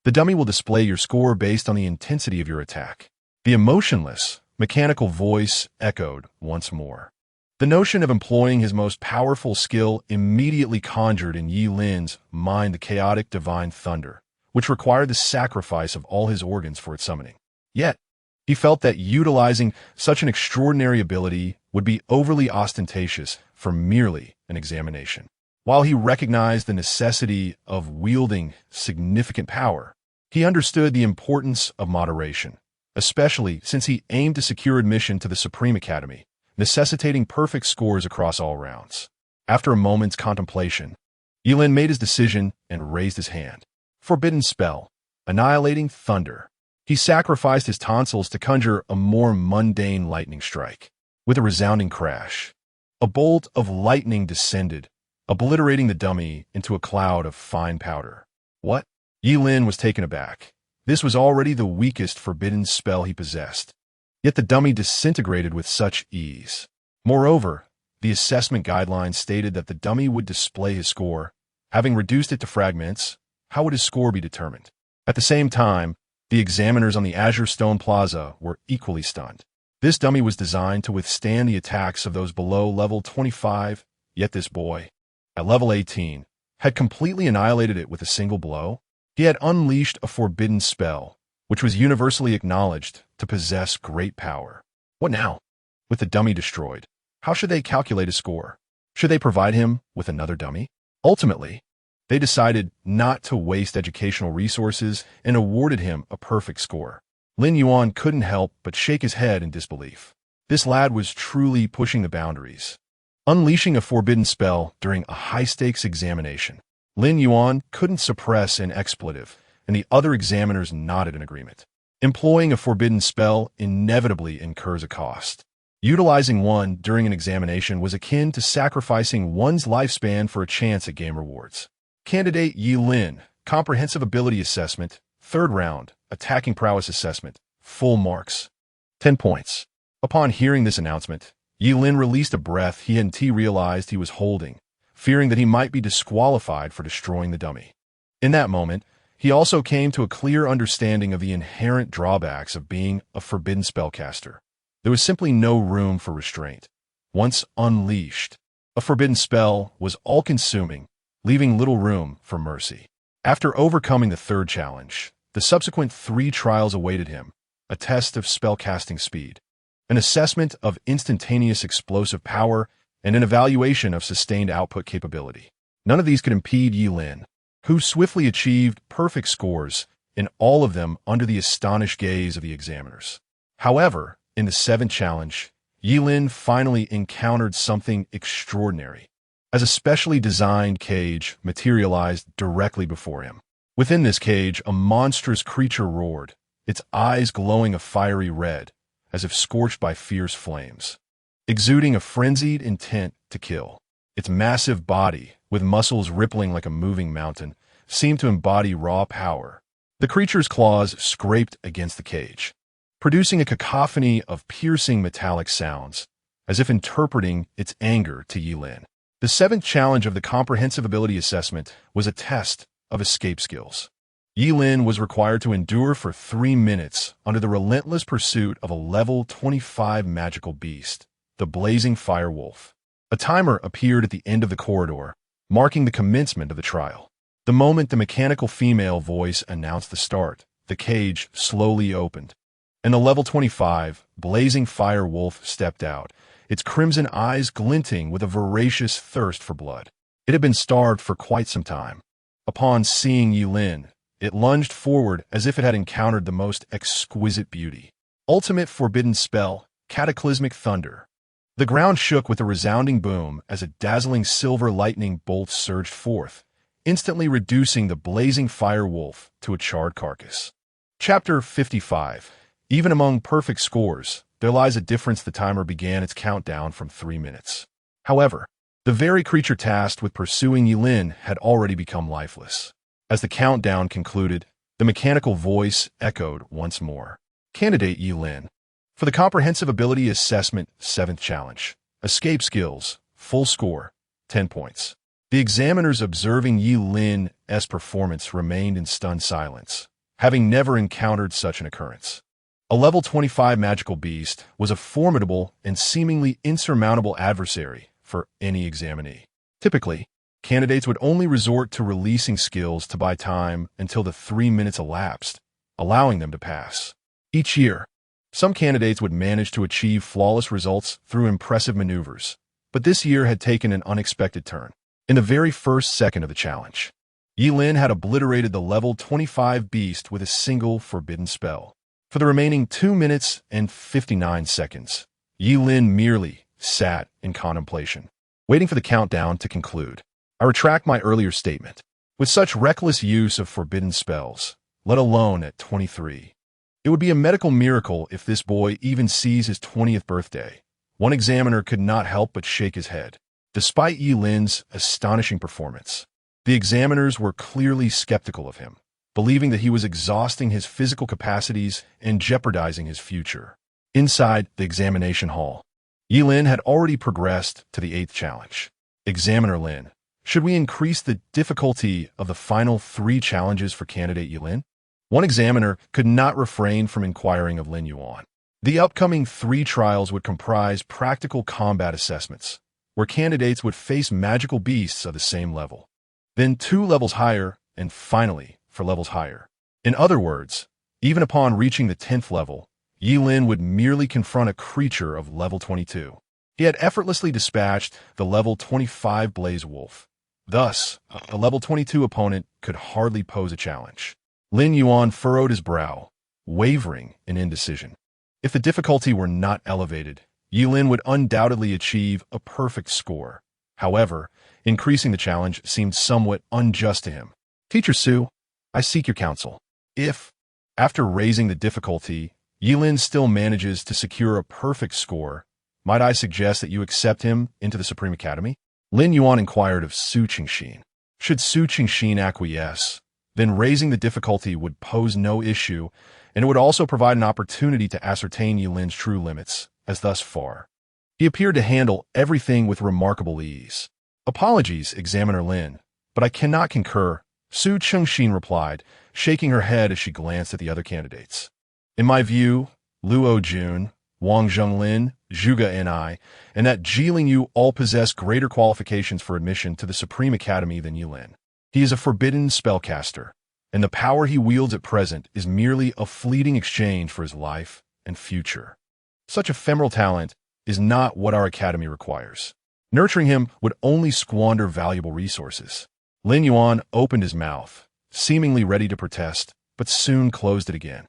The dummy will display your score based on the intensity of your attack. The emotionless, mechanical voice echoed once more. The notion of employing his most powerful skill immediately conjured in Yi Lin's mind the chaotic divine thunder, which required the sacrifice of all his organs for its summoning. Yet, he felt that utilizing such an extraordinary ability would be overly ostentatious for merely an examination. While he recognized the necessity of wielding significant power, he understood the importance of moderation, especially since he aimed to secure admission to the Supreme Academy, necessitating perfect scores across all rounds. After a moment's contemplation, Yi Lin made his decision and raised his hand. Forbidden Spell, Annihilating Thunder. He sacrificed his tonsils to conjure a more mundane lightning strike. With a resounding crash, a bolt of lightning descended, obliterating the dummy into a cloud of fine powder. What? Yi Lin was taken aback. This was already the weakest forbidden spell he possessed. Yet the dummy disintegrated with such ease. Moreover, the assessment guidelines stated that the dummy would display his score. Having reduced it to fragments, how would his score be determined? At the same time, the examiners on the Azure Stone Plaza were equally stunned. This dummy was designed to withstand the attacks of those below level 25, yet this boy, at level 18, had completely annihilated it with a single blow. He had unleashed a forbidden spell, which was universally acknowledged to possess great power. What now? With the dummy destroyed, how should they calculate his score? Should they provide him with another dummy? Ultimately, they decided not to waste educational resources and awarded him a perfect score. Lin Yuan couldn't help but shake his head in disbelief. This lad was truly pushing the boundaries, unleashing a forbidden spell during a high-stakes examination. Lin Yuan couldn't suppress an expletive, and the other examiners nodded in agreement. Employing a forbidden spell inevitably incurs a cost. Utilizing one during an examination was akin to sacrificing one's lifespan for a chance at game rewards. Candidate Yi Lin, Comprehensive Ability Assessment, third round, Attacking Prowess Assessment, full marks, 10 points. Upon hearing this announcement, Yi Lin released a breath he hadn't realized he was holding, fearing that he might be disqualified for destroying the dummy. In that moment, he also came to a clear understanding of the inherent drawbacks of being a forbidden spellcaster. There was simply no room for restraint. Once unleashed, a forbidden spell was all-consuming, leaving little room for mercy. After overcoming the third challenge, the subsequent 3 trials awaited him: a test of spellcasting speed, an assessment of instantaneous explosive power, and an evaluation of sustained output capability. None of these could impede Yi Lin, who swiftly achieved perfect scores in all of them under the astonished gaze of the examiners. However, in the 7th challenge, Yi Lin finally encountered something extraordinary, as a specially designed cage materialized directly before him. Within this cage, a monstrous creature roared, its eyes glowing a fiery red, as if scorched by fierce flames. exuding a frenzied intent to kill. Its massive body, with muscles rippling like a moving mountain, seemed to embody raw power. The creature's claws scraped against the cage, producing a cacophony of piercing metallic sounds, as if interpreting its anger to Yilin. The seventh challenge of the comprehensive ability assessment was a test of escape skills. Yilin was required to endure for 3 minutes under the relentless pursuit of a level 25 magical beast, the blazing fire wolf. A timer appeared at the end of the corridor, marking the commencement of the trial. The moment the mechanical female voice announced the start, the cage slowly opened, and the level 25 blazing fire wolf stepped out, its crimson eyes glinting with a voracious thirst for blood. It had been starved for quite some time. Upon seeing Yilin, it lunged forward as if it had encountered the most exquisite beauty. Ultimate forbidden spell, cataclysmic thunder. The ground shook with a resounding boom as a dazzling silver lightning bolt surged forth, instantly reducing the blazing fire wolf to a charred carcass. Chapter 55. Even among perfect scores, there lies a difference. The timer began its countdown from 3 minutes. However, the very creature tasked with pursuing Yilin had already become lifeless. As the countdown concluded, the mechanical voice echoed once more. Candidate Yilin. For the comprehensive ability assessment 7th challenge. Escape skills, full score, 10 points. The examiners observing Yilin's performance remained in stunned silence, having never encountered such an occurrence. A level 25 magical beast was a formidable and seemingly insurmountable adversary for any examinee. Typically, candidates would only resort to releasing skills to buy time until the 3 minutes elapsed, allowing them to pass. Each year, some candidates would manage to achieve flawless results through impressive maneuvers, but this year had taken an unexpected turn. In the very first second of the challenge, Yilin had obliterated the level 25 beast with a single forbidden spell. For the remaining 2 minutes and 59 seconds, Yilin merely sat in contemplation, waiting for the countdown to conclude. I retract my earlier statement. With such reckless use of forbidden spells, let alone at 23, it would be a medical miracle if this boy even sees his 20th birthday. One examiner could not help but shake his head. Despite Yilin's astonishing performance, the examiners were clearly skeptical of him, believing that he was exhausting his physical capacities and jeopardizing his future. Inside the examination hall, Yilin had already progressed to the 8th challenge. Examiner Lin. Should we increase the difficulty of the final 3 challenges for candidate Yilin? One examiner could not refrain from inquiring of Lin Yuan. The upcoming 3 trials would comprise practical combat assessments, where candidates would face magical beasts of the same level, then 2 levels higher, and finally, for levels higher. In other words, even upon reaching the 10th level, Yilin would merely confront a creature of level 22. He had effortlessly dispatched the level 25 Blaze Wolf. Thus, a level 22 opponent could hardly pose a challenge. Lin Yuan furrowed his brow, wavering in indecision. If the difficulty were not elevated, Yilin would undoubtedly achieve a perfect score. However, increasing the challenge seemed somewhat unjust to him. Teacher Su, I seek your counsel. If, after raising the difficulty, Yilin still manages to secure a perfect score, might I suggest that you accept him into the Supreme Academy? Lin Yuan inquired of Su Qingxin. Should Su Qingxin acquiesce, then raising the difficulty would pose no issue, and it would also provide an opportunity to ascertain Yilin's true limits, as thus far. He appeared to handle everything with remarkable ease. Apologies, Examiner Lin, but I cannot concur, Su Qingxin replied, shaking her head as she glanced at the other candidates. In my view, Luo Jun, Wang Zhenglin, Zhuge Ni, and that Jilin Yu all possess greater qualifications for admission to the Supreme Academy than Yilin. He is a forbidden spellcaster, and the power he wields at present is merely a fleeting exchange for his life and future. Such ephemeral talent is not what our academy requires. Nurturing him would only squander valuable resources. Lin Yuan opened his mouth, seemingly ready to protest, but soon closed it again.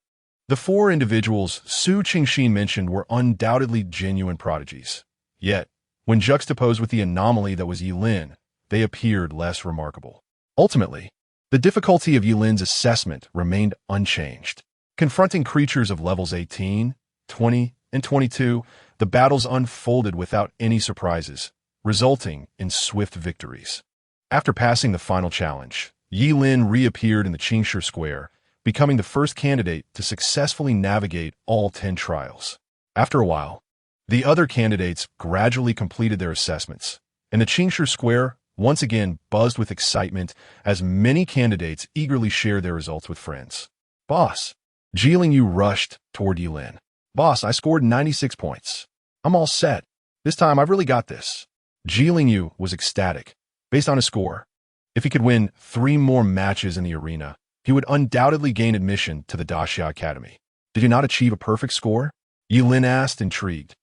The 4 individuals Su Qingxin mentioned were undoubtedly genuine prodigies. Yet, when juxtaposed with the anomaly that was Yilin, they appeared less remarkable. Ultimately, the difficulty of Yilin's assessment remained unchanged. Confronting creatures of levels 18, 20, and 22, The battles unfolded without any surprises, resulting in swift victories. After passing the final challenge, Yi Lin reappeared in the Qingshi Square, becoming the first candidate to successfully navigate all 10 trials. After a while, the other candidates gradually completed their assessments, and the Qingshi Square once again buzzed with excitement as many candidates eagerly shared their results with friends. Boss, Ji Lingyu rushed toward Yi Lin. Boss, I scored 96 points. I'm all set. This time I've really got this. Ji Lingyu was ecstatic. Based on his score, if he could win 3 more matches in the arena, he would undoubtedly gain admission to the Daxia Academy. Did he not achieve a perfect score? Yi Lin asked, intrigued.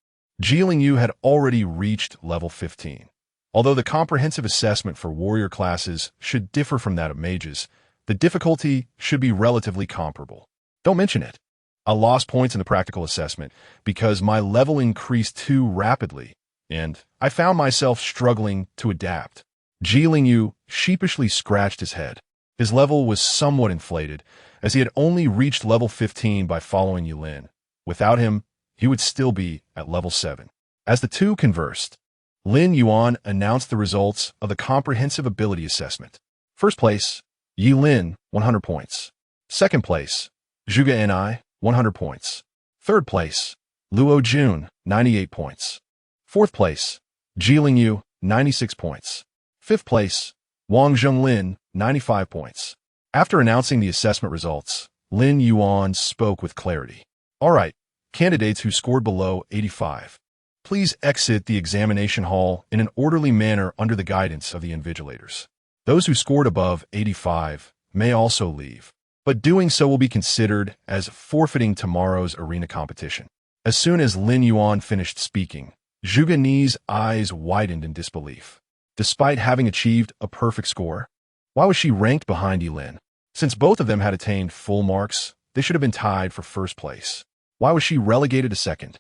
Ji Lingyu had already reached level 15. Although the comprehensive assessment for warrior classes should differ from that of mages, the difficulty should be relatively comparable. Don't mention it. I lost points in the practical assessment because my level increased too rapidly, and I found myself struggling to adapt. Ji Lingyu sheepishly scratched his head. His level was somewhat inflated, as he had only reached level 15 by following Yi Lin. Without him, he would still be at level 7. As the two conversed, Lin Yuan announced the results of the comprehensive ability assessment. First place, Yi Lin, 100 points. Second place, Zhuge Ni, 100 points. Third place, Luo Jun, 98 points. Fourth place, Ji Lingyu, 96 points. Fifth place, Wang Zhonglin, 95 points. After announcing the assessment results, Lin Yuan spoke with clarity. All right, candidates who scored below 85. Please exit the examination hall in an orderly manner under the guidance of the invigilators. Those who scored above 85 may also leave, but doing so will be considered as forfeiting tomorrow's arena competition. As soon as Lin Yuan finished speaking, Zhuge Ni's eyes widened in disbelief. Despite having achieved a perfect score, why was she ranked behind Yi Lin? Since both of them had attained full marks, they should have been tied for first place. Why was she relegated to second?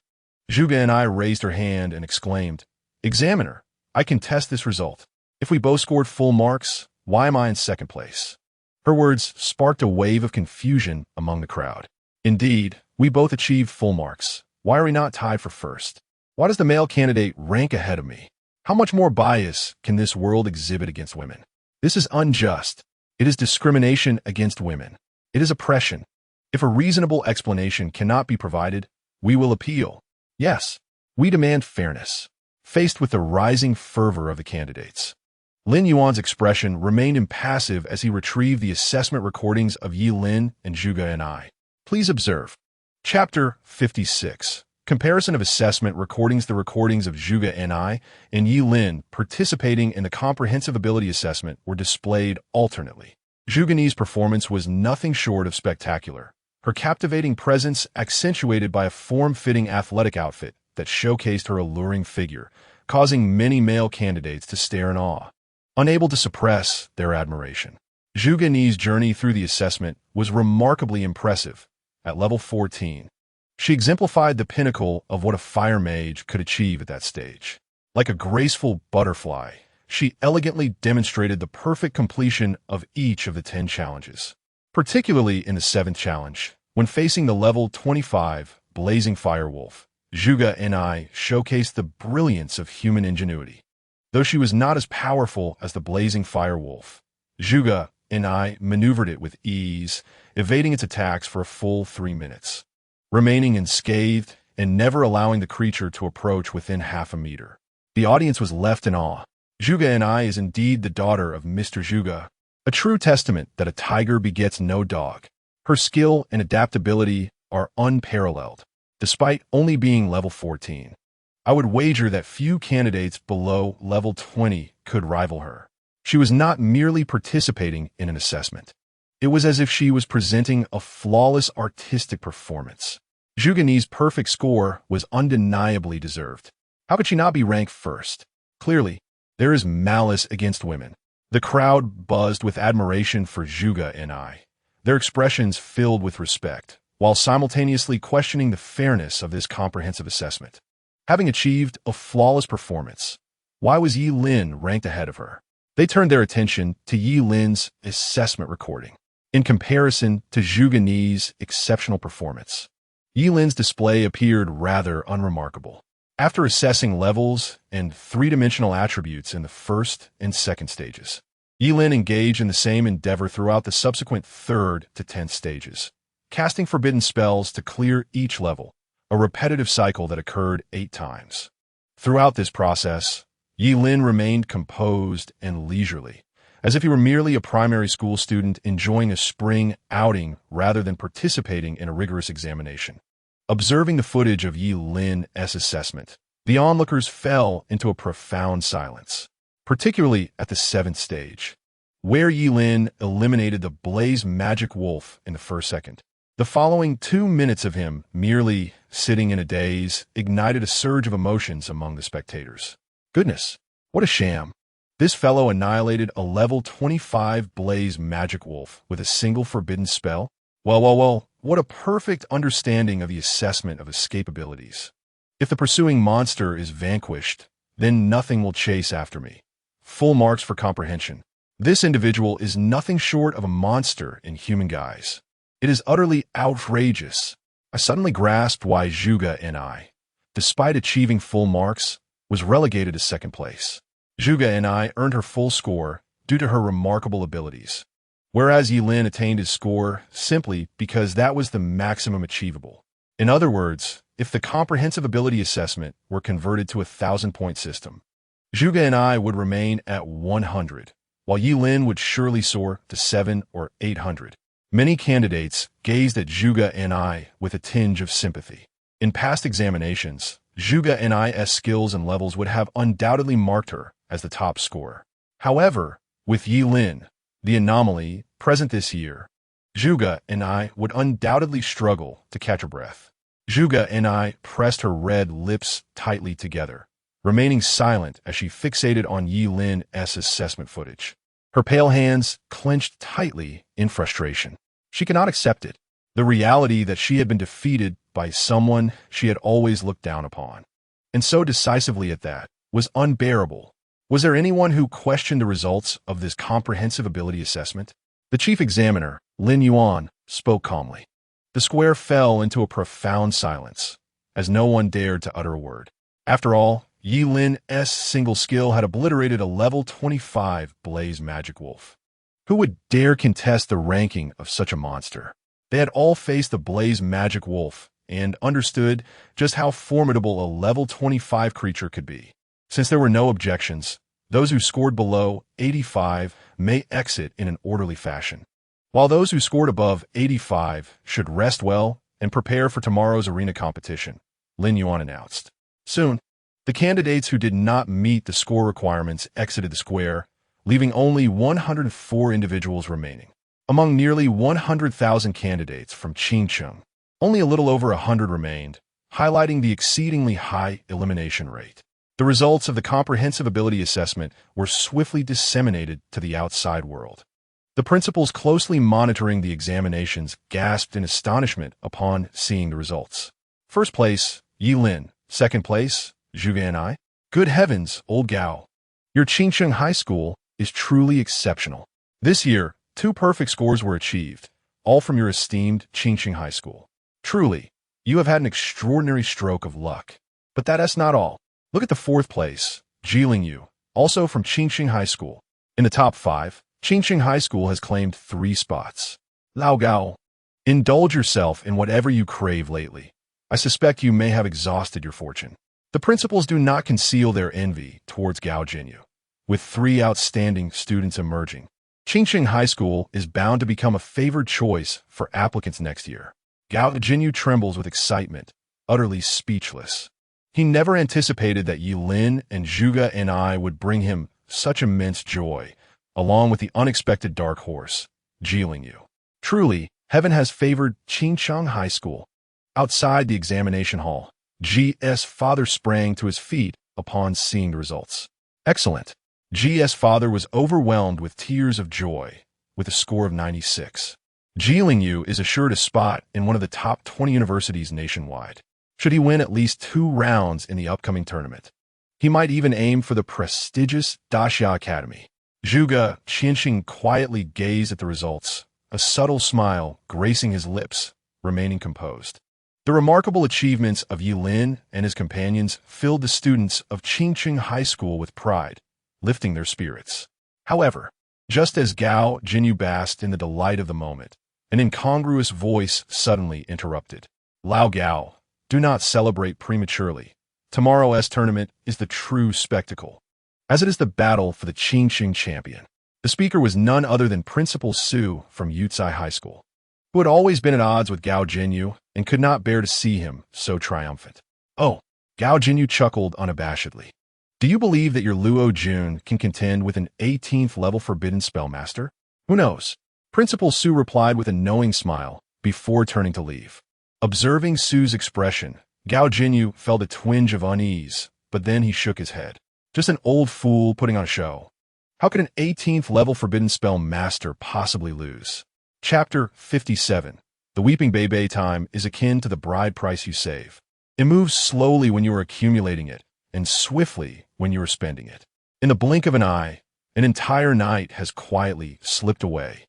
Zhuge Ni raised her hand and exclaimed, Examiner, I contest this result. If we both scored full marks, why am I in second place? Her words sparked a wave of confusion among the crowd. Indeed, we both achieved full marks. Why are we not tied for first? Why does the male candidate rank ahead of me? How much more bias can this world exhibit against women? This is unjust. It is discrimination against women. It is oppression. If a reasonable explanation cannot be provided, we will appeal. Yes, we demand fairness. Faced with the rising fervor of the candidates, Lin Yuan's expression remained impassive as he retrieved the assessment recordings of Yi Lin and Zhuge Ni. Please observe. Chapter 56. Comparison of assessment recordings. The recordings of Zhuge Ni and Yi Lin participating in the comprehensive ability assessment were displayed alternately. Zhuge Ni's performance was nothing short of spectacular. Her captivating presence accentuated by a form-fitting athletic outfit that showcased her alluring figure, causing many male candidates to stare in awe, unable to suppress their admiration. Zhuge Ni's journey through the assessment was remarkably impressive. At level 14, she exemplified the pinnacle of what a fire mage could achieve at that stage. Like a graceful butterfly, she elegantly demonstrated the perfect completion of each of the 10 challenges. Particularly in the 7th challenge, when facing the level 25 Blazing Firewolf, Zhuge Ni showcased the brilliance of human ingenuity. Though she was not as powerful as the Blazing Firewolf, Zhuge Ni maneuvered it with ease, evading its attacks for a full 3 minutes, remaining unscathed and never allowing the creature to approach within half a meter. The audience was left in awe. Zhuge Ni is indeed the daughter of Mr. Zhuge, a true testament that a tiger begets no dog. Her skill and adaptability are unparalleled, despite only being level 14. I would wager that few candidates below level 20 could rival her. She was not merely participating in an assessment. It was as if she was presenting a flawless artistic performance. Zhuge Ni's perfect score was undeniably deserved. How could she not be ranked first? Clearly, there is malice against women. The crowd buzzed with admiration for Zhuge Ni, their expressions filled with respect, while simultaneously questioning the fairness of this comprehensive assessment. Having achieved a flawless performance, why was Yi Lin ranked ahead of her? They turned their attention to Yi Lin's assessment recording. In comparison to Zhuge Ni's exceptional performance, Yi Lin's display appeared rather unremarkable. After assessing levels and three-dimensional attributes in the first and second stages, Yilin engaged in the same endeavor throughout the subsequent 3rd to 10th stages, casting forbidden spells to clear each level, a repetitive cycle that occurred 8 times. Throughout this process, Yilin remained composed and leisurely, as if he were merely a primary school student enjoying a spring outing rather than participating in a rigorous examination. Observing the footage of Yilin's assessment, the onlookers fell into a profound silence, particularly at the 7th stage, where Yilin eliminated the blaze magic wolf in the first second. The following 2 minutes of him merely sitting in a daze ignited a surge of emotions among the spectators. Goodness, what a sham. This fellow annihilated a level 25 blaze magic wolf with a single forbidden spell? Well, what a perfect understanding of the assessment of escape abilities. If the pursuing monster is vanquished, then nothing will chase after me. Full marks for comprehension. This individual is nothing short of a monster in human guise. It is utterly outrageous. I suddenly grasped why Zhuge and I, despite achieving full marks, was relegated to 2nd place. Zhuge and I earned her full score due to her remarkable abilities, whereas Yilin attained his score simply because that was the maximum achievable. In other words, if the comprehensive ability assessment were converted to a 1,000-point system, Zhuge and I would remain at 100, while Yilin would surely soar to 700 or 800. Many candidates gazed at Zhuge and I with a tinge of sympathy. In past examinations, Zhuge and I's skills and levels would have undoubtedly marked her as the top scorer. However, with Yilin, the anomaly present this year, Zhuge and I would undoubtedly struggle to catch her breath. Zhuge and I pressed her red lips tightly together, remaining silent as she fixated on Yilin's assessment footage. Her pale hands clenched tightly in frustration. She could not accept it, the reality that she had been defeated by someone she had always looked down upon. And so decisively at that, was unbearable. Was there anyone who questioned the results of this comprehensive ability assessment? The chief examiner, Lin Yuan, spoke calmly. The square fell into a profound silence, as no one dared to utter a word. After all, Yilin's single skill had obliterated a level 25 blaze magic wolf. Who would dare contest the ranking of such a monster? They had all faced the blaze magic wolf and understood just how formidable a level 25 creature could be. Since there were no objections, those who scored below 85 may exit in an orderly fashion, while those who scored above 85 should rest well and prepare for tomorrow's arena competition, Lin Yuan announced. Soon, the candidates who did not meet the score requirements exited the square, leaving only 104 individuals remaining. Among nearly 100,000 candidates from Qingcheng, only a little over 100 remained, highlighting the exceedingly high elimination rate. The results of the comprehensive ability assessment were swiftly disseminated to the outside world. The principals closely monitoring the examinations gasped in astonishment upon seeing the results. First place, Yilin. Second place, Zhuge and I. Good heavens, old Gao. Your Qingcheng High School is truly exceptional. This year, 2 perfect scores were achieved, all from your esteemed Qingcheng High School. Truly, you have had an extraordinary stroke of luck. But that's not all. Look at the 4th place, Jiling Yu, also from Qingcheng High School. In the top 5, Qingcheng High School has claimed 3 spots. Lao Gao, indulge yourself in whatever you crave lately. I suspect you may have exhausted your fortune. The principals do not conceal their envy towards Gao Jinyu. With 3 outstanding students emerging, Qingcheng High School is bound to become a favored choice for applicants next year. Gao Jinyu trembles with excitement, utterly speechless. He never anticipated that Yilin and Zhuge and I would bring him such immense joy, along with the unexpected dark horse, Jiling Yu. Truly, heaven has favored Qingcheng High School. Outside the examination hall, G's father sprang to his feet upon seeing the results. Excellent. G's father was overwhelmed with tears of joy, with a score of 96. Jiling Yu is assured a spot in one of the top 20 universities nationwide, should he win at least 2 rounds in the upcoming tournament. He might even aim for the prestigious Daxia Academy. Zhuge Qianxing quietly gazed at the results, a subtle smile gracing his lips, remaining composed. The remarkable achievements of Yi Lin and his companions filled the students of Qingqing High School with pride, lifting their spirits. However, just as Gao Jinyu basked in the delight of the moment, an incongruous voice suddenly interrupted. Lao Gao, do not celebrate prematurely. Tomorrow's tournament is the true spectacle, as it is the battle for the Qingqing champion. The speaker was none other than Principal Su from Yucai High School, who had always been at odds with Gao Jinyu and could not bear to see him so triumphant. Oh, Gao Jinyu chuckled unabashedly. Do you believe that your Luo Jun can contend with an 18th level Forbidden Spellmaster? Who knows? Principal Su replied with a knowing smile before turning to leave. Observing Su's expression, Gao Jinyu felt a twinge of unease, but then he shook his head. Just an old fool putting on a show. How could an 18th level Forbidden Spell Master possibly lose? Chapter 57. The Weeping Bebe time is akin to the bride price you save. It moves slowly when you are accumulating it, and swiftly when you are spending it. In the blink of an eye, an entire night has quietly slipped away.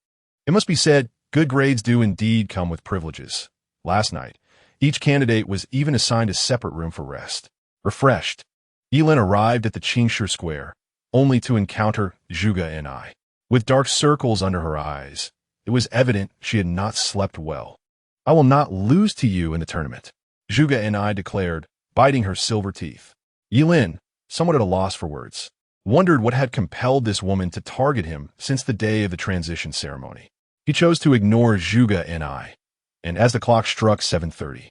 It must be said, good grades do indeed come with privileges. Last night, each candidate was even assigned a separate room for rest. Refreshed, Yi Lin arrived at the Qingshi Square, only to encounter Zhuge and I. With dark circles under her eyes, it was evident she had not slept well. I will not lose to you in the tournament, Zhuge and I declared, biting her silver teeth. Yi Lin, somewhat at a loss for words, wondered what had compelled this woman to target him since the day of the transition ceremony. He chose to ignore Zhuge and I, and as the clock struck 7:30,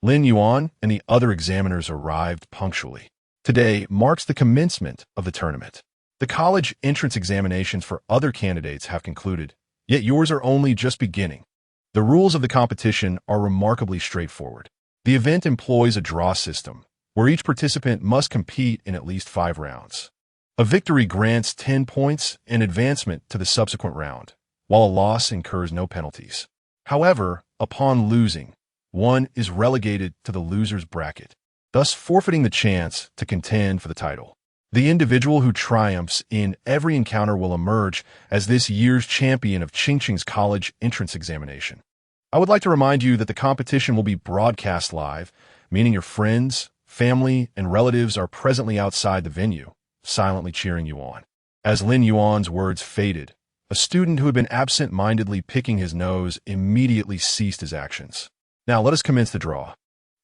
Lin Yuan and the other examiners arrived punctually. Today marks the commencement of the tournament. The college entrance examinations for other candidates have concluded, yet yours are only just beginning. The rules of the competition are remarkably straightforward. The event employs a draw system, where each participant must compete in at least 5 rounds. A victory grants 10 points and advancement to the subsequent round, while a loss incurs no penalties. However, upon losing, one is relegated to the loser's bracket, thus forfeiting the chance to contend for the title. The individual who triumphs in every encounter will emerge as this year's champion of Qingqing's college entrance examination. I would like to remind you that the competition will be broadcast live, meaning your friends, family, and relatives are presently outside the venue, silently cheering you on. As Lin Yuan's words faded, a student who had been absent-mindedly picking his nose immediately ceased his actions. Now let us commence the draw.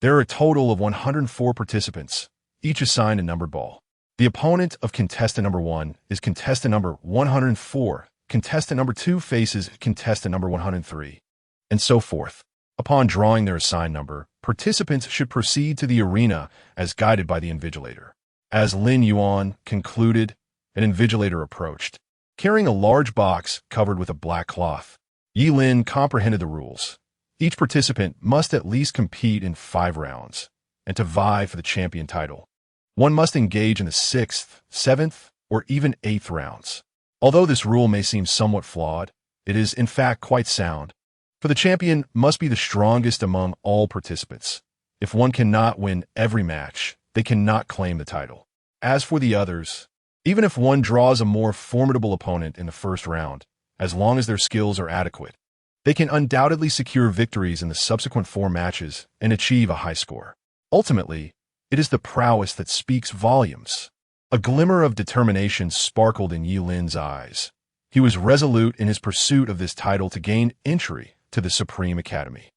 There are a total of 104 participants, each assigned a numbered ball. The opponent of contestant number 1 is contestant number 104. Contestant number 2 faces contestant number 103, and so forth. Upon drawing their assigned number, participants should proceed to the arena as guided by the invigilator. As Lin Yuan concluded, an invigilator approached, carrying a large box covered with a black cloth. Yi Lin comprehended the rules. Each participant must at least compete in 5 rounds, and to vie for the champion title, one must engage in the 6th, 7th, or even 8th rounds. Although this rule may seem somewhat flawed, it is in fact quite sound, for the champion must be the strongest among all participants. If one cannot win every match, they cannot claim the title. As for the others, even if one draws a more formidable opponent in the first round, as long as their skills are adequate, they can undoubtedly secure victories in the subsequent 4 matches and achieve a high score. Ultimately, it is the prowess that speaks volumes. A glimmer of determination sparkled in Yi Lin's eyes. He was resolute in his pursuit of this title to gain entry to the Supreme Academy.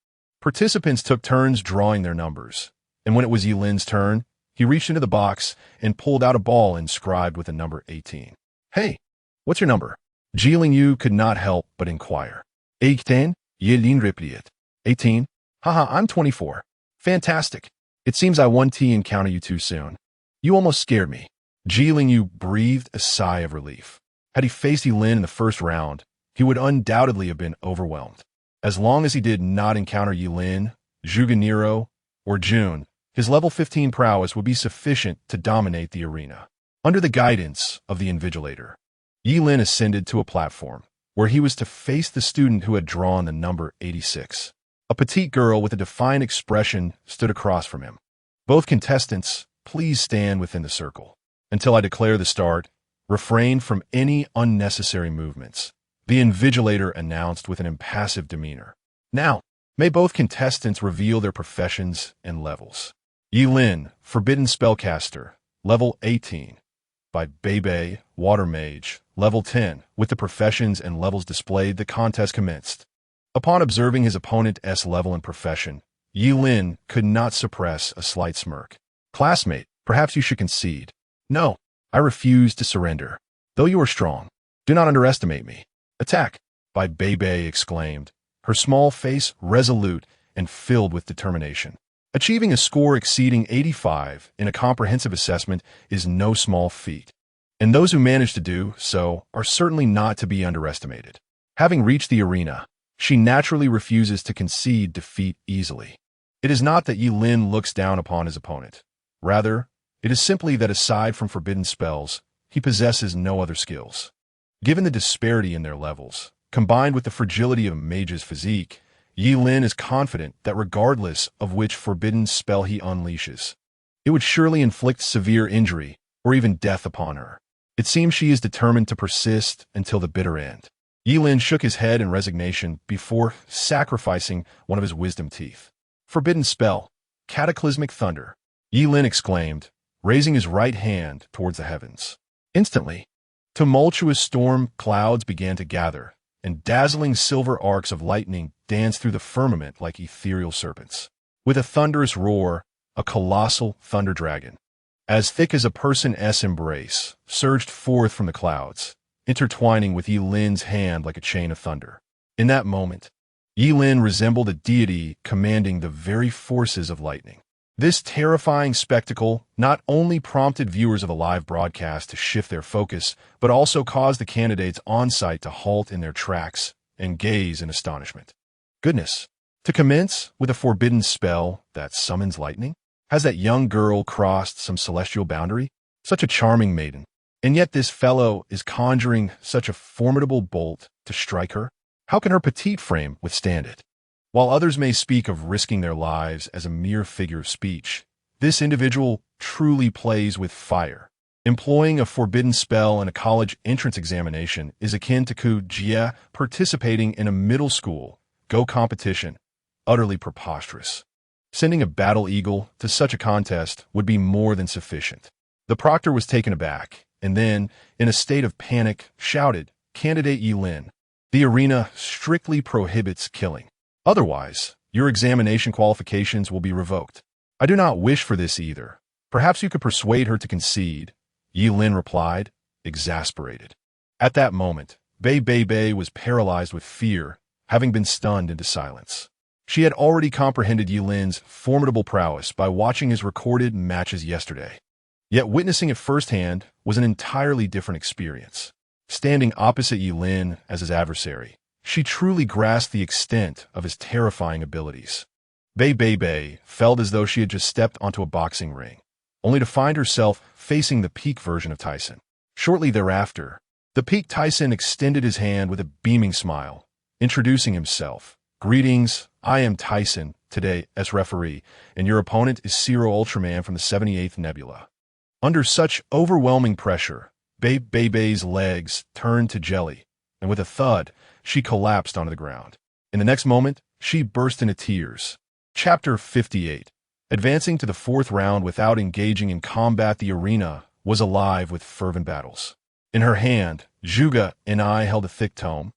Participants took turns drawing their numbers, and when it was Yi Lin's turn, he reached into the box and pulled out a ball inscribed with the number 18. Hey, what's your number? Ji Lingyu could not help but inquire. 18? Yi Lin replied. 18? Haha, I'm 24. Fantastic. It seems I won T encounter you too soon. You almost scared me. Ji Lingyu breathed a sigh of relief. Had he faced Yi Lin in the first round, he would undoubtedly have been overwhelmed. As long as he did not encounter Yi Lin, Zhuge Nero, or Jun, his level 15 prowess would be sufficient to dominate the arena. Under the guidance of the invigilator, Yi Lin ascended to a platform, where he was to face the student who had drawn the number 86. A petite girl with a defiant expression stood across from him. Both contestants, please stand within the circle. Until I declare the start, refrain from any unnecessary movements, the invigilator announced with an impassive demeanor. Now, May both contestants reveal their professions and levels. Yi Lin, Forbidden Spellcaster, level 18. By Bebe, Water Mage, level 10. With the professions and levels displayed, the contest commenced. Upon observing his opponent's level and profession, Yi Lin could not suppress a slight smirk. Classmate, perhaps you should concede. No, I refuse to surrender. Though you are strong, do not underestimate me. Attack! By Bebe exclaimed, her small face resolute and filled with determination. Achieving a score exceeding 85 in a comprehensive assessment is no small feat, and those who manage to do so are certainly not to be underestimated. Having reached the arena, she naturally refuses to concede defeat easily. It is not that Yi Lin looks down upon his opponent. Rather, it is simply that aside from forbidden spells, he possesses no other skills. Given the disparity in their levels, combined with the fragility of a mage's physique, Yi Lin is confident that regardless of which forbidden spell he unleashes, it would surely inflict severe injury or even death upon her. It seems she is determined to persist until the bitter end. Yi Lin shook his head in resignation before sacrificing one of his wisdom teeth. Forbidden spell, cataclysmic thunder, Yi Lin exclaimed, raising his right hand towards the heavens. Instantly, tumultuous storm clouds began to gather, and dazzling silver arcs of lightning danced through the firmament like ethereal serpents. With a thunderous roar, a colossal thunder dragon, as thick as a person's embrace, surged forth from the clouds, intertwining with Yi Lin's hand like a chain of thunder. In that moment, Yi Lin resembled a deity commanding the very forces of lightning. This terrifying spectacle not only prompted viewers of the live broadcast to shift their focus, but also caused the candidates on-site to halt in their tracks and gaze in astonishment. Goodness, to commence with a forbidden spell that summons lightning? Has that young girl crossed some celestial boundary? Such a charming maiden. And yet this fellow is conjuring such a formidable bolt to strike her? How can her petite frame withstand it? While others may speak of risking their lives as a mere figure of speech, this individual truly plays with fire. Employing a forbidden spell in a college entrance examination is akin to Jia participating in a middle school Go competition. Utterly preposterous. Sending a battle eagle to such a contest would be more than sufficient. The proctor was taken aback, and then, in a state of panic, shouted, "Candidate Yi Lin, the arena strictly prohibits killing. Otherwise, your examination qualifications will be revoked." "I do not wish for this either. Perhaps you could persuade her to concede," Yi Lin replied, exasperated. At that moment, Bei was paralyzed with fear, having been stunned into silence. She had already comprehended Yi Lin's formidable prowess by watching his recorded matches yesterday. Yet witnessing it firsthand was an entirely different experience. Standing opposite Yi Lin as his adversary, she truly grasped the extent of his terrifying abilities. Bei felt as though she had just stepped onto a boxing ring, only to find herself facing the peak version of Tyson. Shortly thereafter, the peak Tyson extended his hand with a beaming smile, introducing himself. "Greetings, I am Tyson, today as referee, and your opponent is Zero Ultraman from the 78th Nebula." Under such overwhelming pressure, Bei's legs turned to jelly, and with a thud, she collapsed onto the ground. In the next moment, she burst into tears. Chapter 58. Advancing to the fourth round without engaging in combat, the arena was alive with fervent battles. In her hand, Zhuge and I held a thick tome,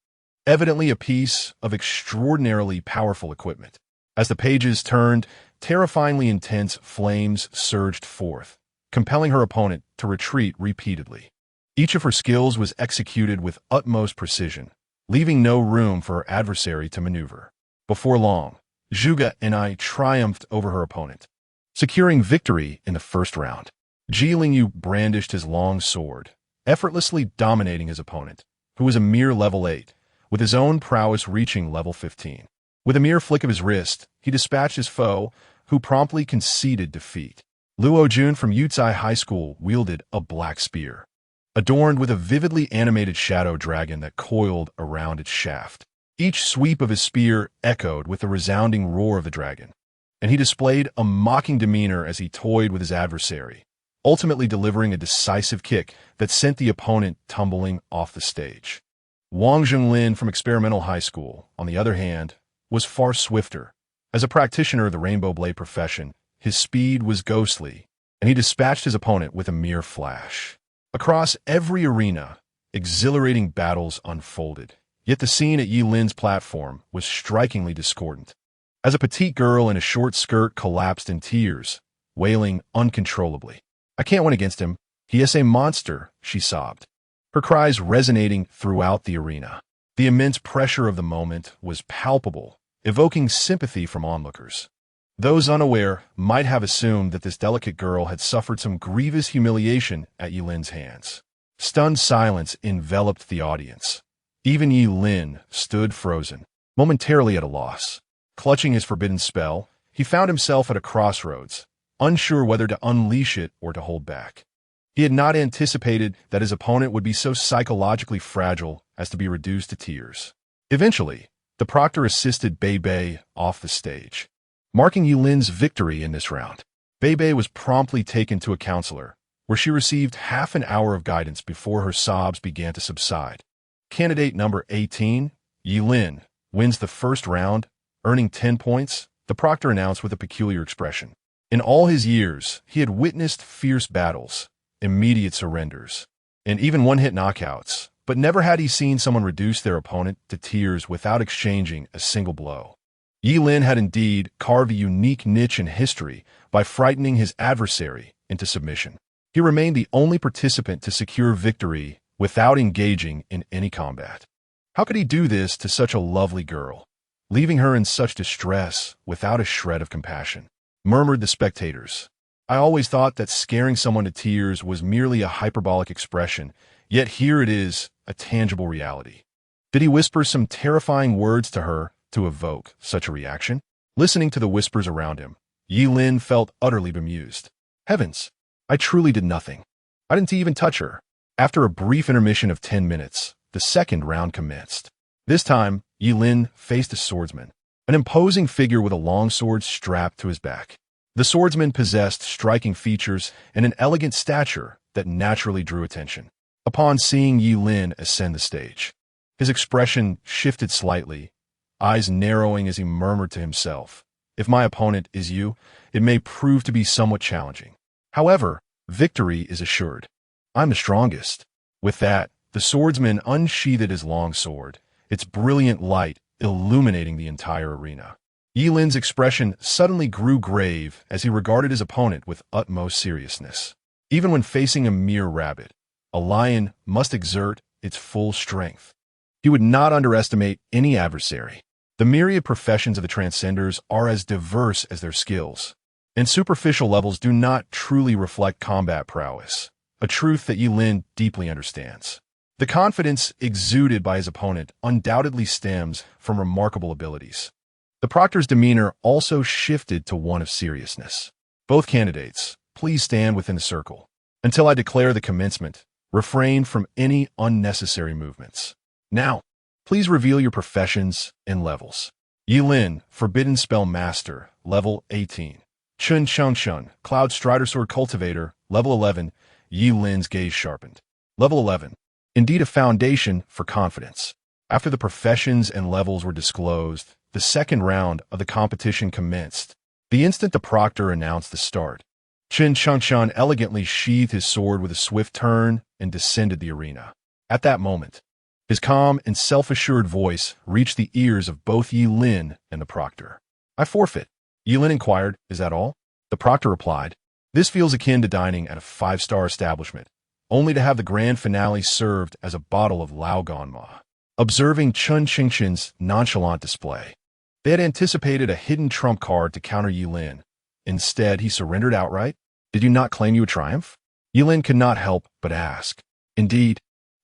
evidently a piece of extraordinarily powerful equipment. As the pages turned, terrifyingly intense flames surged forth, compelling her opponent to retreat repeatedly. Each of her skills was executed with utmost precision, leaving no room for her adversary to maneuver. Before long, Zhuge and I triumphed over her opponent, securing victory in the first round. Ji Lingyu brandished his long sword, effortlessly dominating his opponent, who was a mere level 8, with his own prowess reaching level 15. With a mere flick of his wrist, he dispatched his foe, who promptly conceded defeat. Luo Jun from Yucai High School wielded a black spear, adorned with a vividly animated shadow dragon that coiled around its shaft. Each sweep of his spear echoed with the resounding roar of the dragon, and he displayed a mocking demeanor as he toyed with his adversary, ultimately delivering a decisive kick that sent the opponent tumbling off the stage. Wang Zhenglin from Experimental High School, on the other hand, was far swifter. As a practitioner of the Rainbow Blade profession, his speed was ghostly, and he dispatched his opponent with a mere flash. Across every arena, exhilarating battles unfolded, yet the scene at Yi Lin's platform was strikingly discordant. As a petite girl in a short skirt collapsed in tears, wailing uncontrollably. "I can't win against him. He is a monster," she sobbed, her cries resonating throughout the arena. The immense pressure of the moment was palpable, evoking sympathy from onlookers. Those unaware might have assumed that this delicate girl had suffered some grievous humiliation at Yi Lin's hands. Stunned silence enveloped the audience. Even Yi Lin stood frozen, momentarily at a loss. Clutching his forbidden spell, he found himself at a crossroads, unsure whether to unleash it or to hold back. He had not anticipated that his opponent would be so psychologically fragile as to be reduced to tears. Eventually, the proctor assisted Bei Bei off the stage, marking Yi Lin's victory in this round. Bei Bei was promptly taken to a counselor, where she received half an hour of guidance before her sobs began to subside. Candidate number 18, Yi Lin, wins the first round, earning 10 points, the proctor announced with a peculiar expression. In all his years, he had witnessed fierce battles, immediate surrenders, and even one-hit knockouts, but never had he seen someone reduce their opponent to tears without exchanging a single blow. Yi Lin had indeed carved a unique niche in history by frightening his adversary into submission. He remained the only participant to secure victory without engaging in any combat. How could he do this to such a lovely girl, leaving her in such distress without a shred of compassion? Murmured the spectators. I always thought that scaring someone to tears was merely a hyperbolic expression, yet here it is, a tangible reality. Did he whisper some terrifying words to her to evoke such a reaction? Listening to the whispers around him, Yi Lin felt utterly bemused. Heavens, I truly did nothing. I didn't even touch her. After a brief intermission of 10 minutes, the second round commenced. This time, Yi Lin faced a swordsman, an imposing figure with a long sword strapped to his back. The swordsman possessed striking features and an elegant stature that naturally drew attention. Upon seeing Yi Lin ascend the stage, his expression shifted slightly, eyes narrowing as he murmured to himself, "If my opponent is you, it may prove to be somewhat challenging. However, victory is assured. I'm the strongest." With that, the swordsman unsheathed his long sword, its brilliant light illuminating the entire arena. Yi Lin's expression suddenly grew grave as he regarded his opponent with utmost seriousness. Even when facing a mere rabbit, a lion must exert its full strength. He would not underestimate any adversary. The myriad professions of the Transcenders are as diverse as their skills, and superficial levels do not truly reflect combat prowess, a truth that Yi Lin deeply understands. The confidence exuded by his opponent undoubtedly stems from remarkable abilities. The proctor's demeanor also shifted to one of seriousness. Both candidates, please stand within the circle. Until I declare the commencement, refrain from any unnecessary movements. Now, please reveal your professions and levels. Yi Lin, Forbidden Spell Master, level 18. Chun Changshun, Cloud Strider Sword Cultivator, level 11. Yi Lin's gaze sharpened. Level 11. Indeed a foundation for confidence. After the professions and levels were disclosed, the second round of the competition commenced. The instant the proctor announced the start, Qin Changshan elegantly sheathed his sword with a swift turn and descended the arena. At that moment, his calm and self-assured voice reached the ears of both Yi Lin and the proctor. "I forfeit." Yi Lin inquired, "Is that all?" The proctor replied, "This feels akin to dining at a five-star establishment, only to have the grand finale served as a bottle of Lao Ganma." Observing Chun Qingshin's nonchalant display, they had anticipated a hidden trump card to counter Yi Lin. Instead, he surrendered outright. "Did you not claim you would triumph?" Yi Lin could not help but ask. "Indeed,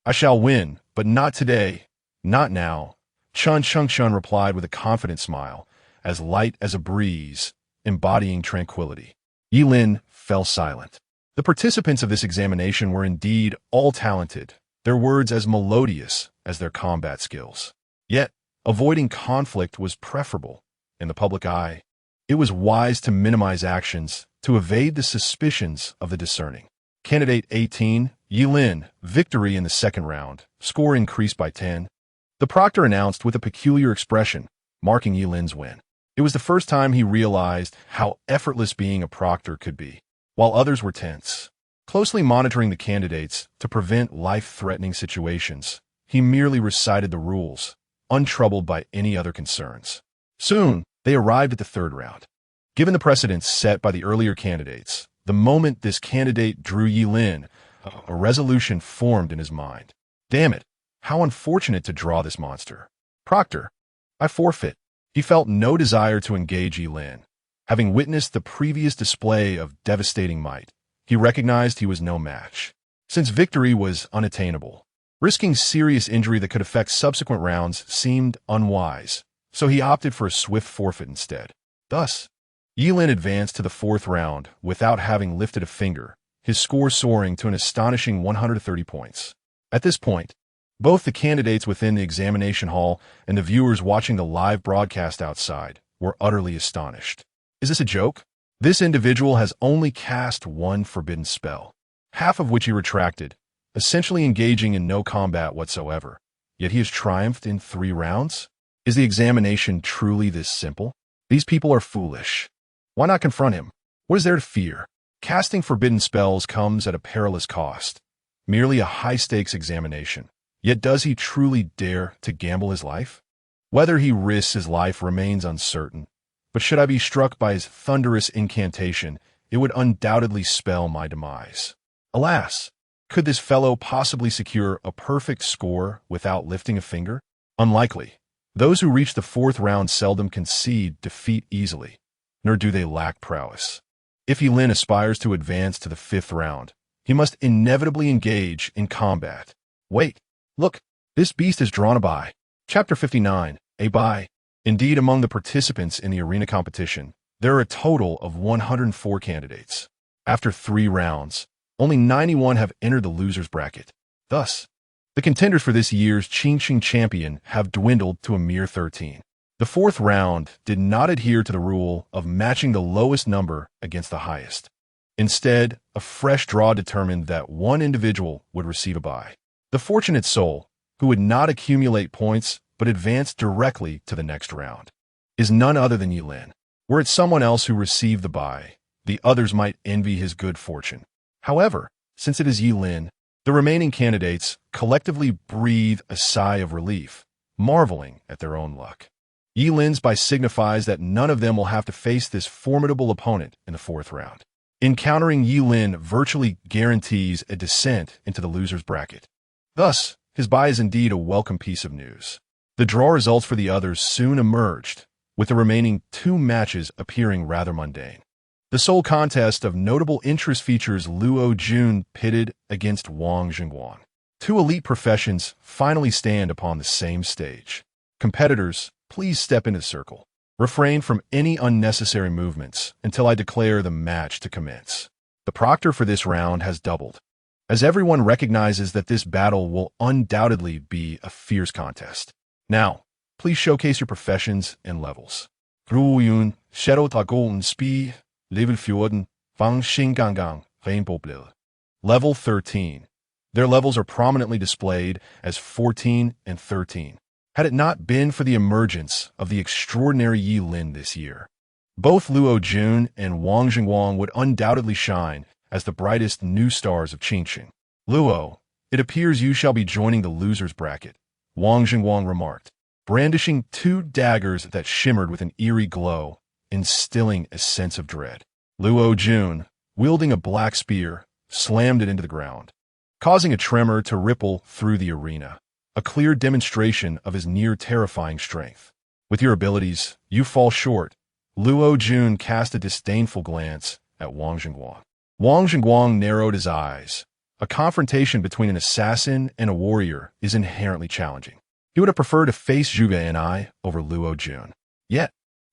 I shall win, but not today, not now," Chun Chengshun replied with a confident smile, as light as a breeze, embodying tranquility. Yi Lin fell silent. The participants of this examination were indeed all talented, their words as melodious as their combat skills. Yet, avoiding conflict was preferable in the public eye. It was wise to minimize actions to evade the suspicions of the discerning. Candidate 18, Yi Lin, victory in the second round, score increased by 10. The proctor announced with a peculiar expression, marking Yilin's win. It was the first time he realized how effortless being a proctor could be, while others were tense. Closely monitoring the candidates to prevent life-threatening situations, he merely recited the rules, untroubled by any other concerns. Soon, they arrived at the third round. Given the precedents set by the earlier candidates, the moment this candidate drew Yilin, a resolution formed in his mind. Damn it, how unfortunate to draw this monster. Proctor, I forfeit. He felt no desire to engage Yilin. Having witnessed the previous display of devastating might, he recognized he was no match. Since victory was unattainable, risking serious injury that could affect subsequent rounds seemed unwise, so he opted for a swift forfeit instead. Thus, Yilin advanced to the fourth round without having lifted a finger, his score soaring to an astonishing 130 points. At this point, both the candidates within the examination hall and the viewers watching the live broadcast outside were utterly astonished. Is this a joke? This individual has only cast one forbidden spell, half of which he retracted, essentially engaging in no combat whatsoever. Yet he has triumphed in 3 rounds? Is the examination truly this simple? These people are foolish. Why not confront him? What is there to fear? Casting forbidden spells comes at a perilous cost, merely a high-stakes examination. Yet does he truly dare to gamble his life? Whether he risks his life remains uncertain, but should I be struck by his thunderous incantation, it would undoubtedly spell my demise. Alas, could this fellow possibly secure a perfect score without lifting a finger? Unlikely. Those who reach the 4th round seldom concede defeat easily, nor do they lack prowess. If Yilin aspires to advance to the 5th round, he must inevitably engage in combat. Wait. Look, this beast has drawn a bye. Chapter 59, a bye. Indeed, among the participants in the arena competition, there are a total of 104 candidates. After 3 rounds, only 91 have entered the loser's bracket. Thus, the contenders for this year's Qingqing champion have dwindled to a mere 13. The 4th round did not adhere to the rule of matching the lowest number against the highest. Instead, a fresh draw determined that one individual would receive a bye. The fortunate soul, who would not accumulate points but advance directly to the next round, is none other than Yilin. Were it someone else who received the bye, the others might envy his good fortune. However, since it is Yilin, the remaining candidates collectively breathe a sigh of relief, marveling at their own luck. Yilin's bye signifies that none of them will have to face this formidable opponent in the 4th round. Encountering Yilin virtually guarantees a descent into the loser's bracket. Thus, his bye is indeed a welcome piece of news. The draw results for the others soon emerged, with the remaining 2 matches appearing rather mundane. The sole contest of notable interest features Luo Jun pitted against Wang Jingguang. 2 elite professions finally stand upon the same stage. Competitors, please step into the circle. Refrain from any unnecessary movements until I declare the match to commence. The proctor for this round has doubled, as everyone recognizes that this battle will undoubtedly be a fierce contest. Now, please showcase your professions and levels. Ruyun, Shadow Dragon Spi, Level 14, Fang Xinggangang, Rainbow Bleu. Level 13. Their levels are prominently displayed as 14 and 13. Had it not been for the emergence of the extraordinary Yilin this year, both Luo Jun and Wang Jingguang would undoubtedly shine as the brightest new stars of Qingqing. Luo, it appears you shall be joining the loser's bracket, Wang Jingguang remarked, brandishing 2 daggers that shimmered with an eerie glow, instilling a sense of dread. Luo Jun, wielding a black spear, slammed it into the ground, causing a tremor to ripple through the arena, a clear demonstration of his near-terrifying strength. With your abilities, you fall short. Luo Jun cast a disdainful glance at Wang Jingguang. Wang Jingguang narrowed his eyes. A confrontation between an assassin and a warrior is inherently challenging. He would have preferred to face Zhuge and I over Luo Jun. Yet,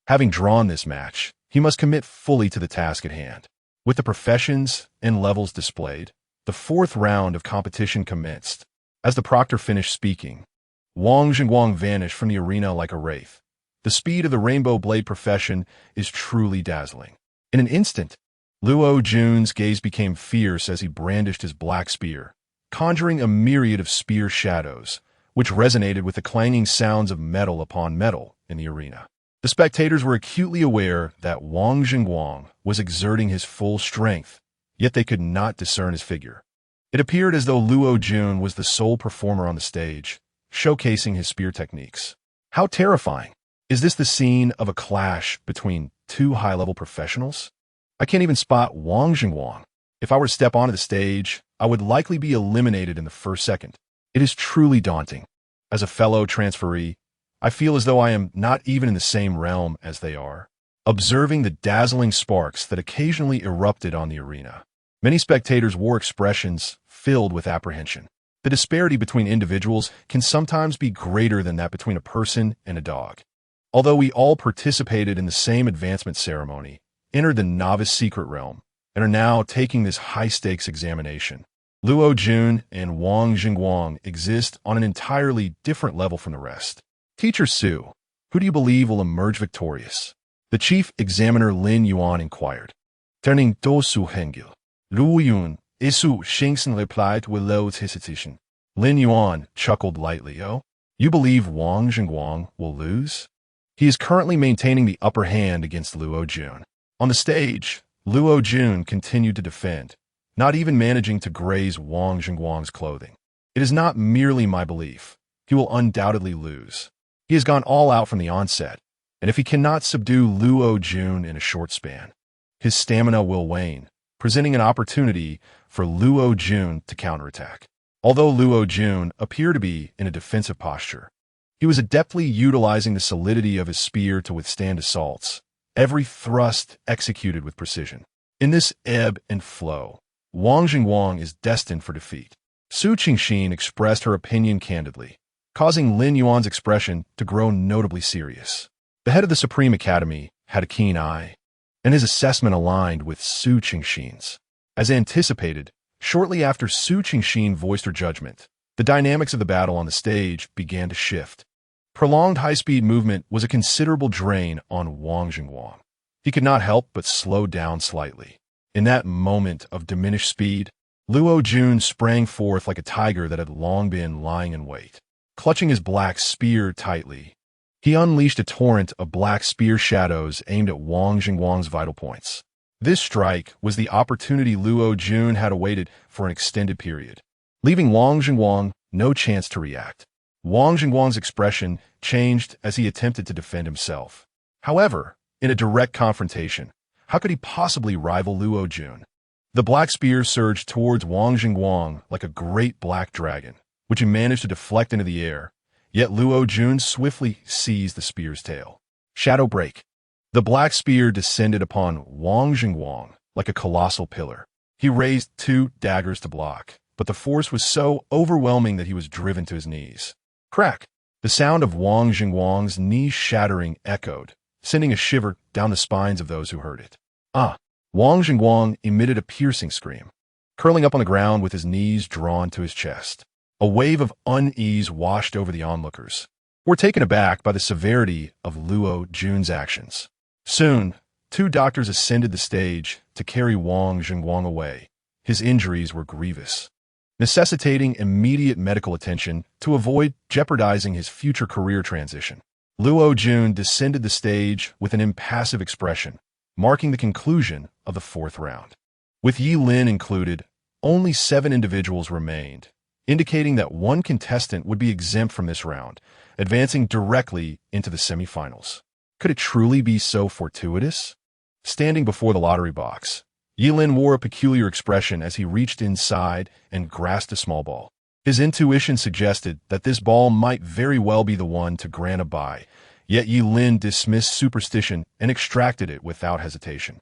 having drawn this match, he must commit fully to the task at hand. With the professions and levels displayed, the 4th round of competition commenced. As the proctor finished speaking, Wang Jingguang vanished from the arena like a wraith. The speed of the Rainbow Blade profession is truly dazzling. In an instant, Luo Jun's gaze became fierce as he brandished his black spear, conjuring a myriad of spear shadows, which resonated with the clanging sounds of metal upon metal in the arena. The spectators were acutely aware that Wang Jingguang was exerting his full strength, yet they could not discern his figure. It appeared as though Luo Jun was the sole performer on the stage, showcasing his spear techniques. How terrifying! Is this the scene of a clash between two high-level professionals? I can't even spot Wang Jingguang. If I were to step onto the stage, I would likely be eliminated in the first second. It is truly daunting. As a fellow transferee, I feel as though I am not even in the same realm as they are. Observing the dazzling sparks that occasionally erupted on the arena, many spectators wore expressions filled with apprehension. The disparity between individuals can sometimes be greater than that between a person and a dog. Although we all participated in the same advancement ceremony, entered the novice secret realm, and are now taking this high-stakes examination, Luo Jun and Wang Jingguang exist on an entirely different level from the rest. Teacher Su, who do you believe will emerge victorious? The chief examiner Lin Yuan inquired. Turning to Su Hengil, Luo Yun, Isu Shingsen replied with low hesitation. Lin Yuan chuckled lightly. Oh, you believe Wang Jingguang will lose? He is currently maintaining the upper hand against Luo Jun. On the stage, Luo Jun continued to defend, not even managing to graze Wang Jingguang's clothing. It is not merely my belief. He will undoubtedly lose. He has gone all out from the onset, and if he cannot subdue Luo Jun in a short span, his stamina will wane, presenting an opportunity for Luo Jun to counterattack. Although Luo Jun appeared to be in a defensive posture, he was adeptly utilizing the solidity of his spear to withstand assaults, every thrust executed with precision. In this ebb and flow, Wang Jingguang is destined for defeat. Su Qingxin expressed her opinion candidly, causing Lin Yuan's expression to grow notably serious. The head of the Supreme Academy had a keen eye, and his assessment aligned with Su Qingxin's. As anticipated, shortly after Su Qingxin voiced her judgment, the dynamics of the battle on the stage began to shift. Prolonged high-speed movement was a considerable drain on Wang Jingguang. He could not help but slow down slightly. In that moment of diminished speed, Luo Jun sprang forth like a tiger that had long been lying in wait. Clutching his black spear tightly, he unleashed a torrent of black spear shadows aimed at Wang Jingguang's vital points. This strike was the opportunity Luo Jun had awaited for an extended period, leaving Wang Jingguang no chance to react. Wang Jingguang's expression changed as he attempted to defend himself. However, in a direct confrontation, how could he possibly rival Luo Jun? The black spear surged towards Wang Jingguang like a great black dragon, which he managed to deflect into the air, yet Luo Jun swiftly seized the spear's tail. Shadow break. The black spear descended upon Wang Jingguang like a colossal pillar. He raised two daggers to block, but the force was so overwhelming that he was driven to his knees. Crack! The sound of Wang Jingguang's knee-shattering echoed, sending a shiver down the spines of those who heard it. Wang Jingguang emitted a piercing scream, curling up on the ground with his knees drawn to his chest. A wave of unease washed over the onlookers, who were taken aback by the severity of Luo Jun's actions. Soon, two doctors ascended the stage to carry Wang Jingguang away. His injuries were grievous, necessitating immediate medical attention to avoid jeopardizing his future career transition. Luo Jun descended the stage with an impassive expression, marking the conclusion of the fourth round. With Yi Lin included, only 7 individuals remained, indicating that one contestant would be exempt from this round, advancing directly into the semifinals. Could it truly be so fortuitous? Standing before the lottery box, Yi Lin wore a peculiar expression as he reached inside and grasped a small ball. His intuition suggested that this ball might very well be the one to grant a bye, yet Yi Lin dismissed superstition and extracted it without hesitation.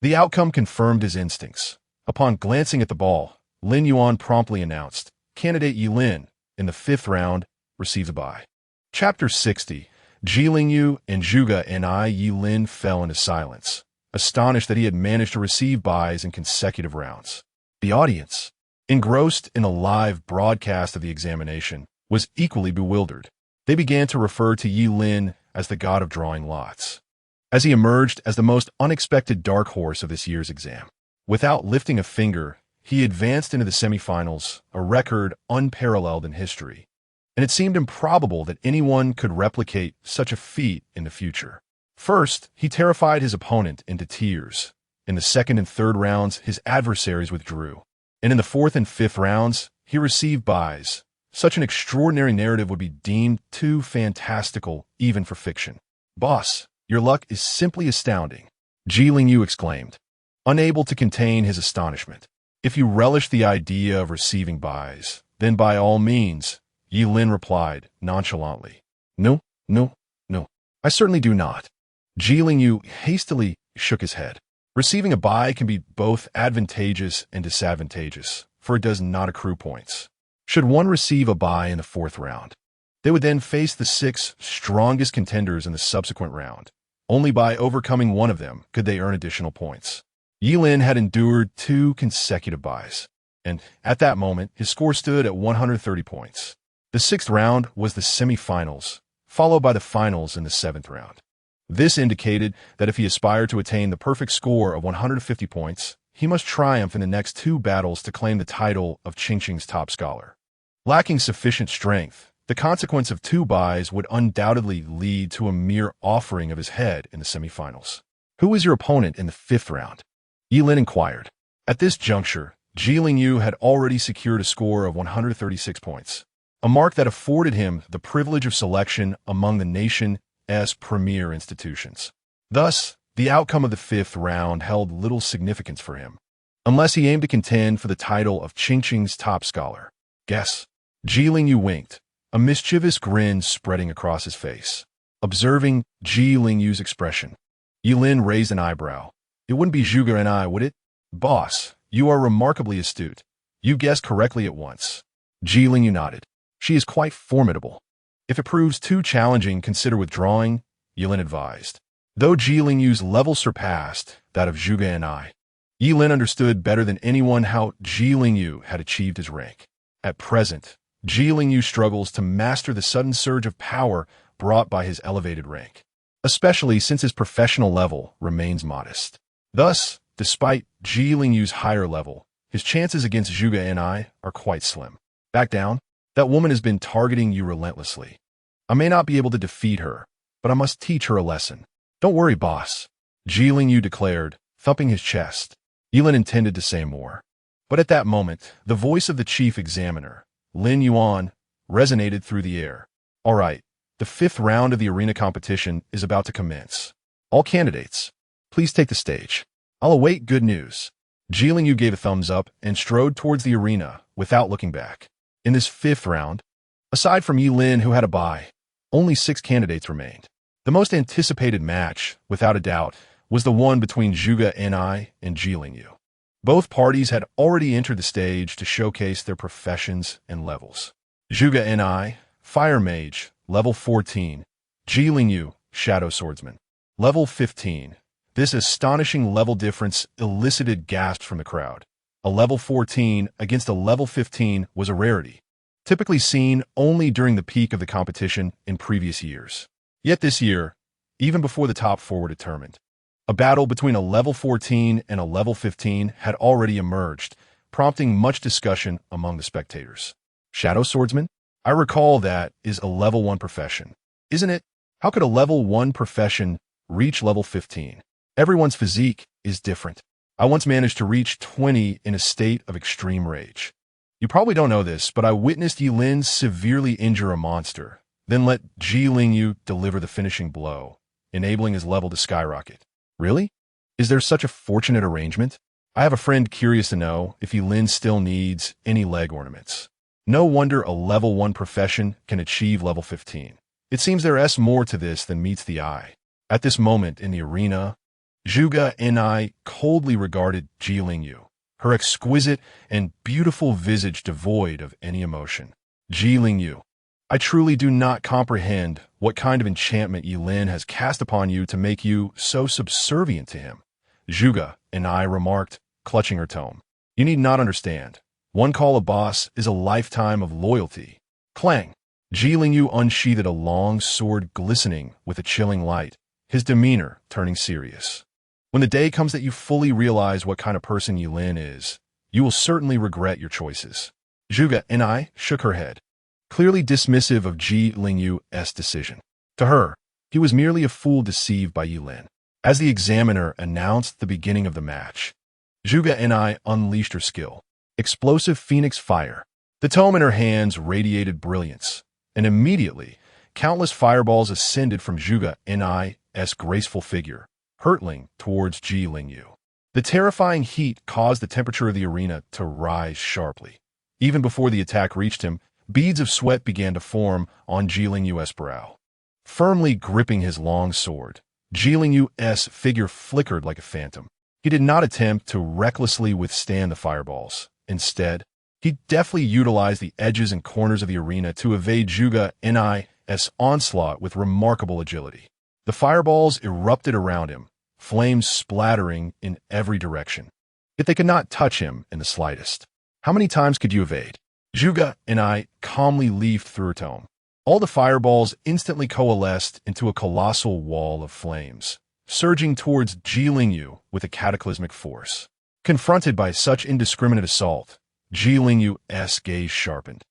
The outcome confirmed his instincts. Upon glancing at the ball, Lin Yuan promptly announced, "Candidate Yi Lin, in the 5th round, receives a bye." Chapter 60. Ji Lingyu and Zhuge and Yi Lin fell into silence, astonished that he had managed to receive byes in consecutive rounds. The audience, engrossed in a live broadcast of the examination, was equally bewildered. They began to refer to Yi Lin as the god of drawing lots, as he emerged as the most unexpected dark horse of this year's exam. Without lifting a finger, he advanced into the semifinals, a record unparalleled in history. and it seemed improbable that anyone could replicate such a feat in the future. First, he terrified his opponent into tears. In the second and third rounds, his adversaries withdrew. And in the fourth and fifth rounds, he received buys. Such an extraordinary narrative would be deemed too fantastical even for fiction. "Boss, your luck is simply astounding," Ji Lingyu exclaimed, unable to contain his astonishment. "If you relish the idea of receiving buys, then by all means," Yi Lin replied nonchalantly. No, I certainly do not." Ji Lingyu hastily shook his head. Receiving a buy can be both advantageous and disadvantageous, for it does not accrue points. Should one receive a buy in the fourth round, they would then face the 6 strongest contenders in the subsequent round. Only by overcoming one of them could they earn additional points. Yi Lin had endured 2 consecutive buys, and at that moment, his score stood at 130 points. The 6th round was the semifinals, followed by the finals in the 7th round. This indicated that if he aspired to attain the perfect score of 150 points, he must triumph in the next 2 battles to claim the title of Qingqing's top scholar. Lacking sufficient strength, the consequence of 2 buys would undoubtedly lead to a mere offering of his head in the semifinals. "Who is your opponent in the 5th round?" Yi Lin inquired. At this juncture, Ji Lingyu had already secured a score of 136 points, a mark that afforded him the privilege of selection among the nation's premier institutions. Thus, the outcome of the 5th round held little significance for him, unless he aimed to contend for the title of Qingqing's top scholar. "Guess." Ji Lingyu winked, a mischievous grin spreading across his face. Observing Ji Lingyu's expression, Yi Lin raised an eyebrow. "It wouldn't be Zhuge and I, would it?" "Boss, you are remarkably astute. You guessed correctly at once." Ji Lingyu nodded. "She is quite formidable. If it proves too challenging, consider withdrawing," Yi Lin advised. Though Ji Lingyu's level surpassed that of Zhuge and I, Yi Lin understood better than anyone how Ji Lingyu had achieved his rank. At present, Ji Lingyu struggles to master the sudden surge of power brought by his elevated rank, especially since his professional level remains modest. Thus, despite Ji Lingyu's higher level, his chances against Zhuge and I are quite slim. "Back down? That woman has been targeting you relentlessly. I may not be able to defeat her, but I must teach her a lesson." "Don't worry, boss," Ji Lingyu declared, thumping his chest. Yi Lin intended to say more, but at that moment, the voice of the chief examiner, Lin Yuan, resonated through the air. "All right, the 5th round of the arena competition is about to commence. All candidates, please take the stage. I'll await good news." Ji Lingyu gave a thumbs up and strode towards the arena without looking back. In this 5th round, aside from Yi Lin, who had a bye, only 6 candidates remained. The most anticipated match, without a doubt, was the one between Zhuge and I and Ji Lingyu. Both parties had already entered the stage to showcase their professions and levels. Zhuge and I, Fire Mage, level 14, Ji Lingyu, Shadow Swordsman, level 15. This astonishing level difference elicited gasps from the crowd. A level 14 against a level 15 was a rarity, typically seen only during the peak of the competition in previous years. Yet this year, even before the top 4 were determined, a battle between a level 14 and a level 15 had already emerged, prompting much discussion among the spectators. "Shadow Swordsman? I recall that is a level 1 profession, isn't it? How could a level 1 profession reach level 15? Everyone's physique is different. I once managed to reach 20 in a state of extreme rage. You probably don't know this, but I witnessed Yi Lin severely injure a monster, then let Ji Lingyu deliver the finishing blow, enabling his level to skyrocket." "Really? Is there such a fortunate arrangement? I have a friend curious to know if Yi Lin still needs any leg ornaments. No wonder a level 1 profession can achieve level 15. It seems there's more to this than meets the eye." At this moment in the arena, Zhuge and I coldly regarded Ji Lingyu, her exquisite and beautiful visage devoid of any emotion. "Ji Lingyu, I truly do not comprehend what kind of enchantment Yi Lin has cast upon you to make you so subservient to him," Zhuge and I remarked, clutching her tome. "You need not understand. One call a boss is a lifetime of loyalty." Clang! Ji Lingyu unsheathed a long sword glistening with a chilling light, his demeanor turning serious. "When the day comes that you fully realize what kind of person Yi Lin is, you will certainly regret your choices." Zhuge and I shook her head. clearly dismissive of Ji Lingyu's decision. To her, he was merely a fool deceived by Yilin. As the examiner announced the beginning of the match, Zhuge Ni unleashed her skill. Explosive Phoenix Fire. The tome in her hands radiated brilliance, and immediately, countless fireballs ascended from Zhuge Ni's graceful figure, hurtling towards Ji Lingyu. The terrifying heat caused the temperature of the arena to rise sharply. Even before the attack reached him, beads of sweat began to form on Ji Lingyu's brow. Firmly gripping his long sword, Ji Lingyu's figure flickered like a phantom. He did not attempt to recklessly withstand the fireballs. Instead, he deftly utilized the edges and corners of the arena to evade Zhuge Ni's onslaught with remarkable agility. The fireballs erupted around him, flames splattering in every direction. Yet they could not touch him in the slightest. How many times could you evade? Zhuge Ni calmly leafed through her tome. All the fireballs instantly coalesced into a colossal wall of flames, surging towards Ji Lingyu with a cataclysmic force. Confronted by such indiscriminate assault, Ji Lingyu's gaze sharpened.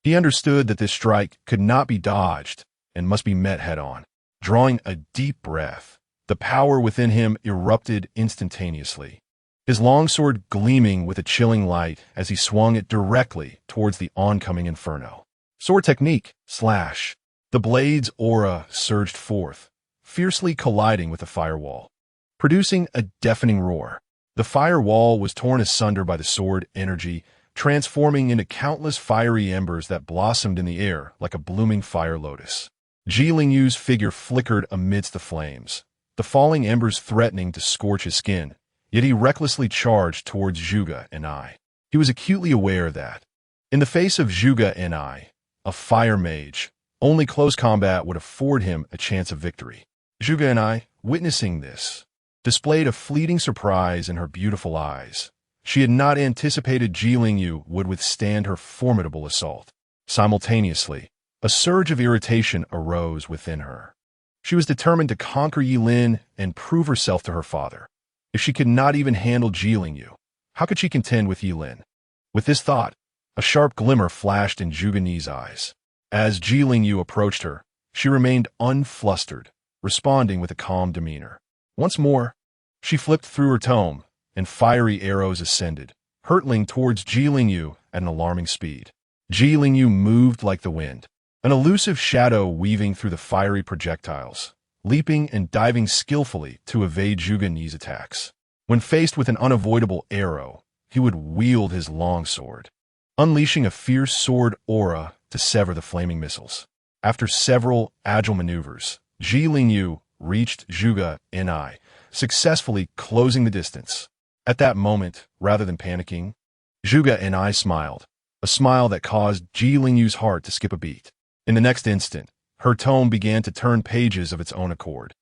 He understood that this strike could not be dodged and must be met head-on. Drawing a deep breath, the power within him erupted instantaneously, his longsword gleaming with a chilling light as he swung it directly towards the oncoming inferno. Sword technique, slash. The blade's aura surged forth, fiercely colliding with the firewall, producing a deafening roar. The firewall was torn asunder by the sword energy, transforming into countless fiery embers that blossomed in the air like a blooming fire lotus. Ji Lingyu's figure flickered amidst the flames, the falling embers threatening to scorch his skin, yet he recklessly charged towards Zhuge Ni. He was acutely aware that, in the face of Zhuge Ni, a fire mage, only close combat would afford him a chance of victory. Zhuge Ni, witnessing this, displayed a fleeting surprise in her beautiful eyes. She had not anticipated Ji Lingyu would withstand her formidable assault. Simultaneously, a surge of irritation arose within her. She was determined to conquer Yilin and prove herself to her father. If she could not even handle Ji Lingyu, how could she contend with Yilin? With this thought, a sharp glimmer flashed in Zhuge Ni's eyes. As Ji Lingyu approached her, she remained unflustered, responding with a calm demeanor. Once more, she flipped through her tome, and fiery arrows ascended, hurtling towards Ji Lingyu at an alarming speed. Ji Lingyu moved like the wind, an elusive shadow weaving through the fiery projectiles, leaping and diving skillfully to evade Zhuge Ni's attacks. When faced with an unavoidable arrow, he would wield his longsword, unleashing a fierce sword aura to sever the flaming missiles. After several agile maneuvers, Ji Lingyu reached Zhuge Ni, successfully closing the distance. At that moment, rather than panicking, Zhuge Ni smiled, a smile that caused Ji Lingyu's heart to skip a beat. In the next instant, her tome began to turn pages of its own accord,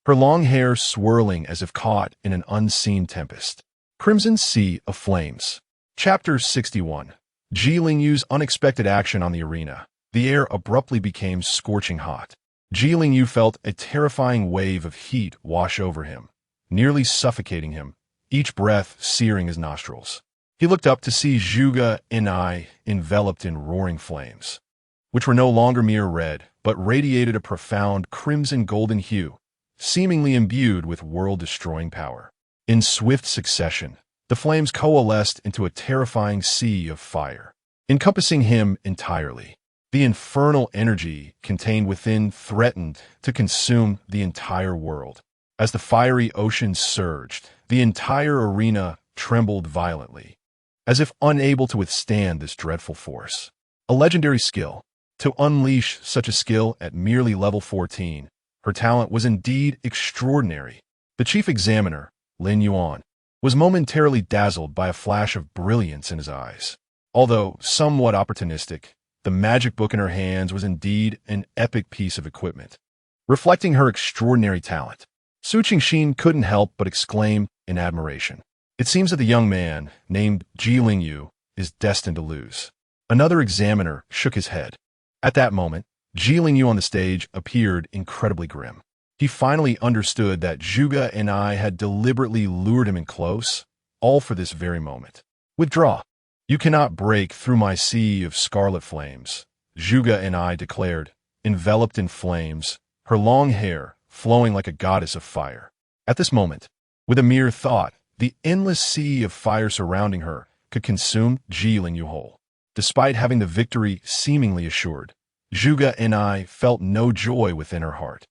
her long hair swirling as if caught in an unseen tempest. Crimson Sea of Flames. Chapter 61. Ji Lingyu's unexpected action on the arena. The air abruptly became scorching hot. Ji Lingyu felt a terrifying wave of heat wash over him, nearly suffocating him, each breath searing his nostrils. He looked up to see Zhuge Ni enveloped in roaring flames, which were no longer mere red, but radiated a profound crimson-golden hue, seemingly imbued with world-destroying power. In swift succession, the flames coalesced into a terrifying sea of fire, encompassing him entirely. The infernal energy contained within threatened to consume the entire world. As the fiery ocean surged, the entire arena trembled violently, as if unable to withstand this dreadful force. A legendary skill. To unleash such a skill at merely level 14, her talent was indeed extraordinary. The chief examiner, Lin Yuan, was momentarily dazzled by a flash of brilliance in his eyes. Although somewhat opportunistic, the magic book in her hands was indeed an epic piece of equipment, reflecting her extraordinary talent. Su Qingxin couldn't help but exclaim in admiration. It seems that the young man, named Ji Lingyu, is destined to lose. Another examiner shook his head. At that moment, Ji Lingyu on the stage appeared incredibly grim. He finally understood that Zhuge Ni had deliberately lured him in close, all for this very moment. Withdraw. You cannot break through my sea of scarlet flames, Zhuge and I declared, enveloped in flames, her long hair flowing like a goddess of fire. At this moment, with a mere thought, the endless sea of fire surrounding her could consume Ji Lingyu whole. Despite having the victory seemingly assured, Zhuge and I felt no joy within her heart.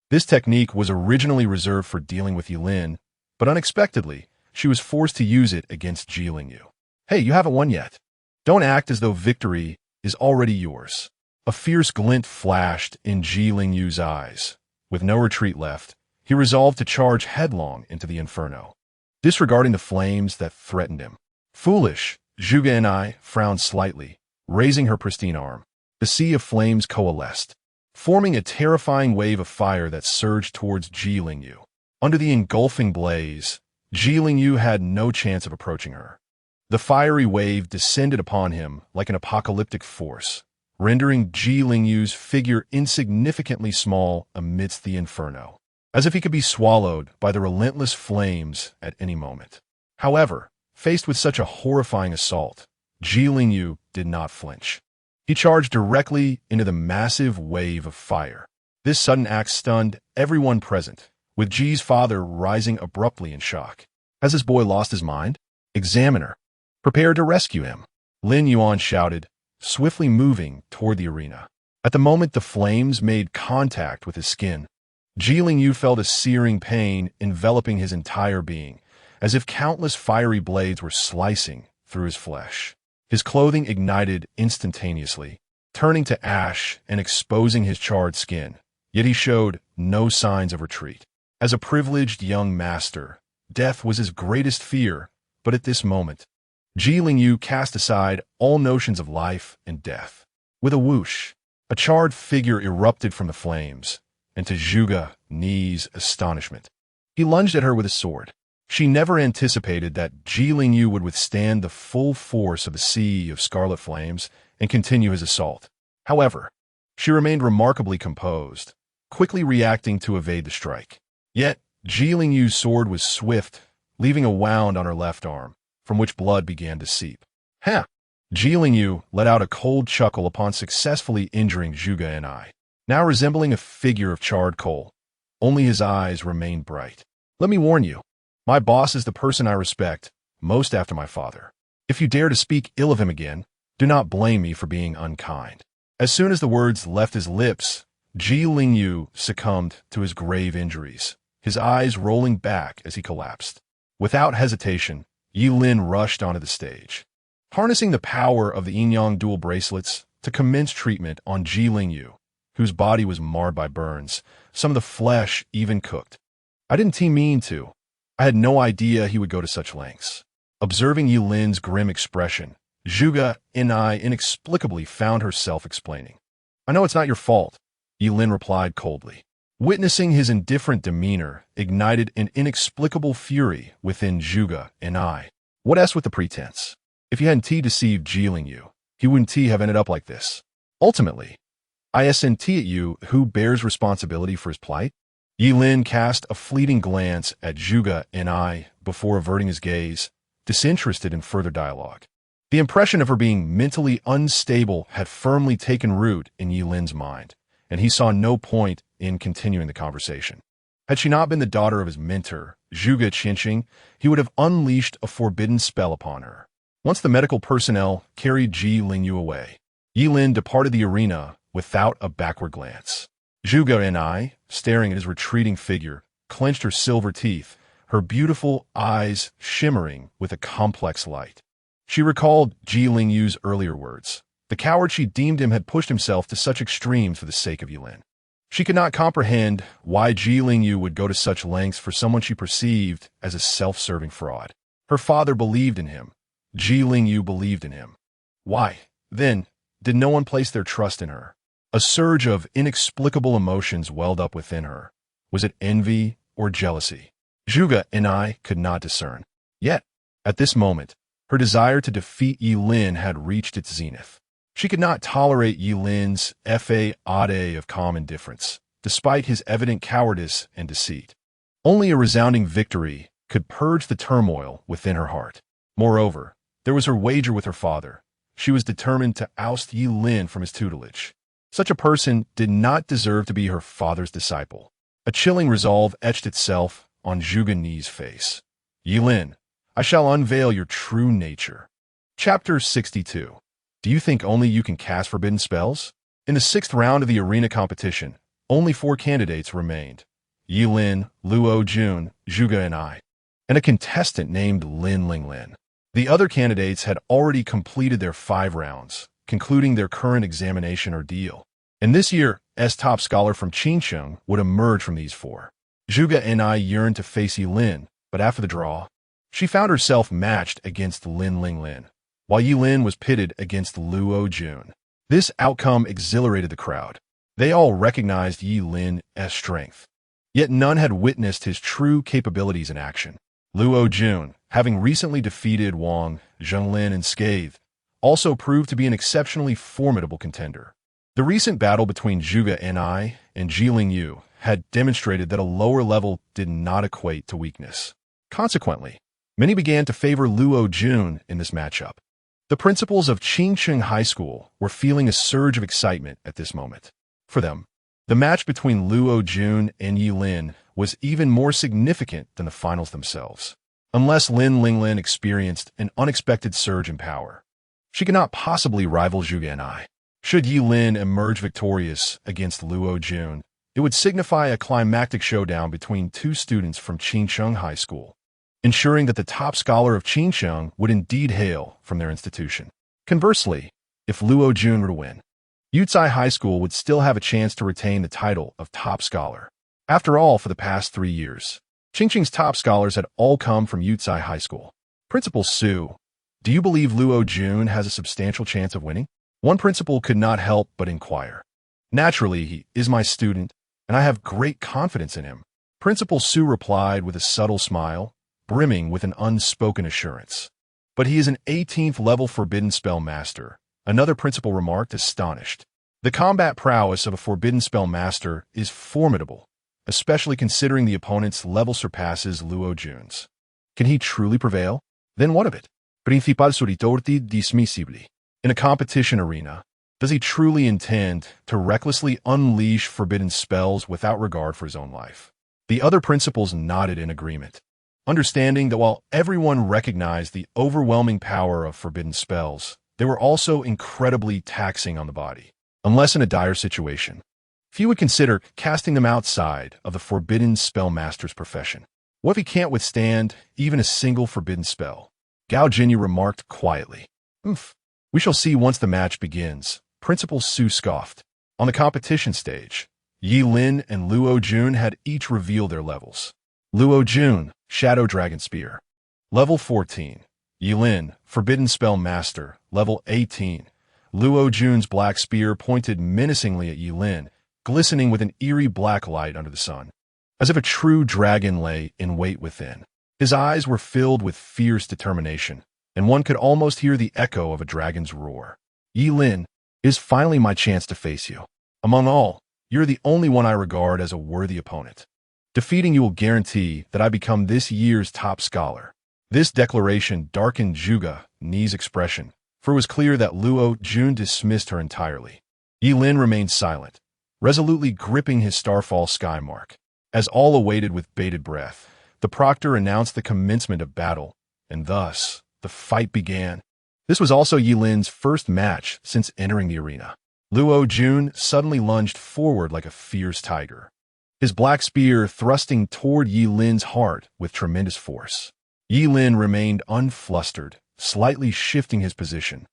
This technique was originally reserved for dealing with Yilin, but unexpectedly, she was forced to use it against Ji Lingyu. Hey, you haven't won yet. Don't act as though victory is already yours. A fierce glint flashed in Ji Lingyu's eyes. With no retreat left, he resolved to charge headlong into the inferno, disregarding the flames that threatened him. Foolish, Zhuge and I frowned slightly, raising her pristine arm. The sea of flames coalesced, forming a terrifying wave of fire that surged towards Ji Lingyu. Under the engulfing blaze, Ji Lingyu had no chance of approaching her. The fiery wave descended upon him like an apocalyptic force, rendering Ji Lingyu's figure insignificantly small amidst the inferno, as if he could be swallowed by the relentless flames at any moment. However, faced with such a horrifying assault, Ji Lingyu did not flinch. He charged directly into the massive wave of fire. This sudden act stunned everyone present, with Ji's father rising abruptly in shock. Has this boy lost his mind? Examiner, prepare to rescue him, Lin Yuan shouted, swiftly moving toward the arena. At the moment the flames made contact with his skin, Ji Lingyu felt a searing pain enveloping his entire being, as if countless fiery blades were slicing through his flesh. His clothing ignited instantaneously, turning to ash and exposing his charred skin, yet he showed no signs of retreat. As a privileged young master, death was his greatest fear, but at this moment, Ji Lingyu cast aside all notions of life and death. With a whoosh, a charred figure erupted from the flames, and to Zhuge Ni's astonishment, he lunged at her with his sword. She never anticipated that Ji Lingyu would withstand the full force of the sea of scarlet flames and continue his assault. However, she remained remarkably composed, quickly reacting to evade the strike. Yet, Ji Lingyu's sword was swift, leaving a wound on her left arm, from which blood began to seep. Ha! Ji Lingyu let out a cold chuckle upon successfully injuring Zhuge and I. Now resembling a figure of charred coal, only his eyes remained bright. Let me warn you, my boss is the person I respect most after my father. If you dare to speak ill of him again, do not blame me for being unkind. As soon as the words left his lips, Ji Lingyu succumbed to his grave injuries, his eyes rolling back as he collapsed. Without hesitation, Yilin rushed onto the stage, harnessing the power of the yin-yang dual bracelets to commence treatment on Ji Lingyu, whose body was marred by burns, some of the flesh even cooked. I didn't mean to. I had no idea he would go to such lengths. Observing Yilin's grim expression, Zhuge and I inexplicably found herself explaining. I know it's not your fault, Yilin replied coldly. Witnessing his indifferent demeanor ignited an inexplicable fury within Zhuge and I. What else with the pretense? If you hadn't deceived Ji Lingyu, he wouldn't have ended up like this. Ultimately, I at you who bears responsibility for his plight? Yilin cast a fleeting glance at Zhuge and I before averting his gaze, disinterested in further dialogue. The impression of her being mentally unstable had firmly taken root in Yilin's mind, and he saw no point in continuing the conversation. Had she not been the daughter of his mentor, Zhuge Qinqing, he would have unleashed a forbidden spell upon her. Once the medical personnel carried Ji Lingyu away, Yilin departed the arena without a backward glance. Zhuge and I, staring at his retreating figure, clenched her silver teeth, her beautiful eyes shimmering with a complex light. She recalled Ji Lingyu's earlier words. The coward she deemed him had pushed himself to such extremes for the sake of Yilin. She could not comprehend why Ji Lingyu would go to such lengths for someone she perceived as a self-serving fraud. Her father believed in him. Ji Lingyu believed in him. Why, then, did no one place their trust in her? A surge of inexplicable emotions welled up within her. Was it envy or jealousy? Zhuge and I could not discern. Yet, at this moment, her desire to defeat Yilin had reached its zenith. She could not tolerate Yilin's facade of calm indifference, despite his evident cowardice and deceit. Only a resounding victory could purge the turmoil within her heart. Moreover, there was her wager with her father. she was determined to oust Yi Lin from his tutelage. Such a person did not deserve to be her father's disciple. A chilling resolve etched itself on Zhuge Ni's face. Yi Lin, I shall unveil your true nature. Chapter 62. Do you think only you can cast forbidden spells? In the 6th round of the arena competition, only 4 candidates remained. Yi Lin, Luo Jun, Zhuge and I, and a contestant named Lin Linglin. The other candidates had already completed their 5 rounds, concluding their current examination ordeal. And this year, top scholar from Qingsheng would emerge from these 4. Zhuge and I yearned to face Yi Lin, but after the draw, she found herself matched against Lin Linglin, while Yi Lin was pitted against Luo Jun. This outcome exhilarated the crowd. They all recognized Yi Lin's strength. Yet none had witnessed his true capabilities in action. Luo Jun, having recently defeated Wang Zhenglin unscathed, also proved to be an exceptionally formidable contender. The recent battle between Zhuge and I and Jilin Yu had demonstrated that a lower level did not equate to weakness. Consequently, many began to favor Luo Jun in this matchup. The principals of Qingsheng High School were feeling a surge of excitement at this moment. For them, the match between Luo Jun and Yi Lin was even more significant than the finals themselves. Unless Lin Linglin experienced an unexpected surge in power, she could not possibly rival Zhuge and I. Should Yi Lin emerge victorious against Luo Jun, it would signify a climactic showdown between 2 students from Qingsheng High School, ensuring that the top scholar of Qingsheng would indeed hail from their institution. Conversely, if Luo Jun were to win, Yucai High School would still have a chance to retain the title of top scholar. After all, for the past 3 years, Qingsheng's top scholars had all come from Yucai High School. Principal Su, do you believe Luo Jun has a substantial chance of winning? One principal could not help but inquire. Naturally, he is my student, and I have great confidence in him. Principal Su replied with a subtle smile, brimming with an unspoken assurance. But he is an 18th level Forbidden Spellmaster, another principal remarked, astonished. The combat prowess of a Forbidden Spellmaster is formidable, especially considering the opponent's level surpasses Luo Jun's. Can he truly prevail? Then what of it? Principal su ritorti dismissibili. In a competition arena, does he truly intend to recklessly unleash forbidden spells without regard for his own life? The other principals nodded in agreement, understanding that while everyone recognized the overwhelming power of forbidden spells, they were also incredibly taxing on the body. Unless in a dire situation, few would consider casting them outside of the Forbidden Spellmaster's profession. What if he can't withstand even a single forbidden spell? Gao Jinyu remarked quietly. We shall see once the match begins, Principal Su scoffed. On the competition stage, Yi Lin and Luo Jun had each revealed their levels. Luo Jun, Shadow Dragon Spear. Level 14. Yi Lin, Forbidden Spell Master. Level 18. Luo Jun's black spear pointed menacingly at Yi Lin, glistening with an eerie black light under the sun, as if a true dragon lay in wait within. His eyes were filled with fierce determination, and one could almost hear the echo of a dragon's roar. Yi Lin, it is finally my chance to face you. Among all, you're the only one I regard as a worthy opponent. Defeating you will guarantee that I become this year's top scholar. This declaration darkened Zhuge Ni's expression, for it was clear that Luo Jun dismissed her entirely. Yi Lin remained silent, resolutely gripping his starfall sky mark. As all awaited with bated breath, the proctor announced the commencement of battle, and thus the fight began. This was also Yi Lin's first match since entering the arena. Luo Jun suddenly lunged forward like a fierce tiger, his black spear thrusting toward Yi Lin's heart with tremendous force. Yi Lin remained unflustered, slightly shifting his position,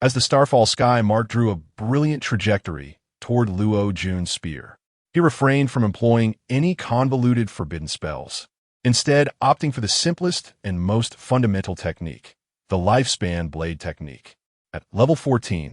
as the starfall sky mark drew a brilliant trajectory toward Luo Jun's spear. He refrained from employing any convoluted forbidden spells, instead opting for the simplest and most fundamental technique, the lifespan blade technique. At level 14,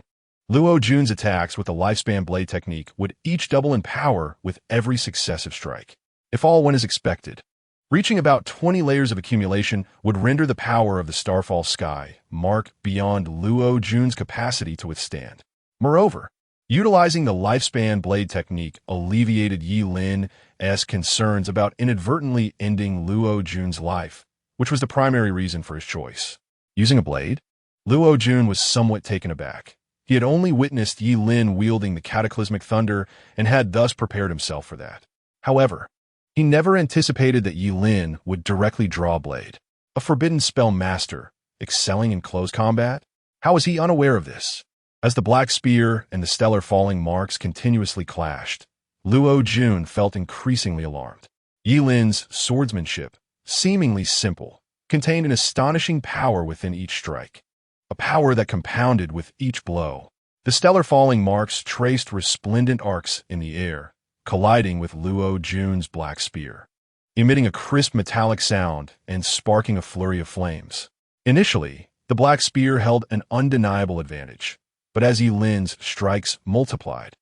Luo Jun's attacks with the lifespan blade technique would each double in power with every successive strike. If all went as expected, reaching about 20 layers of accumulation would render the power of the starfall sky mark beyond Luo Jun's capacity to withstand. Moreover, utilizing the lifespan blade technique alleviated Yi Lin's concerns about inadvertently ending Luo Jun's life, which was the primary reason for his choice. Using a blade? Luo Jun was somewhat taken aback. He had only witnessed Yi Lin wielding the cataclysmic thunder and had thus prepared himself for that. However, he never anticipated that Yi Lin would directly draw a blade. A forbidden spell master, excelling in close combat? How was he unaware of this? As the black spear and the stellar falling marks continuously clashed, Luo Jun felt increasingly alarmed. Yi Lin's swordsmanship, seemingly simple, contained an astonishing power within each strike. A power that compounded with each blow. The stellar falling marks traced resplendent arcs in the air, colliding with Luo Jun's black spear, emitting a crisp metallic sound and sparking a flurry of flames. Initially, the black spear held an undeniable advantage, but as Yi Lin's strikes multiplied,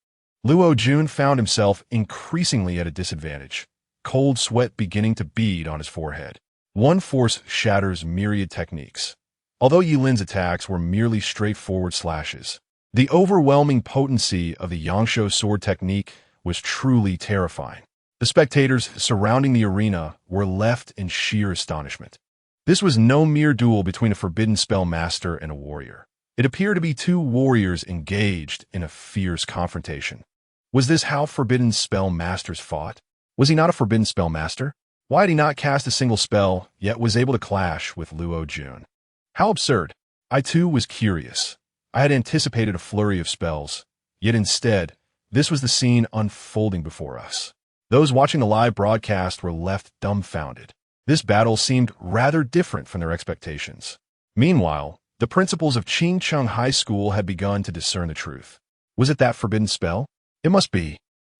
Luo Jun found himself increasingly at a disadvantage, cold sweat beginning to bead on his forehead. One force shatters myriad techniques. Although Yi Lin's attacks were merely straightforward slashes, the overwhelming potency of the Yangshuo sword technique was truly terrifying. The spectators surrounding the arena were left in sheer astonishment. This was no mere duel between a forbidden spell master and a warrior. It appeared to be two warriors engaged in a fierce confrontation. Was this how forbidden spell masters fought? Was he not a forbidden spell master? Why had he not cast a single spell, yet was able to clash with Luo Jun? How absurd. I too was curious. I had anticipated a flurry of spells, yet instead, this was the scene unfolding before us. Those watching the live broadcast were left dumbfounded. This battle seemed rather different from their expectations. Meanwhile, the principals of Qingcheng High School had begun to discern the truth. Was it that forbidden spell? It must be.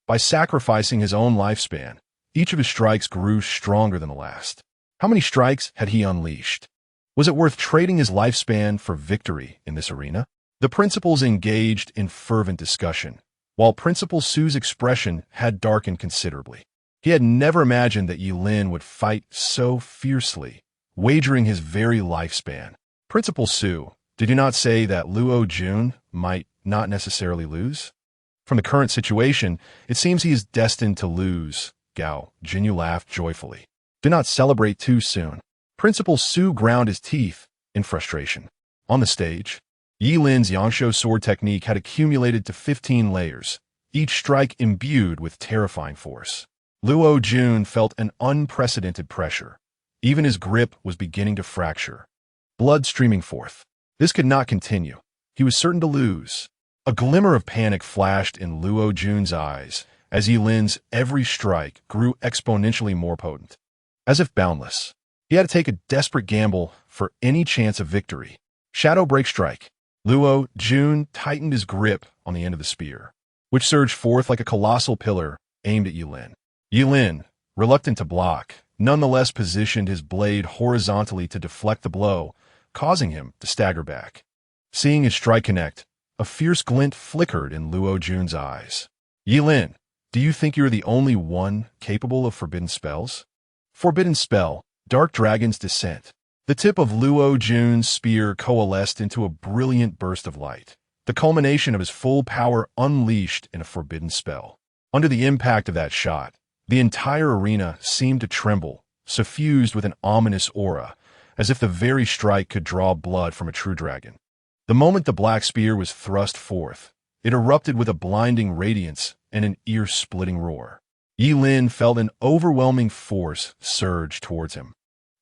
By sacrificing his own lifespan, each of his strikes grew stronger than the last. How many strikes had he unleashed? Was it worth trading his lifespan for victory in this arena? The principals engaged in fervent discussion, while Principal Su's expression had darkened considerably. He had never imagined that Yi Lin would fight so fiercely, wagering his very lifespan. Principal Su, did you not say that Luo Jun might not necessarily lose? From the current situation, it seems he is destined to lose. Gao, Jinyu laughed joyfully. Do not celebrate too soon. Principal Su ground his teeth in frustration. On the stage, Yi Lin's Yangshuo sword technique had accumulated to 15 layers, each strike imbued with terrifying force. Luo Jun felt an unprecedented pressure. Even his grip was beginning to fracture. Blood streaming forth. This could not continue. He was certain to lose. A glimmer of panic flashed in Luo Jun's eyes as Yi Lin's every strike grew exponentially more potent. As if boundless, he had to take a desperate gamble for any chance of victory. Shadow break strike. Luo Jun tightened his grip on the end of the spear, which surged forth like a colossal pillar aimed at Yi Lin. Yi Lin, reluctant to block, nonetheless positioned his blade horizontally to deflect the blow, causing him to stagger back. Seeing his strike connect, a fierce glint flickered in Luo Jun's eyes. Yi Lin, do you think you are the only one capable of forbidden spells? Forbidden spell, Dark Dragon's Descent. The tip of Luo Jun's spear coalesced into a brilliant burst of light, the culmination of his full power unleashed in a forbidden spell. Under the impact of that shot, the entire arena seemed to tremble, suffused with an ominous aura, as if the very strike could draw blood from a true dragon. The moment the black spear was thrust forth, it erupted with a blinding radiance and an ear-splitting roar. Yi Lin felt an overwhelming force surge towards him,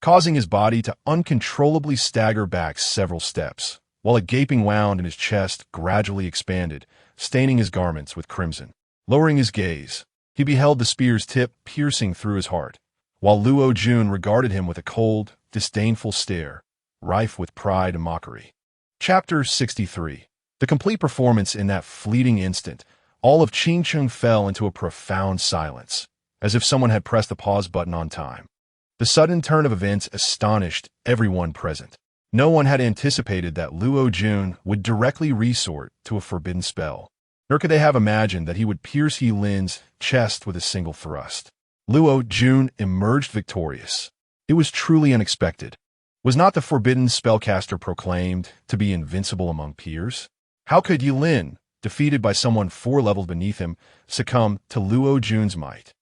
causing his body to uncontrollably stagger back several steps, while a gaping wound in his chest gradually expanded, staining his garments with crimson. Lowering his gaze, he beheld the spear's tip piercing through his heart, while Luo Jun regarded him with a cold, disdainful stare, rife with pride and mockery. Chapter 63. The complete performance in that fleeting instant, all of Qingcheng fell into a profound silence, as if someone had pressed the pause button on time. The sudden turn of events astonished everyone present. No one had anticipated that Luo Jun would directly resort to a forbidden spell, nor could they have imagined that he would pierce Yi Lin's chest with a single thrust. Luo Jun emerged victorious. It was truly unexpected. Was not the forbidden spellcaster proclaimed to be invincible among peers? How could Yi Lin, defeated by someone 4 levels beneath him, succumb to Luo Jun's might?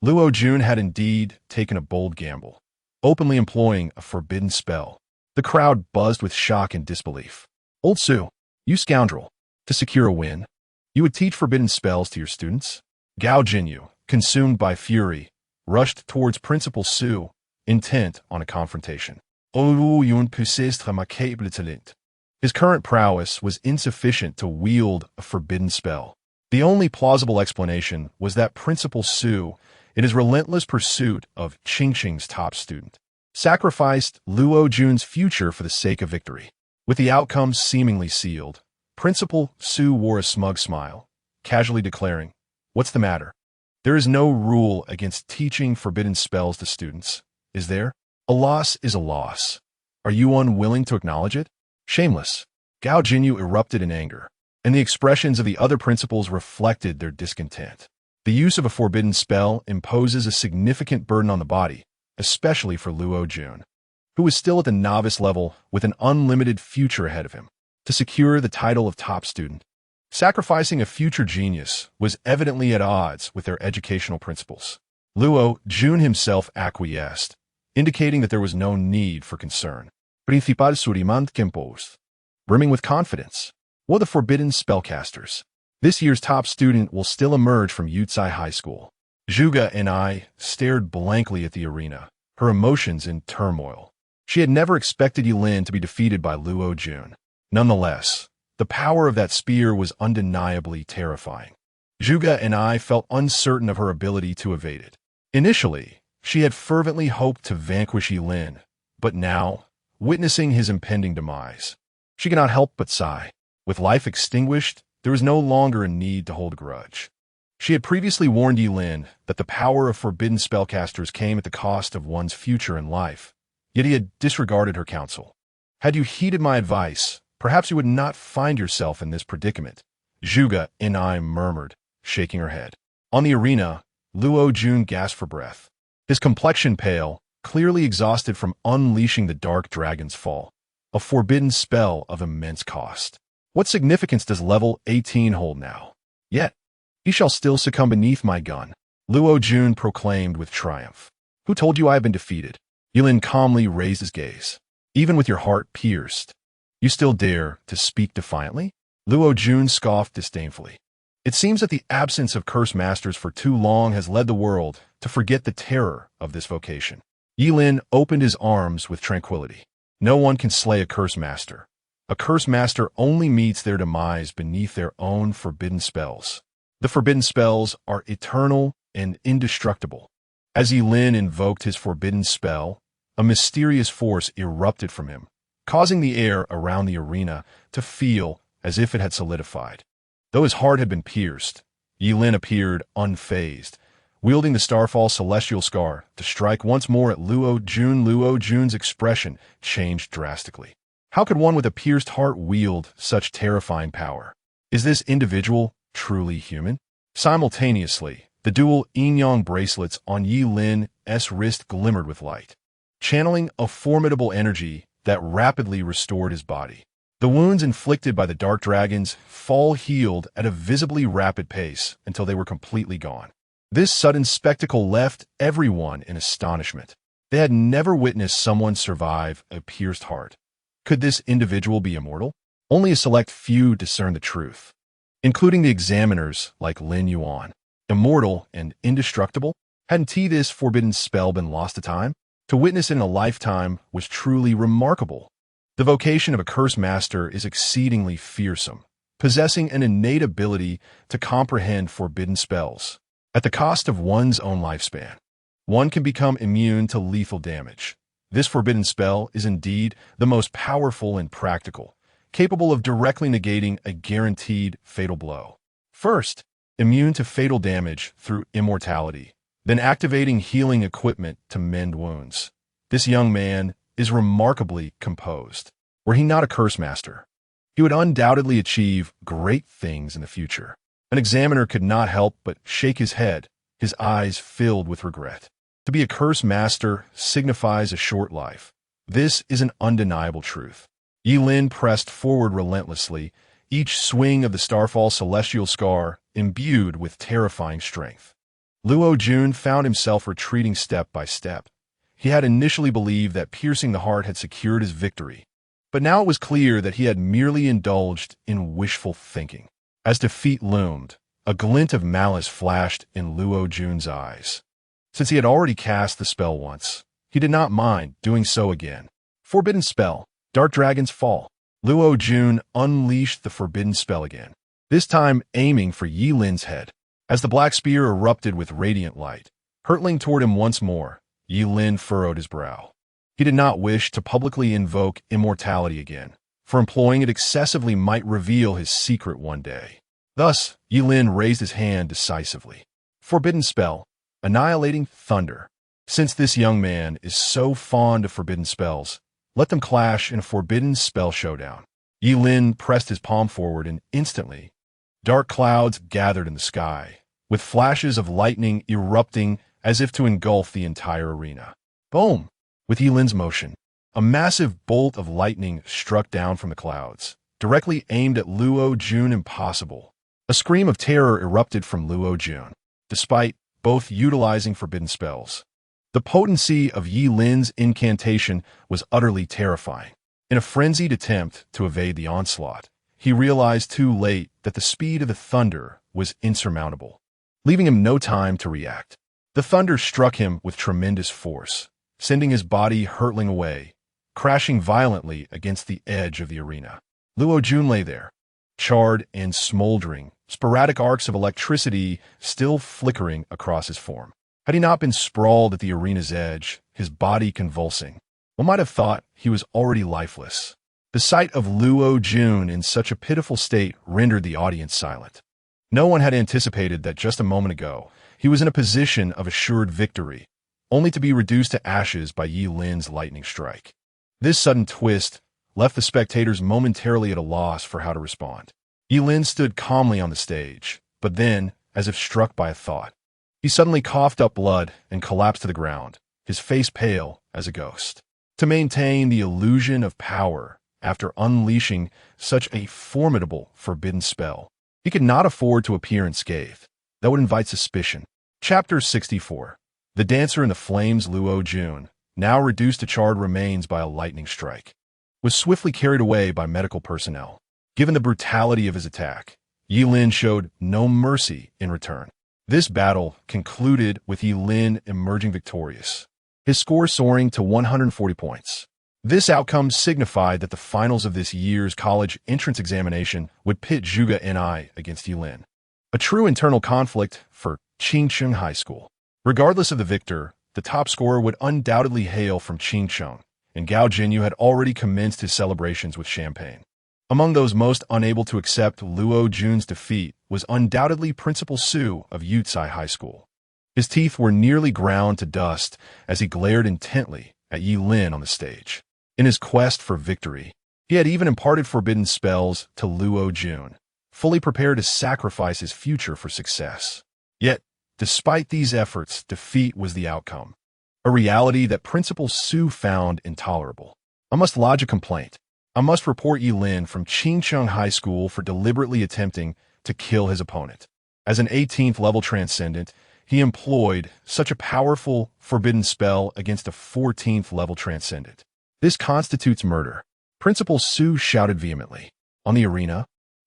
Luo Jun had indeed taken a bold gamble, openly employing a forbidden spell. The crowd buzzed with shock and disbelief. Old Su, you scoundrel. To secure a win, you would teach forbidden spells to your students? Gao Jinyu, consumed by fury, rushed towards Principal Su, intent on a confrontation. His current prowess was insufficient to wield a forbidden spell. The only plausible explanation was that Principal Su, in his relentless pursuit of Qingqing's top student, sacrificed Luo Jun's future for the sake of victory. With the outcome seemingly sealed, Principal Su wore a smug smile, casually declaring, "What's the matter? There is no rule against teaching forbidden spells to students, is there? A loss is a loss. Are you unwilling to acknowledge it?" Shameless. Gao Jinyu erupted in anger, and the expressions of the other principals reflected their discontent. The use of a forbidden spell imposes a significant burden on the body, especially for Luo Jun, who was still at the novice level with an unlimited future ahead of him. To secure the title of top student, sacrificing a future genius was evidently at odds with their educational principles. Luo Jun himself acquiesced, indicating that there was no need for concern. Principal Surimant composed, brimming with confidence. What the forbidden spellcasters? This year's top student will still emerge from Yutsai High School. Zhuge and I stared blankly at the arena, her emotions in turmoil. She had never expected Yilin to be defeated by Luo Jun. Nonetheless, the power of that spear was undeniably terrifying. Zhuge and I felt uncertain of her ability to evade it. Initially, she had fervently hoped to vanquish Yilin, but now, witnessing his impending demise, she could not help but sigh. With life extinguished, there was no longer a need to hold a grudge. She had previously warned Yilin that the power of forbidden spellcasters came at the cost of one's future and life, yet he had disregarded her counsel. Had you heeded my advice, perhaps you would not find yourself in this predicament, Zhuge and I murmured, shaking her head. On the arena, Luo Jun gasped for breath, his complexion pale, clearly exhausted from unleashing the dark dragon's fall, a forbidden spell of immense cost. What significance does level 18 hold now? Yet, he shall still succumb beneath my gun, Luo Jun proclaimed with triumph. Who told you I have been defeated? Yilin calmly raised his gaze. Even with your heart pierced, you still dare to speak defiantly? Luo Jun scoffed disdainfully. It seems that the absence of curse masters for too long has led the world to forget the terror of this vocation. Yilin opened his arms with tranquility. No one can slay a curse master. A curse master only meets their demise beneath their own forbidden spells. The forbidden spells are eternal and indestructible. As Yilin invoked his forbidden spell, a mysterious force erupted from him, causing the air around the arena to feel as if it had solidified. Though his heart had been pierced, Yilin appeared unfazed, wielding the Starfall Celestial Scar to strike once more at Luo Jun. Luo Jun's expression changed drastically. How could one with a pierced heart wield such terrifying power? Is this individual truly human? Simultaneously, the dual yin-yang bracelets on Yilin's wrist glimmered with light, channeling a formidable energy that rapidly restored his body. The wounds inflicted by the dark dragon's fall healed at a visibly rapid pace until they were completely gone. This sudden spectacle left everyone in astonishment. They had never witnessed someone survive a pierced heart. Could this individual be immortal? Only a select few discern the truth, including the examiners like Lin Yuan. Immortal and indestructible? Hadn't this forbidden spell been lost to time? To witness it in a lifetime was truly remarkable. The vocation of a curse master is exceedingly fearsome, possessing an innate ability to comprehend forbidden spells. At the cost of one's own lifespan, one can become immune to lethal damage. This forbidden spell is indeed the most powerful and practical, capable of directly negating a guaranteed fatal blow. First, immune to fatal damage through immortality, then activating healing equipment to mend wounds. This young man is remarkably composed. Were he not a curse master, he would undoubtedly achieve great things in the future. An examiner could not help but shake his head, his eyes filled with regret. To be a curse master signifies a short life. This is an undeniable truth. Yilin pressed forward relentlessly, each swing of the Starfall Celestial Scar imbued with terrifying strength. Luo Jun found himself retreating step by step. He had initially believed that piercing the heart had secured his victory, But now it was clear that he had merely indulged in wishful thinking. As defeat loomed, a glint of malice flashed in Luo Jun's eyes. Since he had already cast the spell once, he did not mind doing so again. Forbidden spell, Dark Dragon's Fall. Luo Jun unleashed the forbidden spell again, this time aiming for Yi Lin's head. As the black spear erupted with radiant light, hurtling toward him once more, Yi Lin furrowed his brow. He did not wish to publicly invoke immortality again, for employing it excessively might reveal his secret one day. Thus, Yi Lin raised his hand decisively. Forbidden spell, Annihilating Thunder. Since this young man is so fond of forbidden spells, let them clash in a forbidden spell showdown. Yi Lin pressed his palm forward and instantly, dark clouds gathered in the sky, with flashes of lightning erupting as if to engulf the entire arena. Boom! With Yi Lin's motion, a massive bolt of lightning struck down from the clouds, directly aimed at Luo Jun. Impossible. A scream of terror erupted from Luo Jun, despite both utilizing forbidden spells. The potency of Yi Lin's incantation was utterly terrifying. In a frenzied attempt to evade the onslaught, he realized too late that the speed of the thunder was insurmountable, leaving him no time to react. The thunder struck him with tremendous force, sending his body hurtling away, crashing violently against the edge of the arena. Luo Jun lay there, charred and smoldering, sporadic arcs of electricity still flickering across his form. Had he not been sprawled at the arena's edge, his body convulsing, one might have thought he was already lifeless. The sight of Luo Jun in such a pitiful state rendered the audience silent. No one had anticipated that just a moment ago, he was in a position of assured victory, only to be reduced to ashes by Yi Lin's lightning strike. This sudden twist left the spectators momentarily at a loss for how to respond. Yi Lin stood calmly on the stage, but then, as if struck by a thought, he suddenly coughed up blood and collapsed to the ground, his face pale as a ghost. To maintain the illusion of power after unleashing such a formidable forbidden spell, he could not afford to appear unscathed. That would invite suspicion. Chapter 64. The dancer in the flames, Luo Jun, now reduced to charred remains by a lightning strike, was swiftly carried away by medical personnel. Given the brutality of his attack, Yi Lin showed no mercy in return. This battle concluded with Yi Lin emerging victorious, his score soaring to 140 points. This outcome signified that the finals of this year's college entrance examination would pit Zhuge Ni against Yi Lin, a true internal conflict for Qingcheng High School. Regardless of the victor, the top scorer would undoubtedly hail from Qingcheng, and Gao Jinyu had already commenced his celebrations with champagne. Among those most unable to accept Luo Jun's defeat was undoubtedly Principal Su of Yucai High School. His teeth were nearly ground to dust as he glared intently at Yi Lin on the stage. In his quest for victory, he had even imparted forbidden spells to Luo Jun, fully prepared to sacrifice his future for success. Yet, despite these efforts, defeat was the outcome, a reality that Principal Su found intolerable. I must lodge a complaint. I must report Yi Lin from Qingcheng High School for deliberately attempting to kill his opponent. As an 18th level transcendent, he employed such a powerful forbidden spell against a 14th level transcendent. This constitutes murder. Principal Su shouted vehemently. On the arena,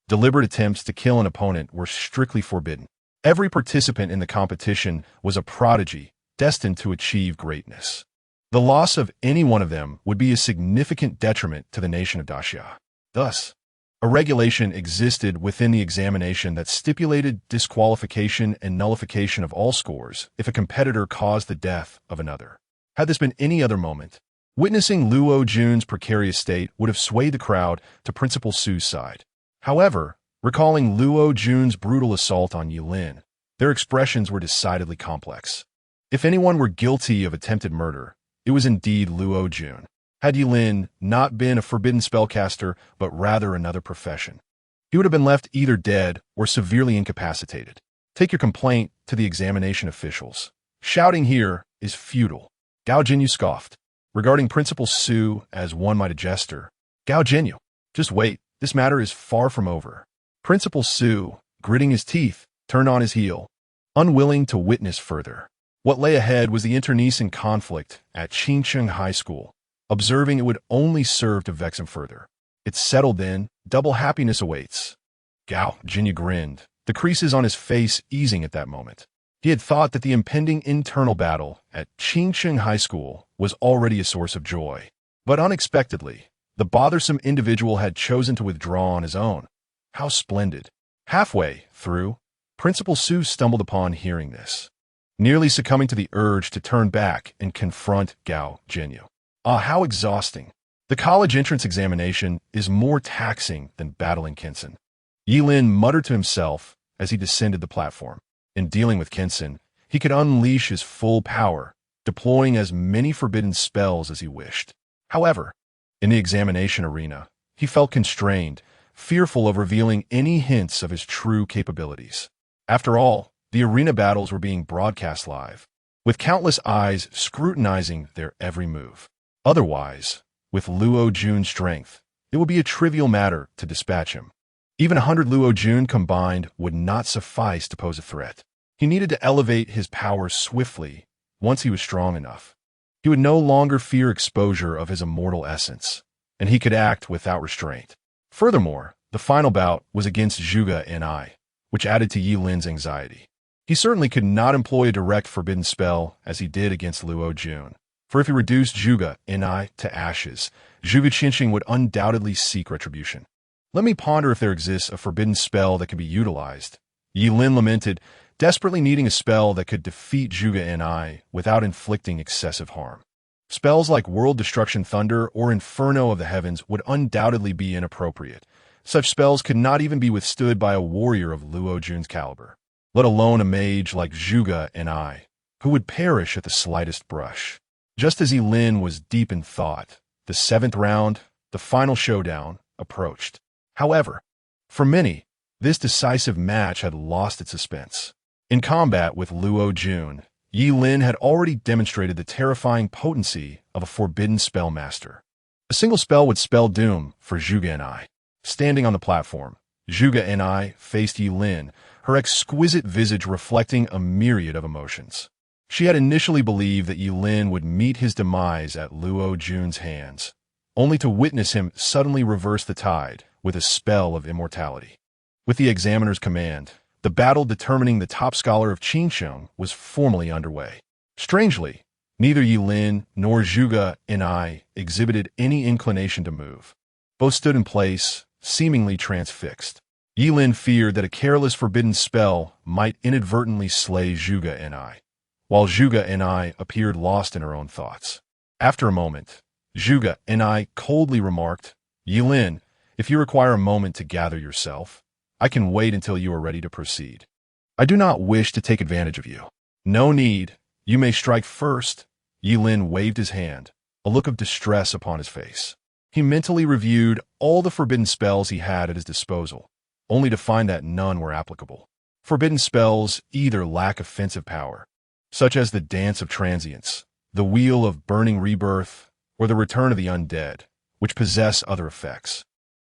deliberate attempts to kill an opponent were strictly forbidden. Every participant in the competition was a prodigy destined to achieve greatness. The loss of any one of them would be a significant detriment to the nation of Daxia. Thus, a regulation existed within the examination that stipulated disqualification and nullification of all scores if a competitor caused the death of another. Had this been any other moment, witnessing Luo Jun's precarious state would have swayed the crowd to Principal Su's side. However, recalling Luo Jun's brutal assault on Yi Lin, their expressions were decidedly complex. If anyone were guilty of attempted murder, it was indeed Luo Jun. Had Yi Lin not been a forbidden spellcaster, but rather another profession, he would have been left either dead or severely incapacitated. Take your complaint to the examination officials. Shouting here is futile. Gao Jinyu scoffed, regarding Principal Su as one might a jester. Gao Jinyu, just wait, this matter is far from over. Principal Su, gritting his teeth, turned on his heel, unwilling to witness further. What lay ahead was the internecine conflict at Qingcheng High School, observing it would only serve to vex him further. It's settled then, double happiness awaits. Gao Jinyu grinned, the creases on his face easing at that moment. He had thought that the impending internal battle at Qingsheng High School was already a source of joy. But unexpectedly, the bothersome individual had chosen to withdraw on his own. How splendid. Halfway through, Principal Su stumbled upon hearing this, nearly succumbing to the urge to turn back and confront Gao Jinyu. Ah, how exhausting. The college entrance examination is more taxing than battling Kinsen. Yilin muttered to himself as he descended the platform. In dealing with Kinsen, he could unleash his full power, deploying as many forbidden spells as he wished. However, in the examination arena, he felt constrained, fearful of revealing any hints of his true capabilities. After all, the arena battles were being broadcast live, with countless eyes scrutinizing their every move. Otherwise, with Luo Jun's strength, it would be a trivial matter to dispatch him. Even 100 Luo Jun combined would not suffice to pose a threat. He needed to elevate his power swiftly once he was strong enough. He would no longer fear exposure of his immortal essence, and he could act without restraint. Furthermore, the final bout was against Zhuge Ni, which added to Yilin's anxiety. He certainly could not employ a direct forbidden spell as he did against Luo Jun, for if he reduced Zhuge Ni to ashes, Zhuge Qinxing would undoubtedly seek retribution. Let me ponder if there exists a forbidden spell that can be utilized. Yilin lamented, desperately needing a spell that could defeat Zhuge Ni without inflicting excessive harm. Spells like World Destruction Thunder or Inferno of the Heavens would undoubtedly be inappropriate. Such spells could not even be withstood by a warrior of Luo Jun's caliber, let alone a mage like Zhuge Ni, who would perish at the slightest brush. Just as Yilin was deep in thought, the 7th round, the final showdown, approached. However, for many, this decisive match had lost its suspense. In combat with Luo Jun, Yilin had already demonstrated the terrifying potency of a forbidden spellmaster. A single spell would spell doom for Zhuge Ni. Standing on the platform, Zhuge Ni faced Yilin, her exquisite visage reflecting a myriad of emotions. She had initially believed that Yilin would meet his demise at Luo Jun's hands, only to witness him suddenly reverse the tide with a spell of immortality. With the examiner's command, the battle determining the top scholar of Qingsheng was formally underway. Strangely, neither Yilin nor Zhuge Ni exhibited any inclination to move. Both stood in place, seemingly transfixed. Yilin feared that a careless forbidden spell might inadvertently slay Zhuge Ni, while Zhuge Ni appeared lost in her own thoughts. After a moment, Zhuge Ni coldly remarked, "Yilin, if you require a moment to gather yourself, I can wait until you are ready to proceed. I do not wish to take advantage of you." "No need. You may strike first." Yilin waved his hand, a look of distress upon his face. He mentally reviewed all the forbidden spells he had at his disposal, only to find that none were applicable. Forbidden spells either lack offensive power, such as the Dance of Transience, the Wheel of Burning Rebirth, or the Return of the Undead, which possess other effects,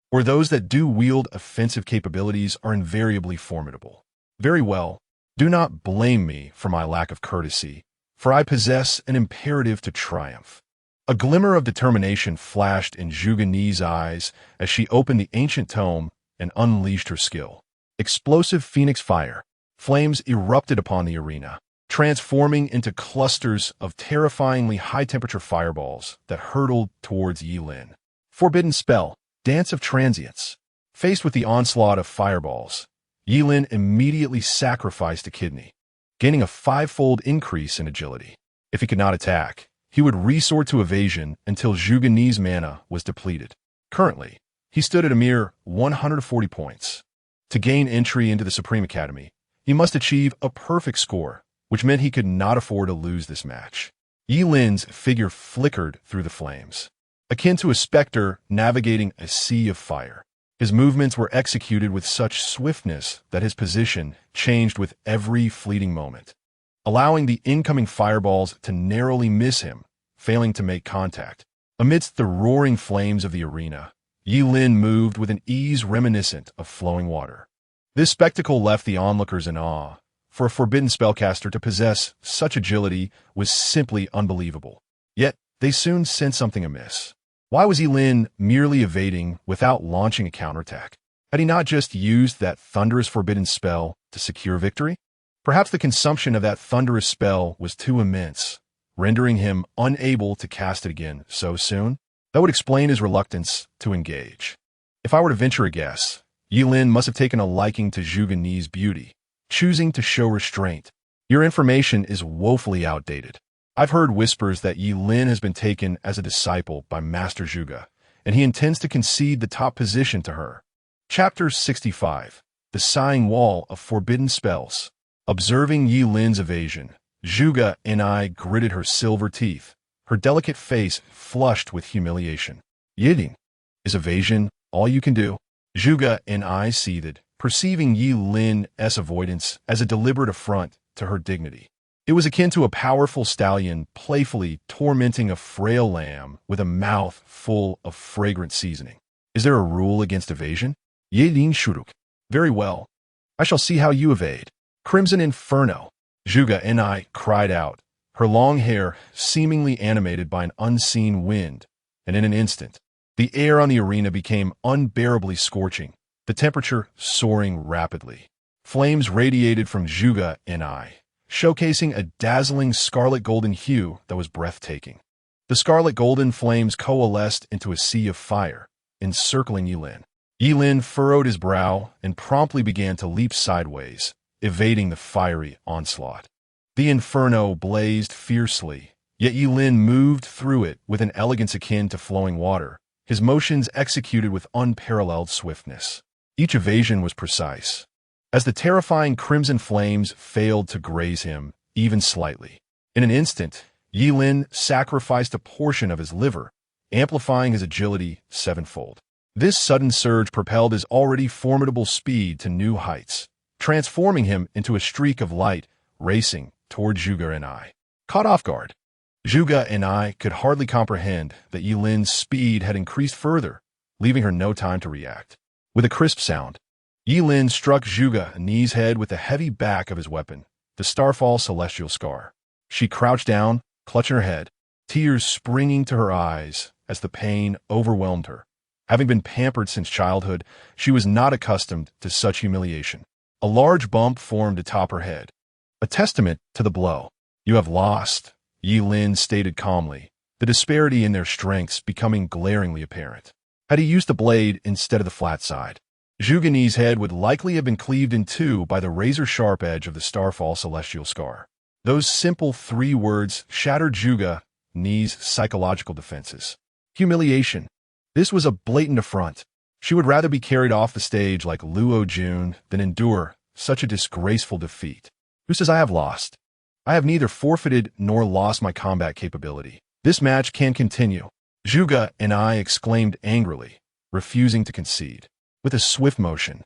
or those that do wield offensive capabilities are invariably formidable. Very well, do not blame me for my lack of courtesy, for I possess an imperative to triumph. A glimmer of determination flashed in Zhuge Ni's eyes as she opened the ancient tome and unleashed her skill. Explosive phoenix fire. Flames erupted upon the arena, transforming into clusters of terrifyingly high-temperature fireballs that hurtled towards Yilin. Forbidden spell, Dance of Transience. Faced with the onslaught of fireballs, Yilin immediately sacrificed a kidney, gaining a 5-fold increase in agility. If he could not attack, he would resort to evasion until Zhuge Ni's mana was depleted. Currently, he stood at a mere 140 points. To gain entry into the Supreme Academy, he must achieve a perfect score, which meant he could not afford to lose this match. Yilin's figure flickered through the flames, akin to a specter navigating a sea of fire. His movements were executed with such swiftness that his position changed with every fleeting moment, allowing the incoming fireballs to narrowly miss him, failing to make contact. Amidst the roaring flames of the arena, Yilin moved with an ease reminiscent of flowing water. This spectacle left the onlookers in awe. For a forbidden spellcaster to possess such agility was simply unbelievable. Yet, they soon sensed something amiss. Why was Yilin merely evading without launching a counterattack? Had he not just used that thunderous forbidden spell to secure victory? Perhaps the consumption of that thunderous spell was too immense, rendering him unable to cast it again so soon. That would explain his reluctance to engage. If I were to venture a guess, Yilin must have taken a liking to Zhuge Ni's beauty, choosing to show restraint. Your information is woefully outdated. I've heard whispers that Yilin has been taken as a disciple by Master Zhuge, and he intends to concede the top position to her. Chapter 65. The Sighing Wall of Forbidden Spells. Observing Yilin's evasion, Zhuge Ni gritted her silver teeth, her delicate face flushed with humiliation. Yilin, is evasion all you can do? Zhuge Ni seethed, perceiving Yilin's avoidance as a deliberate affront to her dignity. It was akin to a powerful stallion playfully tormenting a frail lamb with a mouth full of fragrant seasoning. Is there a rule against evasion? Yilin shuruk. Very well. I shall see how you evade. Crimson Inferno! Zhuge Ni cried out, her long hair seemingly animated by an unseen wind, and in an instant, the air on the arena became unbearably scorching, the temperature soaring rapidly. Flames radiated from Zhuge Ni, showcasing a dazzling scarlet-golden hue that was breathtaking. The scarlet-golden flames coalesced into a sea of fire, encircling Yilin. Yilin furrowed his brow and promptly began to leap sideways, evading the fiery onslaught. The inferno blazed fiercely, yet Yilin moved through it with an elegance akin to flowing water, his motions executed with unparalleled swiftness. Each evasion was precise, as the terrifying crimson flames failed to graze him, even slightly. In an instant, Yilin sacrificed a portion of his liver, amplifying his agility sevenfold. This sudden surge propelled his already formidable speed to new heights, transforming him into a streak of light racing toward Zhuge Ni. Caught off guard, Zhuge Ni could hardly comprehend that Yilin's speed had increased further, leaving her no time to react. With a crisp sound, Yilin struck Zhuge Ni's head with the heavy back of his weapon, the Starfall Celestial Scar. She crouched down, clutching her head, tears springing to her eyes as the pain overwhelmed her. Having been pampered since childhood, she was not accustomed to such humiliation. A large bump formed atop her head, a testament to the blow. You have lost, Yilin stated calmly, the disparity in their strengths becoming glaringly apparent. Had he used the blade instead of the flat side, Zhuge Ni's head would likely have been cleaved in two by the razor-sharp edge of the Starfall Celestial Scar. Those simple 3 words shattered Zhuge Ni's psychological defenses. Humiliation. This was a blatant affront. She would rather be carried off the stage like Luo Jun than endure such a disgraceful defeat. Who says I have lost? I have neither forfeited nor lost my combat capability. This match can continue. Zhuge Ni exclaimed angrily, refusing to concede. With a swift motion,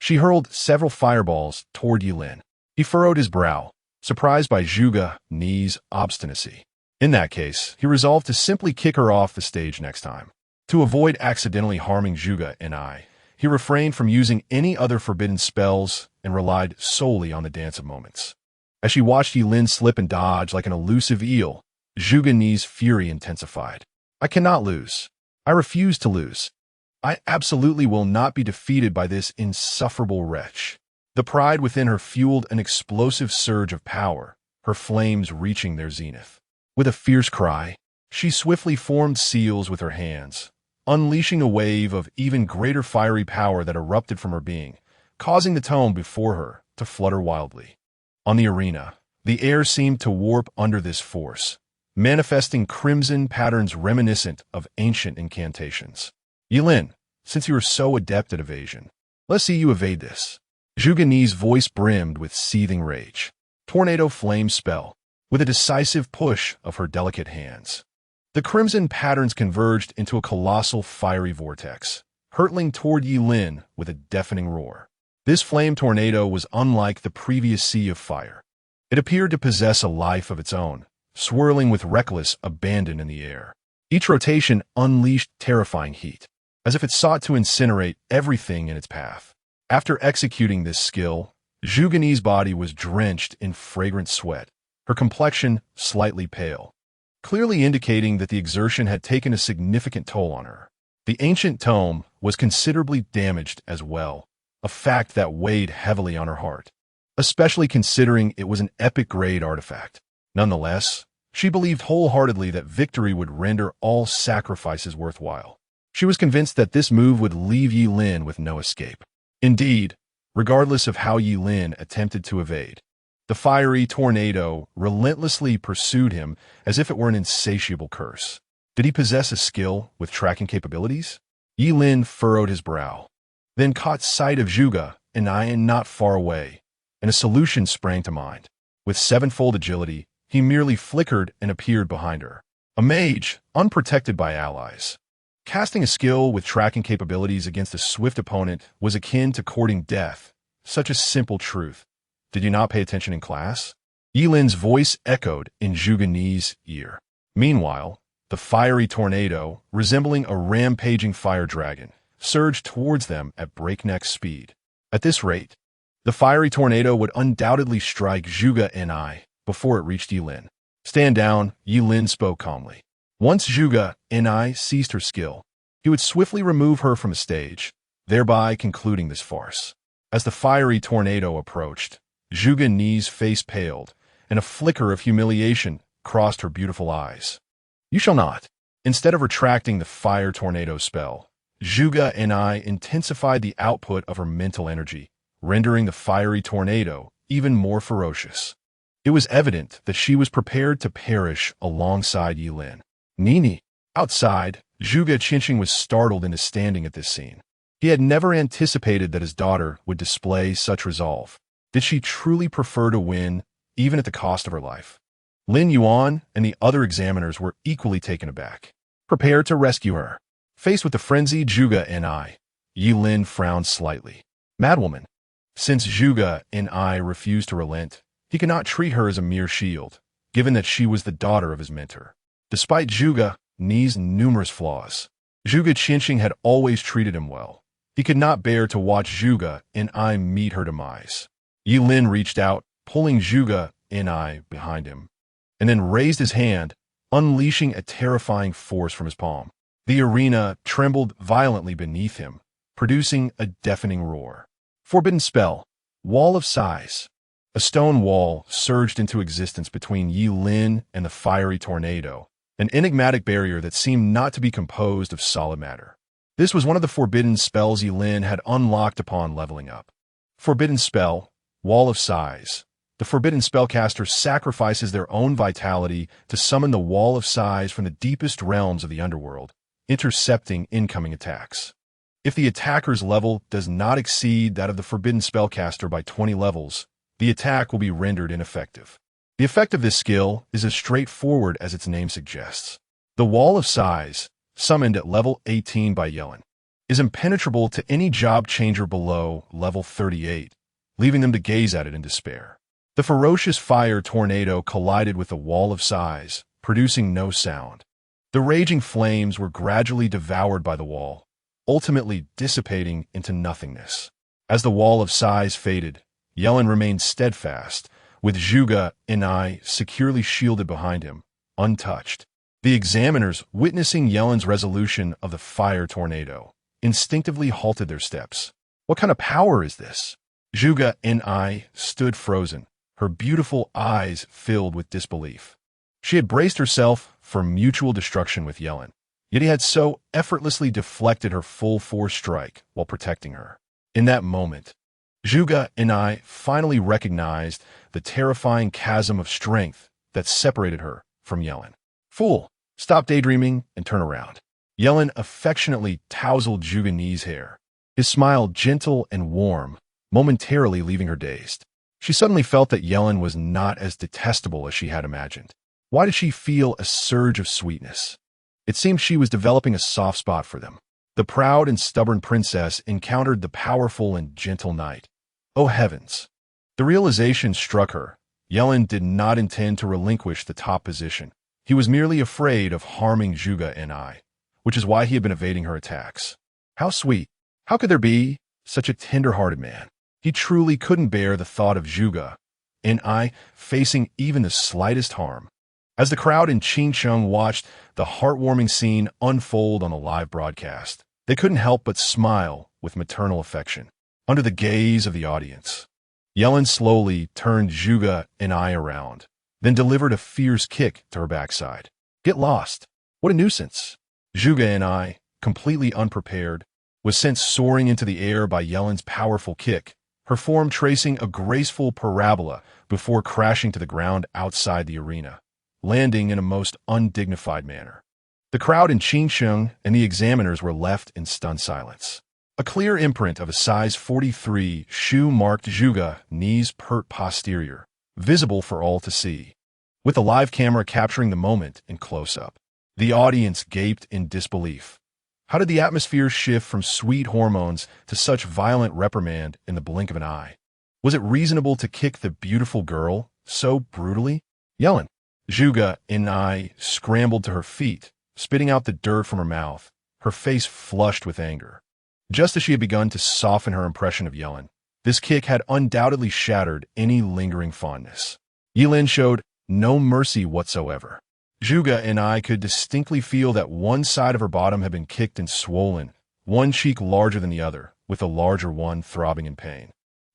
she hurled several fireballs toward Yilin. He furrowed his brow, surprised by Zhuge Ni's obstinacy. In that case, he resolved to simply kick her off the stage next time. To avoid accidentally harming Zhuge Ni, he refrained from using any other forbidden spells and relied solely on the Dance of Moments. As she watched Yilin slip and dodge like an elusive eel, Zhuge Ni's fury intensified. I cannot lose. I refuse to lose. I absolutely will not be defeated by this insufferable wretch. The pride within her fueled an explosive surge of power, her flames reaching their zenith. With a fierce cry, she swiftly formed seals with her hands, unleashing a wave of even greater fiery power that erupted from her being, causing the tome before her to flutter wildly. On the arena, the air seemed to warp under this force, manifesting crimson patterns reminiscent of ancient incantations. Yilin, since you are so adept at evasion, let's see you evade this. Zhuge Ni's voice brimmed with seething rage. Tornado Flame Spell, with a decisive push of her delicate hands. The crimson patterns converged into a colossal fiery vortex, hurtling toward Yilin with a deafening roar. This flame tornado was unlike the previous sea of fire. It appeared to possess a life of its own, swirling with reckless abandon in the air. Each rotation unleashed terrifying heat, as if it sought to incinerate everything in its path. After executing this skill, Zhuge Ni's body was drenched in fragrant sweat, her complexion slightly pale. clearly indicating that the exertion had taken a significant toll on her. The ancient tome was considerably damaged as well, a fact that weighed heavily on her heart, especially considering it was an epic-grade artifact. Nonetheless, she believed wholeheartedly that victory would render all sacrifices worthwhile. She was convinced that this move would leave Yi Lin with no escape. Indeed, regardless of how Yi Lin attempted to evade, the fiery tornado relentlessly pursued him as if it were an insatiable curse. Did he possess a skill with tracking capabilities? Yi Lin furrowed his brow, then caught sight of Zhuge and Ian not far away, and a solution sprang to mind. With sevenfold agility, he merely flickered and appeared behind her. A mage, unprotected by allies. Casting a skill with tracking capabilities against a swift opponent was akin to courting death. Such a simple truth. Did you not pay attention in class? Yi Lin's voice echoed in Zhuge Ni's ear. Meanwhile, the fiery tornado, resembling a rampaging fire dragon, surged towards them at breakneck speed. At this rate, the fiery tornado would undoubtedly strike Zhuge Ni before it reached Yi Lin. Stand down, Yi Lin spoke calmly. Once Zhuge Ni ceased her skill, he would swiftly remove her from a stage, thereby concluding this farce. As the fiery tornado approached, Zhuge Ni's face paled, and a flicker of humiliation crossed her beautiful eyes. You shall not. Instead of retracting the fire tornado spell, Zhuge Ni intensified the output of her mental energy, rendering the fiery tornado even more ferocious. It was evident that she was prepared to perish alongside Yi Lin. Nini. Outside, Zhuge Qinqing was startled into standing at this scene. He had never anticipated that his daughter would display such resolve. Did she truly prefer to win, even at the cost of her life? Lin Yuan and the other examiners were equally taken aback, prepared to rescue her. Faced with the frenzied Zhuge Ni, Yi Lin frowned slightly. Madwoman. Since Zhuge Ni refused to relent, he could not treat her as a mere shield, given that she was the daughter of his mentor. Despite Zhuge Ni's numerous flaws, Zhuge Qinqing had always treated him well. He could not bear to watch Zhuge Ni meet her demise. Yi Lin reached out, pulling Zhuge Ni behind him, and then raised his hand, unleashing a terrifying force from his palm. The arena trembled violently beneath him, producing a deafening roar. Forbidden spell, Wall of Size. A stone wall surged into existence between Yi Lin and the fiery tornado, an enigmatic barrier that seemed not to be composed of solid matter. This was one of the forbidden spells Yi Lin had unlocked upon leveling up. Forbidden spell, Wall of Size. The Forbidden Spellcaster sacrifices their own vitality to summon the Wall of Size from the deepest realms of the underworld, intercepting incoming attacks. If the attacker's level does not exceed that of the Forbidden Spellcaster by 20 levels, the attack will be rendered ineffective. The effect of this skill is as straightforward as its name suggests. The Wall of Size, summoned at level 18 by Yellen, is impenetrable to any job changer below level 38, leaving them to gaze at it in despair. The ferocious fire tornado collided with the Wall of Size, producing no sound. The raging flames were gradually devoured by the wall, ultimately dissipating into nothingness. As the Wall of Size faded, Yellen remained steadfast, with Zhuge Ni securely shielded behind him, untouched. The examiners, witnessing Yellen's resolution of the fire tornado, instinctively halted their steps. What kind of power is this? Zhuge Ni stood frozen, her beautiful eyes filled with disbelief. She had braced herself for mutual destruction with Yellen, yet he had so effortlessly deflected her full force strike while protecting her. In that moment, Zhuge Ni finally recognized the terrifying chasm of strength that separated her from Yellen. Fool, stop daydreaming and turn around. Yellen affectionately tousled Zhuge Ni's hair, his smile gentle and warm, momentarily leaving her dazed. She suddenly felt that Yellen was not as detestable as she had imagined. Why did she feel a surge of sweetness? It seemed she was developing a soft spot for them. The proud and stubborn princess encountered the powerful and gentle knight. Oh heavens! The realization struck her. Yellen did not intend to relinquish the top position. He was merely afraid of harming Zhuge Ni, which is why he had been evading her attacks. How sweet! How could there be such a tender-hearted man? He truly couldn't bear the thought of Zhuge Ni facing even the slightest harm. As the crowd in Chingcheng watched the heartwarming scene unfold on the live broadcast, they couldn't help but smile with maternal affection. Under the gaze of the audience, Yelin slowly turned Zhuge and I around, then delivered a fierce kick to her backside. Get lost. What a nuisance. Zhuge and I, completely unprepared, was sent soaring into the air by Yelin's powerful kick, her form tracing a graceful parabola before crashing to the ground outside the arena, landing in a most undignified manner. The crowd in Chingcheng and the examiners were left in stunned silence. A clear imprint of a size 43 shoe marked Zhuge knees pert posterior, visible for all to see. With the live camera capturing the moment in close-up, the audience gaped in disbelief. How did the atmosphere shift from sweet hormones to such violent reprimand in the blink of an eye? Was it reasonable to kick the beautiful girl so brutally? Yelin, Zhuge and I scrambled to her feet, spitting out the dirt from her mouth, her face flushed with anger. Just as she had begun to soften her impression of Yelin, this kick had undoubtedly shattered any lingering fondness. Yilin showed no mercy whatsoever. Zhuge and I could distinctly feel that one side of her bottom had been kicked and swollen, one cheek larger than the other, with the larger one throbbing in pain.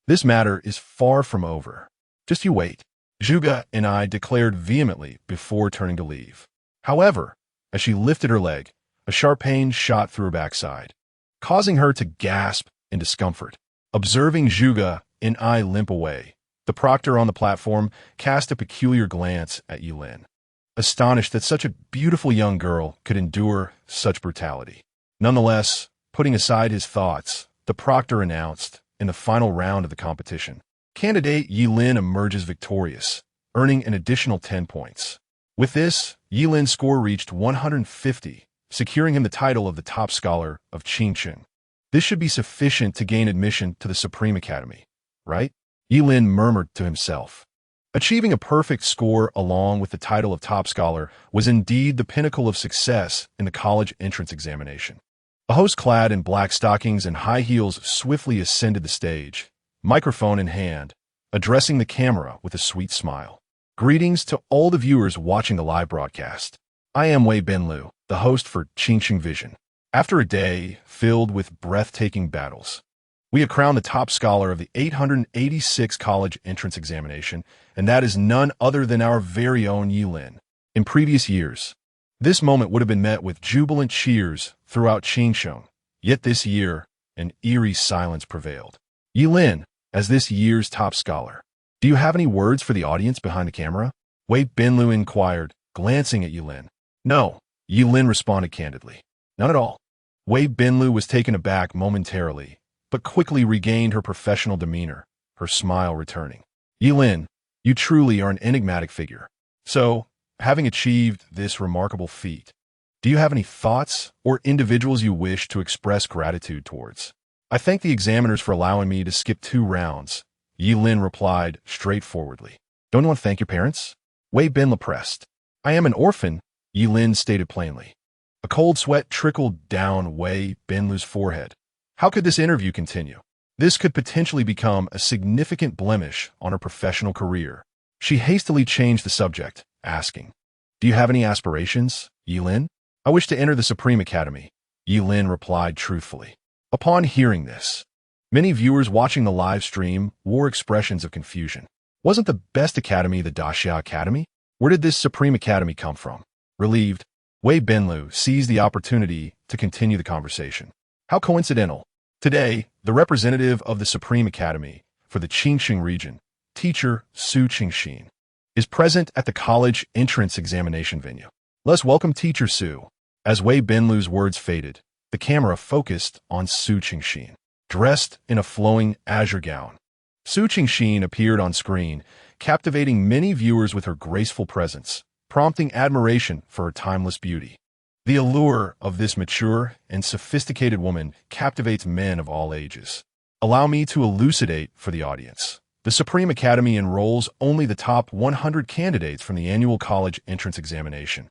This matter is far from over. Just you wait, Zhuge and I declared vehemently before turning to leave. However, as she lifted her leg, a sharp pain shot through her backside, causing her to gasp in discomfort. Observing Zhuge and I limp away, the proctor on the platform cast a peculiar glance at Yilin, astonished that such a beautiful young girl could endure such brutality. Nonetheless, putting aside his thoughts, the proctor announced, in the final round of the competition, candidate Yilin emerges victorious, earning an additional 10 points. With this, Yilin's score reached 150, securing him the title of the top scholar of Chingcheng. This should be sufficient to gain admission to the Supreme Academy, right? Yilin murmured to himself. Achieving a perfect score along with the title of top scholar was indeed the pinnacle of success in the college entrance examination. A host clad in black stockings and high heels swiftly ascended the stage, microphone in hand, addressing the camera with a sweet smile. Greetings to all the viewers watching the live broadcast. I am Wei Benlu, the host for Chingcheng Vision. After a day filled with breathtaking battles, we have crowned the top scholar of the 886 college entrance examination, and that is none other than our very own Yilin. In previous years, this moment would have been met with jubilant cheers throughout Chingcheng, yet this year, an eerie silence prevailed. Yilin, as this year's top scholar, do you have any words for the audience behind the camera? Wei Benlu inquired, glancing at Yilin. No, Yilin responded candidly. None at all. Wei Benlu was taken aback momentarily, but quickly regained her professional demeanor, her smile returning. Yilin, you truly are an enigmatic figure. So, having achieved this remarkable feat, do you have any thoughts or individuals you wish to express gratitude towards? I thank the examiners for allowing me to skip 2 rounds, Yilin replied straightforwardly. Don't you want to thank your parents? Wei Benlu pressed. I am an orphan, Yilin stated plainly. A cold sweat trickled down Wei Benlu's forehead. How could this interview continue? This could potentially become a significant blemish on her professional career. She hastily changed the subject, asking, Do you have any aspirations, Yilin? I wish to enter the Supreme Academy, Yilin replied truthfully. Upon hearing this, many viewers watching the live stream wore expressions of confusion. Wasn't the best academy the Daxia Academy? Where did this Supreme Academy come from? Relieved, Wei Benlu seized the opportunity to continue the conversation. How coincidental. Today, the representative of the Supreme Academy for the Chingcheng region, teacher Su Qingxin, is present at the college entrance examination venue. Let's welcome teacher Su. As Wei Benlu's words faded, the camera focused on Su Qingxin, dressed in a flowing azure gown. Su Qingxin appeared on screen, captivating many viewers with her graceful presence, prompting admiration for her timeless beauty. The allure of this mature and sophisticated woman captivates men of all ages. Allow me to elucidate for the audience. The Supreme Academy enrolls only the top 100 candidates from the annual college entrance examination,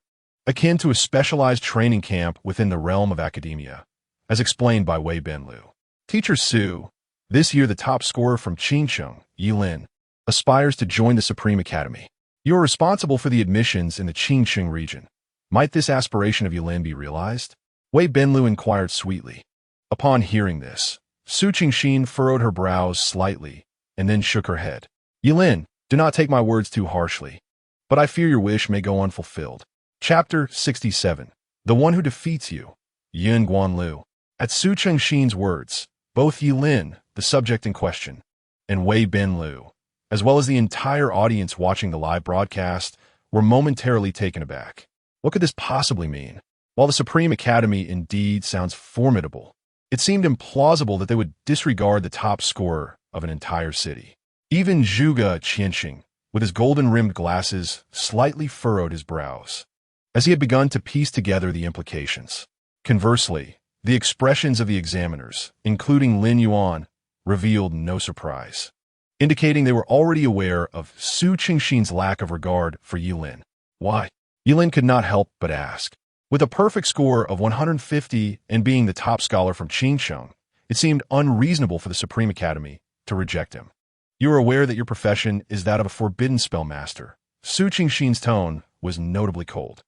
akin to a specialized training camp within the realm of academia, as explained by Wei Benlu. Teacher Su, this year the top scorer from Chingcheng, Yilin, aspires to join the Supreme Academy. You are responsible for the admissions in the Qingqing region. Might this aspiration of Yilin be realized? Wei Benlu inquired sweetly. Upon hearing this, Su Qingxin furrowed her brows slightly and then shook her head. Yilin, do not take my words too harshly, but I fear your wish may go unfulfilled. Chapter 67. The One Who Defeats You, Yin Guanlu. At Su Qingxin's words, both Yilin, the subject in question, and Wei Benlu, as well as the entire audience watching the live broadcast, were momentarily taken aback. What could this possibly mean? While the Supreme Academy indeed sounds formidable, it seemed implausible that they would disregard the top scorer of an entire city. Even Zhuge Qianxing, with his golden-rimmed glasses, slightly furrowed his brows, as he had begun to piece together the implications. Conversely, the expressions of the examiners, including Lin Yuan, revealed no surprise, indicating they were already aware of Su Qingxin's lack of regard for Yilin. Why? Yilin could not help but ask. With a perfect score of 150 and being the top scholar from Qingcheng, it seemed unreasonable for the Supreme Academy to reject him. You are aware that your profession is that of a forbidden spellmaster. Su Qingxin's tone was notably cold.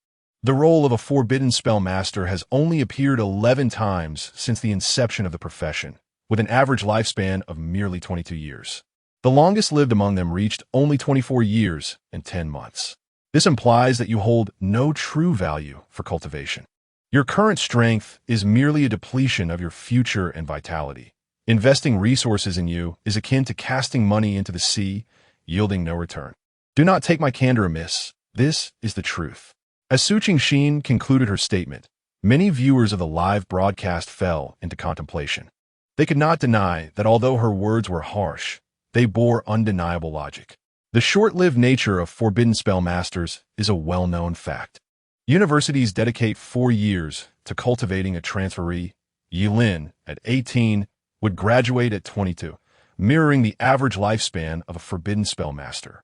The role of a forbidden spellmaster has only appeared 11 times since the inception of the profession, with an average lifespan of merely 22 years. The longest lived among them reached only 24 years and 10 months. This implies that you hold no true value for cultivation. Your current strength is merely a depletion of your future and vitality. Investing resources in you is akin to casting money into the sea, yielding no return. Do not take my candor amiss. This is the truth. As Su Qingxin concluded her statement, many viewers of the live broadcast fell into contemplation. They could not deny that although her words were harsh, they bore undeniable logic. The short-lived nature of forbidden spellmasters is a well-known fact. Universities dedicate 4 years to cultivating a transferee. Yilin, at 18, would graduate at 22, mirroring the average lifespan of a forbidden spellmaster.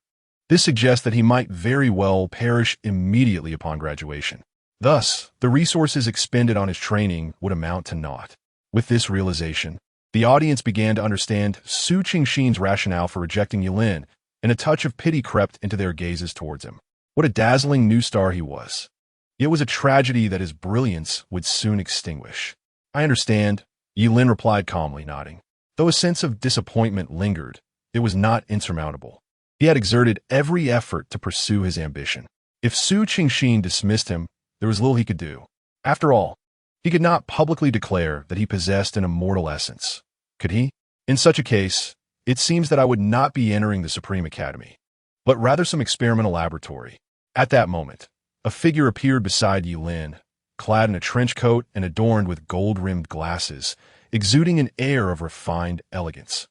This suggests that he might very well perish immediately upon graduation. Thus, the resources expended on his training would amount to naught. With this realization, the audience began to understand Su Qingxin's rationale for rejecting Yilin, and a touch of pity crept into their gazes towards him. What a dazzling new star he was. It was a tragedy that his brilliance would soon extinguish. I understand, Yilin replied calmly, nodding. Though a sense of disappointment lingered, it was not insurmountable. He had exerted every effort to pursue his ambition. If Su Qingxin dismissed him, there was little he could do. After all, he could not publicly declare that he possessed an immortal essence. Could he? In such a case, it seems that I would not be entering the Supreme Academy, but rather some experimental laboratory. At that moment, a figure appeared beside Yilin, clad in a trench coat and adorned with gold-rimmed glasses, exuding an air of refined elegance.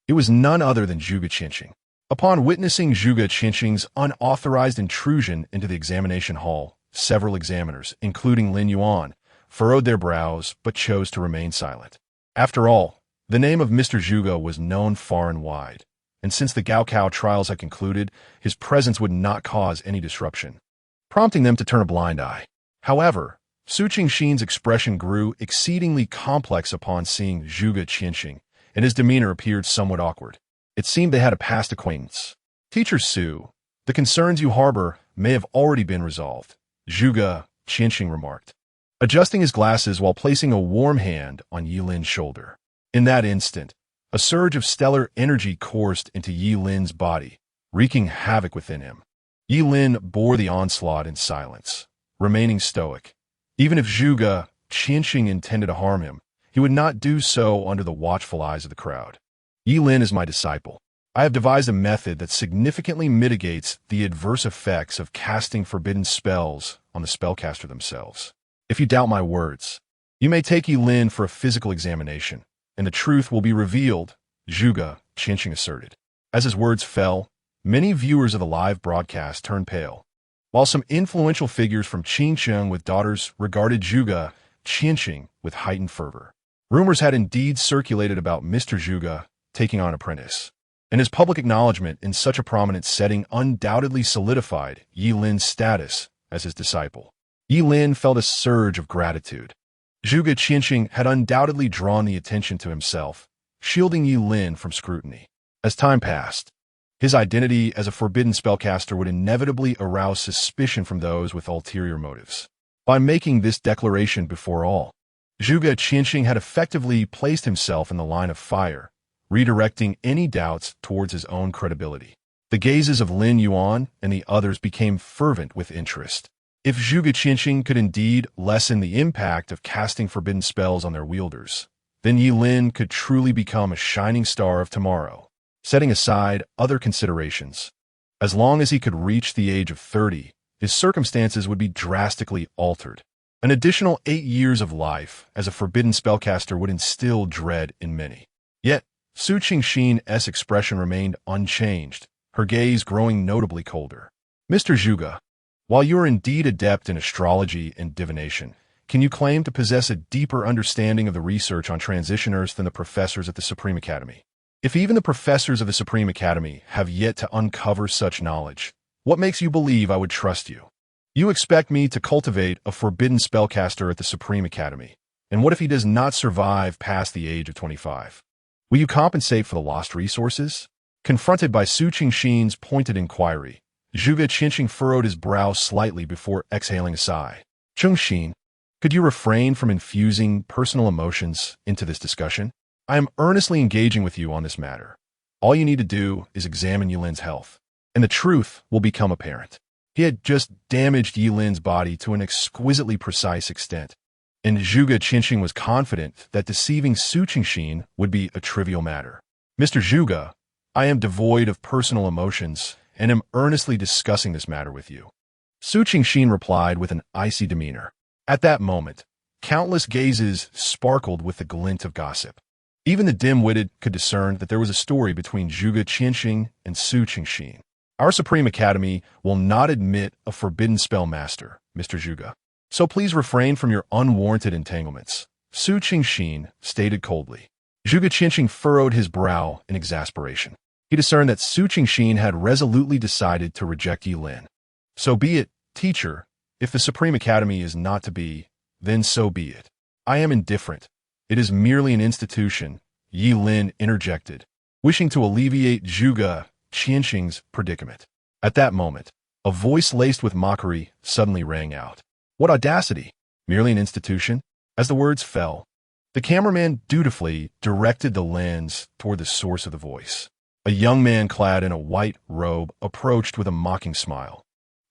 It was none other than Zhuge Qianxing. Upon witnessing Zhuge Qianxing's unauthorized intrusion into the examination hall, several examiners, including Lin Yuan, furrowed their brows but chose to remain silent. After all, the name of Mr. Zhuge was known far and wide, and since the Gaokao trials had concluded, his presence would not cause any disruption, prompting them to turn a blind eye. However, Su Qingxin's expression grew exceedingly complex upon seeing Zhuge Qianxing, and his demeanor appeared somewhat awkward. It seemed they had a past acquaintance. Teacher Su, the concerns you harbor may have already been resolved, Zhuge Qianxing remarked, adjusting his glasses while placing a warm hand on Yilin's shoulder. In that instant, a surge of stellar energy coursed into Yilin's body, wreaking havoc within him. Yilin bore the onslaught in silence, remaining stoic. Even if Zhuge Qianxing intended to harm him, he would not do so under the watchful eyes of the crowd. Yilin is my disciple. I have devised a method that significantly mitigates the adverse effects of casting forbidden spells on the spellcaster themselves. If you doubt my words, you may take Yilin for a physical examination, and the truth will be revealed, Zhuge Qianxing asserted. As his words fell, many viewers of the live broadcast turned pale, while some influential figures from Qingcheng with daughters regarded Zhuge Qianxing with heightened fervor. Rumors had indeed circulated about Mr. Zhuge taking on an apprentice, and his public acknowledgement in such a prominent setting undoubtedly solidified Yilin's status as his disciple. Yilin felt a surge of gratitude. Zhuge Qianxing had undoubtedly drawn the attention to himself, shielding Yilin from scrutiny. As time passed, His identity as a forbidden spellcaster would inevitably arouse suspicion from those with ulterior motives. By making this declaration before all, Zhuge Qianxing had effectively placed himself in the line of fire, redirecting any doubts towards his own credibility. The gazes of Lin Yuan and the others became fervent with interest. If Zhuge Qianxing could indeed lessen the impact of casting forbidden spells on their wielders, then Yi Lin could truly become a shining star of tomorrow. Setting aside other considerations, as long as he could reach the age of 30, his circumstances would be drastically altered. An additional 8 years of life as a forbidden spellcaster would instill dread in many. Yet, Su Qingxin's expression remained unchanged, her gaze growing notably colder. Mr. Zhuge, while you are indeed adept in astrology and divination, can you claim to possess a deeper understanding of the research on transitioners than the professors at the Supreme Academy? If even the professors of the Supreme Academy have yet to uncover such knowledge, what makes you believe I would trust you? You expect me to cultivate a forbidden spellcaster at the Supreme Academy, and what if he does not survive past the age of 25? Will you compensate for the lost resources? Confronted by Su Qingxin's pointed inquiry, Zhuge Qianxing furrowed his brow slightly before exhaling a sigh. Qingxin, could you refrain from infusing personal emotions into this discussion? I am earnestly engaging with you on this matter. All you need to do is examine Yilin's health, and the truth will become apparent. He had just damaged Yilin's body to an exquisitely precise extent, and Zhuge Qianxing was confident that deceiving Su Qingxin would be a trivial matter. Mr. Zhuge, I am devoid of personal emotions and am earnestly discussing this matter with you. Su Qingxin replied with an icy demeanor. At that moment, countless gazes sparkled with the glint of gossip. Even the dim-witted could discern that there was a story between Zhuge Qianxing and Su Qingxin. Our Supreme Academy will not admit a forbidden spellmaster, Mr. Zhuge. So please refrain from your unwarranted entanglements, Su Qingxin stated coldly. Zhuge Qianxing furrowed his brow in exasperation. He discerned that Su Qingxin had resolutely decided to reject Yi Lin. So be it, teacher. If the Supreme Academy is not to be, then so be it. I am indifferent. It is merely an institution, Yi Lin interjected, wishing to alleviate Zhuge Qianxing's predicament. At that moment, a voice laced with mockery suddenly rang out. What audacity! Merely an institution? As the words fell, the cameraman dutifully directed the lens toward the source of the voice. A young man clad in a white robe approached with a mocking smile,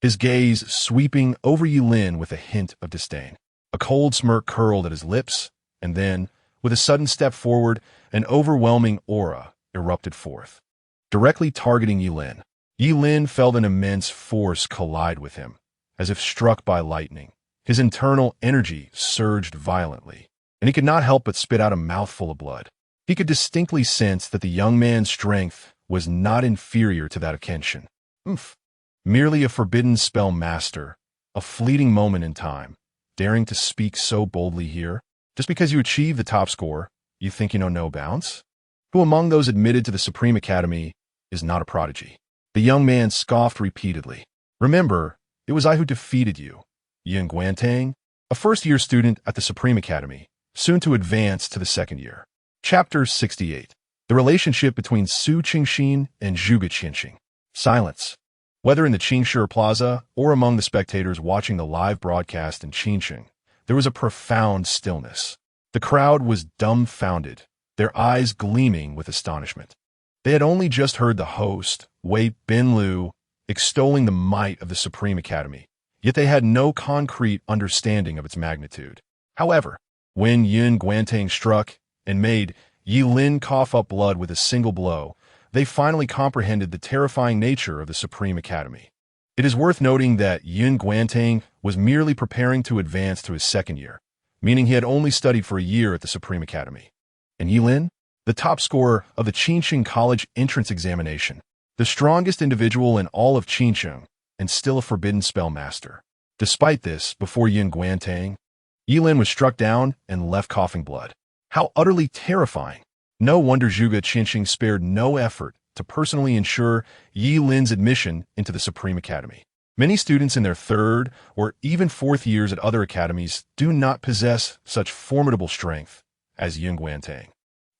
his gaze sweeping over Yi Lin with a hint of disdain. A cold smirk curled at his lips, and then, with a sudden step forward, an overwhelming aura erupted forth, directly targeting Yi Lin. Yi Lin felt an immense force collide with him, as if struck by lightning. His internal energy surged violently, and he could not help but spit out a mouthful of blood. He could distinctly sense that the young man's strength was not inferior to that of Kenshin. Merely a forbidden spell master, a fleeting moment in time, daring to speak so boldly here? Just because you achieve the top score, you think you know no bounds? Who among those admitted to the Supreme Academy is not a prodigy? The young man scoffed repeatedly. Remember, it was I who defeated you, Yin Guantang, a first-year student at the Supreme Academy, soon to advance to the second year. Chapter 68. The relationship between Su Qingxin and Zhuge Qianxing. Silence. Whether in the Qingshi Plaza or among the spectators watching the live broadcast in Qingxing, there was a profound stillness. The crowd was dumbfounded, their eyes gleaming with astonishment. They had only just heard the host, Wei Binlu, extolling the might of the Supreme Academy, yet they had no concrete understanding of its magnitude. However, when Yin Guantang struck and made Yi Lin cough up blood with a single blow, they finally comprehended the terrifying nature of the Supreme Academy. It is worth noting that Yin Guantang was merely preparing to advance to his second year, meaning he had only studied for a year at the Supreme Academy. And Yi Lin, the top scorer of the Qingxing College entrance examination, the strongest individual in all of Qingxing, and still a forbidden spell master. Despite this, before Yin Guantang, Yi Lin was struck down and left coughing blood. How utterly terrifying! No wonder Zhuge Qianxing spared no effort to personally ensure Yi Lin's admission into the Supreme Academy. Many students in their third or even fourth years at other academies do not possess such formidable strength as Yin Guantang.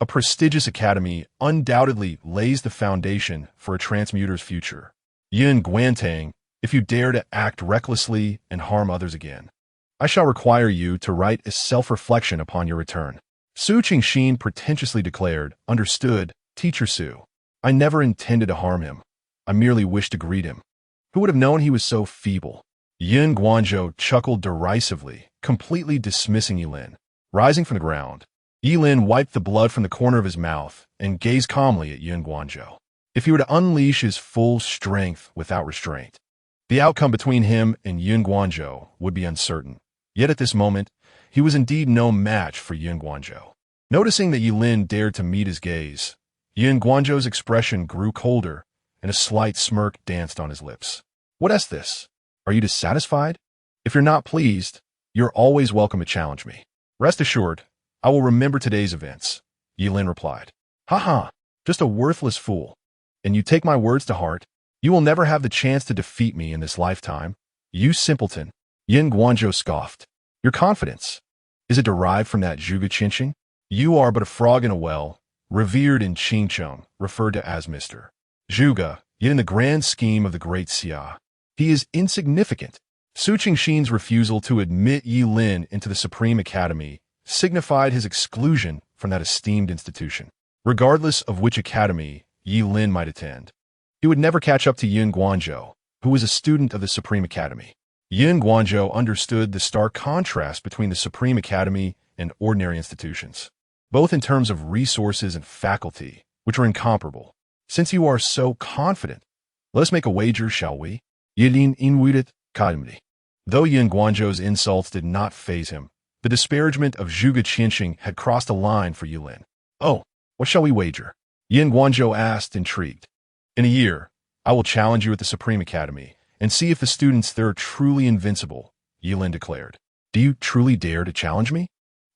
A prestigious academy undoubtedly lays the foundation for a transmuter's future. Yin Guantang, if you dare to act recklessly and harm others again, I shall require you to write a self-reflection upon your return. Su Qingxin pretentiously declared, "Understood, Teacher Su. I never intended to harm him. I merely wished to greet him. Who would have known he was so feeble?" Yin Guanzhou chuckled derisively, completely dismissing Yilin. Rising from the ground, Yilin wiped the blood from the corner of his mouth and gazed calmly at Yin Guanzhou. If he were to unleash his full strength without restraint, the outcome between him and Yin Guanzhou would be uncertain. Yet at this moment, he was indeed no match for Yin Guanzhou. Noticing that Yilin dared to meet his gaze, Yin Guanzhou's expression grew colder, and a slight smirk danced on his lips. "What is this? Are you dissatisfied? If you're not pleased, you're always welcome to challenge me. Rest assured, I will remember today's events," Yilin replied. "Ha, just a worthless fool. And you take my words to heart? You will never have the chance to defeat me in this lifetime. You simpleton." Yin Guanzhou scoffed. "Your confidence, is it derived from that Zhuge Qinqing? You are but a frog in a well, revered in Qingcheng, referred to as Mr. Zhuge, yet in the grand scheme of the great Xia, he is insignificant." Su Qingxin's refusal to admit Yilin into the Supreme Academy signified his exclusion from that esteemed institution. Regardless of which academy Yilin might attend, he would never catch up to Yin Guanzhou, who was a student of the Supreme Academy. Yin Guanzhou understood the stark contrast between the Supreme Academy and ordinary institutions, both in terms of resources and faculty, which are incomparable. "Since you are so confident, let us make a wager, shall we?" Yilin invited calmly. Though Yin Guanzhou's insults did not faze him, the disparagement of Zhuge Qinqing had crossed a line for Yilin. "Oh, what shall we wager?" Yin Guanzhou asked, intrigued. "In a year, I will challenge you at the Supreme Academy and see if the students there are truly invincible," Yilin declared. "Do you truly dare to challenge me?"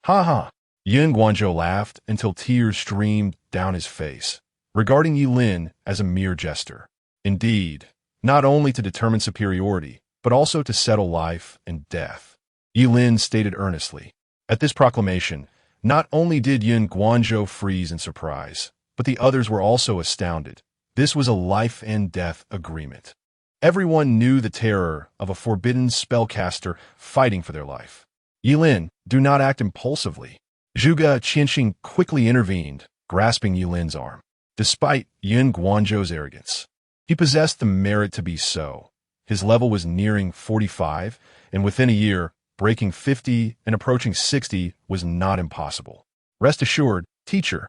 Ha. Yin Guanzhou laughed until tears streamed down his face, regarding Yilin as a mere jester. Indeed, not only to determine superiority, but also to settle life and death, Yilin stated earnestly. At this proclamation, not only did Yin Guanzhou freeze in surprise, but the others were also astounded. This was a life and death agreement. Everyone knew the terror of a forbidden spellcaster fighting for their life. "Yilin, do not act impulsively." Zhuge Qinqing quickly intervened, grasping Yilin's arm. Despite Yin Guanzhou's arrogance, he possessed the merit to be so. His level was nearing 45, and within a year, breaking 50 and approaching 60 was not impossible. "Rest assured, teacher,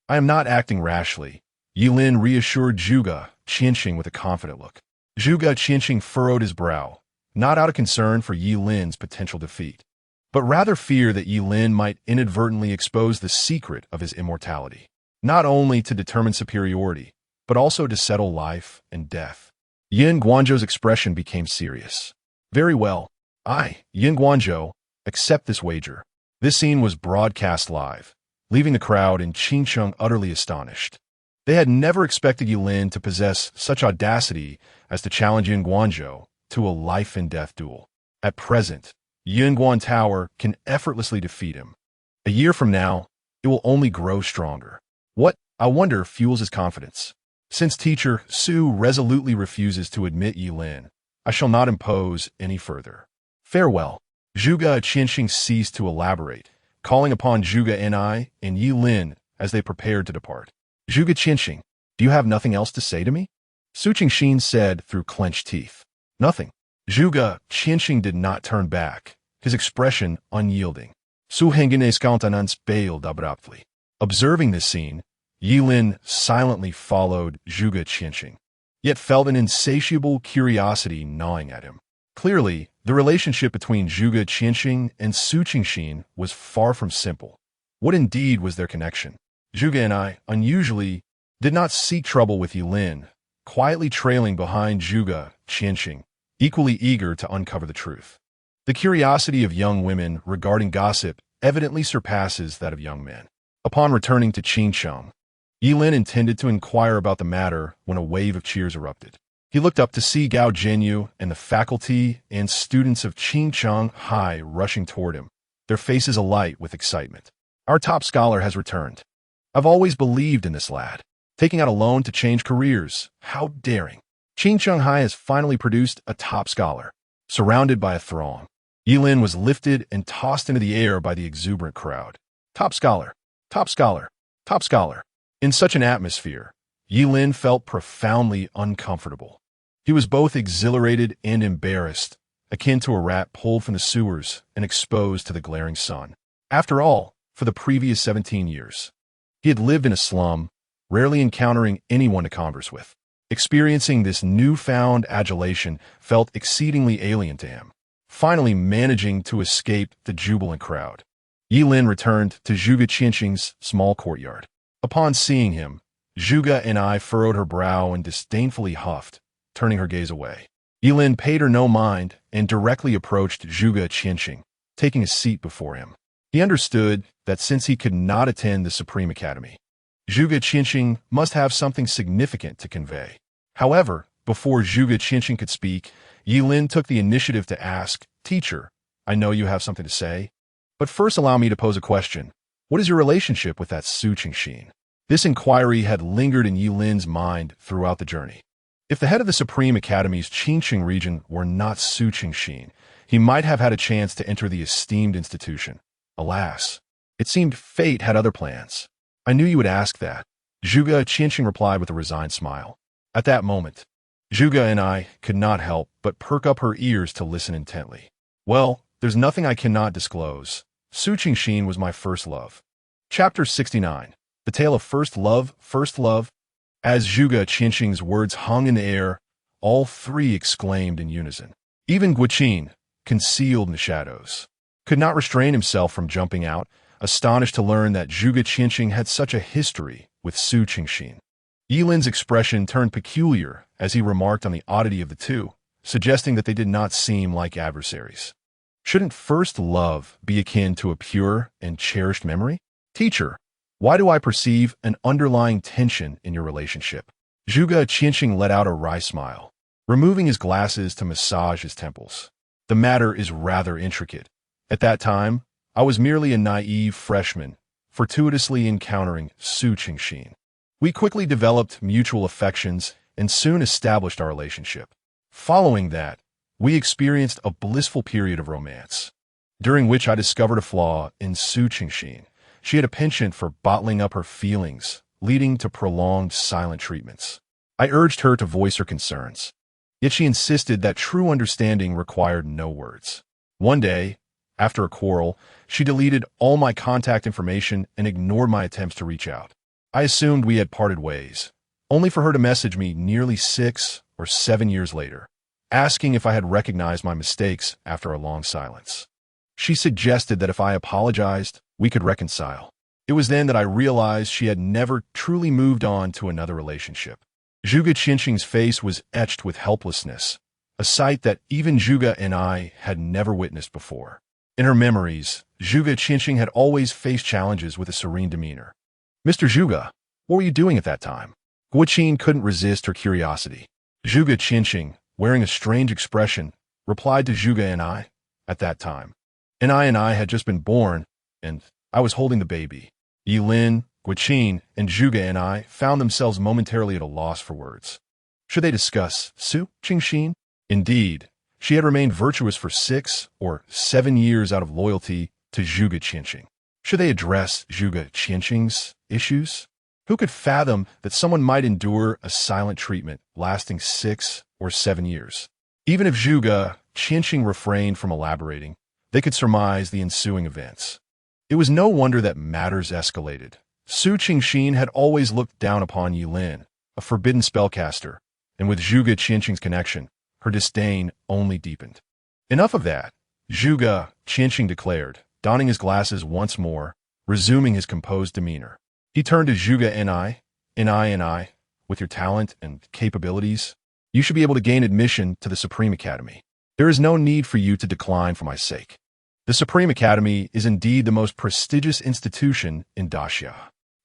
I am not acting rashly," Yilin reassured Zhuge Qinqing with a confident look. Zhuge Qinqing furrowed his brow, not out of concern for Yilin's potential defeat, but rather fear that Yilin might inadvertently expose the secret of his immortality, not only to determine superiority, but also to settle life and death. Yin Guanzhou's expression became serious. "Very well. I, Yin Guanzhou, accept this wager." This scene was broadcast live, leaving the crowd in Qingcheng utterly astonished. They had never expected Yilin to possess such audacity as to challenge Yin Guanzhou to a life-and-death duel. At present, Yin Guan Tower can effortlessly defeat him. A year from now, it will only grow stronger. What, I wonder, fuels his confidence? Since Teacher Su resolutely refuses to admit Yilin, I shall not impose any further. Farewell. Zhuge Qinqing ceased to elaborate, calling upon Zhuge Ni and Yilin as they prepared to depart. "Zhuge Qinqing, do you have nothing else to say to me?" Su Qingxin said through clenched teeth. "Nothing." Zhuge Qinqing did not turn back, his expression unyielding. Su Hengenes countenance paled abruptly. Observing this scene, Yilin silently followed Zhuge Qinqing, yet felt an insatiable curiosity gnawing at him. Clearly, the relationship between Zhuge Qinqing and Su Qingxin was far from simple. What indeed was their connection? Zhuge Ni, unusually, did not seek trouble with Yilin, quietly trailing behind Zhuge Qinqing, equally eager to uncover the truth. The curiosity of young women regarding gossip evidently surpasses that of young men. Upon returning to Qingcheng, Yilin intended to inquire about the matter when a wave of cheers erupted. He looked up to see Gao Zhenyu and the faculty and students of Qingcheng High rushing toward him, their faces alight with excitement. "Our top scholar has returned." I've always believed in this lad. Taking out a loan to change careers. How daring. Qin Shanghai has finally produced a top scholar. Surrounded by a throng, Yilin was lifted and tossed into the air by the exuberant crowd. Top scholar, top scholar, top scholar. In such an atmosphere, Yilin felt profoundly uncomfortable. He was both exhilarated and embarrassed, akin to a rat pulled from the sewers and exposed to the glaring sun. After all, for the previous 17 years, he had lived in a slum, rarely encountering anyone to converse with. Experiencing this newfound adulation felt exceedingly alien to him. Finally managing to escape the jubilant crowd, Yilin returned to Zhuge Qianqing's small courtyard. Upon seeing him, Zhuge and I furrowed her brow and disdainfully huffed, turning her gaze away. Yilin paid her no mind and directly approached Zhuge Qianqing, taking a seat before him. He understood that since he could not attend the Supreme Academy, Zhuge Qianqing must have something significant to convey. However, before Zhuge Qianqing could speak, Yilin took the initiative to ask, "Teacher, I know you have something to say, but first allow me to pose a question. What is your relationship with that Su Qingxin?" This inquiry had lingered in Yilin's mind throughout the journey. If the head of the Supreme Academy's Qingqing region were not Su Qingxin, he might have had a chance to enter the esteemed institution. Alas, it seemed fate had other plans. "I knew you would ask that," Zhuge Qianqing replied with a resigned smile. At that moment, Zhuge and I could not help but perk up her ears to listen intently. "Well, there's nothing I cannot disclose. Su Qingxin was my first love." Chapter 69. The Tale of First Love, First Love. As Zhuge Qianqing's words hung in the air, all three exclaimed in unison. Even Guqin, concealed in the shadows, could not restrain himself from jumping out, astonished to learn that Zhuge Qianqing had such a history with Su Qingxin. Yilin's expression turned peculiar as he remarked on the oddity of the two, suggesting that they did not seem like adversaries. Shouldn't first love be akin to a pure and cherished memory? "Teacher, why do I perceive an underlying tension in your relationship?" Zhuge Qianqing let out a wry smile, removing his glasses to massage his temples. "The matter is rather intricate. At that time, I was merely a naive freshman, fortuitously encountering Su Qingxin. We quickly developed mutual affections and soon established our relationship. Following that, we experienced a blissful period of romance, during which I discovered a flaw in Su Qingxin. She had a penchant for bottling up her feelings, leading to prolonged silent treatments. I urged her to voice her concerns, yet she insisted that true understanding required no words. One day, after a quarrel, she deleted all my contact information and ignored my attempts to reach out. I assumed we had parted ways, only for her to message me nearly 6 or 7 years later, asking if I had recognized my mistakes after a long silence. She suggested that if I apologized, we could reconcile. It was then that I realized she had never truly moved on to another relationship. Zhuge Qianqing's face was etched with helplessness, a sight that even Zhuge and I had never witnessed before. In her memories, Zhuge Qianqing had always faced challenges with a serene demeanor. "Mr. Zhuge, what were you doing at that time?" Guqin couldn't resist her curiosity. Zhuge Qianqing, wearing a strange expression, replied to Zhuge and I, "At that time, and I had just been born, and I was holding the baby." Yilin, Guqin, and Zhuge and I found themselves momentarily at a loss for words. Should they discuss Su Qingxin? Indeed, she had remained virtuous for 6 or 7 years out of loyalty to Zhuge Qianqing. Should they address Zhuge Qianqing's issues? Who could fathom that someone might endure a silent treatment lasting 6 or 7 years? Even if Zhuge Qianqing refrained from elaborating, they could surmise the ensuing events. It was no wonder that matters escalated. Su Qingxin had always looked down upon Yilin, a forbidden spellcaster, and with Zhuge Qianqing's connection, her disdain only deepened. "Enough of that," Zhuge Qianqing declared, donning his glasses once more, resuming his composed demeanor. He turned to Zhuge and I, with your talent and capabilities, you should be able to gain admission to the Supreme Academy. There is no need for you to decline for my sake. The Supreme Academy is indeed the most prestigious institution in Daxia.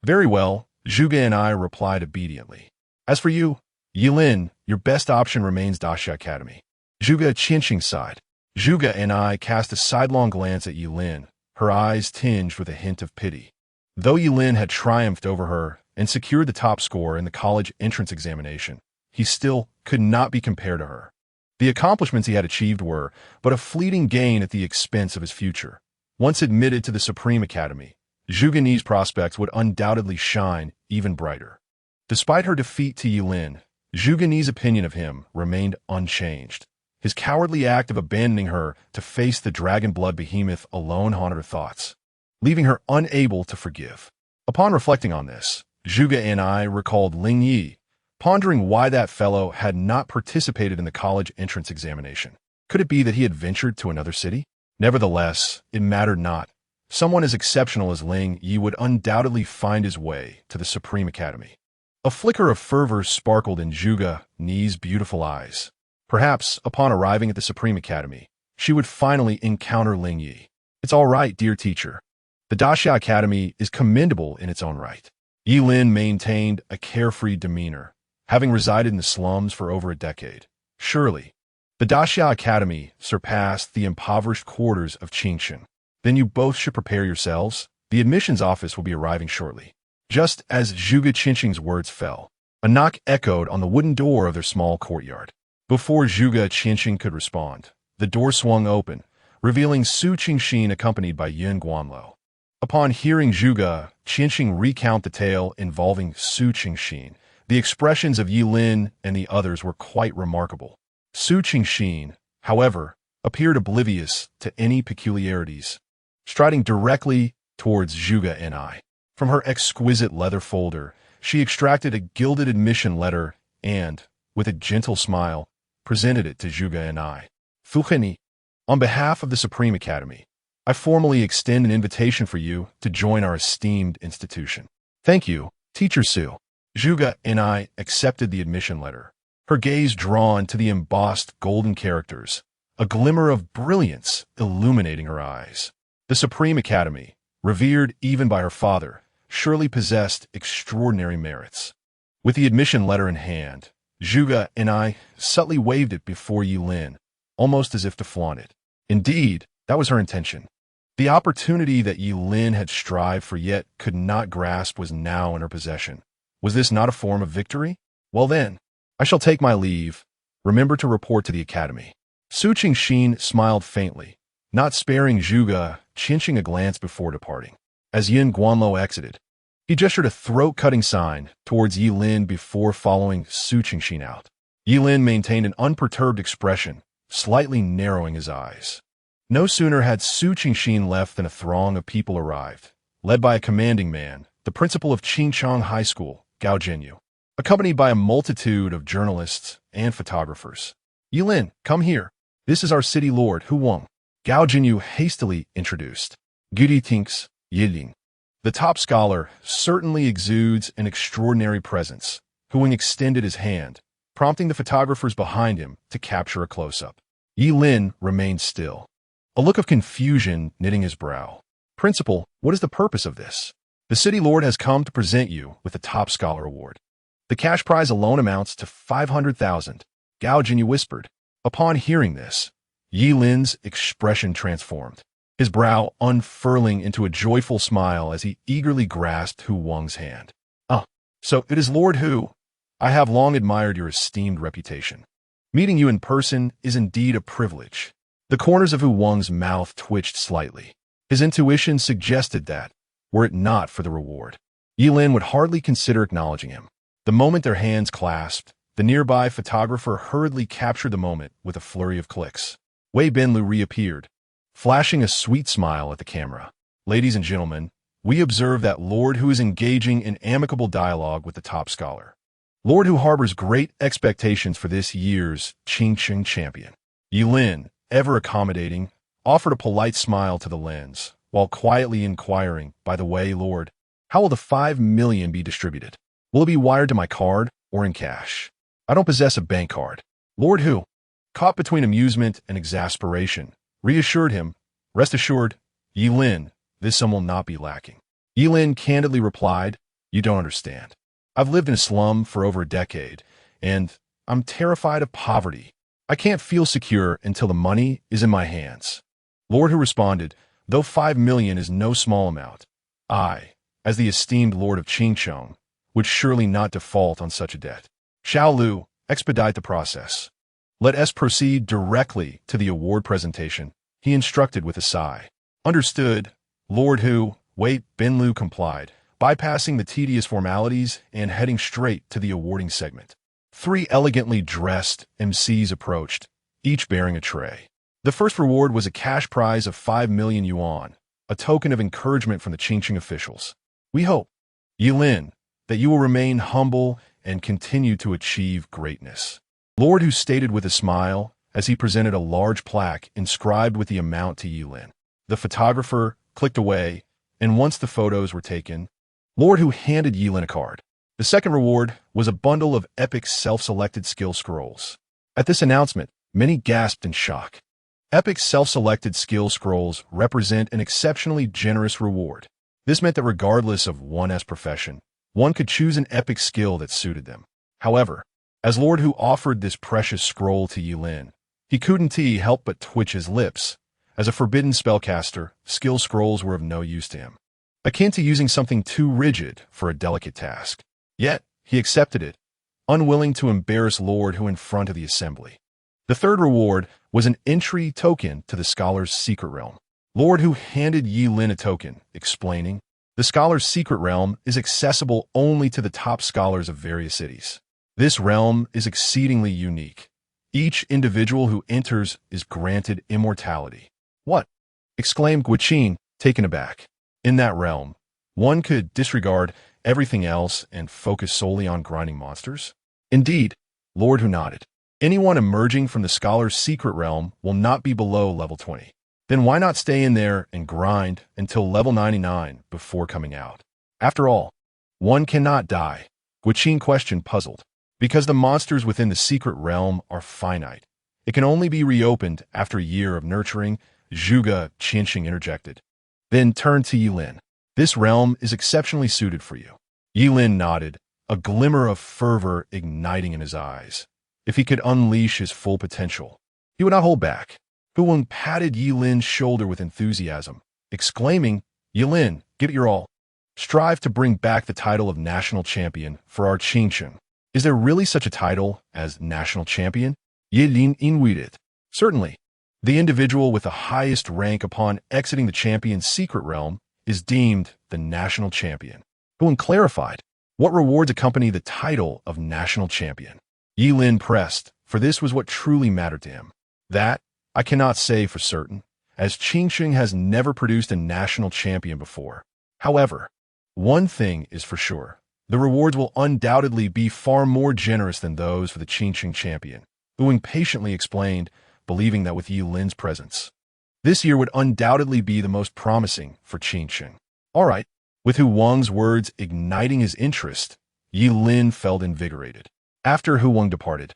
Very well, Zhuge and I replied obediently. As for you, Yilin, your best option remains Daxia Academy. Zhuge Qianqing sighed. Zhuge and I cast a sidelong glance at Yilin, her eyes tinged with a hint of pity. Though Yilin had triumphed over her and secured the top score in the college entrance examination, he still could not be compared to her. The accomplishments he had achieved were but a fleeting gain at the expense of his future. Once admitted to the Supreme Academy, Zhuge Ni's prospects would undoubtedly shine even brighter. Despite her defeat to Yilin, Zhuge Ni's opinion of him remained unchanged. His cowardly act of abandoning her to face the dragon blood behemoth alone haunted her thoughts, leaving her unable to forgive. Upon reflecting on this, Zhuge Ni recalled Ling Yi, pondering why that fellow had not participated in the college entrance examination. Could it be that he had ventured to another city? Nevertheless, it mattered not. Someone as exceptional as Ling Yi would undoubtedly find his way to the Supreme Academy. A flicker of fervor sparkled in Zhuge Ni's beautiful eyes. Perhaps, upon arriving at the Supreme Academy, she would finally encounter Ling Yi. It's all right, dear teacher. The Daxia Academy is commendable in its own right. Yilin maintained a carefree demeanor, having resided in the slums for over a decade. Surely, the Daxia Academy surpassed the impoverished quarters of Qingshan. Then you both should prepare yourselves. The admissions office will be arriving shortly. Just as Zhuge Qinsheng's words fell, a knock echoed on the wooden door of their small courtyard. Before Zhuge Qinsheng could respond, the door swung open, revealing Su Qingxin accompanied by Yin Guanluo. Upon hearing Zhuge Qinsheng recount the tale involving Su Qingxin, the expressions of Yilin and the others were quite remarkable. Su Qingxin, however, appeared oblivious to any peculiarities, striding directly towards Zhuge Ni. From her exquisite leather folder, she extracted a gilded admission letter and, with a gentle smile, presented it to Zhuge Ni. Fuheni, on behalf of the Supreme Academy, I formally extend an invitation for you to join our esteemed institution. Thank you, Teacher Su. Zhuge Ni accepted the admission letter, her gaze drawn to the embossed golden characters, a glimmer of brilliance illuminating her eyes. The Supreme Academy, revered even by her father, surely possessed extraordinary merits. With the admission letter in hand, Zhuge Ni subtly waved it before Yilin, almost as if to flaunt it. Indeed, that was her intention. The opportunity that Yilin had strived for yet could not grasp was now in her possession. Was this not a form of victory? Well then, I shall take my leave. Remember to report to the academy. Su Qingxin smiled faintly, not sparing Zhuge Qinsheng a glance before departing. As Yin Guanluo exited, he gestured a throat-cutting sign towards Yilin before following Su Qingxin out. Yilin maintained an unperturbed expression, slightly narrowing his eyes. No sooner had Su Qingxin left than a throng of people arrived, led by a commanding man, the principal of Qingchang High School, Gao Jinyu, accompanied by a multitude of journalists and photographers. Yilin, come here. This is our city lord, Hu Wang. Gao Jinyu hastily introduced. Greetings, Yilin. The top scholar certainly exudes an extraordinary presence. Hu Wang extended his hand, prompting the photographers behind him to capture a close-up. Yilin remained still, a look of confusion knitting his brow. Principal, what is the purpose of this? The city lord has come to present you with the top scholar award. The cash prize alone amounts to 500,000, Gao Jinyu whispered. Upon hearing this, Yilin's expression transformed, his brow unfurling into a joyful smile as he eagerly grasped Hu Wang's hand. Ah, so it is Lord Hu. I have long admired your esteemed reputation. Meeting you in person is indeed a privilege. The corners of Hu Wang's mouth twitched slightly. His intuition suggested that, were it not for the reward, Yilin would hardly consider acknowledging him. The moment their hands clasped, the nearby photographer hurriedly captured the moment with a flurry of clicks. Wei Benlu reappeared, flashing a sweet smile at the camera. Ladies and gentlemen, we observe that Lord Hu is engaging in amicable dialogue with the top scholar. Lord Hu harbors great expectations for this year's Qingcheng champion. Yilin, ever accommodating, offered a polite smile to the lens, while quietly inquiring, by the way, Lord, how will the 5 million be distributed? Will it be wired to my card or in cash? I don't possess a bank card. Lord Hu, caught between amusement and exasperation, reassured him, rest assured, Yilin, this sum will not be lacking. Yilin candidly replied, you don't understand. I've lived in a slum for over a decade, and I'm terrified of poverty. I can't feel secure until the money is in my hands. Lord Hu responded, though 5 million is no small amount, I, as the esteemed Lord of Qingcheng, would surely not default on such a debt. Xiao Lu, expedite the process. Let us proceed directly to the award presentation, he instructed with a sigh. Understood, Lord Hu. Wait, Ben Lu complied, bypassing the tedious formalities and heading straight to the awarding segment. 3 elegantly dressed MCs approached, each bearing a tray. The first reward was a cash prize of 5 million yuan, a token of encouragement from the Qingcheng officials. We hope, Yilin, that you will remain humble and continue to achieve greatness. Lord Hu stated with a smile as he presented a large plaque inscribed with the amount to Yilin. The photographer clicked away, and once the photos were taken, Lord Hu handed Yilin a card. The second reward was a bundle of epic self-selected skill scrolls. At this announcement, many gasped in shock. Epic self-selected skill scrolls represent an exceptionally generous reward. This meant that regardless of one's profession, one could choose an epic skill that suited them. However, as Lord Hu offered this precious scroll to Yilin, he couldn't help but twitch his lips. As a forbidden spellcaster, skill scrolls were of no use to him, akin to using something too rigid for a delicate task. Yet, he accepted it, unwilling to embarrass Lord Hu in front of the assembly. The third reward was an entry token to the Scholar's Secret Realm. Lord Hu handed Yilin a token, explaining, the Scholar's Secret Realm is accessible only to the top scholars of various cities. This realm is exceedingly unique. Each individual who enters is granted immortality. What? Exclaimed Guiqin, taken aback. In that realm, one could disregard everything else and focus solely on grinding monsters? Indeed, Lord Hu nodded. Anyone emerging from the Scholar's Secret Realm will not be below level 20. Then why not stay in there and grind until level 99 before coming out? After all, one cannot die. Guiqin questioned, puzzled. Because the monsters within the Secret Realm are finite. It can only be reopened after a year of nurturing, Zhuge Qianxing interjected. Then turned to Yilin. This realm is exceptionally suited for you. Yilin nodded, a glimmer of fervor igniting in his eyes. If he could unleash his full potential, he would not hold back. Hu Weng patted Yilin's shoulder with enthusiasm, exclaiming, Yilin, give it your all. Strive to bring back the title of national champion for our Qingcheng. Is there really such a title as national champion? Yilin inwided. Certainly. The individual with the highest rank upon exiting the champion's secret realm is deemed the national champion. Hu Weng clarified, what rewards accompany the title of national champion? Yilin pressed, for this was what truly mattered to him. That, I cannot say for certain, as Qingcheng has never produced a national champion before. However, one thing is for sure. The rewards will undoubtedly be far more generous than those for the Qingcheng champion. Hu Weng patiently explained, believing that with Yilin's presence, this year would undoubtedly be the most promising for Qingcheng. All right, with Hu Weng's words igniting his interest, Yilin felt invigorated. After Hu Weng departed,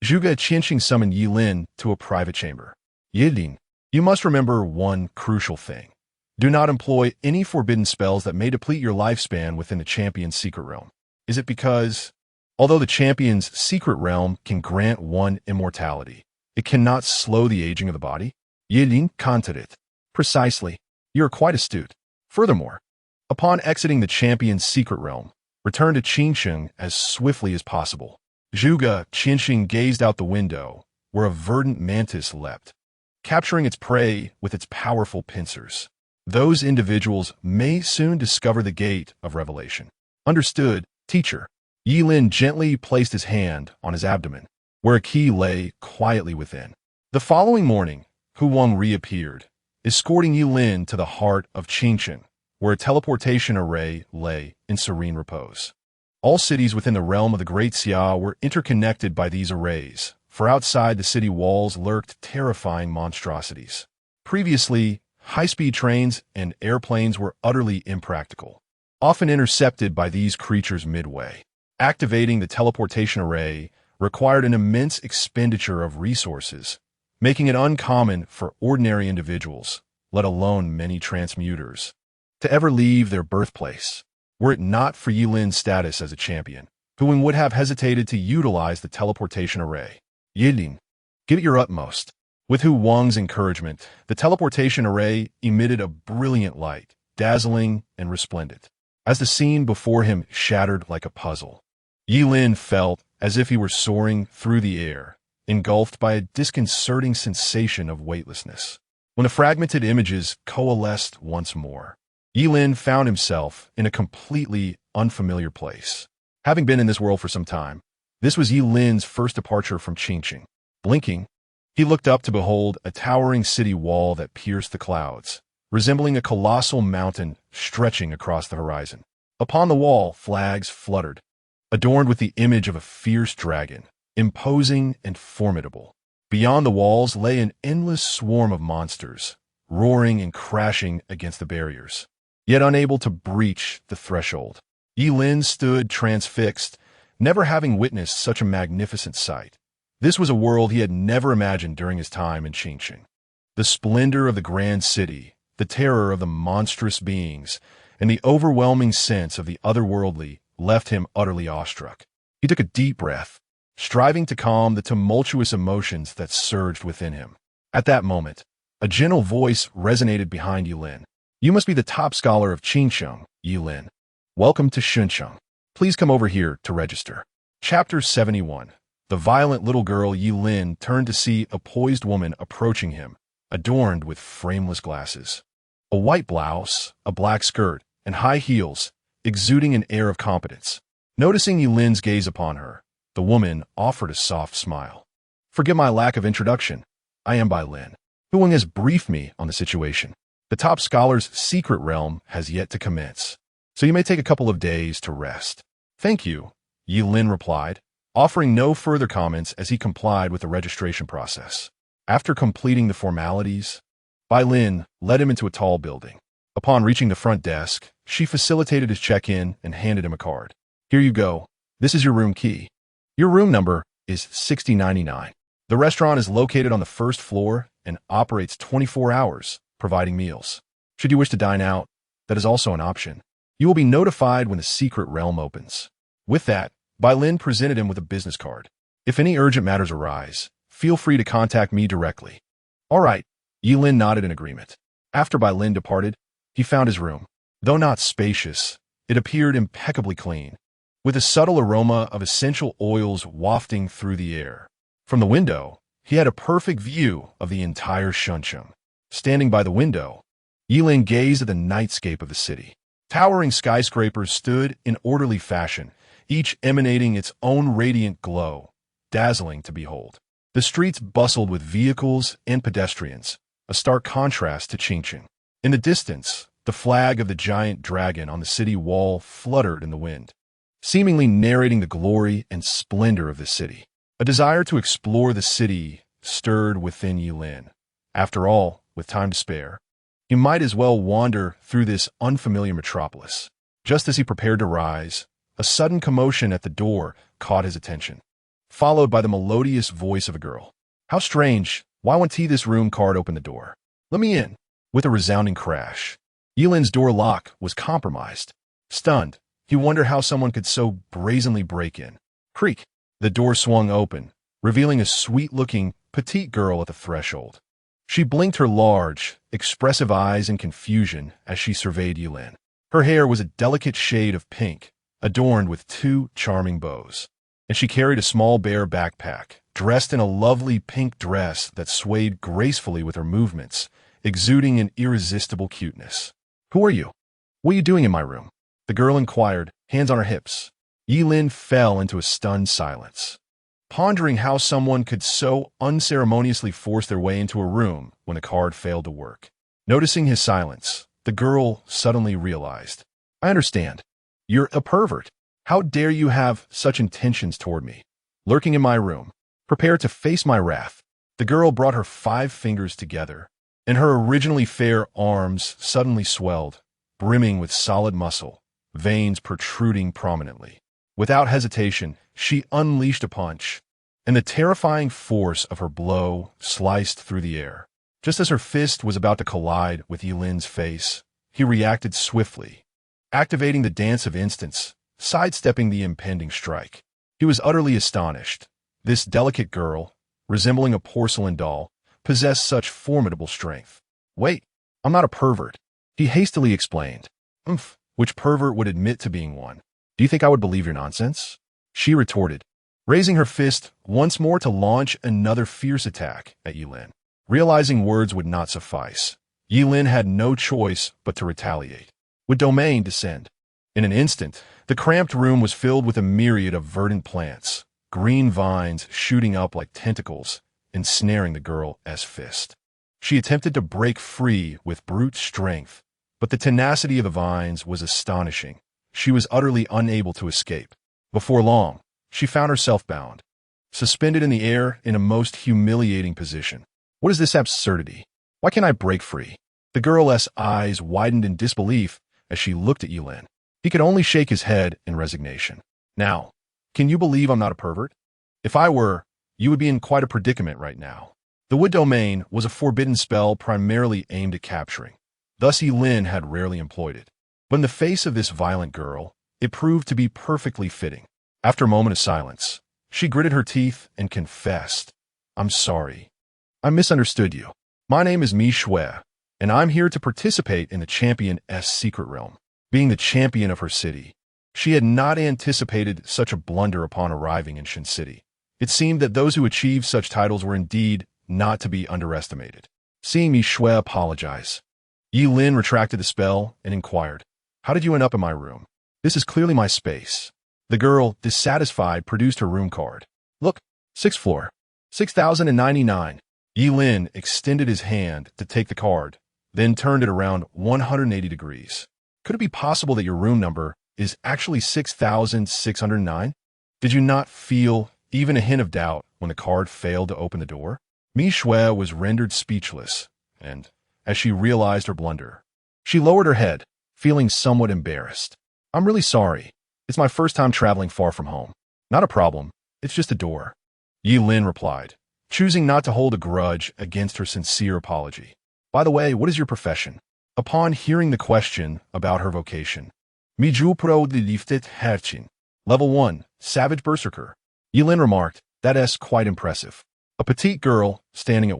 Zhuge Qianxing summoned Yilin to a private chamber. Yilin, you must remember one crucial thing. Do not employ any forbidden spells that may deplete your lifespan within the champion's secret realm. Is it because, although the champion's secret realm can grant one immortality, it cannot slow the aging of the body? Yilin countered it. Precisely. You are quite astute. Furthermore, upon exiting the champion's secret realm, return to Qingcheng as swiftly as possible. Zhuge Qianxing gazed out the window, where a verdant mantis leapt, capturing its prey with its powerful pincers. Those individuals may soon discover the gate of revelation. Understood, teacher. Yilin gently placed his hand on his abdomen, where a key lay quietly within. The following morning, Hu Weng reappeared, escorting Yilin to the heart of Qingcheng, where a teleportation array lay in serene repose. All cities within the realm of the Great Xia were interconnected by these arrays, for outside the city walls lurked terrifying monstrosities. Previously, high-speed trains and airplanes were utterly impractical, often intercepted by these creatures midway. Activating the teleportation array required an immense expenditure of resources, making it uncommon for ordinary individuals, let alone many transmuters, to ever leave their birthplace. Were it not for Yilin's status as a champion, Hu Weng would have hesitated to utilize the teleportation array. Yilin, give it your utmost. With Hu Weng's encouragement, the teleportation array emitted a brilliant light, dazzling and resplendent. as the scene before him shattered like a puzzle. Yi-Lin felt as if he were soaring through the air, engulfed by a disconcerting sensation of weightlessness. When the fragmented images coalesced once more, Yi-Lin found himself in a completely unfamiliar place. Having been in this world for some time, this was Yi-Lin's first departure from Qingqing. Blinking, he looked up to behold a towering city wall that pierced the clouds, resembling a colossal mountain stretching across the horizon. Upon the wall, flags fluttered, adorned with the image of a fierce dragon, imposing and formidable. Beyond the walls lay an endless swarm of monsters, roaring and crashing against the barriers, yet unable to breach the threshold. Yi-Lin stood transfixed, never having witnessed such a magnificent sight. This was a world he had never imagined during his time in Qingqing. The splendor of the grand city, the terror of the monstrous beings, and the overwhelming sense of the otherworldly left him utterly awestruck. He took a deep breath, striving to calm the tumultuous emotions that surged within him. At that moment, a gentle voice resonated behind Yi-Lin. "You must be the top scholar of Qingqing, Yi-Lin. Welcome to Shunsheng. Please come over here to register." Chapter 71. The violent little girl Yi-Lin turned to see a poised woman approaching him, adorned with frameless glasses. A white blouse, a black skirt, and high heels, exuding an air of competence. Noticing Yi-Lin's gaze upon her, the woman offered a soft smile. "Forgive my lack of introduction. I am Bai Lin. Huang has briefed me on the situation. The top scholar's secret realm has yet to commence, so you may take a couple of days to rest." "Thank you," Yi-Lin replied, offering no further comments as he complied with the registration process. After completing the formalities, Bai Lin led him into a tall building. Upon reaching the front desk, she facilitated his check-in and handed him a card. "Here you go. This is your room key. Your room number is 6099. The restaurant is located on the first floor and operates 24 hours, providing meals. Should you wish to dine out, that is also an option. You will be notified when the secret realm opens." With that, Bai Lin presented him with a business card. "If any urgent matters arise, feel free to contact me directly." "All right," Yi-Lin nodded in agreement. After Bai Lin departed, he found his room. Though not spacious, it appeared impeccably clean, with a subtle aroma of essential oils wafting through the air. From the window, he had a perfect view of the entire Shunsheng. Standing by the window, Yi-Lin gazed at the nightscape of the city. Towering skyscrapers stood in orderly fashion, each emanating its own radiant glow, dazzling to behold. The streets bustled with vehicles and pedestrians, a stark contrast to Qingqing. In the distance, the flag of the giant dragon on the city wall fluttered in the wind, seemingly narrating the glory and splendor of the city. A desire to explore the city stirred within Yi-Lin. After all, with time to spare, he might as well wander through this unfamiliar metropolis. Just as he prepared to rise, a sudden commotion at the door caught his attention, followed by the melodious voice of a girl. "How strange. Why won't this room card open the door? Let me in." With a resounding crash, Yi-Lin's door lock was compromised. Stunned, he wondered how someone could so brazenly break in. Creak. The door swung open, revealing a sweet-looking, petite girl at the threshold. She blinked her large, expressive eyes in confusion as she surveyed Yi-Lin. Her hair was a delicate shade of pink, adorned with two charming bows, and she carried a small bear backpack, dressed in a lovely pink dress that swayed gracefully with her movements, exuding an irresistible cuteness. "Who are you? What are you doing in my room?" the girl inquired, hands on her hips. Yi-Lin fell into a stunned silence, pondering how someone could so unceremoniously force their way into a room when the card failed to work. Noticing his silence, the girl suddenly realized, "I understand. You're a pervert. How dare you have such intentions toward me? Lurking in my room. Prepare to face my wrath." The girl brought her 5 fingers together, and her originally fair arms suddenly swelled, brimming with solid muscle, veins protruding prominently. Without hesitation, she unleashed a punch, and the terrifying force of her blow sliced through the air. Just as her fist was about to collide with Yi-Lin's face, he reacted swiftly, activating the dance of instants, sidestepping the impending strike. He was utterly astonished. This delicate girl, resembling a porcelain doll, possessed such formidable strength. "Wait, I'm not a pervert," he hastily explained. Which pervert would admit to being one? Do you think I would believe your nonsense? She retorted, raising her fist once more to launch another fierce attack at Yilin. Realizing words would not suffice, Yilin had no choice but to retaliate. Would domain descend? In an instant, the cramped room was filled with a myriad of verdant plants, green vines shooting up like tentacles, ensnaring the girl's fist. She attempted to break free with brute strength, but the tenacity of the vines was astonishing. She was utterly unable to escape. Before long, she found herself bound, suspended in the air in a most humiliating position. What is this absurdity? Why can't I break free? The girl's eyes widened in disbelief as she looked at Yilin. He could only shake his head in resignation. Now, can you believe I'm not a pervert? If I were, you would be in quite a predicament right now. The wood domain was a forbidden spell primarily aimed at capturing. Thus Yilin had rarely employed it. But in the face of this violent girl, it proved to be perfectly fitting. After a moment of silence, she gritted her teeth and confessed, I'm sorry. I misunderstood you. My name is Mi Shui, and I'm here to participate in the champion's secret realm. Being the champion of her city, she had not anticipated such a blunder upon arriving in Shin City. It seemed that those who achieved such titles were indeed not to be underestimated. Seeing Mi Shui apologize, Yilin retracted the spell and inquired, How did you end up in my room? This is clearly my space. The girl, dissatisfied, produced her room card. Look, 6th floor, 6099. Yilin extended his hand to take the card, then turned it around 180 degrees. Could it be possible that your room number is actually 6609? Did you not feel even a hint of doubt when the card failed to open the door? Mi Shui was rendered speechless, and, as she realized her blunder, she lowered her head, feeling somewhat embarrassed. I'm really sorry. It's my first time traveling far from home. Not a problem. It's just a door. Yilin replied, choosing not to hold a grudge against her sincere apology. By the way, what is your profession? Upon hearing the question about her vocation, Miju pro de liftet herchin. Level 1, Savage Berserker. Yilin remarked, that's quite impressive. A petite girl, standing at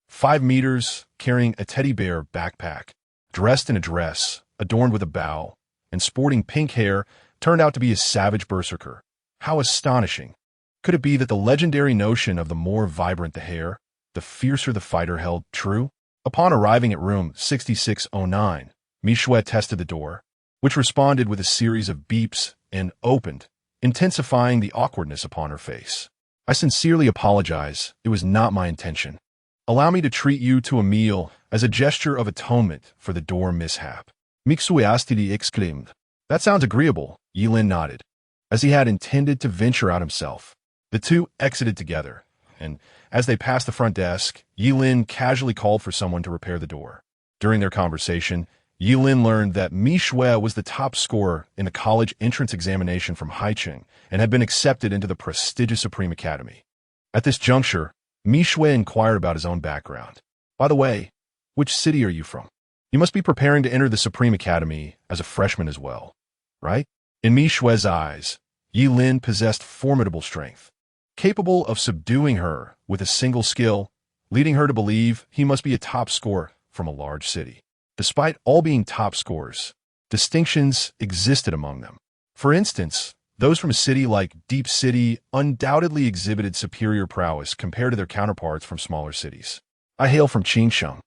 5 meters, carrying a teddy bear backpack, dressed in a dress, adorned with a bow, and sporting pink hair, turned out to be a Savage Berserker. How astonishing. Could it be that the legendary notion of the more vibrant the hair, the fiercer the fighter held true? Upon arriving at room 6609, Mi Shui tested the door, which responded with a series of beeps and opened, intensifying the awkwardness upon her face. I sincerely apologize. It was not my intention. Allow me to treat you to a meal as a gesture of atonement for the door mishap. Mixuiastidi exclaimed. That sounds agreeable, Yilin nodded. As he had intended to venture out himself, the two exited together, and as they passed the front desk, Yilin casually called for someone to repair the door. During their conversation, Yilin learned that Mi Shui was the top scorer in the college entrance examination from Haicheng and had been accepted into the prestigious Supreme Academy. At this juncture, Mi Shui inquired about his own background. By the way, which city are you from? You must be preparing to enter the Supreme Academy as a freshman as well, right? In Mi Shui's eyes, Yilin possessed formidable strength, capable of subduing her with a single skill, leading her to believe he must be a top scorer from a large city. Despite all being top scorers, distinctions existed among them. For instance, those from a city like Deep City undoubtedly exhibited superior prowess compared to their counterparts from smaller cities. I hail from Qingsheng,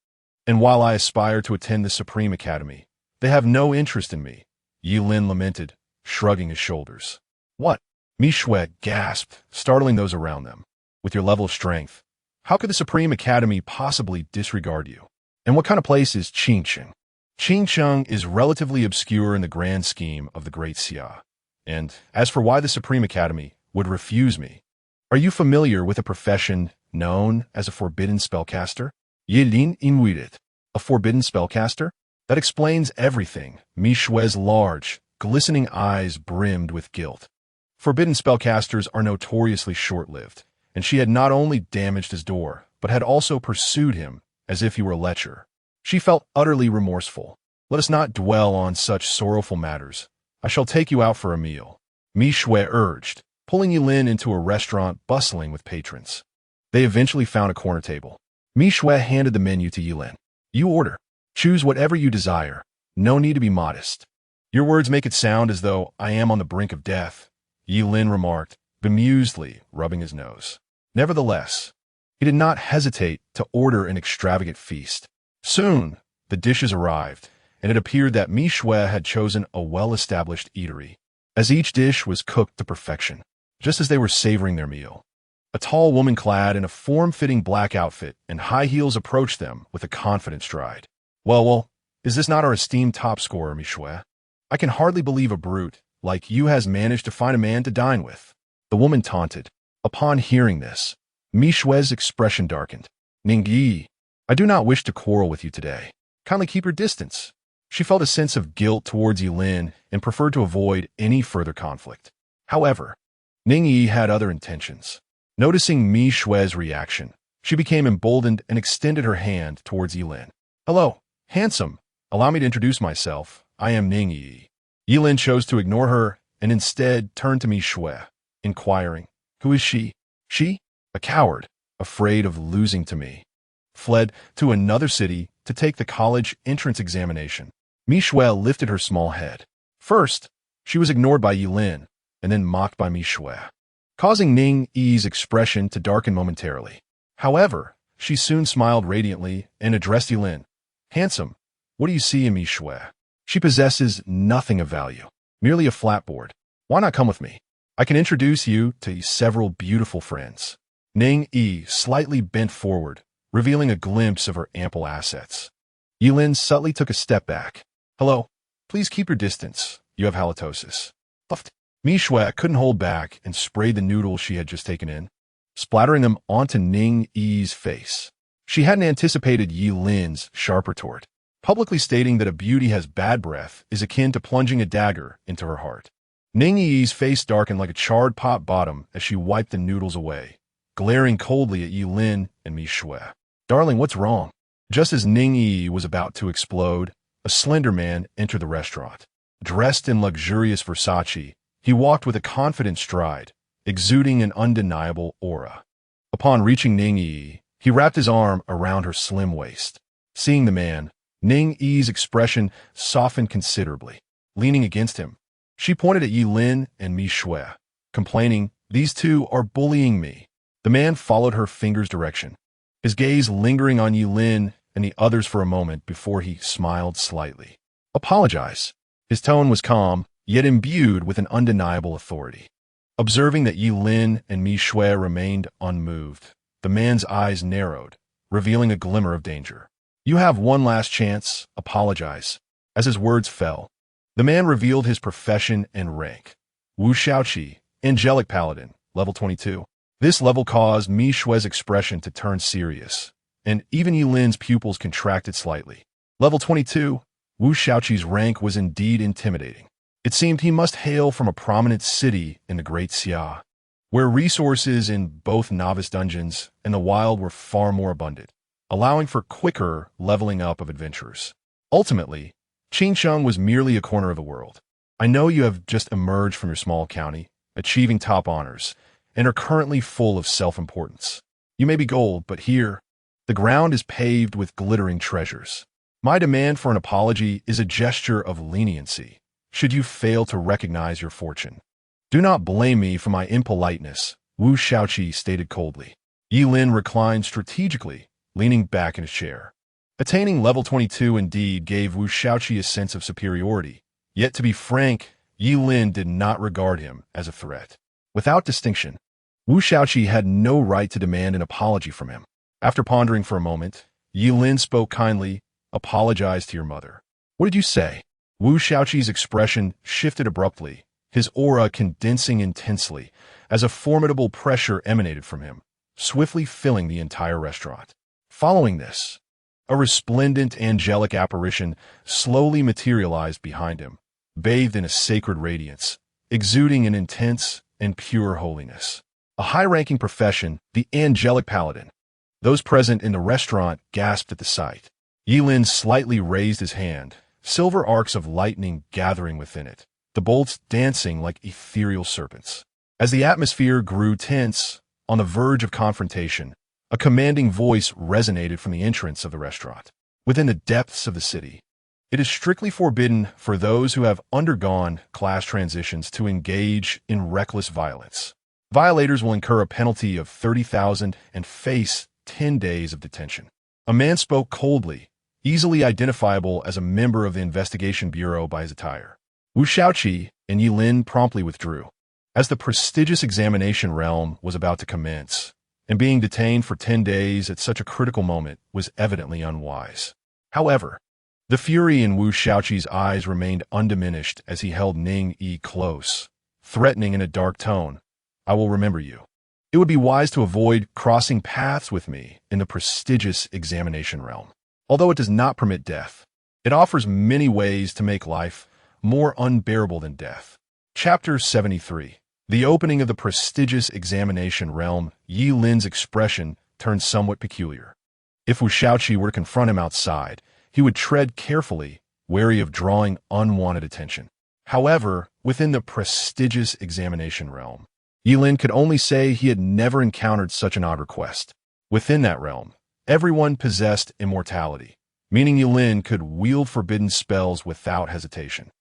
and while I aspire to attend the Supreme Academy, they have no interest in me, Yilin lamented, shrugging his shoulders. What? Mi Shui gasped, startling those around them. With your level of strength, how could the Supreme Academy possibly disregard you? And what kind of place is Qingsheng? Qingsheng is relatively obscure in the grand scheme of the Great Xia. And as for why the Supreme Academy would refuse me, are you familiar with a profession known as a Forbidden Spellcaster? Yilin inwided. A Forbidden Spellcaster? That explains everything. Mi Shui's large, glistening eyes brimmed with guilt. Forbidden Spellcasters are notoriously short-lived, and she had not only damaged his door, but had also pursued him as if he were a lecher. She felt utterly remorseful. Let us not dwell on such sorrowful matters. I shall take you out for a meal, Mi Shui urged, pulling Yilin into a restaurant bustling with patrons. They eventually found a corner table. Mi Shui handed the menu to Yilin. You order. Choose whatever you desire. No need to be modest. Your words make it sound as though I am on the brink of death, Yi Lin remarked, bemusedly rubbing his nose. Nevertheless, he did not hesitate to order an extravagant feast. Soon, the dishes arrived, and it appeared that Mi Shui had chosen a well-established eatery, as each dish was cooked to perfection. Just as they were savoring their meal, a tall woman clad in a form-fitting black outfit and high heels approached them with a confident stride. Well, is this not our esteemed top scorer, Mi Shui? I can hardly believe a brute like you has managed to find a man to dine with. The woman taunted. Upon hearing this, Mi Shui's expression darkened. Ning Yi, I do not wish to quarrel with you today. Kindly keep your distance. She felt a sense of guilt towards Yi Lin and preferred to avoid any further conflict. However, Ning Yi had other intentions. Noticing Mi Shui's reaction, she became emboldened and extended her hand towards Yi Lin. Hello, handsome. Allow me to introduce myself. I am Ning Yi. Yi Lin chose to ignore her and instead turned to Mi Shui, inquiring, Who is she? She? A coward, afraid of losing to me. Fled to another city to take the college entrance examination. Mi Shui lifted her small head. First, she was ignored by Yi Lin, and then mocked by Mi Shui, causing Ning Yi's expression to darken momentarily. However, she soon smiled radiantly and addressed Yi Lin. Handsome, what do you see in Mi Shui? She possesses nothing of value, merely a flatboard. Why not come with me? I can introduce you to several beautiful friends. Ning Yi slightly bent forward, revealing a glimpse of her ample assets. Yi Lin subtly took a step back. Hello, please keep your distance. You have halitosis. Mi Shui couldn't hold back and sprayed the noodles she had just taken in, splattering them onto Ning Yi's face. She hadn't anticipated Yi Lin's sharp retort, publicly stating that a beauty has bad breath is akin to plunging a dagger into her heart. Ning Yi's face darkened like a charred pot bottom as she wiped the noodles away, glaring coldly at Yi Lin and Mi Shui. Darling, what's wrong? Just as Ning Yi was about to explode, a slender man entered the restaurant. Dressed in luxurious Versace, he walked with a confident stride, exuding an undeniable aura. Upon reaching Ning Yi, he wrapped his arm around her slim waist. Seeing the man, Ning Yi's expression softened considerably. Leaning against him, she pointed at Yi Lin and Mi Shui, complaining, These two are bullying me. The man followed her finger's direction, his gaze lingering on Yi Lin and the others for a moment before he smiled slightly. Apologize. His tone was calm, yet imbued with an undeniable authority. Observing that Yi Lin and Mi Shui remained unmoved, the man's eyes narrowed, revealing a glimmer of danger. You have one last chance. Apologize. As his words fell, the man revealed his profession and rank. Wu Shaoqi, Angelic Paladin, level 22. This level caused Mi Shui's expression to turn serious, and even Yi Lin's pupils contracted slightly. Level 22, Wu Shaoqi's rank was indeed intimidating. It seemed he must hail from a prominent city in the Great Xia, where resources in both novice dungeons and the wild were far more abundant, allowing for quicker leveling up of adventurers. Ultimately, Qingsheng was merely a corner of the world. I know you have just emerged from your small county, achieving top honors, and are currently full of self-importance. You may be gold, but here, the ground is paved with glittering treasures. My demand for an apology is a gesture of leniency, should you fail to recognize your fortune. Do not blame me for my impoliteness, Wu Shaoqi stated coldly. Yi Lin reclined strategically, leaning back in his chair. Attaining level 22 indeed gave Wu Shaoqi a sense of superiority, yet to be frank, Yi Lin did not regard him as a threat. Without distinction, Wu Shaoqi had no right to demand an apology from him. After pondering for a moment, Yi Lin spoke kindly, Apologize to your mother. What did you say? Wu Shaoqi's expression shifted abruptly, his aura condensing intensely as a formidable pressure emanated from him, swiftly filling the entire restaurant. Following this, a resplendent angelic apparition slowly materialized behind him, bathed in a sacred radiance, exuding an intense and pure holiness. A high-ranking profession, the Angelic Paladin. Those present in the restaurant gasped at the sight. Yi Lin slightly raised his hand, silver arcs of lightning gathering within it, the bolts dancing like ethereal serpents. As the atmosphere grew tense, on the verge of confrontation, a commanding voice resonated from the entrance of the restaurant. Within the depths of the city, It is strictly forbidden for those who have undergone class transitions to engage in reckless violence. Violators will incur a penalty of 30,000 and face 10 days of detention. A man spoke coldly, easily identifiable as a member of the investigation bureau by his attire. Wu Xiaoqi and Yi Lin promptly withdrew. As the prestigious examination realm was about to commence, and being detained for 10 days at such a critical moment was evidently unwise. However, the fury in Wu Xiaoqi's eyes remained undiminished as he held Ning Yi close, threatening in a dark tone, "I will remember you. It would be wise to avoid crossing paths with me in the prestigious examination realm. Although it does not permit death, it offers many ways to make life more unbearable than death." Chapter 73. The opening of the prestigious examination realm. Yi Lin's expression turned somewhat peculiar. If Wu Xiaoqi were to confront him outside, he would tread carefully, wary of drawing unwanted attention. However, within the prestigious examination realm, Yi Lin could only say he had never encountered such an odd request. Within that realm, everyone possessed immortality, meaning Yi Lin could wield forbidden spells without hesitation.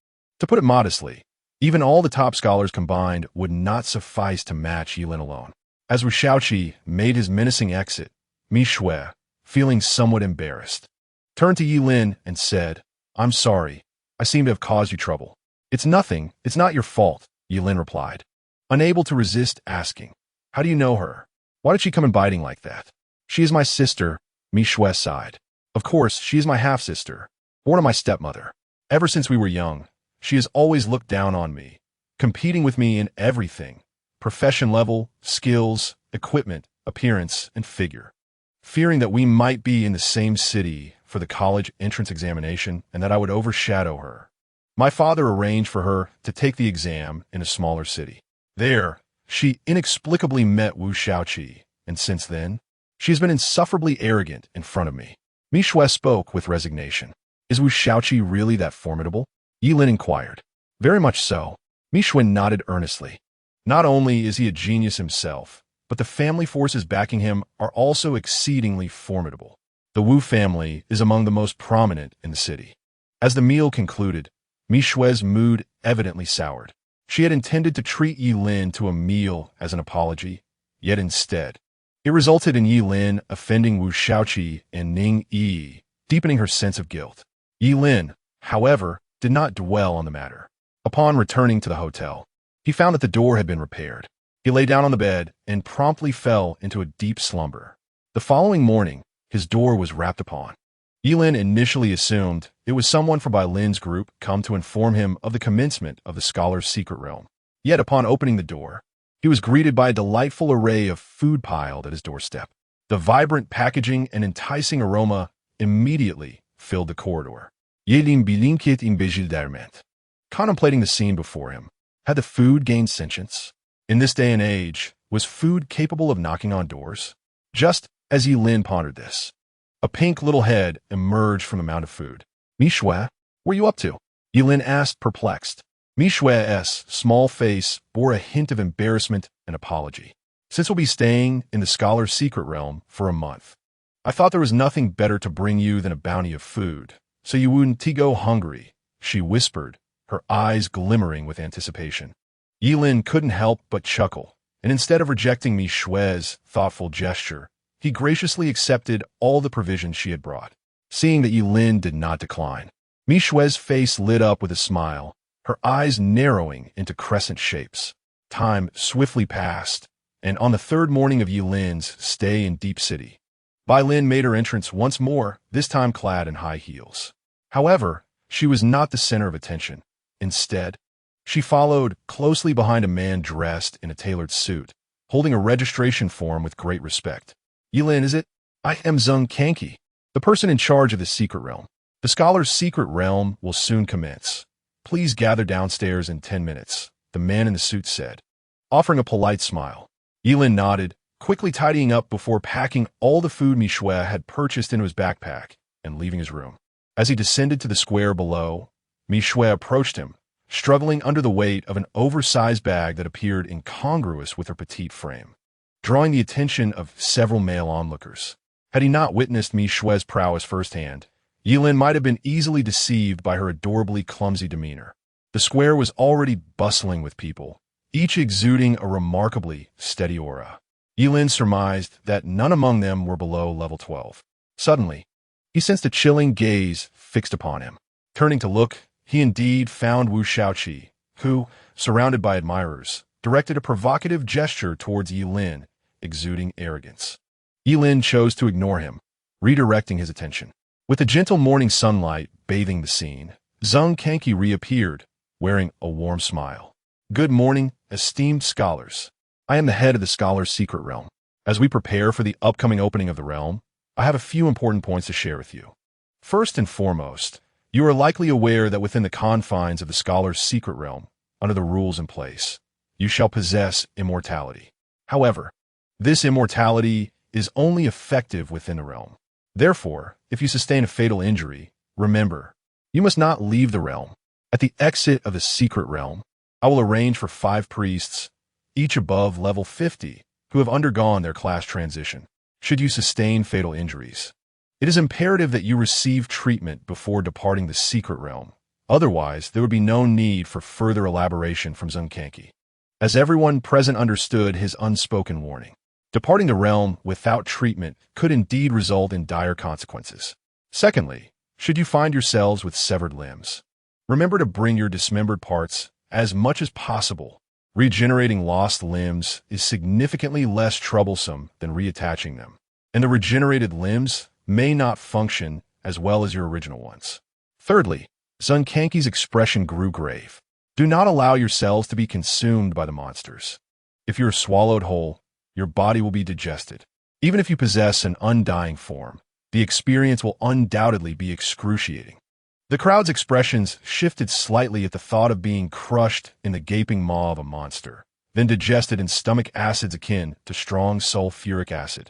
To put it modestly, even all the top scholars combined would not suffice to match Yi Lin alone. As Wu Xiaoqi made his menacing exit, Mi Shui, feeling somewhat embarrassed, turned to Yi Lin and said, "I'm sorry. I seem to have caused you trouble." "It's nothing. It's not your fault," Yi Lin replied, unable to resist asking, "How do you know her? Why did she come in biting like that?" "She is my sister," Mi Shui sighed. "Of course, she is my half-sister, born of my stepmother. Ever since we were young, she has always looked down on me, competing with me in everything: profession level, skills, equipment, appearance, and figure. Fearing that we might be in the same city for the college entrance examination and that I would overshadow her, my father arranged for her to take the exam in a smaller city. There, she inexplicably met Wu Xiaoqi, and since then, she has been insufferably arrogant in front of me." Mi Shui spoke with resignation. "Is Wu Xiaoqi really that formidable?" Yi Lin inquired. "Very much so." Mi Shui nodded earnestly. "Not only is he a genius himself, but the family forces backing him are also exceedingly formidable. The Wu family is among the most prominent in the city." As the meal concluded, Mi Shui's mood evidently soured. She had intended to treat Yi Lin to a meal as an apology, yet instead, it resulted in Yi Lin offending Wu Xiaoqi and Ning Yi, deepening her sense of guilt. Yi Lin, however, did not dwell on the matter. Upon returning to the hotel, he found that the door had been repaired. He lay down on the bed and promptly fell into a deep slumber. The following morning, his door was rapped upon. Yi Lin initially assumed it was someone from Bai Lin's group come to inform him of the commencement of the scholar's secret realm. Yet upon opening the door, he was greeted by a delightful array of food piled at his doorstep. The vibrant packaging and enticing aroma immediately filled the corridor. Yedim bilinkit in bewilderment. Contemplating the scene before him, had the food gained sentience? In this day and age, was food capable of knocking on doors? Just as Yi Lin pondered this, a pink little head emerged from the mound of food. "Mi Shui, what are you up to?" Yi Lin asked, perplexed. Mi Shui's small face bore a hint of embarrassment and apology. "Since we'll be staying in the scholar's secret realm for a month, I thought there was nothing better to bring you than a bounty of food, so you wouldn't go hungry," she whispered, her eyes glimmering with anticipation. Yi Lin couldn't help but chuckle, and instead of rejecting Mi Shui's thoughtful gesture, he graciously accepted all the provisions she had brought. Seeing that Yi Lin did not decline, Mi Shui's face lit up with a smile, her eyes narrowing into crescent shapes. Time swiftly passed, and on the third morning of Yi Lin's stay in Deep City, Bai Lin made her entrance once more, this time clad in high heels. However, she was not the center of attention. Instead, she followed closely behind a man dressed in a tailored suit, holding a registration form with great respect. "Yi Lin, is it? I am Zeng Kanki, the person in charge of the secret realm. The scholar's secret realm will soon commence. Please gather downstairs in 10 minutes, the man in the suit said, offering a polite smile. Yi Lin nodded, quickly tidying up before packing all the food Mi Shui had purchased into his backpack and leaving his room. As he descended to the square below, Mi Shui approached him, struggling under the weight of an oversized bag that appeared incongruous with her petite frame, drawing the attention of several male onlookers. Had he not witnessed Mi Shui's prowess firsthand, Yilin might have been easily deceived by her adorably clumsy demeanor. The square was already bustling with people, each exuding a remarkably steady aura. Yilin surmised that none among them were below level 12. Suddenly, he sensed a chilling gaze fixed upon him. Turning to look, he indeed found Wu Shaoqi, who, surrounded by admirers, directed a provocative gesture towards Yilin, exuding arrogance. Yilin chose to ignore him, redirecting his attention. With the gentle morning sunlight bathing the scene, Zheng Kanki reappeared, wearing a warm smile. Good morning, esteemed scholars. I am the head of the Scholar's Secret Realm. As we prepare for the upcoming opening of the realm, I have a few important points to share with you. First and foremost, you are likely aware that within the confines of the Scholar's Secret Realm, under the rules in place, you shall possess immortality. However, this immortality is only effective within the realm. Therefore, if you sustain a fatal injury, remember, you must not leave the realm. At the exit of the Secret Realm, I will arrange for 5 priests, each above level 50, who have undergone their class transition. Should you sustain fatal injuries, it is imperative that you receive treatment before departing the Secret Realm. Otherwise, there would be no need for further elaboration from Zheng Kanki. As everyone present understood his unspoken warning, departing the realm without treatment could indeed result in dire consequences. Secondly, should you find yourselves with severed limbs, remember to bring your dismembered parts as much as possible. Regenerating lost limbs is significantly less troublesome than reattaching them, and the regenerated limbs may not function as well as your original ones. Thirdly, Zheng Kanki's expression grew grave. Do not allow yourselves to be consumed by the monsters. If you are swallowed whole, your body will be digested. Even if you possess an undying form, the experience will undoubtedly be excruciating. The crowd's expressions shifted slightly at the thought of being crushed in the gaping maw of a monster, then digested in stomach acids akin to strong sulfuric acid.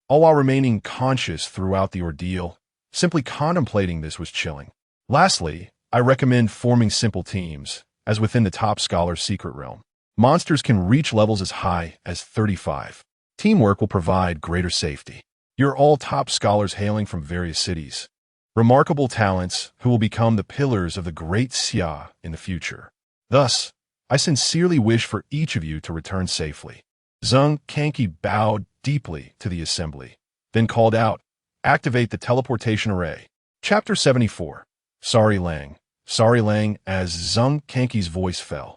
All while remaining conscious throughout the ordeal, simply contemplating this was chilling. Lastly, I recommend forming simple teams, as within the top Scholar's Secret Realm. Monsters can reach levels as high as 35. Teamwork will provide greater safety. You're all top scholars hailing from various cities. Remarkable talents who will become the pillars of the Great Xia in the future. Thus, I sincerely wish for each of you to return safely. Zheng Kanki bowed deeply to the assembly, then called out, "Activate the teleportation array." Chapter 74. Sorry Lang. Sorry Lang. As Zheng Kanki's voice fell,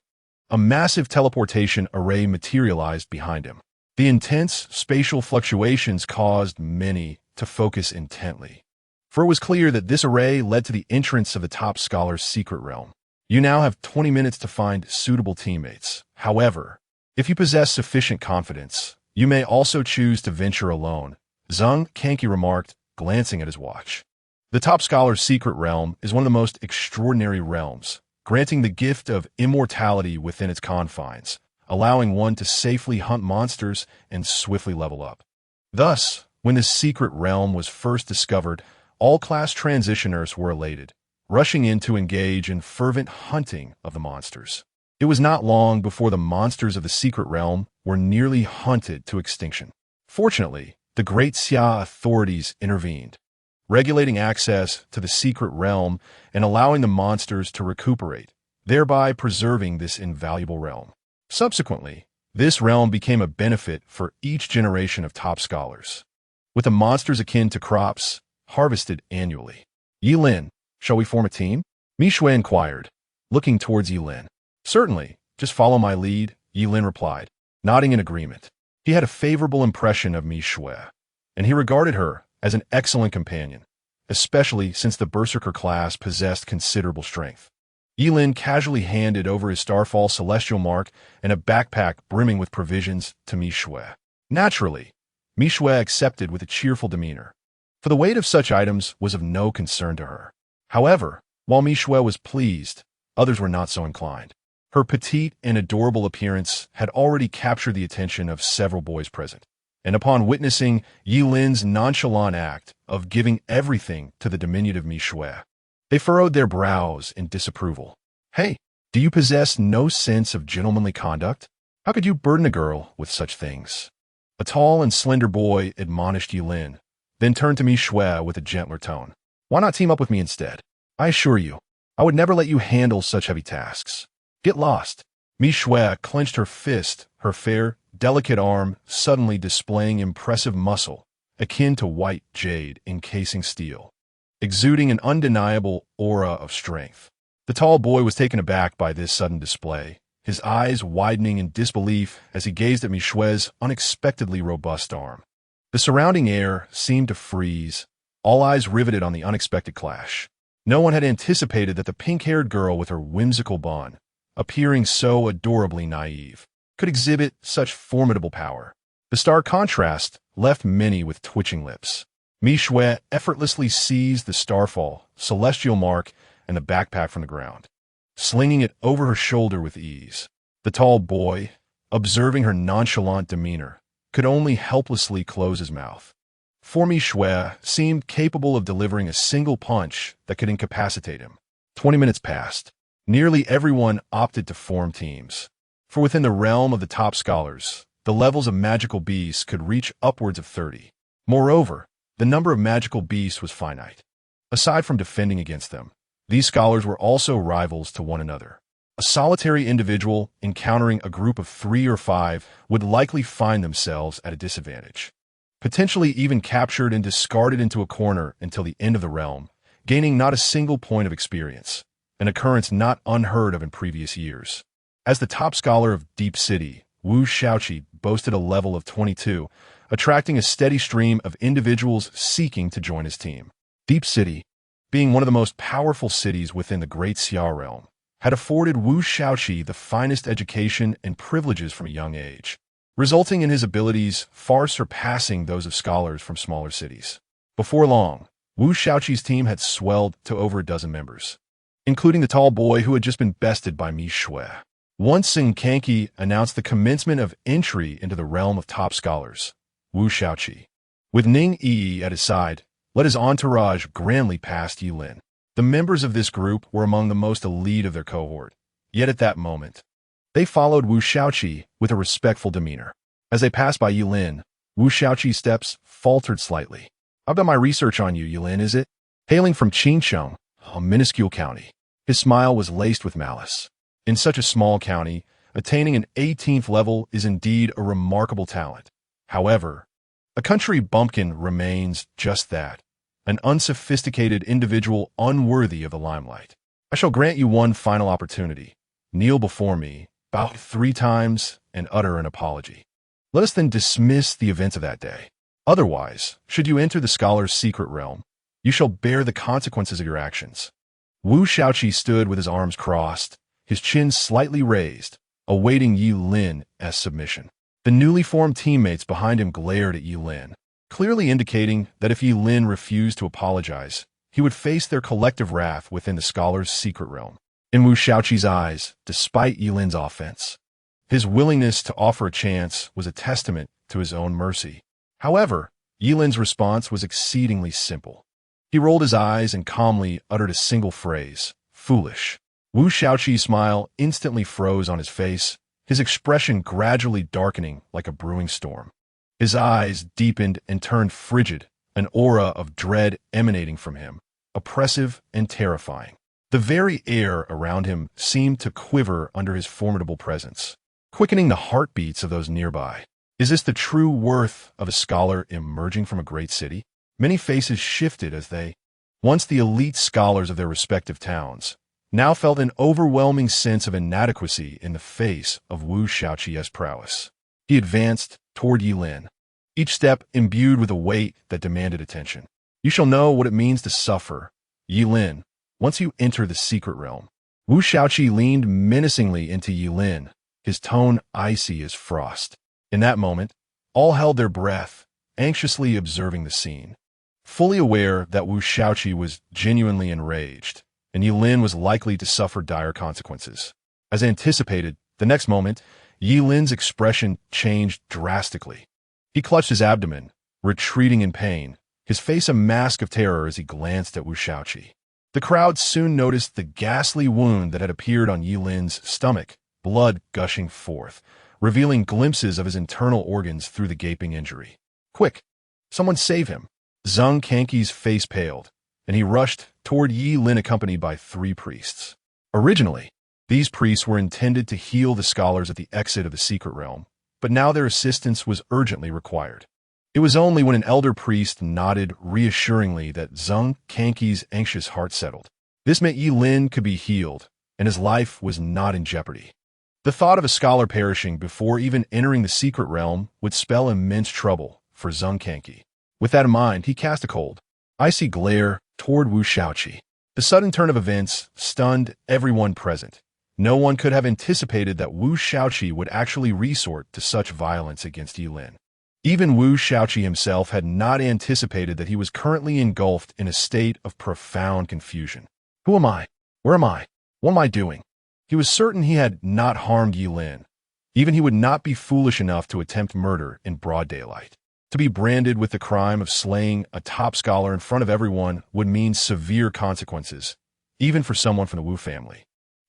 a massive teleportation array materialized behind him. The intense spatial fluctuations caused many to focus intently, for it was clear that this array led to the entrance of the top Scholar's Secret Realm. You now have 20 minutes to find suitable teammates. However, if you possess sufficient confidence, you may also choose to venture alone, Zheng Kanki remarked, glancing at his watch. The top Scholar's Secret Realm is one of the most extraordinary realms, granting the gift of immortality within its confines, allowing one to safely hunt monsters and swiftly level up. Thus, when this secret realm was first discovered, all class transitioners were elated, rushing in to engage in fervent hunting of the monsters. It was not long before the monsters of the secret realm were nearly hunted to extinction. Fortunately, the Great Xia authorities intervened, regulating access to the secret realm and allowing the monsters to recuperate, thereby preserving this invaluable realm. Subsequently, this realm became a benefit for each generation of top scholars, with the monsters akin to crops harvested annually. Yilin, shall we form a team? Mi Shui inquired, looking towards Yilin. Certainly, just follow my lead, Yilin replied, nodding in agreement. He had a favorable impression of Mi Shui, and he regarded her as an excellent companion, especially since the Berserker class possessed considerable strength. Yilin casually handed over his Starfall Celestial Mark and a backpack brimming with provisions to Mi Shui. Naturally, Mi Shui accepted with a cheerful demeanor, for the weight of such items was of no concern to her. However, while Mi Shui was pleased, others were not so inclined. Her petite and adorable appearance had already captured the attention of several boys present, and upon witnessing Yilin's nonchalant act of giving everything to the diminutive Mi Shui, they furrowed their brows in disapproval. Hey, do you possess no sense of gentlemanly conduct? How could you burden a girl with such things? A tall and slender boy admonished Yilin, then turned to Mi Shui with a gentler tone. Why not team up with me instead? I assure you, I would never let you handle such heavy tasks. Get lost. Mi Shui clenched her fist, her fair, delicate arm suddenly displaying impressive muscle, akin to white jade encasing steel, exuding an undeniable aura of strength. The tall boy was taken aback by this sudden display, his eyes widening in disbelief as he gazed at Mi Shui's unexpectedly robust arm. The surrounding air seemed to freeze, all eyes riveted on the unexpected clash. No one had anticipated that the pink-haired girl with her whimsical bond, appearing so adorably naive, could exhibit such formidable power. The stark contrast left many with twitching lips. Mi Shui effortlessly seized the starfall, celestial mark, and the backpack from the ground, slinging it over her shoulder with ease. The tall boy, observing her nonchalant demeanor, could only helplessly close his mouth. For Mi Shui seemed capable of delivering a single punch that could incapacitate him. 20 minutes passed. Nearly everyone opted to form teams. For within the realm of the top scholars, the levels of magical beasts could reach upwards of 30. Moreover, the number of magical beasts was finite. Aside from defending against them, these scholars were also rivals to one another. A solitary individual encountering a group of 3 or 5 would likely find themselves at a disadvantage, potentially even captured and discarded into a corner until the end of the realm, gaining not a single point of experience, an occurrence not unheard of in previous years. As the top scholar of Deep City, Wu Shaoqi boasted a level of 22, attracting a steady stream of individuals seeking to join his team. Deep City, being one of the most powerful cities within the Great Xia realm, had afforded Wu Shaoqi the finest education and privileges from a young age, resulting in his abilities far surpassing those of scholars from smaller cities. Before long, Wu Shaoqi's team had swelled to over a dozen members, including the tall boy who had just been bested by Mi Shui. Once Sing Kanki announced the commencement of entry into the realm of top scholars, Wu Shaoqi, with Ning Yi at his side, led his entourage grandly past Yilin. The members of this group were among the most elite of their cohort, yet at that moment, they followed Wu Shaoqi with a respectful demeanor. As they passed by Yilin, Wu Shaoqi's steps faltered slightly. "I've done my research on you, Yilin, is it?" Hailing from Qincheng, a minuscule county, his smile was laced with malice. In such a small county, attaining an 18th level is indeed a remarkable talent. However, a country bumpkin remains just that, an unsophisticated individual unworthy of the limelight. I shall grant you one final opportunity. Kneel before me, bow 3 times, and utter an apology. Let us then dismiss the events of that day. Otherwise, should you enter the scholar's secret realm, you shall bear the consequences of your actions. Wu Shaoqi stood with his arms crossed, his chin slightly raised, awaiting Yi Lin's submission. The newly formed teammates behind him glared at Yi Lin, clearly indicating that if Yi Lin refused to apologize, he would face their collective wrath within the scholar's secret realm. In Wu Shaoqi's eyes, despite Yi Lin's offense, his willingness to offer a chance was a testament to his own mercy. However, Yi Lin's response was exceedingly simple. He rolled his eyes and calmly uttered a single phrase, "Foolish." Wu Shaoqi's smile instantly froze on his face, his expression gradually darkening like a brewing storm. His eyes deepened and turned frigid, an aura of dread emanating from him, oppressive and terrifying. The very air around him seemed to quiver under his formidable presence, quickening the heartbeats of those nearby. Is this the true worth of a scholar emerging from a great city? Many faces shifted as they, once the elite scholars of their respective towns, now felt an overwhelming sense of inadequacy in the face of Wu Shaoqi's prowess. He advanced toward Yi Lin, each step imbued with a weight that demanded attention. "You shall know what it means to suffer, Yi Lin, once you enter the secret realm." Wu Shaoqi leaned menacingly into Yi Lin, his tone icy as frost. In that moment, all held their breath, anxiously observing the scene, fully aware that Wu Shaoqi was genuinely enraged, and Yi Lin was likely to suffer dire consequences. As anticipated, the next moment, Yi Lin's expression changed drastically. He clutched his abdomen, retreating in pain, his face a mask of terror as he glanced at Wu Shaoqi. The crowd soon noticed the ghastly wound that had appeared on Yi Lin's stomach, blood gushing forth, revealing glimpses of his internal organs through the gaping injury. "Quick! Someone save him!" Zhang Kanki's face paled, and he rushed toward Yi Lin accompanied by 3 priests. Originally, these priests were intended to heal the scholars at the exit of the secret realm, but now their assistance was urgently required. It was only when an elder priest nodded reassuringly that Zheng Kanki's anxious heart settled. This meant Yi Lin could be healed, and his life was not in jeopardy. The thought of a scholar perishing before even entering the secret realm would spell immense trouble for Zheng Kanki. With that in mind, he cast a cold, icy glare toward Wu Shaoqi. The sudden turn of events stunned everyone present. No one could have anticipated that Wu Shaoqi would actually resort to such violence against Yi Lin. Even Wu Shaoqi himself had not anticipated that he was currently engulfed in a state of profound confusion. Who am I? Where am I? What am I doing? He was certain he had not harmed Yi Lin. Even he would not be foolish enough to attempt murder in broad daylight. To be branded with the crime of slaying a top scholar in front of everyone would mean severe consequences, even for someone from the Wu family.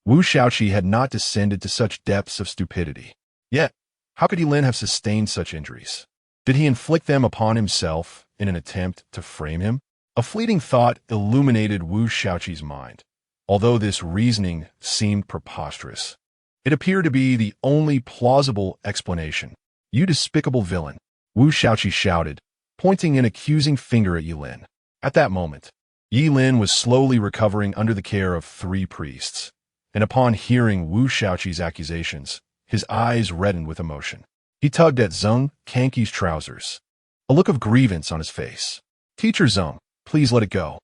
Wu Shaoqi had not descended to such depths of stupidity. Yet, how could Yi Lin have sustained such injuries? Did he inflict them upon himself in an attempt to frame him? A fleeting thought illuminated Wu Shaoqi's mind. Although this reasoning seemed preposterous, it appeared to be the only plausible explanation. You despicable villain, Wu Shaoqi shouted, pointing an accusing finger at Yi Lin. At that moment, Yi Lin was slowly recovering under the care of 3 priests, and upon hearing Wu Shaoqi's accusations, his eyes reddened with emotion. He tugged at Zheng Kanki's trousers, a look of grievance on his face. Teacher Zheng, please let it go.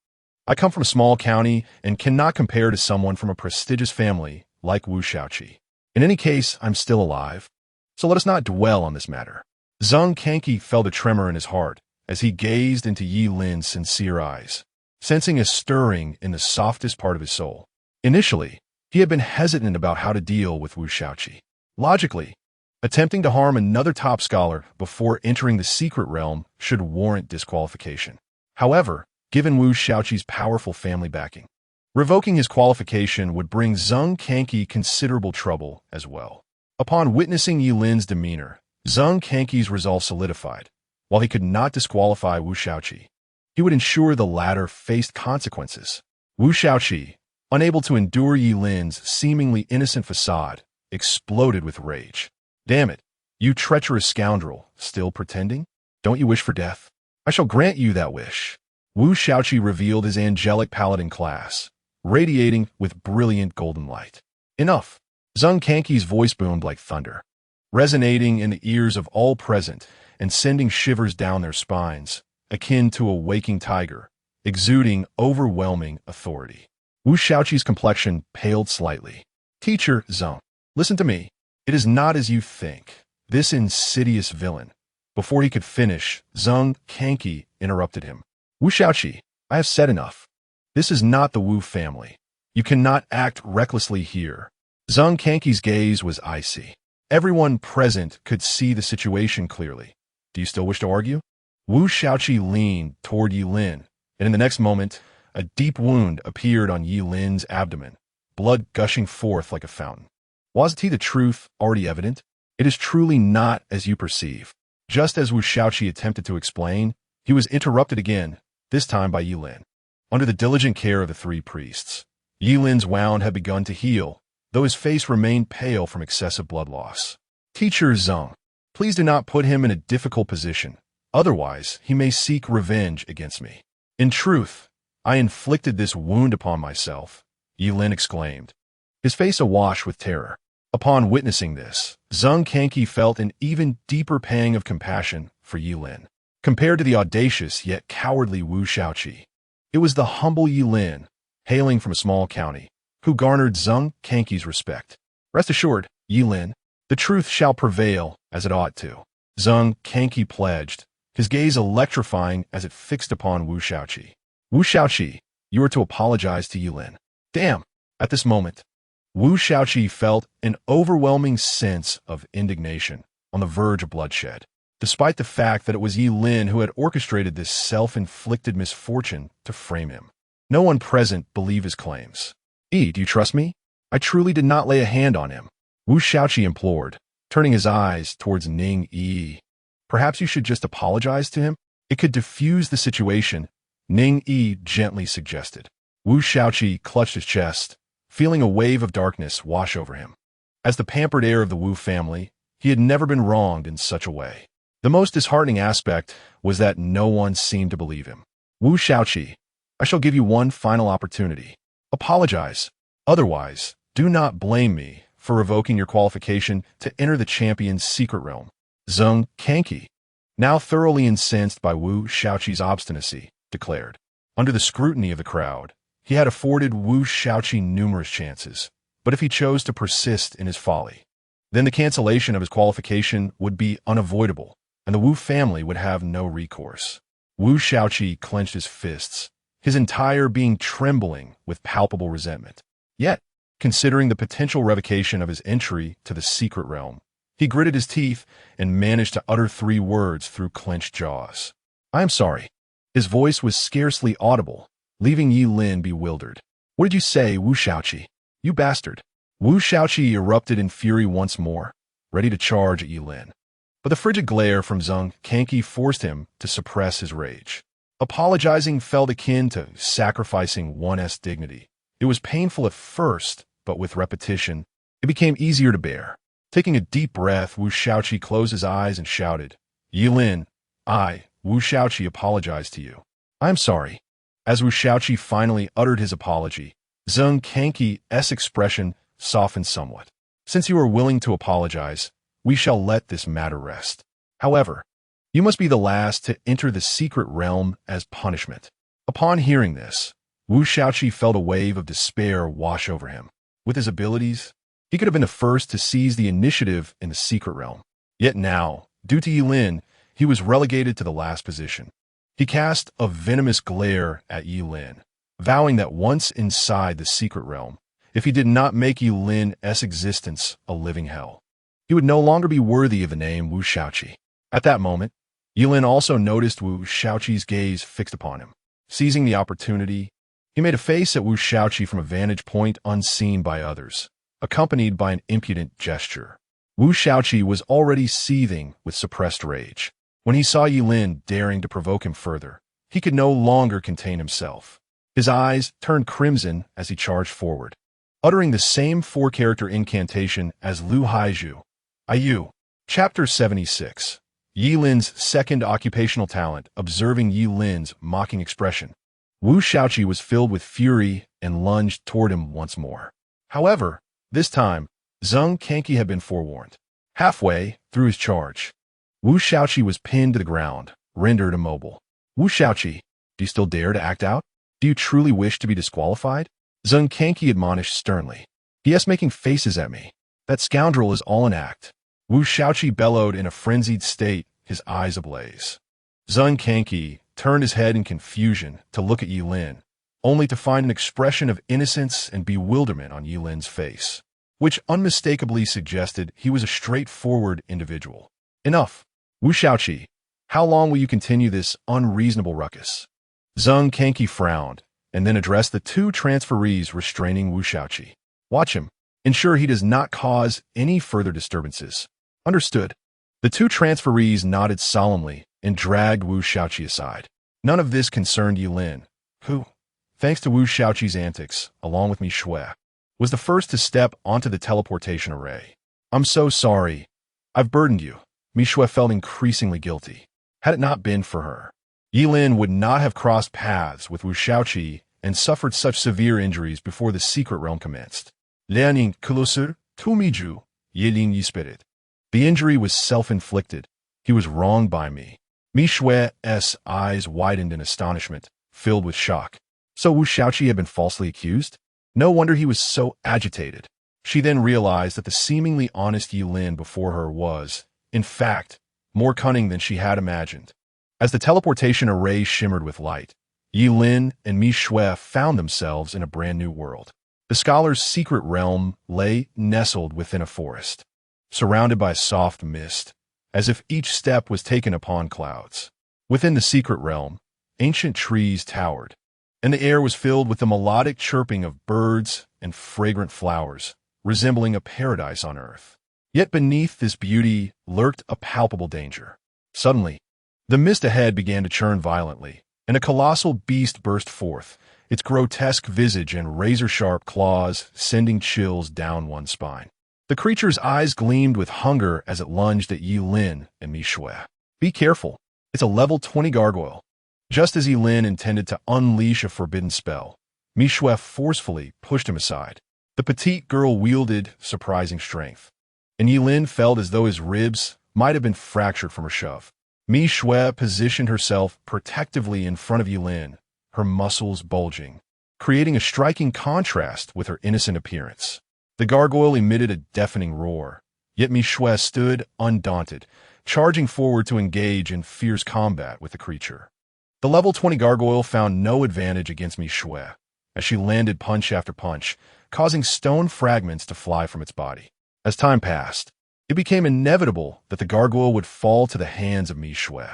I come from a small county and cannot compare to someone from a prestigious family like Wu Shaoqi. In any case, I'm still alive, so let us not dwell on this matter. Zheng Kanki felt a tremor in his heart as he gazed into Yi Lin's sincere eyes, sensing a stirring in the softest part of his soul. Initially, he had been hesitant about how to deal with Wu Shaoqi. Logically, attempting to harm another top scholar before entering the secret realm should warrant disqualification. However, given Wu Shaoqi's powerful family backing, revoking his qualification would bring Zheng Kanki considerable trouble as well. Upon witnessing Yi Lin's demeanor, Zheng Kanki's resolve solidified. While he could not disqualify Wu Shaoqi, he would ensure the latter faced consequences. Wu Shaoqi, unable to endure Yi Lin's seemingly innocent facade, exploded with rage. Damn it, you treacherous scoundrel, still pretending? Don't you wish for death? I shall grant you that wish. Wu Shaoqi revealed his angelic paladin class, radiating with brilliant golden light. Enough. Zheng Kanki's voice boomed like thunder, resonating in the ears of all present and sending shivers down their spines, akin to a waking tiger, exuding overwhelming authority. Wu Shaoqi's complexion paled slightly. Teacher Zheng, listen to me. It is not as you think. This insidious villain. Before he could finish, Zheng Kanki interrupted him. Wu Shaoqi, I have said enough. This is not the Wu family. You cannot act recklessly here. Zheng Kanki's gaze was icy. Everyone present could see the situation clearly. Do you still wish to argue? Wu Shaoqi leaned toward Yi Lin, and in the next moment, a deep wound appeared on Yi Lin's abdomen, blood gushing forth like a fountain. Wasn't the truth already evident? It is truly not as you perceive. Just as Wu Shaoqi attempted to explain, he was interrupted again, this time by Yi Lin. Under the diligent care of the 3 priests, Yi Lin's wound had begun to heal, though his face remained pale from excessive blood loss. Teacher Zheng, please do not put him in a difficult position. Otherwise, he may seek revenge against me. In truth, I inflicted this wound upon myself, Yi Lin exclaimed, his face awash with terror. Upon witnessing this, Zheng Kanki felt an even deeper pang of compassion for Yi Lin. Compared to the audacious yet cowardly Wu Shaoqi, it was the humble Yi Lin, hailing from a small county, who garnered Zheng Kanki's respect. Rest assured, Yi Lin, the truth shall prevail as it ought to. Zheng Kanki pledged, his gaze electrifying as it fixed upon Wu Shaoqi. Wu Shaoqi, you are to apologize to Yi Lin. Damn! At this moment, Wu Shaoqi felt an overwhelming sense of indignation on the verge of bloodshed, despite the fact that it was Yi Lin who had orchestrated this self-inflicted misfortune to frame him. No one present believed his claims. Do you trust me? I truly did not lay a hand on him, Wu Shaoqi implored, turning his eyes towards Ning Yi. Perhaps you should just apologize to him? It could diffuse the situation. Ning Yi gently suggested. Wu Shaoqi clutched his chest, feeling a wave of darkness wash over him. As the pampered heir of the Wu family, he had never been wronged in such a way. The most disheartening aspect was that no one seemed to believe him. Wu Shaoqi, I shall give you one final opportunity. Apologize. Otherwise, do not blame me for revoking your qualification to enter the champion's secret realm. Zheng Kanki, now thoroughly incensed by Wu Shaoqi's obstinacy, declared. Under the scrutiny of the crowd, he had afforded Wu Shaoqi numerous chances, but if he chose to persist in his folly, then the cancellation of his qualification would be unavoidable, and the Wu family would have no recourse. Wu Shaoqi clenched his fists, his entire being trembling with palpable resentment. Yet, considering the potential revocation of his entry to the secret realm, he gritted his teeth and managed to utter 3 words through clenched jaws. I am sorry. His voice was scarcely audible, leaving Yi Lin bewildered. What did you say, Wu Shaoqi? You bastard. Wu Shaoqi erupted in fury once more, ready to charge at Yi Lin. But the frigid glare from Zheng Kanki forced him to suppress his rage. Apologizing felt akin to sacrificing one's dignity. It was painful at first, but with repetition, it became easier to bear. Taking a deep breath, Wu Shaoqi closed his eyes and shouted, Yi Lin, I, Wu Shaoqi, apologize to you. I am sorry. As Wu Shaoqi finally uttered his apology, Zheng Kanki's expression softened somewhat. Since you are willing to apologize, we shall let this matter rest. However, you must be the last to enter the secret realm as punishment. Upon hearing this, Wu Shaoqi felt a wave of despair wash over him. With his abilities, he could have been the first to seize the initiative in the secret realm. Yet now, due to Yi Lin, he was relegated to the last position. He cast a venomous glare at Yi Lin, vowing that once inside the secret realm, if he did not make Yi Lin's existence a living hell, he would no longer be worthy of the name Wu Shaoqi. At that moment, Yi Lin also noticed Wu Shaoqi's gaze fixed upon him. Seizing the opportunity, he made a face at Wu Shaoqi from a vantage point unseen by others, accompanied by an impudent gesture. Wu Shaoqi was already seething with suppressed rage. When he saw Yi Lin daring to provoke him further, he could no longer contain himself. His eyes turned crimson as he charged forward, uttering the same 4-character incantation as Lu Haizhu. Ayu. Chapter 76. Yi Lin's second occupational talent. Observing Yi Lin's mocking expression, Wu Shaoqi was filled with fury and lunged toward him once more. However, this time, Zheng Kanki had been forewarned. Halfway through his charge, Wu Shaoqi was pinned to the ground, rendered immobile. Wu Shaoqi, do you still dare to act out? Do you truly wish to be disqualified? Zheng Kanki admonished sternly. Yes, making faces at me. That scoundrel is all an act. Wu Shaoqi bellowed in a frenzied state, his eyes ablaze. Zheng Kanki turned his head in confusion to look at Yi Lin, only to find an expression of innocence and bewilderment on Yi Lin's face, which unmistakably suggested he was a straightforward individual. Enough. Wu Shaoqi, how long will you continue this unreasonable ruckus? Zheng Kanki frowned, and then addressed the 2 transferees restraining Wu Shaoqi. Watch him. Ensure he does not cause any further disturbances. Understood. The 2 transferees nodded solemnly and dragged Wu Shaoqi aside. None of this concerned Yi Lin, who, thanks to Wu Shaoqi's antics, along with Mi Shui, was the first to step onto the teleportation array. I'm so sorry. I've burdened you. Mi Shui felt increasingly guilty. Had it not been for her, Yi Lin would not have crossed paths with Wu Shaoqi and suffered such severe injuries before the secret realm commenced. Lianing Kulosur, Tumiju, Yilin Yispirit. The injury was self-inflicted. He was wronged by me. Mi Shui's eyes widened in astonishment, filled with shock. So Wu Shaoqi had been falsely accused? No wonder he was so agitated. She then realized that the seemingly honest Yi Lin before her was, in fact, more cunning than she had imagined. As the teleportation array shimmered with light, Yi Lin and Mi Shui found themselves in a brand new world. The scholar's secret realm lay nestled within a forest, surrounded by soft mist, as if each step was taken upon clouds. Within the secret realm, ancient trees towered, and the air was filled with the melodic chirping of birds and fragrant flowers, resembling a paradise on earth. Yet beneath this beauty lurked a palpable danger. Suddenly, the mist ahead began to churn violently, and a colossal beast burst forth, its grotesque visage and razor-sharp claws sending chills down one's spine. The creature's eyes gleamed with hunger as it lunged at Yi Lin and Mi Shui. Be careful, it's a level 20 gargoyle. Just as Yi Lin intended to unleash a forbidden spell, Mi Shui forcefully pushed him aside. The petite girl wielded surprising strength, and Yi Lin felt as though his ribs might have been fractured from her shove. Mi Shui positioned herself protectively in front of Yi Lin, her muscles bulging, creating a striking contrast with her innocent appearance. The gargoyle emitted a deafening roar, yet Mi Shui stood undaunted, charging forward to engage in fierce combat with the creature. The level 20 gargoyle found no advantage against Mi Shui, as she landed punch after punch, causing stone fragments to fly from its body. As time passed, it became inevitable that the gargoyle would fall to the hands of Mi Shui.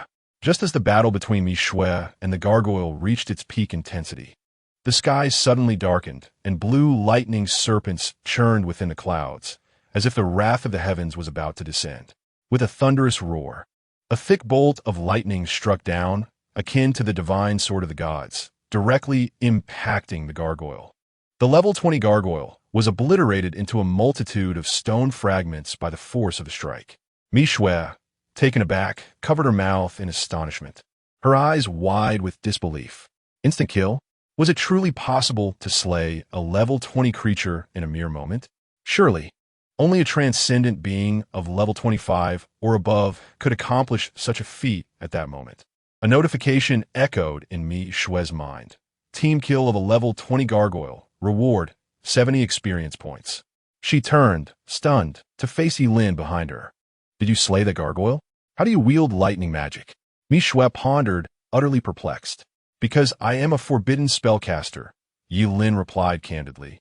Just as the battle between Mi Shui and the gargoyle reached its peak intensity, the sky suddenly darkened, and blue lightning serpents churned within the clouds, as if the wrath of the heavens was about to descend. With a thunderous roar, a thick bolt of lightning struck down, akin to the divine sword of the gods, directly impacting the gargoyle. The level 20 gargoyle was obliterated into a multitude of stone fragments by the force of the strike. Mi Shui, taken aback, covered her mouth in astonishment, her eyes wide with disbelief. Instant kill? Was it truly possible to slay a level 20 creature in a mere moment? Surely, only a transcendent being of level 25 or above could accomplish such a feat at that moment. A notification echoed in Mi Shui's mind. Team kill of a level 20 gargoyle. Reward, 70 experience points. She turned, stunned, to face Yi Lin behind her. Did you slay the gargoyle? How do you wield lightning magic? Mi Shui pondered, utterly perplexed. Because I am a forbidden spellcaster, Yi Lin replied candidly,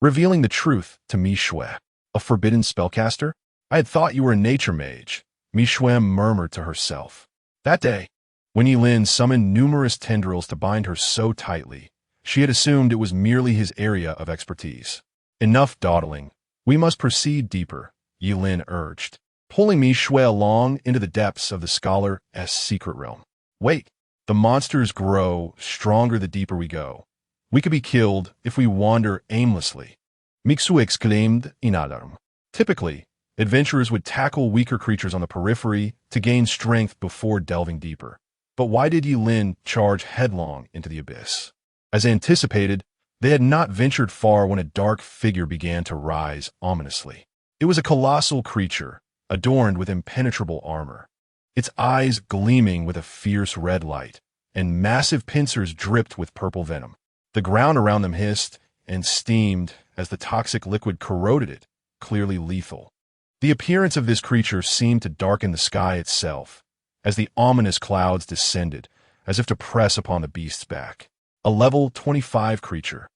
revealing the truth to Mi Shui. A forbidden spellcaster? I had thought you were a nature mage, Mi Shui murmured to herself. That day, when Yi Lin summoned numerous tendrils to bind her so tightly, she had assumed it was merely his area of expertise. Enough dawdling. We must proceed deeper, Yi Lin urged, pulling Mi Shui along into the depths of the scholar's secret realm. Wait. The monsters grow stronger the deeper we go. We could be killed if we wander aimlessly. Mixu exclaimed in alarm. Typically, adventurers would tackle weaker creatures on the periphery to gain strength before delving deeper. But why did Yi Lin charge headlong into the abyss? As anticipated, they had not ventured far when a dark figure began to rise ominously. It was a colossal creature, adorned with impenetrable armor, its eyes gleaming with a fierce red light, and massive pincers dripped with purple venom. The ground around them hissed and steamed as the toxic liquid corroded it, clearly lethal. The appearance of this creature seemed to darken the sky itself, as the ominous clouds descended, as if to press upon the beast's back. A level 25 creature.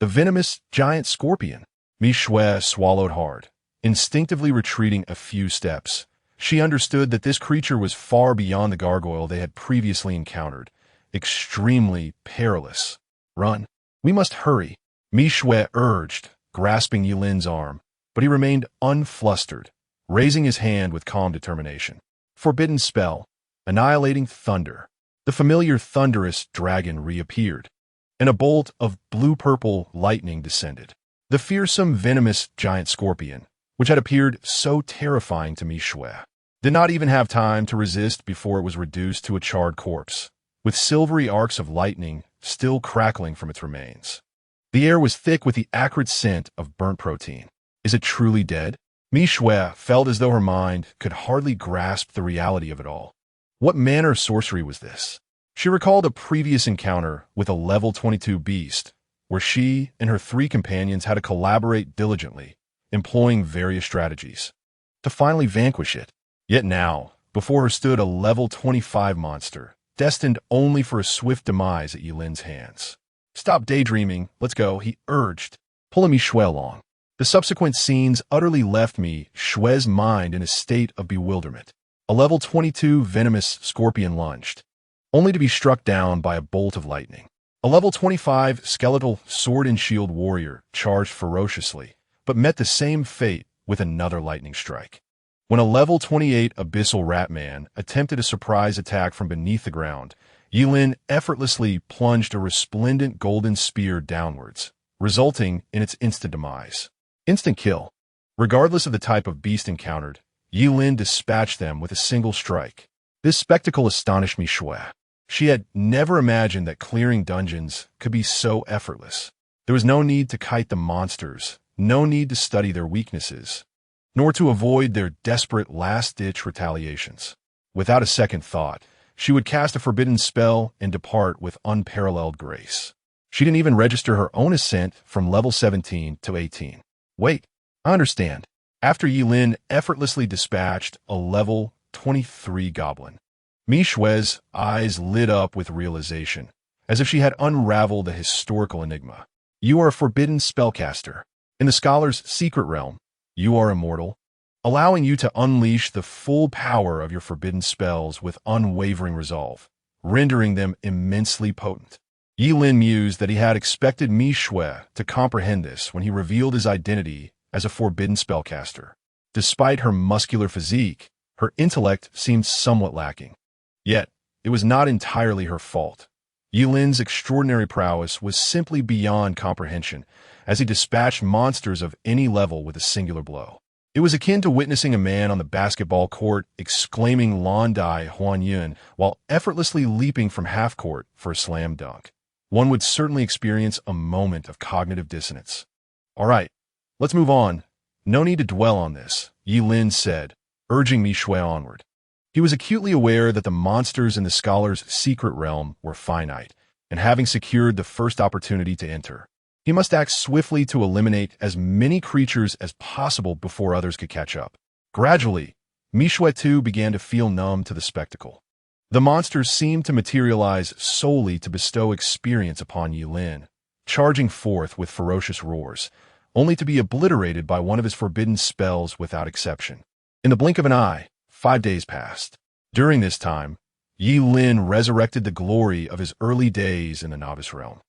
The venomous giant scorpion. Mi Shui swallowed hard, instinctively retreating a few steps. She understood that this creature was far beyond the gargoyle they had previously encountered, extremely perilous. Run. We must hurry, Mi Shui urged, grasping Yi Lin's arm, but he remained unflustered, raising his hand with calm determination. Forbidden spell, annihilating thunder. The familiar thunderous dragon reappeared, and a bolt of blue-purple lightning descended. The fearsome, venomous giant scorpion, which had appeared so terrifying to Mi Shui, did not even have time to resist before it was reduced to a charred corpse, with silvery arcs of lightning still crackling from its remains. The air was thick with the acrid scent of burnt protein. Is it truly dead? Mi Shui felt as though her mind could hardly grasp the reality of it all. What manner of sorcery was this? She recalled a previous encounter with a level 22 beast, where she and her 3 companions had to collaborate diligently, employing various strategies to finally vanquish it. Yet now, before her stood a level 25 monster, destined only for a swift demise at Yi Lin's hands. Stop daydreaming, let's go, he urged, pulling Mi Shui along. The subsequent scenes utterly left Mi Shui's mind in a state of bewilderment. A level 22 venomous scorpion lunged, only to be struck down by a bolt of lightning. A level 25 skeletal sword and shield warrior charged ferociously, but met the same fate with another lightning strike. When a level 28 abyssal rat man attempted a surprise attack from beneath the ground, Yilin effortlessly plunged a resplendent golden spear downwards, resulting in its instant demise. Instant kill. Regardless of the type of beast encountered, Yilin dispatched them with a single strike. This spectacle astonished Mi Shui. She had never imagined that clearing dungeons could be so effortless. There was no need to kite the monsters, no need to study their weaknesses, nor to avoid their desperate last-ditch retaliations. Without a second thought, she would cast a forbidden spell and depart with unparalleled grace. She didn't even register her own ascent from level 17 to 18. Wait, I understand. After Yilin effortlessly dispatched a level 23 goblin, Mi Shui's eyes lit up with realization, as if she had unraveled a historical enigma. You are a forbidden spellcaster. In the scholar's secret realm, you are immortal, allowing you to unleash the full power of your forbidden spells with unwavering resolve, rendering them immensely potent. Yilin mused that he had expected Mi Shui to comprehend this when he revealed his identity as a forbidden spellcaster. Despite her muscular physique, her intellect seemed somewhat lacking. Yet, it was not entirely her fault. Yilin's extraordinary prowess was simply beyond comprehension as he dispatched monsters of any level with a singular blow. It was akin to witnessing a man on the basketball court exclaiming Lan Dai Huan Yun while effortlessly leaping from half-court for a slam dunk. One would certainly experience a moment of cognitive dissonance. All right, let's move on. No need to dwell on this, Yilin said, urging Mi Shui onward. He was acutely aware that the monsters in the scholar's secret realm were finite, and having secured the first opportunity to enter, he must act swiftly to eliminate as many creatures as possible before others could catch up. Gradually, Mi Shui too began to feel numb to the spectacle. The monsters seemed to materialize solely to bestow experience upon Yilin, charging forth with ferocious roars, only to be obliterated by one of his forbidden spells without exception. In the blink of an eye, 5 days passed. During this time, Yilin resurrected the glory of his early days in the novice realm,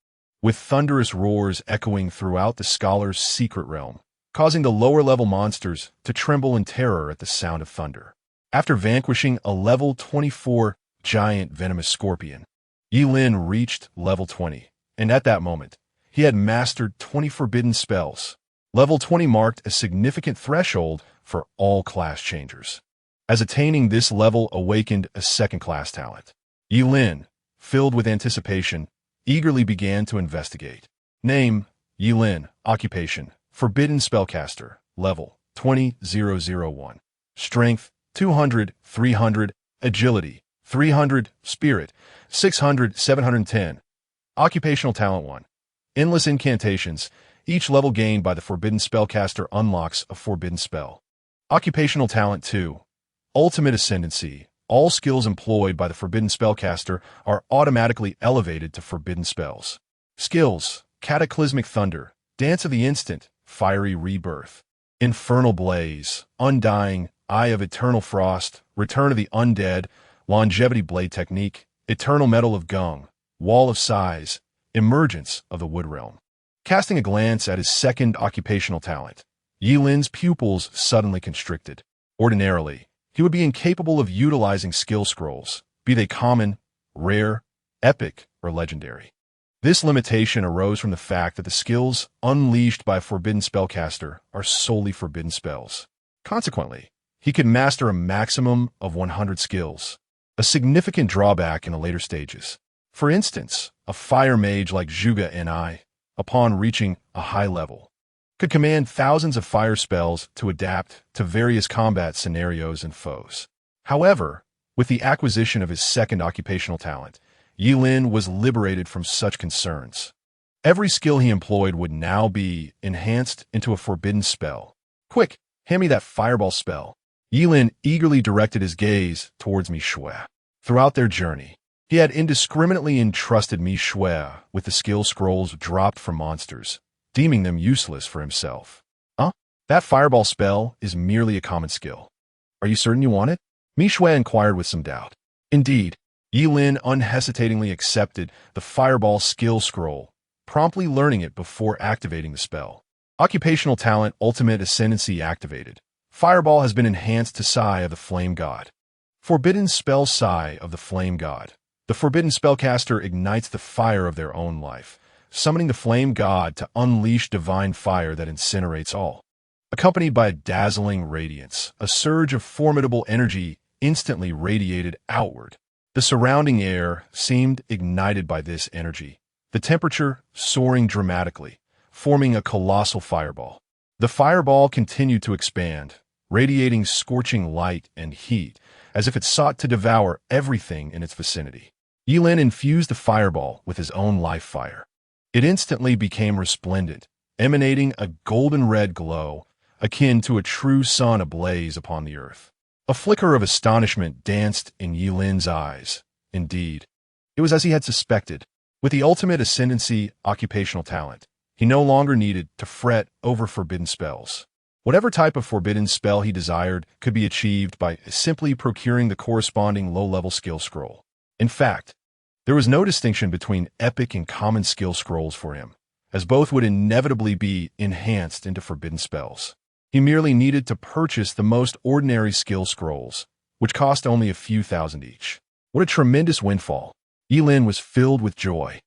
with thunderous roars echoing throughout the scholar's secret realm, causing the lower-level monsters to tremble in terror at the sound of thunder. After vanquishing a level 24 giant venomous scorpion, Yilin reached level 20, and at that moment, he had mastered 20 forbidden spells. Level 20 marked a significant threshold for all class changers, as attaining this level awakened a second-class talent. Yilin, filled with anticipation, eagerly began to investigate. Name, Yilin. Occupation, Forbidden Spellcaster. Level, 20001. Strength, 200, 300. Agility, 300. Spirit, 600, 710. Occupational Talent 1. Endless incantations. Each level gained by the Forbidden Spellcaster unlocks a forbidden spell. Occupational Talent 2. Ultimate Ascendancy. All skills employed by the Forbidden Spellcaster are automatically elevated to forbidden spells. Skills: Cataclysmic Thunder, Dance of the Instant, Fiery Rebirth, Infernal Blaze, Undying, Eye of Eternal Frost, Return of the Undead, Longevity Blade Technique, Eternal Metal of Gung, Wall of Size, Emergence of the Wood Realm. Casting a glance at his second occupational talent, Yilin's pupils suddenly constricted. Ordinarily, he would be incapable of utilizing skill scrolls, be they common, rare, epic, or legendary. This limitation arose from the fact that the skills unleashed by a forbidden spellcaster are solely forbidden spells. Consequently, he could master a maximum of 100 skills, a significant drawback in the later stages. For instance, a fire mage like Zhuge Ni, upon reaching a high level, could command thousands of fire spells to adapt to various combat scenarios and foes. However, with the acquisition of his second occupational talent, Yilin was liberated from such concerns. Every skill he employed would now be enhanced into a forbidden spell. Quick, hand me that fireball spell. Yilin eagerly directed his gaze towards Mi Shui. Throughout their journey, he had indiscriminately entrusted Mi Shui with the skill scrolls dropped from monsters, deeming them useless for himself. That fireball spell is merely a common skill. Are you certain you want it? Mi Shui inquired with some doubt. Indeed, Yilin unhesitatingly accepted the fireball skill scroll, promptly learning it before activating the spell. Occupational Talent Ultimate Ascendancy activated. Fireball has been enhanced to Sai of the Flame God. Forbidden Spell Sai of the Flame God. The Forbidden Spellcaster ignites the fire of their own life, summoning the Flame God to unleash divine fire that incinerates all. Accompanied by a dazzling radiance, a surge of formidable energy instantly radiated outward. The surrounding air seemed ignited by this energy, the temperature soaring dramatically, forming a colossal fireball. The fireball continued to expand, radiating scorching light and heat, as if it sought to devour everything in its vicinity. Yilin infused the fireball with his own life fire. It instantly became resplendent, emanating a golden-red glow, akin to a true sun ablaze upon the earth. A flicker of astonishment danced in Yilin's eyes. Indeed, it was as he had suspected. With the ultimate ascendancy occupational talent, he no longer needed to fret over forbidden spells. Whatever type of forbidden spell he desired could be achieved by simply procuring the corresponding low-level skill scroll. In fact, there was no distinction between epic and common skill scrolls for him, as both would inevitably be enhanced into forbidden spells. He merely needed to purchase the most ordinary skill scrolls, which cost only a few thousand each. What a tremendous windfall! Yilin was filled with joy.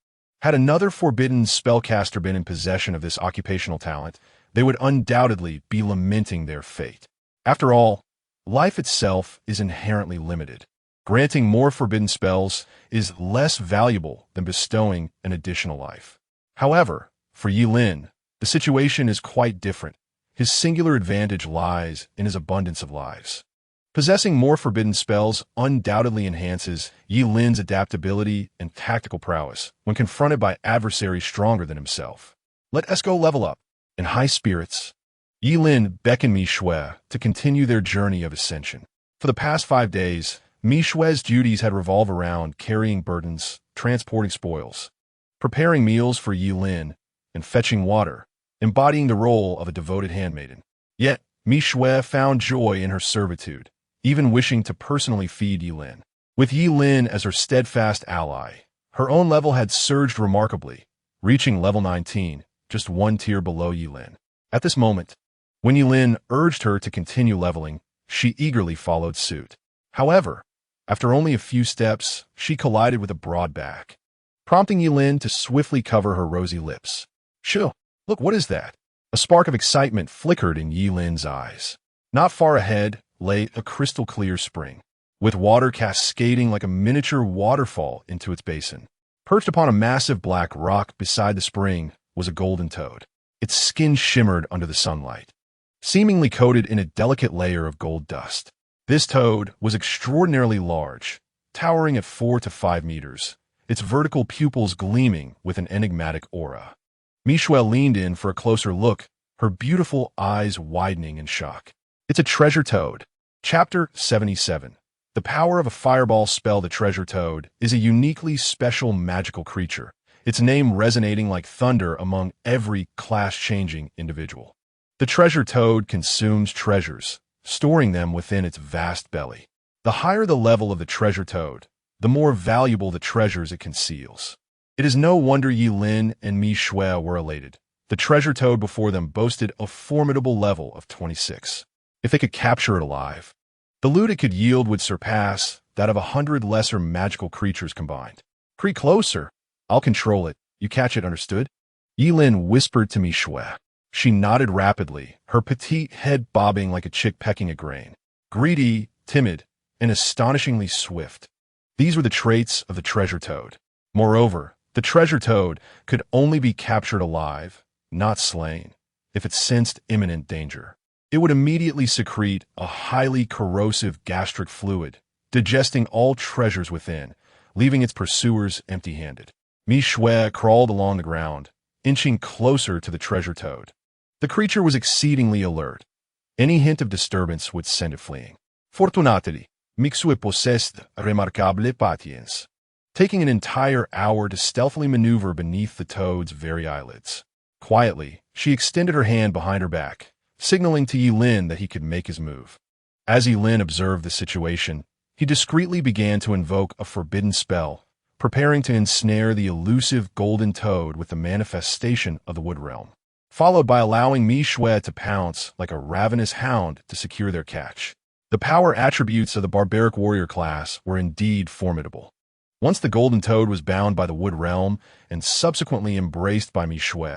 Had another forbidden spellcaster been in possession of this occupational talent, they would undoubtedly be lamenting their fate. After all, life itself is inherently limited. Granting more forbidden spells is less valuable than bestowing an additional life. However, for Yilin, the situation is quite different. His singular advantage lies in his abundance of lives. Possessing more forbidden spells undoubtedly enhances Yilin's adaptability and tactical prowess when confronted by adversaries stronger than himself. Let us go level up. In high spirits, Yilin beckoned Mi Shui to continue their journey of ascension. For the past 5 days, Mi Shui's duties had revolved around carrying burdens, transporting spoils, preparing meals for Yilin, and fetching water, embodying the role of a devoted handmaiden. Yet, Mi Shui found joy in her servitude, even wishing to personally feed Yilin. With Yilin as her steadfast ally, her own level had surged remarkably, reaching level 19, just 1 tier below Yilin. At this moment, when Yilin urged her to continue leveling, she eagerly followed suit. However, after only a few steps, she collided with a broad back, prompting Yilin to swiftly cover her rosy lips. Shoo! Look, what is that? A spark of excitement flickered in Yilin's eyes. Not far ahead lay a crystal-clear spring, with water cascading like a miniature waterfall into its basin. Perched upon a massive black rock beside the spring was a golden toad. Its skin shimmered under the sunlight, seemingly coated in a delicate layer of gold dust. This toad was extraordinarily large, towering at 4 to 5 meters, its vertical pupils gleaming with an enigmatic aura. Mi Shui leaned in for a closer look, her beautiful eyes widening in shock. It's a treasure toad. Chapter 77. The power of a fireball spell. The treasure toad is a uniquely special magical creature, its name resonating like thunder among every class-changing individual. The treasure toad consumes treasures, storing them within its vast belly. The higher the level of the treasure toad, the more valuable the treasures it conceals. It is no wonder Yilin and Mi Shui were elated. The treasure toad before them boasted a formidable level of 26. If they could capture it alive, the loot it could yield would surpass that of 100 lesser magical creatures combined. Creep closer. I'll control it. You catch it, understood? Yilin whispered to Mi Shui. She nodded rapidly, her petite head bobbing like a chick pecking a grain. Greedy, timid, and astonishingly swift. These were the traits of the treasure toad. Moreover, the treasure toad could only be captured alive, not slain, if it sensed imminent danger. It would immediately secrete a highly corrosive gastric fluid, digesting all treasures within, leaving its pursuers empty-handed. Mi Shui crawled along the ground, inching closer to the treasure toad. The creature was exceedingly alert. Any hint of disturbance would send it fleeing. Fortunately, Mi Shui possessed remarkable patience, taking an entire hour to stealthily maneuver beneath the toad's very eyelids. Quietly, she extended her hand behind her back, signaling to Yilin that he could make his move. As Yilin observed the situation, he discreetly began to invoke a forbidden spell, preparing to ensnare the elusive golden toad with the manifestation of the wood realm, followed by allowing Mi Shui to pounce like a ravenous hound to secure their catch. The power attributes of the barbaric warrior class were indeed formidable. Once the golden toad was bound by the wood realm and subsequently embraced by Mi Shui,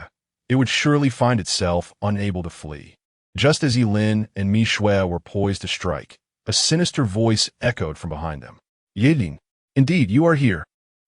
it would surely find itself unable to flee. Just as Yi Lin and Mi Shui were poised to strike, a sinister voice echoed from behind them. Yi Lin, indeed, you are here.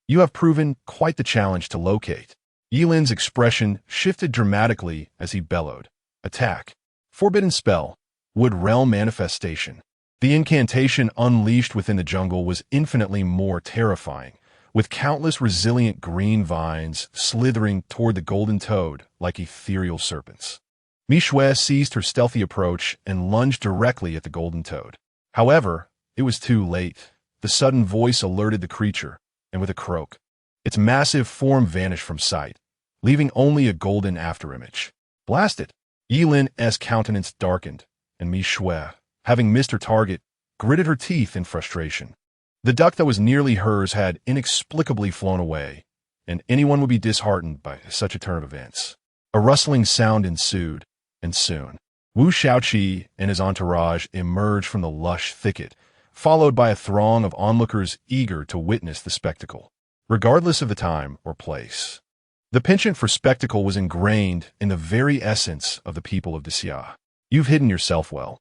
You have proven quite the challenge to locate. Yi Lin's expression shifted dramatically as he bellowed. Attack. Forbidden spell. Wood realm manifestation. The incantation unleashed within the jungle was infinitely more terrifying, with countless resilient green vines slithering toward the golden toad like ethereal serpents. Mi Shui seized her stealthy approach and lunged directly at the golden toad. However, it was too late. The sudden voice alerted the creature, and with a croak, its massive form vanished from sight, leaving only a golden afterimage. Blast it! Yi Lin's countenance darkened, and Mi Shui, having missed her target, gritted her teeth in frustration. The duck that was nearly hers had inexplicably flown away, and anyone would be disheartened by such a turn of events. A rustling sound ensued, and soon, Wu Shaoqi and his entourage emerged from the lush thicket, followed by a throng of onlookers eager to witness the spectacle, regardless of the time or place. The penchant for spectacle was ingrained in the very essence of the people of Xia. You've hidden yourself well.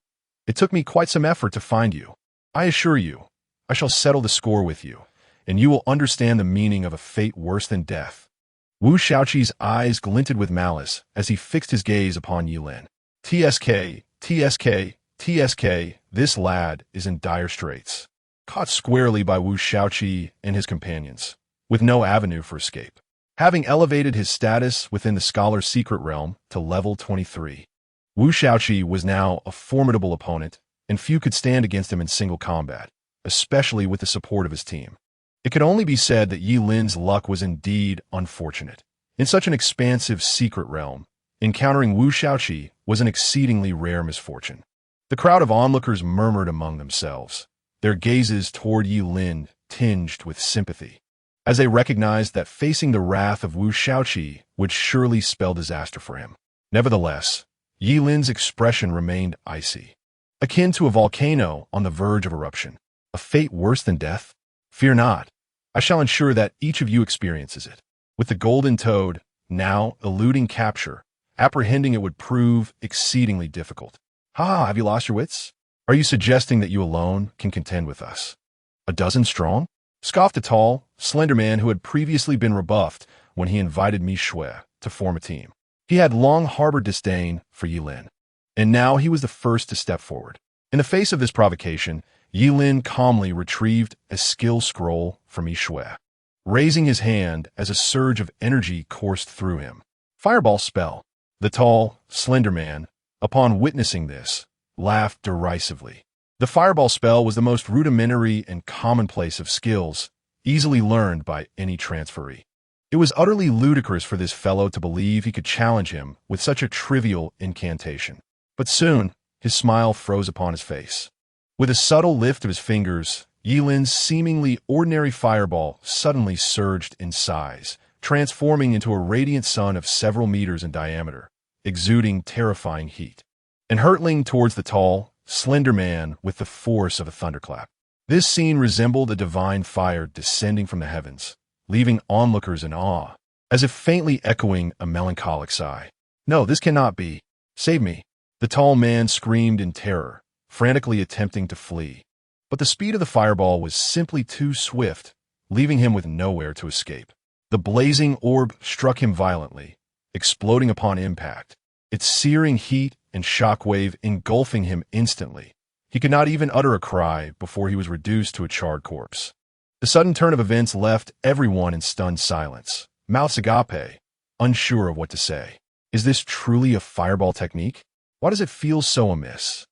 It took me quite some effort to find you. I assure you, I shall settle the score with you, and you will understand the meaning of a fate worse than death. Wu Shaoqi's eyes glinted with malice as he fixed his gaze upon Yi Lin. TSK, TSK, TSK, this lad is in dire straits. Caught squarely by Wu Shaoqi and his companions, with no avenue for escape. Having elevated his status within the scholar's secret realm to level 23, Wu Shaoqi was now a formidable opponent, and few could stand against him in single combat, especially with the support of his team. It could only be said that Yi Lin's luck was indeed unfortunate. In such an expansive secret realm, encountering Wu Shaoqi was an exceedingly rare misfortune. The crowd of onlookers murmured among themselves, their gazes toward Yi Lin tinged with sympathy, as they recognized that facing the wrath of Wu Shaoqi would surely spell disaster for him. Nevertheless, Yi Lin's expression remained icy, akin to a volcano on the verge of eruption. A fate worse than death? Fear not. I shall ensure that each of you experiences it. With the golden toad now eluding capture, apprehending it would prove exceedingly difficult. Ha, have you lost your wits? Are you suggesting that you alone can contend with us? A dozen strong? Scoffed a tall, slender man who had previously been rebuffed when he invited Mi Shui to form a team. He had long harbored disdain for Yi Lin, and now he was the first to step forward. In the face of this provocation, Yi Lin calmly retrieved a skill scroll from Mi Shui, raising his hand as a surge of energy coursed through him. Fireball spell. The tall, slender man, upon witnessing this, laughed derisively. The fireball spell was the most rudimentary and commonplace of skills, easily learned by any transferee. It was utterly ludicrous for this fellow to believe he could challenge him with such a trivial incantation. But soon, his smile froze upon his face. With a subtle lift of his fingers, Yi Lin's seemingly ordinary fireball suddenly surged in size, transforming into a radiant sun of several meters in diameter, exuding terrifying heat, and hurtling towards the tall, slender man with the force of a thunderclap. This scene resembled a divine fire descending from the heavens, leaving onlookers in awe, as if faintly echoing a melancholic sigh. No, this cannot be. Save me. The tall man screamed in terror, frantically attempting to flee. But the speed of the fireball was simply too swift, leaving him with nowhere to escape. The blazing orb struck him violently, exploding upon impact, its searing heat and shockwave engulfing him instantly. He could not even utter a cry before he was reduced to a charred corpse. The sudden turn of events left everyone in stunned silence, mouths agape, unsure of what to say. Is this truly a fireball technique? Why does it feel so amiss?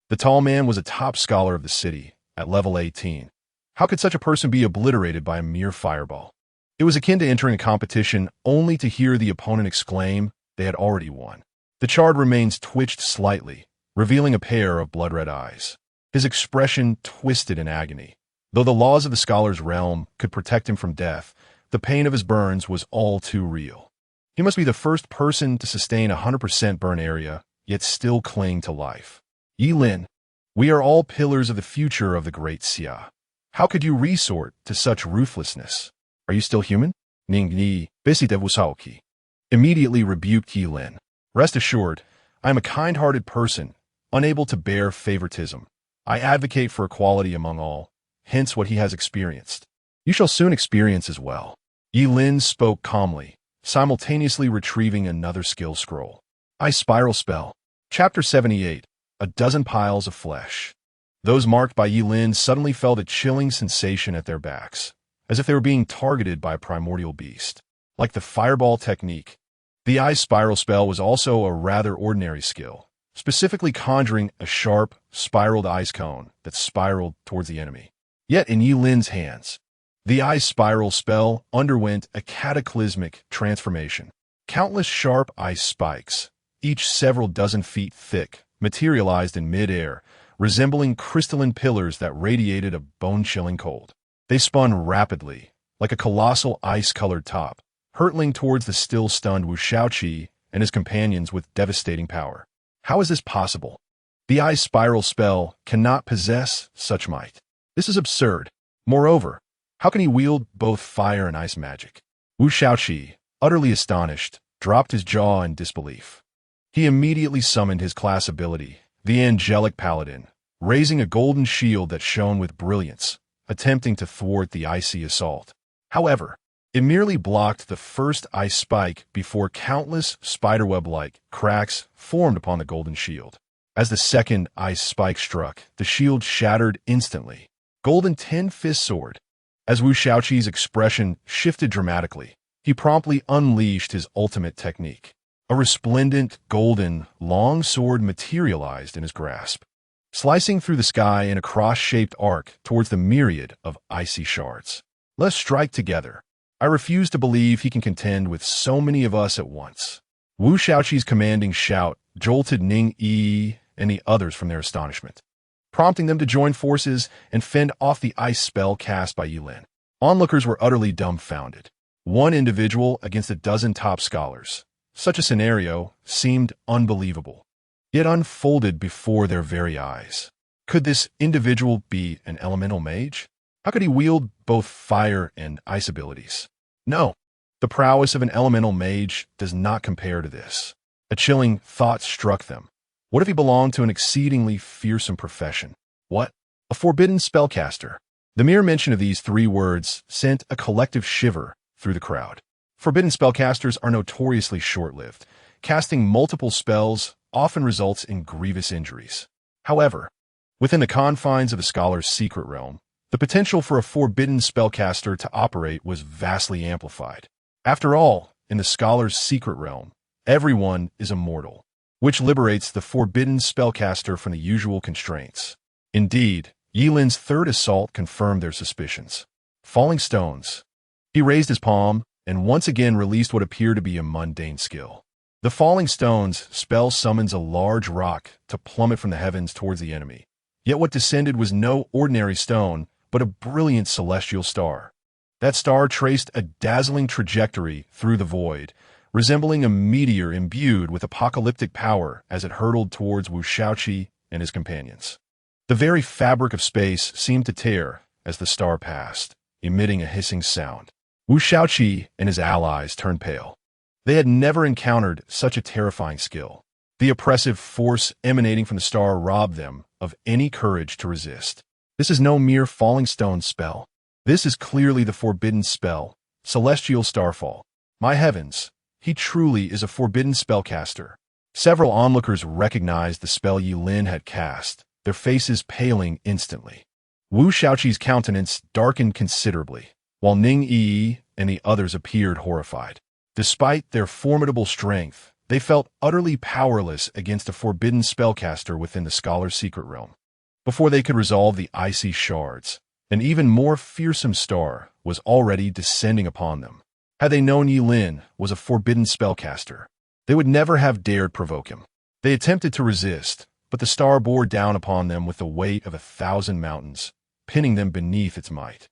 The tall man was a top scholar of the city, at level 18. How could such a person be obliterated by a mere fireball? It was akin to entering a competition only to hear the opponent exclaim they had already won. The charred remains twitched slightly, revealing a pair of blood-red eyes. His expression twisted in agony. Though the laws of the scholar's realm could protect him from death, the pain of his burns was all too real. He must be the first person to sustain 100% burn area, yet still cling to life. Yi Lin, we are all pillars of the future of the great Xia. How could you resort to such ruthlessness? Are you still human? Ning ni, beset Wusaoki immediately rebuked Yi Lin. Rest assured, I am a kind-hearted person, unable to bear favoritism. I advocate for equality among all, hence what he has experienced. You shall soon experience as well. Yi Lin spoke calmly, simultaneously retrieving another skill scroll. Ice Spiral Spell. Chapter 78. A dozen piles of flesh. Those marked by Yi Lin suddenly felt a chilling sensation at their backs, as if they were being targeted by a primordial beast. Like the fireball technique, the Ice Spiral Spell was also a rather ordinary skill, specifically conjuring a sharp, spiraled ice cone that spiraled towards the enemy. Yet in Yi Lin's hands, the Ice Spiral Spell underwent a cataclysmic transformation. Countless sharp ice spikes, each several dozen feet thick, materialized in mid-air, resembling crystalline pillars that radiated a bone-chilling cold. They spun rapidly, like a colossal ice-colored top, hurtling towards the still-stunned Wu Shaoqi and his companions with devastating power. How is this possible? The Ice Spiral Spell cannot possess such might. This is absurd. Moreover, how can he wield both fire and ice magic? Wu Shaoqi, utterly astonished, dropped his jaw in disbelief. He immediately summoned his class ability, the Angelic Paladin, raising a golden shield that shone with brilliance, attempting to thwart the icy assault. However, it merely blocked the first ice spike before countless spiderweb-like cracks formed upon the golden shield. As the second ice spike struck, the shield shattered instantly. Golden Ten-Fist Sword. As Wu Shaoqi's expression shifted dramatically, he promptly unleashed his ultimate technique. A resplendent, golden, long sword materialized in his grasp, slicing through the sky in a cross-shaped arc towards the myriad of icy shards. Let's strike together. I refuse to believe he can contend with so many of us at once. Wu Shaoqi's commanding shout jolted Ning Yi and the others from their astonishment, prompting them to join forces and fend off the ice spell cast by Yi Lin. Onlookers were utterly dumbfounded. One individual against a dozen top scholars. Such a scenario seemed unbelievable, yet unfolded before their very eyes. Could this individual be an elemental mage? How could he wield both fire and ice abilities? No, the prowess of an elemental mage does not compare to this. A chilling thought struck them. What if he belonged to an exceedingly fearsome profession? What? A forbidden spellcaster. The mere mention of these three words sent a collective shiver through the crowd. Forbidden spellcasters are notoriously short-lived. Casting multiple spells often results in grievous injuries. However, within the confines of the scholar's secret realm, the potential for a forbidden spellcaster to operate was vastly amplified. After all, in the scholar's secret realm, everyone is immortal, which liberates the forbidden spellcaster from the usual constraints. Indeed, Yi Lin's third assault confirmed their suspicions. Falling stones. He raised his palm and once again released what appeared to be a mundane skill. The Falling Stones spell summons a large rock to plummet from the heavens towards the enemy. Yet what descended was no ordinary stone, but a brilliant celestial star. That star traced a dazzling trajectory through the void, resembling a meteor imbued with apocalyptic power as it hurtled towards Wu Shaoqi and his companions. The very fabric of space seemed to tear as the star passed, emitting a hissing sound. Wu Shaoqi and his allies turned pale. They had never encountered such a terrifying skill. The oppressive force emanating from the star robbed them of any courage to resist. This is no mere falling stone spell. This is clearly the forbidden spell, Celestial Starfall. My heavens, he truly is a forbidden spellcaster. Several onlookers recognized the spell Yi Lin had cast, their faces paling instantly. Wu Shaoqi's countenance darkened considerably, while Ning Yi and the others appeared horrified. Despite their formidable strength, they felt utterly powerless against a forbidden spellcaster within the scholar's secret realm. Before they could resolve the icy shards, an even more fearsome star was already descending upon them. Had they known Yi Lin was a forbidden spellcaster, they would never have dared provoke him. They attempted to resist, but the star bore down upon them with the weight of 1,000 mountains, pinning them beneath its might.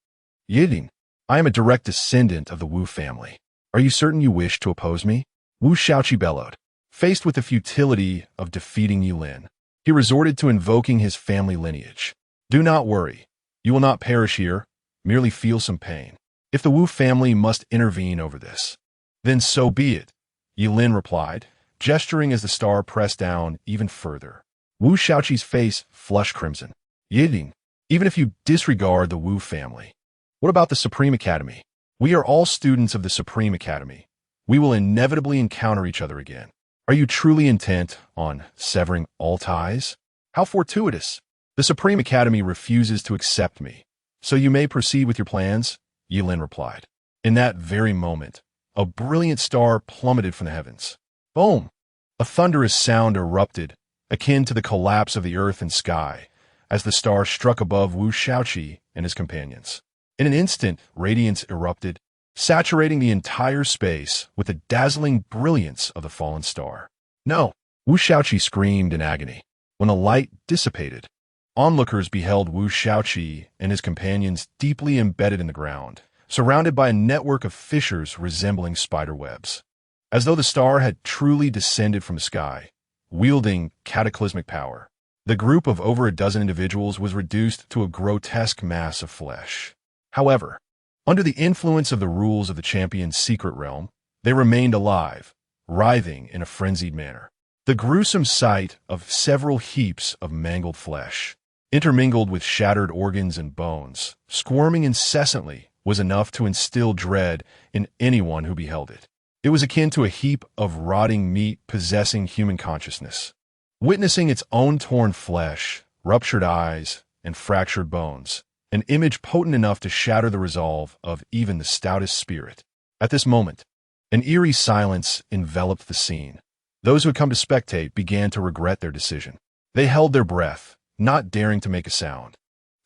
Yi Lin, I am a direct descendant of the Wu family. Are you certain you wish to oppose me? Wu Shaoqi bellowed. Faced with the futility of defeating Yi Lin, he resorted to invoking his family lineage. Do not worry. You will not perish here, merely feel some pain. If the Wu family must intervene over this, then so be it, Yilin replied, gesturing as the star pressed down even further. Wu Shaoqi's face flushed crimson. Yiding, even if you disregard the Wu family, what about the Supreme Academy? We are all students of the Supreme Academy. We will inevitably encounter each other again. Are you truly intent on severing all ties? How fortuitous. The Supreme Academy refuses to accept me. So you may proceed with your plans, Yilin replied. In that very moment, a brilliant star plummeted from the heavens. Boom! A thunderous sound erupted, akin to the collapse of the earth and sky, as the star struck above Wu Shaoqi and his companions. In an instant, radiance erupted, saturating the entire space with the dazzling brilliance of the fallen star. No! Wu Shaoqi screamed in agony. When the light dissipated, onlookers beheld Wu Shaoqi and his companions deeply embedded in the ground, surrounded by a network of fissures resembling spider webs. As though the star had truly descended from the sky, wielding cataclysmic power, the group of over a dozen individuals was reduced to a grotesque mass of flesh. However, under the influence of the rules of the champion's secret realm, they remained alive, writhing in a frenzied manner. The gruesome sight of several heaps of mangled flesh, intermingled with shattered organs and bones, squirming incessantly, was enough to instill dread in anyone who beheld it. It was akin to a heap of rotting meat possessing human consciousness. Witnessing its own torn flesh, ruptured eyes, and fractured bones, an image potent enough to shatter the resolve of even the stoutest spirit. At this moment, an eerie silence enveloped the scene. Those who had come to spectate began to regret their decision. They held their breath, not daring to make a sound,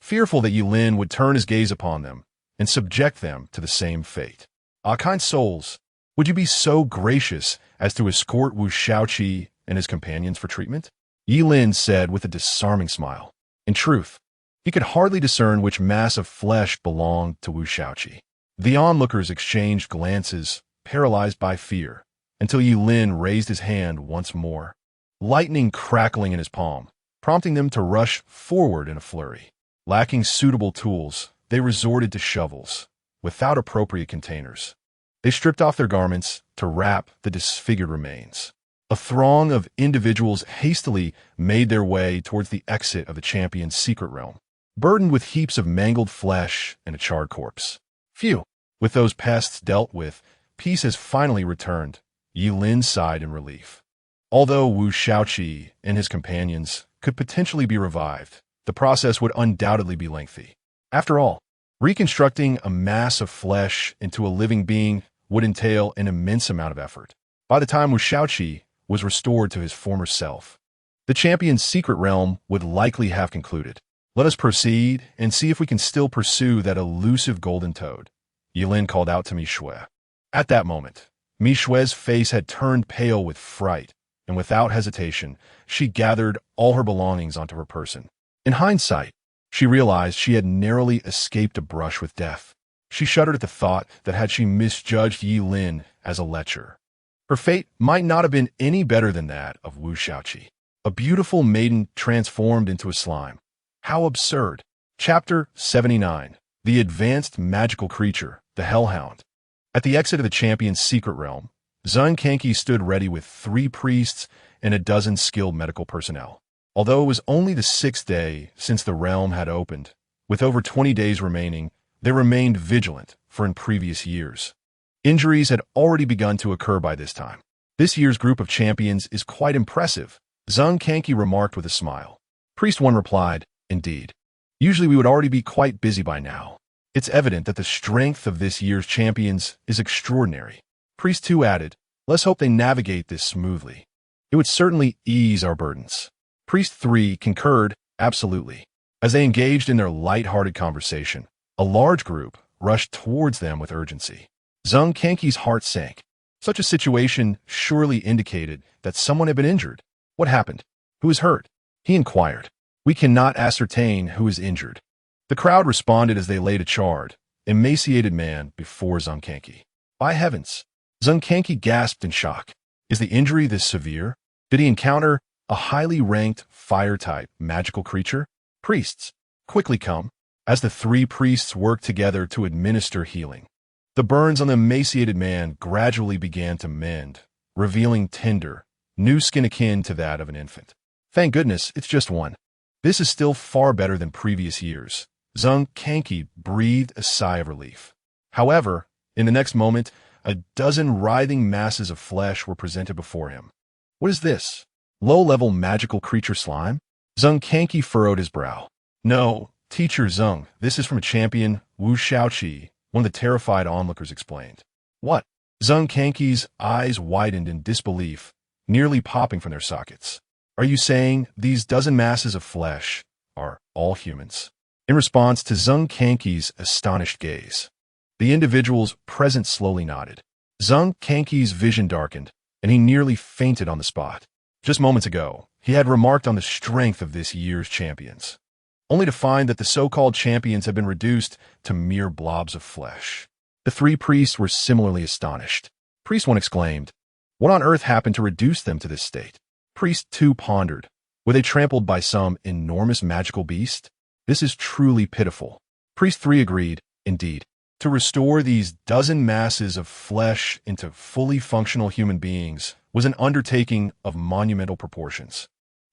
fearful that Yilin would turn his gaze upon them and subject them to the same fate. Ah, kind souls, would you be so gracious as to escort Wu Shaoqi and his companions for treatment? Yilin said with a disarming smile. In truth, he could hardly discern which mass of flesh belonged to Wu Shaoqi. The onlookers exchanged glances, paralyzed by fear, until Yilin raised his hand once more, lightning crackling in his palm, prompting them to rush forward in a flurry. Lacking suitable tools, they resorted to shovels, without appropriate containers. They stripped off their garments to wrap the disfigured remains. A throng of individuals hastily made their way towards the exit of the champion's secret realm, burdened with heaps of mangled flesh and a charred corpse. Phew! With those pests dealt with, peace has finally returned, Yilin sighed in relief. Although Wu Shaoqi and his companions could potentially be revived, the process would undoubtedly be lengthy. After all, reconstructing a mass of flesh into a living being would entail an immense amount of effort. By the time Wu Shaoqi was restored to his former self, the champion's secret realm would likely have concluded. Let us proceed and see if we can still pursue that elusive golden toad, Yilin called out to Mi Shui. At that moment, Mi Shui's face had turned pale with fright, and without hesitation, she gathered all her belongings onto her person. In hindsight, she realized she had narrowly escaped a brush with death. She shuddered at the thought that had she misjudged Yilin as a lecher, her fate might not have been any better than that of Wu Shaoqi, a beautiful maiden transformed into a slime. How absurd. Chapter 79. The Advanced Magical Creature, the Hellhound. At the exit of the champion's secret realm, Zun Kanki stood ready with 3 priests and a dozen skilled medical personnel. Although it was only the 6th day since the realm had opened, with over 20 days remaining, they remained vigilant, for in previous years, injuries had already begun to occur by this time. This year's group of champions is quite impressive, Zun Kanki remarked with a smile. Priest 1 replied, Indeed. Usually we would already be quite busy by now. It's evident that the strength of this year's champions is extraordinary. Priest 2 added, Let's hope they navigate this smoothly. It would certainly ease our burdens. Priest 3 concurred, absolutely. As they engaged in their light-hearted conversation, a large group rushed towards them with urgency. Zung Kanki's heart sank. Such a situation surely indicated that someone had been injured. What happened? Who is hurt? He inquired. We cannot ascertain who is injured. The crowd responded as they laid a charred, emaciated man before Zung Kanki. By heavens! Zung Kanki gasped in shock. Is the injury this severe? Did he encounter a highly ranked fire-type magical creature? Priests, quickly come. as the three priests worked together to administer healing. The burns on the emaciated man gradually began to mend, revealing tender, new skin akin to that of an infant. Thank goodness, it's just one. This is still far better than previous years. Zhang Kanki breathed a sigh of relief. However, in the next moment, a dozen writhing masses of flesh were presented before him. What is this? Low-level magical creature slime? Zhang Kanki furrowed his brow. No, Teacher Zhang, this is from a champion, Wu Xiaoqi, one of the terrified onlookers explained. What? Zhang Kanki's eyes widened in disbelief, nearly popping from their sockets. Are you saying these dozen masses of flesh are all humans? In response to Zhang Kanki's astonished gaze, the individuals present slowly nodded. Zhang Kanki's vision darkened, and he nearly fainted on the spot. Just moments ago, he had remarked on the strength of this year's champions, only to find that the so-called champions had been reduced to mere blobs of flesh. The three priests were similarly astonished. Priest 1 exclaimed, "What on earth happened to reduce them to this state?" Priest 2 pondered, "Were they trampled by some enormous magical beast? This is truly pitiful." Priest 3 agreed, "Indeed. To restore these dozen masses of flesh into fully functional human beings was an undertaking of monumental proportions."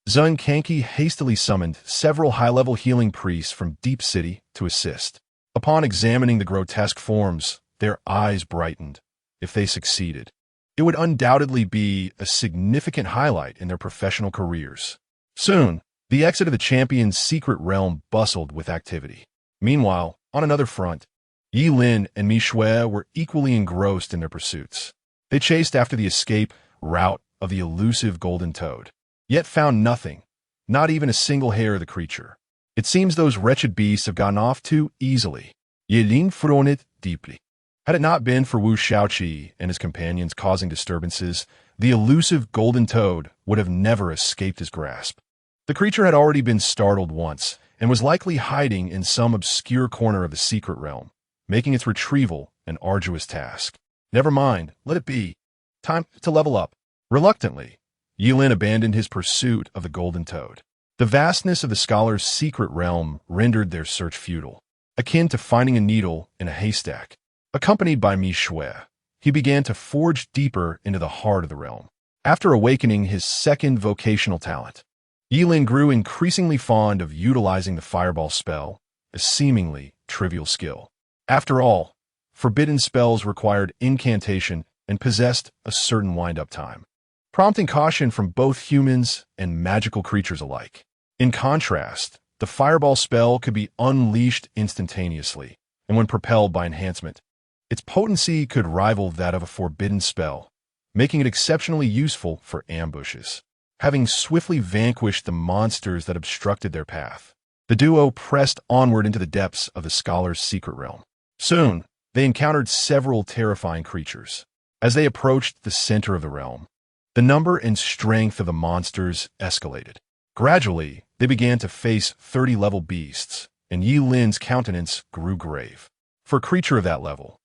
Zhang Kanki hastily summoned several high-level healing priests from Deep City to assist. Upon examining the grotesque forms, their eyes brightened. If they succeeded, it would undoubtedly be a significant highlight in their professional careers. Soon, the exit of the champion's secret realm bustled with activity. Meanwhile, on another front, Yi Lin and Mi Shui were equally engrossed in their pursuits. They chased after the escape route of the elusive golden toad, yet found nothing, not even a single hair of the creature. It seems those wretched beasts have gotten off too easily. Yi Lin frowned deeply. Had it not been for Wu Xiaoqi and his companions causing disturbances, the elusive golden toad would have never escaped his grasp. The creature had already been startled once and was likely hiding in some obscure corner of the secret realm, making its retrieval an arduous task. Never mind, let it be. Time to level up. Reluctantly, Yi Lin abandoned his pursuit of the golden toad. The vastness of the scholar's secret realm rendered their search futile, akin to finding a needle in a haystack. Accompanied by Mi Shui, he began to forge deeper into the heart of the realm. After awakening his second vocational talent, Yi Lin grew increasingly fond of utilizing the fireball spell, a seemingly trivial skill. After all, forbidden spells required incantation and possessed a certain wind-up time, prompting caution from both humans and magical creatures alike. In contrast, the fireball spell could be unleashed instantaneously, and when propelled by enhancement, its potency could rival that of a forbidden spell, making it exceptionally useful for ambushes. Having swiftly vanquished the monsters that obstructed their path, the duo pressed onward into the depths of the scholar's secret realm. Soon, they encountered several terrifying creatures. As they approached the center of the realm, the number and strength of the monsters escalated. Gradually, they began to face 30-level beasts, and Yi Lin's countenance grew grave. For a creature of that level,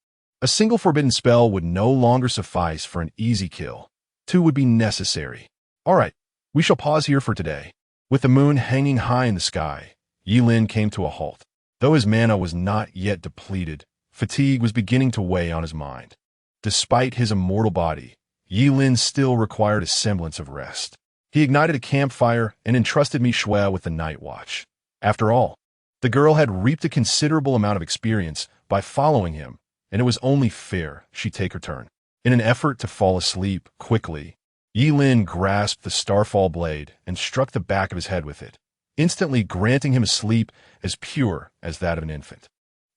a single forbidden spell would no longer suffice for an easy kill. 2 would be necessary. All right, we shall pause here for today. With the moon hanging high in the sky, Yi Lin came to a halt. Though his mana was not yet depleted, fatigue was beginning to weigh on his mind. Despite his immortal body, Yi Lin still required a semblance of rest. He ignited a campfire and entrusted Mi Shui with the night watch. After all, the girl had reaped a considerable amount of experience by following him, and it was only fair she take her turn. In an effort to fall asleep quickly, Yi Lin grasped the starfall blade and struck the back of his head with it, instantly granting him a sleep as pure as that of an infant.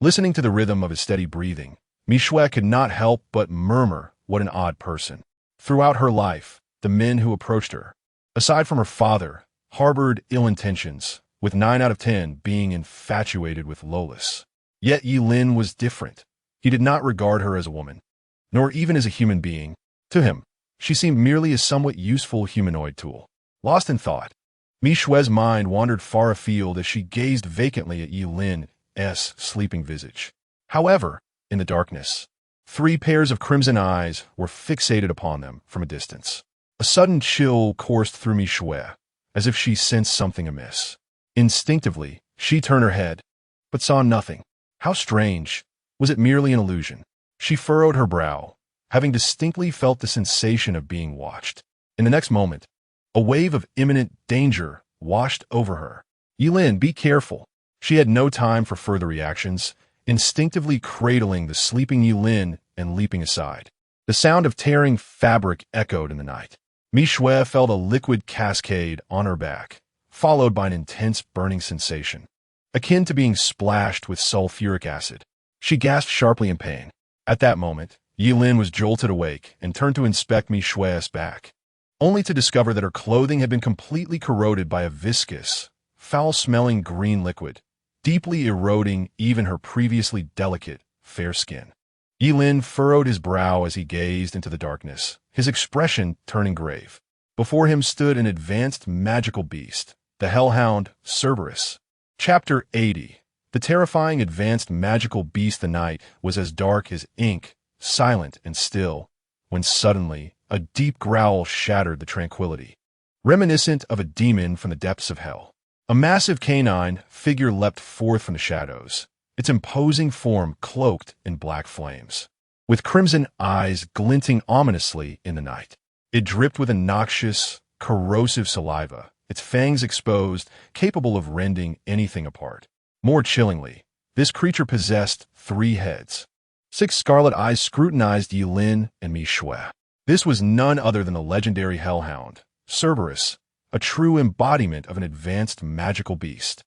Listening to the rhythm of his steady breathing, Mi Shui could not help but murmur, what an odd person. Throughout her life, the men who approached her, aside from her father, harbored ill intentions, with 9 out of 10 being infatuated with Lolis. Yet Yi Lin was different. He did not regard her as a woman, nor even as a human being. To him, she seemed merely a somewhat useful humanoid tool. Lost in thought, Mi Shui's mind wandered far afield as she gazed vacantly at Yi Lin's sleeping visage. However, in the darkness, 3 pairs of crimson eyes were fixated upon them from a distance. A sudden chill coursed through Mi Shui, as if she sensed something amiss. Instinctively, she turned her head, but saw nothing. How strange. Was it merely an illusion? She furrowed her brow, having distinctly felt the sensation of being watched. In the next moment, a wave of imminent danger washed over her. Yilin, be careful. She had no time for further reactions, instinctively cradling the sleeping Yilin and leaping aside. The sound of tearing fabric echoed in the night. Mixue felt a liquid cascade on her back, followed by an intense burning sensation, akin to being splashed with sulfuric acid. She gasped sharply in pain. At that moment, Yilin was jolted awake and turned to inspect Mixue's back, only to discover that her clothing had been completely corroded by a viscous, foul-smelling green liquid, deeply eroding even her previously delicate, fair skin. Yilin furrowed his brow as he gazed into the darkness, his expression turning grave. Before him stood an advanced magical beast, the hellhound Cerberus. Chapter 80. The terrifying advanced magical beast. The night was as dark as ink, silent and still, when suddenly a deep growl shattered the tranquility. Reminiscent of a demon from the depths of hell, a massive canine figure leapt forth from the shadows, its imposing form cloaked in black flames, with crimson eyes glinting ominously in the night. It dripped with a noxious, corrosive saliva, its fangs exposed, capable of rending anything apart. More chillingly, this creature possessed 3 heads. 6 scarlet eyes scrutinized Yilin and Mixue. This was none other than the legendary hellhound, Cerberus, a true embodiment of an advanced magical beast.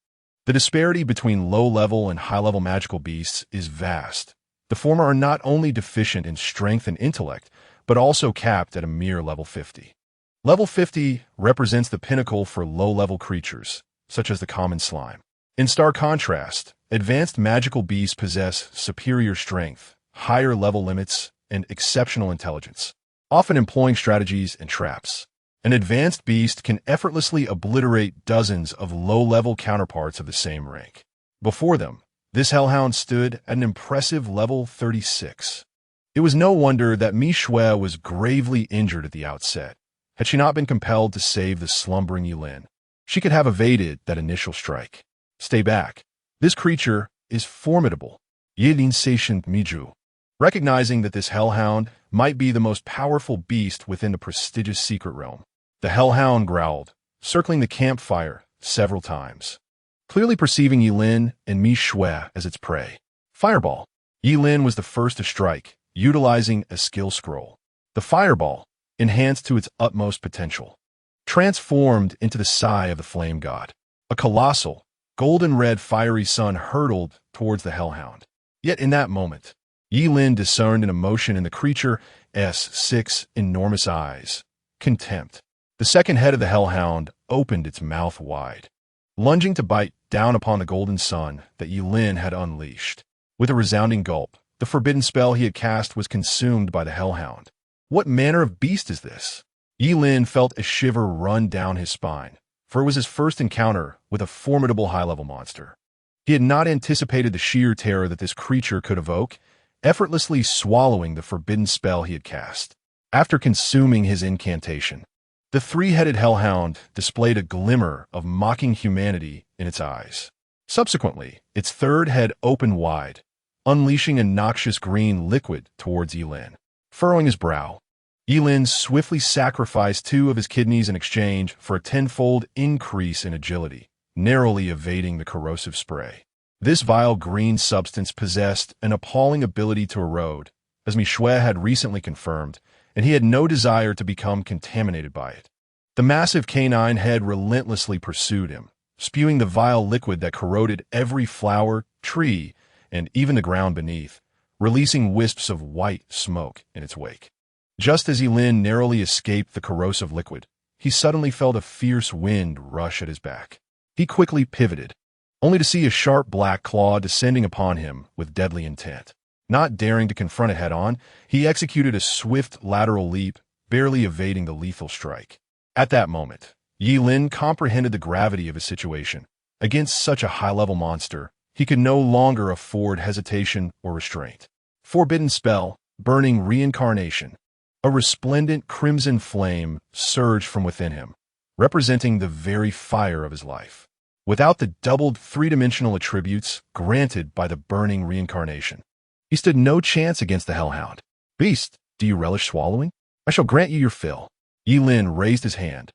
The disparity between low-level and high-level magical beasts is vast. The former are not only deficient in strength and intellect, but also capped at a mere level 50. Level 50 represents the pinnacle for low-level creatures, such as the common slime. In stark contrast, advanced magical beasts possess superior strength, higher level limits, and exceptional intelligence, often employing strategies and traps. An advanced beast can effortlessly obliterate dozens of low-level counterparts of the same rank. Before them, this hellhound stood at an impressive level 36. It was no wonder that Mixue was gravely injured at the outset. Had she not been compelled to save the slumbering Yilin, she could have evaded that initial strike. Stay back. This creature is formidable. Yilin Seishin Miju. Recognizing that this hellhound might be the most powerful beast within the prestigious secret realm, the hellhound growled, circling the campfire several times, clearly perceiving Yilin and Mixue as its prey. Fireball. Yilin was the first to strike, utilizing a skill scroll. The fireball, enhanced to its utmost potential, transformed into the sigh of the flame god. A colossal, golden-red fiery sun hurtled towards the hellhound. Yet in that moment, Yilin discerned an emotion in the creature's 6 enormous eyes: contempt. The second head of the hellhound opened its mouth wide, lunging to bite down upon the golden sun that Yilin had unleashed. With a resounding gulp, the forbidden spell he had cast was consumed by the hellhound. What manner of beast is this? Yilin felt a shiver run down his spine, for it was his first encounter with a formidable high-level monster. He had not anticipated the sheer terror that this creature could evoke, effortlessly swallowing the forbidden spell he had cast. After consuming his incantation, the 3-headed hellhound displayed a glimmer of mocking humanity in its eyes. Subsequently, its 3rd head opened wide, unleashing a noxious green liquid towards Yilin. Furrowing his brow, Yilin swiftly sacrificed 2 of his kidneys in exchange for a 10-fold increase in agility, narrowly evading the corrosive spray. This vile green substance possessed an appalling ability to erode, as Mixue had recently confirmed, and he had no desire to become contaminated by it. The massive canine head relentlessly pursued him, spewing the vile liquid that corroded every flower, tree, and even the ground beneath, releasing wisps of white smoke in its wake. Just as Yilin narrowly escaped the corrosive liquid, he suddenly felt a fierce wind rush at his back. He quickly pivoted, only to see a sharp black claw descending upon him with deadly intent. Not daring to confront it head-on, he executed a swift lateral leap, barely evading the lethal strike. At that moment, Yilin comprehended the gravity of his situation. Against such a high-level monster, he could no longer afford hesitation or restraint. Forbidden spell, burning reincarnation. A resplendent crimson flame surged from within him, representing the very fire of his life. without the doubled three-dimensional attributes granted by the burning reincarnation. He stood no chance against the Hellhound. Beast, do you relish swallowing? I shall grant you your fill. Yi Lin raised his hand,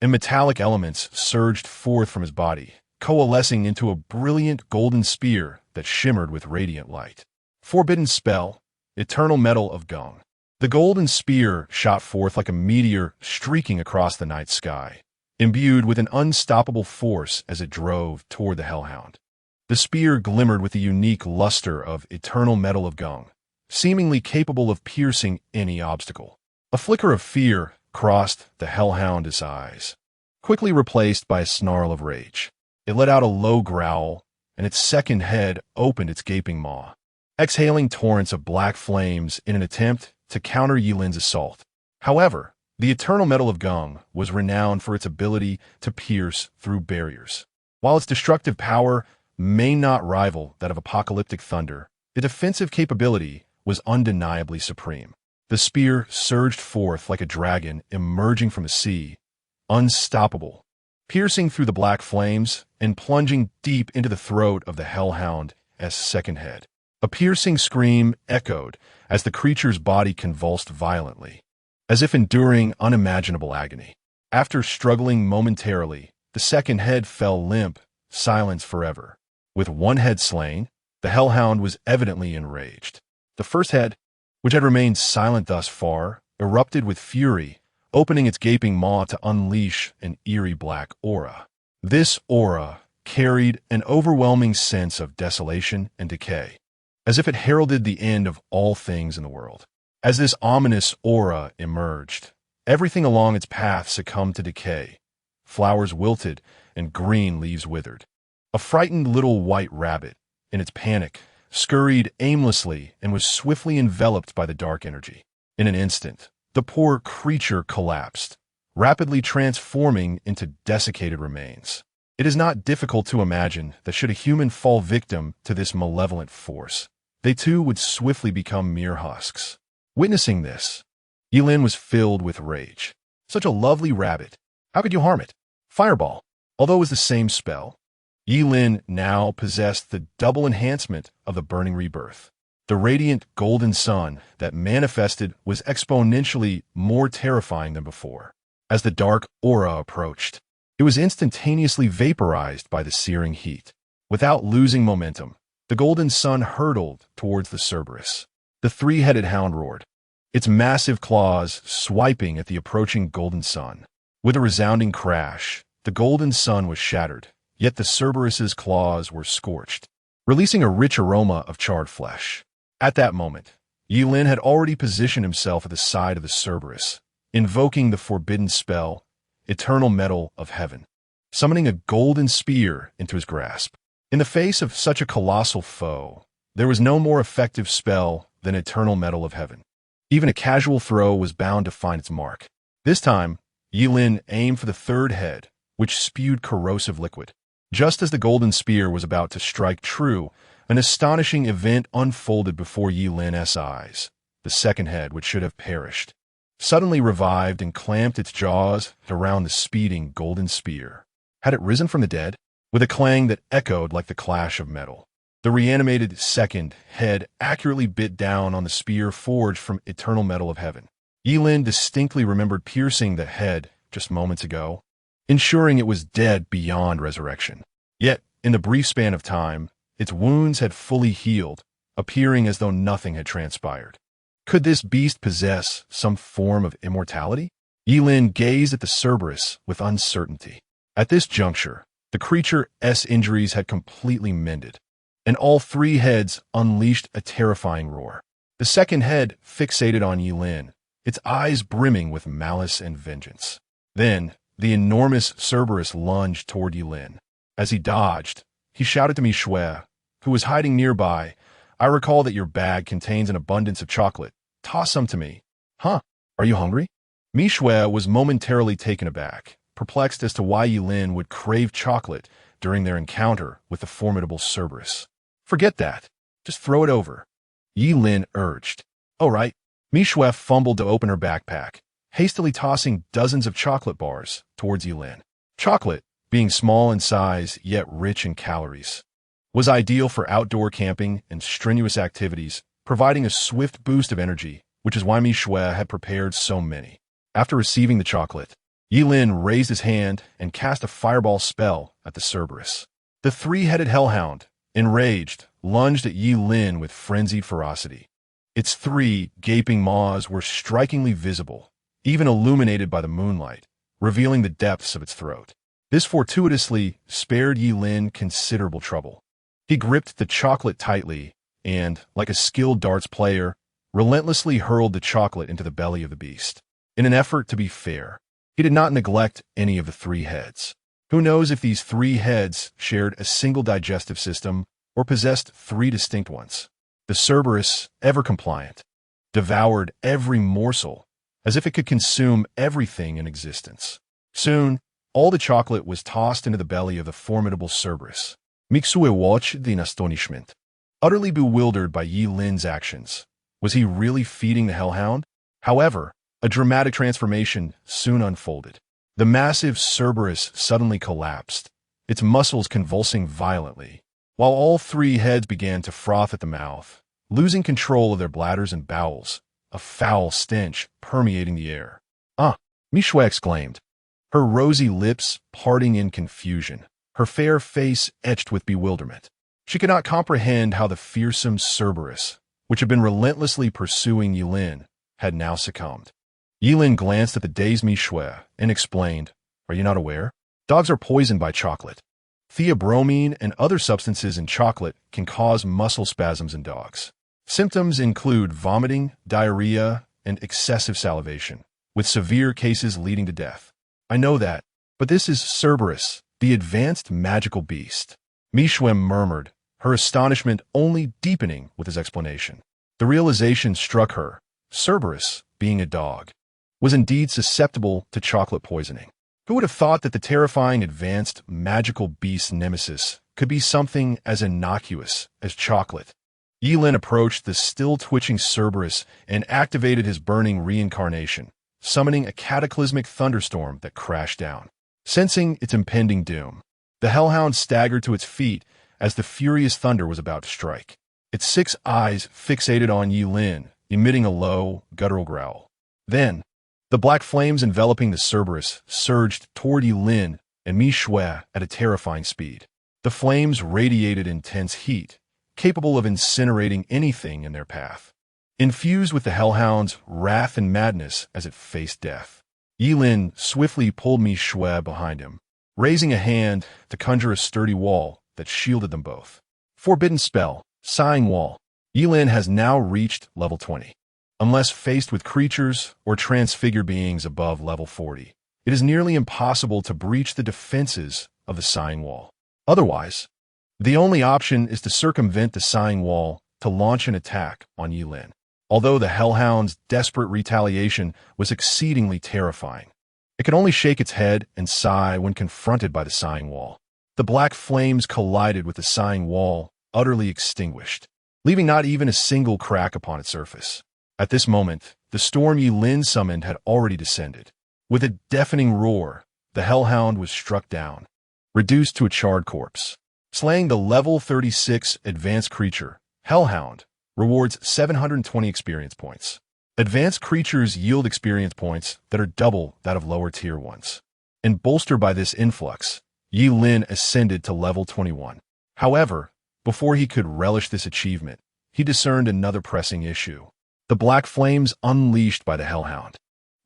and metallic elements surged forth from his body, coalescing into a brilliant golden spear that shimmered with radiant light. Forbidden spell, eternal metal of Gung. The golden spear shot forth like a meteor streaking across the night sky, imbued with an unstoppable force as it drove toward the Hellhound. The spear glimmered with the unique luster of eternal metal of Gung, seemingly capable of piercing any obstacle. A flicker of fear crossed the Hellhound's eyes, quickly replaced by a snarl of rage. It let out a low growl, and its second head opened its gaping maw, exhaling torrents of black flames in an attempt to counter Yi Lin's assault. However, the eternal metal of Gung was renowned for its ability to pierce through barriers. While its destructive power may not rival that of apocalyptic thunder, the defensive capability was undeniably supreme. The spear surged forth like a dragon emerging from the sea, unstoppable, piercing through the black flames and plunging deep into the throat of the Hellhound's second head. A piercing scream echoed as the creature's body convulsed violently, as if enduring unimaginable agony. After struggling momentarily, the second head fell limp, silence forever. With one head slain, the Hellhound was evidently enraged. The first head, which had remained silent thus far, erupted with fury, opening its gaping maw to unleash an eerie black aura. This aura carried an overwhelming sense of desolation and decay, as if it heralded the end of all things in the world. As this ominous aura emerged, everything along its path succumbed to decay. Flowers wilted and green leaves withered. A frightened little white rabbit, in its panic, scurried aimlessly and was swiftly enveloped by the dark energy. In an instant, the poor creature collapsed, rapidly transforming into desiccated remains. It is not difficult to imagine that should a human fall victim to this malevolent force, they too would swiftly become mere husks. Witnessing this, Yi Lin was filled with rage. Such a lovely rabbit. How could you harm it? Fireball. Although it was the same spell, Yi Lin now possessed the double enhancement of the burning rebirth. The radiant golden sun that manifested was exponentially more terrifying than before. As the dark aura approached, it was instantaneously vaporized by the searing heat. Without losing momentum, the golden sun hurtled towards the Cerberus. The three-headed hound roared, its massive claws swiping at the approaching golden sun. With a resounding crash, the golden sun was shattered, yet the Cerberus's claws were scorched, releasing a rich aroma of charred flesh. At that moment, Yi Lin had already positioned himself at the side of the Cerberus, invoking the forbidden spell, Eternal Metal of Heaven, summoning a golden spear into his grasp. In the face of such a colossal foe, there was no more effective spell than Eternal Metal of Heaven. Even a casual throw was bound to find its mark. This time, Yi Lin aimed for the third head, which spewed corrosive liquid. Just as the golden spear was about to strike true, an astonishing event unfolded before Yi Lin's eyes. The second head, which should have perished, suddenly revived and clamped its jaws around the speeding golden spear. Had it risen from the dead? With a clang that echoed like the clash of metal, the reanimated second head accurately bit down on the spear forged from Eternal Metal of Heaven. Yi Lin distinctly remembered piercing the head just moments ago, ensuring it was dead beyond resurrection. Yet, in the brief span of time, its wounds had fully healed, appearing as though nothing had transpired. Could this beast possess some form of immortality? Yi Lin gazed at the Cerberus with uncertainty. At this juncture, the creature's injuries had completely mended, and all three heads unleashed a terrifying roar. The second head fixated on Yi Lin, its eyes brimming with malice and vengeance. Then, the enormous Cerberus lunged toward Yi Lin. As he dodged, he shouted to Michui, who was hiding nearby, "I recall that your bag contains an abundance of chocolate. Toss some to me." "Huh? Are you hungry?" Michui was momentarily taken aback, perplexed as to why Yi Lin would crave chocolate during their encounter with the formidable Cerberus. "Forget that. Just throw it over," Yi Lin urged. "All right." Michui fumbled to open her backpack, hastily tossing dozens of chocolate bars towards Yi Lin. "Chocolate? being small in size yet rich in calories, was ideal for outdoor camping and strenuous activities, providing a swift boost of energy, which is why Mishue had prepared so many. After receiving the chocolate, Yilin raised his hand and cast a fireball spell at the Cerberus. The three-headed hellhound, enraged, lunged at Yilin with frenzied ferocity. Its three gaping maws were strikingly visible, even illuminated by the moonlight, revealing the depths of its throat. This fortuitously spared Yilin considerable trouble. He gripped the chocolate tightly and, like a skilled darts player, relentlessly hurled the chocolate into the belly of the beast. In an effort to be fair, he did not neglect any of the three heads. Who knows if these three heads shared a single digestive system or possessed three distinct ones? The Cerberus, ever compliant, devoured every morsel as if it could consume everything in existence. Soon, all the chocolate was tossed into the belly of the formidable Cerberus. Mixue watched in astonishment. Utterly bewildered by Yilin's actions, was he really feeding the hellhound? However, a dramatic transformation soon unfolded. The massive Cerberus suddenly collapsed, its muscles convulsing violently, while all three heads began to froth at the mouth, losing control of their bladders and bowels, a foul stench permeating the air. "Ah!" Mishue exclaimed, her rosy lips parting in confusion, her fair face etched with bewilderment. She could not comprehend how the fearsome Cerberus, which had been relentlessly pursuing Yilin, had now succumbed. Yilin glanced at the dazed Mishue and explained, "Are you not aware? Dogs are poisoned by chocolate. Theobromine and other substances in chocolate can cause muscle spasms in dogs. Symptoms include vomiting, diarrhea, and excessive salivation, with severe cases leading to death. I know that, but this is Cerberus, the advanced magical beast." Mishue murmured, her astonishment only deepening with his explanation. The realization struck her: Cerberus, being a dog, was indeed susceptible to chocolate poisoning. Who would have thought that the terrifying advanced magical beast nemesis could be something as innocuous as chocolate? Yilin approached the still-twitching Cerberus and activated his burning reincarnation, summoning a cataclysmic thunderstorm that crashed down. Sensing its impending doom, the hellhound staggered to its feet as the furious thunder was about to strike. Its 6 eyes fixated on Yilin, emitting a low, guttural growl. Then, the black flames enveloping the Cerberus surged toward Yilin and Mishue at a terrifying speed. The flames radiated intense heat, capable of incinerating anything in their path. Infused with the hellhound's wrath and madness as it faced death, Yilin swiftly pulled Mishue behind him, raising a hand to conjure a sturdy wall that shielded them both. Forbidden spell, Sighing Wall. Yilin has now reached level 20. Unless faced with creatures or transfigured beings above level 40, it is nearly impossible to breach the defenses of the Sighing Wall. Otherwise, the only option is to circumvent the Sighing Wall to launch an attack on Yilin. Although the hellhound's desperate retaliation was exceedingly terrifying, it could only shake its head and sigh when confronted by the Sighing Wall. The black flames collided with the Sighing Wall, utterly extinguished, leaving not even a single crack upon its surface. At this moment, the storm Yilin summoned had already descended. With a deafening roar, the hellhound was struck down, reduced to a charred corpse. Slaying the level 36 advanced creature, Hellhound, rewards 720 experience points. Advanced creatures yield experience points that are double that of lower tier ones. And bolstered by this influx, Yilin ascended to level 21. However, before he could relish this achievement, he discerned another pressing issue: the black flames unleashed by the Hellhound.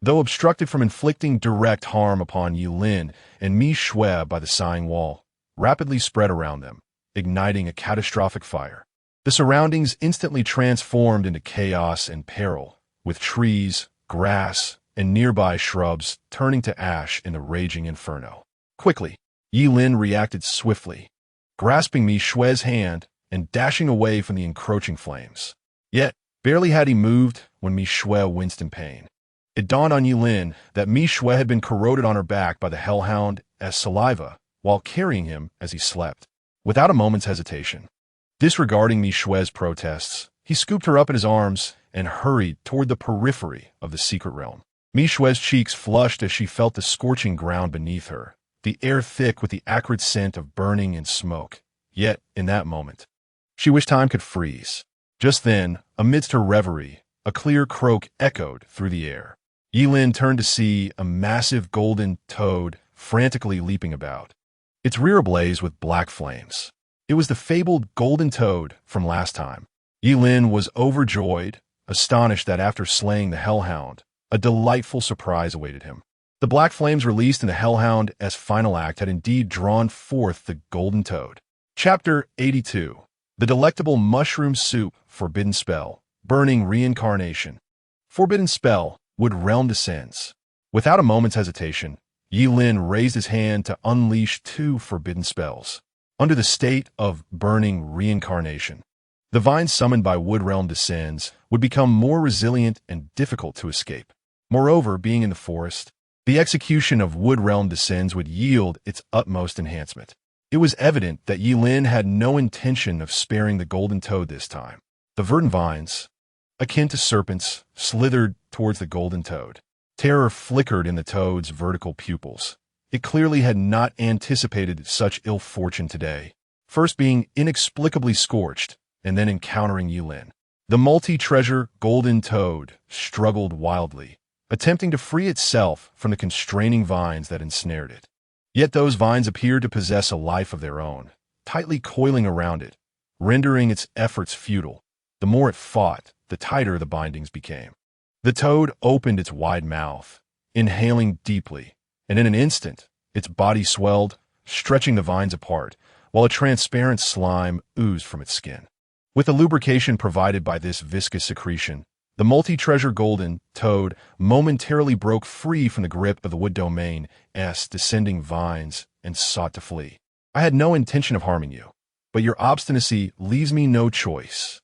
Though obstructed from inflicting direct harm upon Yilin and Mishue by the Sighing Wall, rapidly spread around them, igniting a catastrophic fire. The surroundings instantly transformed into chaos and peril, with trees, grass, and nearby shrubs turning to ash in the raging inferno. Quickly, Yilin reacted swiftly, grasping Mishue's hand and dashing away from the encroaching flames. Yet, barely had he moved when Mishue winced in pain. It dawned on Yilin that Mishue had been corroded on her back by the Hellhound as saliva while carrying him as he slept. Without a moment's hesitation, disregarding Mishue's protests, he scooped her up in his arms and hurried toward the periphery of the secret realm. Mishue's cheeks flushed as she felt the scorching ground beneath her, the air thick with the acrid scent of burning and smoke. Yet, in that moment, she wished time could freeze. Just then, amidst her reverie, a clear croak echoed through the air. Yilin turned to see a massive golden toad frantically leaping about, its rear ablaze with black flames. It was the fabled golden toad from last time. Yilin was overjoyed, astonished that after slaying the hellhound, a delightful surprise awaited him. The black flames released in the hellhound's final act had indeed drawn forth the golden toad. Chapter 82. The Delectable Mushroom Soup Forbidden Spell, Burning Reincarnation. Forbidden Spell, Wood Realm Descends. Without a moment's hesitation, Yilin raised his hand to unleash 2 forbidden spells. Under the state of burning reincarnation, the vines summoned by Wood Realm Descends would become more resilient and difficult to escape. Moreover, being in the forest, the execution of Wood Realm Descends would yield its utmost enhancement. It was evident that Yilin had no intention of sparing the golden toad this time. The verdant vines, akin to serpents, slithered towards the golden toad. Terror flickered in the toad's vertical pupils. It clearly had not anticipated such ill fortune today, first being inexplicably scorched, and then encountering Yilin. The multi-treasure golden toad struggled wildly, attempting to free itself from the constraining vines that ensnared it. Yet those vines appeared to possess a life of their own, tightly coiling around it, rendering its efforts futile. The more it fought, the tighter the bindings became. The toad opened its wide mouth, inhaling deeply, and in an instant, its body swelled, stretching the vines apart, while a transparent slime oozed from its skin. With the lubrication provided by this viscous secretion, the multi-treasure golden toad momentarily broke free from the grip of the wood domain's descending vines and sought to flee. I had no intention of harming you, but your obstinacy leaves me no choice.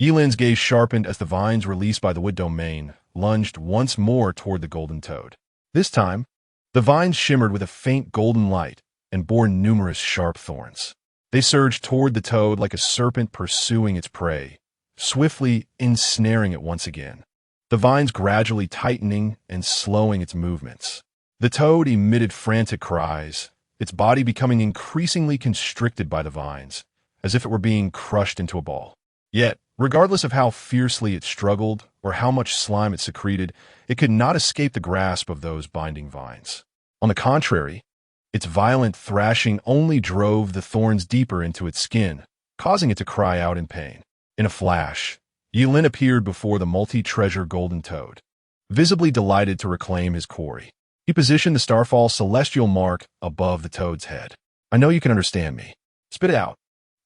Yilin's gaze sharpened as the vines released by the wood domain lunged once more toward the golden toad. This time, the vines shimmered with a faint golden light and bore numerous sharp thorns. They surged toward the toad like a serpent pursuing its prey, swiftly ensnaring it once again, the vines gradually tightening and slowing its movements. The toad emitted frantic cries, its body becoming increasingly constricted by the vines, as if it were being crushed into a ball. Yet, regardless of how fiercely it struggled or how much slime it secreted, it could not escape the grasp of those binding vines. On the contrary, its violent thrashing only drove the thorns deeper into its skin, causing it to cry out in pain. In a flash, Yilin appeared before the multi-treasure golden toad, visibly delighted to reclaim his quarry. He positioned the Starfall celestial mark above the toad's head. "I know you can understand me. Spit it out,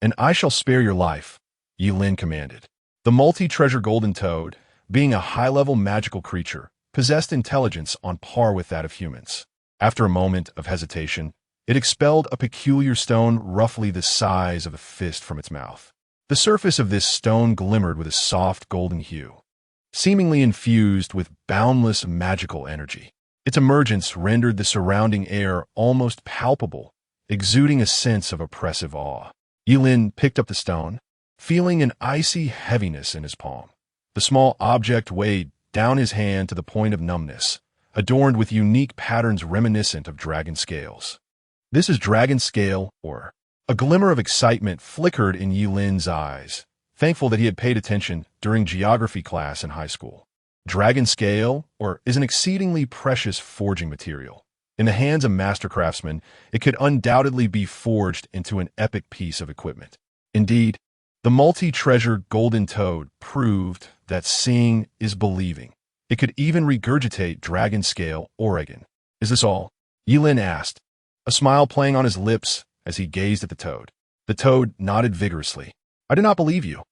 and I shall spare your life," Yilin commanded. The multi-treasure golden toad, being a high-level magical creature, possessed intelligence on par with that of humans. After a moment of hesitation, it expelled a peculiar stone roughly the size of a fist from its mouth. The surface of this stone glimmered with a soft golden hue, seemingly infused with boundless magical energy. Its emergence rendered the surrounding air almost palpable, exuding a sense of oppressive awe. Yilin picked up the stone, feeling an icy heaviness in his palm. The small object weighed down his hand to the point of numbness, adorned with unique patterns reminiscent of dragon scales. "This is dragon scale, or..." A glimmer of excitement flickered in Yilin's eyes, thankful that he had paid attention during geography class in high school. Dragon scale, or, is an exceedingly precious forging material. In the hands of master craftsmen, it could undoubtedly be forged into an epic piece of equipment. Indeed, the multi-treasure golden toad proved that seeing is believing. It could even regurgitate dragon scale Oregon. "Is this all?" Yilin asked, a smile playing on his lips as he gazed at the toad. The toad nodded vigorously. "I do not believe you."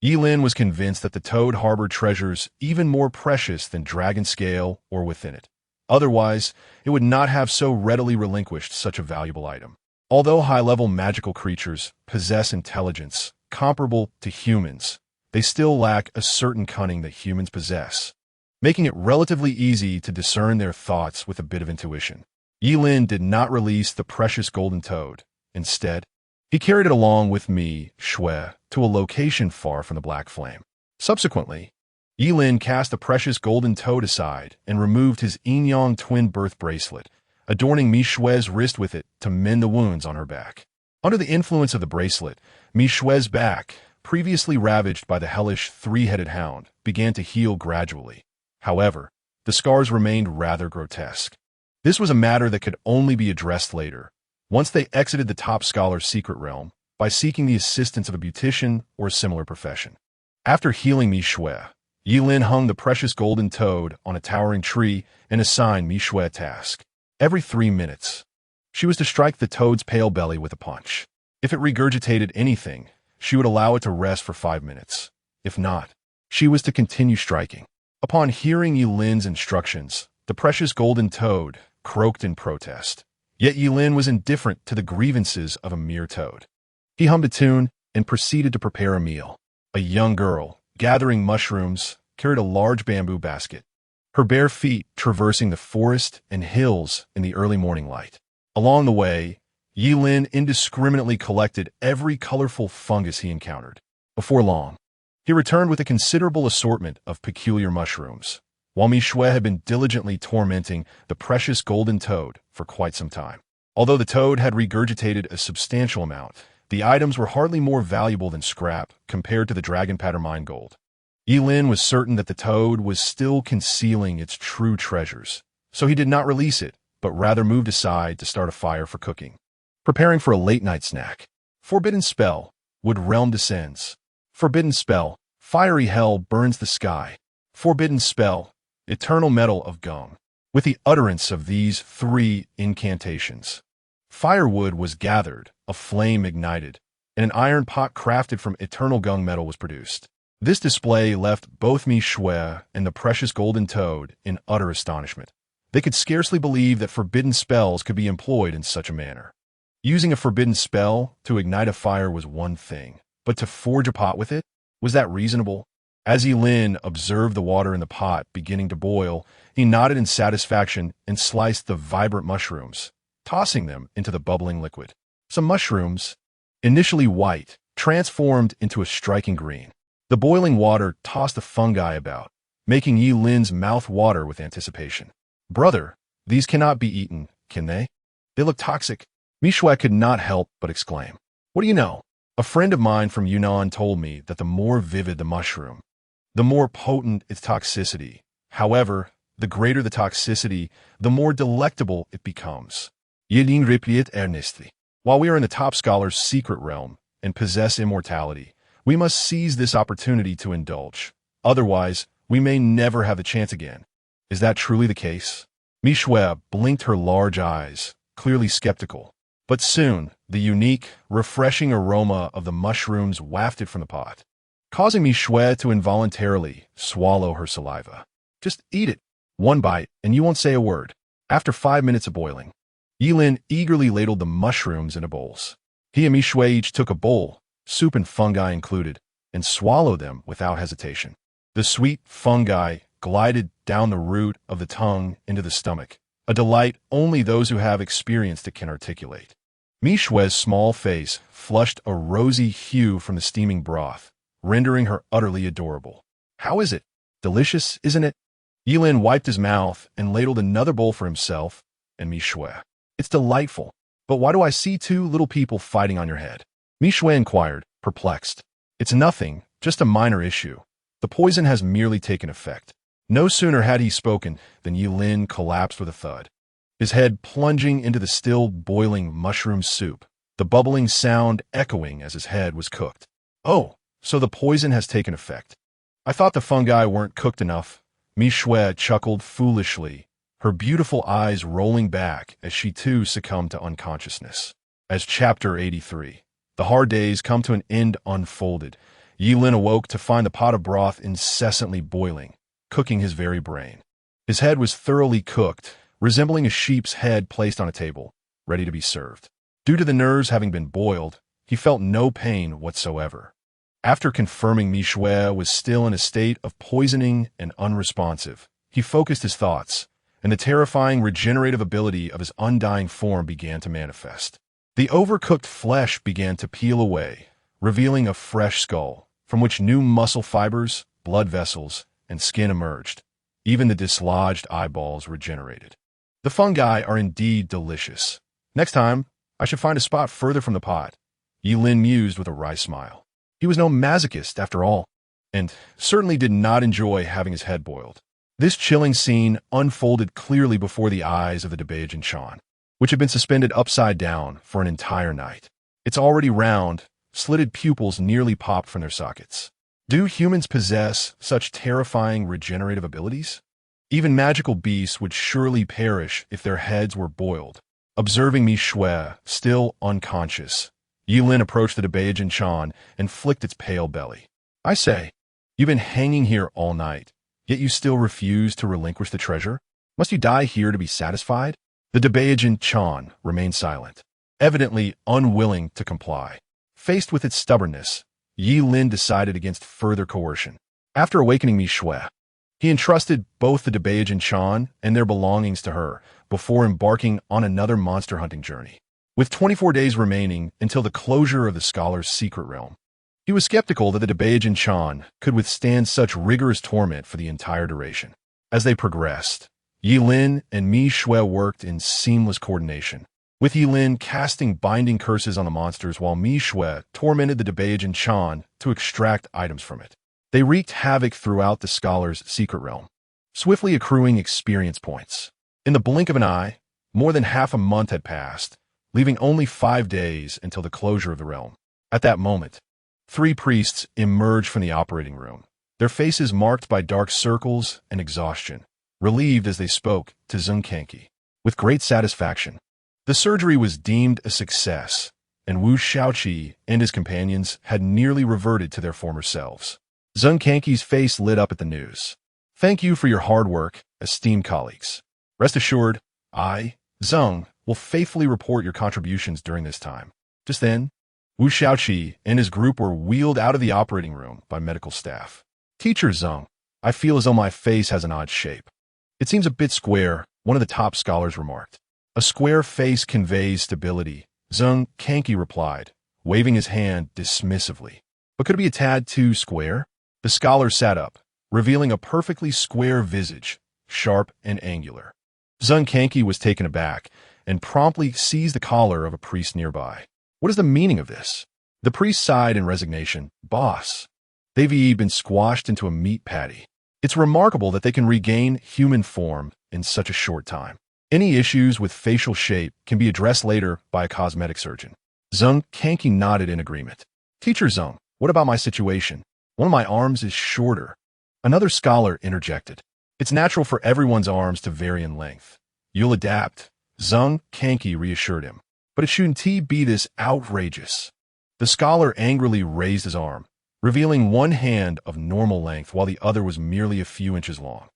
Yilin was convinced that the toad harbored treasures even more precious than dragon scale or within it. Otherwise, it would not have so readily relinquished such a valuable item. Although high-level magical creatures possess intelligence comparable to humans, they still lack a certain cunning that humans possess, making it relatively easy to discern their thoughts with a bit of intuition. Yilin did not release the precious golden toad. Instead, he carried it along with me, Shui, to a location far from the black flame. Subsequently, Yilin cast the precious golden toad aside and removed his yin-yang twin birth bracelet, adorning Mi Shue's wrist with it to mend the wounds on her back. Under the influence of the bracelet, Mi Shue's back, previously ravaged by the hellish three-headed hound, began to heal gradually. However, the scars remained rather grotesque. This was a matter that could only be addressed later, once they exited the top scholar's secret realm, by seeking the assistance of a beautician or a similar profession. After healing Mi Shue, Yilin hung the precious golden toad on a towering tree and assigned Mi Shue a task. Every 3 minutes, she was to strike the toad's pale belly with a punch. If it regurgitated anything, she would allow it to rest for 5 minutes. If not, she was to continue striking. Upon hearing Yilin's instructions, the precious golden toad croaked in protest. Yet Yilin was indifferent to the grievances of a mere toad. He hummed a tune and proceeded to prepare a meal. A young girl, gathering mushrooms, carried a large bamboo basket, her bare feet traversing the forest and hills in the early morning light. Along the way, Yilin indiscriminately collected every colorful fungus he encountered. Before long, he returned with a considerable assortment of peculiar mushrooms, while Mi Shue had been diligently tormenting the precious golden toad for quite some time. Although the toad had regurgitated a substantial amount, the items were hardly more valuable than scrap compared to the dragon pattermine gold. Yilin was certain that the toad was still concealing its true treasures, so he did not release it, but rather moved aside to start a fire for cooking. Preparing for a late-night snack. Forbidden spell, Wood realm descends. Forbidden spell, fiery hell burns the sky. Forbidden spell, eternal metal of gong. With the utterance of these 3 incantations, firewood was gathered, a flame ignited, and an iron pot crafted from eternal gong metal was produced. This display left both Mi Shue and the precious golden toad in utter astonishment. They could scarcely believe that forbidden spells could be employed in such a manner. Using a forbidden spell to ignite a fire was one thing, but to forge a pot with it? Was that reasonable? As Yilin observed the water in the pot beginning to boil, he nodded in satisfaction and sliced the vibrant mushrooms, tossing them into the bubbling liquid. Some mushrooms, initially white, transformed into a striking green. The boiling water tossed the fungi about, making Yilin's mouth water with anticipation. Brother, these cannot be eaten, can they? They look toxic. Mi Shue could not help but exclaim. What do you know? A friend of mine from Yunnan told me that the more vivid the mushroom, the more potent its toxicity. However, the greater the toxicity, the more delectable it becomes. Yilin replied earnestly. While we are in the top scholar's secret realm and possess immortality, we must seize this opportunity to indulge. Otherwise, we may never have the chance again. Is that truly the case? Mi Shue blinked her large eyes, clearly skeptical. But soon, the unique, refreshing aroma of the mushrooms wafted from the pot, causing Mi Shue to involuntarily swallow her saliva. Just eat it. 1 bite, and you won't say a word. After 5 minutes of boiling, Yilin eagerly ladled the mushrooms into bowls. He and Mi Shue each took a bowl, soup and fungi included, and swallowed them without hesitation. The sweet fungi glided down the root of the tongue into the stomach, a delight only those who have experienced it can articulate. Mi Shue's small face flushed a rosy hue from the steaming broth, rendering her utterly adorable. How is it? Delicious, isn't it? Yilin wiped his mouth and ladled another bowl for himself and Mi Shue. It's delightful, but why do I see 2 little people fighting on your head? Mi Shue inquired, perplexed. It's nothing, just a minor issue. The poison has merely taken effect. No sooner had he spoken than Yilin collapsed with a thud, his head plunging into the still boiling mushroom soup, the bubbling sound echoing as his head was cooked. Oh, so the poison has taken effect. I thought the fungi weren't cooked enough. Mi Shue chuckled foolishly, her beautiful eyes rolling back as she too succumbed to unconsciousness. As Chapter 83, the hard days come to an end unfolded, Yilin awoke to find the pot of broth incessantly boiling, cooking his very brain. His head was thoroughly cooked, resembling a sheep's head placed on a table, ready to be served. Due to the nerves having been boiled, he felt no pain whatsoever. After confirming Mi Shue was still in a state of poisoning and unresponsive, he focused his thoughts, and the terrifying regenerative ability of his undying form began to manifest. The overcooked flesh began to peel away, revealing a fresh skull, from which new muscle fibers, blood vessels, and skin emerged. Even the dislodged eyeballs regenerated. The fungi are indeed delicious. Next time, I should find a spot further from the pot. Yi Lin mused with a wry smile. He was no masochist, after all, and certainly did not enjoy having his head boiled. This chilling scene unfolded clearly before the eyes of the Debajan Chan, which had been suspended upside down for an entire night. Its already round, slitted pupils nearly popped from their sockets. Do humans possess such terrifying regenerative abilities? Even magical beasts would surely perish if their heads were boiled. Observing Mi Shui, still unconscious, Yi Lin approached the Debajan Chan and flicked its pale belly. I say, you've been hanging here all night, yet you still refuse to relinquish the treasure? Must you die here to be satisfied? The Debajan Chan remained silent, evidently unwilling to comply. Faced with its stubbornness, Yi Lin decided against further coercion. After awakening Mi Shui, he entrusted both the Debajan Chan and their belongings to her before embarking on another monster hunting journey. With 24 days remaining until the closure of the scholar's secret realm, he was skeptical that the Debajan Chan could withstand such rigorous torment for the entire duration. As they progressed, Yi Lin and Mi Shui worked in seamless coordination, with Yi Lin casting binding curses on the monsters while Mi Shui tormented the Debajan Chan to extract items from it. They wreaked havoc throughout the scholar's secret realm, swiftly accruing experience points. In the blink of an eye, more than half a month had passed, leaving only 5 days until the closure of the realm. At that moment, 3 priests emerged from the operating room, their faces marked by dark circles and exhaustion, relieved as they spoke to Zheng Kanki. With great satisfaction, the surgery was deemed a success, and Wu Shaoqi and his companions had nearly reverted to their former selves. Zheng Kanki's face lit up at the news. Thank you for your hard work, esteemed colleagues. Rest assured, I, Zheng, will faithfully report your contributions during this time. Just then, Wu Shaoqi and his group were wheeled out of the operating room by medical staff. Teacher Zheng, I feel as though my face has an odd shape. It seems a bit square, one of the top scholars remarked. A square face conveys stability, Zheng Kanki replied, waving his hand dismissively. But could it be a tad too square? The scholar sat up, revealing a perfectly square visage, sharp and angular. Zheng Kanki was taken aback and promptly seized the collar of a priest nearby. What is the meaning of this? The priest sighed in resignation. Boss, they've been squashed into a meat patty. It's remarkable that they can regain human form in such a short time. Any issues with facial shape can be addressed later by a cosmetic surgeon. Zheng Kanki nodded in agreement. Teacher Zheng, what about my situation? One of my arms is shorter. Another scholar interjected. It's natural for everyone's arms to vary in length. You'll adapt, Zheng Kanki reassured him. But it shouldn't be this outrageous. The scholar angrily raised his arm, revealing one hand of normal length while the other was merely a few inches long.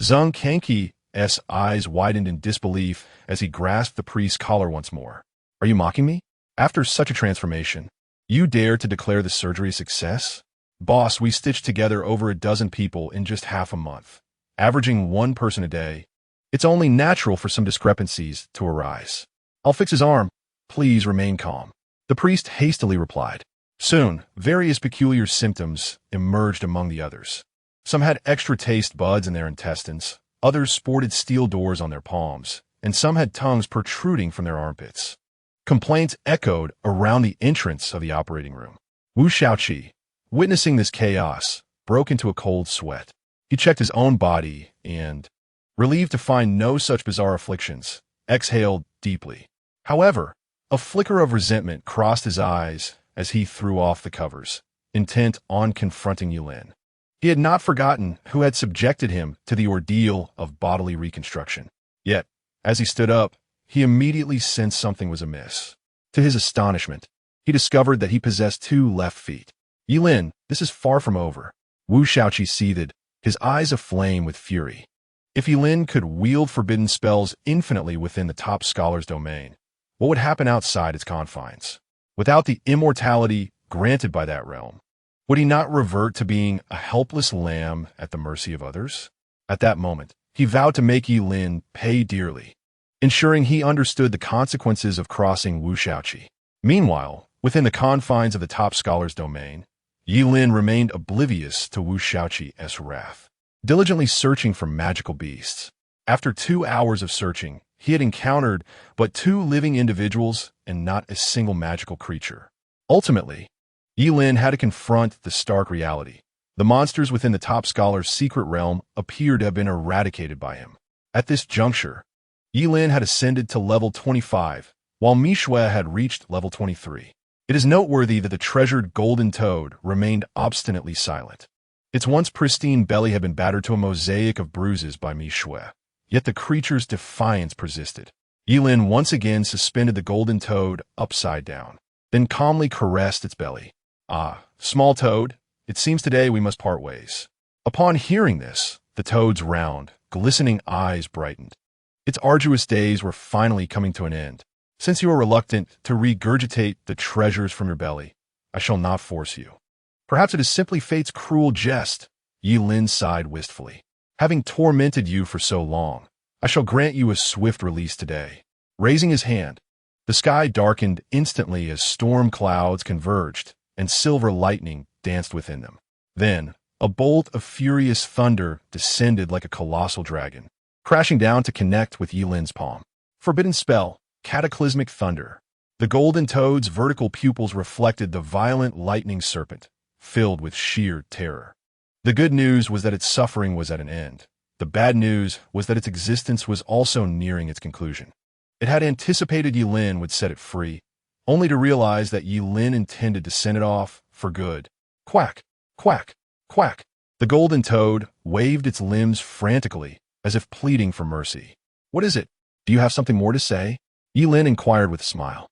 Zheng Kanki's eyes widened in disbelief as he grasped the priest's collar once more. Are you mocking me? After such a transformation, you dare to declare the surgery a success? Boss, we stitched together over a dozen people in just half a month, averaging 1 person a day. It's only natural for some discrepancies to arise. I'll fix his arm. Please remain calm. The priest hastily replied. Soon, various peculiar symptoms emerged among the others. Some had extra taste buds in their intestines, others sported steel doors on their palms, and some had tongues protruding from their armpits. Complaints echoed around the entrance of the operating room. Wu Shaoqi, witnessing this chaos, broke into a cold sweat. He checked his own body and, relieved to find no such bizarre afflictions, exhaled deeply. However, a flicker of resentment crossed his eyes as he threw off the covers, intent on confronting Yi Lin. He had not forgotten who had subjected him to the ordeal of bodily reconstruction. Yet, as he stood up, he immediately sensed something was amiss. To his astonishment, he discovered that he possessed 2 left feet. Yi Lin, this is far from over. Wu Shaoqi seethed, his eyes aflame with fury. If Yi Lin could wield forbidden spells infinitely within the top scholar's domain, what would happen outside its confines? Without the immortality granted by that realm, would he not revert to being a helpless lamb at the mercy of others? At that moment, he vowed to make Yi Lin pay dearly, ensuring he understood the consequences of crossing Wu Shaoqi. Meanwhile, within the confines of the top scholar's domain, Yi Lin remained oblivious to Wu Shaoqi's wrath, diligently searching for magical beasts. After 2 hours of searching, he had encountered but 2 living individuals and not a single magical creature. Ultimately, Yi Lin had to confront the stark reality. The monsters within the top scholar's secret realm appeared to have been eradicated by him. At this juncture, Yi Lin had ascended to level 25, while Mi Shui had reached level 23. It is noteworthy that the treasured golden toad remained obstinately silent. Its once pristine belly had been battered to a mosaic of bruises by Mi Shui, yet the creature's defiance persisted. Yi Lin once again suspended the golden toad upside down, then calmly caressed its belly. "Ah, small toad, it seems today we must part ways." Upon hearing this, the toad's round, glistening eyes brightened. Its arduous days were finally coming to an end. "Since you are reluctant to regurgitate the treasures from your belly, I shall not force you. Perhaps it is simply fate's cruel jest." Yi Lin sighed wistfully. "Having tormented you for so long, I shall grant you a swift release today." Raising his hand, the sky darkened instantly as storm clouds converged and silver lightning danced within them. Then, a bolt of furious thunder descended like a colossal dragon, crashing down to connect with Yi Lin's palm. Forbidden spell, cataclysmic thunder. The golden toad's vertical pupils reflected the violent lightning serpent, filled with sheer terror. The good news was that its suffering was at an end. The bad news was that its existence was also nearing its conclusion. It had anticipated Yi Lin would set it free, only to realize that Yi Lin intended to send it off for good. Quack, quack, quack. The golden toad waved its limbs frantically, as if pleading for mercy. "What is it? Do you have something more to say?" Yi Lin inquired with a smile.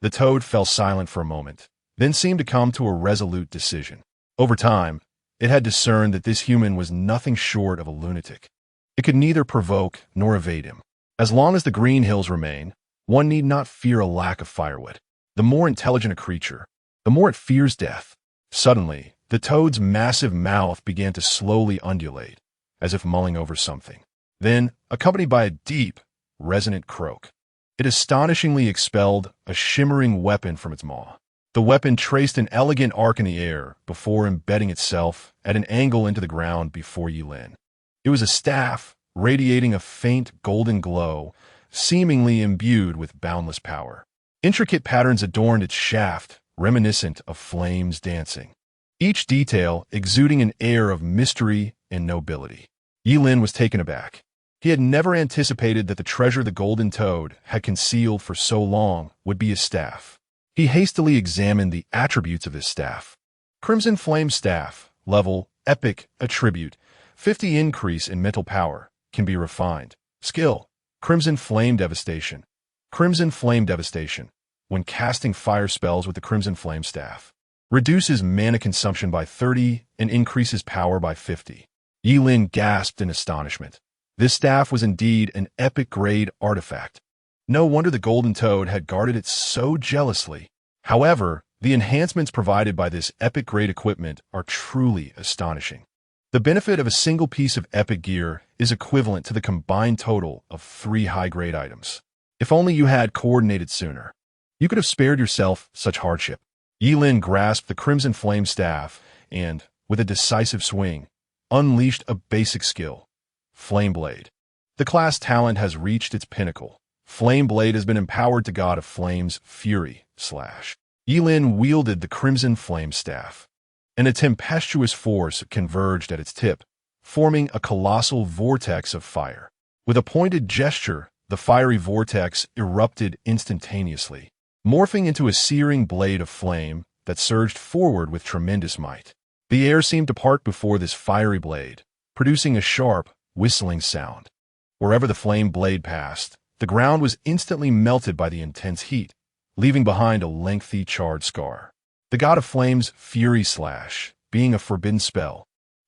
The toad fell silent for a moment, then seemed to come to a resolute decision. Over time, it had discerned that this human was nothing short of a lunatic. It could neither provoke nor evade him. As long as the green hills remain, one need not fear a lack of firewood. The more intelligent a creature, the more it fears death. Suddenly, the toad's massive mouth began to slowly undulate, as if mulling over something. Then, accompanied by a deep, resonant croak, it astonishingly expelled a shimmering weapon from its maw. The weapon traced an elegant arc in the air before embedding itself at an angle into the ground before Yi Lin. It was a staff, radiating a faint golden glow, seemingly imbued with boundless power. Intricate patterns adorned its shaft, reminiscent of flames dancing, each detail exuding an air of mystery and nobility. Yi Lin was taken aback. He had never anticipated that the treasure the golden toad had concealed for so long would be his staff. He hastily examined the attributes of his staff. Crimson Flame Staff, level, epic, attribute, 50 increase in mental power, can be refined. Skill, Crimson Flame Devastation. Crimson Flame Devastation, when casting fire spells with the Crimson Flame Staff, reduces mana consumption by 30 and increases power by 50. Yi Lin gasped in astonishment. This staff was indeed an epic-grade artifact. No wonder the golden toad had guarded it so jealously. However, the enhancements provided by this epic-grade equipment are truly astonishing. The benefit of a single piece of epic gear is equivalent to the combined total of 3 high-grade items. If only you had coordinated sooner, you could have spared yourself such hardship. Yi Lin grasped the Crimson Flame Staff and, with a decisive swing, unleashed a basic skill, Flame Blade. The class talent has reached its pinnacle. Flame Blade has been empowered to God of Flame's fury / Yi Lin wielded the Crimson Flame Staff, and a tempestuous force converged at its tip, forming a colossal vortex of fire. With a pointed gesture, the fiery vortex erupted instantaneously, morphing into a searing blade of flame that surged forward with tremendous might. The air seemed to part before this fiery blade, producing a sharp, whistling sound. Wherever the flame blade passed, the ground was instantly melted by the intense heat, leaving behind a lengthy charred scar. The God of Flame's Fury Slash, being a forbidden spell,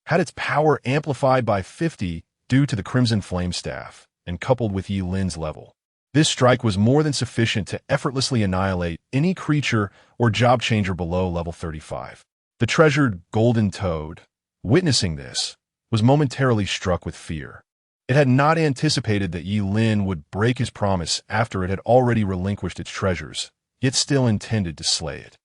had its power amplified by 50 due to the Crimson Flame Staff, and coupled with Yi Lin's level. This strike was more than sufficient to effortlessly annihilate any creature or job changer below level 35. The treasured golden toad, witnessing this, was momentarily struck with fear. It had not anticipated that Yi Lin would break his promise after it had already relinquished its treasures, yet still intended to slay it.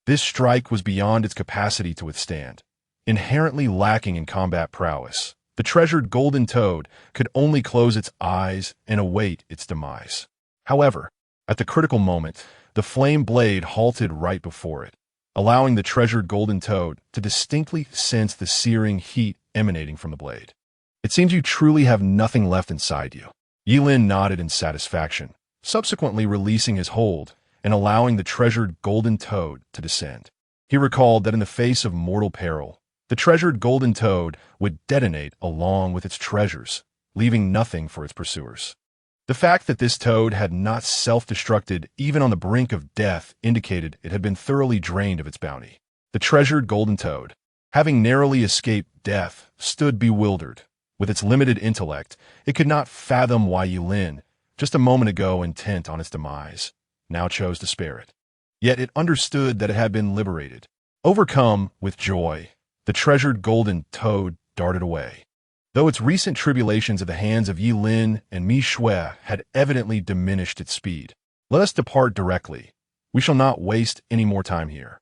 This strike was beyond its capacity to withstand. Inherently lacking in combat prowess, The treasured golden toad could only close its eyes and await its demise. However, at the critical moment, the flame blade halted right before it, allowing the treasured golden toad to distinctly sense the searing heat emanating from the blade. It seems you truly have nothing left inside you. Yilin nodded in satisfaction, subsequently releasing his hold and allowing the treasured golden toad to descend. He recalled that in the face of mortal peril, the treasured golden toad would detonate along with its treasures, leaving nothing for its pursuers. The fact that this toad had not self-destructed even on the brink of death indicated it had been thoroughly drained of its bounty. The treasured golden toad, having narrowly escaped death, stood bewildered. With its limited intellect, it could not fathom why Yilin, just a moment ago intent on its demise, now chose to spare it. Yet it understood that it had been liberated. Overcome with joy, the treasured golden toad darted away. Though its recent tribulations at the hands of Yilin and Mi Shui had evidently diminished its speed. Let us depart directly. We shall not waste any more time here.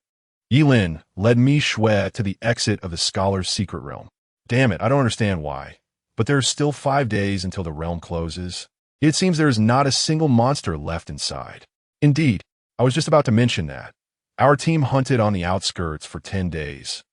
Yilin led Mi Shui to the exit of the scholar's secret realm. Damn it, I don't understand why. But there are still 5 days until the realm closes. It seems there is not a single monster left inside. Indeed, I was just about to mention that. Our team hunted on the outskirts for 10 days.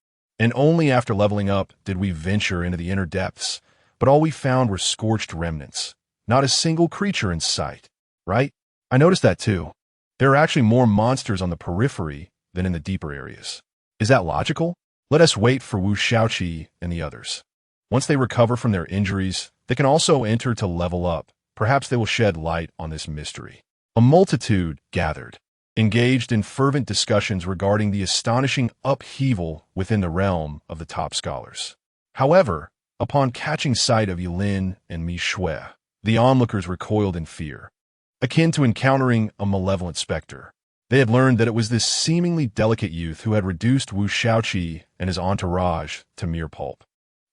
And only after leveling up did we venture into the inner depths, but all we found were scorched remnants. Not a single creature in sight, right? I noticed that too. There are actually more monsters on the periphery than in the deeper areas. Is that logical? Let us wait for Wu Xiaoqi and the others. Once they recover from their injuries, they can also enter to level up. Perhaps they will shed light on this mystery. A multitude gathered, engaged in fervent discussions regarding the astonishing upheaval within the realm of the top scholars. However, upon catching sight of Yilin and Mi Shui, the onlookers recoiled in fear, akin to encountering a malevolent specter. They had learned that it was this seemingly delicate youth who had reduced Wu Xiaoqi and his entourage to mere pulp.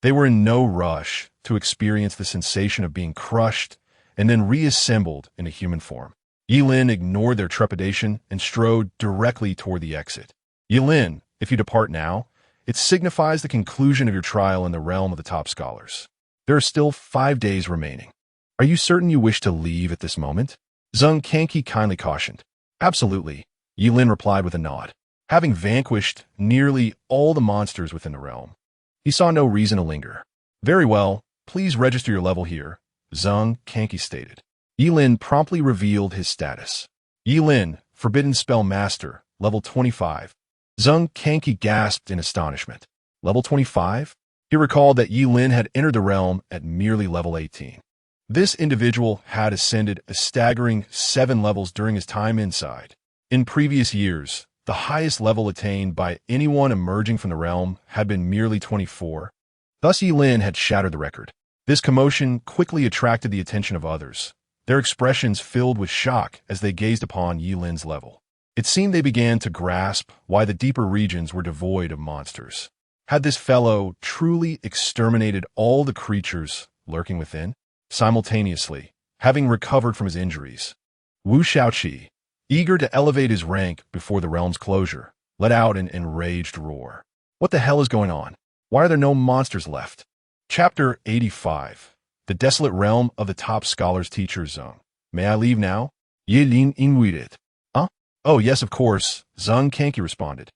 They were in no rush to experience the sensation of being crushed and then reassembled in a human form. Yilin ignored their trepidation and strode directly toward the exit. Yilin, if you depart now, it signifies the conclusion of your trial in the realm of the top scholars. There are still 5 days remaining. Are you certain you wish to leave at this moment? Zheng Kanki kindly cautioned. Absolutely, Yilin replied with a nod. Having vanquished nearly all the monsters within the realm, he saw no reason to linger. Very well, please register your level here, Zheng Kanki stated. Yilin promptly revealed his status. Yilin, Forbidden Spellmaster, level 25. Zheng Kanki gasped in astonishment. Level 25? He recalled that Yilin had entered the realm at merely level 18. This individual had ascended a staggering 7 levels during his time inside. In previous years, the highest level attained by anyone emerging from the realm had been merely 24. Thus Yilin had shattered the record. This commotion quickly attracted the attention of others, their expressions filled with shock as they gazed upon Yilin's level. It seemed they began to grasp why the deeper regions were devoid of monsters. Had this fellow truly exterminated all the creatures lurking within? Simultaneously, having recovered from his injuries, Wu Xiaoqi, eager to elevate his rank before the realm's closure, let out an enraged roar. What the hell is going on? Why are there no monsters left? Chapter 85. The Desolate Realm of the Top Scholar's Teacher Zone. May I leave now? Yilin inwided. Huh? Oh, yes, of course, Zheng Kanki responded,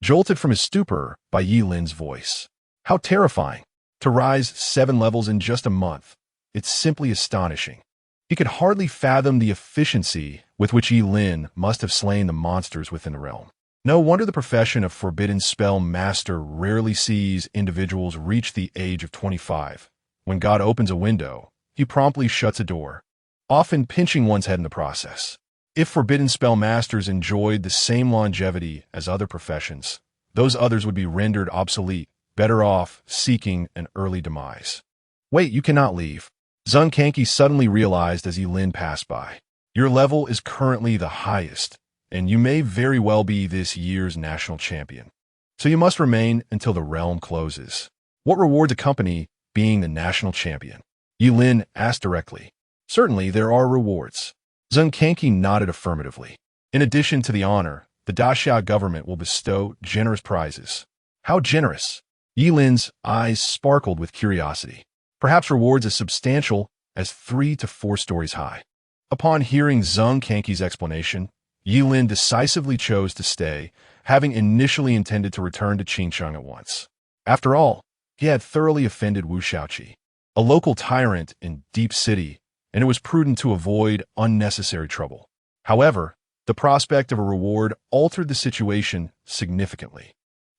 jolted from his stupor by Yilin's voice. How terrifying. To rise 7 levels in just a month. It's simply astonishing. He could hardly fathom the efficiency with which Yilin must have slain the monsters within the realm. No wonder the profession of Forbidden Spell Master rarely sees individuals reach the age of 25. When God opens a window, he promptly shuts a door, often pinching one's head in the process. If Forbidden Spell Masters enjoyed the same longevity as other professions, those others would be rendered obsolete, better off seeking an early demise. Wait, you cannot leave. Zheng Kanki suddenly realized as Yilin passed by. Your level is currently the highest, and you may very well be this year's national champion. So you must remain until the realm closes. What rewards a company being the national champion? Yilin asked directly. Certainly there are rewards. Zheng Kanki nodded affirmatively. In addition to the honor, the Daxia government will bestow generous prizes. How generous? Yilin's eyes sparkled with curiosity. perhaps rewards as substantial as 3 to 4 stories high. Upon hearing Zheng Kanki's explanation, Yilin decisively chose to stay, having initially intended to return to Qingcheng at once. After all, he had thoroughly offended Wu Shaoqi, a local tyrant in Deep City, and it was prudent to avoid unnecessary trouble. However, the prospect of a reward altered the situation significantly.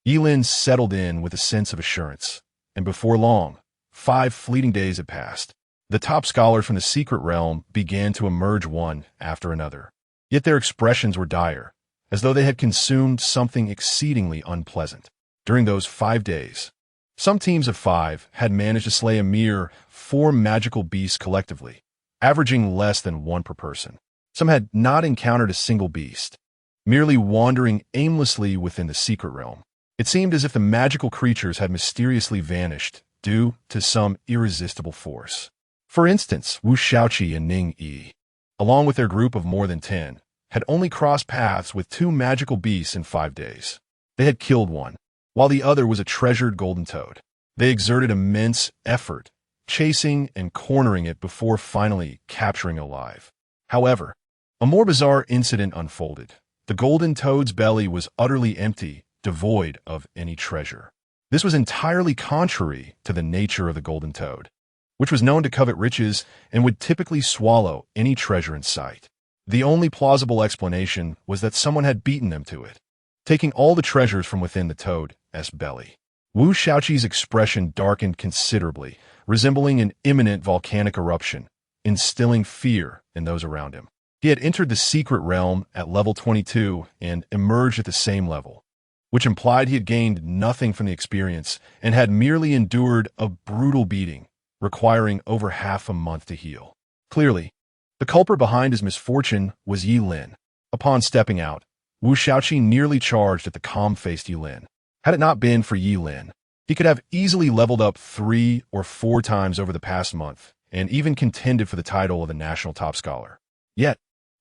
Yilin settled in with a sense of assurance, and before long, 5 fleeting days had passed. The top scholars from the secret realm began to emerge one after another. Yet their expressions were dire, as though they had consumed something exceedingly unpleasant. During those 5 days, some teams of 5 had managed to slay a mere 4 magical beasts collectively, averaging less than 1 per person. Some had not encountered a single beast, merely wandering aimlessly within the secret realm. It seemed as if the magical creatures had mysteriously vanished due to some irresistible force. For instance, Wu Shaoqi and Ning Yi, along with their group of more than 10, had only crossed paths with 2 magical beasts in 5 days. They had killed one, while the other was a treasured golden toad. They exerted immense effort, chasing and cornering it before finally capturing it alive. However, a more bizarre incident unfolded. The golden toad's belly was utterly empty, devoid of any treasure. This was entirely contrary to the nature of the golden toad, which was known to covet riches and would typically swallow any treasure in sight. The only plausible explanation was that someone had beaten them to it, taking all the treasures from within the toad's belly. Wu Shaoqi's expression darkened considerably, resembling an imminent volcanic eruption, instilling fear in those around him. He had entered the secret realm at level 22 and emerged at the same level, which implied he had gained nothing from the experience and had merely endured a brutal beating, requiring over half a month to heal. Clearly, the culprit behind his misfortune was Yilin. Upon stepping out, Wu Shaoqi nearly charged at the calm-faced Yilin. Had it not been for Yilin, he could have easily leveled up 3 or 4 times over the past month and even contended for the title of the national top scholar. Yet,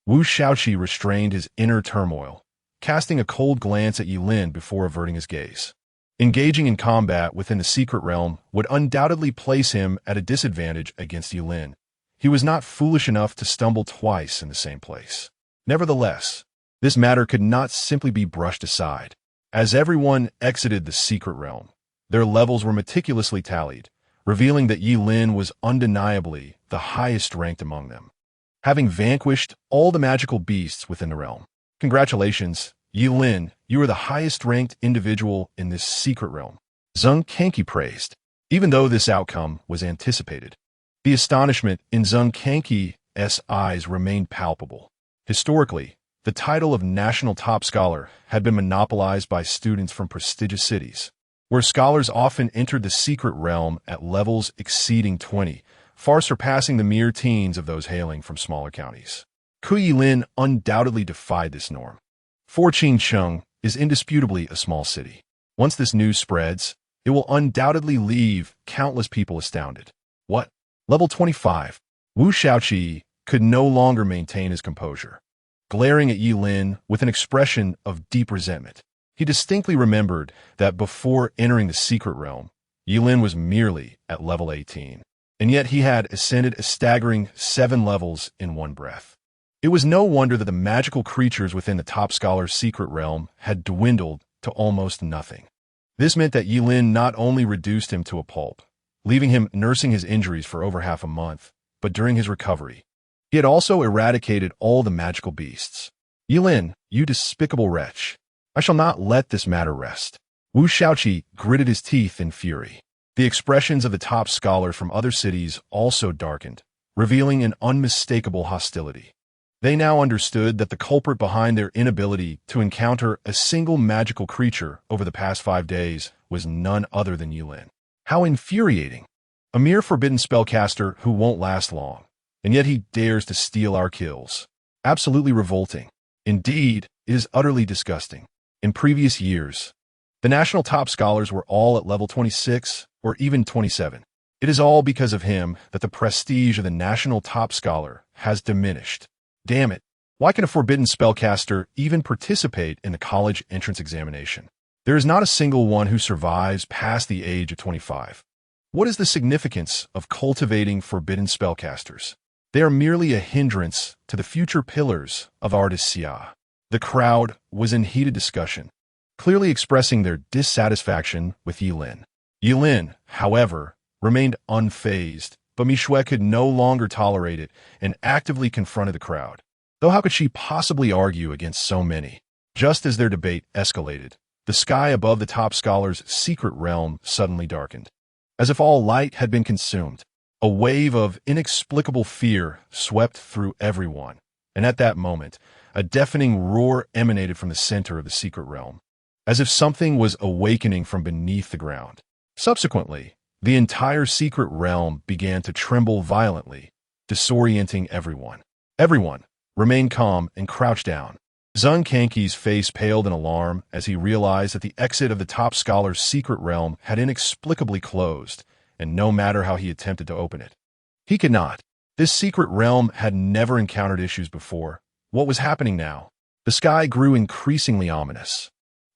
Wu Shaoqi restrained his inner turmoil, casting a cold glance at Yilin before averting his gaze. Engaging in combat within the secret realm would undoubtedly place him at a disadvantage against Yilin. He was not foolish enough to stumble twice in the same place. Nevertheless, this matter could not simply be brushed aside. As everyone exited the secret realm, their levels were meticulously tallied, revealing that Yilin was undeniably the highest ranked among them, having vanquished all the magical beasts within the realm. Congratulations, Yilin, you are the highest-ranked individual in this secret realm, Zheng Kanki praised. Even though this outcome was anticipated, the astonishment in Zheng Kanki's eyes remained palpable. Historically, the title of national top scholar had been monopolized by students from prestigious cities, where scholars often entered the secret realm at levels exceeding 20, far surpassing the mere teens of those hailing from smaller counties. Yilin undoubtedly defied this norm. For Qingcheng is indisputably a small city. Once this news spreads, it will undoubtedly leave countless people astounded. What? Level 25. Wu Shaoqi could no longer maintain his composure. Glaring at Yilin with an expression of deep resentment, he distinctly remembered that before entering the secret realm, Yilin was merely at level 18, and yet he had ascended a staggering 7 levels in one breath. It was no wonder that the magical creatures within the top scholar's secret realm had dwindled to almost nothing. This meant that Yilin not only reduced him to a pulp, leaving him nursing his injuries for over half a month, but during his recovery, he had also eradicated all the magical beasts. Yilin, you despicable wretch, I shall not let this matter rest. Wu Shaoqi gritted his teeth in fury. The expressions of the top scholars from other cities also darkened, revealing an unmistakable hostility. They now understood that the culprit behind their inability to encounter a single magical creature over the past 5 days was none other than Yilin. How infuriating! A mere forbidden spellcaster who won't last long, and yet he dares to steal our kills. Absolutely revolting. Indeed, it is utterly disgusting. In previous years, the national top scholars were all at level 26 or even 27. It is all because of him that the prestige of the national top scholar has diminished. Damn it, why can a forbidden spellcaster even participate in the college entrance examination? There is not a single one who survives past the age of 25. What is the significance of cultivating forbidden spellcasters? They are merely a hindrance to the future pillars of Artistia. The crowd was in heated discussion, clearly expressing their dissatisfaction with Yilin. Yilin, however, remained unfazed, but Mishue could no longer tolerate it and actively confronted the crowd. Though how could she possibly argue against so many? Just as their debate escalated, the sky above the top scholar's secret realm suddenly darkened. As if all light had been consumed, a wave of inexplicable fear swept through everyone, and at that moment, a deafening roar emanated from the center of the secret realm, as if something was awakening from beneath the ground. Subsequently, the entire secret realm began to tremble violently, disorienting everyone. Everyone remained calm and crouched down. Zhang Kanki's face paled in alarm as he realized that the exit of the top scholar's secret realm had inexplicably closed, and no matter how he attempted to open it, he could not. This secret realm had never encountered issues before. What was happening now? The sky grew increasingly ominous,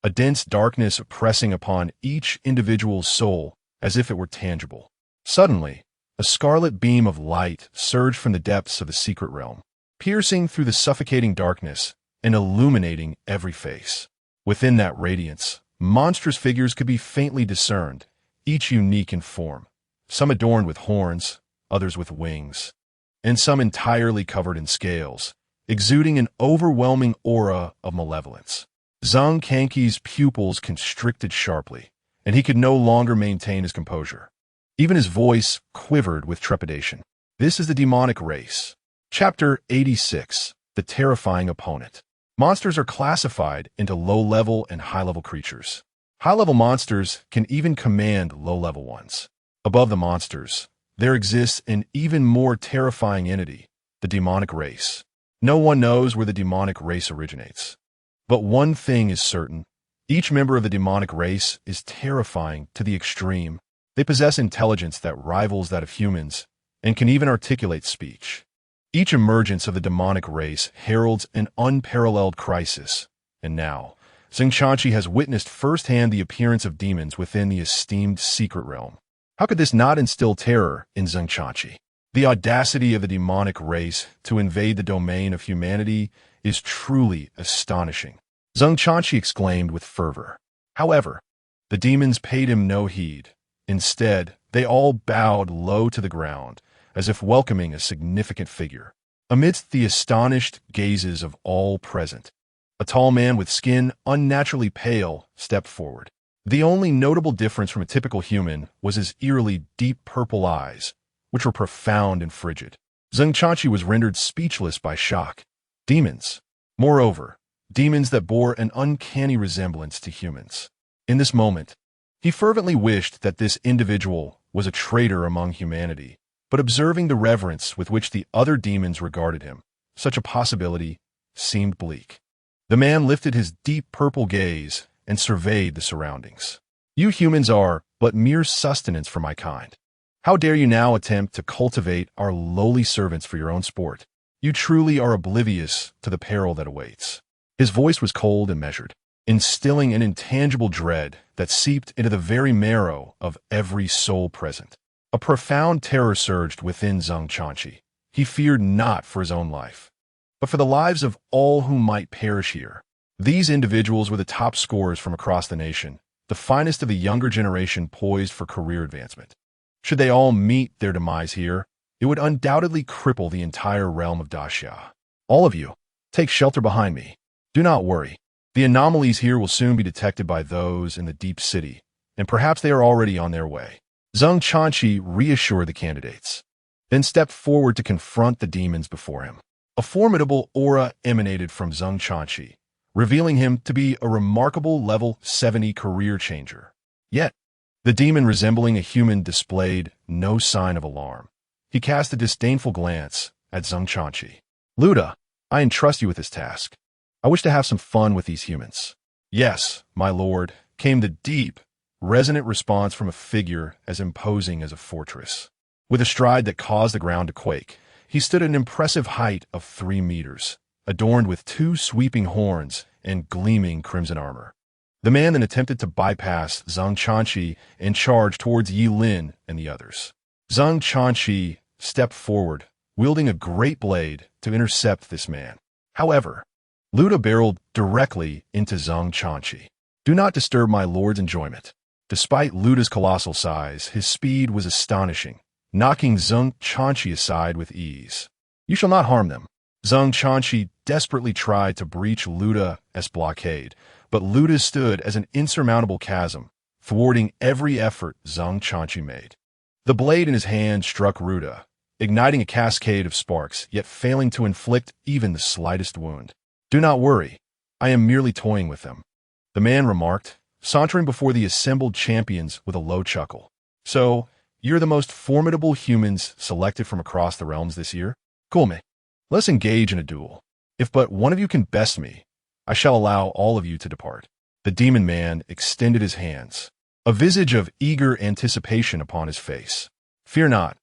a dense darkness pressing upon each individual's soul as if it were tangible. Suddenly, a scarlet beam of light surged from the depths of the secret realm, piercing through the suffocating darkness and illuminating every face. Within that radiance, monstrous figures could be faintly discerned, each unique in form, some adorned with horns, others with wings, and some entirely covered in scales, exuding an overwhelming aura of malevolence. Zhang Kanki's pupils constricted sharply, and he could no longer maintain his composure. Even his voice quivered with trepidation. This is the demonic race. Chapter 86, The Terrifying Opponent. Monsters are classified into low-level and high-level creatures. High-level monsters can even command low-level ones. Above the monsters, there exists an even more terrifying entity, the demonic race. No one knows where the demonic race originates. But one thing is certain. Each member of the demonic race is terrifying to the extreme. They possess intelligence that rivals that of humans and can even articulate speech. Each emergence of the demonic race heralds an unparalleled crisis, and now, Zhengchachi has witnessed firsthand the appearance of demons within the esteemed secret realm. How could this not instill terror in Zhengchachi? The audacity of the demonic race to invade the domain of humanity is truly astonishing, Zhengchachi exclaimed with fervor. However, the demons paid him no heed. Instead, they all bowed low to the ground, as if welcoming a significant figure. Amidst the astonished gazes of all present, a tall man with skin unnaturally pale stepped forward. The only notable difference from a typical human was his eerily deep purple eyes, which were profound and frigid. Zhengchachi was rendered speechless by shock. Demons. Moreover, demons that bore an uncanny resemblance to humans. In this moment, he fervently wished that this individual was a traitor among humanity, but observing the reverence with which the other demons regarded him, such a possibility seemed bleak. The man lifted his deep purple gaze and surveyed the surroundings. You humans are but mere sustenance for my kind. How dare you now attempt to cultivate our lowly servants for your own sport? You truly are oblivious to the peril that awaits. His voice was cold and measured, instilling an intangible dread that seeped into the very marrow of every soul present. A profound terror surged within Zhengchachi. He feared not for his own life, but for the lives of all who might perish here. These individuals were the top scorers from across the nation, the finest of the younger generation poised for career advancement. Should they all meet their demise here, it would undoubtedly cripple the entire realm of Daxia. All of you, take shelter behind me. Do not worry. The anomalies here will soon be detected by those in the deep city, and perhaps they are already on their way. Zhengchachi reassured the candidates, then stepped forward to confront the demons before him. A formidable aura emanated from Zhengchachi, revealing him to be a remarkable level 70 career changer. Yet, the demon resembling a human displayed no sign of alarm. He cast a disdainful glance at Zhengchachi. Luda, I entrust you with this task. I wish to have some fun with these humans. Yes, my lord, came the deep, resonant response from a figure as imposing as a fortress. With a stride that caused the ground to quake, he stood at an impressive height of 3 meters, adorned with 2 sweeping horns and gleaming crimson armor. The man then attempted to bypass Zhang Chanqi and charge towards Yi Lin and the others. Zhang Chanqi stepped forward, wielding a great blade to intercept this man. However, Luda barreled directly into Zhang Chanqi. Do not disturb my lord's enjoyment. Despite Luda's colossal size, his speed was astonishing, knocking Zhang Chanqi aside with ease. You shall not harm them. Zhang Chanqi desperately tried to breach Luda's blockade, but Luda stood as an insurmountable chasm, thwarting every effort Zhang Chanqi made. The blade in his hand struck Luda, igniting a cascade of sparks, yet failing to inflict even the slightest wound. Do not worry, I am merely toying with them, the man remarked, sauntering before the assembled champions with a low chuckle. So, you're the most formidable humans selected from across the realms this year? Cool, me. Let's engage in a duel. If but one of you can best me, I shall allow all of you to depart. The demon man extended his hands, a visage of eager anticipation upon his face. Fear not.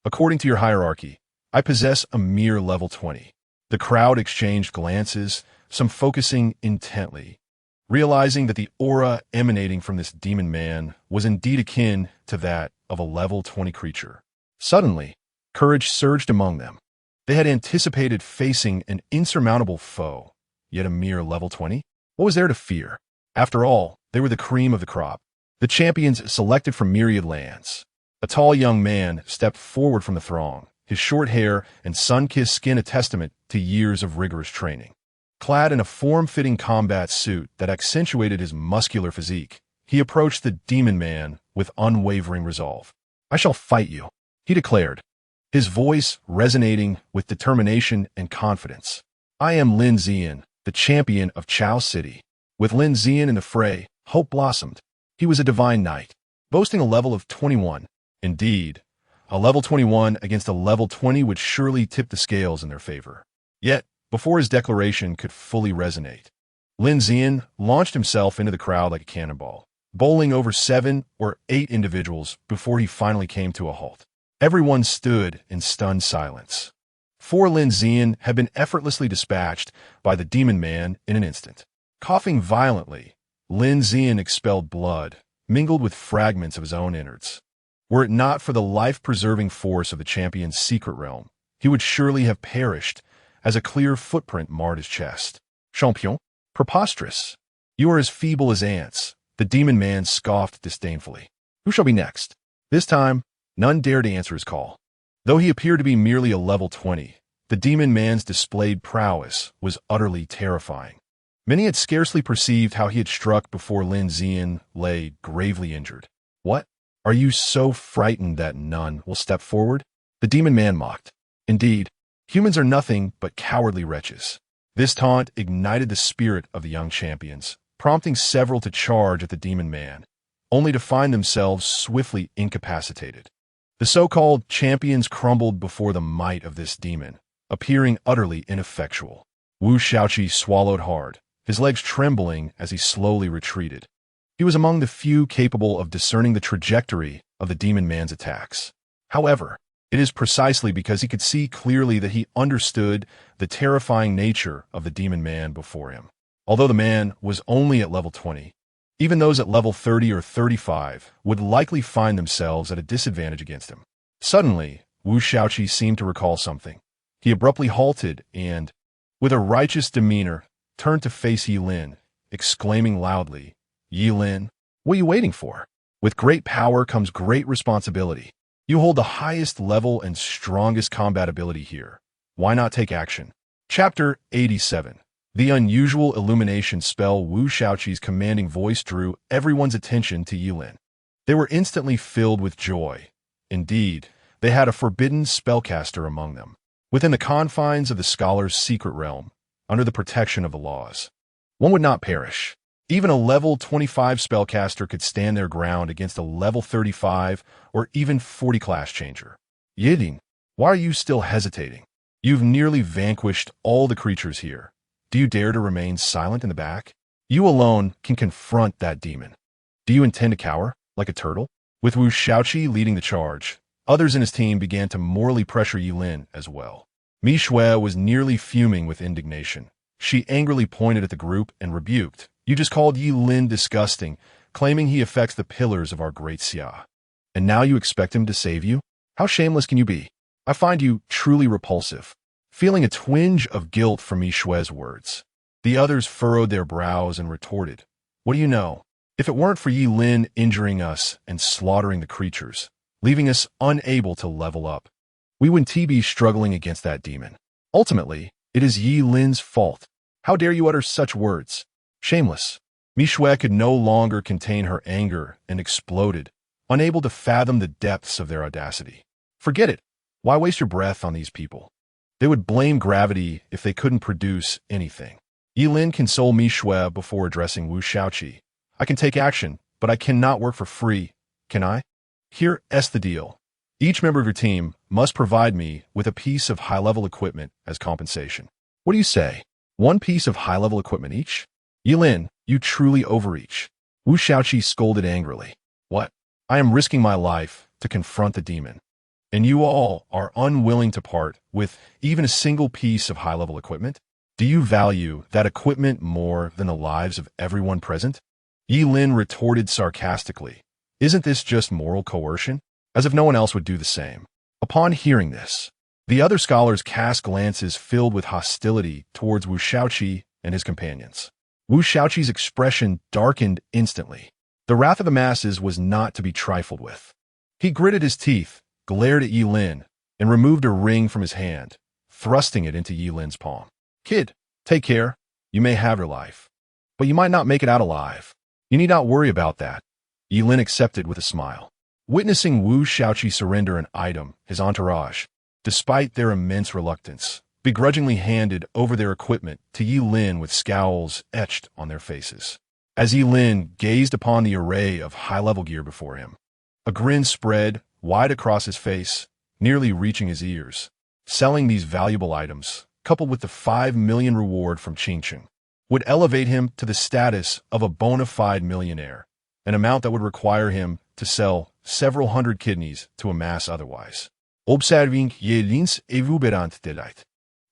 According to your hierarchy, I possess a mere level 20. The crowd exchanged glances, some focusing intently, realizing that the aura emanating from this demon man was indeed akin to that of a level 20 creature. Suddenly, courage surged among them. They had anticipated facing an insurmountable foe, yet a mere level 20? What was there to fear? After all, they were the cream of the crop, the champions selected from myriad lands. A tall young man stepped forward from the throng, his short hair and sun-kissed skin a testament to years of rigorous training. Clad in a form-fitting combat suit that accentuated his muscular physique, he approached the demon man with unwavering resolve. I shall fight you, he declared, his voice resonating with determination and confidence. I am Lin Zian, the champion of Chao City. With Lin Zian in the fray, hope blossomed. He was a divine knight, boasting a level of 21. Indeed, a level 21 against a level 20 would surely tip the scales in their favor. Yet, before his declaration could fully resonate, Lin Zian launched himself into the crowd like a cannonball, bowling over 7 or 8 individuals before he finally came to a halt. Everyone stood in stunned silence. 4 Lin Zian had been effortlessly dispatched by the demon man in an instant. Coughing violently, Lin Zian expelled blood, mingled with fragments of his own innards. Were it not for the life-preserving force of the champion's secret realm, he would surely have perished, as a clear footprint marred his chest. Champion? Preposterous. You are as feeble as ants, the demon man scoffed disdainfully. Who shall be next? This time, none dared to answer his call. Though he appeared to be merely a level 20, the demon man's displayed prowess was utterly terrifying. Many had scarcely perceived how he had struck before Lin Zian lay gravely injured. What? Are you so frightened that none will step forward? The demon man mocked. Indeed, humans are nothing but cowardly wretches. This taunt ignited the spirit of the young champions, prompting several to charge at the demon man, only to find themselves swiftly incapacitated. The so-called champions crumbled before the might of this demon, appearing utterly ineffectual. Wu Shaoqi swallowed hard, his legs trembling as he slowly retreated. He was among the few capable of discerning the trajectory of the demon man's attacks. However, it is precisely because he could see clearly that he understood the terrifying nature of the demon man before him. Although the man was only at level 20, even those at level 30 or 35 would likely find themselves at a disadvantage against him. Suddenly, Wu Shaoqi seemed to recall something. He abruptly halted and, with a righteous demeanor, turned to face Yi Lin, exclaiming loudly, Yi Lin, what are you waiting for? With great power comes great responsibility. You hold the highest level and strongest combat ability here. Why not take action? Chapter 87. The unusual illumination spell. Wu Shaoqi's commanding voice drew everyone's attention to Yi Lin. They were instantly filled with joy. Indeed, they had a forbidden spellcaster among them, within the confines of the scholar's secret realm, under the protection of the laws. One would not perish. Even a level 25 spellcaster could stand their ground against a level 35 or even 40 class changer. Yiding, why are you still hesitating? You've nearly vanquished all the creatures here. Do you dare to remain silent in the back? You alone can confront that demon. Do you intend to cower, like a turtle? With Wu Shaoqi leading the charge, others in his team began to morally pressure Yi Lin as well. Mi Shui was nearly fuming with indignation. She angrily pointed at the group and rebuked, You just called Yi Lin disgusting, claiming he affects the pillars of our great Xia. And now you expect him to save you? How shameless can you be? I find you truly repulsive. Feeling a twinge of guilt for Mi Shue's words, the others furrowed their brows and retorted, "What do you know? If it weren't for Yi Lin injuring us and slaughtering the creatures, leaving us unable to level up, we wouldn't be struggling against that demon. Ultimately, it is Yi Lin's fault. How dare you utter such words? Shameless." Mi Shue could no longer contain her anger and exploded, unable to fathom the depths of their audacity. Forget it. Why waste your breath on these people? They would blame gravity if they couldn't produce anything. Yi Lin consoled Mi Shue before addressing Wu Shaoqi. "I can take action, but I cannot work for free, can I? Here's the deal. Each member of your team must provide me with a piece of high-level equipment as compensation." "What do you say? One piece of high-level equipment each? Yi Lin, you truly overreach." Wu Shaoqi scolded angrily. "What? I am risking my life to confront the demon, and you all are unwilling to part with even a single piece of high-level equipment? Do you value that equipment more than the lives of everyone present?" Yi Lin retorted sarcastically. "Isn't this just moral coercion? As if no one else would do the same." Upon hearing this, the other scholars cast glances filled with hostility towards Wu Shaoqi and his companions. Wu Shaoqi's expression darkened instantly. The wrath of the masses was not to be trifled with. He gritted his teeth, glared at Yi Lin, and removed a ring from his hand, thrusting it into Yi Lin's palm. "Kid, take care. You may have your life, but you might not make it out alive. You need not worry about that." Yi Lin accepted with a smile. Witnessing Wu Shaoqi surrender an item, his entourage, despite their immense reluctance, begrudgingly handed over their equipment to Yi Lin with scowls etched on their faces. As Yi Lin gazed upon the array of high-level gear before him, a grin spread wide across his face, nearly reaching his ears. Selling these valuable items, coupled with the 5 million reward from Qingqing, would elevate him to the status of a bona fide millionaire, an amount that would require him to sell several hundred kidneys to amass otherwise. Observing Yi Lin's exuberant delight,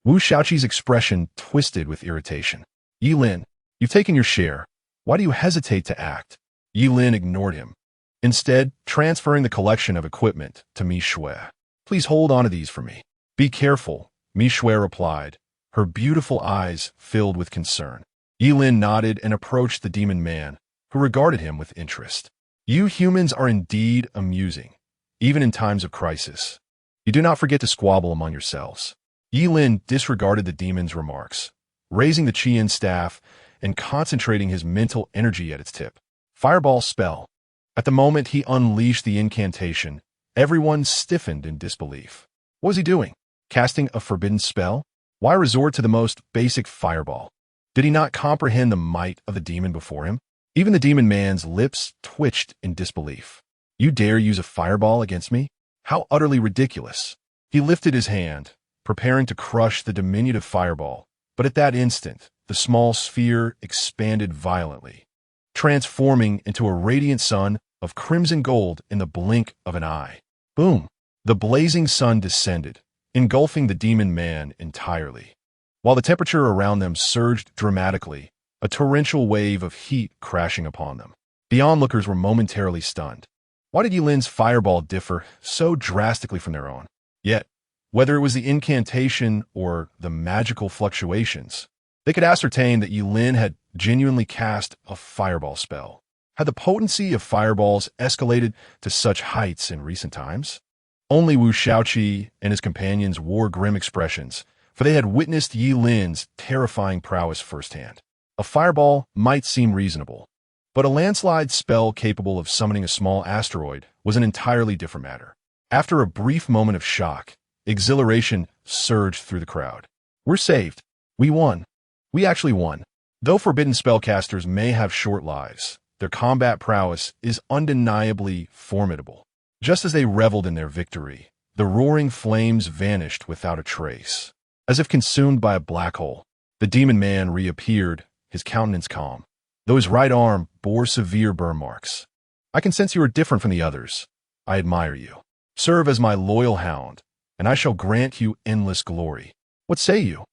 Wu Shaoqi's expression twisted with irritation. "Yi Lin, you've taken your share. Why do you hesitate to act?" Yi Lin ignored him, instead transferring the collection of equipment to Mi Shue. "Please hold on to these for me." "Be careful," Mi Shue replied, her beautiful eyes filled with concern. Yi Lin nodded and approached the demon man, who regarded him with interest. "You humans are indeed amusing, even in times of crisis. You do not forget to squabble among yourselves." Yi Lin disregarded the demon's remarks, raising the Qian staff and concentrating his mental energy at its tip. Fireball spell. At the moment he unleashed the incantation, everyone stiffened in disbelief. What was he doing? Casting a forbidden spell? Why resort to the most basic fireball? Did he not comprehend the might of the demon before him? Even the demon man's lips twitched in disbelief. "You dare use a fireball against me? How utterly ridiculous." He lifted his hand, preparing to crush the diminutive fireball, but at that instant, the small sphere expanded violently, transforming into a radiant sun of crimson gold in the blink of an eye. Boom! The blazing sun descended, engulfing the demon man entirely. While the temperature around them surged dramatically, a torrential wave of heat crashing upon them. The onlookers were momentarily stunned. Why did Yi Lin's fireball differ so drastically from their own? Yet, whether it was the incantation or the magical fluctuations, they could ascertain that Yi Lin had genuinely cast a fireball spell. Had the potency of fireballs escalated to such heights in recent times? Only Wu Shaoqi and his companions wore grim expressions, for they had witnessed Yi Lin's terrifying prowess firsthand. A fireball might seem reasonable, but a landslide spell capable of summoning a small asteroid was an entirely different matter. After a brief moment of shock, exhilaration surged through the crowd. "We're saved. We won. We actually won." Though forbidden spellcasters may have short lives, their combat prowess is undeniably formidable. Just as they reveled in their victory, the roaring flames vanished without a trace. As if consumed by a black hole, the demon man reappeared, his countenance calm, though his right arm bore severe burn marks. "I can sense you are different from the others. I admire you. Serve as my loyal hound, and I shall grant you endless glory. What say you?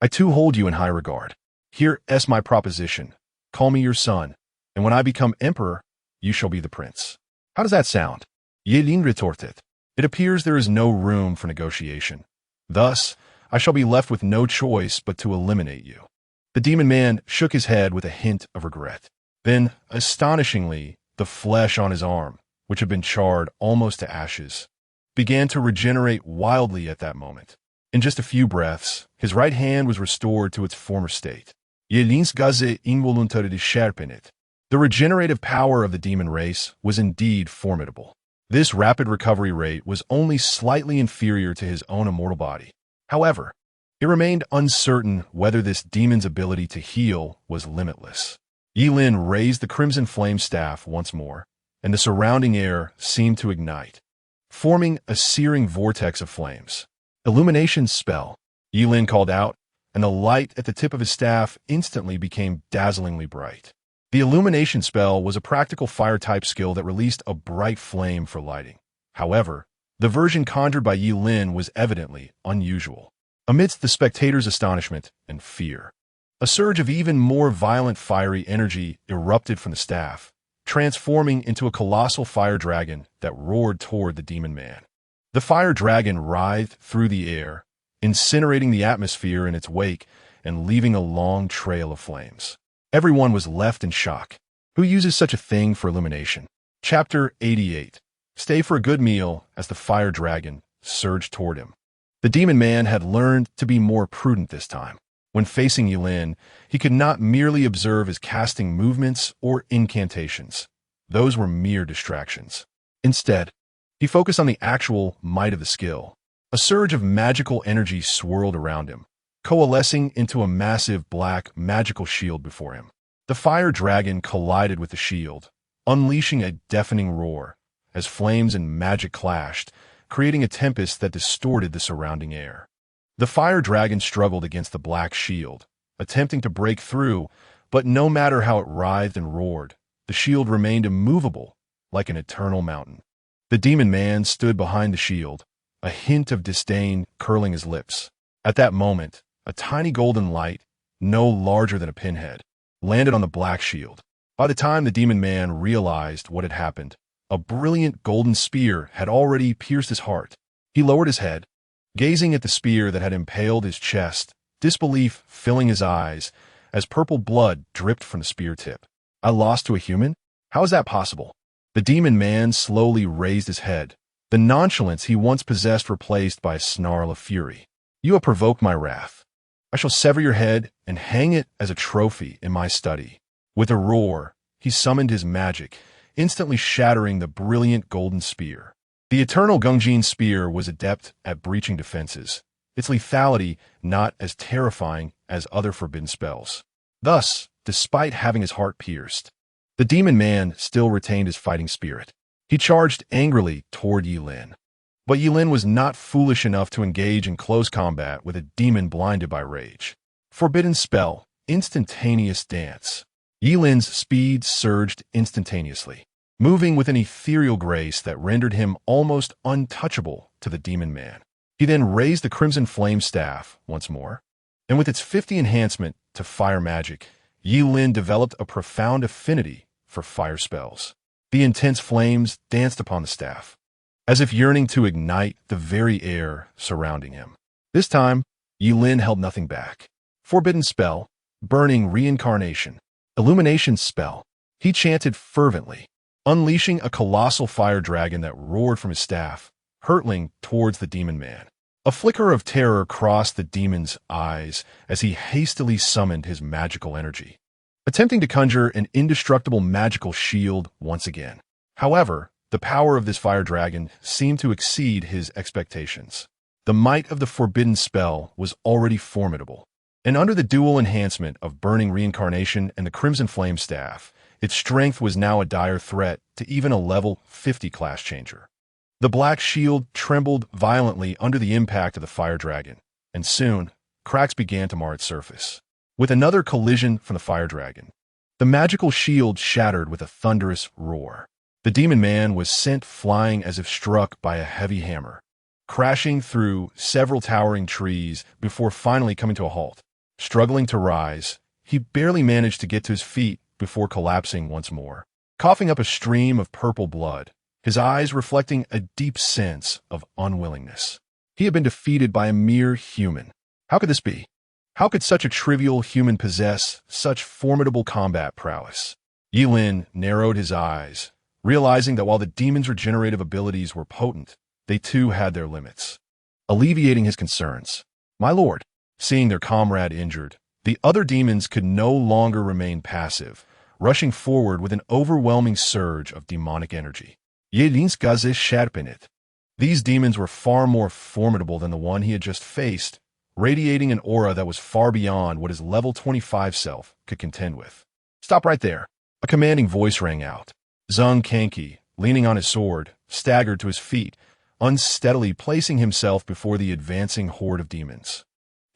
I too hold you in high regard. Here's my proposition. Call me your son, and when I become emperor, you shall be the prince. How does that sound? Yelin retorted. It appears there is no room for negotiation. Thus, I shall be left with no choice but to eliminate you. The demon man shook his head with a hint of regret. Then, astonishingly, the flesh on his arm, which had been charred almost to ashes, began to regenerate wildly at that moment. In just a few breaths, his right hand was restored to its former state. Yelin's gaze involuntarily sharpened. The regenerative power of the demon race was indeed formidable. This rapid recovery rate was only slightly inferior to his own immortal body. However, it remained uncertain whether this demon's ability to heal was limitless. Yilin raised the crimson flame staff once more, and the surrounding air seemed to ignite, forming a searing vortex of flames. Illumination spell, Yilin called out, and the light at the tip of his staff instantly became dazzlingly bright. The illumination spell was a practical fire-type skill that released a bright flame for lighting. However, the version conjured by Yilin was evidently unusual. Amidst the spectators' astonishment and fear, a surge of even more violent fiery energy erupted from the staff, transforming into a colossal fire dragon that roared toward the demon man. The fire dragon writhed through the air, incinerating the atmosphere in its wake and leaving a long trail of flames. Everyone was left in shock. Who uses such a thing for illumination? Chapter 88. Stay for a good meal as the fire dragon surged toward him. The demon man had learned to be more prudent this time. When facing Yilin, he could not merely observe his casting movements or incantations. Those were mere distractions. Instead, he focused on the actual might of the skill. A surge of magical energy swirled around him, coalescing into a massive black magical shield before him. The fire dragon collided with the shield, unleashing a deafening roar as flames and magic clashed, creating a tempest that distorted the surrounding air. The fire dragon struggled against the black shield, attempting to break through, but no matter how it writhed and roared, the shield remained immovable, like an eternal mountain. The demon man stood behind the shield, a hint of disdain curling his lips. At that moment, a tiny golden light, no larger than a pinhead, landed on the black shield. By the time the demon man realized what had happened, a brilliant golden spear had already pierced his heart. He lowered his head, gazing at the spear that had impaled his chest, disbelief filling his eyes as purple blood dripped from the spear tip. I lost to a human? How is that possible? The demon man slowly raised his head, the nonchalance he once possessed replaced by a snarl of fury. You have provoked my wrath. I shall sever your head and hang it as a trophy in my study. With a roar, he summoned his magic, instantly shattering the brilliant golden spear. The eternal Gungjin spear was adept at breaching defenses, its lethality not as terrifying as other forbidden spells. Thus, despite having his heart pierced, the demon man still retained his fighting spirit. He charged angrily toward Yilin. But Yilin was not foolish enough to engage in close combat with a demon blinded by rage. Forbidden spell, instantaneous dance. Yilin's speed surged instantaneously, moving with an ethereal grace that rendered him almost untouchable to the demon man. He then raised the crimson flame staff once more, and with its 50 enhancement to fire magic, Yilin developed a profound affinity for fire spells. The intense flames danced upon the staff, as if yearning to ignite the very air surrounding him. This time, Yilin held nothing back. Forbidden spell, burning reincarnation, illumination spell. He chanted fervently, unleashing a colossal fire dragon that roared from his staff, hurtling towards the demon man. A flicker of terror crossed the demon's eyes as he hastily summoned his magical energy, attempting to conjure an indestructible magical shield once again. However, the power of this fire dragon seemed to exceed his expectations. The might of the forbidden spell was already formidable, and under the dual enhancement of burning reincarnation and the crimson flame staff, its strength was now a dire threat to even a level 50 class changer. The black shield trembled violently under the impact of the fire dragon, and soon, cracks began to mar its surface. With another collision from the fire dragon, the magical shield shattered with a thunderous roar. The demon man was sent flying as if struck by a heavy hammer, crashing through several towering trees before finally coming to a halt. Struggling to rise, he barely managed to get to his feet before collapsing once more, coughing up a stream of purple blood, his eyes reflecting a deep sense of unwillingness. He had been defeated by a mere human. How could this be? How could such a trivial human possess such formidable combat prowess? Yilin narrowed his eyes, realizing that while the demon's regenerative abilities were potent, they too had their limits. Alleviating his concerns, "My lord," seeing their comrade injured, the other demons could no longer remain passive, rushing forward with an overwhelming surge of demonic energy. Yilin's gaze sharpened. These demons were far more formidable than the one he had just faced, radiating an aura that was far beyond what his level 25 self could contend with. "Stop right there." A commanding voice rang out. Zhang Kanki, leaning on his sword, staggered to his feet, unsteadily placing himself before the advancing horde of demons.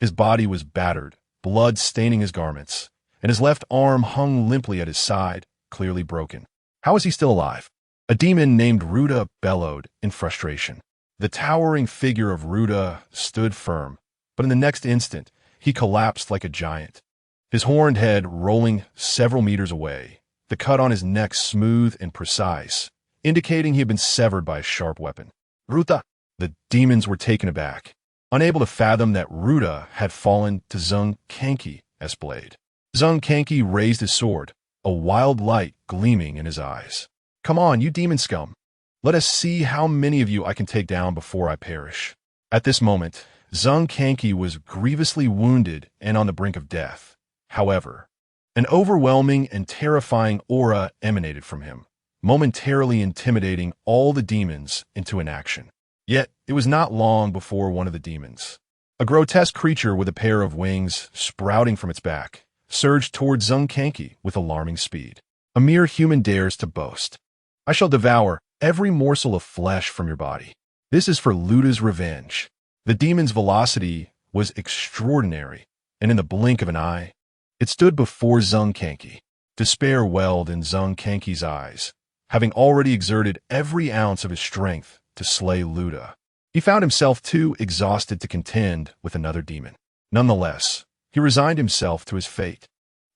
His body was battered, blood staining his garments, and his left arm hung limply at his side, clearly broken. How was he still alive? A demon named Ruda bellowed in frustration. The towering figure of Ruda stood firm, but in the next instant, he collapsed like a giant, his horned head rolling several meters away, the cut on his neck smooth and precise, indicating he had been severed by a sharp weapon. "Ruda!" The demons were taken aback, unable to fathom that Ruda had fallen to Zhang Kanki's blade. Zhang Kanki raised his sword, a wild light gleaming in his eyes. "Come on, you demon scum. Let us see how many of you I can take down before I perish." At this moment, Zhang Kanki was grievously wounded and on the brink of death. However, an overwhelming and terrifying aura emanated from him, momentarily intimidating all the demons into inaction. Yet, it was not long before one of the demons, a grotesque creature with a pair of wings sprouting from its back, surged towards Zhang Kanki with alarming speed. A mere human dares to boast. "I shall devour every morsel of flesh from your body. This is for Luda's revenge." The demon's velocity was extraordinary, and in the blink of an eye, it stood before Zhang Kanki. Despair welled in Zhang Kanki's eyes, having already exerted every ounce of his strength to slay Luda. He found himself too exhausted to contend with another demon. Nonetheless, he resigned himself to his fate,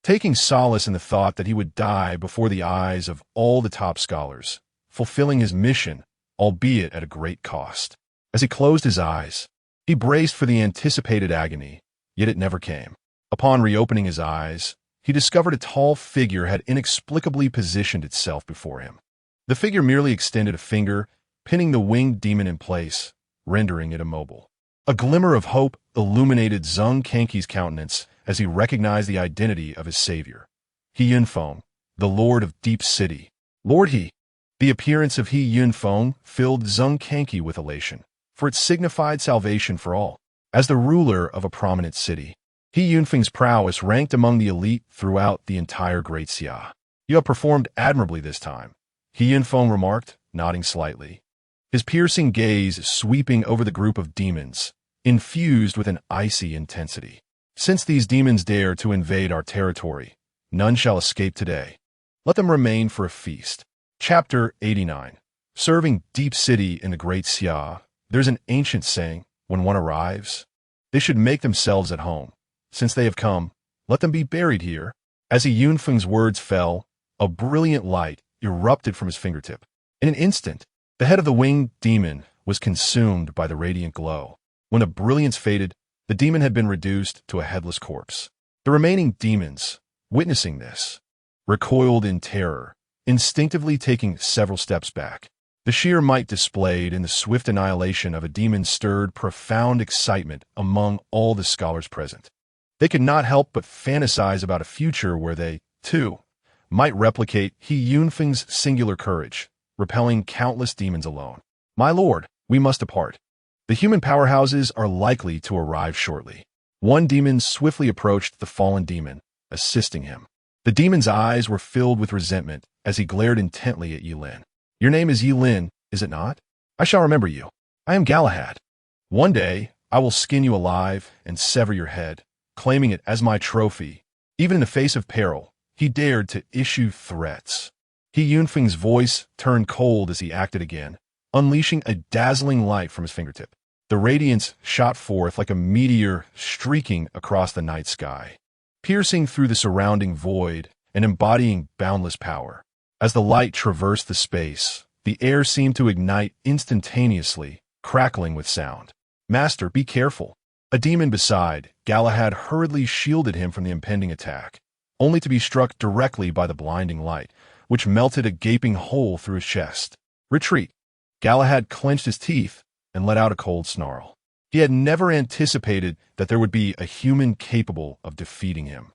taking solace in the thought that he would die before the eyes of all the top scholars, fulfilling his mission, albeit at a great cost. As he closed his eyes, he braced for the anticipated agony, yet it never came. Upon reopening his eyes, he discovered a tall figure had inexplicably positioned itself before him. The figure merely extended a finger, pinning the winged demon in place, rendering it immobile. A glimmer of hope illuminated Zhang Kanki's countenance as he recognized the identity of his savior. He Yunfeng, the Lord of Deep City. Lord He. The appearance of He Yunfeng filled Zhang Kanki with elation, for it signified salvation for all. As the ruler of a prominent city, He Yunfeng's prowess ranked among the elite throughout the entire Great Xia. "You have performed admirably this time," He Yunfeng remarked, nodding slightly, his piercing gaze sweeping over the group of demons, infused with an icy intensity. "Since these demons dare to invade our territory, none shall escape today. Let them remain for a feast." Chapter 89. Serving Deep City in the Great Xia, there's an ancient saying, when one arrives, they should make themselves at home. Since they have come, let them be buried here. As He Yunfeng's words fell, a brilliant light erupted from his fingertip. In an instant, the head of the winged demon was consumed by the radiant glow. When the brilliance faded, the demon had been reduced to a headless corpse. The remaining demons, witnessing this, recoiled in terror, instinctively taking several steps back. The sheer might displayed in the swift annihilation of a demon stirred profound excitement among all the scholars present. They could not help but fantasize about a future where they, too, might replicate He Yunfeng's singular courage, repelling countless demons alone. "My lord, we must depart. The human powerhouses are likely to arrive shortly." One demon swiftly approached the fallen demon, assisting him. The demon's eyes were filled with resentment as he glared intently at Yilin. "Your name is Yilin, is it not? I shall remember you. I am Galahad. One day, I will skin you alive and sever your head, claiming it as my trophy." Even in the face of peril, he dared to issue threats. He Yunfeng's voice turned cold as he acted again, unleashing a dazzling light from his fingertip. The radiance shot forth like a meteor streaking across the night sky, piercing through the surrounding void and embodying boundless power. As the light traversed the space, the air seemed to ignite instantaneously, crackling with sound. "Master, be careful." A demon beside Galahad hurriedly shielded him from the impending attack, only to be struck directly by the blinding light, which melted a gaping hole through his chest. "Retreat." Galahad clenched his teeth and let out a cold snarl. He had never anticipated that there would be a human capable of defeating him,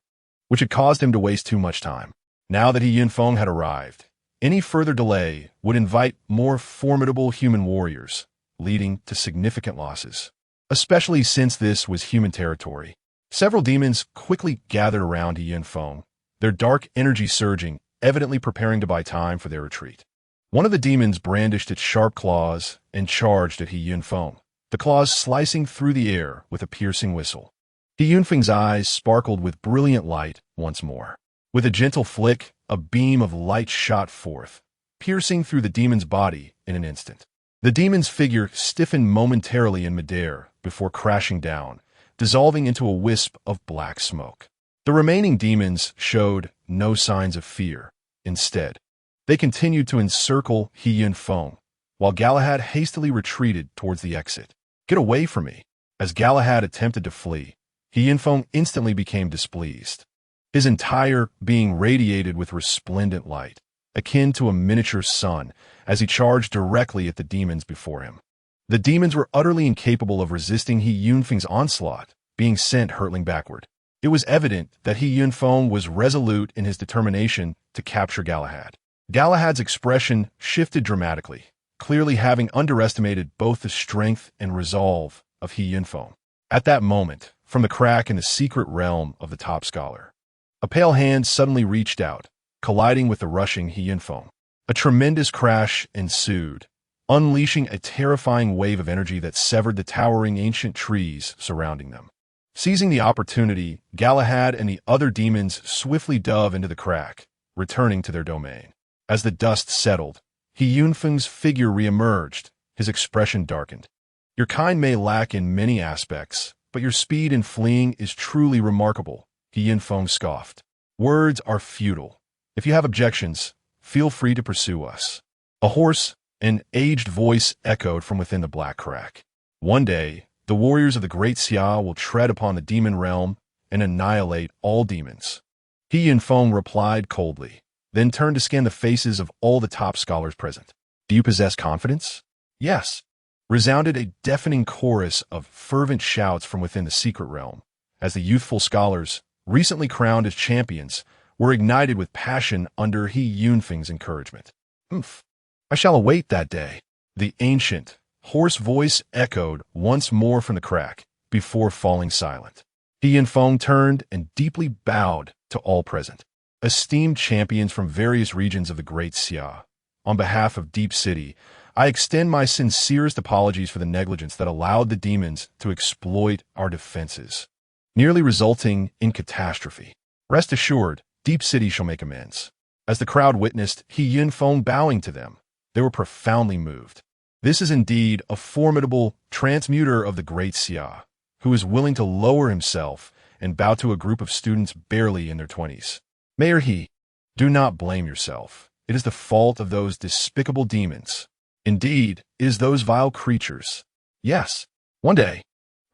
which had caused him to waste too much time. Now that He Yunfeng had arrived, any further delay would invite more formidable human warriors, leading to significant losses, especially since this was human territory. Several demons quickly gathered around He Yunfeng, their dark energy surging, evidently preparing to buy time for their retreat. One of the demons brandished its sharp claws and charged at He Yunfeng, the claws slicing through the air with a piercing whistle. He Yunfeng's eyes sparkled with brilliant light once more. With a gentle flick, a beam of light shot forth, piercing through the demon's body in an instant. The demon's figure stiffened momentarily in midair before crashing down, dissolving into a wisp of black smoke. The remaining demons showed no signs of fear. Instead, they continued to encircle He Yunfeng, while Galahad hastily retreated towards the exit. "Get away from me!" As Galahad attempted to flee, He Yunfeng instantly became displeased. His entire being radiated with resplendent light, akin to a miniature sun, as he charged directly at the demons before him. The demons were utterly incapable of resisting He Yunfeng's onslaught, being sent hurtling backward. It was evident that He Yunfeng was resolute in his determination to capture Galahad. Galahad's expression shifted dramatically, clearly having underestimated both the strength and resolve of He Yunfeng. At that moment, from the crack in the secret realm of the top scholar, a pale hand suddenly reached out, colliding with the rushing He Yunfeng. A tremendous crash ensued, unleashing a terrifying wave of energy that severed the towering ancient trees surrounding them. Seizing the opportunity, Galahad and the other demons swiftly dove into the crack, returning to their domain. As the dust settled, He Yunfeng's figure reemerged, his expression darkened. "Your kind may lack in many aspects, but your speed in fleeing is truly remarkable," He Yunfeng scoffed. "Words are futile. If you have objections, feel free to pursue us." A hoarse and aged voice echoed from within the black crack. "One day, the warriors of the Great Xia will tread upon the demon realm and annihilate all demons." He Yunfeng replied coldly, then turned to scan the faces of all the top scholars present. "Do you possess confidence?" "Yes," resounded a deafening chorus of fervent shouts from within the secret realm, as the youthful scholars, recently crowned as champions, were ignited with passion under He Yunfeng's encouragement. "Oomph! I shall await that day." The ancient, hoarse voice echoed once more from the crack, before falling silent. He Yunfeng turned and deeply bowed to all present. "Esteemed champions from various regions of the Great Xia, on behalf of Deep City, I extend my sincerest apologies for the negligence that allowed the demons to exploit our defenses, nearly resulting in catastrophe. Rest assured, Deep City shall make amends." As the crowd witnessed He Yunfeng bowing to them, they were profoundly moved. This is indeed a formidable transmuter of the Great Xia, who is willing to lower himself and bow to a group of students barely in their 20s. Mayor He, do not blame yourself. It is the fault of those despicable demons. Indeed, it is those vile creatures. Yes, one day,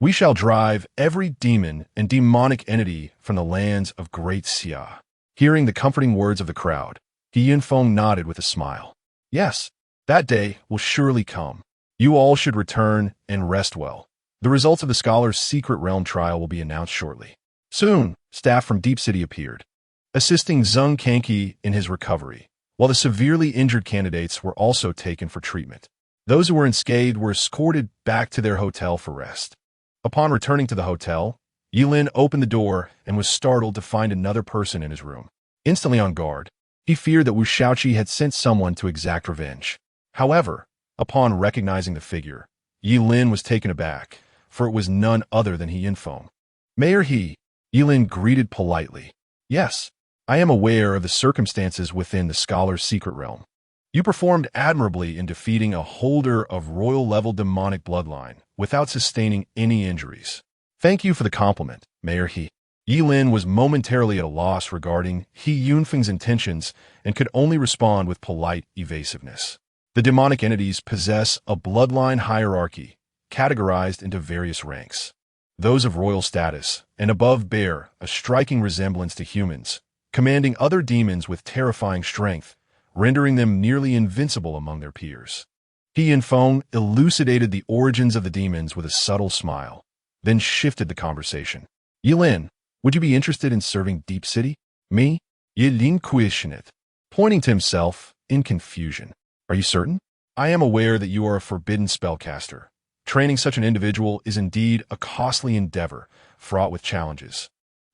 we shall drive every demon and demonic entity from the lands of Great Xia. Hearing the comforting words of the crowd, He Yunfeng nodded with a smile. "Yes, that day will surely come. You all should return and rest well. The results of the scholar's secret realm trial will be announced shortly." Soon, staff from Deep City appeared, assisting Zheng Kanki in his recovery, while the severely injured candidates were also taken for treatment. Those who were unscathed were escorted back to their hotel for rest. Upon returning to the hotel, Yilin opened the door and was startled to find another person in his room. Instantly on guard, he feared that Wu Shaoqi had sent someone to exact revenge. However, upon recognizing the figure, Yilin was taken aback, for it was none other than He Yunfeng. "Mayor He," Yilin greeted politely. "Yes, I am aware of the circumstances within the scholar's secret realm. You performed admirably in defeating a holder of royal-level demonic bloodline without sustaining any injuries. Thank you for the compliment, Mayor He." Yi Lin was momentarily at a loss regarding He Yunfeng's intentions and could only respond with polite evasiveness. The demonic entities possess a bloodline hierarchy, categorized into various ranks. Those of royal status and above bear a striking resemblance to humans, commanding other demons with terrifying strength, rendering them nearly invincible among their peers. He Yunfeng elucidated the origins of the demons with a subtle smile, then shifted the conversation. Yi Lin, would you be interested in serving Deep City? Me? Yi Lin questioned, pointing to himself in confusion. Are you certain? I am aware that you are a forbidden spellcaster. Training such an individual is indeed a costly endeavor, fraught with challenges.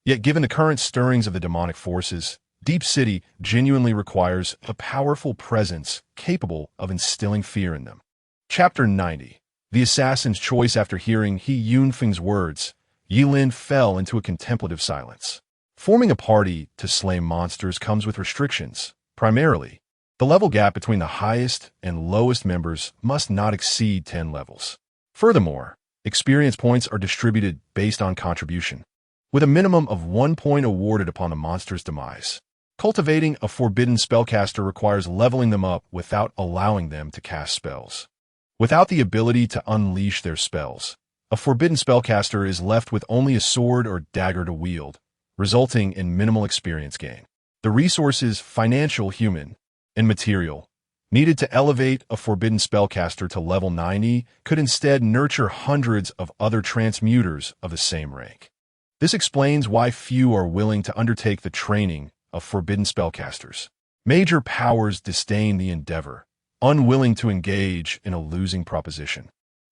Yet given the current stirrings of the demonic forces, Deep City genuinely requires a powerful presence capable of instilling fear in them. Chapter 90. The Assassin's Choice. After hearing He Yunfeng's words, Yi Lin fell into a contemplative silence. Forming a party to slay monsters comes with restrictions. Primarily, the level gap between the highest and lowest members must not exceed 10 levels. Furthermore, experience points are distributed based on contribution, with a minimum of 1 point awarded upon a monster's demise. Cultivating a forbidden spellcaster requires leveling them up without allowing them to cast spells. Without the ability to unleash their spells, a forbidden spellcaster is left with only a sword or dagger to wield, resulting in minimal experience gain. The resources, financial, human, and material, needed to elevate a forbidden spellcaster to level 90 could instead nurture hundreds of other transmuters of the same rank. This explains why few are willing to undertake the training of forbidden spellcasters. Major powers disdain the endeavor, unwilling to engage in a losing proposition.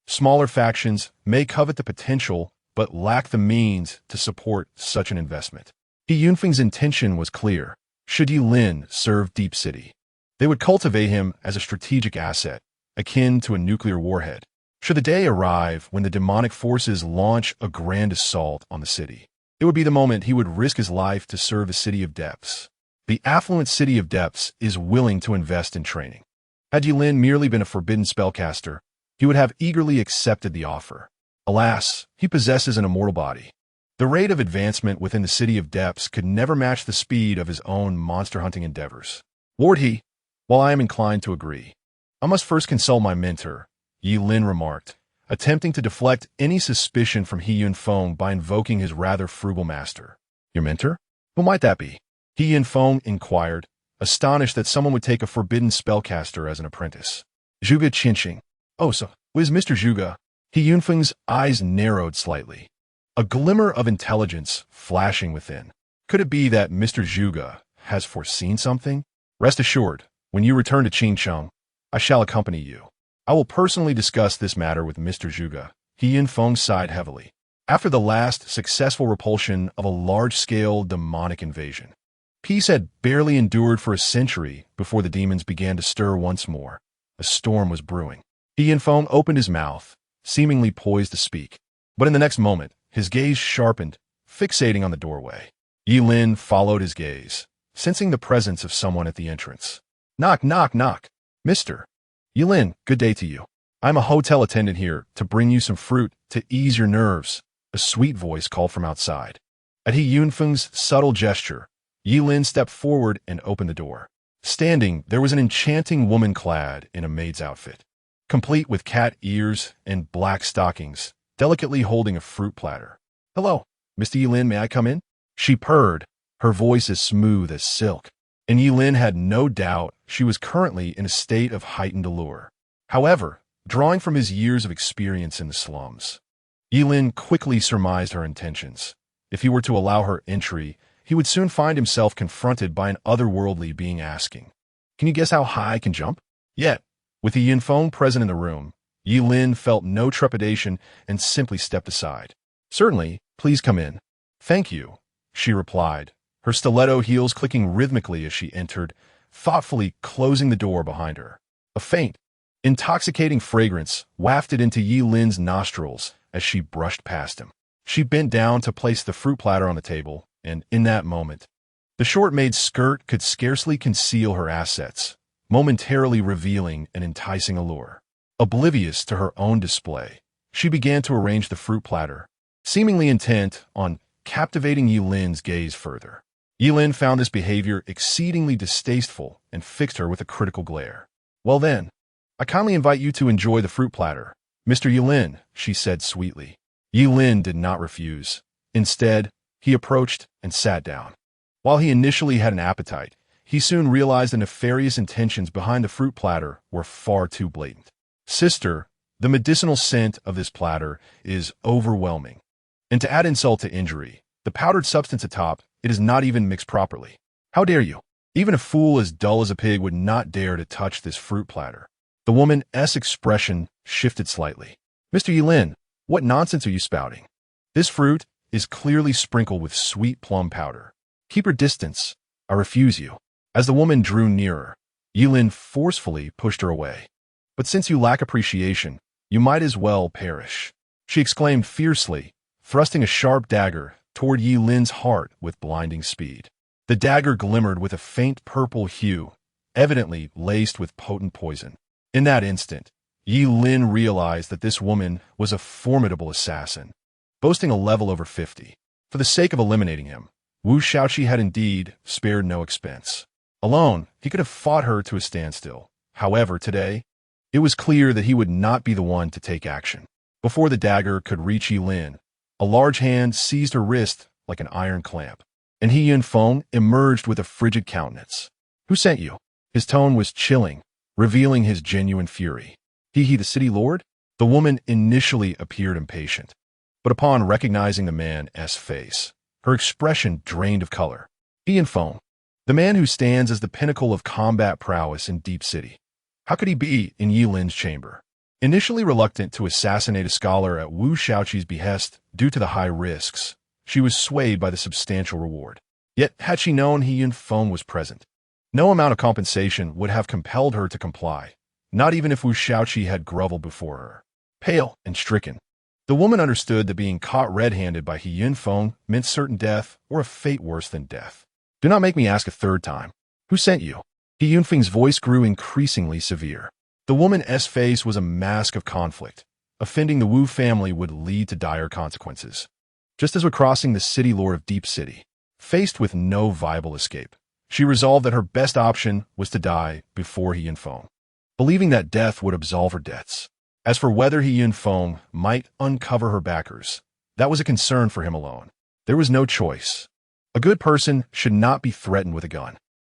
Smaller factions may covet the potential but lack the means to support such an investment. He Yunfeng's intention was clear. Should Yi Lin serve Deep City, they would cultivate him as a strategic asset, akin to a nuclear warhead, should the day arrive when the demonic forces launch a grand assault on the city. It would be the moment he would risk his life to serve the City of Depths. The affluent City of Depths is willing to invest in training. Had Yi Lin merely been a forbidden spellcaster, he would have eagerly accepted the offer. Alas, he possesses an immortal body. The rate of advancement within the City of Depths could never match the speed of his own monster-hunting endeavors. Lord He, while I am inclined to agree, I must first consult my mentor, Yi Lin remarked, attempting to deflect any suspicion from He Yunfeng by invoking his rather frugal master. Your mentor? Who might that be? He Yunfeng inquired, astonished that someone would take a forbidden spellcaster as an apprentice. Zhuge Qinxing. Oh, so who is Mr. Zhuge? He Yunfeng's eyes narrowed slightly, a glimmer of intelligence flashing within. Could it be that Mr. Zhuge has foreseen something? Rest assured, when you return to Qingcheng, I shall accompany you. I will personally discuss this matter with Mr. Zhuge. He Yunfeng sighed heavily. After the last successful repulsion of a large-scale demonic invasion, peace had barely endured for a century before the demons began to stir once more. A storm was brewing. He Yunfeng opened his mouth, seemingly poised to speak. But in the next moment, his gaze sharpened, fixating on the doorway. Yi Lin followed his gaze, sensing the presence of someone at the entrance. Knock, knock, knock. Mister. Yi Lin, good day to you. I'm a hotel attendant here to bring you some fruit to ease your nerves, a sweet voice called from outside. At He Yunfeng's subtle gesture, Yi Lin stepped forward and opened the door. Standing, there was an enchanting woman clad in a maid's outfit, complete with cat ears and black stockings, delicately holding a fruit platter. Hello, Mr. Yi Lin, may I come in? She purred, her voice as smooth as silk. And Yi Lin had no doubt she was currently in a state of heightened allure. However, drawing from his years of experience in the slums, Yi Lin quickly surmised her intentions. If he were to allow her entry, he would soon find himself confronted by an otherworldly being asking, "Can you guess how high I can jump?" Yet, with the Yunfeng present in the room, Yi Lin felt no trepidation and simply stepped aside. "Certainly, please come in." "Thank you," she replied, her stiletto heels clicking rhythmically as she entered, thoughtfully closing the door behind her. A faint, intoxicating fragrance wafted into Yi Lin's nostrils as she brushed past him. She bent down to place the fruit platter on the table, and in that moment, the short maid's skirt could scarcely conceal her assets, momentarily revealing an enticing allure. Oblivious to her own display, she began to arrange the fruit platter, seemingly intent on captivating Yilin's gaze further. Yilin found this behavior exceedingly distasteful and fixed her with a critical glare. "Well then, I kindly invite you to enjoy the fruit platter, Mr. Yilin," she said sweetly. Yilin did not refuse. Instead, he approached and sat down. While he initially had an appetite, he soon realized the nefarious intentions behind the fruit platter were far too blatant. "Sister, the medicinal scent of this platter is overwhelming. And to add insult to injury, the powdered substance atop, it is not even mixed properly. How dare you? Even a fool as dull as a pig would not dare to touch this fruit platter." The woman's expression shifted slightly. "Mr. Yilin, what nonsense are you spouting? This fruit is clearly sprinkled with sweet plum powder. Keep your distance. I refuse you." As the woman drew nearer, Yilin forcefully pushed her away. "But since you lack appreciation, you might as well perish," she exclaimed fiercely, thrusting a sharp dagger toward Yilin's heart with blinding speed. The dagger glimmered with a faint purple hue, evidently laced with potent poison. In that instant, Yilin realized that this woman was a formidable assassin, boasting a level over 50. For the sake of eliminating him, Wu Shaoqi had indeed spared no expense. Alone, he could have fought her to a standstill. However, today, it was clear that he would not be the one to take action. Before the dagger could reach Yilin, a large hand seized her wrist like an iron clamp, and He Yunfeng emerged with a frigid countenance. "Who sent you?" His tone was chilling, revealing his genuine fury. He the city lord?" The woman initially appeared impatient, but upon recognizing the man's face, her expression drained of color. "He Yunfeng, the man who stands as the pinnacle of combat prowess in Deep City. How could he be in Yilin's chamber?" Initially reluctant to assassinate a scholar at Wu Shaoqi's behest due to the high risks, she was swayed by the substantial reward. Yet, had she known He Yunfeng was present, no amount of compensation would have compelled her to comply, not even if Wu Shaoqi had groveled before her. Pale and stricken, the woman understood that being caught red-handed by He Yunfeng meant certain death or a fate worse than death. "Do not make me ask a third time. Who sent you?" He Yunfeng's voice grew increasingly severe. The woman's face was a mask of conflict. Offending the Wu family would lead to dire consequences, just as with crossing the city lore of Deep City. Faced with no viable escape, she resolved that her best option was to die before He Yunfeng, believing that death would absolve her debts. As for whether He Yunfeng might uncover her backers, that was a concern for him alone. There was no choice. A good person should not be threatened with a gun.